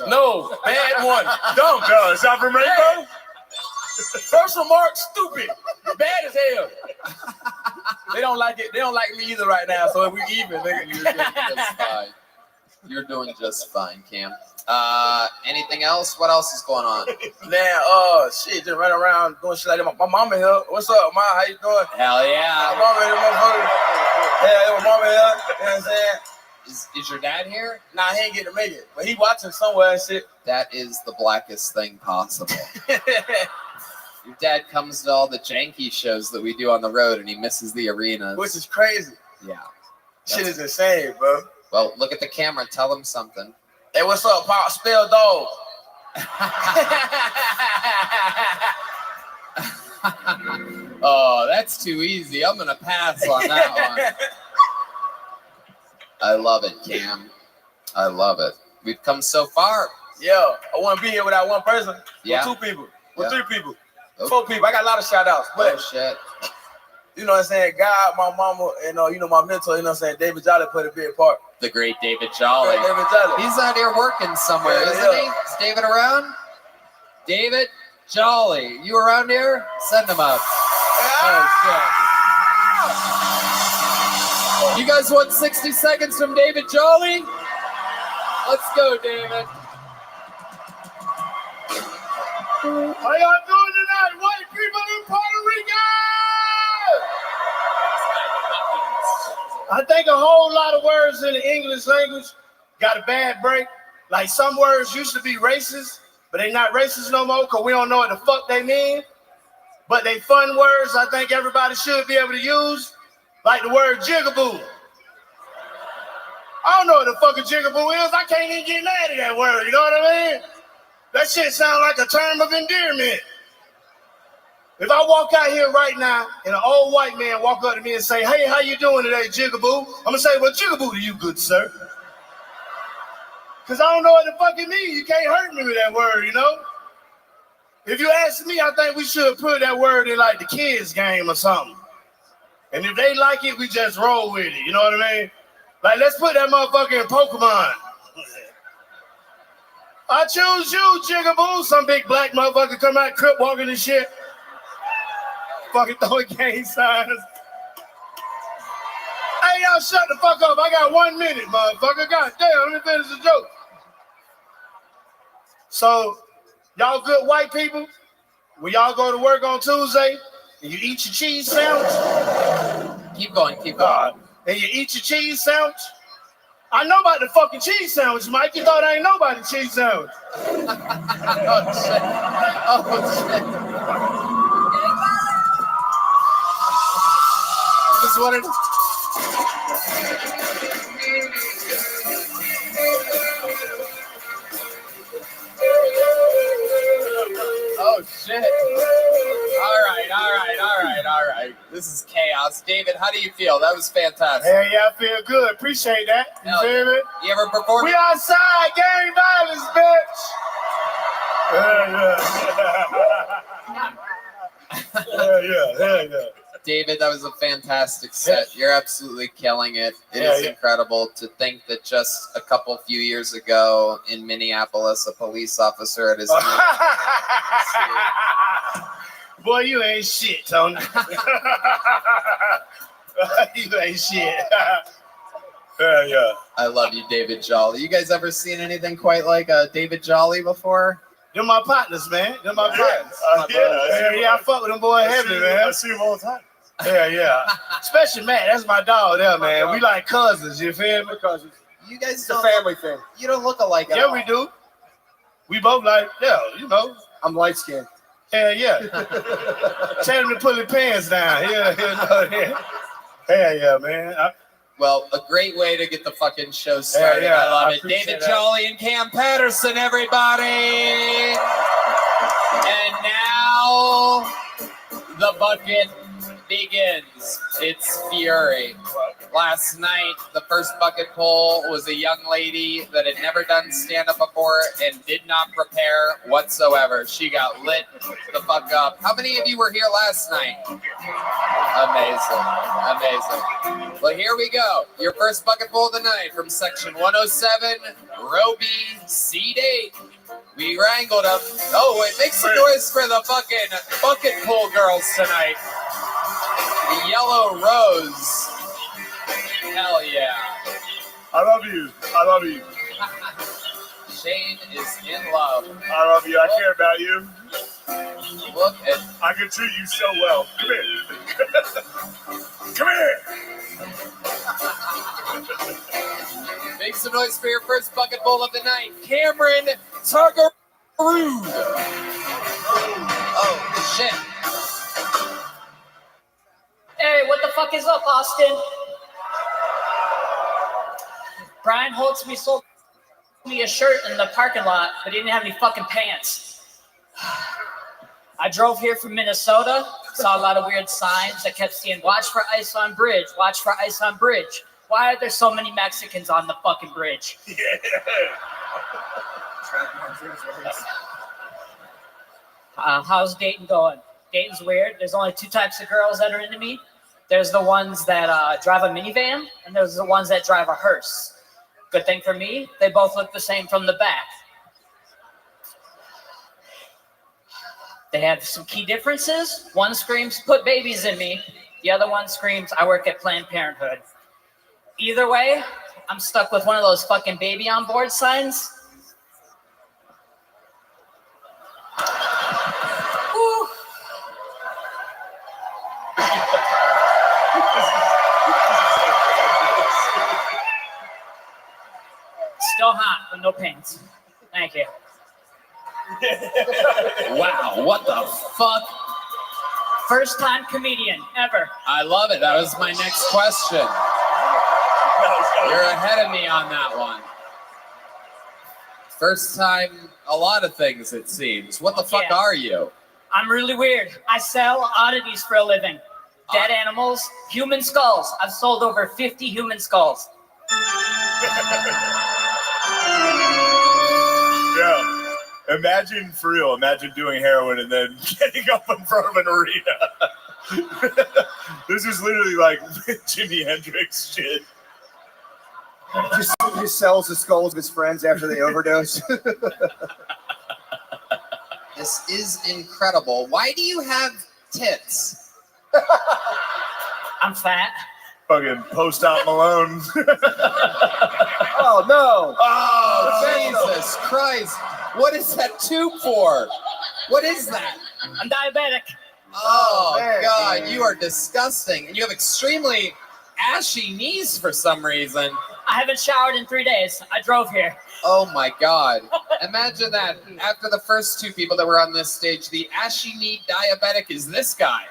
No, bad one. Dumb. No, it's not from Rainbow? First remark, stupid. Bad as hell. They don't like it. They don't like me either right now, so we even, nigga. You're doing just fine. You're doing just fine, Cam. Anything else? What else is going on? Man, shit, just running around doing shit like that. My mama here. What's up, Ma? How you doing? Hell yeah. My mama here, motherfucker. Yeah, my mama here. You know what I'm saying? Is your dad here? Nah, he ain't getting to make it, but he watching somewhere and shit. That is the blackest thing possible. Your dad comes to all the janky shows that we do on the road, and he misses the arenas. Which is crazy. Yeah. Shit is insane, bro. Well, look at the camera. Tell him something. Hey, what's up, Pop? Spell dog. Oh, that's too easy. I'm going to pass on that one. I love it, Cam. I love it. We've come so far. Yeah, I wouldn't be here without one person. Yeah. With two people. With three people. Okay. 4 people. I got a lot of shout outs. But, shit. You know what I'm saying? God, my mama, and my mentor, you know what I'm saying? David Jolly played a big part. The great David Jolly. David Jolly. He's out here working somewhere, isn't he? Is David around? David Jolly. You around here? Send him up. Oh, shit. You guys want 60 seconds from David Jolly? Let's go, David. How y'all doing tonight, white people in Puerto Rico? I think a whole lot of words in the English language got a bad break. Like some words used to be racist, but they not racist no more because we don't know what the fuck they mean. But they fun words I think everybody should be able to use, like the word jigaboo. I don't know what the fuck a jigaboo is. I can't even get mad at that word, you know what I mean? That shit sounds like a term of endearment. If I walk out here right now and an old white man walk up to me and say, hey, how you doing today, jigaboo? I'm gonna say, well, jigaboo to you, good sir. Because I don't know what the fuck it means. You can't hurt me with that word, you know? If you ask me, I think we should put that word in like the kids game or something. And if they like it, we just roll with it, you know what I mean? Like, let's put that motherfucker in Pokemon. I choose you, jigaboo. Some big black motherfucker come out crip walking and shit. Fucking throwing gang signs. Hey, y'all shut the fuck up. I got 1 minute, motherfucker. God damn, let me finish the joke. So, y'all good white people, when y'all go to work on Tuesday and you eat your cheese sandwich. Keep going, keep going. And you eat your cheese sandwich. I know about the fucking cheese sandwich, Mike. You thought I ain't know about the cheese sandwich. Oh, shit. Oh, shit. Just wanted to... Oh, shit. All right. This is chaos. David, how do you feel? That was fantastic. Hell yeah, I feel good. Appreciate that. You feel me? You ever perform? We outside, gang violence, bitch. Yeah. David, that was a fantastic set. You're absolutely killing it. It is incredible to think that just a few years ago in Minneapolis, a police officer at his Boy, you ain't shit, Tony. You ain't shit. Yeah. I love you, David Jolly. You guys ever seen anything quite like David Jolly before? They're my partners, man. They're my partners. I fuck with them boys heavy, man. I see them all the time. Yeah. Especially Matt. That's my dog there, man. We like cousins. You feel me? Cousins. You guys It's a family thing. You don't look alike at Yeah, all. we do. We both like, you know. I'm light skinned. Hell yeah. Tell him to pull his pants down. Yeah, man. Well, a great way to get the fucking show started. Yeah, I love I it. appreciate David that. Jolly and Cam Patterson, everybody. And now the bucket begins. It's fury. Last night, the first bucket pull was a young lady that had never done stand-up before and did not prepare whatsoever. She got lit the fuck up. How many of you were here last night? Amazing. Well, here we go. Your first bucket pull of the night from section 107, row B, seat 8. We wrangled them. Oh, wait, make some noise for the fucking bucket pull girls tonight. The yellow rose. Hell yeah. I love you. Shane is in love. I love you. I care about you. Look at. I can treat you so well. Come here. Come here. Make some noise for your first bucket bowl of the night. Cameron Targarood. Oh, shit. Hey, what the fuck is up, Austin? Brian Holtzby sold me a shirt in the parking lot, but he didn't have any fucking pants. I drove here from Minnesota, saw a lot of weird signs that kept saying, watch for ice on bridge, watch for ice on bridge. Why are there so many Mexicans on the fucking bridge? How's Dayton going? Dayton's weird. There's only two types of girls that are into me. There's the ones that drive a minivan, and there's the ones that drive a hearse. Good thing for me, they both look the same from the back. They have some key differences. One screams, put babies in me. The other one screams, I work at Planned Parenthood. Either way, I'm stuck with one of those fucking baby on board signs. Woo. Still hot, but no pants. Thank you. Wow, what the fuck? First time comedian ever. I love it. That was my next question. You're ahead of me on that one. First time, a lot of things, it seems. What the fuck are you? I'm really weird. I sell oddities for a living. Dead animals, human skulls. I've sold over 50 human skulls. Yeah. Imagine, for real, imagine doing heroin and then getting up in front of an arena. This is literally like Jimi Hendrix shit. Just sells the skulls of his friends after they overdose. This is incredible. Why do you have tits? I'm fat. Fucking post-op Malone. Oh, no. Oh, Jesus Christ. What is that tube for? What is that? I'm diabetic. Oh, man. God, you are disgusting. And you have extremely ashy knees for some reason. I haven't showered in 3 days. I drove here. Oh, my God. Imagine that. After the first two people that were on this stage, the ashy knee diabetic is this guy.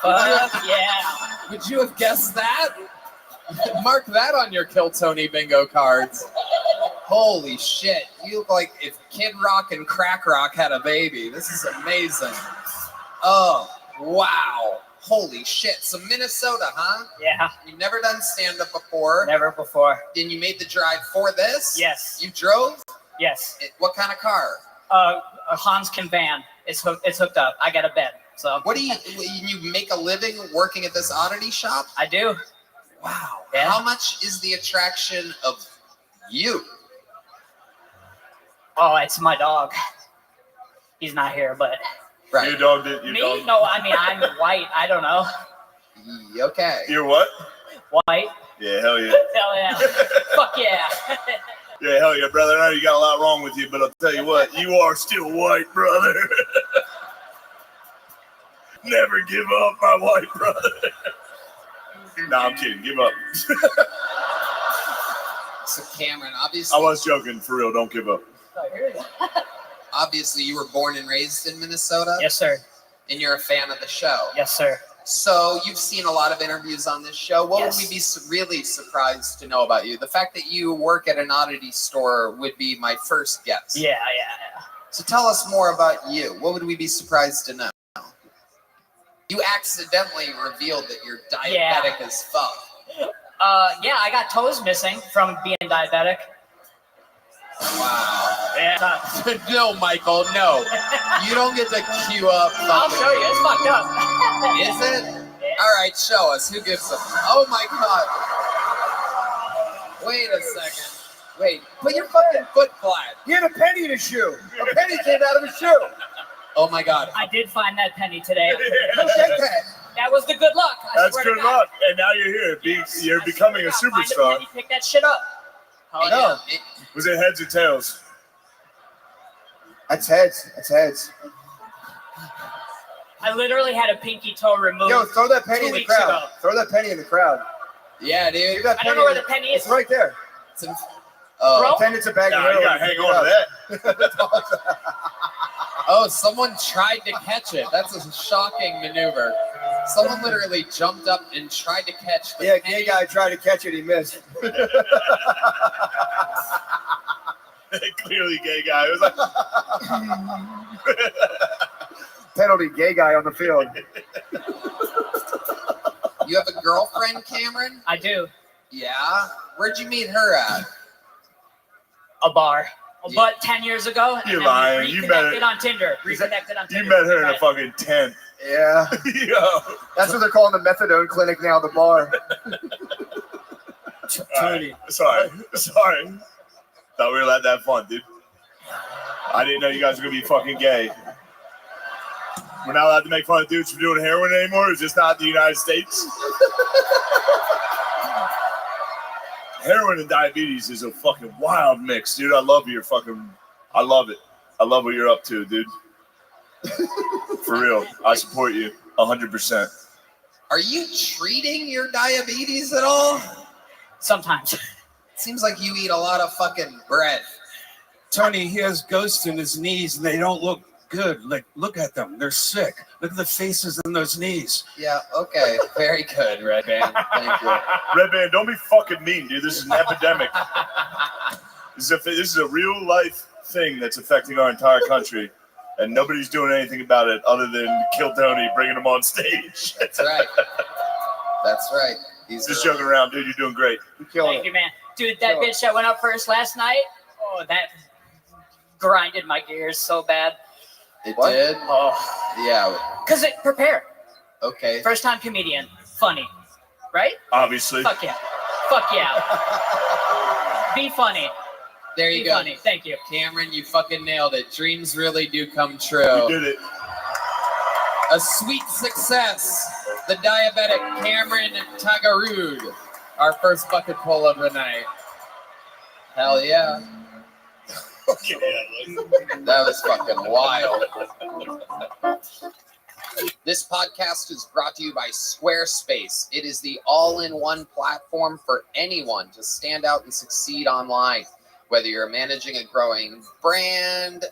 Fuck yeah. Would you have guessed that? Mark that on your Kill Tony bingo cards. Holy shit. You look like if Kid Rock and Crack Rock had a baby. This is amazing. Oh, wow. Holy shit. So Minnesota, huh? Yeah. You've never done stand-up before. Never before. Then you made the drive for this? Yes. You drove? Yes. What kind of car? A Hanskin van. It's hooked up. I got a bed. So What do you make a living working at this oddity shop? I do. Wow. Yeah. How much is the attraction of you? Oh, it's my dog. He's not here, but Right. Your dog did. Your me? dog. No, I mean I'm white. I don't know. Okay. You're what? White. Yeah, hell yeah. Hell yeah. Fuck yeah. Yeah, hell yeah, brother. I know you got a lot wrong with you, but I'll tell you what, you are still white, brother. Never give up, my white brother. Nah, I'm kidding. Give up. So Cameron, obviously. I was joking. For real, don't give up. Obviously, you were born and raised in Minnesota. Yes, sir. And you're a fan of the show. Yes, sir. So you've seen a lot of interviews on this show. What Yes. would we be really surprised to know about you? The fact that you work at an oddity store would be my first guess. Yeah. So tell us more about you. What would we be surprised to know? You accidentally revealed that you're diabetic as fuck. Yeah, I got toes missing from being diabetic. Wow. Yeah. No, Michael, no. You don't get to queue up. I'll show you. It's fucked up. Is it? Yeah. All right, show us. Who gives them? Oh my God. Wait a second. Wait, put your fucking foot flat. He had a penny in his shoe. A penny came out of his shoe. Oh my God. I did find that penny today. Who said that? That was the good luck. I That's swear to good God. luck. And now you're here. You're becoming a Find a superstar. penny, pick that shit up. Oh, No. Was it heads or tails? That's heads. That's heads. I literally had a pinky toe removed. Yo, throw that penny 2 in the weeks crowd. ago. Throw that penny in the crowd. Yeah, dude. Give that I don't penny know where in the penny is. It's right there. It's in, oh. Bro? Pretend it's a bag of Nah, you heroin. gotta hang on to that. Oh, someone tried to catch it. That's a shocking maneuver. Someone literally jumped up and tried to catch the Yeah, penny. gay guy tried to catch it. He missed. Clearly gay guy. It was like, Penalty, gay guy on the field. You have a girlfriend, Cameron? I do. Yeah? Where'd you meet her at? A bar. Yeah. But 10 years ago, and You're then lying. we You reconnected met on Tinder. Reconnected on Tinder. you met her in a fucking tent. Yeah. Yo. That's what they're calling the methadone clinic now, the bar. Tony. Sorry. Thought we were allowed to have fun, dude. I didn't know you guys were gonna be fucking gay. We're not allowed to make fun of dudes for doing heroin anymore. Is this not the United States? Heroin and diabetes is a fucking wild mix, dude. I love it. I love what you're up to, dude. For real. I support you 100%. Are you treating your diabetes at all? Sometimes. Seems like you eat a lot of fucking bread. Tony, he has ghosts in his knees and they don't look good. Like, look at them. They're sick. Look at the faces in those knees. Yeah, okay. Very good, Red Band. Thank you. Red Band, don't be fucking mean, dude. This is an epidemic. This is a real life thing that's affecting our entire country. And nobody's doing anything about it other than kill Tony, bringing him on stage. That's right. That's right. Just joking around, dude. You're doing great. Thank you, man. Dude, that bitch that went up first last night, oh, that grinded my gears so bad. It did? Oh. Yeah. Because it prepared. Okay. First time comedian. Funny. Right? Obviously. Fuck yeah. Fuck yeah. Be funny. There you Be go. funny. Thank you. Cameron, you fucking nailed it. Dreams really do come true. You did it. A sweet success. The diabetic Cameron Tagarud. Our first bucket pull of the night. Hell yeah. That was fucking wild. This podcast is brought to you by Squarespace. It is the all-in-one platform for anyone to stand out and succeed online. Whether you're managing a growing brand,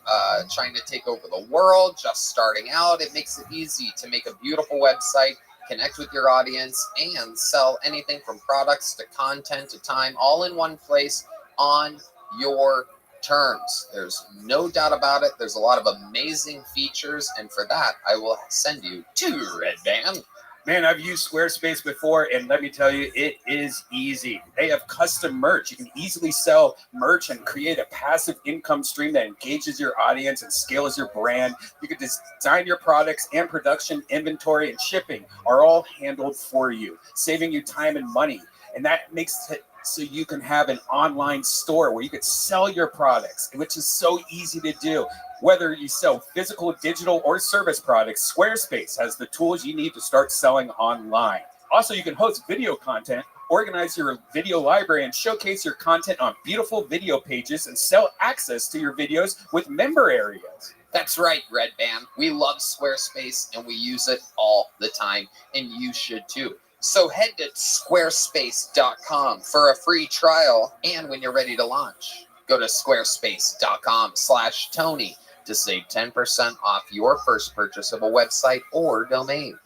trying to take over the world, just starting out, it makes it easy to make a beautiful website, connect with your audience, and sell anything from products to content to time, all in one place on your terms. There's no doubt about it. There's a lot of amazing features, and for that, I will send you to Red Band. Man, I've used Squarespace before, and let me tell you, it is easy. They have custom merch. You can easily sell merch and create a passive income stream that engages your audience and scales your brand. You can design your products, and production, inventory, and shipping are all handled for you, saving you time and money. And that makes it so you can have an online store where you could sell your products, which is so easy to do. Whether you sell physical, digital, or service products, Squarespace has the tools you need to start selling online. Also, you can host video content, organize your video library, and showcase your content on beautiful video pages and sell access to your videos with member areas. That's right, Red Band. We love Squarespace and we use it all the time, and you should too. So head to squarespace.com for a free trial, and when you're ready to launch, go to squarespace.com/Tony to save 10% off your first purchase of a website or domain.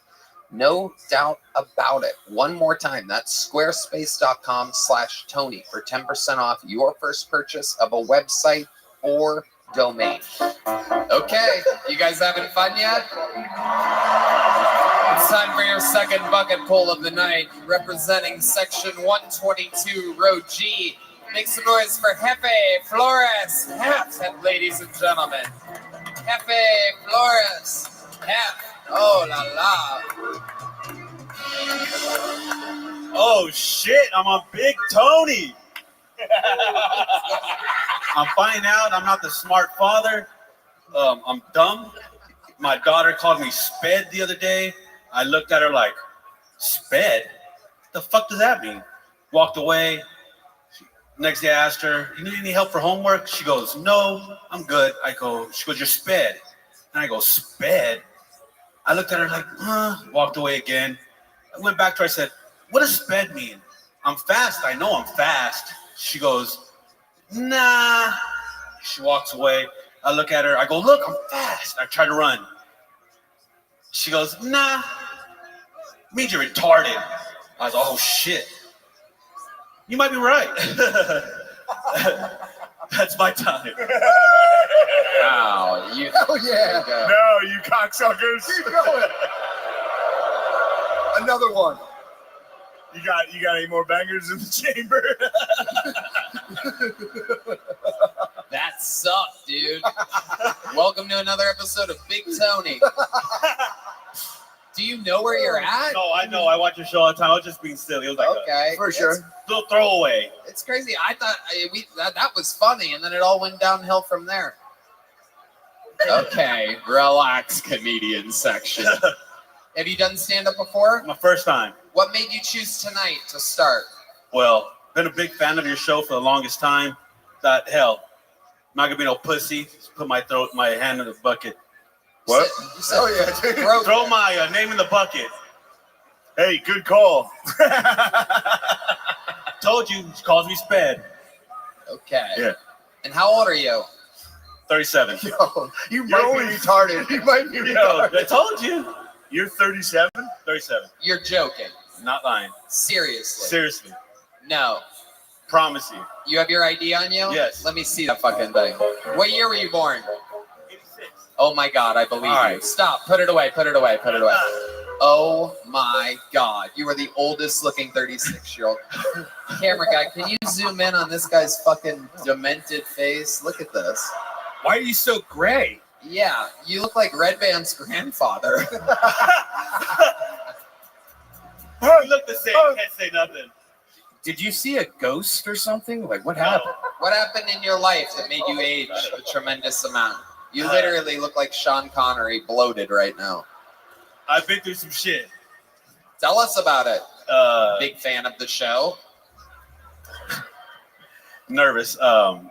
No doubt about it. One more time, that's squarespace.com/Tony for 10% off your first purchase of a website or domain. Okay, you guys having fun yet? It's time for your second bucket pull of the night, representing section 122, row G. Make some noise for Jefe Flores. Hep, ladies and gentlemen. Jefe Flores. Hep. Oh la la. Oh shit, I'm a big Tony. I'm finding out I'm not the smart father. I'm dumb. My daughter called me sped the other day. I looked at her like, sped? What the fuck does that mean? Walked away. Next day I asked her, you need any help for homework? She goes, no, I'm good. She goes, you're sped. And I go, sped? I looked at her like, walked away again. I went back to her, I said, what does sped mean? I'm fast, I know I'm fast. She goes, nah. She walks away. I look at her, I go, look, I'm fast. I try to run. She goes, nah. Means you're retarded. I was, oh shit. You might be right. That's my time. Wow. Oh yeah. No, you cocksuckers. Keep going. Another one. You got any more bangers in the chamber? That sucked, dude. Welcome to another episode of Big Tony. Do you know where you're at? No, I know. I watch your show all the time. I was just being silly. It was like okay, for sure. Little throwaway. It's crazy. I thought that was funny, and then it all went downhill from there. Okay, relax, comedian section. Have you done stand-up before? My first time. What made you choose tonight to start? Well, been a big fan of your show for the longest time. Thought, hell, I'm not gonna be no pussy. Just put my hand in the bucket. What? Oh yeah. Throw my name in the bucket. Hey, good call. Told you, she calls me sped. Okay. Yeah. And how old are you? 37. Yo, you might be retarded. You might be retarded. I told you. You're 37? 37. You're joking. Not lying. Seriously. Seriously. No. Promise you. You have your ID on you? Yes. Let me see that fucking thing. What year were you born? 86. Oh my God, I believe All you. right. Stop. Put it away. Put it away. Put it away. Oh my God. You are the oldest looking 36-year-old. Camera guy, can you zoom in on this guy's fucking demented face? Look at this. Why are you so gray? Yeah, you look like Red Band's grandfather. You look the same. Can't say nothing. Did you see a ghost or something? Like, what happened? What happened in your life that made you age a tremendous amount? You literally look like Sean Connery bloated right now. I've been through some shit. Tell us about it. Big fan of the show. Nervous. I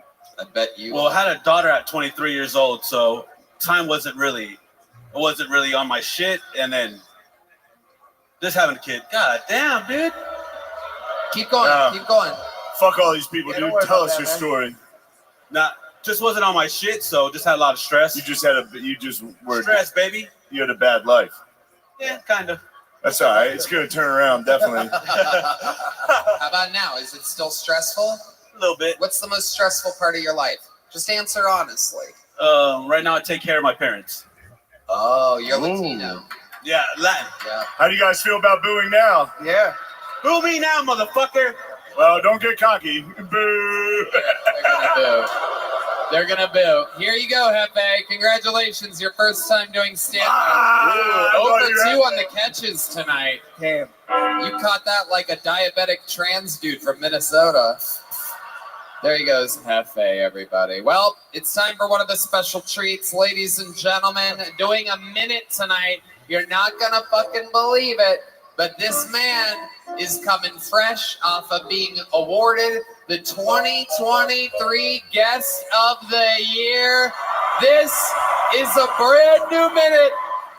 bet you. Well, I had a daughter at 23 years old, so time wasn't really on my shit. And then just having a kid. God damn, dude. Keep going. Keep going. Fuck all these people, don't dude. worry Tell about us that, your man. story. Just wasn't on my shit, so just had a lot of stress. You just were Stress, baby. You had a bad life. Yeah, kind of. That's all right. It's gonna turn around, definitely. How about now? Is it still stressful? A little bit. What's the most stressful part of your life? Just answer honestly. Right now, I take care of my parents. Oh, you're Latino. Yeah, Latin. Yeah. How do you guys feel about booing now? Yeah. Boo me now, motherfucker. Well, don't get cocky. Boo. They're gonna boo. Here you go, Hefe. Congratulations, your first time doing stand-up. I Over thought you 2 had on the catches tonight. Damn. You caught that like a diabetic trans dude from Minnesota. There he goes, Hefe, everybody. Well, it's time for one of the special treats, ladies and gentlemen. Doing a minute tonight. You're not gonna fucking believe it, but this man is coming fresh off of being awarded the 2023 Guest of the Year. This is a brand new minute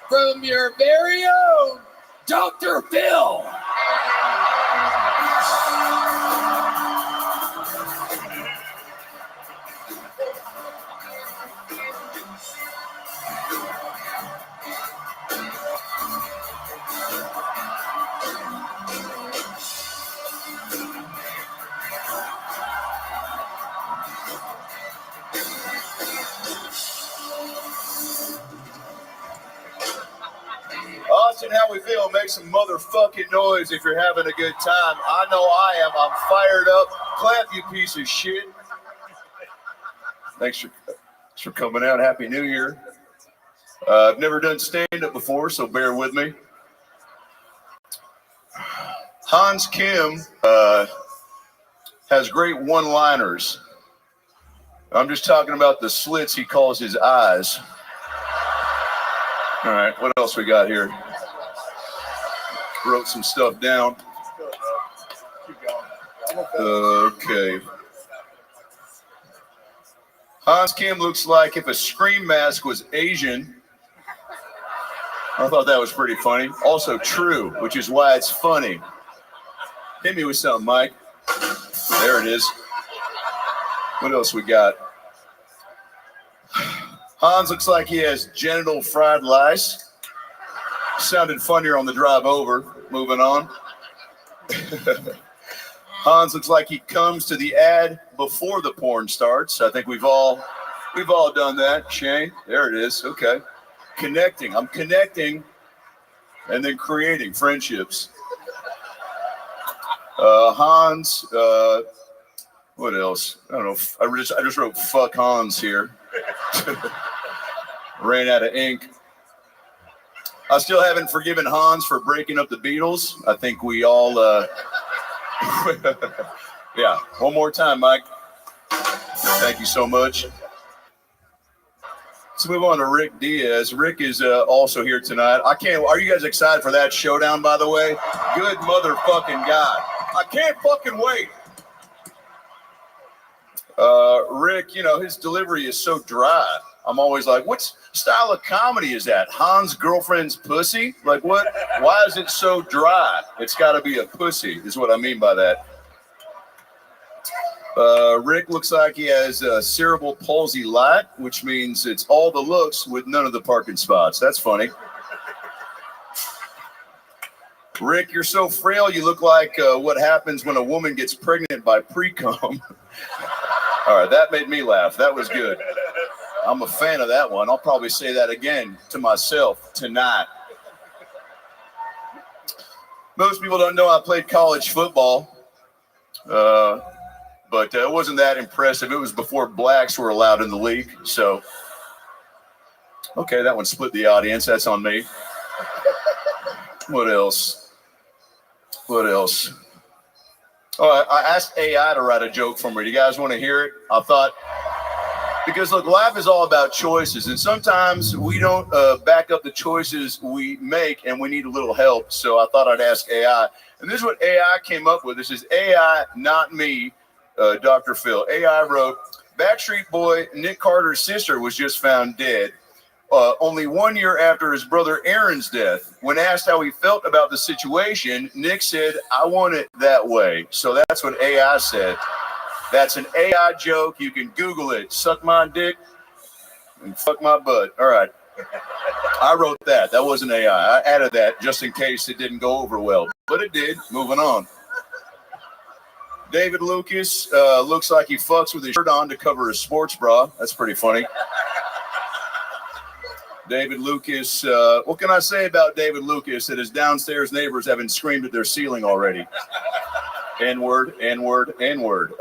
from your very own Dr. Phil. Austin, how we feel? Make some motherfucking noise if you're having a good time. I know I am. I'm fired up. Clap, you piece of shit. Thanks for coming out. Happy New Year. I've never done stand-up before, so bear with me. Hans Kim has great one-liners. I'm just talking about the slits he calls his eyes. All right, what else we got here? Wrote some stuff down. Okay. Hans Kim looks like if a Scream mask was Asian. I thought that was pretty funny. Also true, which is why it's funny. Hit me with something, Mike. There it is. What else we got? Hans looks like he has genital fried lice. Sounded funnier on the drive over. Moving on. Hans looks like he comes to the ad before the porn starts. I think we've all done that. Shane, there it is. Okay. Connecting. I'm connecting and then creating friendships. Hans, what else? I don't know. I just wrote fuck Hans here. Ran out of ink. I still haven't forgiven Hans for breaking up the Beatles. I think we all, yeah. One more time, Mike. Thank you so much. Let's move on to Rick Diaz. Rick is also here tonight. Are you guys excited for that showdown, by the way? Good motherfucking God. I can't fucking wait. Rick, you know, his delivery is so dry. I'm always like, what style of comedy is that? Hans' girlfriend's pussy? Like what? Why is it so dry? It's got to be a pussy, is what I mean by that. Rick looks like he has cerebral palsy light, which means it's all the looks with none of the parking spots. That's funny. Rick, you're so frail, you look like what happens when a woman gets pregnant by pre-cum. All right, that made me laugh. That was good. I'm a fan of that one. I'll probably say that again to myself tonight. Most people don't know I played college football, but it wasn't that impressive. It was before blacks were allowed in the league. So, okay, that one split the audience. That's on me. What else? What else? Oh, I asked AI to write a joke for me. Do you guys want to hear it? I thought, because look, life is all about choices, and sometimes we don't back up the choices we make, and we need a little help. So I thought I'd ask AI, and this is what AI came up with. This is AI, not me, Dr. Phil. AI wrote, Backstreet Boy Nick Carter's sister was just found dead. Only 1 year after his brother Aaron's death. When asked how he felt about the situation, Nick said, I want it that way. So that's what AI said. That's an AI joke. You can Google it. Suck my dick and fuck my butt. All right. I wrote that. That wasn't AI. I added that just in case it didn't go over well. But it did. Moving on. David Lucas looks like he fucks with his shirt on to cover his sports bra. That's pretty funny. David Lucas. What can I say about David Lucas? That his downstairs neighbors haven't screamed at their ceiling already. N-word, N-word, N-word.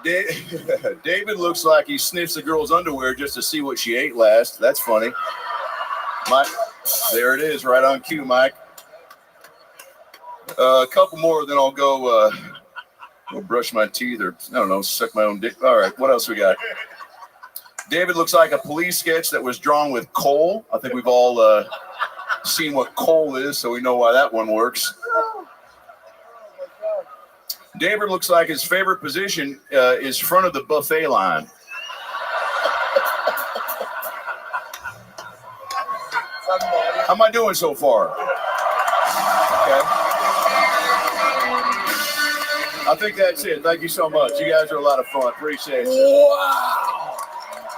David looks like he sniffs a girl's underwear just to see what she ate last. That's funny. Mike, there it is, right on cue, Mike. A couple more, then I'll go brush my teeth or, I don't know, suck my own dick. All right, what else we got? David looks like a police sketch that was drawn with coal. I think we've all seen what coal is, so we know why that one works. David looks like his favorite position is front of the buffet line. How am I doing so far? Okay. I think that's it. Thank you so much. You guys are a lot of fun. Appreciate it. Wow.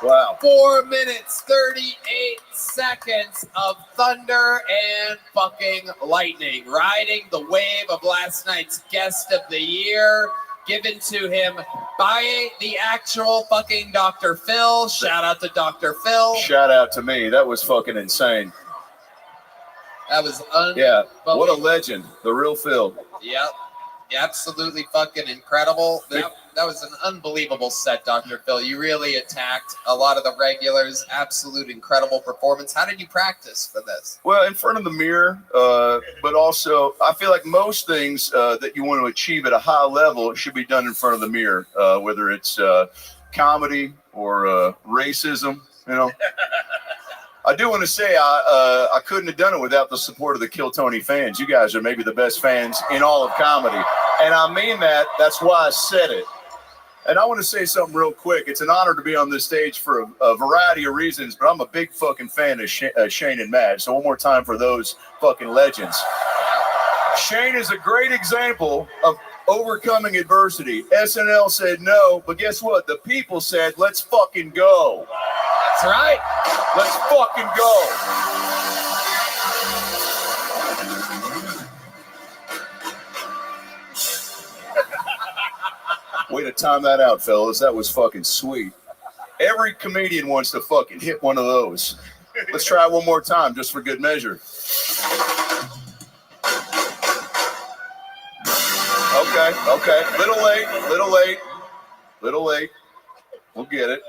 Wow. 4 minutes, 38 seconds of thunder and fucking lightning. Riding the wave of last night's guest of the year, given to him by the actual fucking Dr. Phil. Shout out to Dr. Phil. Shout out to me. That was fucking insane. That was Yeah. What a legend. The real Phil. Yep. Absolutely fucking incredible. That was an unbelievable set, Dr. Phil. You really attacked a lot of the regulars. Absolute incredible performance. How did you practice for this? Well, in front of the mirror, but also I feel like most things that you want to achieve at a high level should be done in front of the mirror, whether it's comedy or racism, you know. I do want to say I couldn't have done it without the support of the Kill Tony fans. You guys are maybe the best fans in all of comedy. And I mean that. That's why I said it. And I want to say something real quick. It's an honor to be on this stage for a variety of reasons, but I'm a big fucking fan of Shane and Madge. So one more time for those fucking legends. Shane is a great example of overcoming adversity. SNL said no, but guess what? The people said, let's fucking go. That's right. Let's fucking go. Way to time that out, fellas. That was fucking sweet. Every comedian wants to fucking hit one of those. Let's try it one more time, just for good measure. Okay. Little late. We'll get it.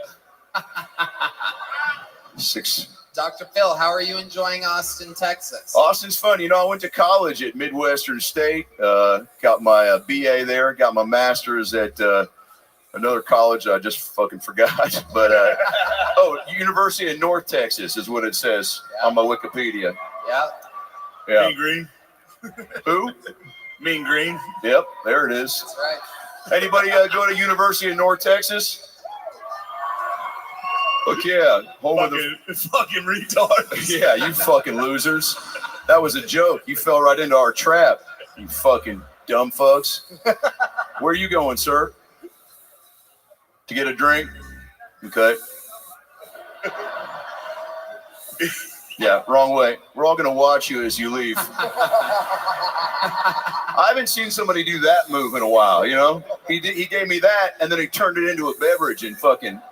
6. Dr. Phil, how are you enjoying Austin, Texas? Austin's fun. You know, I went to college at Midwestern State, got my BA there, got my master's at another college I just fucking forgot. But, University of North Texas is what it says on my Wikipedia. Yeah. Mean Green. Who? Mean Green. Yep, there it is. That's right. Anybody go to University of North Texas? Look, yeah, home of the fucking retards. Yeah, you fucking losers. That was a joke. You fell right into our trap, you fucking dumb fucks. Where are you going, sir? To get a drink? Okay. Yeah, wrong way. We're all gonna watch you as you leave. I haven't seen somebody do that move in a while, you know? He gave me that, and then he turned it into a beverage and fucking...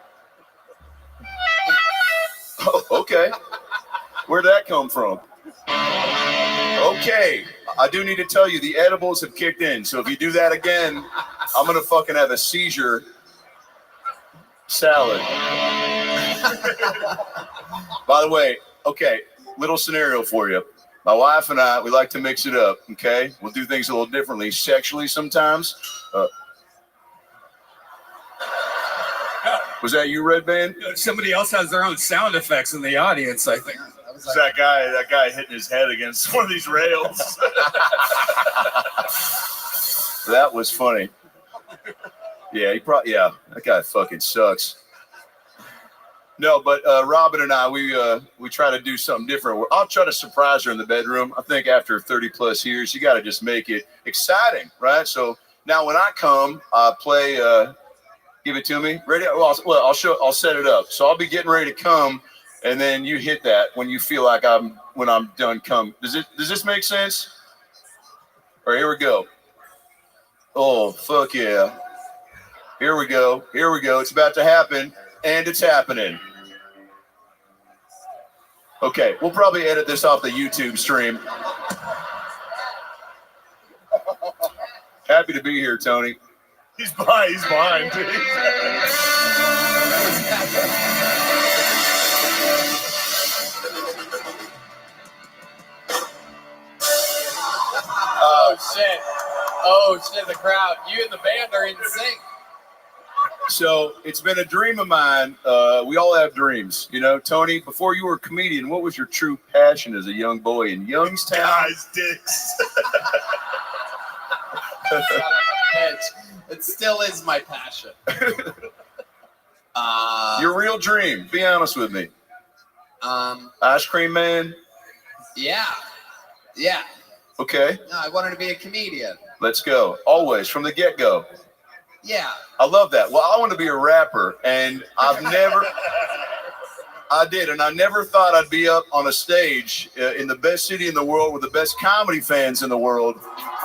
Oh, okay. Where'd that come from? Okay. I do need to tell you, the edibles have kicked in. So if you do that again, I'm going to fucking have a seizure salad. By the way, okay, little scenario for you. My wife and I, we like to mix it up, okay? We'll do things a little differently sexually sometimes. Was that you, Red Band? Somebody else has their own sound effects in the audience, I think. That guy hitting his head against one of these rails. That was funny. Yeah, that guy fucking sucks. No, but Robin and I, we try to do something different. I'll try to surprise her in the bedroom. I think after 30 plus years, you got to just make it exciting, right? So now when I come, I play. Give it to me. Ready? Well, I'll set it up. So I'll be getting ready to come, and then you hit that when you feel like when I'm done come. Does this make sense? All right, here we go. Oh, fuck yeah. Here we go. It's about to happen, and it's happening. Okay, we'll probably edit this off the YouTube stream. Happy to be here, Tony. He's behind. Oh shit, the crowd. You and the band are in sync. So it's been a dream of mine. We all have dreams, you know. Tony, before you were a comedian, what was your true passion as a young boy in Youngstown? Guys, dicks. It still is my passion. Your real dream. Be honest with me. Ice cream man. Yeah. Okay. No, I wanted to be a comedian. Let's go. Always from the get-go. Yeah. I love that. Well, I want to be a rapper, and I never thought I'd be up on a stage in the best city in the world with the best comedy fans in the world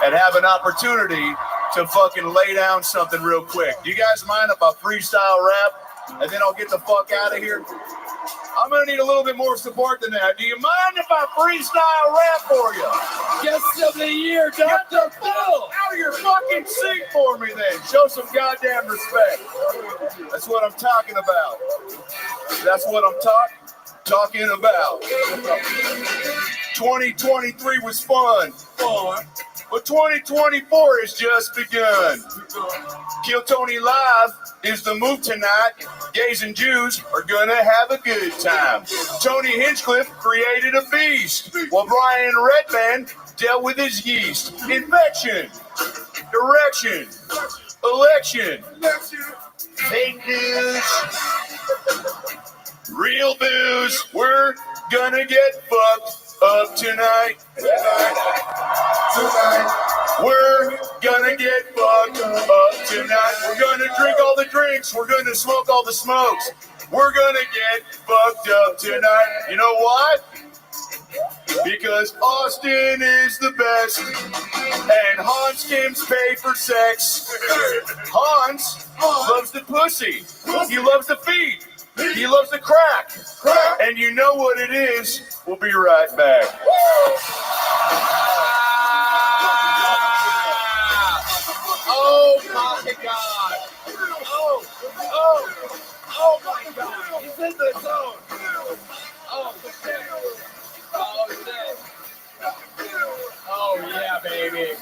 and have an opportunity to fucking lay down something real quick. Do you guys mind if I freestyle rap and then I'll get the fuck out of here? I'm gonna need a little bit more support than that. Do you mind if I freestyle rap for you? Guest of the year, Dr. Phil. Out of your fucking seat for me then. Show some goddamn respect. That's what I'm talking about. That's what I'm talking about. 2023 was fun. But 2024 has just begun. Kill Tony Live is the move tonight. Gays and Jews are gonna have a good time. Tony Hinchcliffe created a beast, while Brian Redman dealt with his yeast. Infection, direction, election, fake news, real booze. We're gonna get fucked up tonight. We're gonna get fucked up tonight. We're gonna drink all the drinks. We're gonna smoke all the smokes. We're gonna get fucked up tonight. You know why? Because Austin is the best, and Hans Kim's pay for sex. Hans loves the pussy. He loves the feet. He loves the crack. And you know what it is. We'll be right back. Oh my God. Oh my God. He's in the zone. Oh shit. Oh shit. Oh yeah, baby.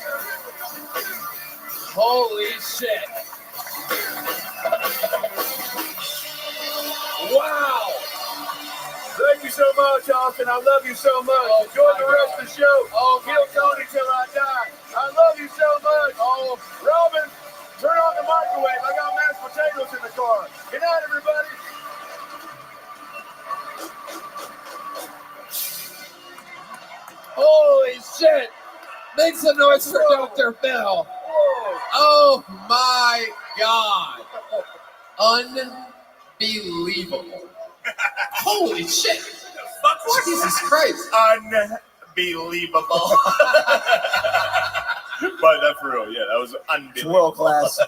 Holy shit. Wow. Thank you so much, Austin. I love you so much. Enjoy the rest of the show. Kill Tony till I die. I love you so much. Oh, Robin, turn on the microwave. I got mashed potatoes in the car. Good night, everybody. Holy shit. Make some noise for Dr. Phil. Oh my God. Unbelievable. Holy shit. Jesus Christ. Unbelievable. But that's for real. Yeah, that was unbelievable. World class.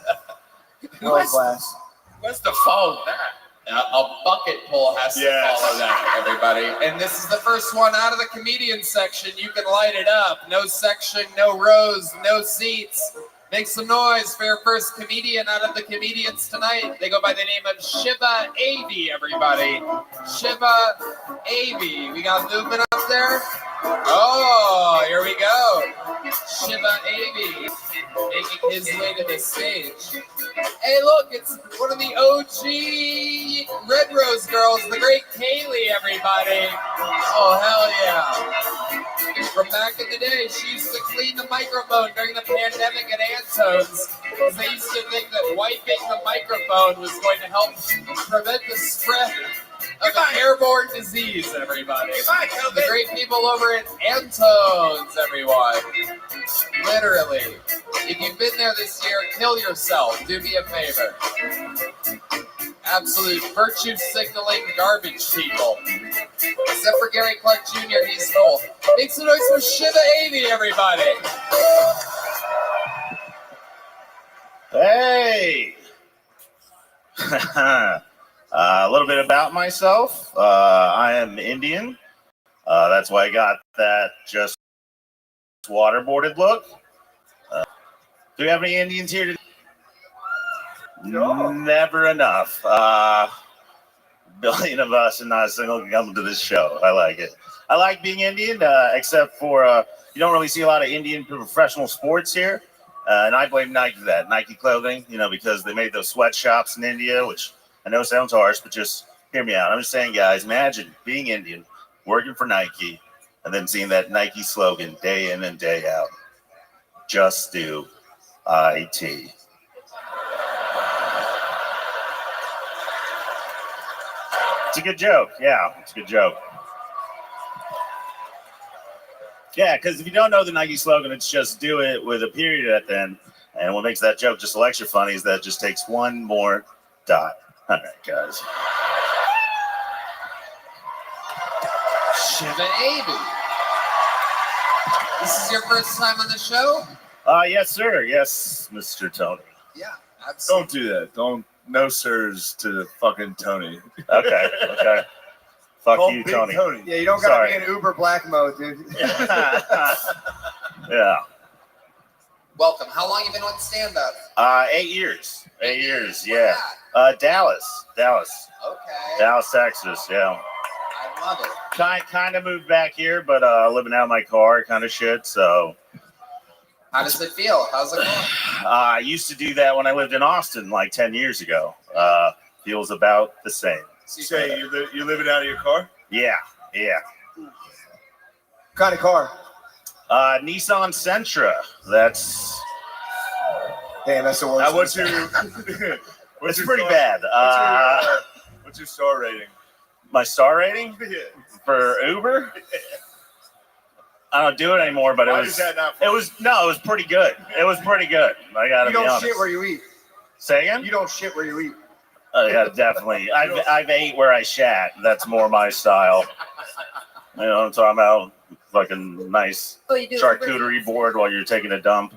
World class. What's to follow that? A bucket pull has to follow that, everybody. And this is the first one out of the comedian section. You can light it up. No section, no rows, no seats. Make some noise for your first comedian out of the comedians tonight. They go by the name of Shiva Avi, everybody. Shiva Avi. We got movement up there. Oh, here we go. Shiva Avi making his way to the stage. Hey, look, it's one of the OG Red Rose girls, the great Kaylee, everybody. Oh, hell yeah. From back in the day, she used to clean the microphone during the pandemic at Antone's because they used to think that wiping the microphone was going to help prevent the spread of an airborne disease, everybody. The great people over at Antone's, everyone. Literally. If you've been there this year, kill yourself. Do me a favor. Absolute virtue signaling garbage people. Except for Gary Clark Jr., he's cool. Make some noise for Shiva Avi, everybody. Hey! A little bit about myself. I am Indian. That's why I got that just waterboarded look. Do we have any Indians here today? No. Never enough. Billion of us and not a single can come to this show. I like it. I like being Indian, except for you don't really see a lot of Indian professional sports here. And I blame Nike for that. Nike clothing, because they made those sweatshops in India, which I know sounds harsh, but just hear me out. I'm just saying, guys, imagine being Indian, working for Nike, and then seeing that Nike slogan day in and day out. Just do IT. It's a good joke. Yeah, it's a good joke. Yeah, because if you don't know the Nike slogan, it's just do it with a period at the end. And what makes that joke just extra funny is that it just takes one more dot. All right, guys. Shiva Abu. This is your first time on the show? Yes, sir. Yes, Mr. Tony. Yeah, absolutely. Don't do that. Don't. No sirs to fucking Tony. Okay. Fuck Call you, Big Tony. Yeah, you don't gotta Sorry. be in Uber black mode, dude. Yeah. Welcome. How long you been with stand-up? 8 years. 8 years, yeah. Dallas. Okay. Dallas, Texas, yeah. I love it. Kind of moved back here, but living out of my car kind of shit, so. How does it feel? How's it going? I used to do that when I lived in Austin like 10 years ago. Feels about the same. You say you're living out of your car? Yeah. What kind of car? Nissan Sentra. That's. Damn, that's the worst. What's your? It's pretty bad. What's your star rating? My star rating Yeah. for Uber? I don't do it anymore, but Why it was. is that not It was pretty good. It was pretty good. I gotta You be don't honest. shit where you eat. Say again? You don't shit where you eat. Yeah, definitely. I've ate where I shat. That's more my style. You know what I'm talking about? Fucking nice Oh, you do charcuterie board while you're taking a dump.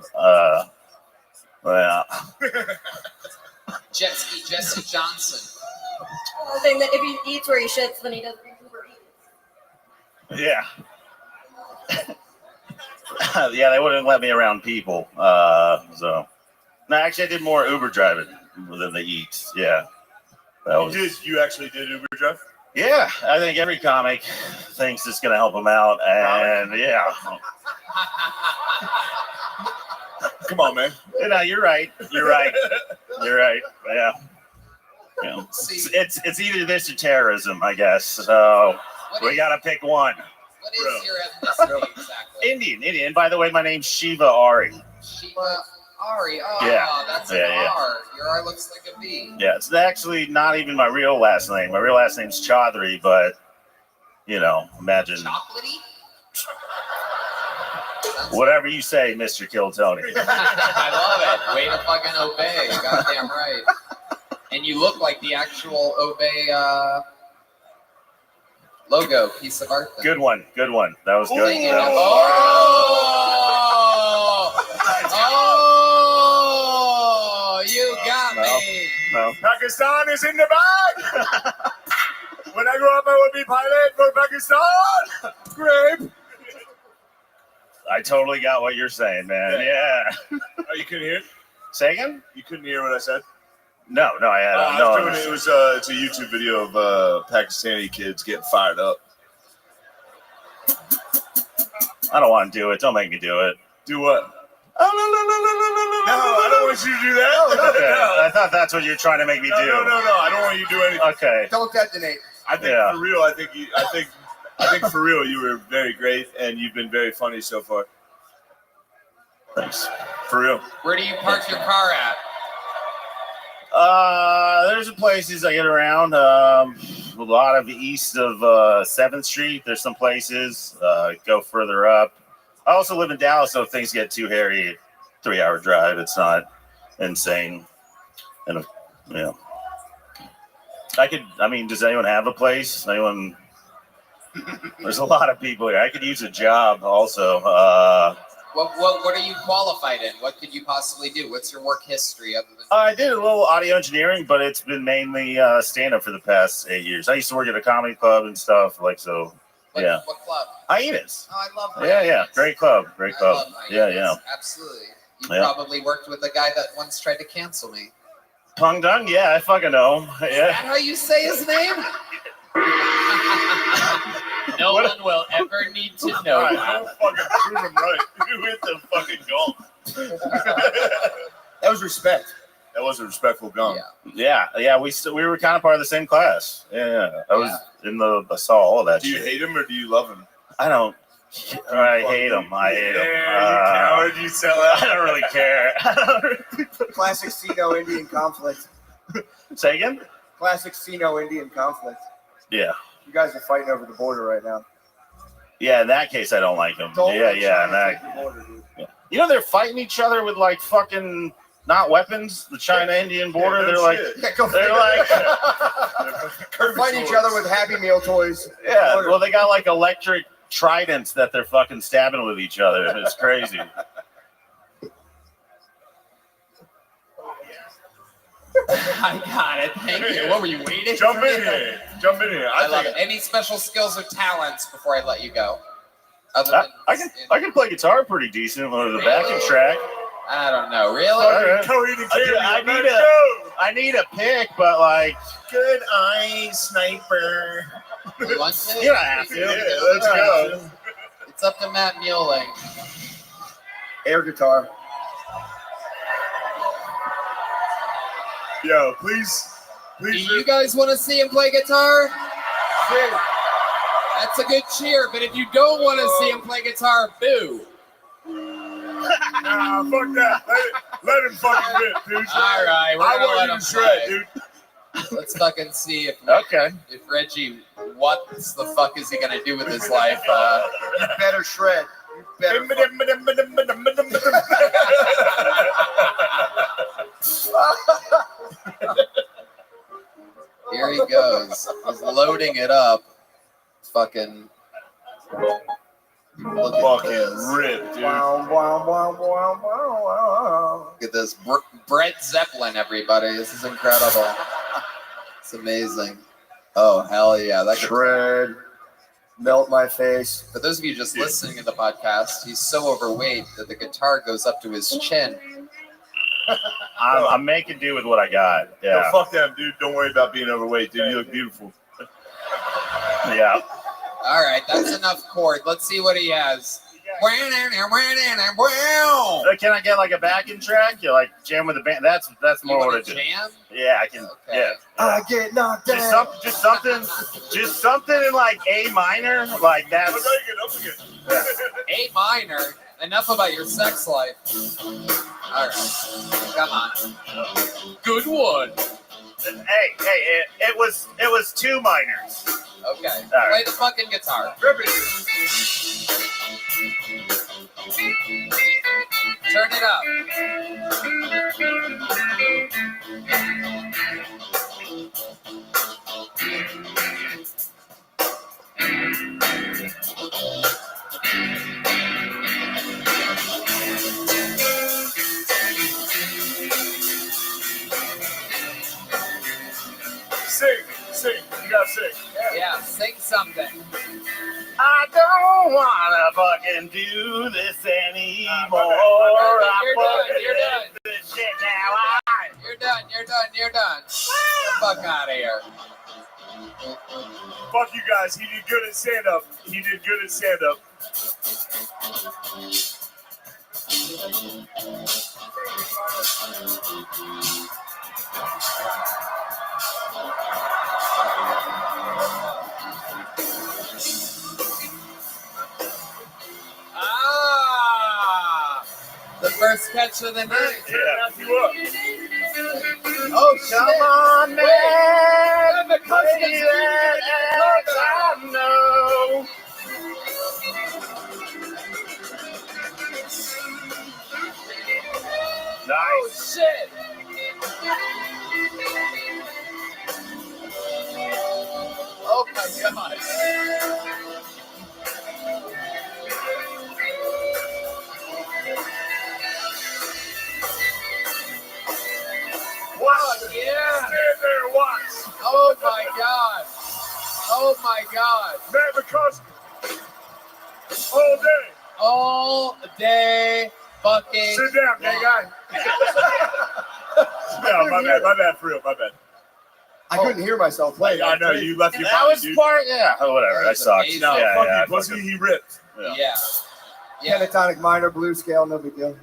Yeah. Jesse Johnson. I think that if he eats where he shits, then he doesn't Uber eat. Yeah. Yeah, they wouldn't let me around people. So, no, actually, I did more Uber driving than the eat. Yeah. You actually did Uber drive? Yeah, I think every comic thinks it's going to help them out. And yeah. Come on, man. You're right. Yeah. It's either this or terrorism, I guess. So we got to pick one. What is your ethnicity exactly? Indian. By the way, my name's Shiva Ari. Shiva Ari. Oh, Yeah. That's an Yeah. R. Your R looks like a B. Yeah, it's actually not even my real last name. My real last name's Chaudhry, but, imagine. Chocolatey? Whatever you say, Mr. Kill Tony. I love it. Way to fucking obey. Goddamn right. And you look like the actual Obey logo piece of art. Good one. That was good. Thank you. Yeah. Oh, you got me. No. Pakistan is in the bag. When I grow up, I will be pilot for Pakistan. Grape. I totally got what you're saying, man. Yeah. Oh, you couldn't hear it? Say again? You couldn't hear what I said? No, I had no. It was it's a YouTube video of Pakistani kids getting fired up. I don't want to do it. Don't make me do it. Do what? No, I don't want you to do that. Okay. I thought that's what you're trying to make me do. No. I don't want you to do anything. Okay. Don't detonate. I think for real. I think for real. You were very great, and you've been very funny so far. Thanks. For real. Where do you park your car at? There's places I get around. A lot of east of 7th Street. There's some places. Go further up. I also live in Dallas, so if things get too hairy, 3-hour drive. It's not insane. And does anyone have a place? Anyone? There's a lot of people here. I could use a job also. What are you qualified in? What could you possibly do? What's your work history other than? I did a little audio engineering, but it's been mainly stand-up for the past 8 years. I used to work at a comedy club and stuff, Yeah. What club? Hyenas. Oh, I love Yeah, Hyenas. yeah. Great club. Great I club. love Yeah, Hyenas. yeah. Absolutely. You Yeah. probably worked with the guy that once tried to cancel me. Pung Dung? Yeah, I fucking know him. Is Yeah. that how you say his name? No one will ever need to know All right, that. don't fucking prove him right. You hit the fucking goal. That was respect. That was a respectful gong. Yeah, yeah. We were kind of part of the same class. Yeah. I was in the. I saw all of that Do you shit. hate him or do you love him? I don't. I hate him. I hate him. You coward, you sell out. I don't really care. Classic Sino-Indian conflict. Say again? Classic Sino-Indian conflict. Yeah. You guys are fighting over the border right now. Yeah, in that case, I don't like him. Yeah. In that, yeah. You know, they're fighting each other with like fucking not weapons. The China-Indian border. Yeah, they're no like, shit. They're like, fighting each other with Happy Meal toys. yeah. Well, they got like electric tridents that they're fucking stabbing with each other. It's crazy. I got it. Thank you. What were you waiting? Jump for in me? here. Jump in here. I love it. Any special skills or talents before I let you go? Other I than I can play guitar pretty decent on the backing track. I don't know. Really? All right. I I need a pick, but like good eye sniper. You want to? you don't have to. Yeah, let's go. It's up to Matt Mueling. Air guitar. Yo, please. Do you guys want to see him play guitar? That's a good cheer, but if you don't want to see him play guitar, boo. Nah, fuck that. Let him fucking rip, dude. All right, we're I gonna want let you him to shred, play. dude. Let's fucking see if Okay. Reggie, what the fuck is he gonna do with his life? You better shred. You better. Here he goes. He's loading it up. Fucking. Look at this. Fucking rip, dude. Wow, wow, wow, wow, wow, wow. Look at this. Brett Zeppelin, everybody. This is incredible. It's amazing. Oh, hell yeah. That could Shred. Melt my face. For those of you just listening to the podcast, he's so overweight that the guitar goes up to his chin. I'm making do with what I got. No, Yeah. fuck that, dude. Don't worry about being overweight, dude. You look beautiful. Yeah. All right, that's enough chord. Let's see what he has. Can I get like a backing track? You like jam with the band? That's more what I do. Jam? Yeah, I can. Okay. Yeah. I get knocked down. Just something in like A minor, like that's. A minor. Enough about your sex life. All right, come on. Good one. Hey, it was two minors. Okay, right. play the fucking guitar. Turn it up. Sing. You gotta sing. Yeah, sing something. I don't wanna fucking do this anymore. You're done. This shit now. You're done. Get the fuck out of here. Fuck you guys. He did good at stand up. The first catch of the night. Yeah, you up. Oh, Come shit. on, man. Wait, the customs Baby, I know. Oh, Nice. shit. Oh, my God. Watch. Yeah. Stand there and watch. Oh, my God. Oh, my God. Man, because All day. All day fucking. Sit down, gay guy. No, my bad, for real, my bad. I couldn't hear myself playing. I know, you left your That body, was dude. part, yeah. Oh, whatever. That sucks. amazing. No, Yeah, fuck yeah, you, pussy, he ripped. Yeah. Yeah. Pentatonic minor, blues scale, no big deal.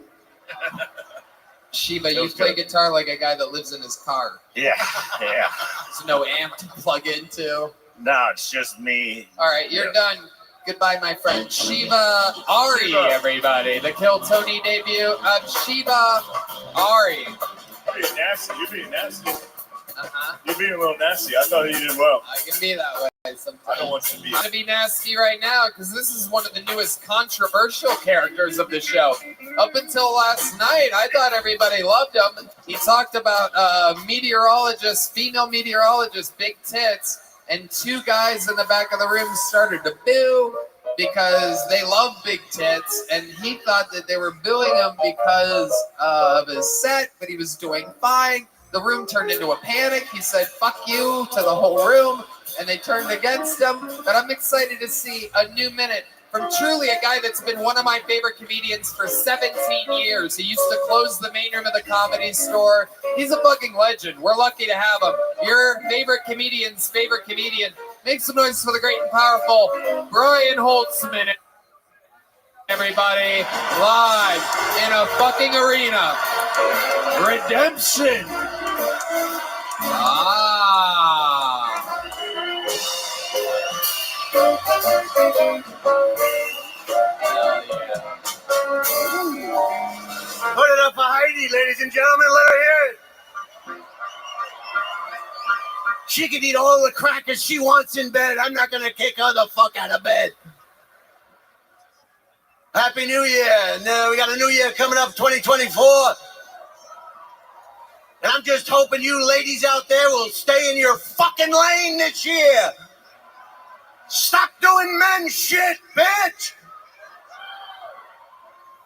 Shiva, you play guitar like a guy that lives in his car. Yeah, yeah. There's no amp to plug into. No, it's just me. All right, you're done. Goodbye, my friend. Shiva Ari, everybody. The Kill Tony debut of Shiva Ari. You're being nasty. You're being nasty. Uh-huh. You're being a little nasty. I thought you did well. I can be that way sometimes. I don't want you to be. I'm gonna be nasty right now because this is one of the newest controversial characters of the show. Up until last night, I thought everybody loved him. He talked about meteorologist, female meteorologist, big tits, and two guys in the back of the room started to boo because they love big tits, and he thought that they were booing him because of his set, but he was doing fine. The room turned into a panic. He said, "Fuck you," to the whole room, and they turned against him. But I'm excited to see a new minute from truly a guy that's been one of my favorite comedians for 17 years. He used to close the main room of the Comedy Store. He's a fucking legend. We're lucky to have him. Your favorite comedian's favorite comedian. Make some noise for the great and powerful Brian Holtzman. Everybody, live in a fucking arena. Redemption. Hell yeah. Put it up for Heidi, ladies and gentlemen. Let her hear it. She can eat all the crackers she wants in bed. I'm not going to kick her the fuck out of bed. Happy New Year. No, we got a new year coming up, 2024. And I'm just hoping you ladies out there will stay in your fucking lane this year. Stop doing men shit, bitch.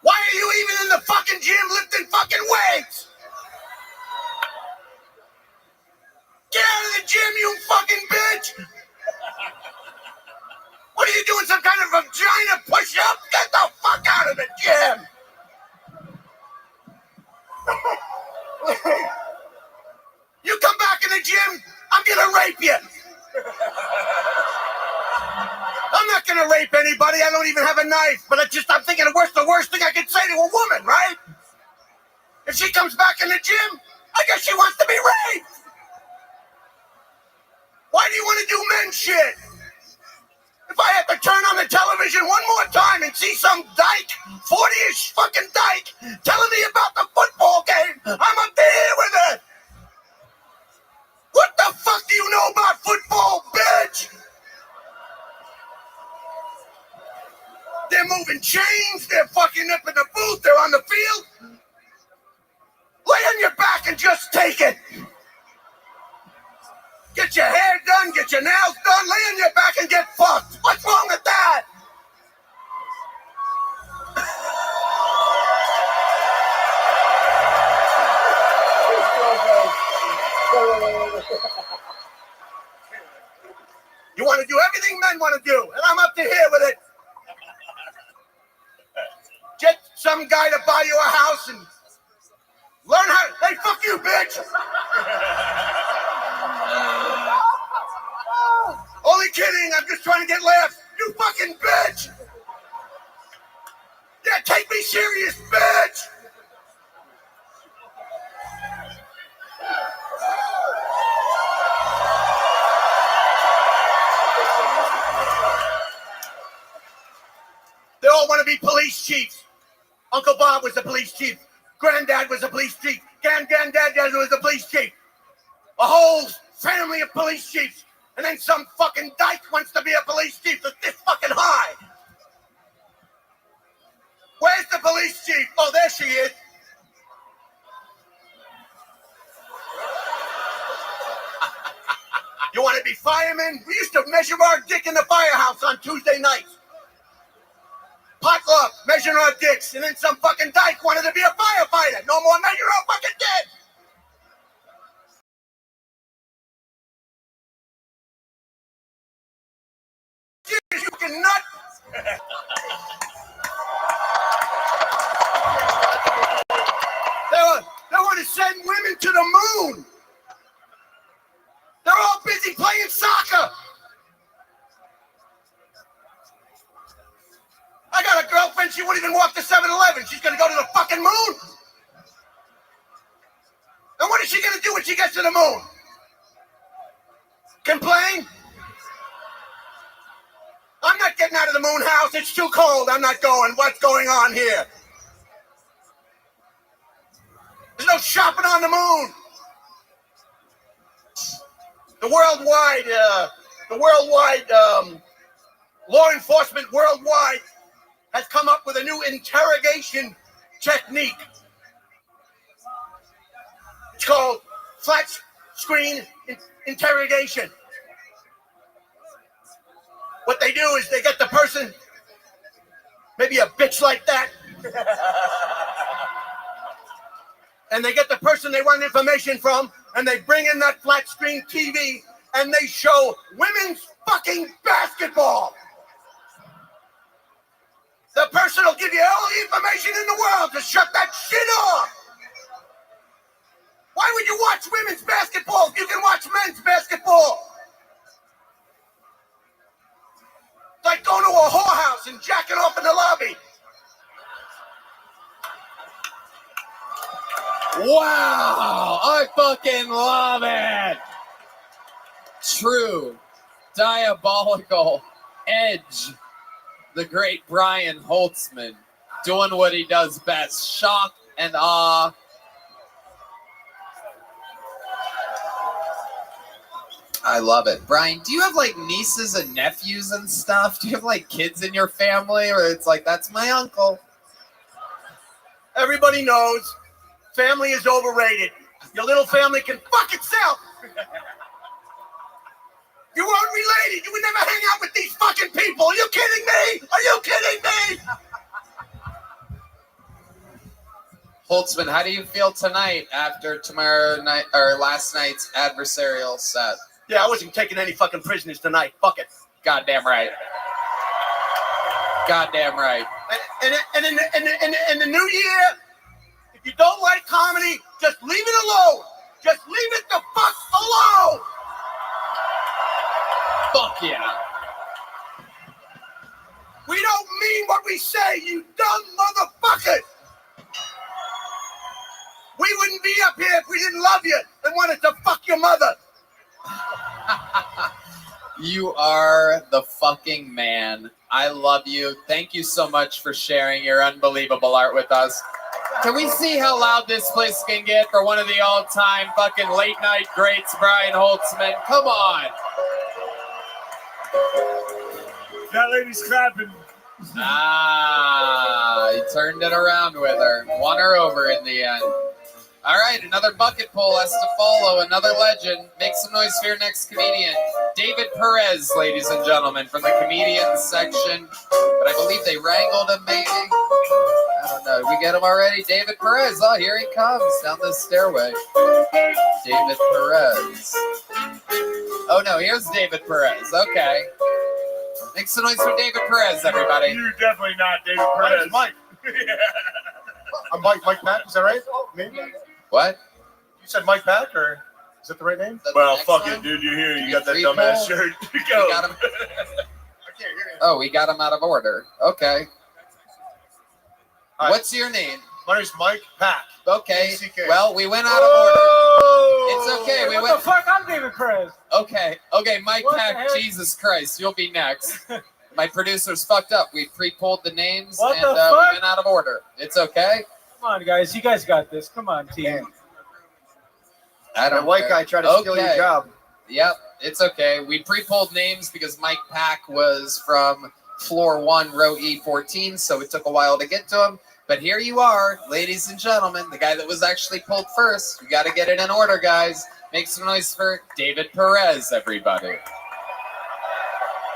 Why are you even in the fucking gym lifting fucking weights? Get out of the gym, you fucking bitch. What are you doing, some kind of vagina push-up? Get the fuck out of the gym. You come back in the gym, I'm gonna rape you. I'm not gonna rape anybody. I don't even have a knife. But I'm thinking what's the worst thing I could say to a woman, right? If she comes back in the gym, I guess she wants to be raped. Why do you want to do men shit? If I had to turn on the television one more time and see some dyke, 40-ish fucking dyke, telling me about the football game, I'm up to here with it. What the fuck do you know about football, bitch? They're moving chains, they're fucking up in the booth, they're on the field. Lay on your back and just take it. Get your hair done, get your nails done, lay on your back and get fucked. What's wrong with that? You want to do everything men want to do, and I'm up to here with it. Get some guy to buy you a house and learn how. Hey, fuck you, bitch. Only kidding. I'm just trying to get laughs. You fucking bitch. Yeah, take me serious, bitch. They all want to be police chiefs. Uncle Bob was the police chief. Granddad was the police chief. Granddad was the police chief. A whole family of police chiefs. And then some fucking dyke wants to be a police chief that's this fucking high. Where's the police chief? Oh, there she is. You want to be firemen? We used to measure our dick in the firehouse on Tuesday nights. Potluck, measuring our dicks, and then some fucking dyke wanted to be a firefighter. No more measure our fucking dick. You fucking nut. send women to the moon. They're all busy playing soccer. I got a girlfriend, she wouldn't even walk to 7-Eleven. She's gonna go to the fucking moon? And what is she gonna do when she gets to the moon? Complain? I'm not getting out of the moon house. It's too cold. I'm not going. What's going on here? There's no shopping on the moon. The worldwide law enforcement worldwide has come up with a new interrogation technique. It's called flat screen interrogation. What they do is they get the person, maybe a bitch like that, and they get the person they want information from, and they bring in that flat screen TV, and they show women's fucking basketball. The person will give you all the information in the world to shut that shit off. Why would you watch women's basketball if you can watch men's basketball? It's like going to a whorehouse and jacking off in the lobby. Wow, I fucking love it. True, diabolical, edge. The great Brian Holtzman doing what he does best. Shock and awe. I love it. Brian, do you have like nieces and nephews and stuff? Do you have like kids in your family? Or it's like, that's my uncle. Everybody knows family is overrated. Your little family can fuck itself. You weren't related. You would never hang out with these fucking people. Are you kidding me? Are you kidding me? Holtzman, how do you feel tonight after tomorrow night or last night's adversarial set? Yeah, I wasn't taking any fucking prisoners tonight. Fuck it. Goddamn right. Goddamn right. And in the new year, if you don't like comedy, just leave it alone. Just leave it the fuck alone. Fuck yeah. We don't mean what we say, you dumb motherfucker. We wouldn't be up here if we didn't love you and wanted to fuck your mother. You are the fucking man. I love you. Thank you so much for sharing your unbelievable art with us. Can we see how loud this place can get for one of the all-time fucking late-night greats, Brian Holtzman? Come on. That lady's clapping. Ah, he turned it around with her. Won her over in the end. All right, another bucket poll has to follow. Another legend. Make some noise for your next comedian. David Perez, ladies and gentlemen, from the comedians section. But I believe they wrangled him, maybe. I don't know. Did we get him already? David Perez. Oh, here he comes down the stairway. David Perez. Oh, no, here's David Perez. Okay. Make some noise for David Perez, everybody. You're definitely not David Perez. Mike. I'm Mike Pack, is that right? Maybe? What? You said Mike Pack, or is that the right name? Well, fuck it, dude. You're here. You got that dumbass shirt. Go. We got him. Oh, we got him out of order. Okay. Right. What's your name? My name's Mike Pack. Okay. A-C-K. Well, we went out of order. It's okay. We What went. the fuck? I'm David Perez. Okay. Okay, Mike What the Pack. heck? Jesus Christ, you'll be next. My producer's fucked up. We pre-pulled the names What and the we fuck? went out of order. It's okay. Come on, guys. You guys got this. Come on, team. I don't. That white care. guy tried to steal your job. Yep, it's okay. We pre-pulled names because Mike Pack was from floor 1, row E14, so it took a while to get to him. But here you are, ladies and gentlemen, the guy that was actually pulled first. We got to get it in order, guys. Make some noise for David Perez, everybody.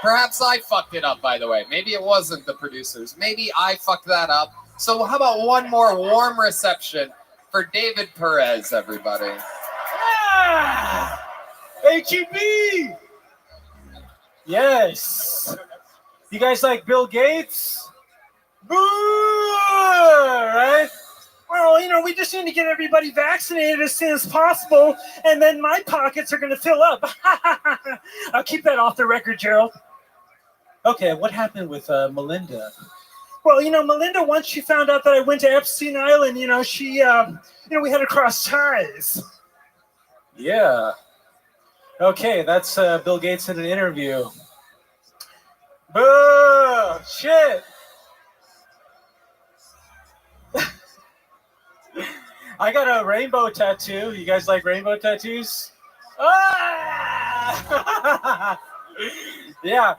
Perhaps I fucked it up, by the way. Maybe it wasn't the producers. Maybe I fucked that up. So how about one more warm reception for David Perez, everybody? Ah! HEB! Yes. You guys like Bill Gates? Boo! Right? Well, we just need to get everybody vaccinated as soon as possible, and then my pockets are going to fill up. I'll keep that off the record, Gerald. Okay, what happened with Melinda? Well, Melinda, once she found out that I went to Epstein Island, she, we had to cross ties. Yeah. Okay, that's Bill Gates in an interview. Boo! Shit! I got a rainbow tattoo. You guys like rainbow tattoos? Ah! Yeah.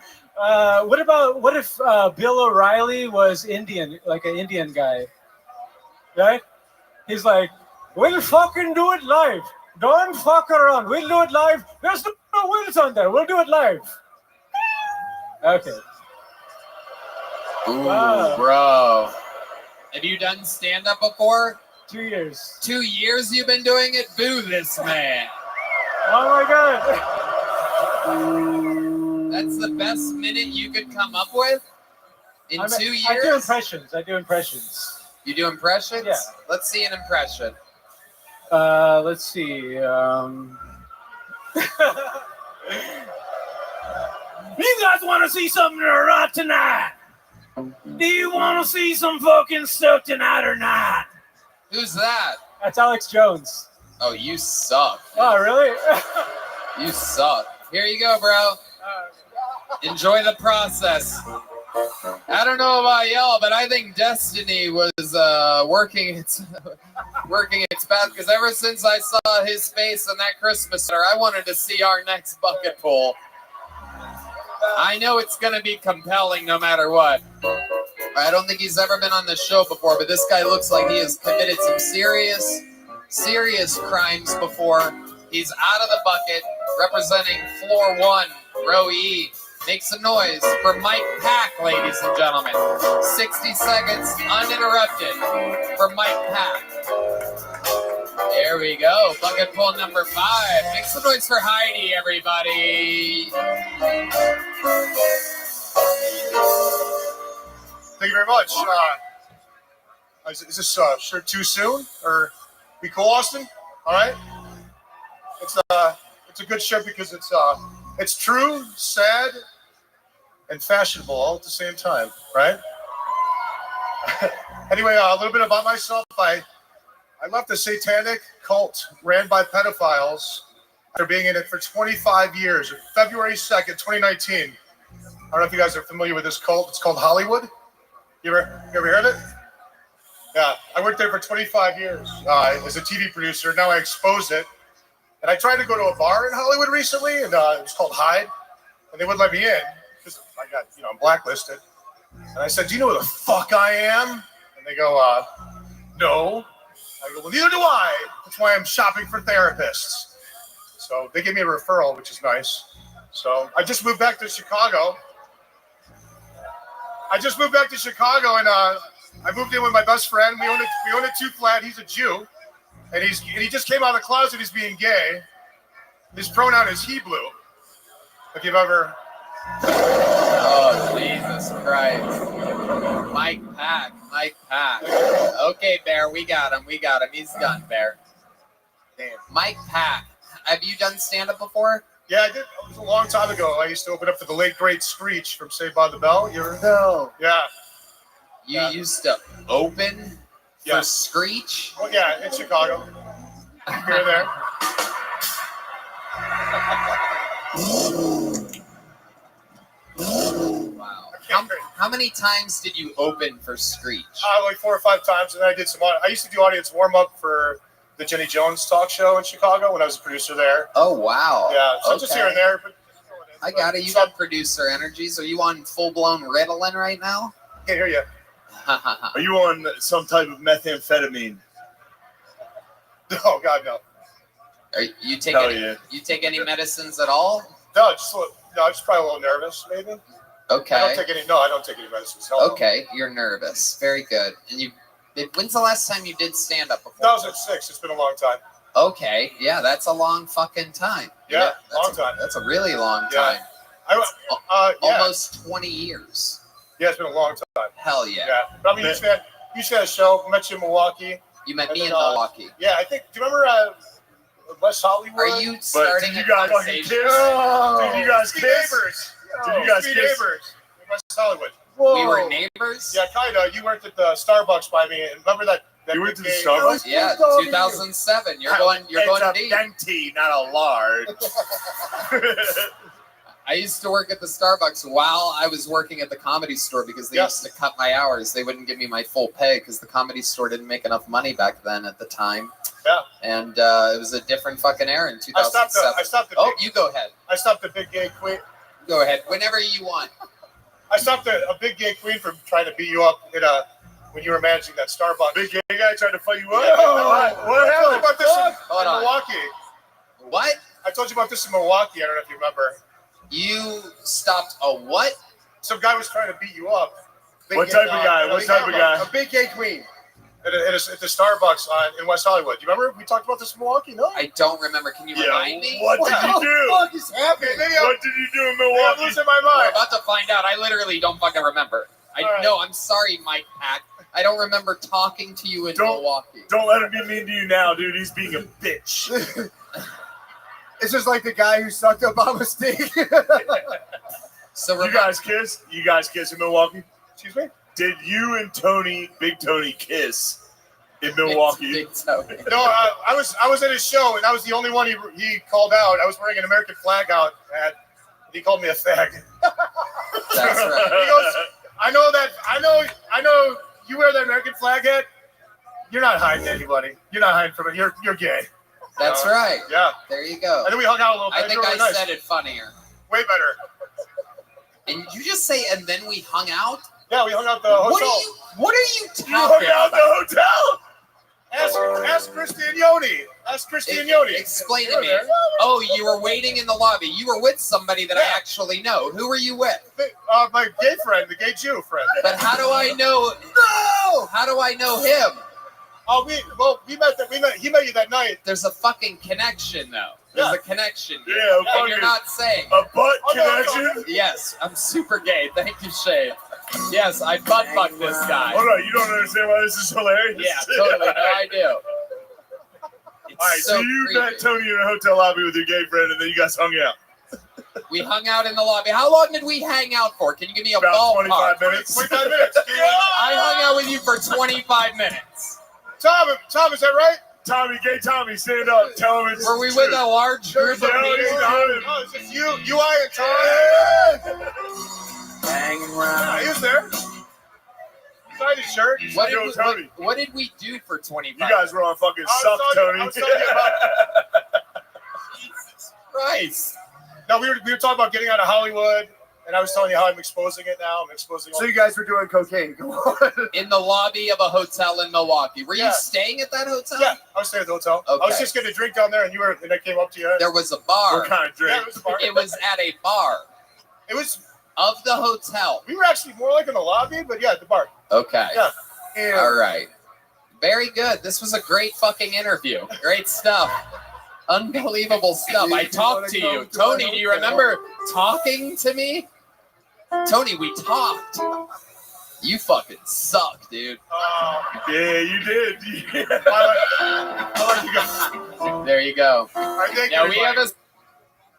What if Bill O'Reilly was Indian, like an Indian guy? Right? He's like, we'll fucking do it live. Don't fuck around. We'll do it live. There's no wheels on there. We'll do it live. Okay. Ooh, Wow. bro. Have you done stand-up before? 2 years. 2 years you've been doing it? Boo this man. Oh my God. That's the best minute you could come up with in 2 years? I do impressions. You do impressions? Yeah. Let's see an impression. Let's see. You guys want to see something or not tonight? Do you want to see some fucking stuff tonight or not? Who's that? That's Alex Jones. Oh, you suck. Oh, really? You suck. Here you go, bro. Enjoy the process. I don't know about y'all, but I think Destiny was working its best, because ever since I saw his face in that Christmas sweater, I wanted to see our next bucket pool. I know it's going to be compelling no matter what. I don't think he's ever been on this show before, but this guy looks like he has committed some serious crimes before. He's out of the bucket, representing floor 1, row E. Make some noise for Mike Pack, ladies and gentlemen. 60 seconds uninterrupted for Mike Pack. There we go. Bucket pool number 5. Make some noise for Heidi, everybody. Thank you very much. Is this shirt too soon? Or we cool, Austin? All right. It's a good shirt because it's true, sad, and fashionable all at the same time, right? Anyway, a little bit about myself. I left a satanic cult ran by pedophiles after being in it for 25 years. February 2nd, 2019. I don't know if you guys are familiar with this cult. It's called Hollywood. You ever heard of it? Yeah, I worked there for 25 years as a TV producer. Now I expose it. And I tried to go to a bar in Hollywood recently, and it was called Hyde, and they wouldn't let me in because I'm blacklisted. And I said, "Do you know who the fuck I am?" And they go, "No." I go, "Well, neither do I. That's why I'm shopping for therapists." So they gave me a referral, which is nice. So I just moved back to Chicago. And I moved in with my best friend. We own a 2-flat. He's a Jew. And he just came out of the closet. He's being gay. His pronoun is he blue. If you've ever. Oh, Jesus Christ. Mike Pack. Okay, Bear, we got him. He's done, Bear. Damn. Mike Pack. Have you done stand-up before? Yeah, I did. It was a long time ago. I used to open up for the late, great Screech from Saved by the Bell. No. Yeah. You used to open for Screech? Well, yeah, in Chicago. Here and there. Wow. How many times did you open for Screech? Like 4 or 5 times, and then I did some. I used to do audience warm-up for the Jenny Jones talk show in Chicago when I was a producer there. Oh, wow. Yeah, so just here and there. But I got it. You got producer energies. Are you on full-blown Ritalin right now? Can't hear you. Are you on some type of methamphetamine? Oh God, no. You take Hell any? yeah. You take any medicines at all? No, just probably a little nervous, maybe. Okay. I don't take any medicines. Hell no. Okay, you're nervous. Very good. And when's the last time you did stand up before? That was at 6. It's been a long time. Okay, yeah, that's a long fucking time. Yeah, long time. That's a really long Yeah. time. Yeah. Almost 20 years. Yeah, it's been a long time. Hell yeah. Yeah. But I mean, you just had a show, met you in Milwaukee. You met me And in then, Milwaukee. Yeah, I think. Do you remember West Hollywood? Are you starting did a you guys fucking conversation? kiss? Oh, Did you guys Speed kiss? Neighbors. Did you guys Speed kiss? Neighbors in West Hollywood. We were neighbors? Yeah, kinda. You worked at the Starbucks by me. And remember that? You went to the big Starbucks? Yeah, 2007. You're going It's deep. a venti, not a large. I used to work at the Starbucks while I was working at the Comedy Store because they used to cut my hours. They wouldn't give me my full pay because the Comedy Store didn't make enough money back then at the time. Yeah. And it was a different fucking era in 2007. I stopped Oh, you go ahead. I stopped a big gay queen. Go ahead. Whenever you want. I stopped a big gay queen from trying to beat you up when you were managing that Starbucks. Big gay guy trying to fight you up? What happened about this in Hold on. Milwaukee? What? I told you about this in Milwaukee. I don't know if you remember. You stopped a what? Some guy was trying to beat you up. What type of guy? What type of guy? A big gay queen. At the Starbucks in West Hollywood. Do you remember we talked about this in Milwaukee? No. I don't remember. Can you remind me? What did you do? What is happening? What did you do in I'm Milwaukee? losing my We're mind. about to find out. I literally don't fucking remember. No, I'm sorry, Mike Pack. I don't remember talking to you in Milwaukee. Don't let him be mean to you now, dude. He's being a bitch. It's just like the guy who sucked Obama's dick. So you guys kiss? You guys kiss in Milwaukee? Excuse me? Did you and Tony, Big Tony, kiss in Milwaukee? Big Tony. No, I was at his show, and I was the only one he called out. I was wearing an American flag out hat. He called me a fag. That's right. He goes, I know you wear that American flag hat. You're not hiding anybody. You're not hiding from it. You're gay. That's right. Yeah. There you go. And then we hung out a little bit. I think It was I really nice. said it funnier. Way better. And you just say, and then we hung out? Yeah, we hung out at the hotel. What are you talking You hung out at about? the hotel? Ask Christy and Yoni. Ask Christy and Yoni. Explain You to were me. there. Oh, you were waiting in the lobby. You were with somebody that I actually know. Who were you with? My gay friend, the gay Jew friend. But how do I know? No! How do I know him? Oh, he met you that night. There's a fucking connection, though. There's a connection. Here. Yeah, And you're not saying. A butt no, connection? Yes, I'm super gay. Thank you, Shane. Yes, I butt fucked this guy. Hold on, you don't understand why this is hilarious? Yeah, totally. No, I do. It's All right, so you creepy. met Tony in a hotel lobby with your gay friend, and then you guys hung out. We hung out in the lobby. How long did we hang out for? Can you give me a About ballpark? 25 minutes. 25 minutes. I hung out with you for 25 minutes. Tom, is that right? Tommy, gay Tommy, stand up. Tell him it's Were we true. with a large group of No, people? No, it's just you, I, and Tom. Hanging Yeah, around. he was there. Signed his shirt. What Yo, did, Tony. what did we do for 25 You guys were on fucking I suck, was Tony. talking about- Jesus Christ. No, we were talking about getting out of Hollywood, and I was telling you how I'm exposing it now. I'm exposing all So you guys were doing cocaine. Go on. In the lobby of a hotel in Milwaukee. Were you Yeah. staying at that hotel? Yeah, I was staying at the hotel. I was Okay. just getting a drink down there, and I came up to you. There was a bar. What kind of drink? Yeah, it was a bar. It was at a bar It was. of the hotel. We were actually more like in the lobby, but yeah, at the bar. Okay. Yeah. All right. Very good. This was a great fucking interview. Great stuff. Unbelievable stuff. I talked to you. Tony, do you remember talking to me? Tony, we talked. You fucking suck, dude. Yeah, you did. Yeah. I like you guys. There you go. All right, thank you, Now we have everybody.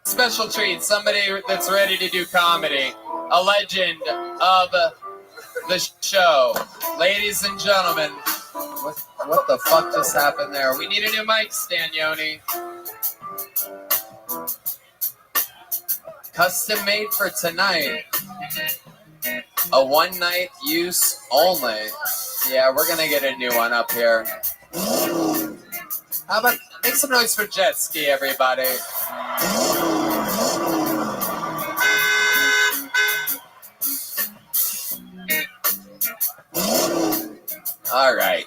a special treat. Somebody that's ready to do comedy. A legend of the show. Ladies and gentlemen. What the fuck just happened there? We need a new mic stand, Yoni. Custom made for tonight. A one night use only. Yeah, we're gonna get a new one up here. How about make some noise for Jet Ski, everybody? All right.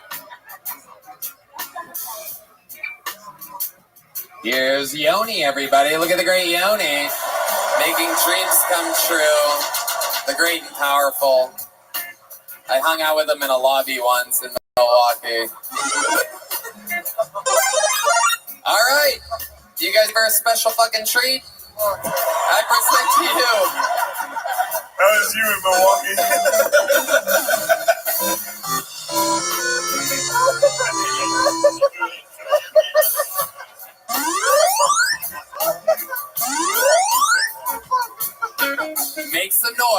Here's Yoni, everybody. Look at the great Yoni. Making dreams come true. The great and powerful. I hung out with him in a lobby once in Milwaukee. All right. You guys for a special fucking treat? I present to you. That was you in Milwaukee.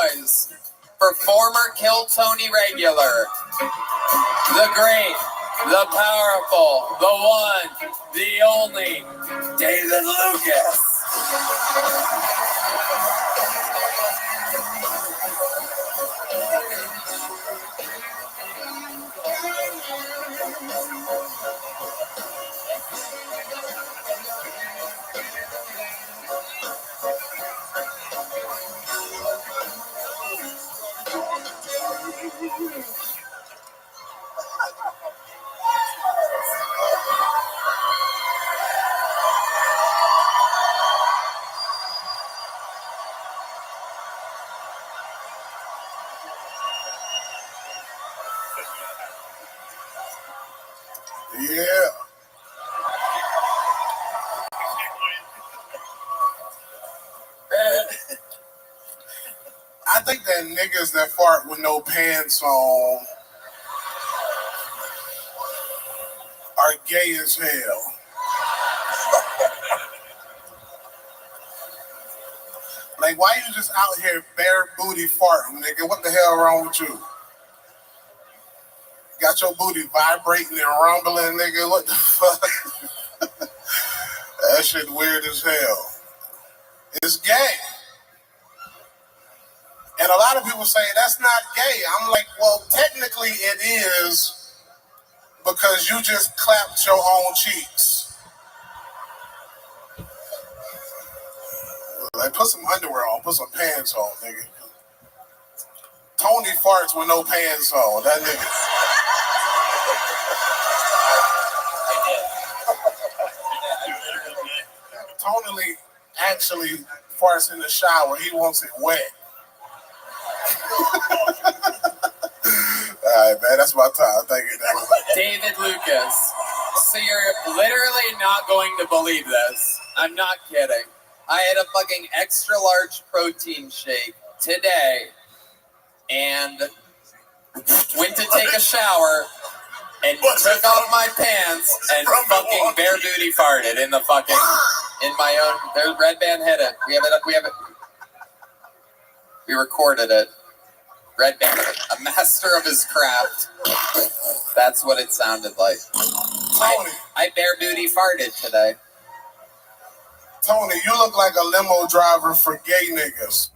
noise for former Kill Tony regular, the great, the powerful, the one, the only, David Lucas. Yeah. I think that niggas that fart with no pants on are gay as hell. Like, why you just out here bare booty farting, nigga? What the hell wrong with you? Got your booty vibrating and rumbling, nigga? What the fuck? That shit weird as hell. It's gay. And a lot of people say that's not gay. I'm like, well, technically it is because you just clapped your own cheeks. Like, put some underwear on, put some pants on, nigga. Tony farts with no pants on. That nigga. Tony actually farts in the shower. He wants it wet. All right, man, that's my time. Thank you. David Lucas. So you're literally not going to believe this. I'm not kidding. I had a fucking extra large protein shake today and went to take a shower and took off my pants and fucking bare booty farted in the fucking, in my own, there's Red Band hit it. We have it. We recorded it. Red Band, a master of his craft. That's what it sounded like. I bare booty farted today. Tony, you look like a limo driver for gay niggas.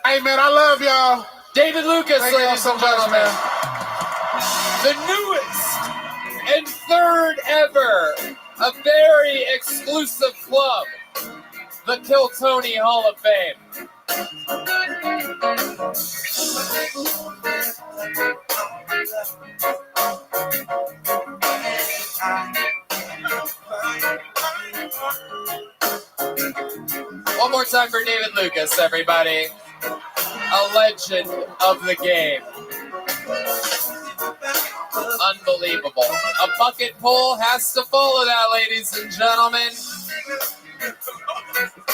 Hey, man, I love y'all. David Lucas, Thank y'all ladies so and much, gentlemen. man. The newest and third ever, a very exclusive club, the Kill Tony Hall of Fame. One more time for David Lucas, everybody. A legend of the game. Unbelievable. A bucket pull has to follow that, ladies and gentlemen.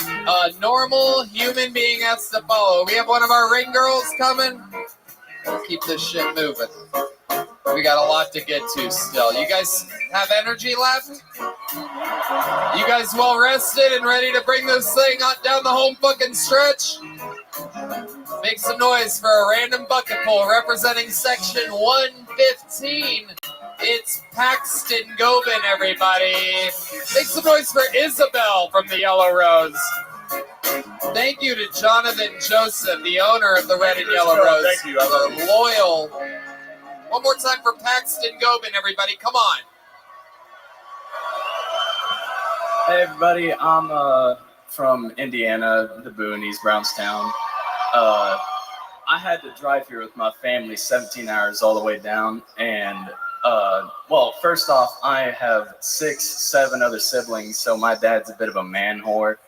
A normal human being has to follow. We have one of our ring girls coming. Let's keep this shit moving. We got a lot to get to still. You guys have energy left? You guys well rested and ready to bring this thing on down the home fucking stretch? Make some noise for a random bucket pull representing section 115. It's Paxton Gobin, everybody. Make some noise for Isabel from the Yellow Rose. Thank you to Jonathan Joseph, the owner of the Red and Yellow Rose. Thank you. For loyal. One more time for Paxton Gobin, everybody. Come on. Hey everybody, I'm from Indiana, the Boonies, Brownstown. I had to drive here with my family 17 hours all the way down, and well, first off, I have 6, 7 other siblings, so my dad's a bit of a man whore,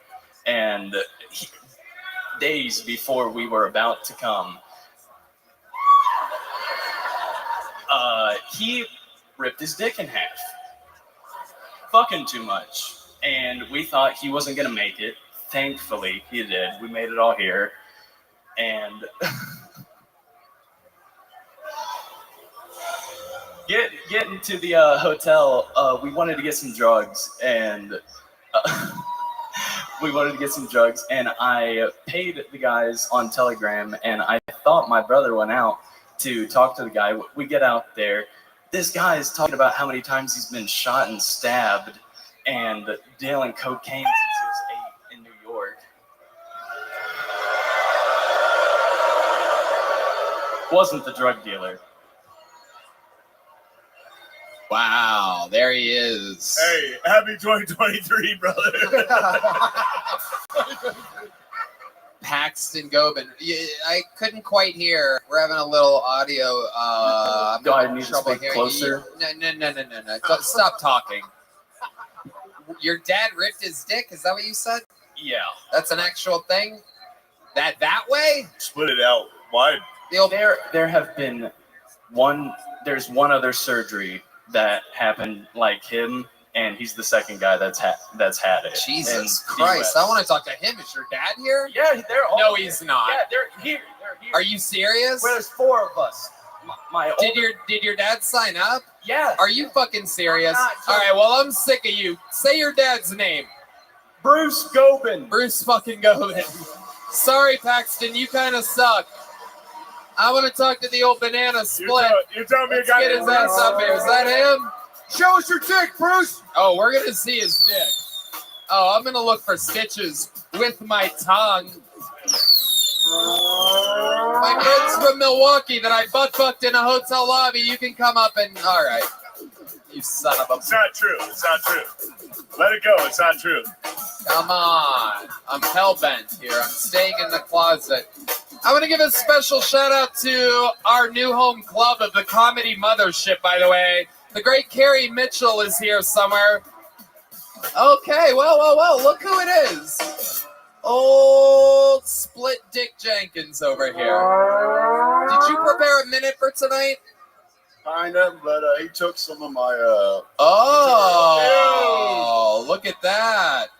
and days before we were about to come, he ripped his dick in half. Fucking too much. And we thought he wasn't gonna make it. Thankfully, he did. We made it all here. And getting to the hotel, we wanted to get some drugs, and I paid the guys on Telegram, and I thought my brother went out to talk to the guy. We get out there. This guy is talking about how many times he's been shot and stabbed and dealing cocaine since he was 8 in New York. Wasn't the drug dealer. Wow, there he is. Hey, happy 2023, brother. Paxton Gobin. I couldn't quite hear. We're having a little audio. Do I need to speak closer? No. Stop talking. Your dad ripped his dick? Is that what you said? Yeah. That's an actual thing? That way? Split it out wide. There have been there's one other surgery that happened like him, and he's the second guy that's had it. Jesus Christ. I want to talk to him. Is your dad here? Yeah, they're all No, here. he's not. Yeah, they're here. Are you serious? Well, there's 4 of us. Did your dad sign up? Yeah. Are you fucking serious? I'm not. All right, well, I'm sick of you. Say your dad's name. Bruce Gobin. Bruce fucking Gobin. Sorry, Paxton, you kind of suck. I want to talk to the old banana split. You're telling me Let's a guy get his ass up here. Is that him? Show us your dick, Bruce. Oh, we're going to see his dick. Oh, I'm going to look for stitches with my tongue. My friends from Milwaukee that I butt fucked in a hotel lobby, you can come up and, all right. You son of a... It's not true. It's not true. Let it go. It's not true. Come on. I'm hell-bent here. I'm staying in the closet. I want to give a special shout-out to our new home club of the Comedy Mothership, by the way. The great Carrie Mitchell is here somewhere. Okay, whoa. Look who it is. Old Split Dick Jenkins over here. Did you prepare a minute for tonight? Kind of, but he took some of my. Oh, look at that.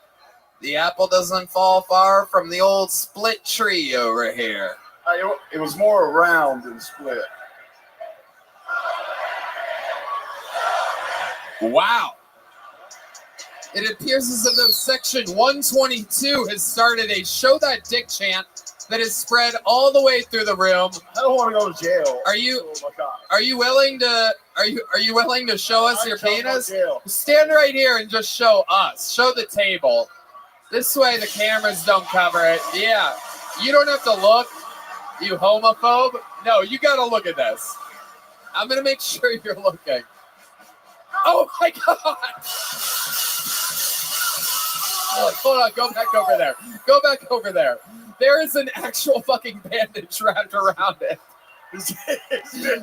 The apple doesn't fall far from the old split tree over here. It was more round than split. Wow. It appears as though Section 122 has started a Show That Dick chant that is spread all the way through the room. I don't want to go to jail. Are you willing to show us your penis? Stand right here and just show us. Show the table. This way the cameras don't cover it. Yeah. You don't have to look. You homophobe? No, you gotta look at this. I'm gonna make sure you're looking. Oh my God! Hold on, go back over there. Go back over there. There is an actual fucking bandage wrapped around it.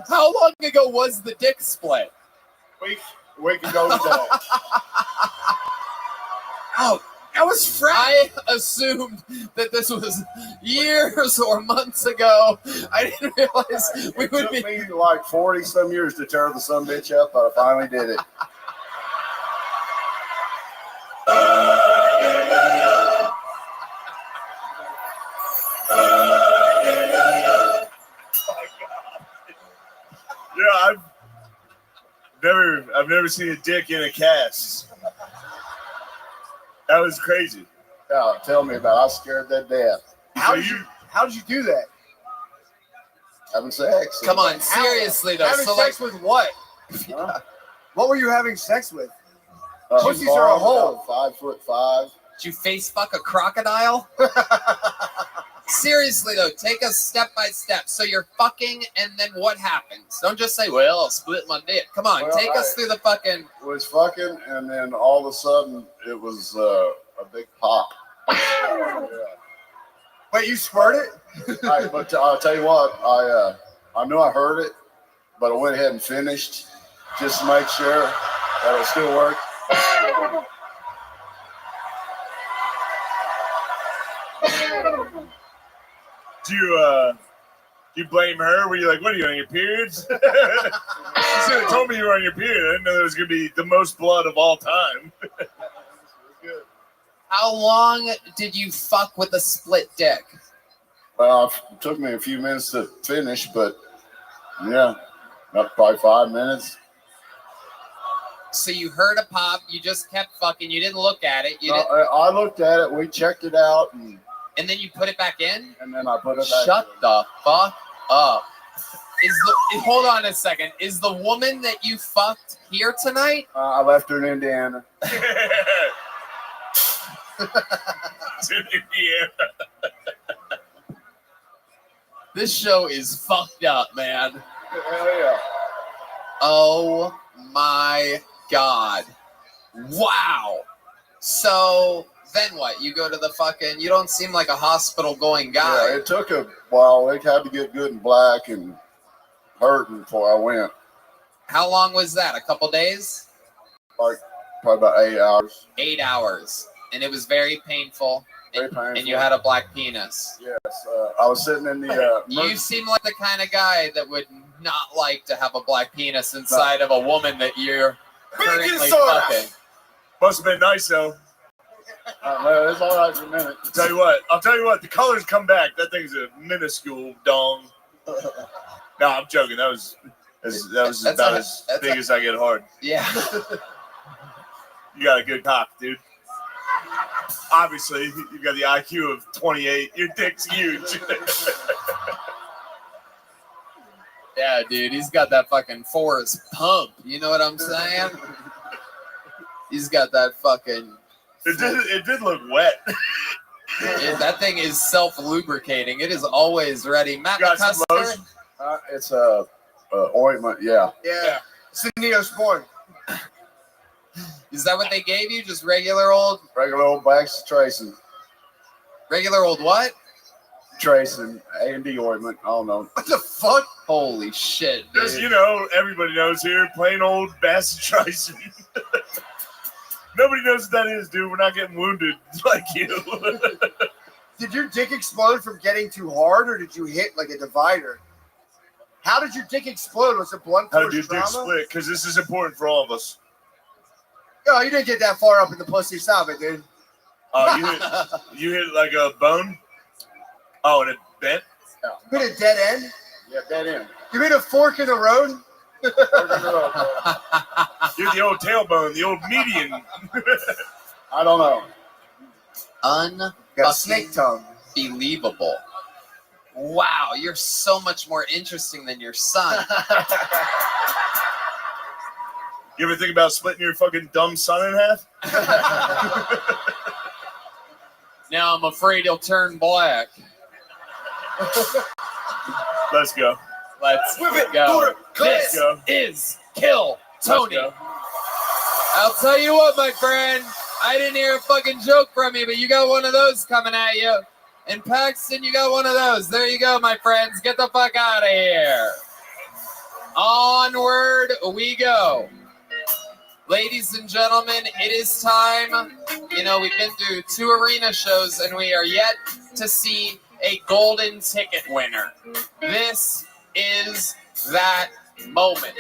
How long ago was the dick split? Week ago today. Oh, that was fresh. I assumed that this was years or months ago. I didn't realize we would be. It took me like 40 some years to tear the son bitch up, but I finally did it. Yeah, I've never seen a dick in a cast. That was crazy. Yeah, tell me about it. I was scared to death. How did you do that? Having sex. Come on, seriously though. Having So sex like, with what? Huh? What were you having sex with? Pussies are a Barb, hole. about 5'5". did you face fuck a crocodile? Seriously though, take us step by step. So you're fucking, and then what happens? Don't just say, "Well, I'll split my dick." Come on, Well, take us through the fucking. Was fucking, and then all of a sudden it was a big pop. Yeah. Wait, you squirted? But I'll tell you what, I knew I heard it, but I went ahead and finished just to make sure that it still worked. Do you blame her? Were you like, what are you on your periods? You should have told me you were on your period. I didn't know there was gonna be the most blood of all time. How long did you fuck with a split dick? Well, it took me a few minutes to finish, but yeah, about probably 5 minutes. So you heard a pop, you just kept fucking, you didn't look at it, you No, didn't, I looked at it, we checked it out, and then you put it back in? then I put it back. Shut the fuck up. Hold on a second. Is the woman that you fucked here tonight? I left her in Indiana. This show is fucked up, man. Hell yeah. Oh my God. Wow. So then what? You go to the fucking, you don't seem like a hospital going guy. Yeah, it took a while. It had to get good and black and hurting before I went. How long was that? A couple days? Like probably about 8 hours. 8 hours. And it was very painful. Very painful. And you had a black penis. Yes. I was sitting in the... You seem like the kind of guy that would not like to have a black penis inside of a woman that you're currently fucking. Must have been nice though. Well, it's all right for a minute. I'll tell you what, the colors come back. That thing's a minuscule dong. No, I'm joking. That was about as big as I get hard. Yeah. You got a good cock, dude. Obviously, you got the IQ of 28. Your dick's huge. Yeah, dude, he's got that fucking Forrest pump. You know what I'm saying? He's got that fucking. It did look wet. That thing is self-lubricating. It is always ready. Matt Got some McCusker. lotion? It's a ointment, yeah. Yeah. It's the Neosporin. Is that what they gave you? Just regular old Baxter Tracing. Regular old what? Tracing, A&D ointment. I don't know. What the fuck? Holy shit, dude. Just, everybody knows here, plain old Bacitracin. Nobody knows what that is, dude. We're not getting wounded like you. Did your dick explode from getting too hard, or did you hit like a divider? How did your dick explode? Was it blunt How force did your dick trauma? split? Because this is important for all of us. No, you didn't get that far up in the pussy. Stop it, dude. You hit like a bone? Oh, and it bent? You hit a dead end? Yeah, dead end. You hit a fork in the road? You're the old tailbone, the old median. I don't know. Got a snake tongue. Unbelievable. Wow, you're so much more interesting than your son. You ever think about splitting your fucking dumb son in half? Now I'm afraid he'll turn black. Let's go. Let's Whip it, go. This go. is Kill Tony. Let's go. I'll tell you what, my friend. I didn't hear a fucking joke from you, but you got one of those coming at you. And Paxton, you got one of those. There you go, my friends. Get the fuck out of here. Onward we go. Ladies and gentlemen, it is time. You know, we've been through 2 arena shows, and we are yet to see a golden ticket winner. This is that moment.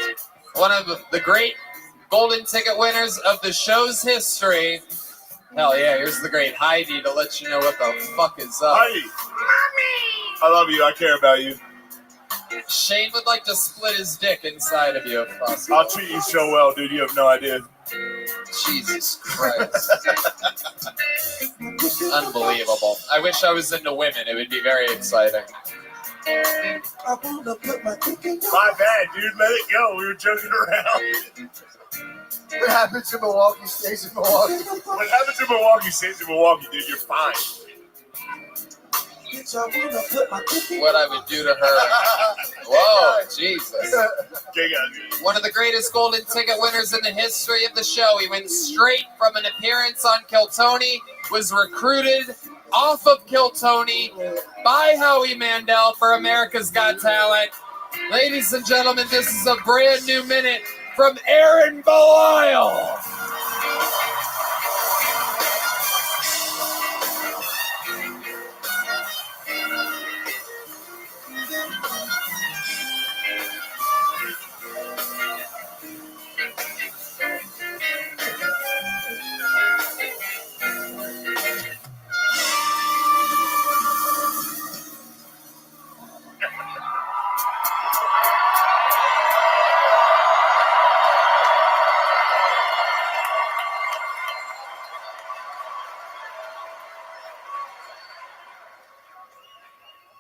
One of the great golden ticket winners of the show's history. Hell yeah, here's the great Heidi to let you know what the fuck is up. Heidi. Mommy! I love you. I care about you. Shane would like to split his dick inside of you if possible. I'll treat you so well, dude. You have no idea. Jesus Christ. Unbelievable. I wish I was into women. It would be very exciting. My bad, dude. Let it go. We were joking around. What happened to Milwaukee stays in Milwaukee. What happened to Milwaukee stays in Milwaukee, dude? You're fine. What I would do to her. Whoa, Jesus. One of the greatest golden ticket winners in the history of the show. He went straight from an appearance on Kill Tony, was recruited off of Kill Tony by Howie Mandel for America's Got Talent. Ladies and gentlemen, this is a brand new minute from Aaron Belial.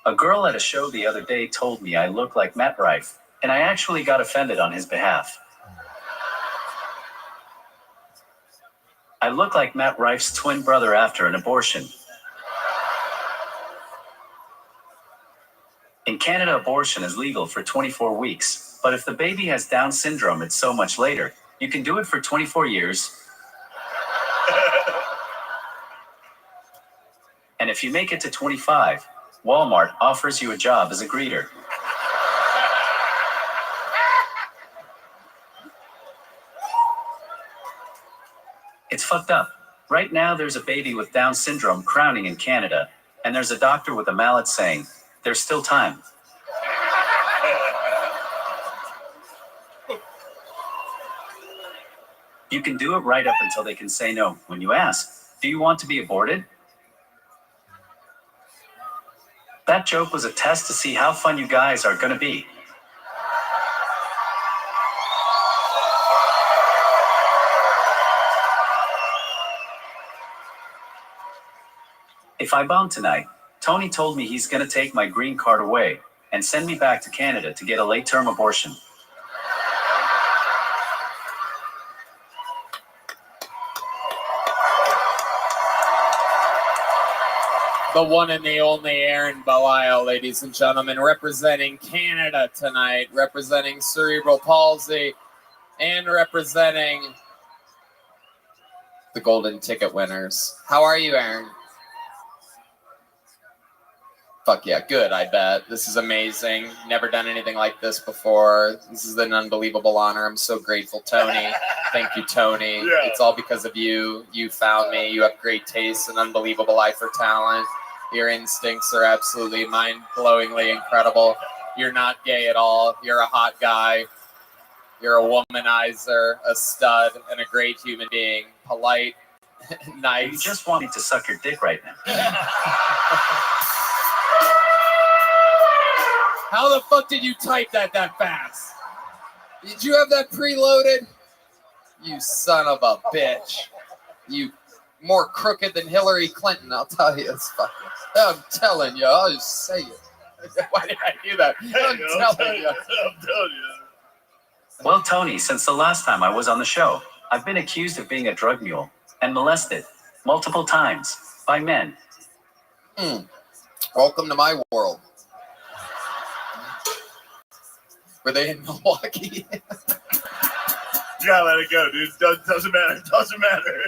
A girl at a show the other day told me I look like Matt Rife, and I actually got offended on his behalf. I look like Matt Rife's twin brother after an abortion. In Canada, abortion is legal for 24 weeks, but if the baby has Down syndrome, it's so much later. You can do it for 24 years. And if you make it to 25, Walmart offers you a job as a greeter. It's fucked up. Right now, there's a baby with Down syndrome crowning in Canada, and there's a doctor with a mallet saying, "There's still time." You can do it right up until they can say no. When you ask, "Do you want to be aborted?" That joke was a test to see how fun you guys are gonna be. If I bomb tonight, Tony told me he's gonna take my green card away and send me back to Canada to get a late-term abortion. The one and the only Aaron Belial, ladies and gentlemen, representing Canada tonight, representing cerebral palsy, and representing the golden ticket winners. How are you, Aaron? Fuck yeah, good, I bet. This is amazing. Never done anything like this before. This is an unbelievable honor. I'm so grateful, Tony. Thank you, Tony. Yeah. It's all because of you. You found me. You have great taste, an unbelievable eye for talent. Your instincts are absolutely mind-blowingly incredible. You're not gay at all. You're a hot guy. You're a womanizer, a stud, and a great human being. Polite, nice. You just want me to suck your dick right now. How the fuck did you type that fast? Did you have that preloaded? You son of a bitch. You more crooked than Hillary Clinton, I'll tell you. It's fucking, I'm telling you, I'll just say it. Why did I do that? I'm telling you. Well, Tony, since the last time I was on the show, I've been accused of being a drug mule and molested multiple times by men. Welcome to my world. Were they in Milwaukee? You gotta let it go, dude. Doesn't matter. Doesn't matter.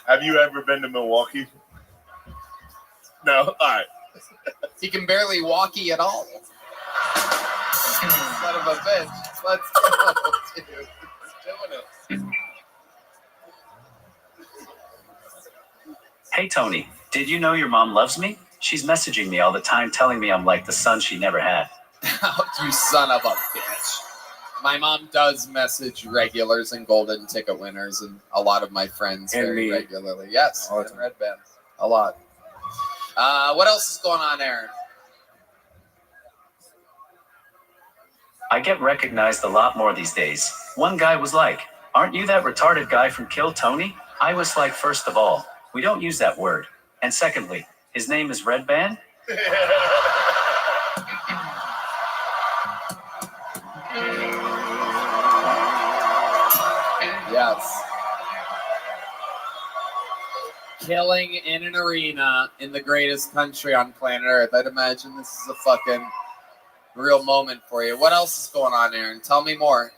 Have you ever been to Milwaukee? No? All right. He can barely walkie at all. Son of a bitch. Let's go, dude. He's doing it. Hey Tony, did you know your mom loves me? She's messaging me all the time telling me I'm like the son she never had. You son of a bitch. My mom does message regulars and golden ticket winners and a lot of my friends And very me. regularly. Yes, and Red Band. A lot. What else is going on, Aaron? I get recognized a lot more these days. One guy was like, "Aren't you that retarded guy from Kill Tony?" I was like, first of all, we don't use that word. And secondly, his name is Red Band? Yes. Killing in an arena in the greatest country on planet Earth. I'd imagine this is a fucking real moment for you. What else is going on, Aaron? Tell me more.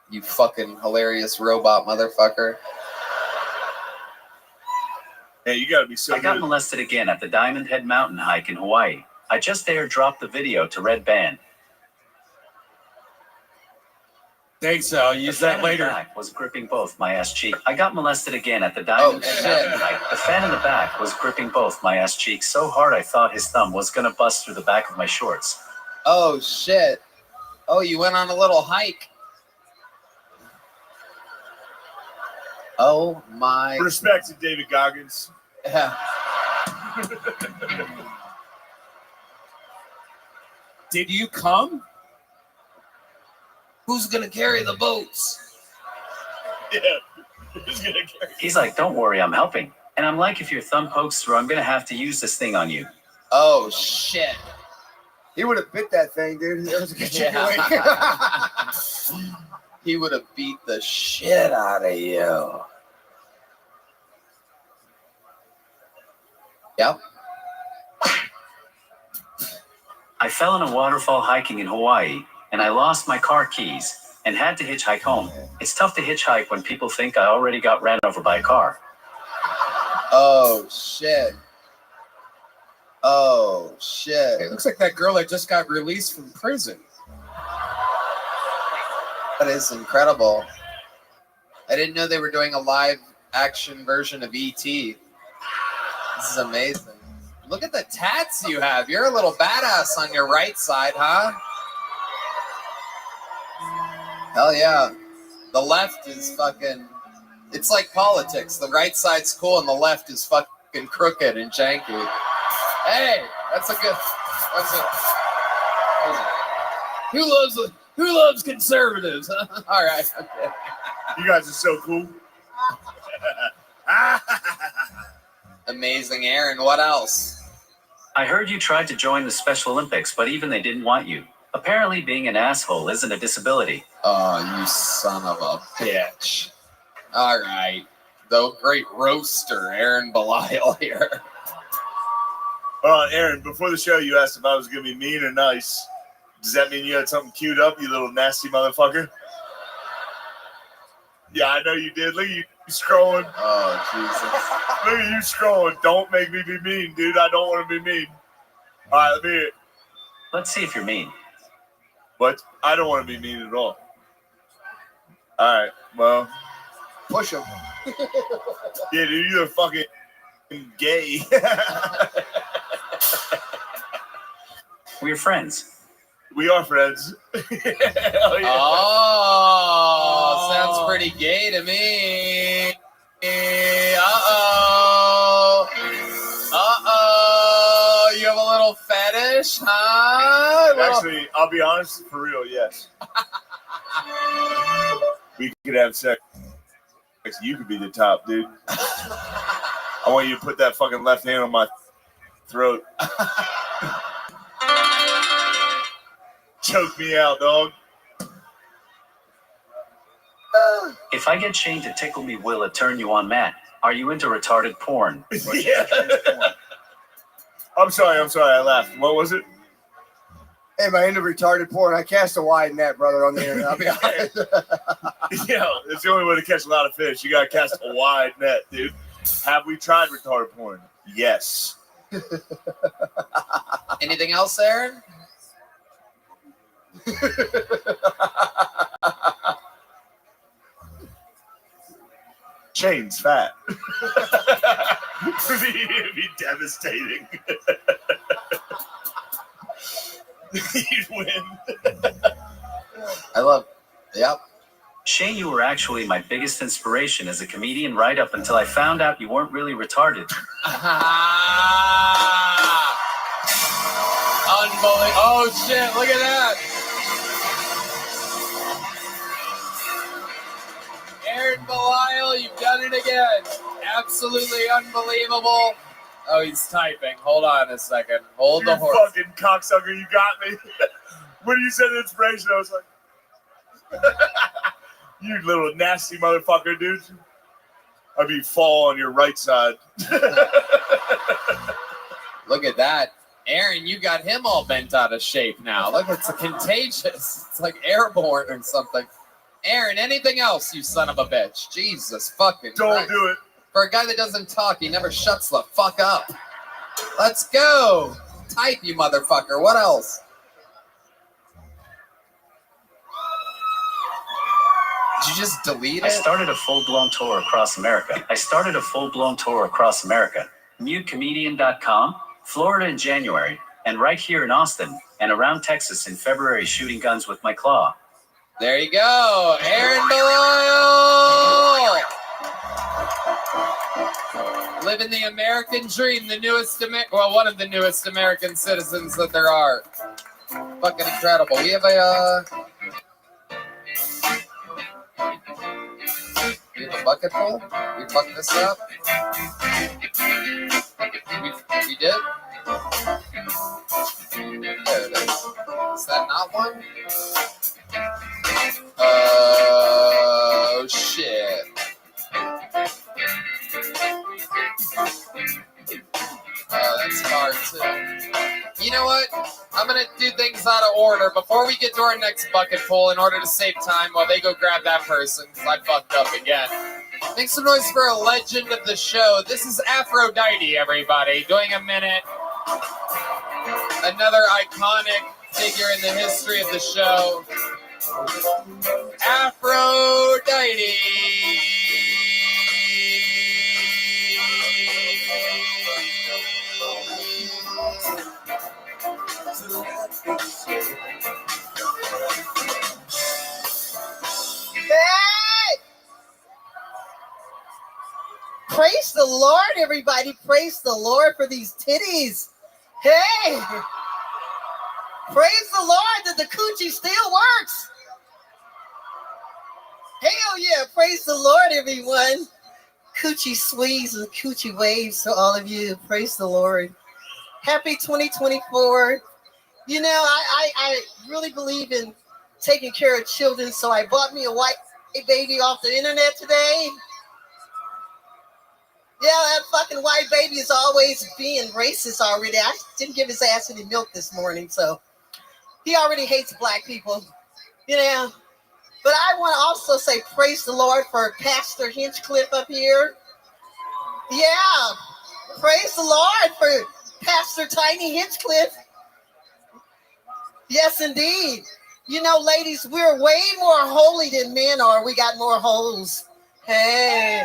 You fucking hilarious robot motherfucker. Hey, you gotta be so I got good. molested again at the Diamond Head Mountain hike in Hawaii. I just airdropped the video to Red Band. Thanks, I'll use The fan that in the later. back was gripping both my ass cheek. I got molested again at the Diamond Head Mountain hike. The fan in the back was gripping both my ass cheeks so hard I thought his thumb was gonna bust through the back of my shorts. Oh, shit. Oh, you went on a little hike. Oh, my. Respect to David Goggins. Yeah. Did you come? Who's going to carry the boats? Yeah. Who's gonna carry? He's like, "Don't worry, I'm helping." And I'm like, "If your thumb pokes through, I'm gonna have to use this thing on you." Oh, shit. He would have bit that thing, dude. That was a good Yeah. He would have beat the shit out of you. Yep. I fell in a waterfall hiking in Hawaii, and I lost my car keys and had to hitchhike home. It's tough to hitchhike when people think I already got ran over by a car. Oh, shit. Oh, shit. It looks like that girl that just got released from prison. That is incredible. I didn't know they were doing a live action version of E.T. This is amazing. Look at the tats you have. You're a little badass on your right side, huh? Hell yeah. The left is fucking... It's like politics. The right side's cool and the left is fucking crooked and janky. Hey, that's a good... That's a... Who loves conservatives? All right. Okay. You guys are so cool. Amazing, Aaron. What else? I heard you tried to join the Special Olympics, but even they didn't want you. Apparently being an asshole isn't a disability. Oh, you son of a bitch. All right. The great roaster, Aaron Belial here. Aaron, before the show, you asked if I was going to be mean or nice. Does that mean you had something queued up, you little nasty motherfucker? Yeah, I know you did. Look at you scrolling. Oh, Jesus. Look at you scrolling. Don't make me be mean, dude. I don't want to be mean. All right, let me hear it. Let's see if you're mean. What? I don't want to be mean at all. All right, well. Push him. Yeah, dude, you're fucking gay. We're friends. We are friends. Hell yeah. Oh, sounds pretty gay to me. Uh-oh. Uh-oh. You have a little fetish, huh? Actually, I'll be honest, for real, yes. We could have sex. You could be the top, dude. I want you to put that fucking left hand on my throat. Choke me out, dog. If I get Shane to tickle me, will it turn you on, Matt? Are you into retarded porn? Yeah. I'm sorry, I laughed. What was it? Hey, by end of retarded porn, I cast a wide net, brother, on the internet. I'll be honest. Yeah, it's the only way to catch a lot of fish. You gotta cast a wide net, dude. Have we tried retarded porn? Yes. Anything else, Aaron? Shane's fat. It'd be devastating. You'd win. I love. Yep. Shane, you were actually my biggest inspiration as a comedian right up until I found out you weren't really retarded. Unbelievable. Oh, shit. Look at that. Aaron Belial, you've done it again. Absolutely unbelievable. Oh, he's typing. Hold on a second. Hold the horse. Fucking cocksucker, you got me. When you said inspiration, I was like, you little nasty motherfucker, dude. I'd be fall on your right side. Look at that. Aaron, you got him all bent out of shape now. Look, it's contagious. It's like airborne or something. Aaron, anything else, you son of a bitch? Jesus fucking Don't Christ. do it. For a guy that doesn't talk, he never shuts the fuck up. Let's go. Type, you motherfucker. What else? Did you just delete I it? started a full-blown tour across America. MuteComedian.com, Florida in January, and right here in Austin, and around Texas in February shooting guns with my claw. There you go. Aaron Belial. Living the American dream, the newest, one of the newest American citizens that there are. Fucking incredible. We have a, we have a bucket full? We fucked this up? We did? There it is. Is that not one? Oh, shit. That's hard, too. You know what? I'm going to do things out of order. Before we get to our next bucket full, in order to save time while they go grab that person, because I fucked up again. Make some noise for a legend of the show. This is Aphrodite, everybody. Doing a minute. Another iconic figure in the history of the show. Aphrodite. Hey! Praise the Lord, everybody. Praise the Lord for these titties. Hey! Praise the Lord that the coochie still works. Hell yeah. Praise the Lord, everyone. Coochie sweeps and coochie waves to all of you. Praise the Lord. Happy 2024. You know, I really believe in taking care of children, so I bought me a white baby off the internet today. Yeah, that fucking white baby is always being racist already. I didn't give his ass any milk this morning, so he already hates black people, you know. But I want to also say praise the Lord for Pastor Hinchcliffe up here. Yeah, praise the Lord for Pastor Tiny Hinchcliffe. Yes, indeed. You know, ladies, we're way more holy than men are. We got more holes. Hey.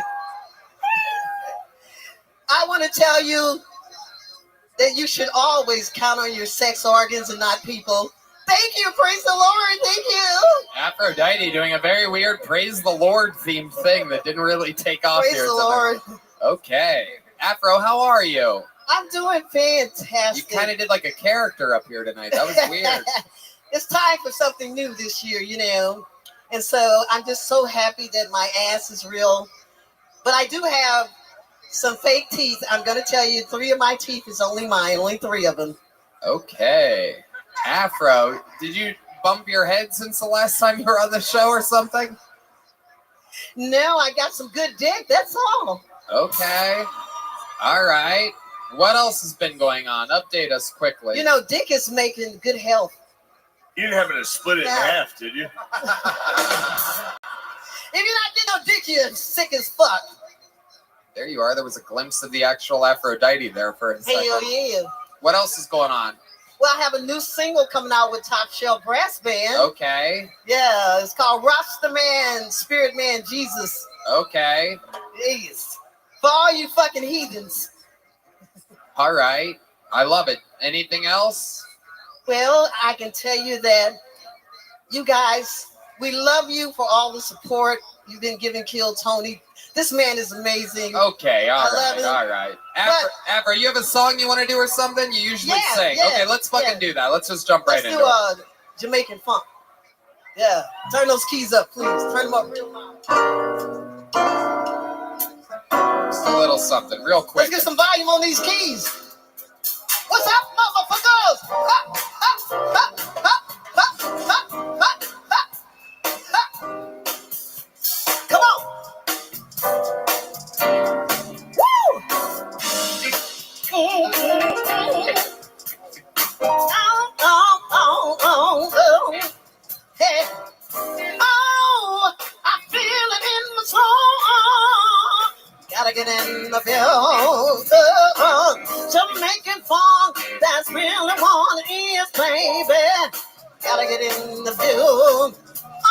I want to tell you that you should always count on your sex organs and not people. Thank you. Praise the Lord. Thank you. Aphrodite doing a very weird praise the Lord themed thing that didn't really take off Praise here the tonight. Lord. Okay. Afro, how are you? I'm doing fantastic. You kind of did like a character up here tonight. That was weird. It's time for something new this year, you know. And so I'm just so happy that my ass is real. But I do have some fake teeth. I'm going to tell you, 3 of my teeth is only mine, only 3 of them. Okay. Afro, did you bump your head since the last time you were on the show or something? No, I got some good dick, that's all. Okay. All right. What else has been going on? Update us quickly. You know, dick is making good health. You didn't happen to split it in half, did you? If you're not getting no dick, you're sick as fuck. There you are. There was a glimpse of the actual Aphrodite there for a second. Hell yeah. What else is going on? Well, I have a new single coming out with Top Shelf Brass Band. Okay. Yeah, it's called Rasta Man, Spirit Man, Jesus. Okay. Yes. For all you fucking heathens. All right. I love it. Anything else? Well, I can tell you that you guys, we love you for all the support you've been giving Kill Tony. This man is amazing. Okay, all I love right, him. all right. Afra, you have a song you want to do or something? You usually sing. Yeah, Okay, let's fucking do that. Let's just jump right Let's into it. do Jamaican funk. Yeah, turn those keys up, please. Turn them up real loud. Just a little something, real quick. Let's get some volume on these keys. What's up, motherfuckers? Ha, ha, ha, ha, ha, ha, ha, ha, ha. Come on. Woo! Oh. Hey. Oh, I feel it in my soul. Gotta get in the field. Jamaican funk, that's really what it is, baby. Gotta get in the field. Oh.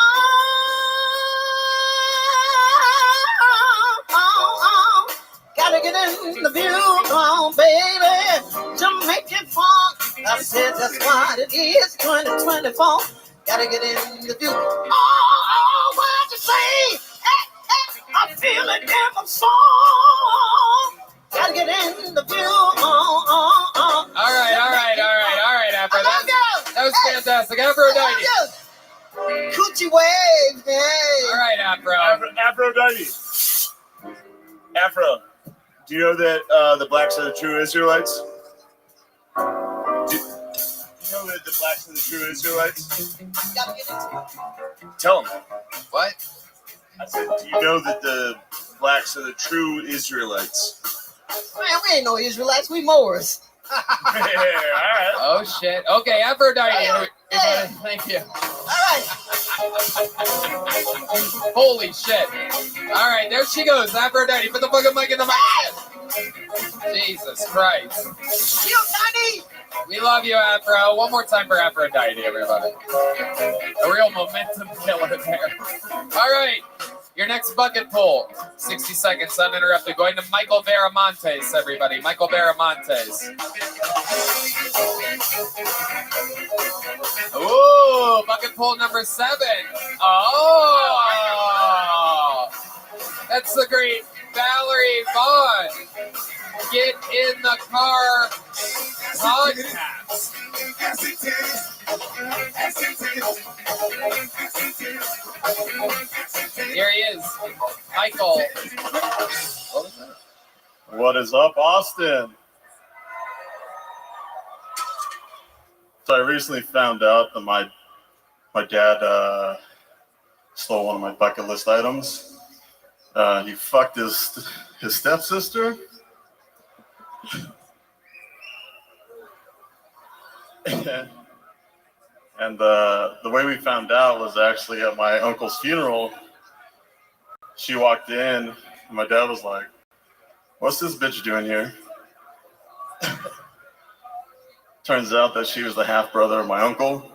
Gotta get in the field, oh, baby. Jamaican funk, I said that's what it is. 2024. Gotta get in the field. Oh, what'd you say? Hey, I feel it in my soul. Gotta get in the view. All right, Afro. That was fantastic. Aphrodite. Coochie wave, hey. All right, Afro. Aphrodite. Afro, do you know that the blacks are the true Israelites? Do you know that the blacks are the true Israelites? Tell them. What? I said, do you know that the blacks are the true Israelites? Man, we ain't no Israelites, we Moors. Oh shit. Okay, Aphrodite. Thank you. All right. Holy shit. All right, there she goes, Aphrodite. Put the fucking mic in the mic. Jesus Christ. You, Tony. We love you, Afro. One more time for Aphrodite, everybody. A real momentum killer there. All right. Your next bucket pull, 60 seconds uninterrupted. Going to Michael Veramontes, everybody. Michael Veramontes. Ooh, bucket pull number 7. Oh, that's the great Valerie Vaughn. Get in the car podcast. Here he is, Michael. What is up, Austin? So I recently found out that my dad stole one of my bucket list items. He fucked his stepsister. And the way we found out was actually at my uncle's funeral. She walked in, and my dad was like, "What's this bitch doing here?" Turns out that she was the half brother of my uncle.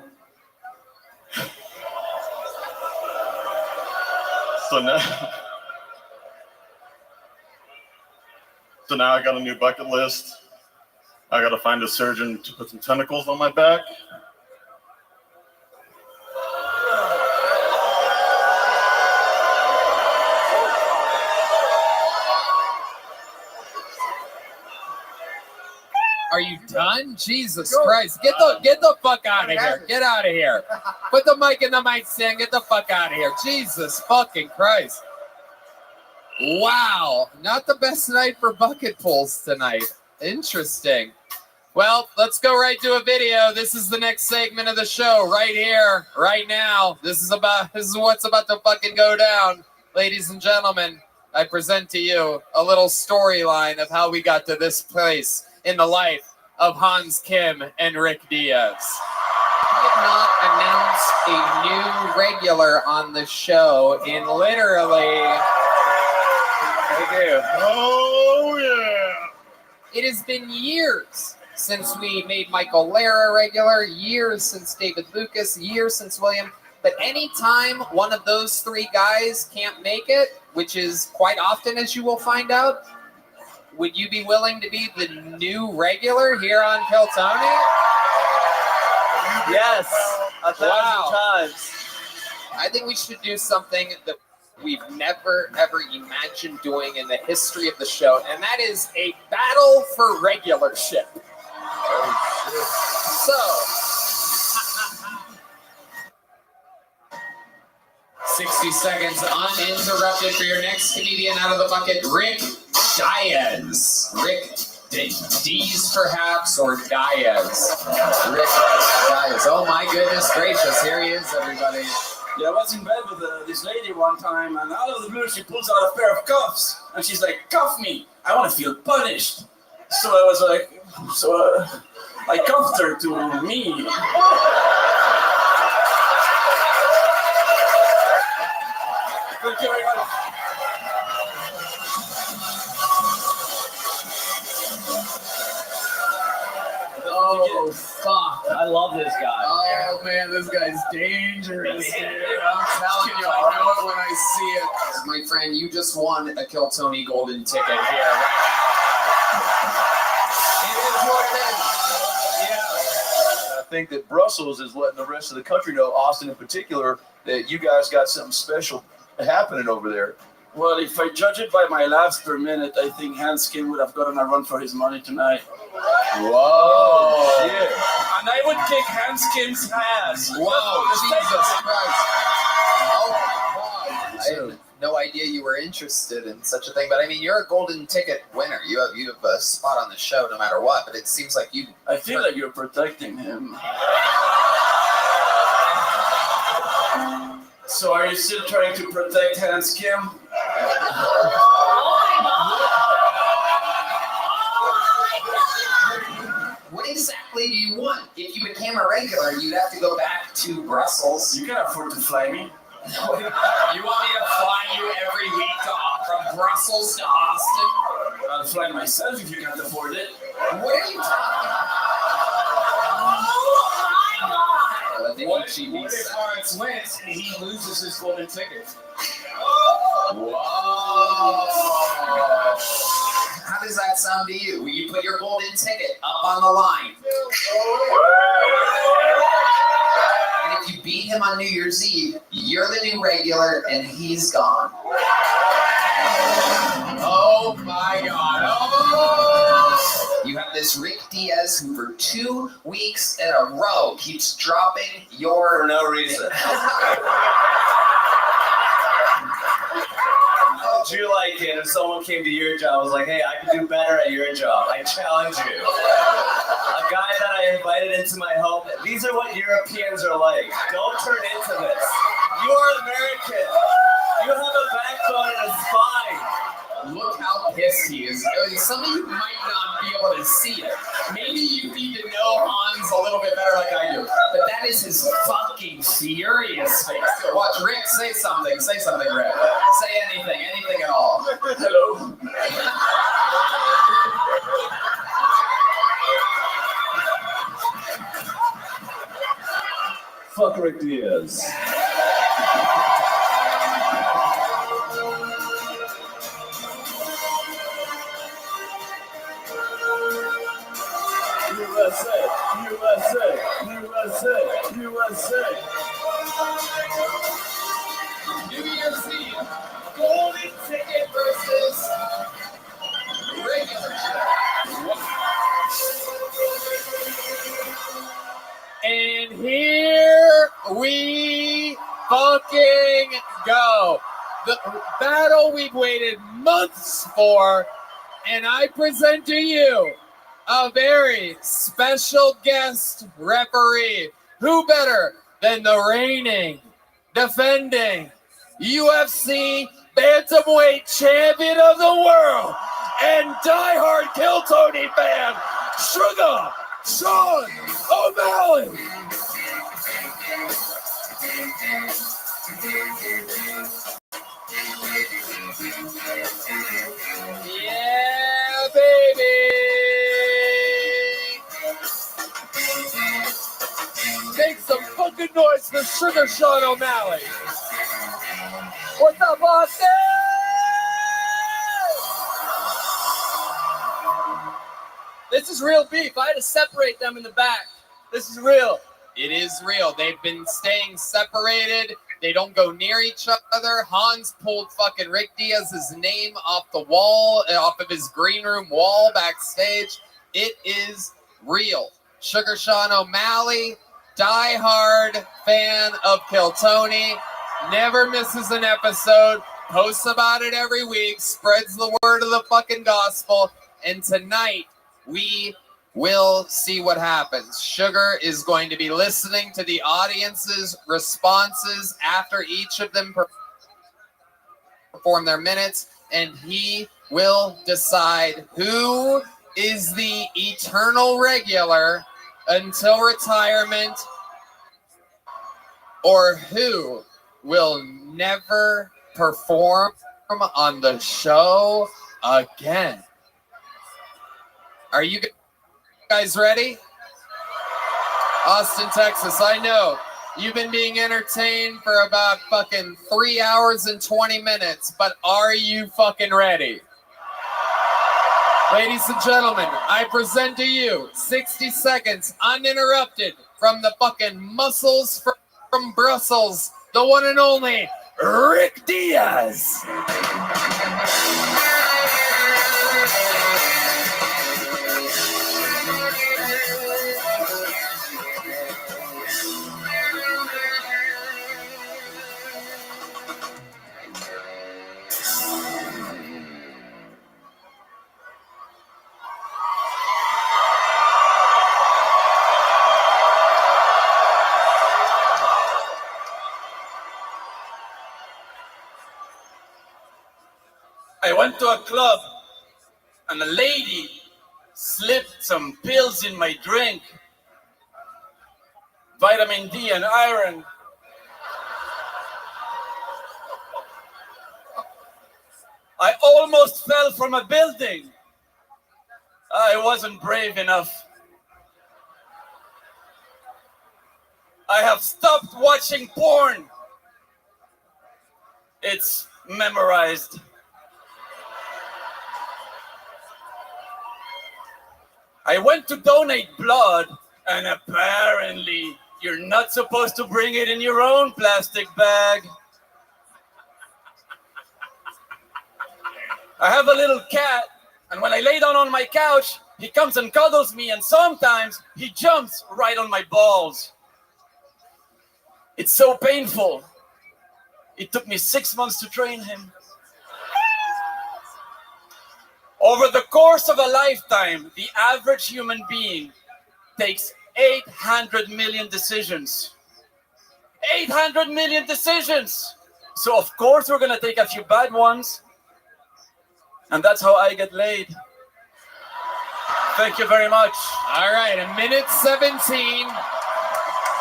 So now I got a new bucket list. I got to find a surgeon to put some tentacles on my back. Are you done? Jesus Christ. Get the fuck out of here. Get out of here. Put the mic in the mic stand. Get the fuck out of here. Jesus fucking Christ. Wow. Not the best night for bucket pulls tonight. Interesting. Well, let's go right to a video. This is the next segment of the show right here, right now. This is what's about to fucking go down. Ladies and gentlemen, I present to you a little storyline of how we got to this place in the life of Hans Kim and Rick Diaz. not announced a new regular on the show in literally. Thank you. Oh, yeah. It has been years since we made Michael Lara regular, years since David Lucas, years since William. But anytime one of those three guys can't make it, which is quite often, as you will find out, would you be willing to be the new regular here on Kill Tony? Yes, 1,000 times. I think we should do something that we've never, ever imagined doing in the history of the show, and that is a battle for regularship. So, 60 seconds uninterrupted for your next comedian out of the bucket, Rick Diaz. Rick D's perhaps, or Diaz. Rick Diaz. Oh my goodness gracious, here he is, everybody. Yeah, I was in bed with this lady one time, and out of the blue, she pulls out a pair of cuffs, and she's like, "Cuff me! I want to feel punished." So I was like, I cuffed her to me. Thank you very much. Oh, fuck. I love this guy. Oh, man, this guy's dangerous, dude. I'm telling you, I know it when I see it. My friend, you just won a Kill Tony golden ticket here right now. It is what it is. Yeah. I think that Brussels is letting the rest of the country know, Austin in particular, that you guys got something special happening over there. Well, if I judge it by my laughs per minute, I think Hans Kim would have gotten a run for his money tonight. Whoa. Yeah. And I would kick Hans Kim's ass. Whoa, Jesus Christ. Oh, my God. I had no idea you were interested in such a thing, but I mean, you're a golden ticket winner. You have a spot on the show no matter what, but it seems like you... I feel like you're protecting him. So are you still trying to protect Hans Kim? What exactly do you want? If you became a regular, you'd have to go back to Brussels. You can afford to fly me. You want me to fly you every week from Brussels to Austin? I'll fly myself if you can't afford it. What are you talking about? What if Lawrence wins and he loses his golden ticket? Whoa! How does that sound to you? Will you put your golden ticket up on the line? And if you beat him on New Year's Eve, you're the new regular and he's gone. Oh my God. Oh! You have this Rick Diaz who for 2 weeks in a row keeps dropping your... For no reason. How would you like it if someone came to your job and was like, hey, I can do better at your job. I challenge you. A guy that I invited into my home, these are what Europeans are like. Don't turn into this. You are American. You have a backbone and a spine. Look how pissed he is. Some of you might not be able to see it. Maybe you need to know Hans a little bit better like I do. But that is his fucking furious face. Watch, Rick, say something. Say something, Rick. Say anything at all. Hello. Fuck Rick Diaz. USA. New Year's Eve, golden ticket versus regular ticket. And here we fucking go. The battle we've waited months for, and I present to you a very special guest referee. Who better than the reigning, defending UFC bantamweight champion of the world and diehard Kill Tony fan, Sugar Sean O'Malley. Yeah, baby. Make some fucking noise for Sugar Sean O'Malley. What's up, Austin? This is real beef. I had to separate them in the back. This is real. It is real. They've been staying separated. They don't go near each other. Hans pulled fucking Rick Diaz's name off the wall, off of his green room wall backstage. It is real. Sugar Sean O'Malley, diehard fan of Kill Tony, never misses an episode, posts about it every week, spreads the word of the fucking gospel, and tonight we will see what happens. Sugar is going to be listening to the audience's responses after each of them perform their minutes, and he will decide who is the eternal regular until retirement or who will never perform on the show again. Are you guys ready? Austin, Texas, I know you've been being entertained for about fucking 3 hours and 20 minutes, but are you fucking ready? Ladies and gentlemen, I present to you 60 seconds uninterrupted from the fucking muscles from Brussels, the one and only Rick Diaz. I went to a club and a lady slipped some pills in my drink. Vitamin D and iron. I almost fell from a building. I wasn't brave enough. I have stopped watching porn. It's memorized. I went to donate blood, and apparently you're not supposed to bring it in your own plastic bag. I have a little cat, and when I lay down on my couch, he comes and cuddles me, and sometimes he jumps right on my balls. It's so painful. It took me 6 months to train him. Over the course of a lifetime, the average human being takes 800 million decisions. 800 million decisions! So of course we're gonna take a few bad ones. And that's how I get laid. Thank you very much. All right, a minute 17.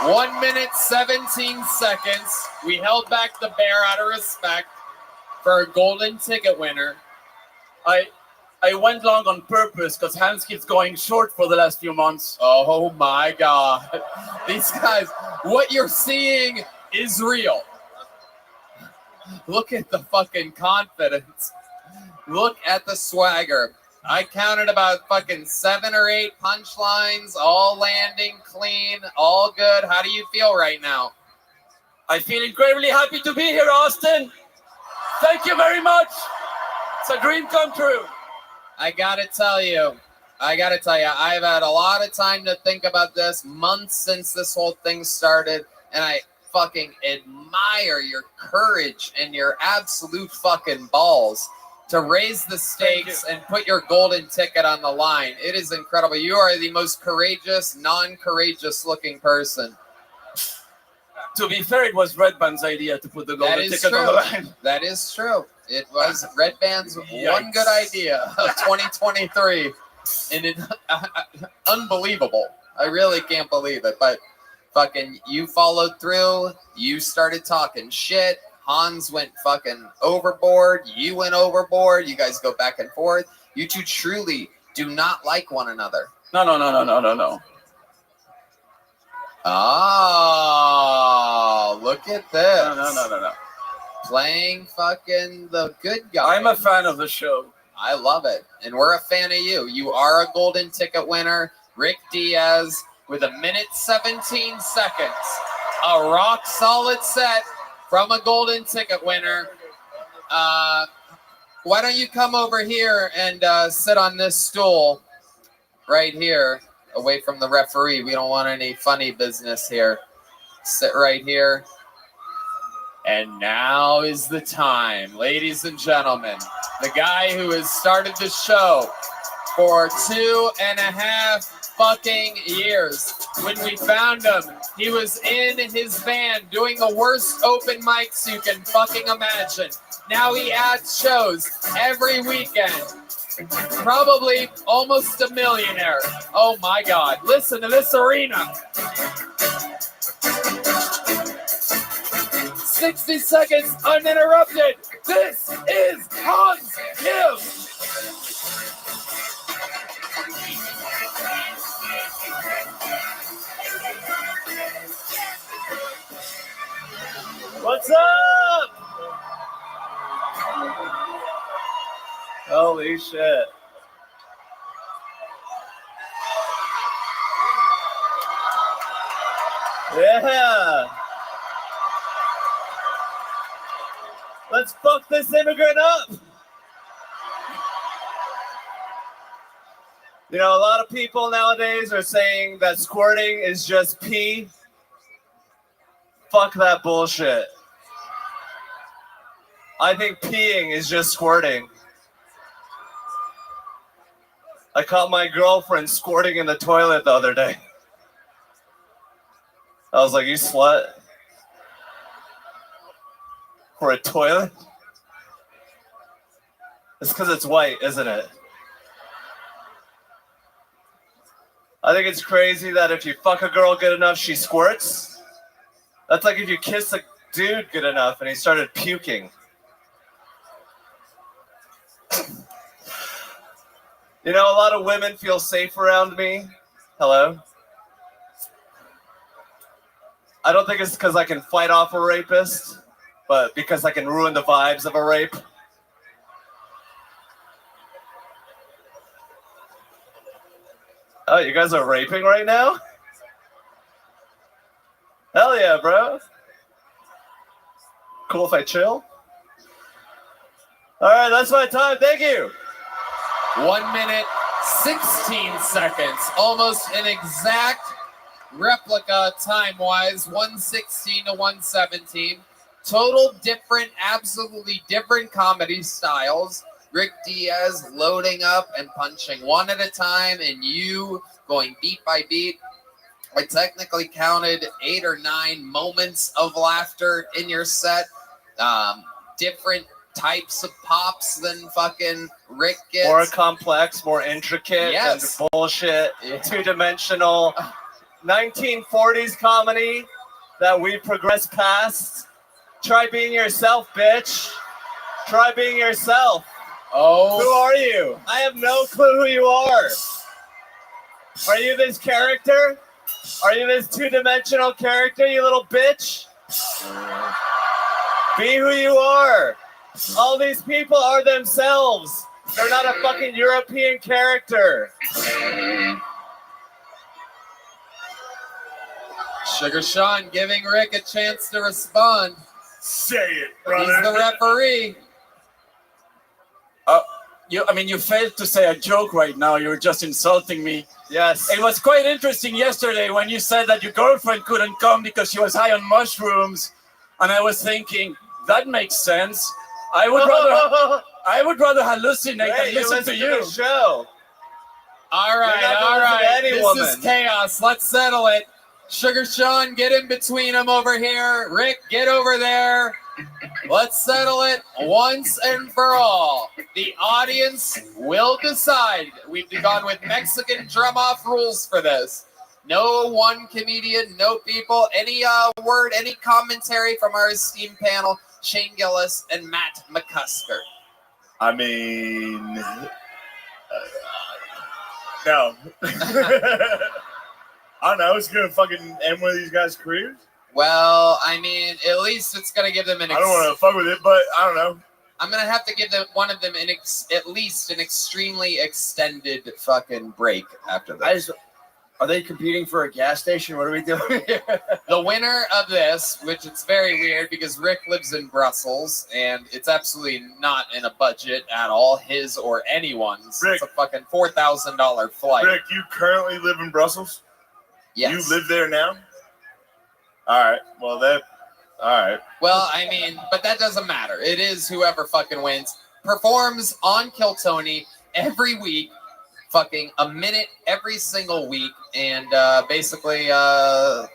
1 minute, 17 seconds. We held back the bear out of respect for a golden ticket winner. I went long on purpose because Hans keeps going short for the last few months. Oh my God. These guys, what you're seeing is real. Look at the fucking confidence. Look at the swagger. I counted about fucking 7 or 8 punchlines, all landing clean, all good. How do you feel right now? I feel incredibly happy to be here, Austin. Thank you very much. It's a dream come true. I gotta tell you, I've had a lot of time to think about this, months since this whole thing started, and I fucking admire your courage and your absolute fucking balls to raise the stakes and put your golden ticket on the line. It is incredible. You are the most courageous, non-courageous looking person. To be fair, it was Red Band's idea to put the golden ticket on the line. That is true. It was Red Band's one good idea of 2023. And it unbelievable. I really can't believe it. But Fucking, you followed through. You started talking shit. Hans went fucking overboard. You went overboard. You guys go back and forth. You two truly do not like one another. No. Oh, look at this. No. Playing fucking the good guy. I'm a fan of the show. I love it. And we're a fan of you. You are a golden ticket winner. Rick Diaz with 1:17 seconds. A rock solid set from a golden ticket winner. Why don't you come over here and sit on this stool right here, away from the referee. We don't want any funny business here. Sit right here. And now is the time, ladies and gentlemen. The guy who has started the show for 2.5 fucking years. When we found him, he was in his van doing the worst open mics you can fucking imagine. Now he adds shows every weekend. Probably almost a millionaire. Oh my God. Listen to this arena. 60 seconds uninterrupted. This is Hans Kim. What's up? Holy shit. Yeah. Let's fuck this immigrant up. You know, a lot of people nowadays are saying that squirting is just pee. Fuck that bullshit. I think peeing is just squirting. I caught my girlfriend squirting in the toilet the other day. I was like, you slut. For a toilet? It's because it's white, isn't it? I think it's crazy that if you fuck a girl good enough, she squirts. That's like if you kiss a dude good enough and he started puking. You know, a lot of women feel safe around me. Hello? I don't think it's because I can fight off a rapist, but because I can ruin the vibes of a rape. Oh, you guys are raping right now? Hell yeah, bro. Cool if I chill? All right, that's my time. Thank you. 1:16 seconds. Almost an exact replica time-wise. 1:16 to 1:17. Total different, absolutely different comedy styles. Rick Diaz loading up and punching one at a time, and you going beat by beat. I technically counted 8 or 9 moments of laughter in your set. Different types of pops than fucking Rick gets. More complex, more intricate, yes. And bullshit, two-dimensional 1940s comedy that we progress past. Try being yourself, bitch. Try being yourself. Oh. Who are you? I have no clue who you are. Are you this character? Are you this two-dimensional character, you little bitch? Be who you are. All these people are themselves. They're not a fucking European character. Sugar Sean giving Rick a chance to respond. Say it, brother. He's the referee. You failed to say a joke right now. You were just insulting me. Yes. It was quite interesting yesterday when you said that your girlfriend couldn't come because she was high on mushrooms. And I was thinking, that makes sense. I would rather hallucinate than listen to you. The show. All right. This is chaos. Let's settle it. Sugar Sean, get in between them over here. Rick, get over there. Let's settle it once and for all. The audience will decide. We've gone with Mexican drum-off rules for this. No one comedian, no people. Any word, any commentary from our esteemed panel, Shane Gillis and Matt McCusker. I mean, no. I don't know. It's gonna fucking end one of these guys' careers. Well, I mean, at least it's gonna give them an. I don't want to fuck with it, but I don't know. I'm gonna have to give them one of them at least an extremely extended fucking break after this. Are they competing for a gas station? What are we doing here? The winner of this, which it's very weird because Rick lives in Brussels and it's absolutely not in a budget at all, his or anyone's. Rick, it's a fucking $4,000 flight. Rick, you currently live in Brussels? Yes. You live there now? All right. Well, that. All right. Well, I mean, but that doesn't matter. It is whoever fucking wins. Performs on Kill Tony every week, fucking a minute every single week. And basically, either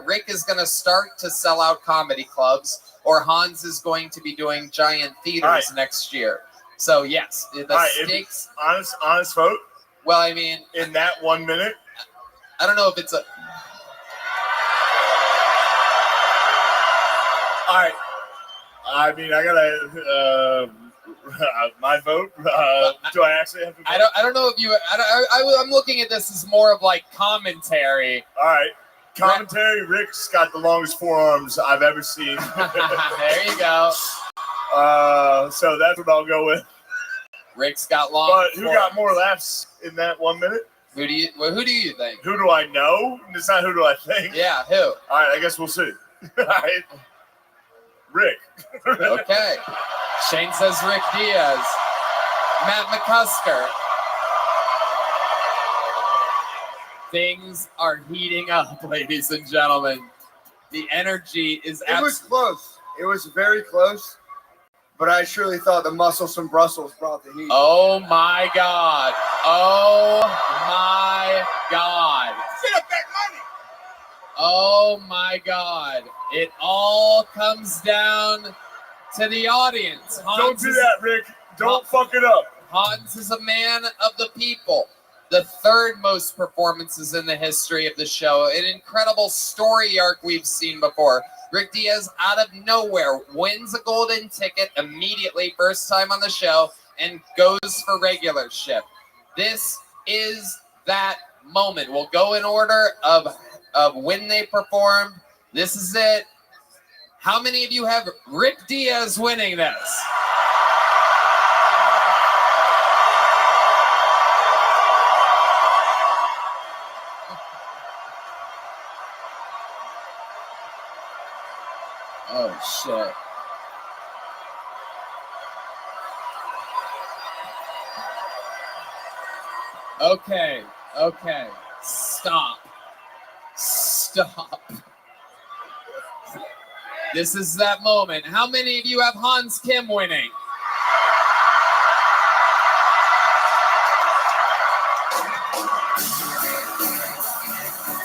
Rick is going to start to sell out comedy clubs or Hans is going to be doing giant theaters next year. So, yes, the stakes. Honest vote? Well, I mean. In that 1 minute? I don't know if it's a. All right. I mean, I gotta my vote. Do I actually have to vote? I don't know if you. I'm looking at this as more of like commentary. All right, commentary. Rick's got the longest forearms I've ever seen. There you go. So that's what I'll go with. Rick's got long. But who got more laughs in that 1 minute? Who do you think? Who do I know? It's not who do I think. Yeah, who? All right, I guess we'll see. All right. Rick. Okay. Shane says Rick Diaz. Matt McCusker. Things are heating up, ladies and gentlemen. The energy is It was close. It was very close. But I surely thought the muscles from Brussels brought the heat. Oh my God. Oh my God. Get up that money. Oh my God. It all comes down to the audience. Don't do that, Rick. Don't fuck it up. Hans is a man of the people. The third most performances in the history of the show. An incredible story arc we've seen before. Rick Diaz, out of nowhere, wins a golden ticket immediately, first time on the show, and goes for regularship. This is that moment. We'll go in order of when they performed. This is it. How many of you have Rick Diaz winning this? Oh, shit. Okay. Stop. This is that moment. How many of you have Hans Kim winning?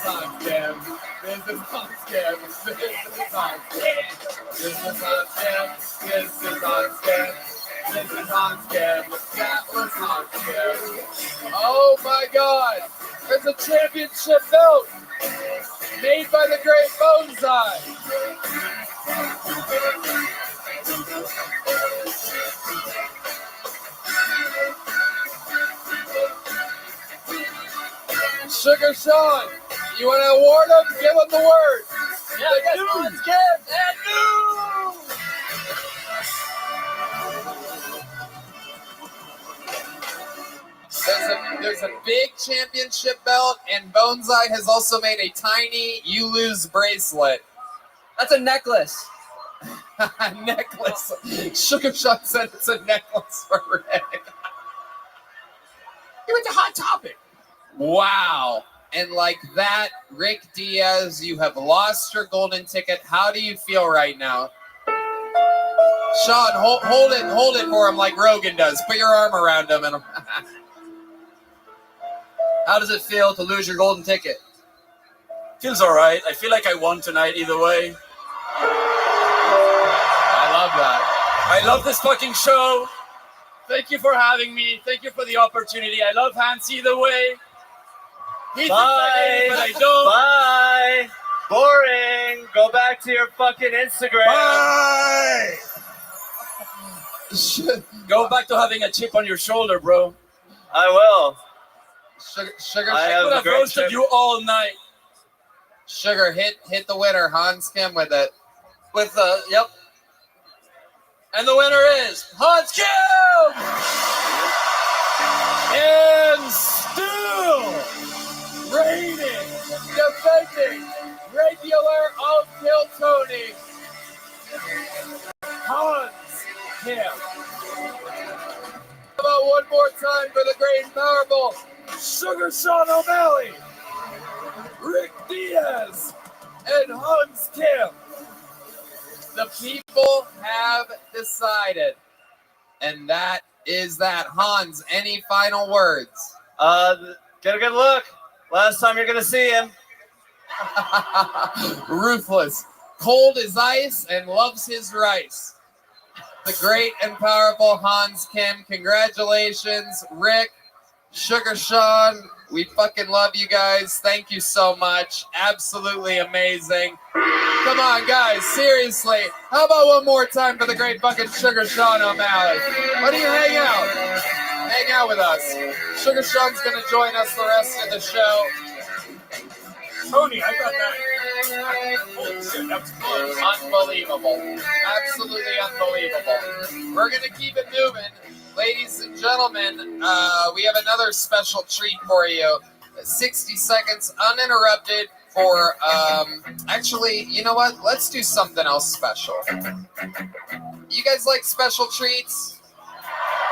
Hans Kim. This is Hans Kim. This is Hans Kim. This is Hans Kim. This is Hans Kim. This is Hans Kim. That was Hans Kim. Oh my God. There's a championship belt made by the great Bonsai. Sugar Sean, you want to award him? Give him the word. Yeah, The news. And There's a big championship belt, and Bonsai has also made a tiny You Lose bracelet. That's a necklace. Necklace. Sugar Sean said it's a necklace for Rick. He went to Hot Topic. Wow. And like that, Rick Diaz, you have lost your golden ticket. How do you feel right now? Sean, hold it for him like Rogan does. Put your arm around him. And How does it feel to lose your golden ticket? Feels all right. I feel like I won tonight either way. I love that. I love this fucking show. Thank you for having me. Thank you for the opportunity. I love Hans either way. He Bye. but I don't. Bye. Boring. Go back to your fucking Instagram. Bye. Go back to having a chip on your shoulder, bro. I will. Sugar, I would have roasted you all night. Sugar, hit the winner, Hans Kim, with it. With yep. And the winner is Hans Kim! And still reigning, defending, regular of Kill Tony, Hans Kim. How about one more time for the great and powerful Sugar Sean O'Malley, Rick Diaz, and Hans Kim. The people have decided. And that is that. Hans, any final words? Get a good look. Last time you're going to see him. Ruthless. Cold as ice and loves his rice. The great and powerful Hans Kim. Congratulations, Rick, Sugar Sean. We fucking love you guys. Thank you so much. Absolutely amazing. Come on, guys. Seriously. How about one more time for the great fucking Sugar Sean O'Malley? Why don't you hang out? Hang out with us. Sugar Sean's going to join us the rest of the show. Tony, I got that. Holy shit, that was close. Unbelievable. Absolutely unbelievable. We're going to keep it moving. Ladies and gentlemen, we have another special treat for you. 60 seconds uninterrupted for, actually, you know what? Let's do something else special. You guys like special treats?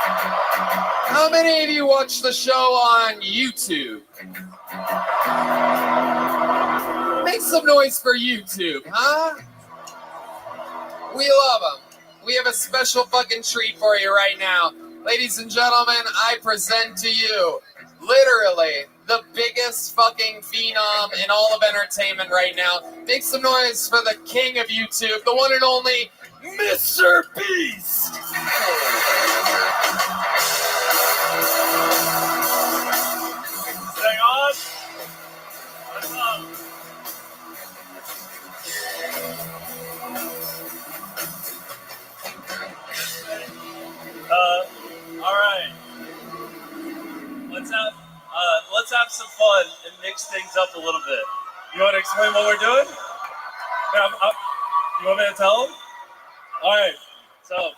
How many of you watch the show on YouTube? Make some noise for YouTube, huh? We love them. We have a special fucking treat for you right now. Ladies and gentlemen, I present to you, literally, the biggest fucking phenom in all of entertainment right now. Make some noise for the king of YouTube, the one and only Mr. Beast! Hang on. What's up? All right. Let's have some fun and mix things up a little bit. You want to explain what we're doing? Yeah, you want me to tell them? All right. So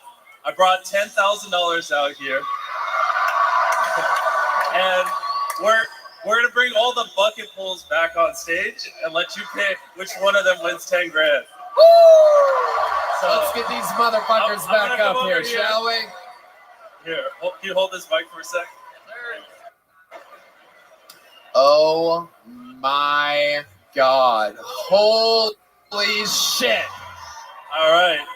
I brought $10,000 out here, and we're gonna bring all the bucket pulls back on stage and let you pick which one of them wins 10 grand. Woo! So let's get these motherfuckers I'm back gonna up come here, over shall we? Here, can you hold this mic for a sec? Oh my God. Holy shit. All right.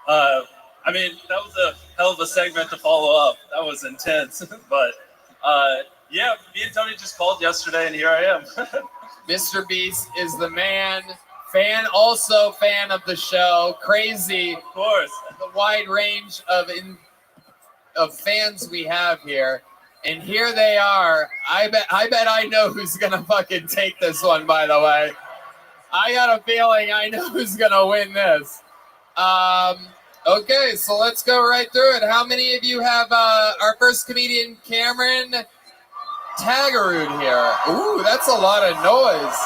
I mean, that was a hell of a segment to follow up. That was intense. But yeah, me and Tony just called yesterday, and here I am. Mr. Beast is the man. Also fan of the show. Crazy. Of course. The wide range of fans we have here. And here they are. I bet I know who's gonna fucking take this one, by the way. I got a feeling I know who's gonna win this. Okay, so let's go right through it. How many of you have our first comedian, Cameron Tagarood here? Ooh, that's a lot of noise.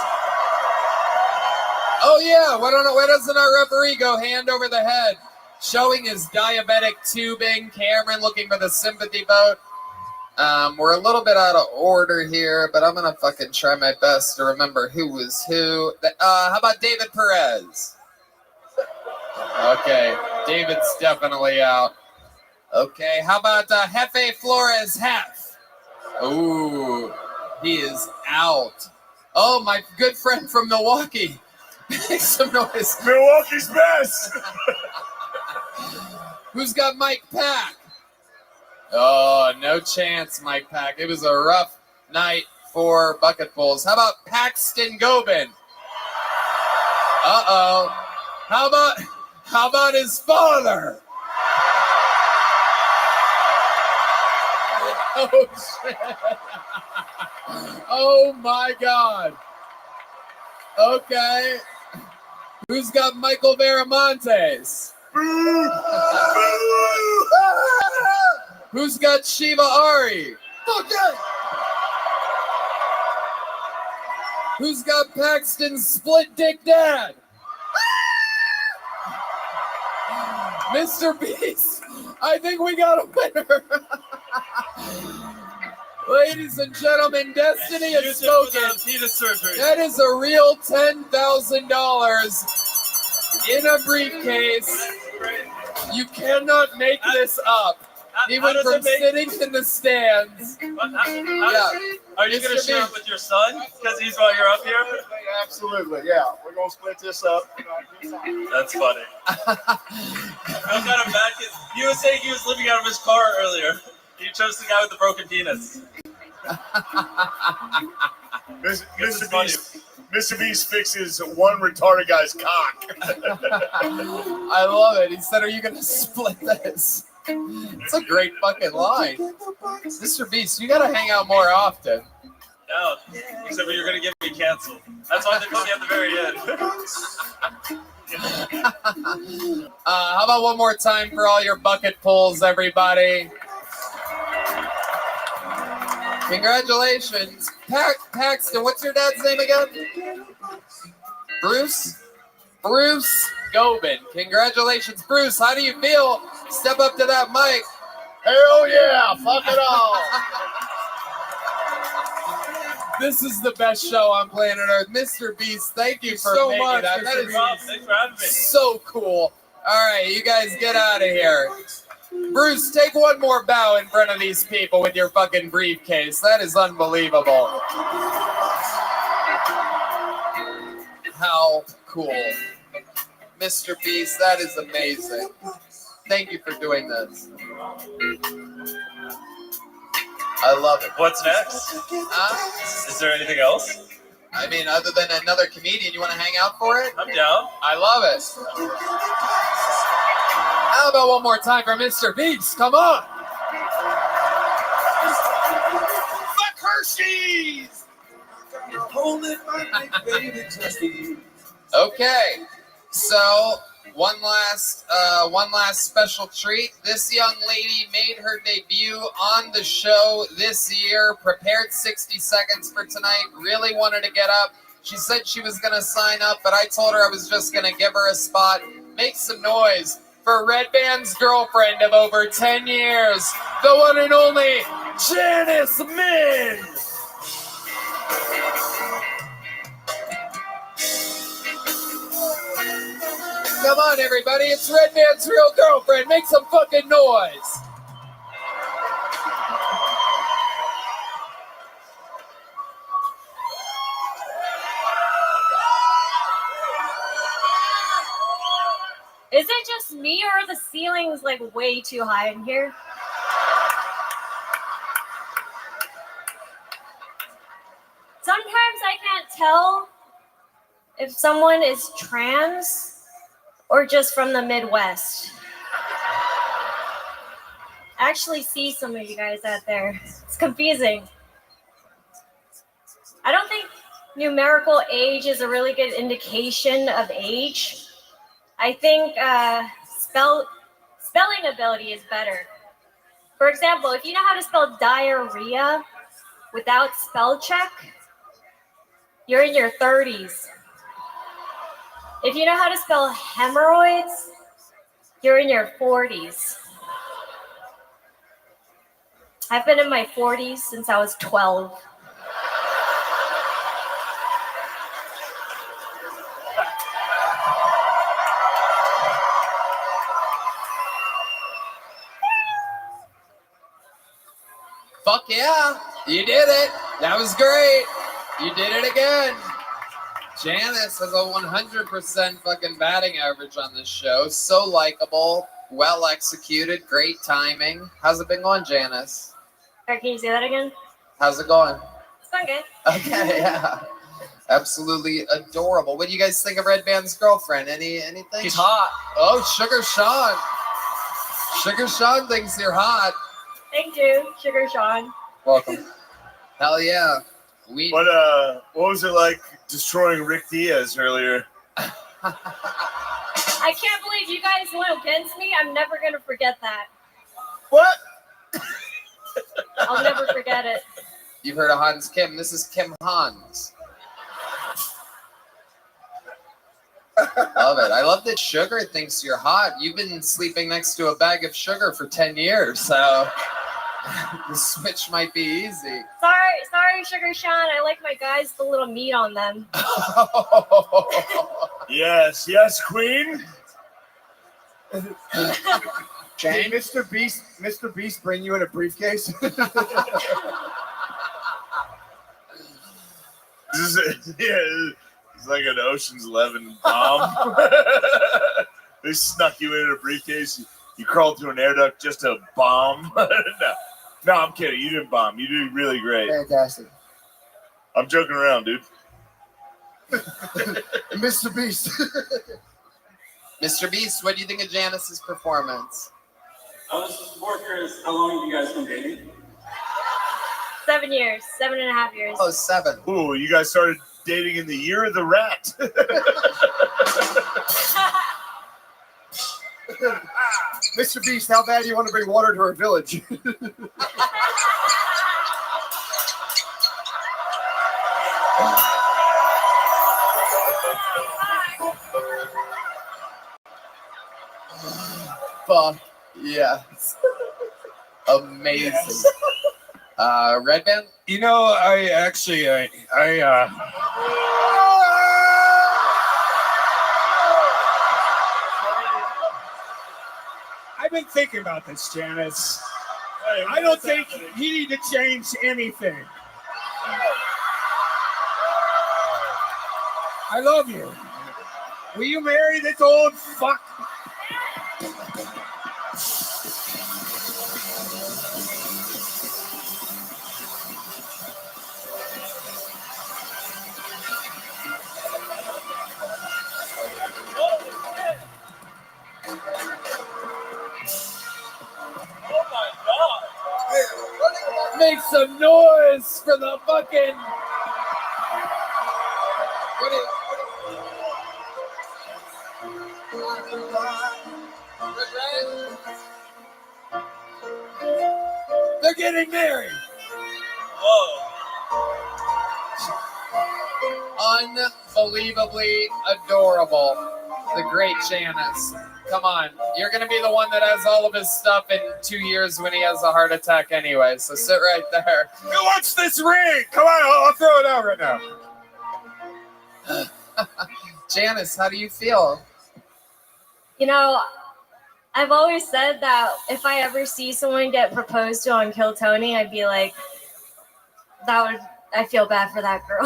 Oh yeah, why doesn't our referee go hand over the head? Showing his diabetic tubing. Cameron looking for the sympathy vote. We're a little bit out of order here, but I'm gonna fucking try my best to remember who was who. How about David Perez? Okay, David's definitely out. Okay, how about Jefe Flores Hef? Ooh, he is out. Oh, my good friend from Milwaukee. Make some noise. Milwaukee's best. Who's got Mike Pack? Oh, no chance, Mike Pack. It was a rough night for bucketfuls. How about Paxton Gobin? Uh-oh. How about his father? Oh, shit. Oh my God. Okay. Who's got Michael Veramontes? Who's got Shiva Ari? Who's got Paxton's split dick dad? Mr. Beast, I think we got a winner. Ladies and gentlemen, Destiny has spoken. That is a real $10,000 in a briefcase. You cannot make this up. Even from sitting in the stands. Yeah. Are you going to share it with your son? Because he's while you're up here? Absolutely, yeah. We're going to split this up. That's funny. I got him back. He was saying he was living out of his car earlier. He chose the guy with the broken penis. Mr. Beast fixes one retarded guy's cock. I love it. He said, are you going to split this? It's a great fucking line. Mr. Beast, you gotta hang out more often. No, except for you're gonna get me canceled. That's why they put me at the very end. How about one more time for all your bucket pulls, everybody? Congratulations. Paxton, what's your dad's name again? Bruce? Bruce Gobin. Congratulations, Bruce. How do you feel? Step up to that mic. Hell yeah, fuck it all. This is the best show on planet Earth. Mr. Beast, thank you for so making much, that. That Mr. is Beast. Thanks for having me. so cool. All right, you guys get out of here. Bruce, take one more bow in front of these people with your fucking briefcase. That is unbelievable. How cool. Mr. Beast, that is amazing. Thank you for doing this. I love it. What's next? Is there anything else? I mean, other than another comedian, you want to hang out for it? I'm down. I love it. How about one more time for Mr. Beast? Come on. Fuck Hershey's! Okay, so one last special treat. This young lady made her debut on the show this year, prepared 60 seconds for tonight, really wanted to get up. She said she was going to sign up, but I told her I was just going to give her a spot. Make some noise for Red Band's girlfriend of over 10 years, the one and only Janice Min. Come on, everybody. It's Red Band's real girlfriend. Make some fucking noise. Is it just me or are the ceilings like way too high in here? Sometimes I can't tell if someone is trans or just from the Midwest. I actually see some of you guys out there. It's confusing. I don't think numerical age is a really good indication of age. I think spelling ability is better. For example, if you know how to spell diarrhea without spell check, you're in your 30s. If you know how to spell hemorrhoids, you're in your 40s. I've been in my 40s since I was 12. Fuck yeah, you did it. That was great. You did it again. Janice has a 100% fucking batting average on this show. So likable, well executed, great timing. How's it been going, Janice? Can you say that again? How's it going? It's going good. Okay, yeah. Absolutely adorable. What do you guys think of Red Band's girlfriend? Anything? She's hot. Oh, Sugar Sean. Sugar Sean thinks you're hot. Thank you, Sugar Sean. Welcome. Hell yeah. What was it like destroying Rick Diaz earlier? I can't believe you guys went against me. I'm never gonna forget that. What? I'll never forget it. You've heard of Hans Kim. This is Kim Hans. Love it. I love that Sugar thinks you're hot. You've been sleeping next to a bag of sugar for 10 years, so the switch might be easy. Sorry, Sugar Sean. I like my guys with a little meat on them. Yes, Queen. Did Mr. Beast bring you in a briefcase? It's like an Ocean's 11 bomb. They snuck you in a briefcase. You crawled through an air duct just to bomb. No, I'm kidding. You didn't bomb. You did really great. Fantastic. I'm joking around, dude. Mr. Beast. Mr. Beast, what do you think of Janice's performance? I was just more curious, how long have you guys been dating? 7 years, 7.5 years. Oh, 7. Ooh, you guys started dating in the year of the rat. Mr. Beast, how bad do you want to bring water to our village? Fuck yes. Amazing. Red Band? You know, I've been thinking about this, Janice. I don't think you need to change anything. I love you. Will you marry this old fuck? Make some noise for the fucking. They're getting married. Whoa. Unbelievably adorable. The great Janice. Come on. You're going to be the one that has all of his stuff in 2 years when he has a heart attack anyway. So sit right there. Who wants this ring? Come on, I'll throw it out right now. Janice, how do you feel? You know, I've always said that if I ever see someone get proposed to on Kill Tony, I'd be like, I feel bad for that girl.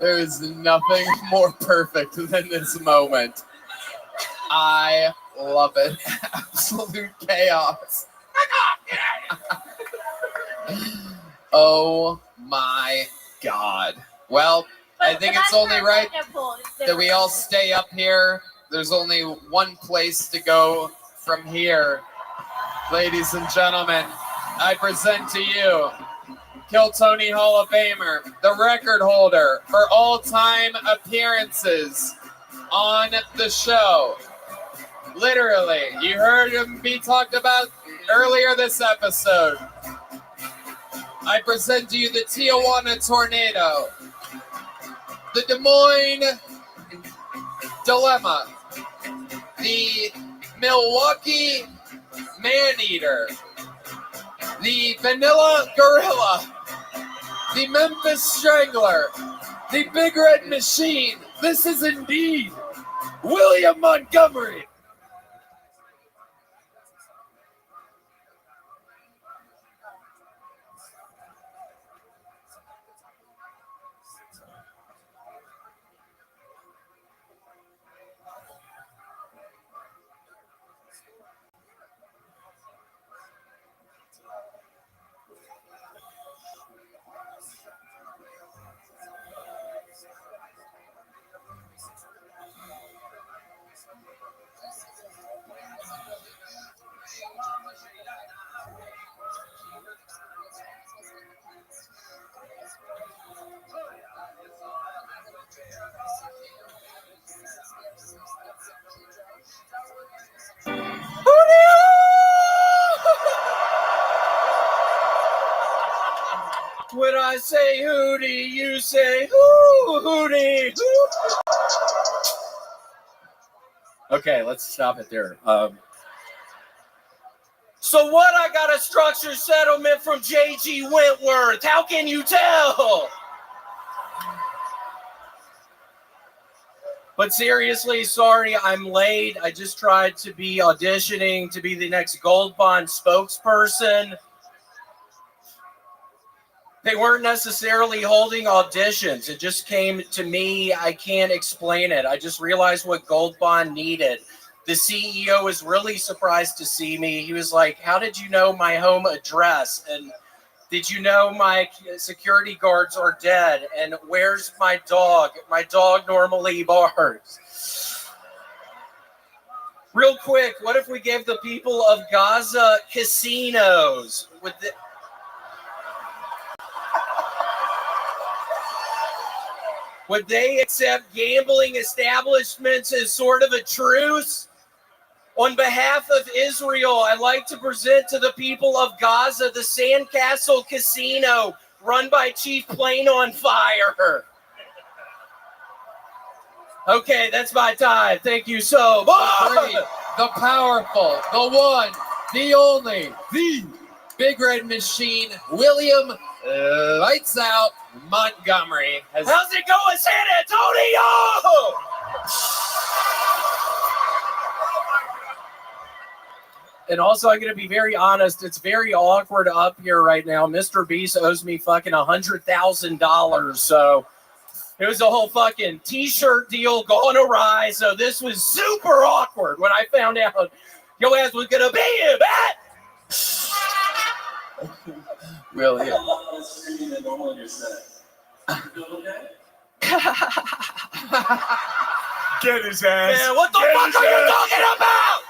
There is nothing more perfect than this moment. I love it. Absolute chaos. Oh my God. Well, I think it's only right that we all stay up here. There's only one place to go from here. Ladies and gentlemen, I present to you Kill Tony Hall of Famer, the record holder for all-time appearances on the show. Literally, you heard him be talked about earlier this episode. I present to you the Tijuana Tornado, the Des Moines Dilemma, the Milwaukee Maneater, the Vanilla Gorilla, the Memphis Strangler, the Big Red Machine. This is indeed William Montgomery. I say hootie, you say hoo, hootie, hoo. Okay, let's stop it there. So what? I got a structured settlement from J.G. Wentworth. How can you tell? But seriously, sorry, I'm late. I just tried to be auditioning to be the next Gold Bond spokesperson. They weren't necessarily holding auditions. It just came to me. I can't explain it. I just realized what Gold Bond needed. The CEO was really surprised to see me. He was like, how did you know my home address? And did you know my security guards are dead? And where's my dog? My dog normally barks. Real quick, what if we gave the people of Gaza casinos? Would they accept gambling establishments as sort of a truce? On behalf of Israel, I'd like to present to the people of Gaza the Sandcastle Casino run by Chief Plane on Fire. Okay, that's my time. Thank you so much. The great, the powerful, the one, the only, the Big Red Machine, William Lights Out Montgomery. How's it going, San Antonio? And also, I'm going to be very honest. It's very awkward up here right now. Mr. Beast owes me fucking $100,000. So it was a whole fucking t-shirt deal gone awry. So this was super awkward when I found out your ass was going to be here, man. Really? Get his ass. Man, what the fuck are you talking about?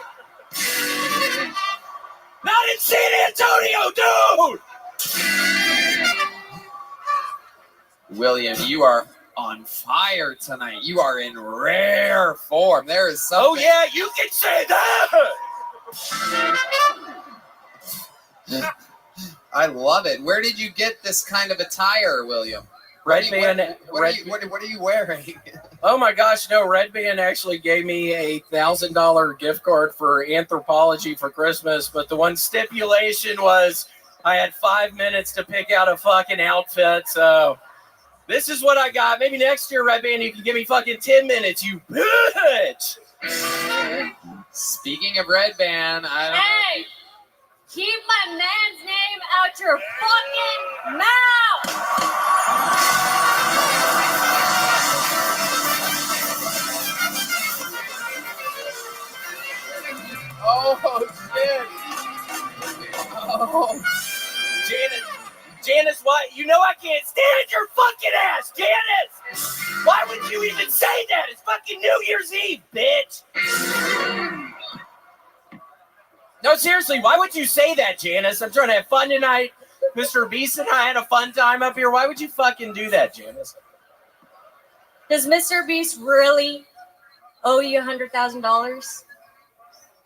Not in San Antonio, dude! William, you are on fire tonight. You are in rare form. There is something. Oh, yeah, you can say that! I love it. Where did you get this kind of attire, William? Red Band. What are you wearing? Oh my gosh, no, Red Band actually gave me a $1,000 gift card for Anthropology for Christmas, but the one stipulation was I had 5 minutes to pick out a fucking outfit, so this is what I got. Maybe next year, Red Band, you can give me fucking 10 minutes, you bitch! Speaking of Red Band, Hey! Keep my man's name out your fucking mouth! Oh, shit. Oh. Janice, why? You know I can't stand your fucking ass, Janice! Why would you even say that? It's fucking New Year's Eve, bitch! No, seriously, why would you say that, Janice? I'm trying to have fun tonight. Mr. Beast and I had a fun time up here. Why would you fucking do that, Janice? Does Mr. Beast really owe you $100,000?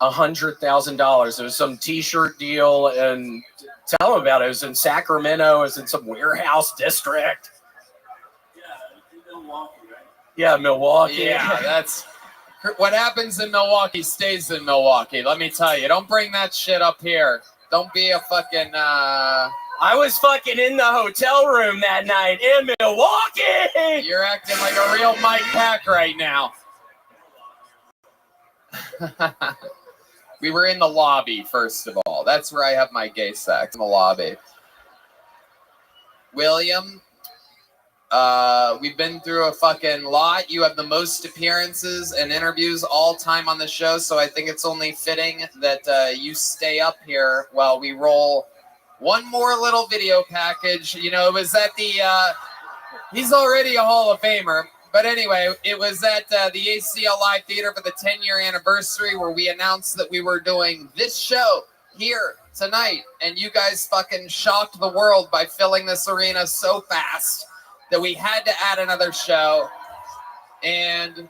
$100,000. It was some t-shirt deal, and tell him about it. It was in Sacramento. It was in some warehouse district. Yeah, Milwaukee. Yeah, that's what happens in Milwaukee stays in Milwaukee. Let me tell you, don't bring that shit up here. Don't be a fucking. I was fucking in the hotel room that night in Milwaukee. You're acting like a real Mike Pack right now. We were in the lobby, first of all. That's where I have my gay sex, in the lobby. William, we've been through a fucking lot. You have the most appearances and interviews all time on the show, so I think it's only fitting that you stay up here while we roll one more little video package. You know, it was at the, he's already a Hall of Famer. But anyway, it was at the ACL Live Theater for the 10-year anniversary where we announced that we were doing this show here tonight. And you guys fucking shocked the world by filling this arena so fast that we had to add another show. And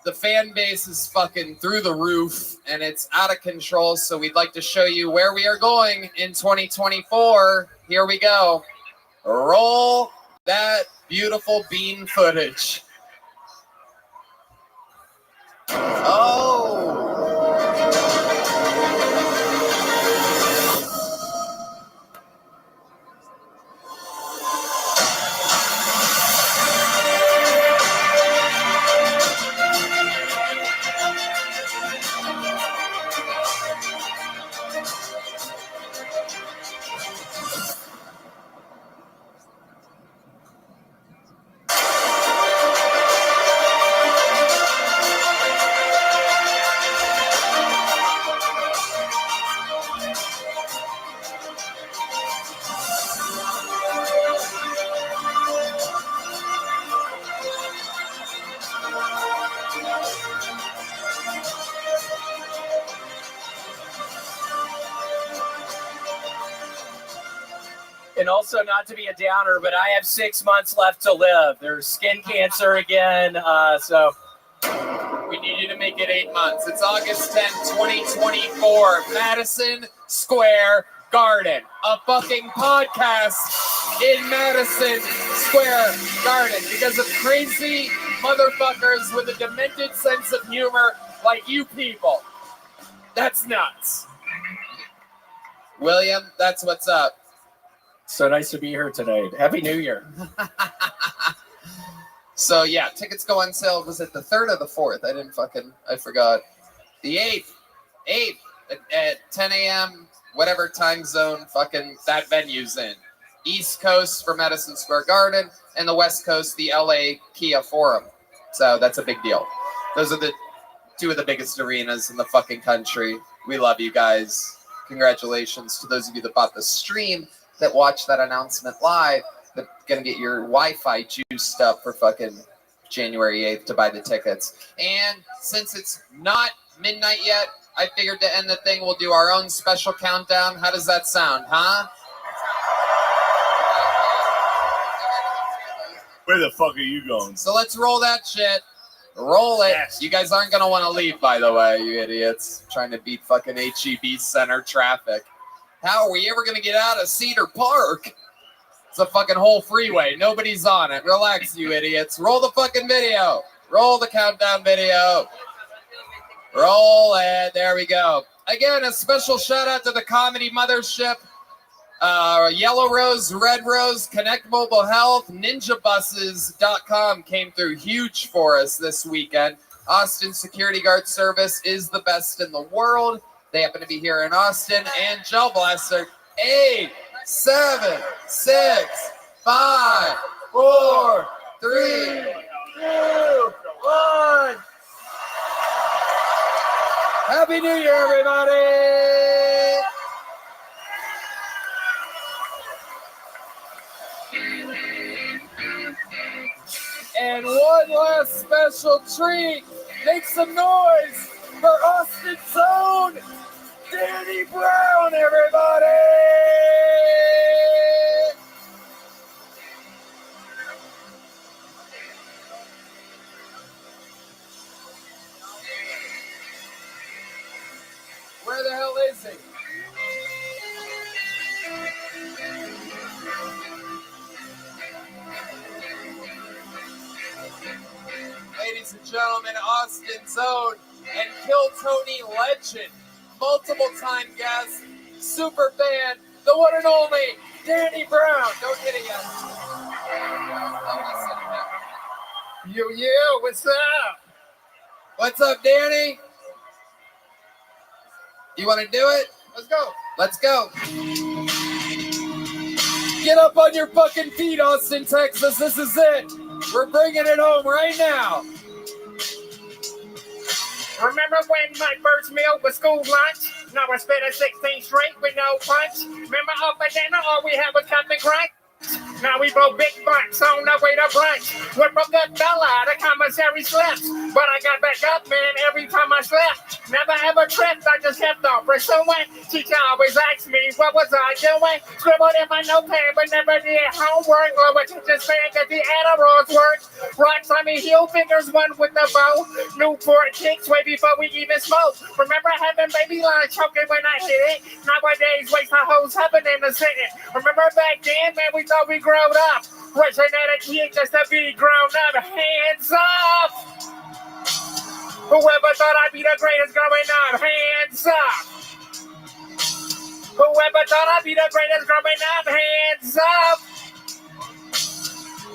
the fan base is fucking through the roof and it's out of control. So we'd like to show you where we are going in 2024. Here we go. Roll that beautiful bean footage. Oh. And also, not to be a downer, but I have 6 months left to live. There's skin cancer again, so we need you to make it 8 months. It's August 10th, 2024, Madison Square Garden. A fucking podcast in Madison Square Garden because of crazy motherfuckers with a demented sense of humor like you people. That's nuts. William, that's what's up. so nice to be here tonight. Happy New Year. So yeah, tickets go on sale. Was it the 3rd or the 4th? I forgot. The 8th at 10 a.m. whatever time zone fucking that venue's in. East Coast for Madison Square Garden and the West Coast, the LA Kia Forum. So that's a big deal. Those are the two of the biggest arenas in the fucking country. We love you guys. Congratulations to those of you that bought the stream, that watched that announcement live, that gonna get your Wi-Fi juiced up for fucking January 8th to buy the tickets. And since it's not midnight yet, I figured to end the thing, we'll do our own special countdown. How does that sound, huh? Where the fuck are you going? So let's roll that shit. Roll it. Yes. You guys aren't gonna want to leave, by the way, you idiots. Trying to beat fucking HEB Center traffic. How are we ever gonna get out of Cedar Park? It's a fucking whole freeway. Nobody's on it. Relax, you idiots. Roll the fucking video. Roll the countdown video. Roll it. There we go. Again, a special shout out to the Comedy Mothership. Yellow Rose, Red Rose, Connect Mobile Health, NinjaBuses.com came through huge for us this weekend. Austin Security Guard Service is the best in the world. They happen to be here in Austin. And Gel Blaster, 8, 7, 6, 5, 4, 3, 2, 1. Happy New Year, everybody! And one last special treat. Make some noise for Austin's own Danny Brown, everybody! Where the hell is he? Ladies and gentlemen, Austin's own and Kill Tony legend, multiple-time guest, super fan, the one and only Danny Brown. Don't hit it yet. Yo, what's up? What's up, Danny? You want to do it? Let's go. Let's go. Get up on your fucking feet, Austin, Texas. This is it. We're bringing it home right now. Remember when my first meal was school lunch? Now I spent a 16 straight with no punch. Remember up at dinner, all we had was Captain Crunch? Now we blow big butts on the way to brunch. Went from that fella, the commissary slips. But I got back up, man, every time I slept. Never ever tripped, I just kept on pursuing. Teacher always asked me, what was I doing? Scribbled in my notepad, but never did homework. Or what you just saying, cause the Adderall's work. Rocks, I mean, heel fingers, one with the bow. Newport kicks way before we even smoke. Remember having baby line choking when I hit it? Nowadays, waste my hoes having in the sitting. Remember back then, man, we thought we grew grown up. Wishing that a kid just to be grown up. Hands up. Whoever thought I'd be the greatest growing up. Hands up. Whoever thought I'd be the greatest growing up. Hands up.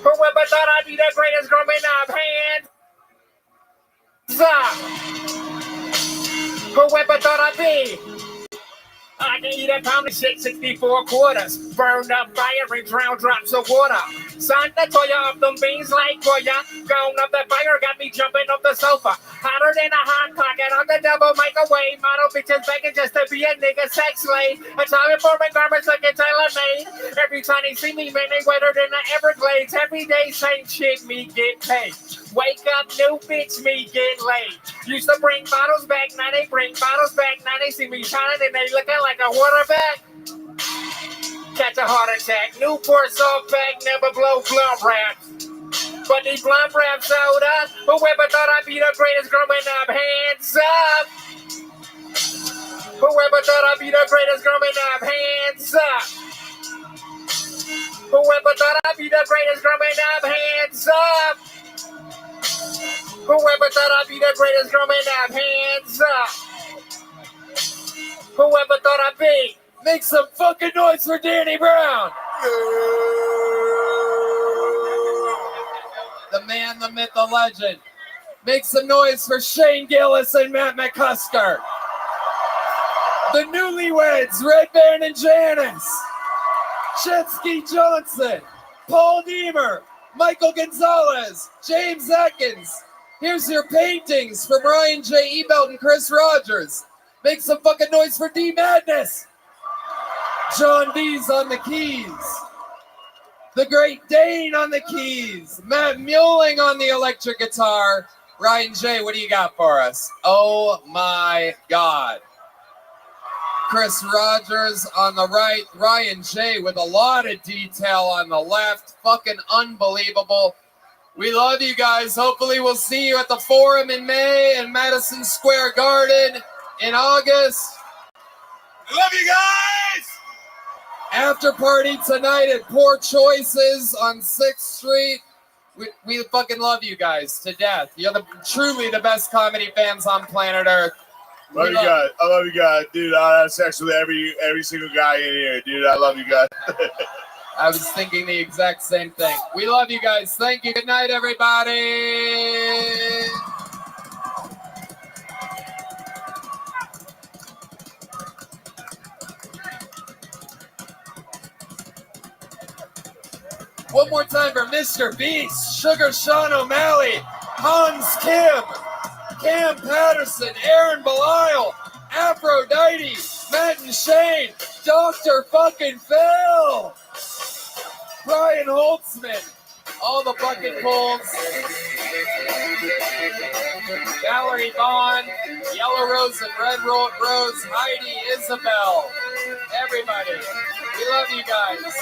Whoever thought I'd be the greatest growing up. Hands up. Whoever thought I'd be? I can eat a pound of shit, 64 quarters. Burned up fire and drown drops of water. Son, the toya of them beans like Goya. Gone up the fire, got me jumping off the sofa. Hotter than a hot pocket on the double microwave. Model bitches begging just to be a nigga sex slave. A child informing garments looking tailor-made. Every time they see me, man, they wetter than the Everglades. Every day, same shit, me get paid. Wake up, new bitch, me get laid. Used to bring bottles back, now they bring bottles back. Now they see me shining and they looking like a waterback. Catch a heart attack, Newport soft back, never blow blunt rap. But these blunt raps sold up. Whoever thought I'd be the greatest growing up, hands up. Whoever thought I'd be the greatest growing up, hands up. Whoever thought I'd be the greatest growing up, hands up. Whoever thought I'd be the greatest growing up, hands up. Whoever thought I'd be? Make some fucking noise for Danny Brown. The man, the myth, the legend. Make some noise for Shane Gillis and Matt McCusker. The newlyweds, Red Band and Janice. Chetsky Johnson, Paul Niemer, Michael Gonzalez, James Atkins. Here's your paintings from Ryan J. Ebelt and Chris Rogers. Make some fucking noise for D Madness. John D's on the keys. The Great Dane on the keys. Matt Muelling on the electric guitar. Ryan J., what do you got for us? Oh my God. Chris Rogers on the right. Ryan J. with a lot of detail on the left. Fucking unbelievable. We love you guys. Hopefully we'll see you at the Forum in May and Madison Square Garden in August. Love you guys! After party tonight at Poor Choices on 6th Street. We fucking love you guys to death. You're truly the best comedy fans on planet Earth. Love you guys. I love you guys. Dude, I have sex with every single guy in here. Dude, I love you guys. I was thinking the exact same thing. We love you guys. Thank you. Good night, everybody. One more time for Mr. Beast, Sugar Sean O'Malley, Hans Kim, Cam Patterson, Aaron Belisle, Aphrodite, Matt and Shane, Dr. fucking Phil, Brian Holtzman, all the bucket pulls, Valerie Vaughn, Yellow Rose and Red Rose, Heidi, Isabel, everybody. We love you guys.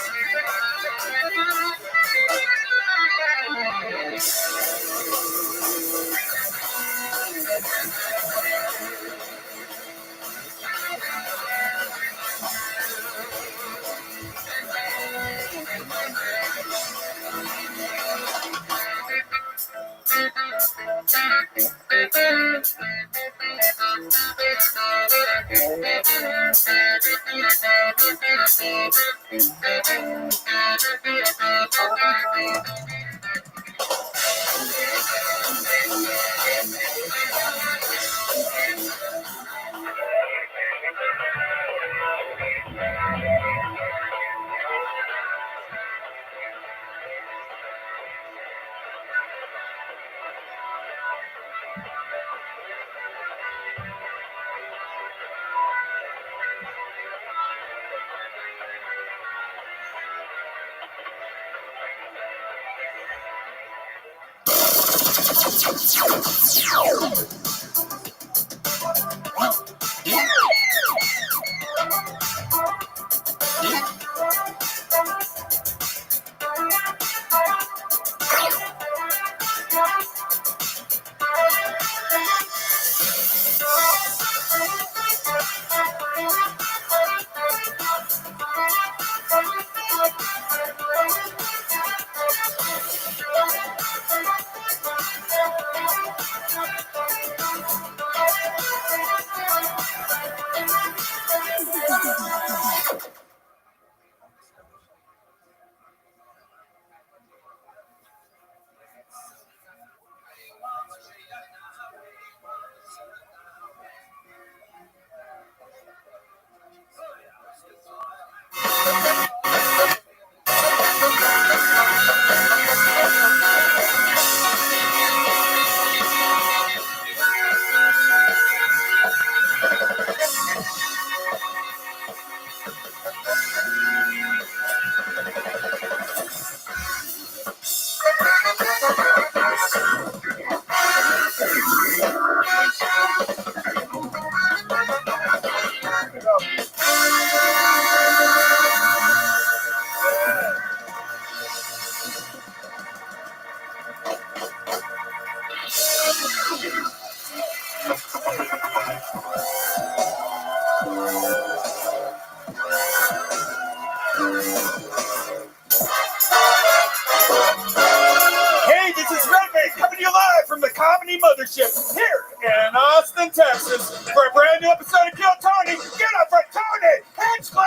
for a brand new episode of Kill Tony. Get up for Tony Hinchcliffe!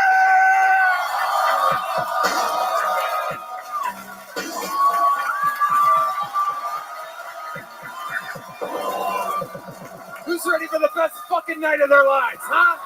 Who's ready for the best fucking night of their lives, huh?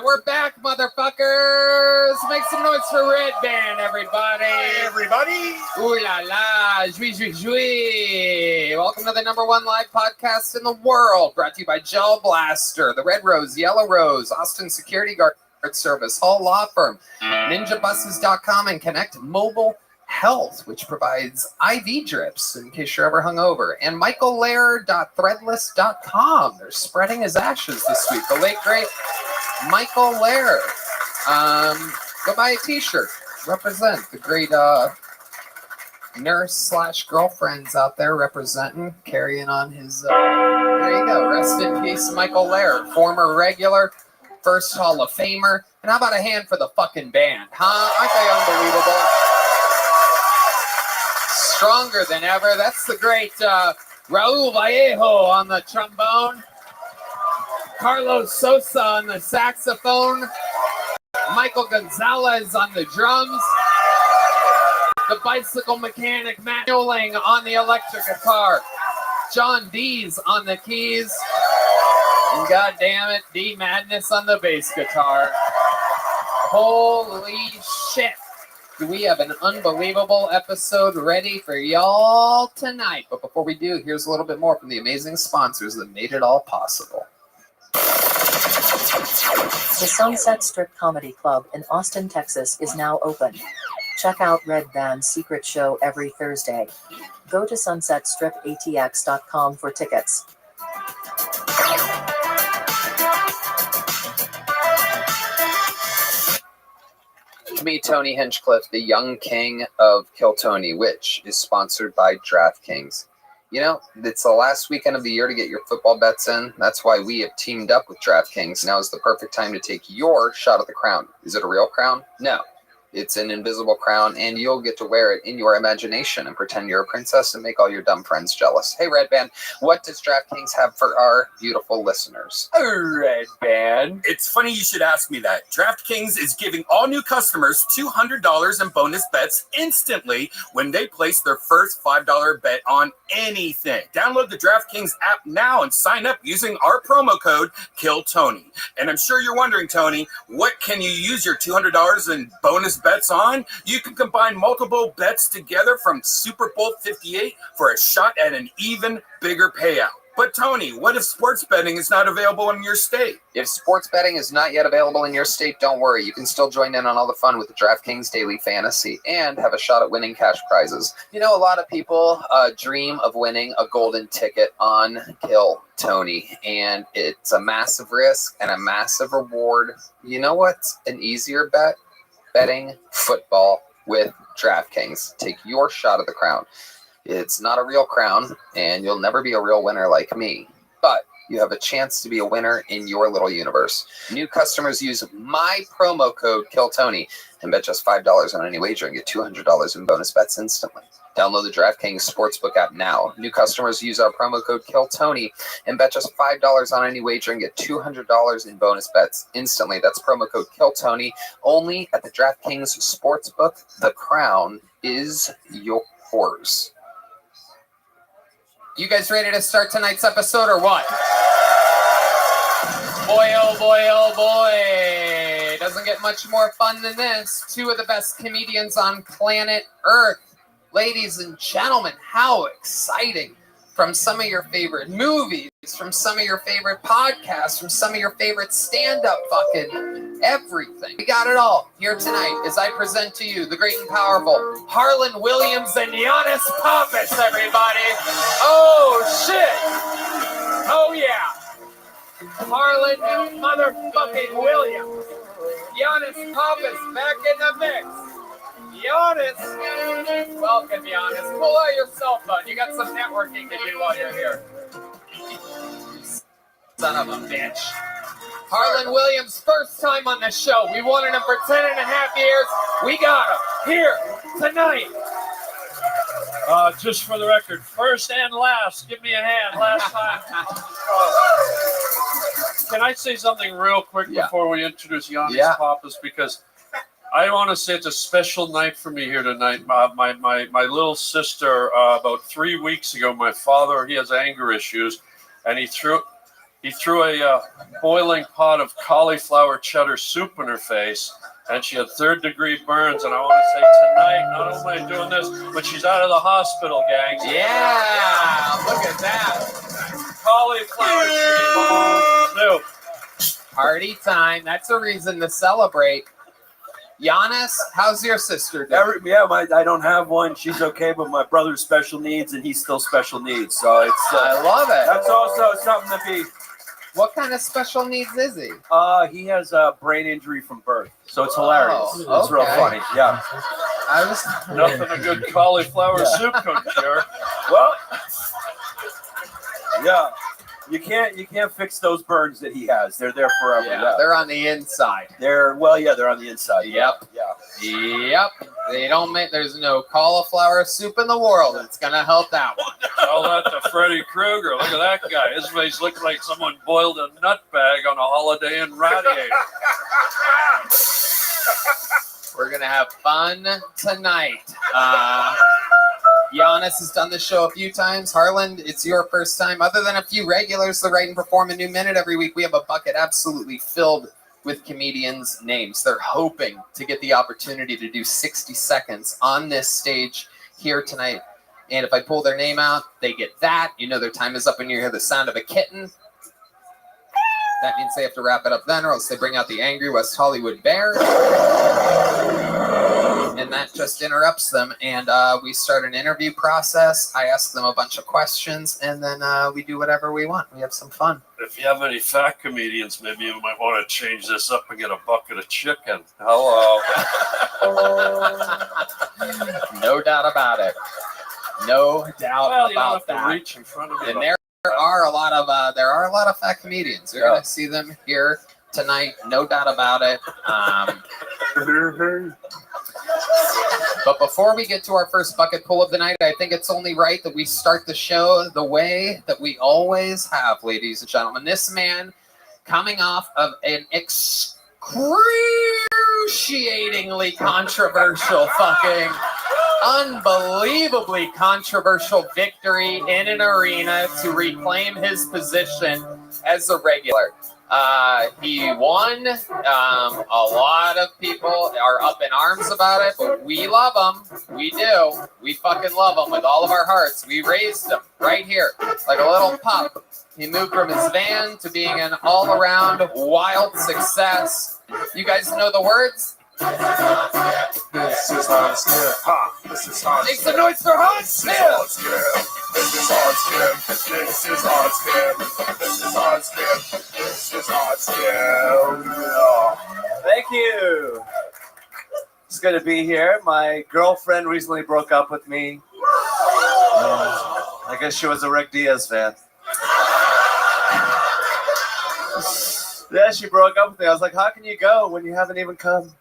We're back, motherfuckers. Make some noise for Red Band, everybody. Hi, everybody. Ooh la la, jouy, jouy, jouy. Welcome to the #1 live podcast in the world, brought to you by Gel Blaster, the Red Rose, Yellow Rose, Austin Security Guard Service, Hall Law Firm, NinjaBuses.com, and Connect Mobile Health, which provides IV drips in case you're ever hungover, and MichaelLair.threadless.com. They're spreading his ashes this week. The late, great Michael Lair. Go buy a t-shirt. Represent the great nurse/girlfriends out there representing, carrying on his... there you go. Rest in peace, Michael Lair. Former regular, first Hall of Famer. And how about a hand for the fucking band, huh? Aren't they unbelievable? Stronger than ever. That's the great Raul Vallejo on the trombone. Carlos Sosa on the saxophone. Michael Gonzalez on the drums. The bicycle mechanic Matt Newling on the electric guitar. John Dees on the keys. And God damn it, D Madness on the bass guitar. Holy shit. Do we have an unbelievable episode ready for y'all tonight? But before we do, here's a little bit more from the amazing sponsors that made it all possible. The Sunset Strip Comedy Club in Austin, Texas is now open. Check out Red Band's secret show every Thursday. Go to sunsetstripatx.com for tickets. Me, Tony Hinchcliffe, the young king of Kill Tony, which is sponsored by DraftKings. You know, it's the last weekend of the year to get your football bets in. That's why we have teamed up with DraftKings. Now is the perfect time to take your shot at the crown. Is it a real crown? No. It's an invisible crown, and you'll get to wear it in your imagination and pretend you're a princess and make all your dumb friends jealous. Hey, Red Band, what does DraftKings have for our beautiful listeners? Red Band. It's funny you should ask me that. DraftKings is giving all new customers $200 in bonus bets instantly when they place their first $5 bet on anything. Download the DraftKings app now and sign up using our promo code KILLTONY. And I'm sure you're wondering, Tony, what can you use your $200 in bonus bets on? You can combine multiple bets together from Super Bowl 58 for a shot at an even bigger payout. But Tony, what if sports betting is not available in your state? If sports betting is not yet available in your state, don't worry. You can still join in on all the fun with the DraftKings Daily Fantasy and have a shot at winning cash prizes. You know, a lot of people dream of winning a golden ticket on Kill Tony, and it's a massive risk and a massive reward. You know what's an easier bet? Betting football with DraftKings. Take your shot at the crown. It's not a real crown, and you'll never be a real winner like me. But you have a chance to be a winner in your little universe. New customers use my promo code KILLTONY and bet just $5 on any wager and get $200 in bonus bets instantly. Download the DraftKings Sportsbook app now. New customers use our promo code KILLTONY and bet just $5 on any wager and get $200 in bonus bets instantly. That's promo code KILLTONY only at the DraftKings Sportsbook. The crown is yours. You guys ready to start tonight's episode or what? Boy, oh boy, oh boy. Doesn't get much more fun than this. Two of the best comedians on planet Earth. Ladies and gentlemen, how exciting. From some of your favorite movies, from some of your favorite podcasts, from some of your favorite stand-up fucking everything. We got it all here tonight as I present to you the great and powerful Harlan Williams and Giannis Pappas, everybody. Oh, shit. Oh, yeah. Harlan motherfucking Williams. Giannis Pappas back in the mix. Giannis, welcome Giannis. Pull out your cell phone. You got some networking to do while you're here. Son of a bitch. Harlan Williams, first time on the show. We wanted him for 10.5 years. We got him here tonight. Just for the record, first and last. Give me a hand. Last time. Can I say something real quick before we introduce Yannis Papas? Because I want to say it's a special night for me here tonight. My little sister, about 3 weeks ago, my father, he has anger issues, and he threw a boiling pot of cauliflower cheddar soup in her face, and she had third-degree burns. And I want to say tonight, not only am I doing this, but she's out of the hospital, gang. Yeah, look at that. Cauliflower soup. Party time. That's a reason to celebrate. Giannis, how's your sister doing? I don't have one. She's okay, but my brother's special needs, and he's still special needs. So it's. I love it. That's also something to be. What kind of special needs is he? He has a brain injury from birth, so it's hilarious. It's real funny. Yeah. Nothing a good cauliflower soup could cure. Well, yeah. You can't fix those burns that he has. They're there forever. Yeah, they're on the inside. They're on the inside. Yep. Yeah. They don't make. There's no cauliflower soup in the world that's gonna help that one. Tell that to Freddy Krueger. Look at that guy. His face looked like someone boiled a nut bag on a Holiday Inn radiator. We're gonna have fun tonight. Giannis has done the show a few times. Harland, it's your first time. Other than a few regulars that write and perform a new minute every week, we have a bucket absolutely filled with comedians' names. They're hoping to get the opportunity to do 60 seconds on this stage here tonight. And if I pull their name out, they get that. You know their time is up when you hear the sound of a kitten. That means they have to wrap it up then, or else they bring out the angry West Hollywood Bear. And that just interrupts them. And we start an interview process. I ask them a bunch of questions, and then we do whatever we want. We have some fun. If you have any fat comedians, maybe you might want to change this up and get a bucket of chicken. Hello. No doubt about it. No doubt Well, you don't about have to that. reach in front of me. And there are a lot of fat comedians. You're gonna see them here tonight, no doubt about it. But before we get to our first bucket pull of the night, I think it's only right that we start the show the way that we always have, ladies and gentlemen. This man, coming off of an excruciatingly controversial unbelievably controversial victory in an arena to reclaim his position as a regular. He won. A lot of people are up in arms about it, but we love him. We do. We fucking love him with all of our hearts. We raised him right here like a little pup. He moved from his van to being an all-around wild success. You guys know the words? This is hard skip. Ha! This is hard Make some noise for hard skip. This is hard skip. This is hard skip. This is hard skip. This is hard skip. Thank you. It's good to be here. My girlfriend recently broke up with me. I guess she was a Rick Diaz fan. Yeah, she broke up with me. I was like, how can you go when you haven't even come?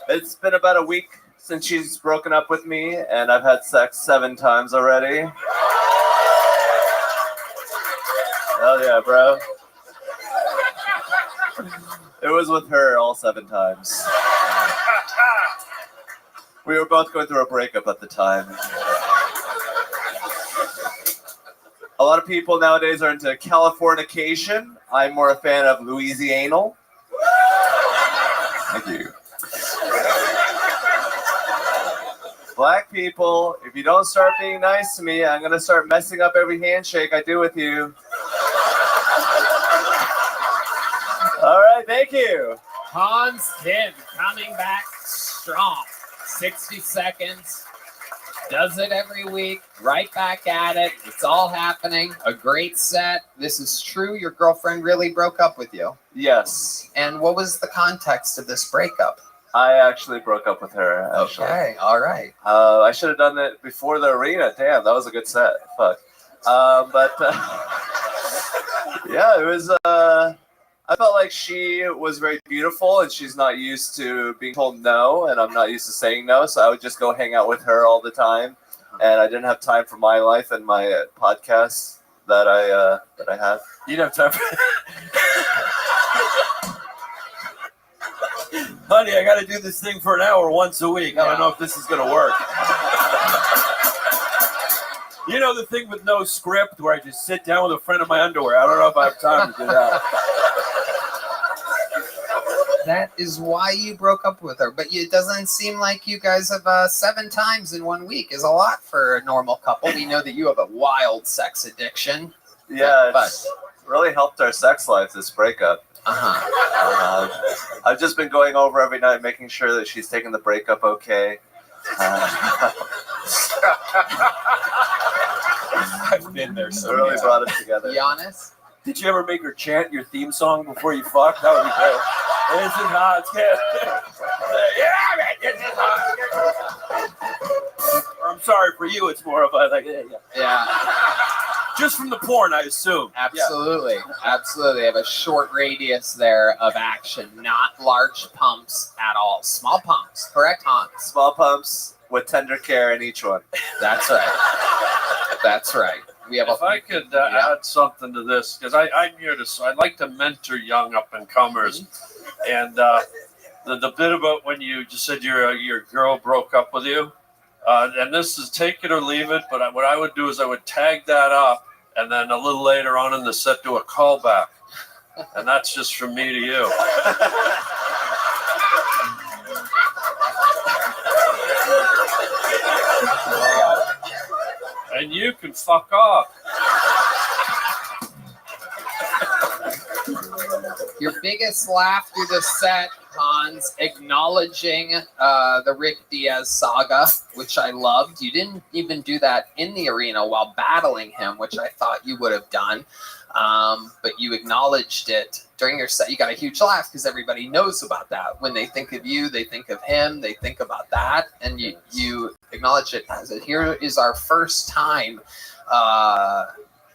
It's been about a week since she's broken up with me, and I've had sex 7 times already. Hell yeah, bro. It was with her all 7 times. We were both going through a breakup at the time. A lot of people nowadays are into Californication. I'm more a fan of Louisianal. Thank you. Black people, if you don't start being nice to me, I'm going to start messing up every handshake I do with you. All right, thank you. Hans Kim coming back strong. 60 seconds. Does it every week. Right back at it. It's all happening. A great set. This is true. Your girlfriend really broke up with you. Yes. And what was the context of this breakup? I actually broke up with her. Actually. Okay, all right. I should have done that before the arena. Damn, that was a good set. Fuck. But Yeah, it was. I felt like she was very beautiful, and she's not used to being told no, and I'm not used to saying no. So I would just go hang out with her all the time, and I didn't have time for my life and my podcast that I have. You don't have time for. Honey, I got to do this thing for an hour once a week. I don't know if this is going to work. You know the thing with no script where I just sit down with a friend in my underwear. I don't know if I have time to do that. That is why you broke up with her. But it doesn't seem like you guys have 7 times in 1 week is a lot for a normal couple. We know that you have a wild sex addiction. Yeah, it's really helped our sex life, this breakup. I've just been going over every night, making sure that she's taking the breakup okay. I've been there so really many brought times. it together. Giannis? Did you ever make her chant your theme song before you fucked? That would be great. This is hot. Yeah, man, this is hot. Or I'm sorry for you, it's more of a like, Yeah. Just from the porn, I assume. Absolutely. Absolutely. They have a short radius there of action, not large pumps at all. Small pumps, correct, Hans? Small pumps with tender care in each one. That's right. That's right. We have if I could add something to this, because I'm here to, I like to mentor young up and comers, and the bit about when you just said your girl broke up with you, and this is take it or leave it, but what I would do is I would tag that up, and then a little later on in the set do a callback, and that's just from me to you. And you can fuck off. Your biggest laugh through the set, Hans, acknowledging the Rick Diaz saga, which I loved. You didn't even do that in the arena while battling him, which I thought you would have done. But you acknowledged it during your set. You got a huge laugh because everybody knows about that. When they think of you, they think of him, they think about that. And you acknowledge it as it. Here is our first time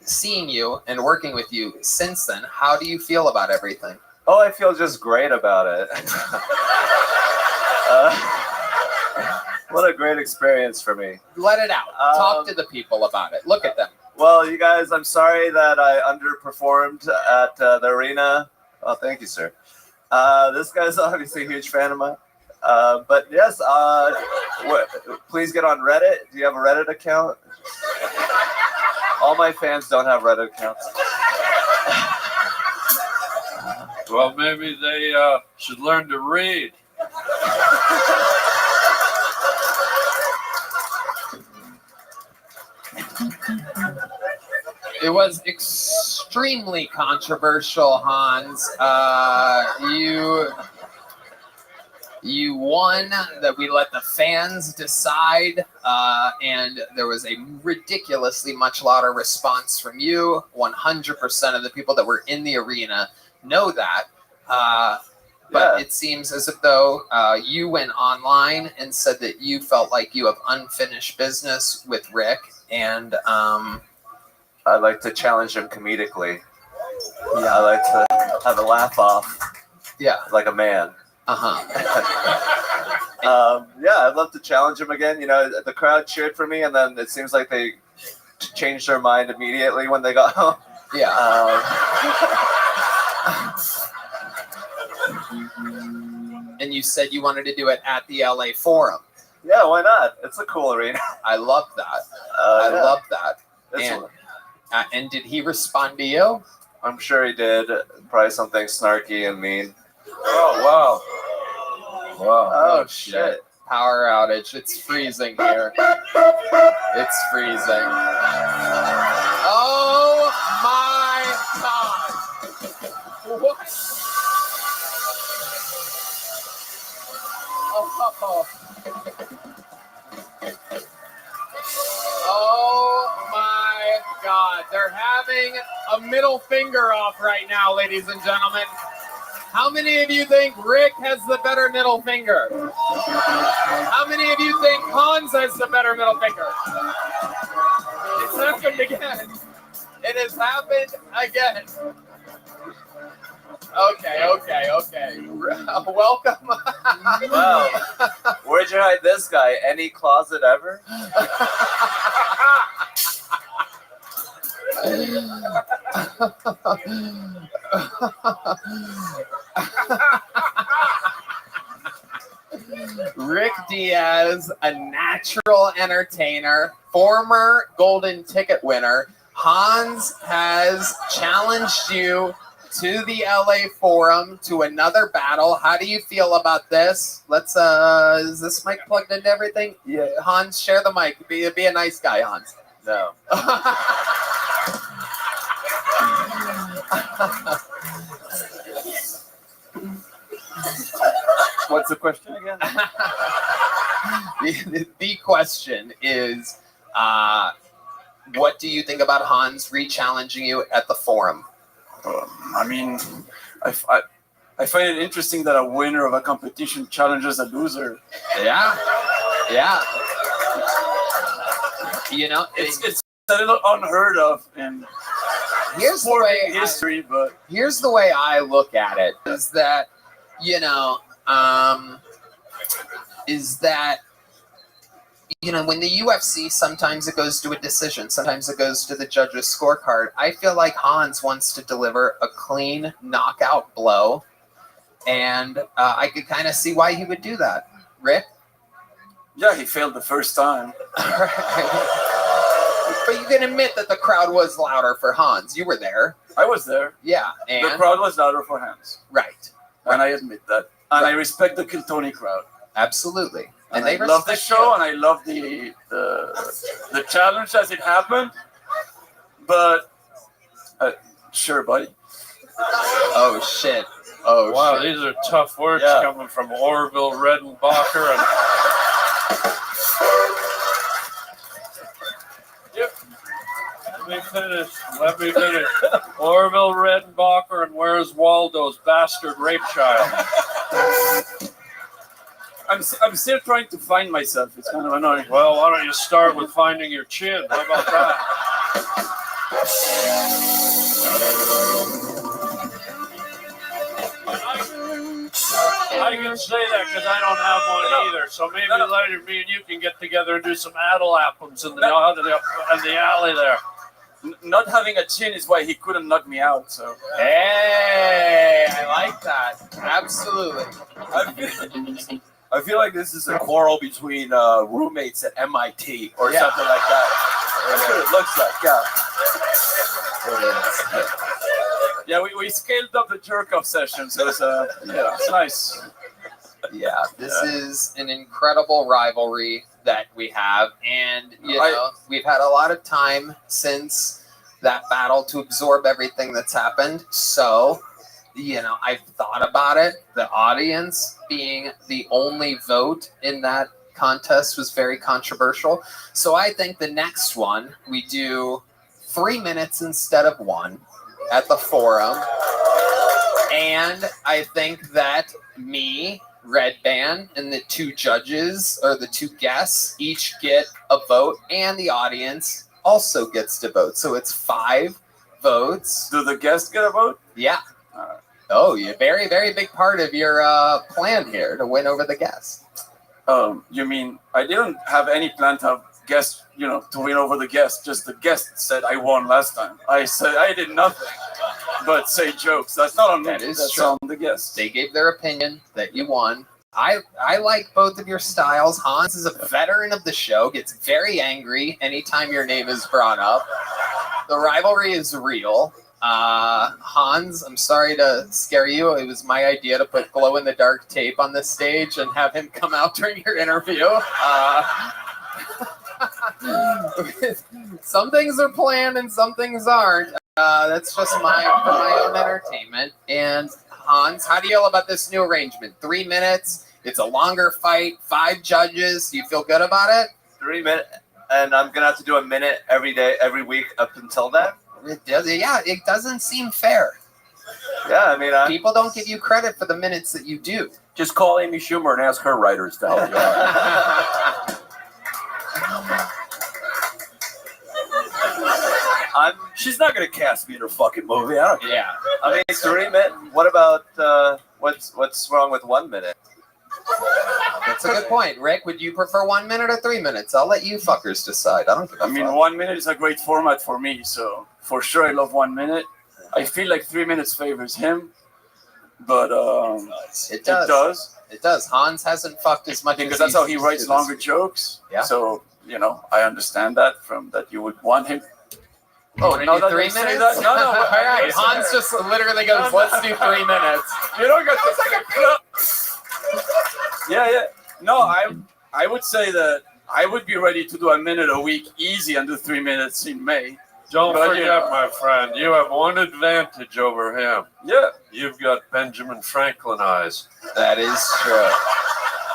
seeing you and working with you since then. How do you feel about everything? Oh, I feel just great about it. What a great experience for me. Let it out. Talk to the people about it. Look at them. Well, you guys, I'm sorry that I underperformed at the arena. Oh, thank you, sir. This guy's obviously a huge fan of mine. But yes, please get on Reddit. Do you have a Reddit account? All my fans don't have Reddit accounts. Well, maybe they should learn to read. It was extremely controversial, Hans. You won, that we let the fans decide, and there was a ridiculously much louder response from you. 100% of the people that were in the arena know that. But it seems as if though you went online and said that you felt like you have unfinished business with Rick, and I'd like to challenge him comedically. Yeah, I like to have a laugh off. Yeah, like a man. Yeah, I'd love to challenge him again. You know, the crowd cheered for me, and then it seems like they changed their mind immediately when they got home. Yeah. And you said you wanted to do it at the LA Forum. Yeah, why not? It's a cool arena. I love that. I love that. It's And did he respond to you? I'm sure he did. Probably something snarky and mean. Oh, wow. Wow. Oh, shit. Power outage. It's freezing here. It's freezing. Oh, my God. Whoops. Oh my God. They're having a middle finger off right now, ladies and gentlemen. How many of you think Rick has the better middle finger? How many of you think Hans has the better middle finger? It's happened again. It has happened again. Okay. Welcome. Wow. Where'd you hide this guy? Any closet ever? Rick Diaz, a natural entertainer, former golden ticket winner. Hans has challenged you to the LA Forum to another battle. How do you feel about this? Let's is this mic plugged into everything? Yeah, Hans, share the mic. Be a nice guy, Hans. No. What's the question again? The question is, what do you think about Hans re-challenging you at the Forum? I mean, I find it interesting that a winner of a competition challenges a loser. Yeah. You know, it's a little unheard of in sporting history, but here's the way I look at it: is that when the UFC, sometimes it goes to a decision, sometimes it goes to the judge's scorecard. I feel like Hans wants to deliver a clean knockout blow, and I could kind of see why he would do that. Rick? Yeah, he failed the first time. But you can admit that the crowd was louder for Hans. You were there. I was there. Yeah, and the crowd was louder for Hans. Right. And I admit that. And I respect the Kiltony crowd. Absolutely. And they love the show, and I love the challenge as it happened. But sure, buddy. Oh shit! Oh wow, shit. These are tough words coming from Orville Redenbacher and. Yep. Let me finish. Orville Redenbacher and Where's Waldo's bastard rape child. I'm still trying to find myself. It's kind of annoying. Well, why don't you start with finding your chin? How about that? I can say that because I don't have one either. So maybe later me and you can get together and do some Adel apples in the alley there. Not having a chin is why he couldn't knock me out. So hey, I like that. Absolutely. I feel like this is a quarrel between roommates at MIT or something like that. That's what it looks like. Yeah. Yeah, we scaled up the jerk-off session, so it's nice. Yeah, this is an incredible rivalry that we have, and we've had a lot of time since that battle to absorb everything that's happened. So, I've thought about it. The audience being the only vote in that contest was very controversial. So I think the next one we do 3 minutes instead of 1 at the Forum, and I think that me, Red Band, and the 2 judges or the 2 guests each get a vote, and the audience also gets to vote. So it's 5 votes. Do the guests get a vote? Yeah. Oh, yeah, very, very big part of your plan here to win over the guests. You mean I didn't have any plan to have guests, to win over the guests. Just the guest said I won last time. I said I did nothing but say jokes. That's not on me. That's on the guests. They gave their opinion that you won. I like both of your styles. Hans is a veteran of the show, gets very angry anytime your name is brought up. The rivalry is real. Hans, I'm sorry to scare you. It was my idea to put glow-in-the-dark tape on the stage and have him come out during your interview. Some things are planned and some things aren't. That's just for my own entertainment. And Hans, how do you feel about this new arrangement? 3 minutes. It's a longer fight. 5 judges. Do you feel good about it? 3 minutes, and I'm gonna have to do a minute every day, every week up until that. It doesn't seem fair. Yeah, I mean, people don't give you credit for the minutes that you do. Just call Amy Schumer and ask her writers to help you out. I'm She's not gonna cast me in her fucking movie. I don't care. Yeah. I mean, 3 minutes. What about what's wrong with 1 minute? That's a good point. Rick, would you prefer 1 minute or 3 minutes? I'll let you fuckers decide. I don't give a I mean, fuck. 1 minute is a great format for me, so for sure I love 1 minute. I feel like 3 minutes favors him, but It does. It does. Hans hasn't fucked as much because as that's how he used writes to longer this. jokes. Yeah. So I understand that from that you would want him. Oh, no, no, 3 say minutes? that? No, no. All right. listen. Hans just literally goes, let's do 3 minutes. You don't get Yeah. No, I would say that I would be ready to do a minute a week easy and do 3 minutes in May. Don't But, forget, my friend, you have one advantage over him. Yeah. You've got Benjamin Franklin eyes. That is true.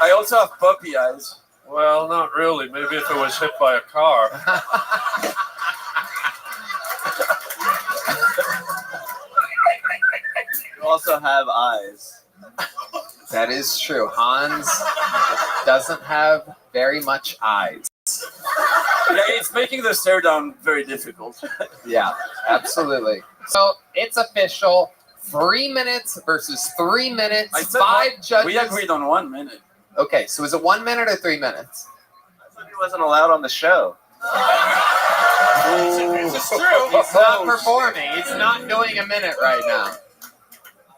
I also have puppy eyes. Well, not really. Maybe if it was hit by a car. You also have eyes. That is true. Hans doesn't have very much eyes. Yeah, it's making the stare down very difficult. Yeah, absolutely. So it's official. 3 minutes versus 3 minutes. I said 5 judges. We agreed on 1 minute. Okay, so is it 1 minute or 3 minutes? I thought he wasn't allowed on the show. This is true. He's not performing. He's not doing a minute right now.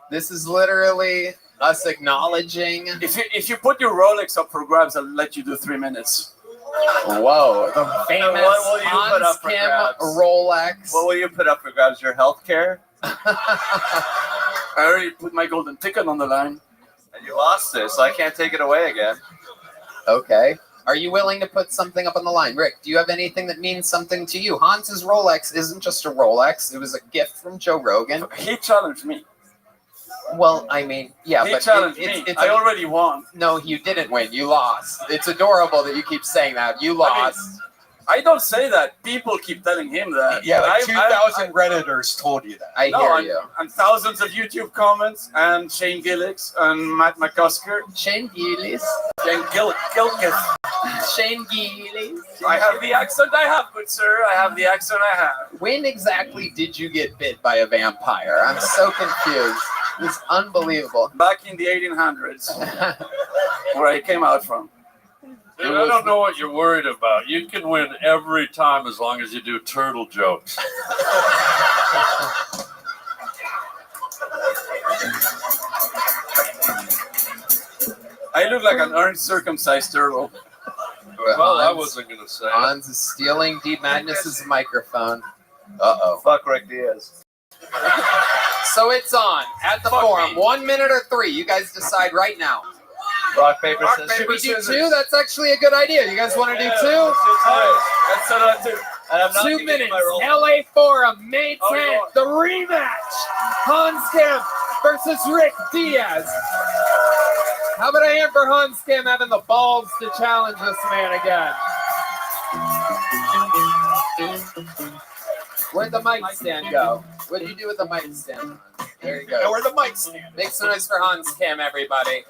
This is literally us acknowledging. If you put your Rolex up for grabs, I'll let you do 3 minutes. Whoa, the famous What will you put Hans up for Kim grabs? Rolex. What will you put up for grabs? Your health care? I already put my golden ticket on the line. And you lost it, so I can't take it away again. Okay. Are you willing to put something up on the line? Rick, do you have anything that means something to you? Hans's Rolex isn't just a Rolex. It was a gift from Joe Rogan. He challenged me. Well, I mean, yeah, He but challenged me. I already won. No, you didn't win. You lost. It's adorable that you keep saying that. You lost. I don't say that. People keep telling him that. Yeah, like I- 2,000 Redditors told you that. I no, hear and, you. and thousands of YouTube comments, and Shane Gillis, and Matt McCusker. Shane Gillis. Shane Gilkis. Shane Gillis. I have the accent I have, good sir. I have the accent I have. When exactly did you get bit by a vampire? I'm so confused. It's unbelievable. Back in the 1800s, where I came out from. Dude, I don't know what you're worried about. You can win every time as long as you do turtle jokes. I look like an uncircumcised turtle. Well, I wasn't going to say it. Hans is stealing Deep Madness's microphone. Uh-oh. Fuck Rick Diaz. So it's on at the forum. 1 minute or 3. You guys decide right now. Rock, paper, scissors. Should we do 2? That's actually a good idea. You guys want to do 2? Let's set up 2. And I'm not 2 giving minutes. my roll. LA Forum, May 10th. Oh, The rematch. Hans Kim versus Rick Diaz. How about a hand for Hans Kim having the balls to challenge this man again? Where'd the mic stand go? What did you do with the mic stand? There you go. Where the mic stand? Make some noise for Hans Kim, everybody.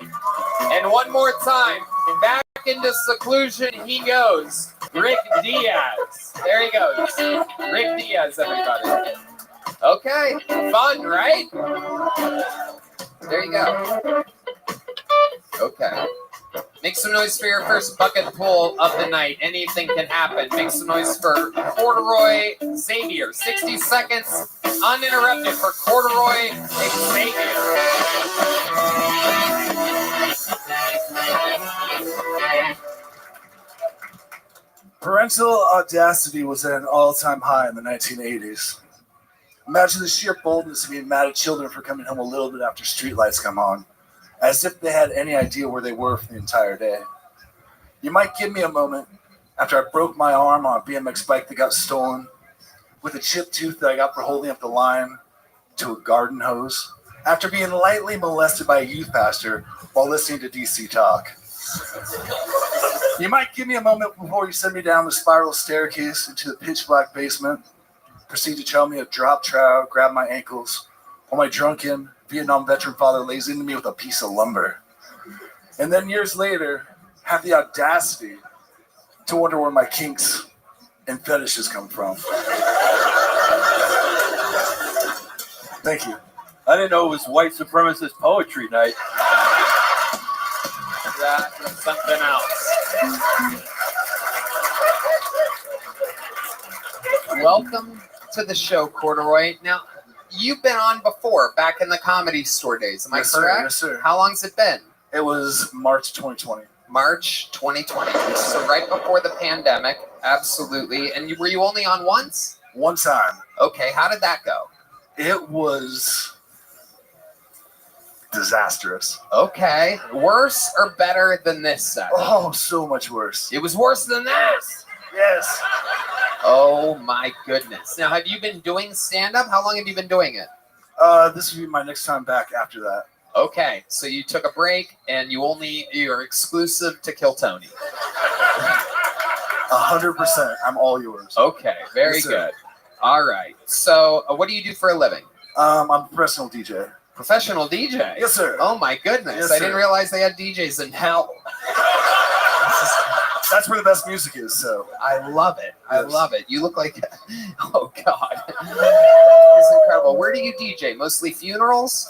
And one more time, back into seclusion he goes. Rick Diaz. There he goes. Rick Diaz, everybody. Okay, fun, right? There you go. Okay. Make some noise for your first bucket pull of the night. Anything can happen. Make some noise for Corduroy Xavier. 60 seconds uninterrupted for Corduroy Xavier. Parental audacity was at an all-time high in the 1980s. Imagine the sheer boldness of being mad at children for coming home a little bit after streetlights come on, as if they had any idea where they were for the entire day. You might give me a moment after I broke my arm on a BMX bike that got stolen, with a chipped tooth that I got for holding up the line to a garden hose, after being lightly molested by a youth pastor while listening to DC Talk. You might give me a moment before you send me down the spiral staircase into the pitch black basement, proceed to tell me a drop trowel, grab my ankles, while my drunken Vietnam veteran father lays into me with a piece of lumber. And then years later, have the audacity to wonder where my kinks and fetishes come from. Thank you. I didn't know it was white supremacist poetry night. That's something else. Welcome to the show, Corduroy. Now, you've been on before, back in the Comedy Store days. Am I Yes, sir. correct? Yes, sir. How long's it been? It was March 2020. March 2020. So right before the pandemic, absolutely. And were you only on once? One time. Okay, how did that go? It was disastrous. Okay, worse or better than this set? Oh, so much worse. It was worse than this. Yes. Oh my goodness. Now, have you been doing stand-up? How long have you been doing it? This will be my next time back after that. Okay, so you took a break and you're exclusive to Kill Tony. 100%. I'm all yours. Okay, very Yes, sir. good. All right. So, what do you do for a living? I'm a professional DJ. Professional DJ? Yes, sir. Oh my goodness. Yes, I didn't sir. realize they had DJs in hell. That's where the best music is, so. I love it. I Yes. love it. You look like, oh God. It's incredible. Where do you DJ? Mostly funerals?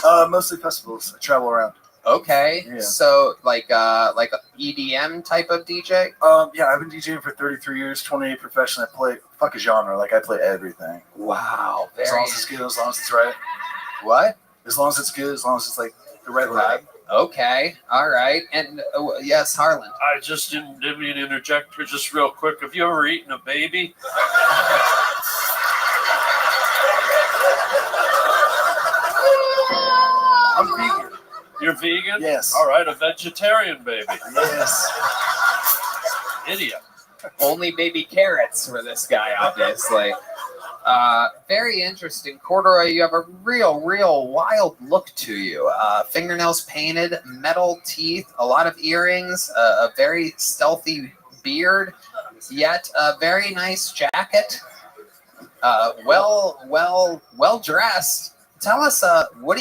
Mostly festivals. I travel around. Okay. Yeah. So like a EDM type of DJ? Yeah, I've been DJing for 33 years, 28 professionally. I play, fuck a genre, like I play everything. Wow. As long as it's good, as long as it's right. What? As long as it's good, as long as it's like the right vibe. Okay. All right. And yes, Harlan. I just didn't mean to interject here just real quick. Have you ever eaten a baby? I'm vegan. You're vegan? Yes. All right, a vegetarian baby. Yes. Idiot. Only baby carrots for this guy, obviously. Very interesting. Corduroy, you have a real wild look to you. Fingernails painted, metal teeth, a lot of earrings, a very stealthy beard, yet a very nice jacket. Well dressed. Tell us, what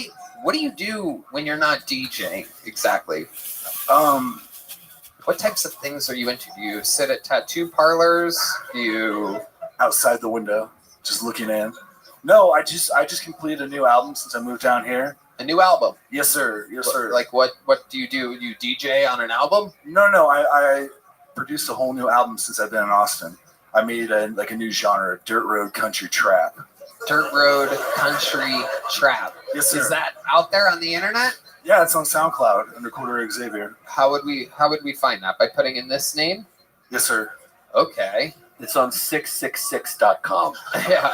do you do when you're not DJing exactly? What types of things are you into? Do you sit at tattoo parlors? Do you outside the window, just looking in? No, I just completed a new album since I moved down here. A new album? Yes, sir. Yes, sir. Like what do you do? You DJ on an album? No. I produced a whole new album since I've been in Austin. I made a new genre, dirt road country trap. Dirt road country trap. Yes, sir. Is that out there on the internet? Yeah, it's on SoundCloud under Corduroy Xavier. How would we find that? By putting in this name? Yes, sir. Okay. It's on 666.com. Yeah.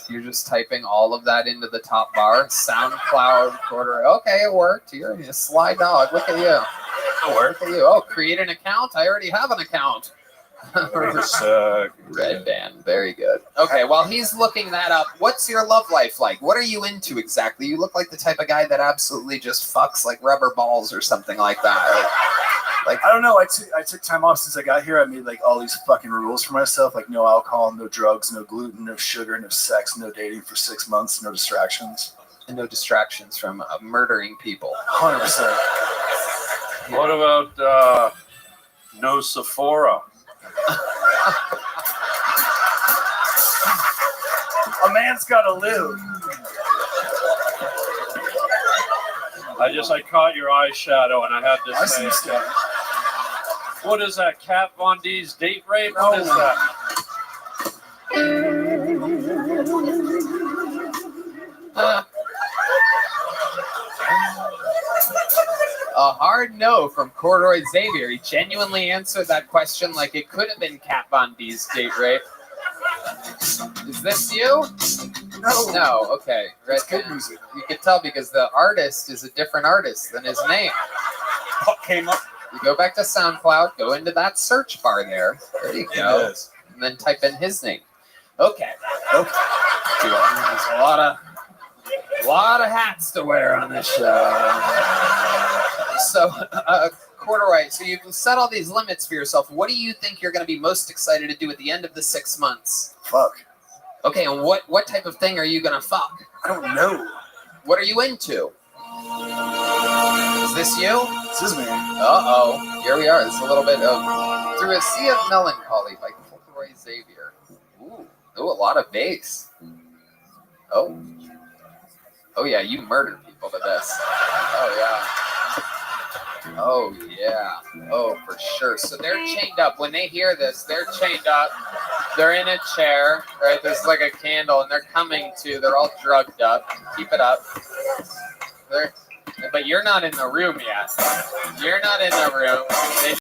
You're just typing all of that into the top bar. SoundCloud Corduroy. Okay, it worked. You're a sly dog. Look at you. Look at you. Oh, create an account? I already have an account. Red band. Very good. Okay, while he's looking that up, what's your love life like? What are you into exactly? You look like the type of guy that absolutely just fucks like rubber balls or something like that. Like I don't know. I took time off since I got here. I made like all these fucking rules for myself, like no alcohol, no drugs, no gluten, no sugar, no sex, no dating for 6 months, no distractions. And no distractions from murdering people. 100%. What about no Sephora? A man's got to live. I caught your eyeshadow and I had to say, what is that? Kat Von D's date rape? What is that? A hard no from Corduroy Xavier. He genuinely answered that question like it could have been Kat Von D's date rape. Is this you? No. Okay. It's good music. You can tell because the artist is a different artist than his name. What came up? You go back to SoundCloud, go into that search bar there. There you go. And then type in his name. Okay. There's a lot of hats to wear on this show. So, Corduroy, so you've set all these limits for yourself. What do you think you're going to be most excited to do at the end of the 6 months? Fuck. Okay, and what type of thing are you going to fuck? I don't know. What are you into? Is this you? This is me. Uh-oh. Here we are. It's a little bit of Through a Sea of Melancholy by Corduroy Xavier. Ooh, a lot of bass. Oh. Oh, yeah, you murder people to this. Oh, yeah. Oh, yeah. Oh, for sure. So they're chained up. When they hear this, they're chained up. They're in a chair, right? There's like a candle, and they're coming to. They're all drugged up. Keep it up. But you're not in the room yet. You're not in the room. They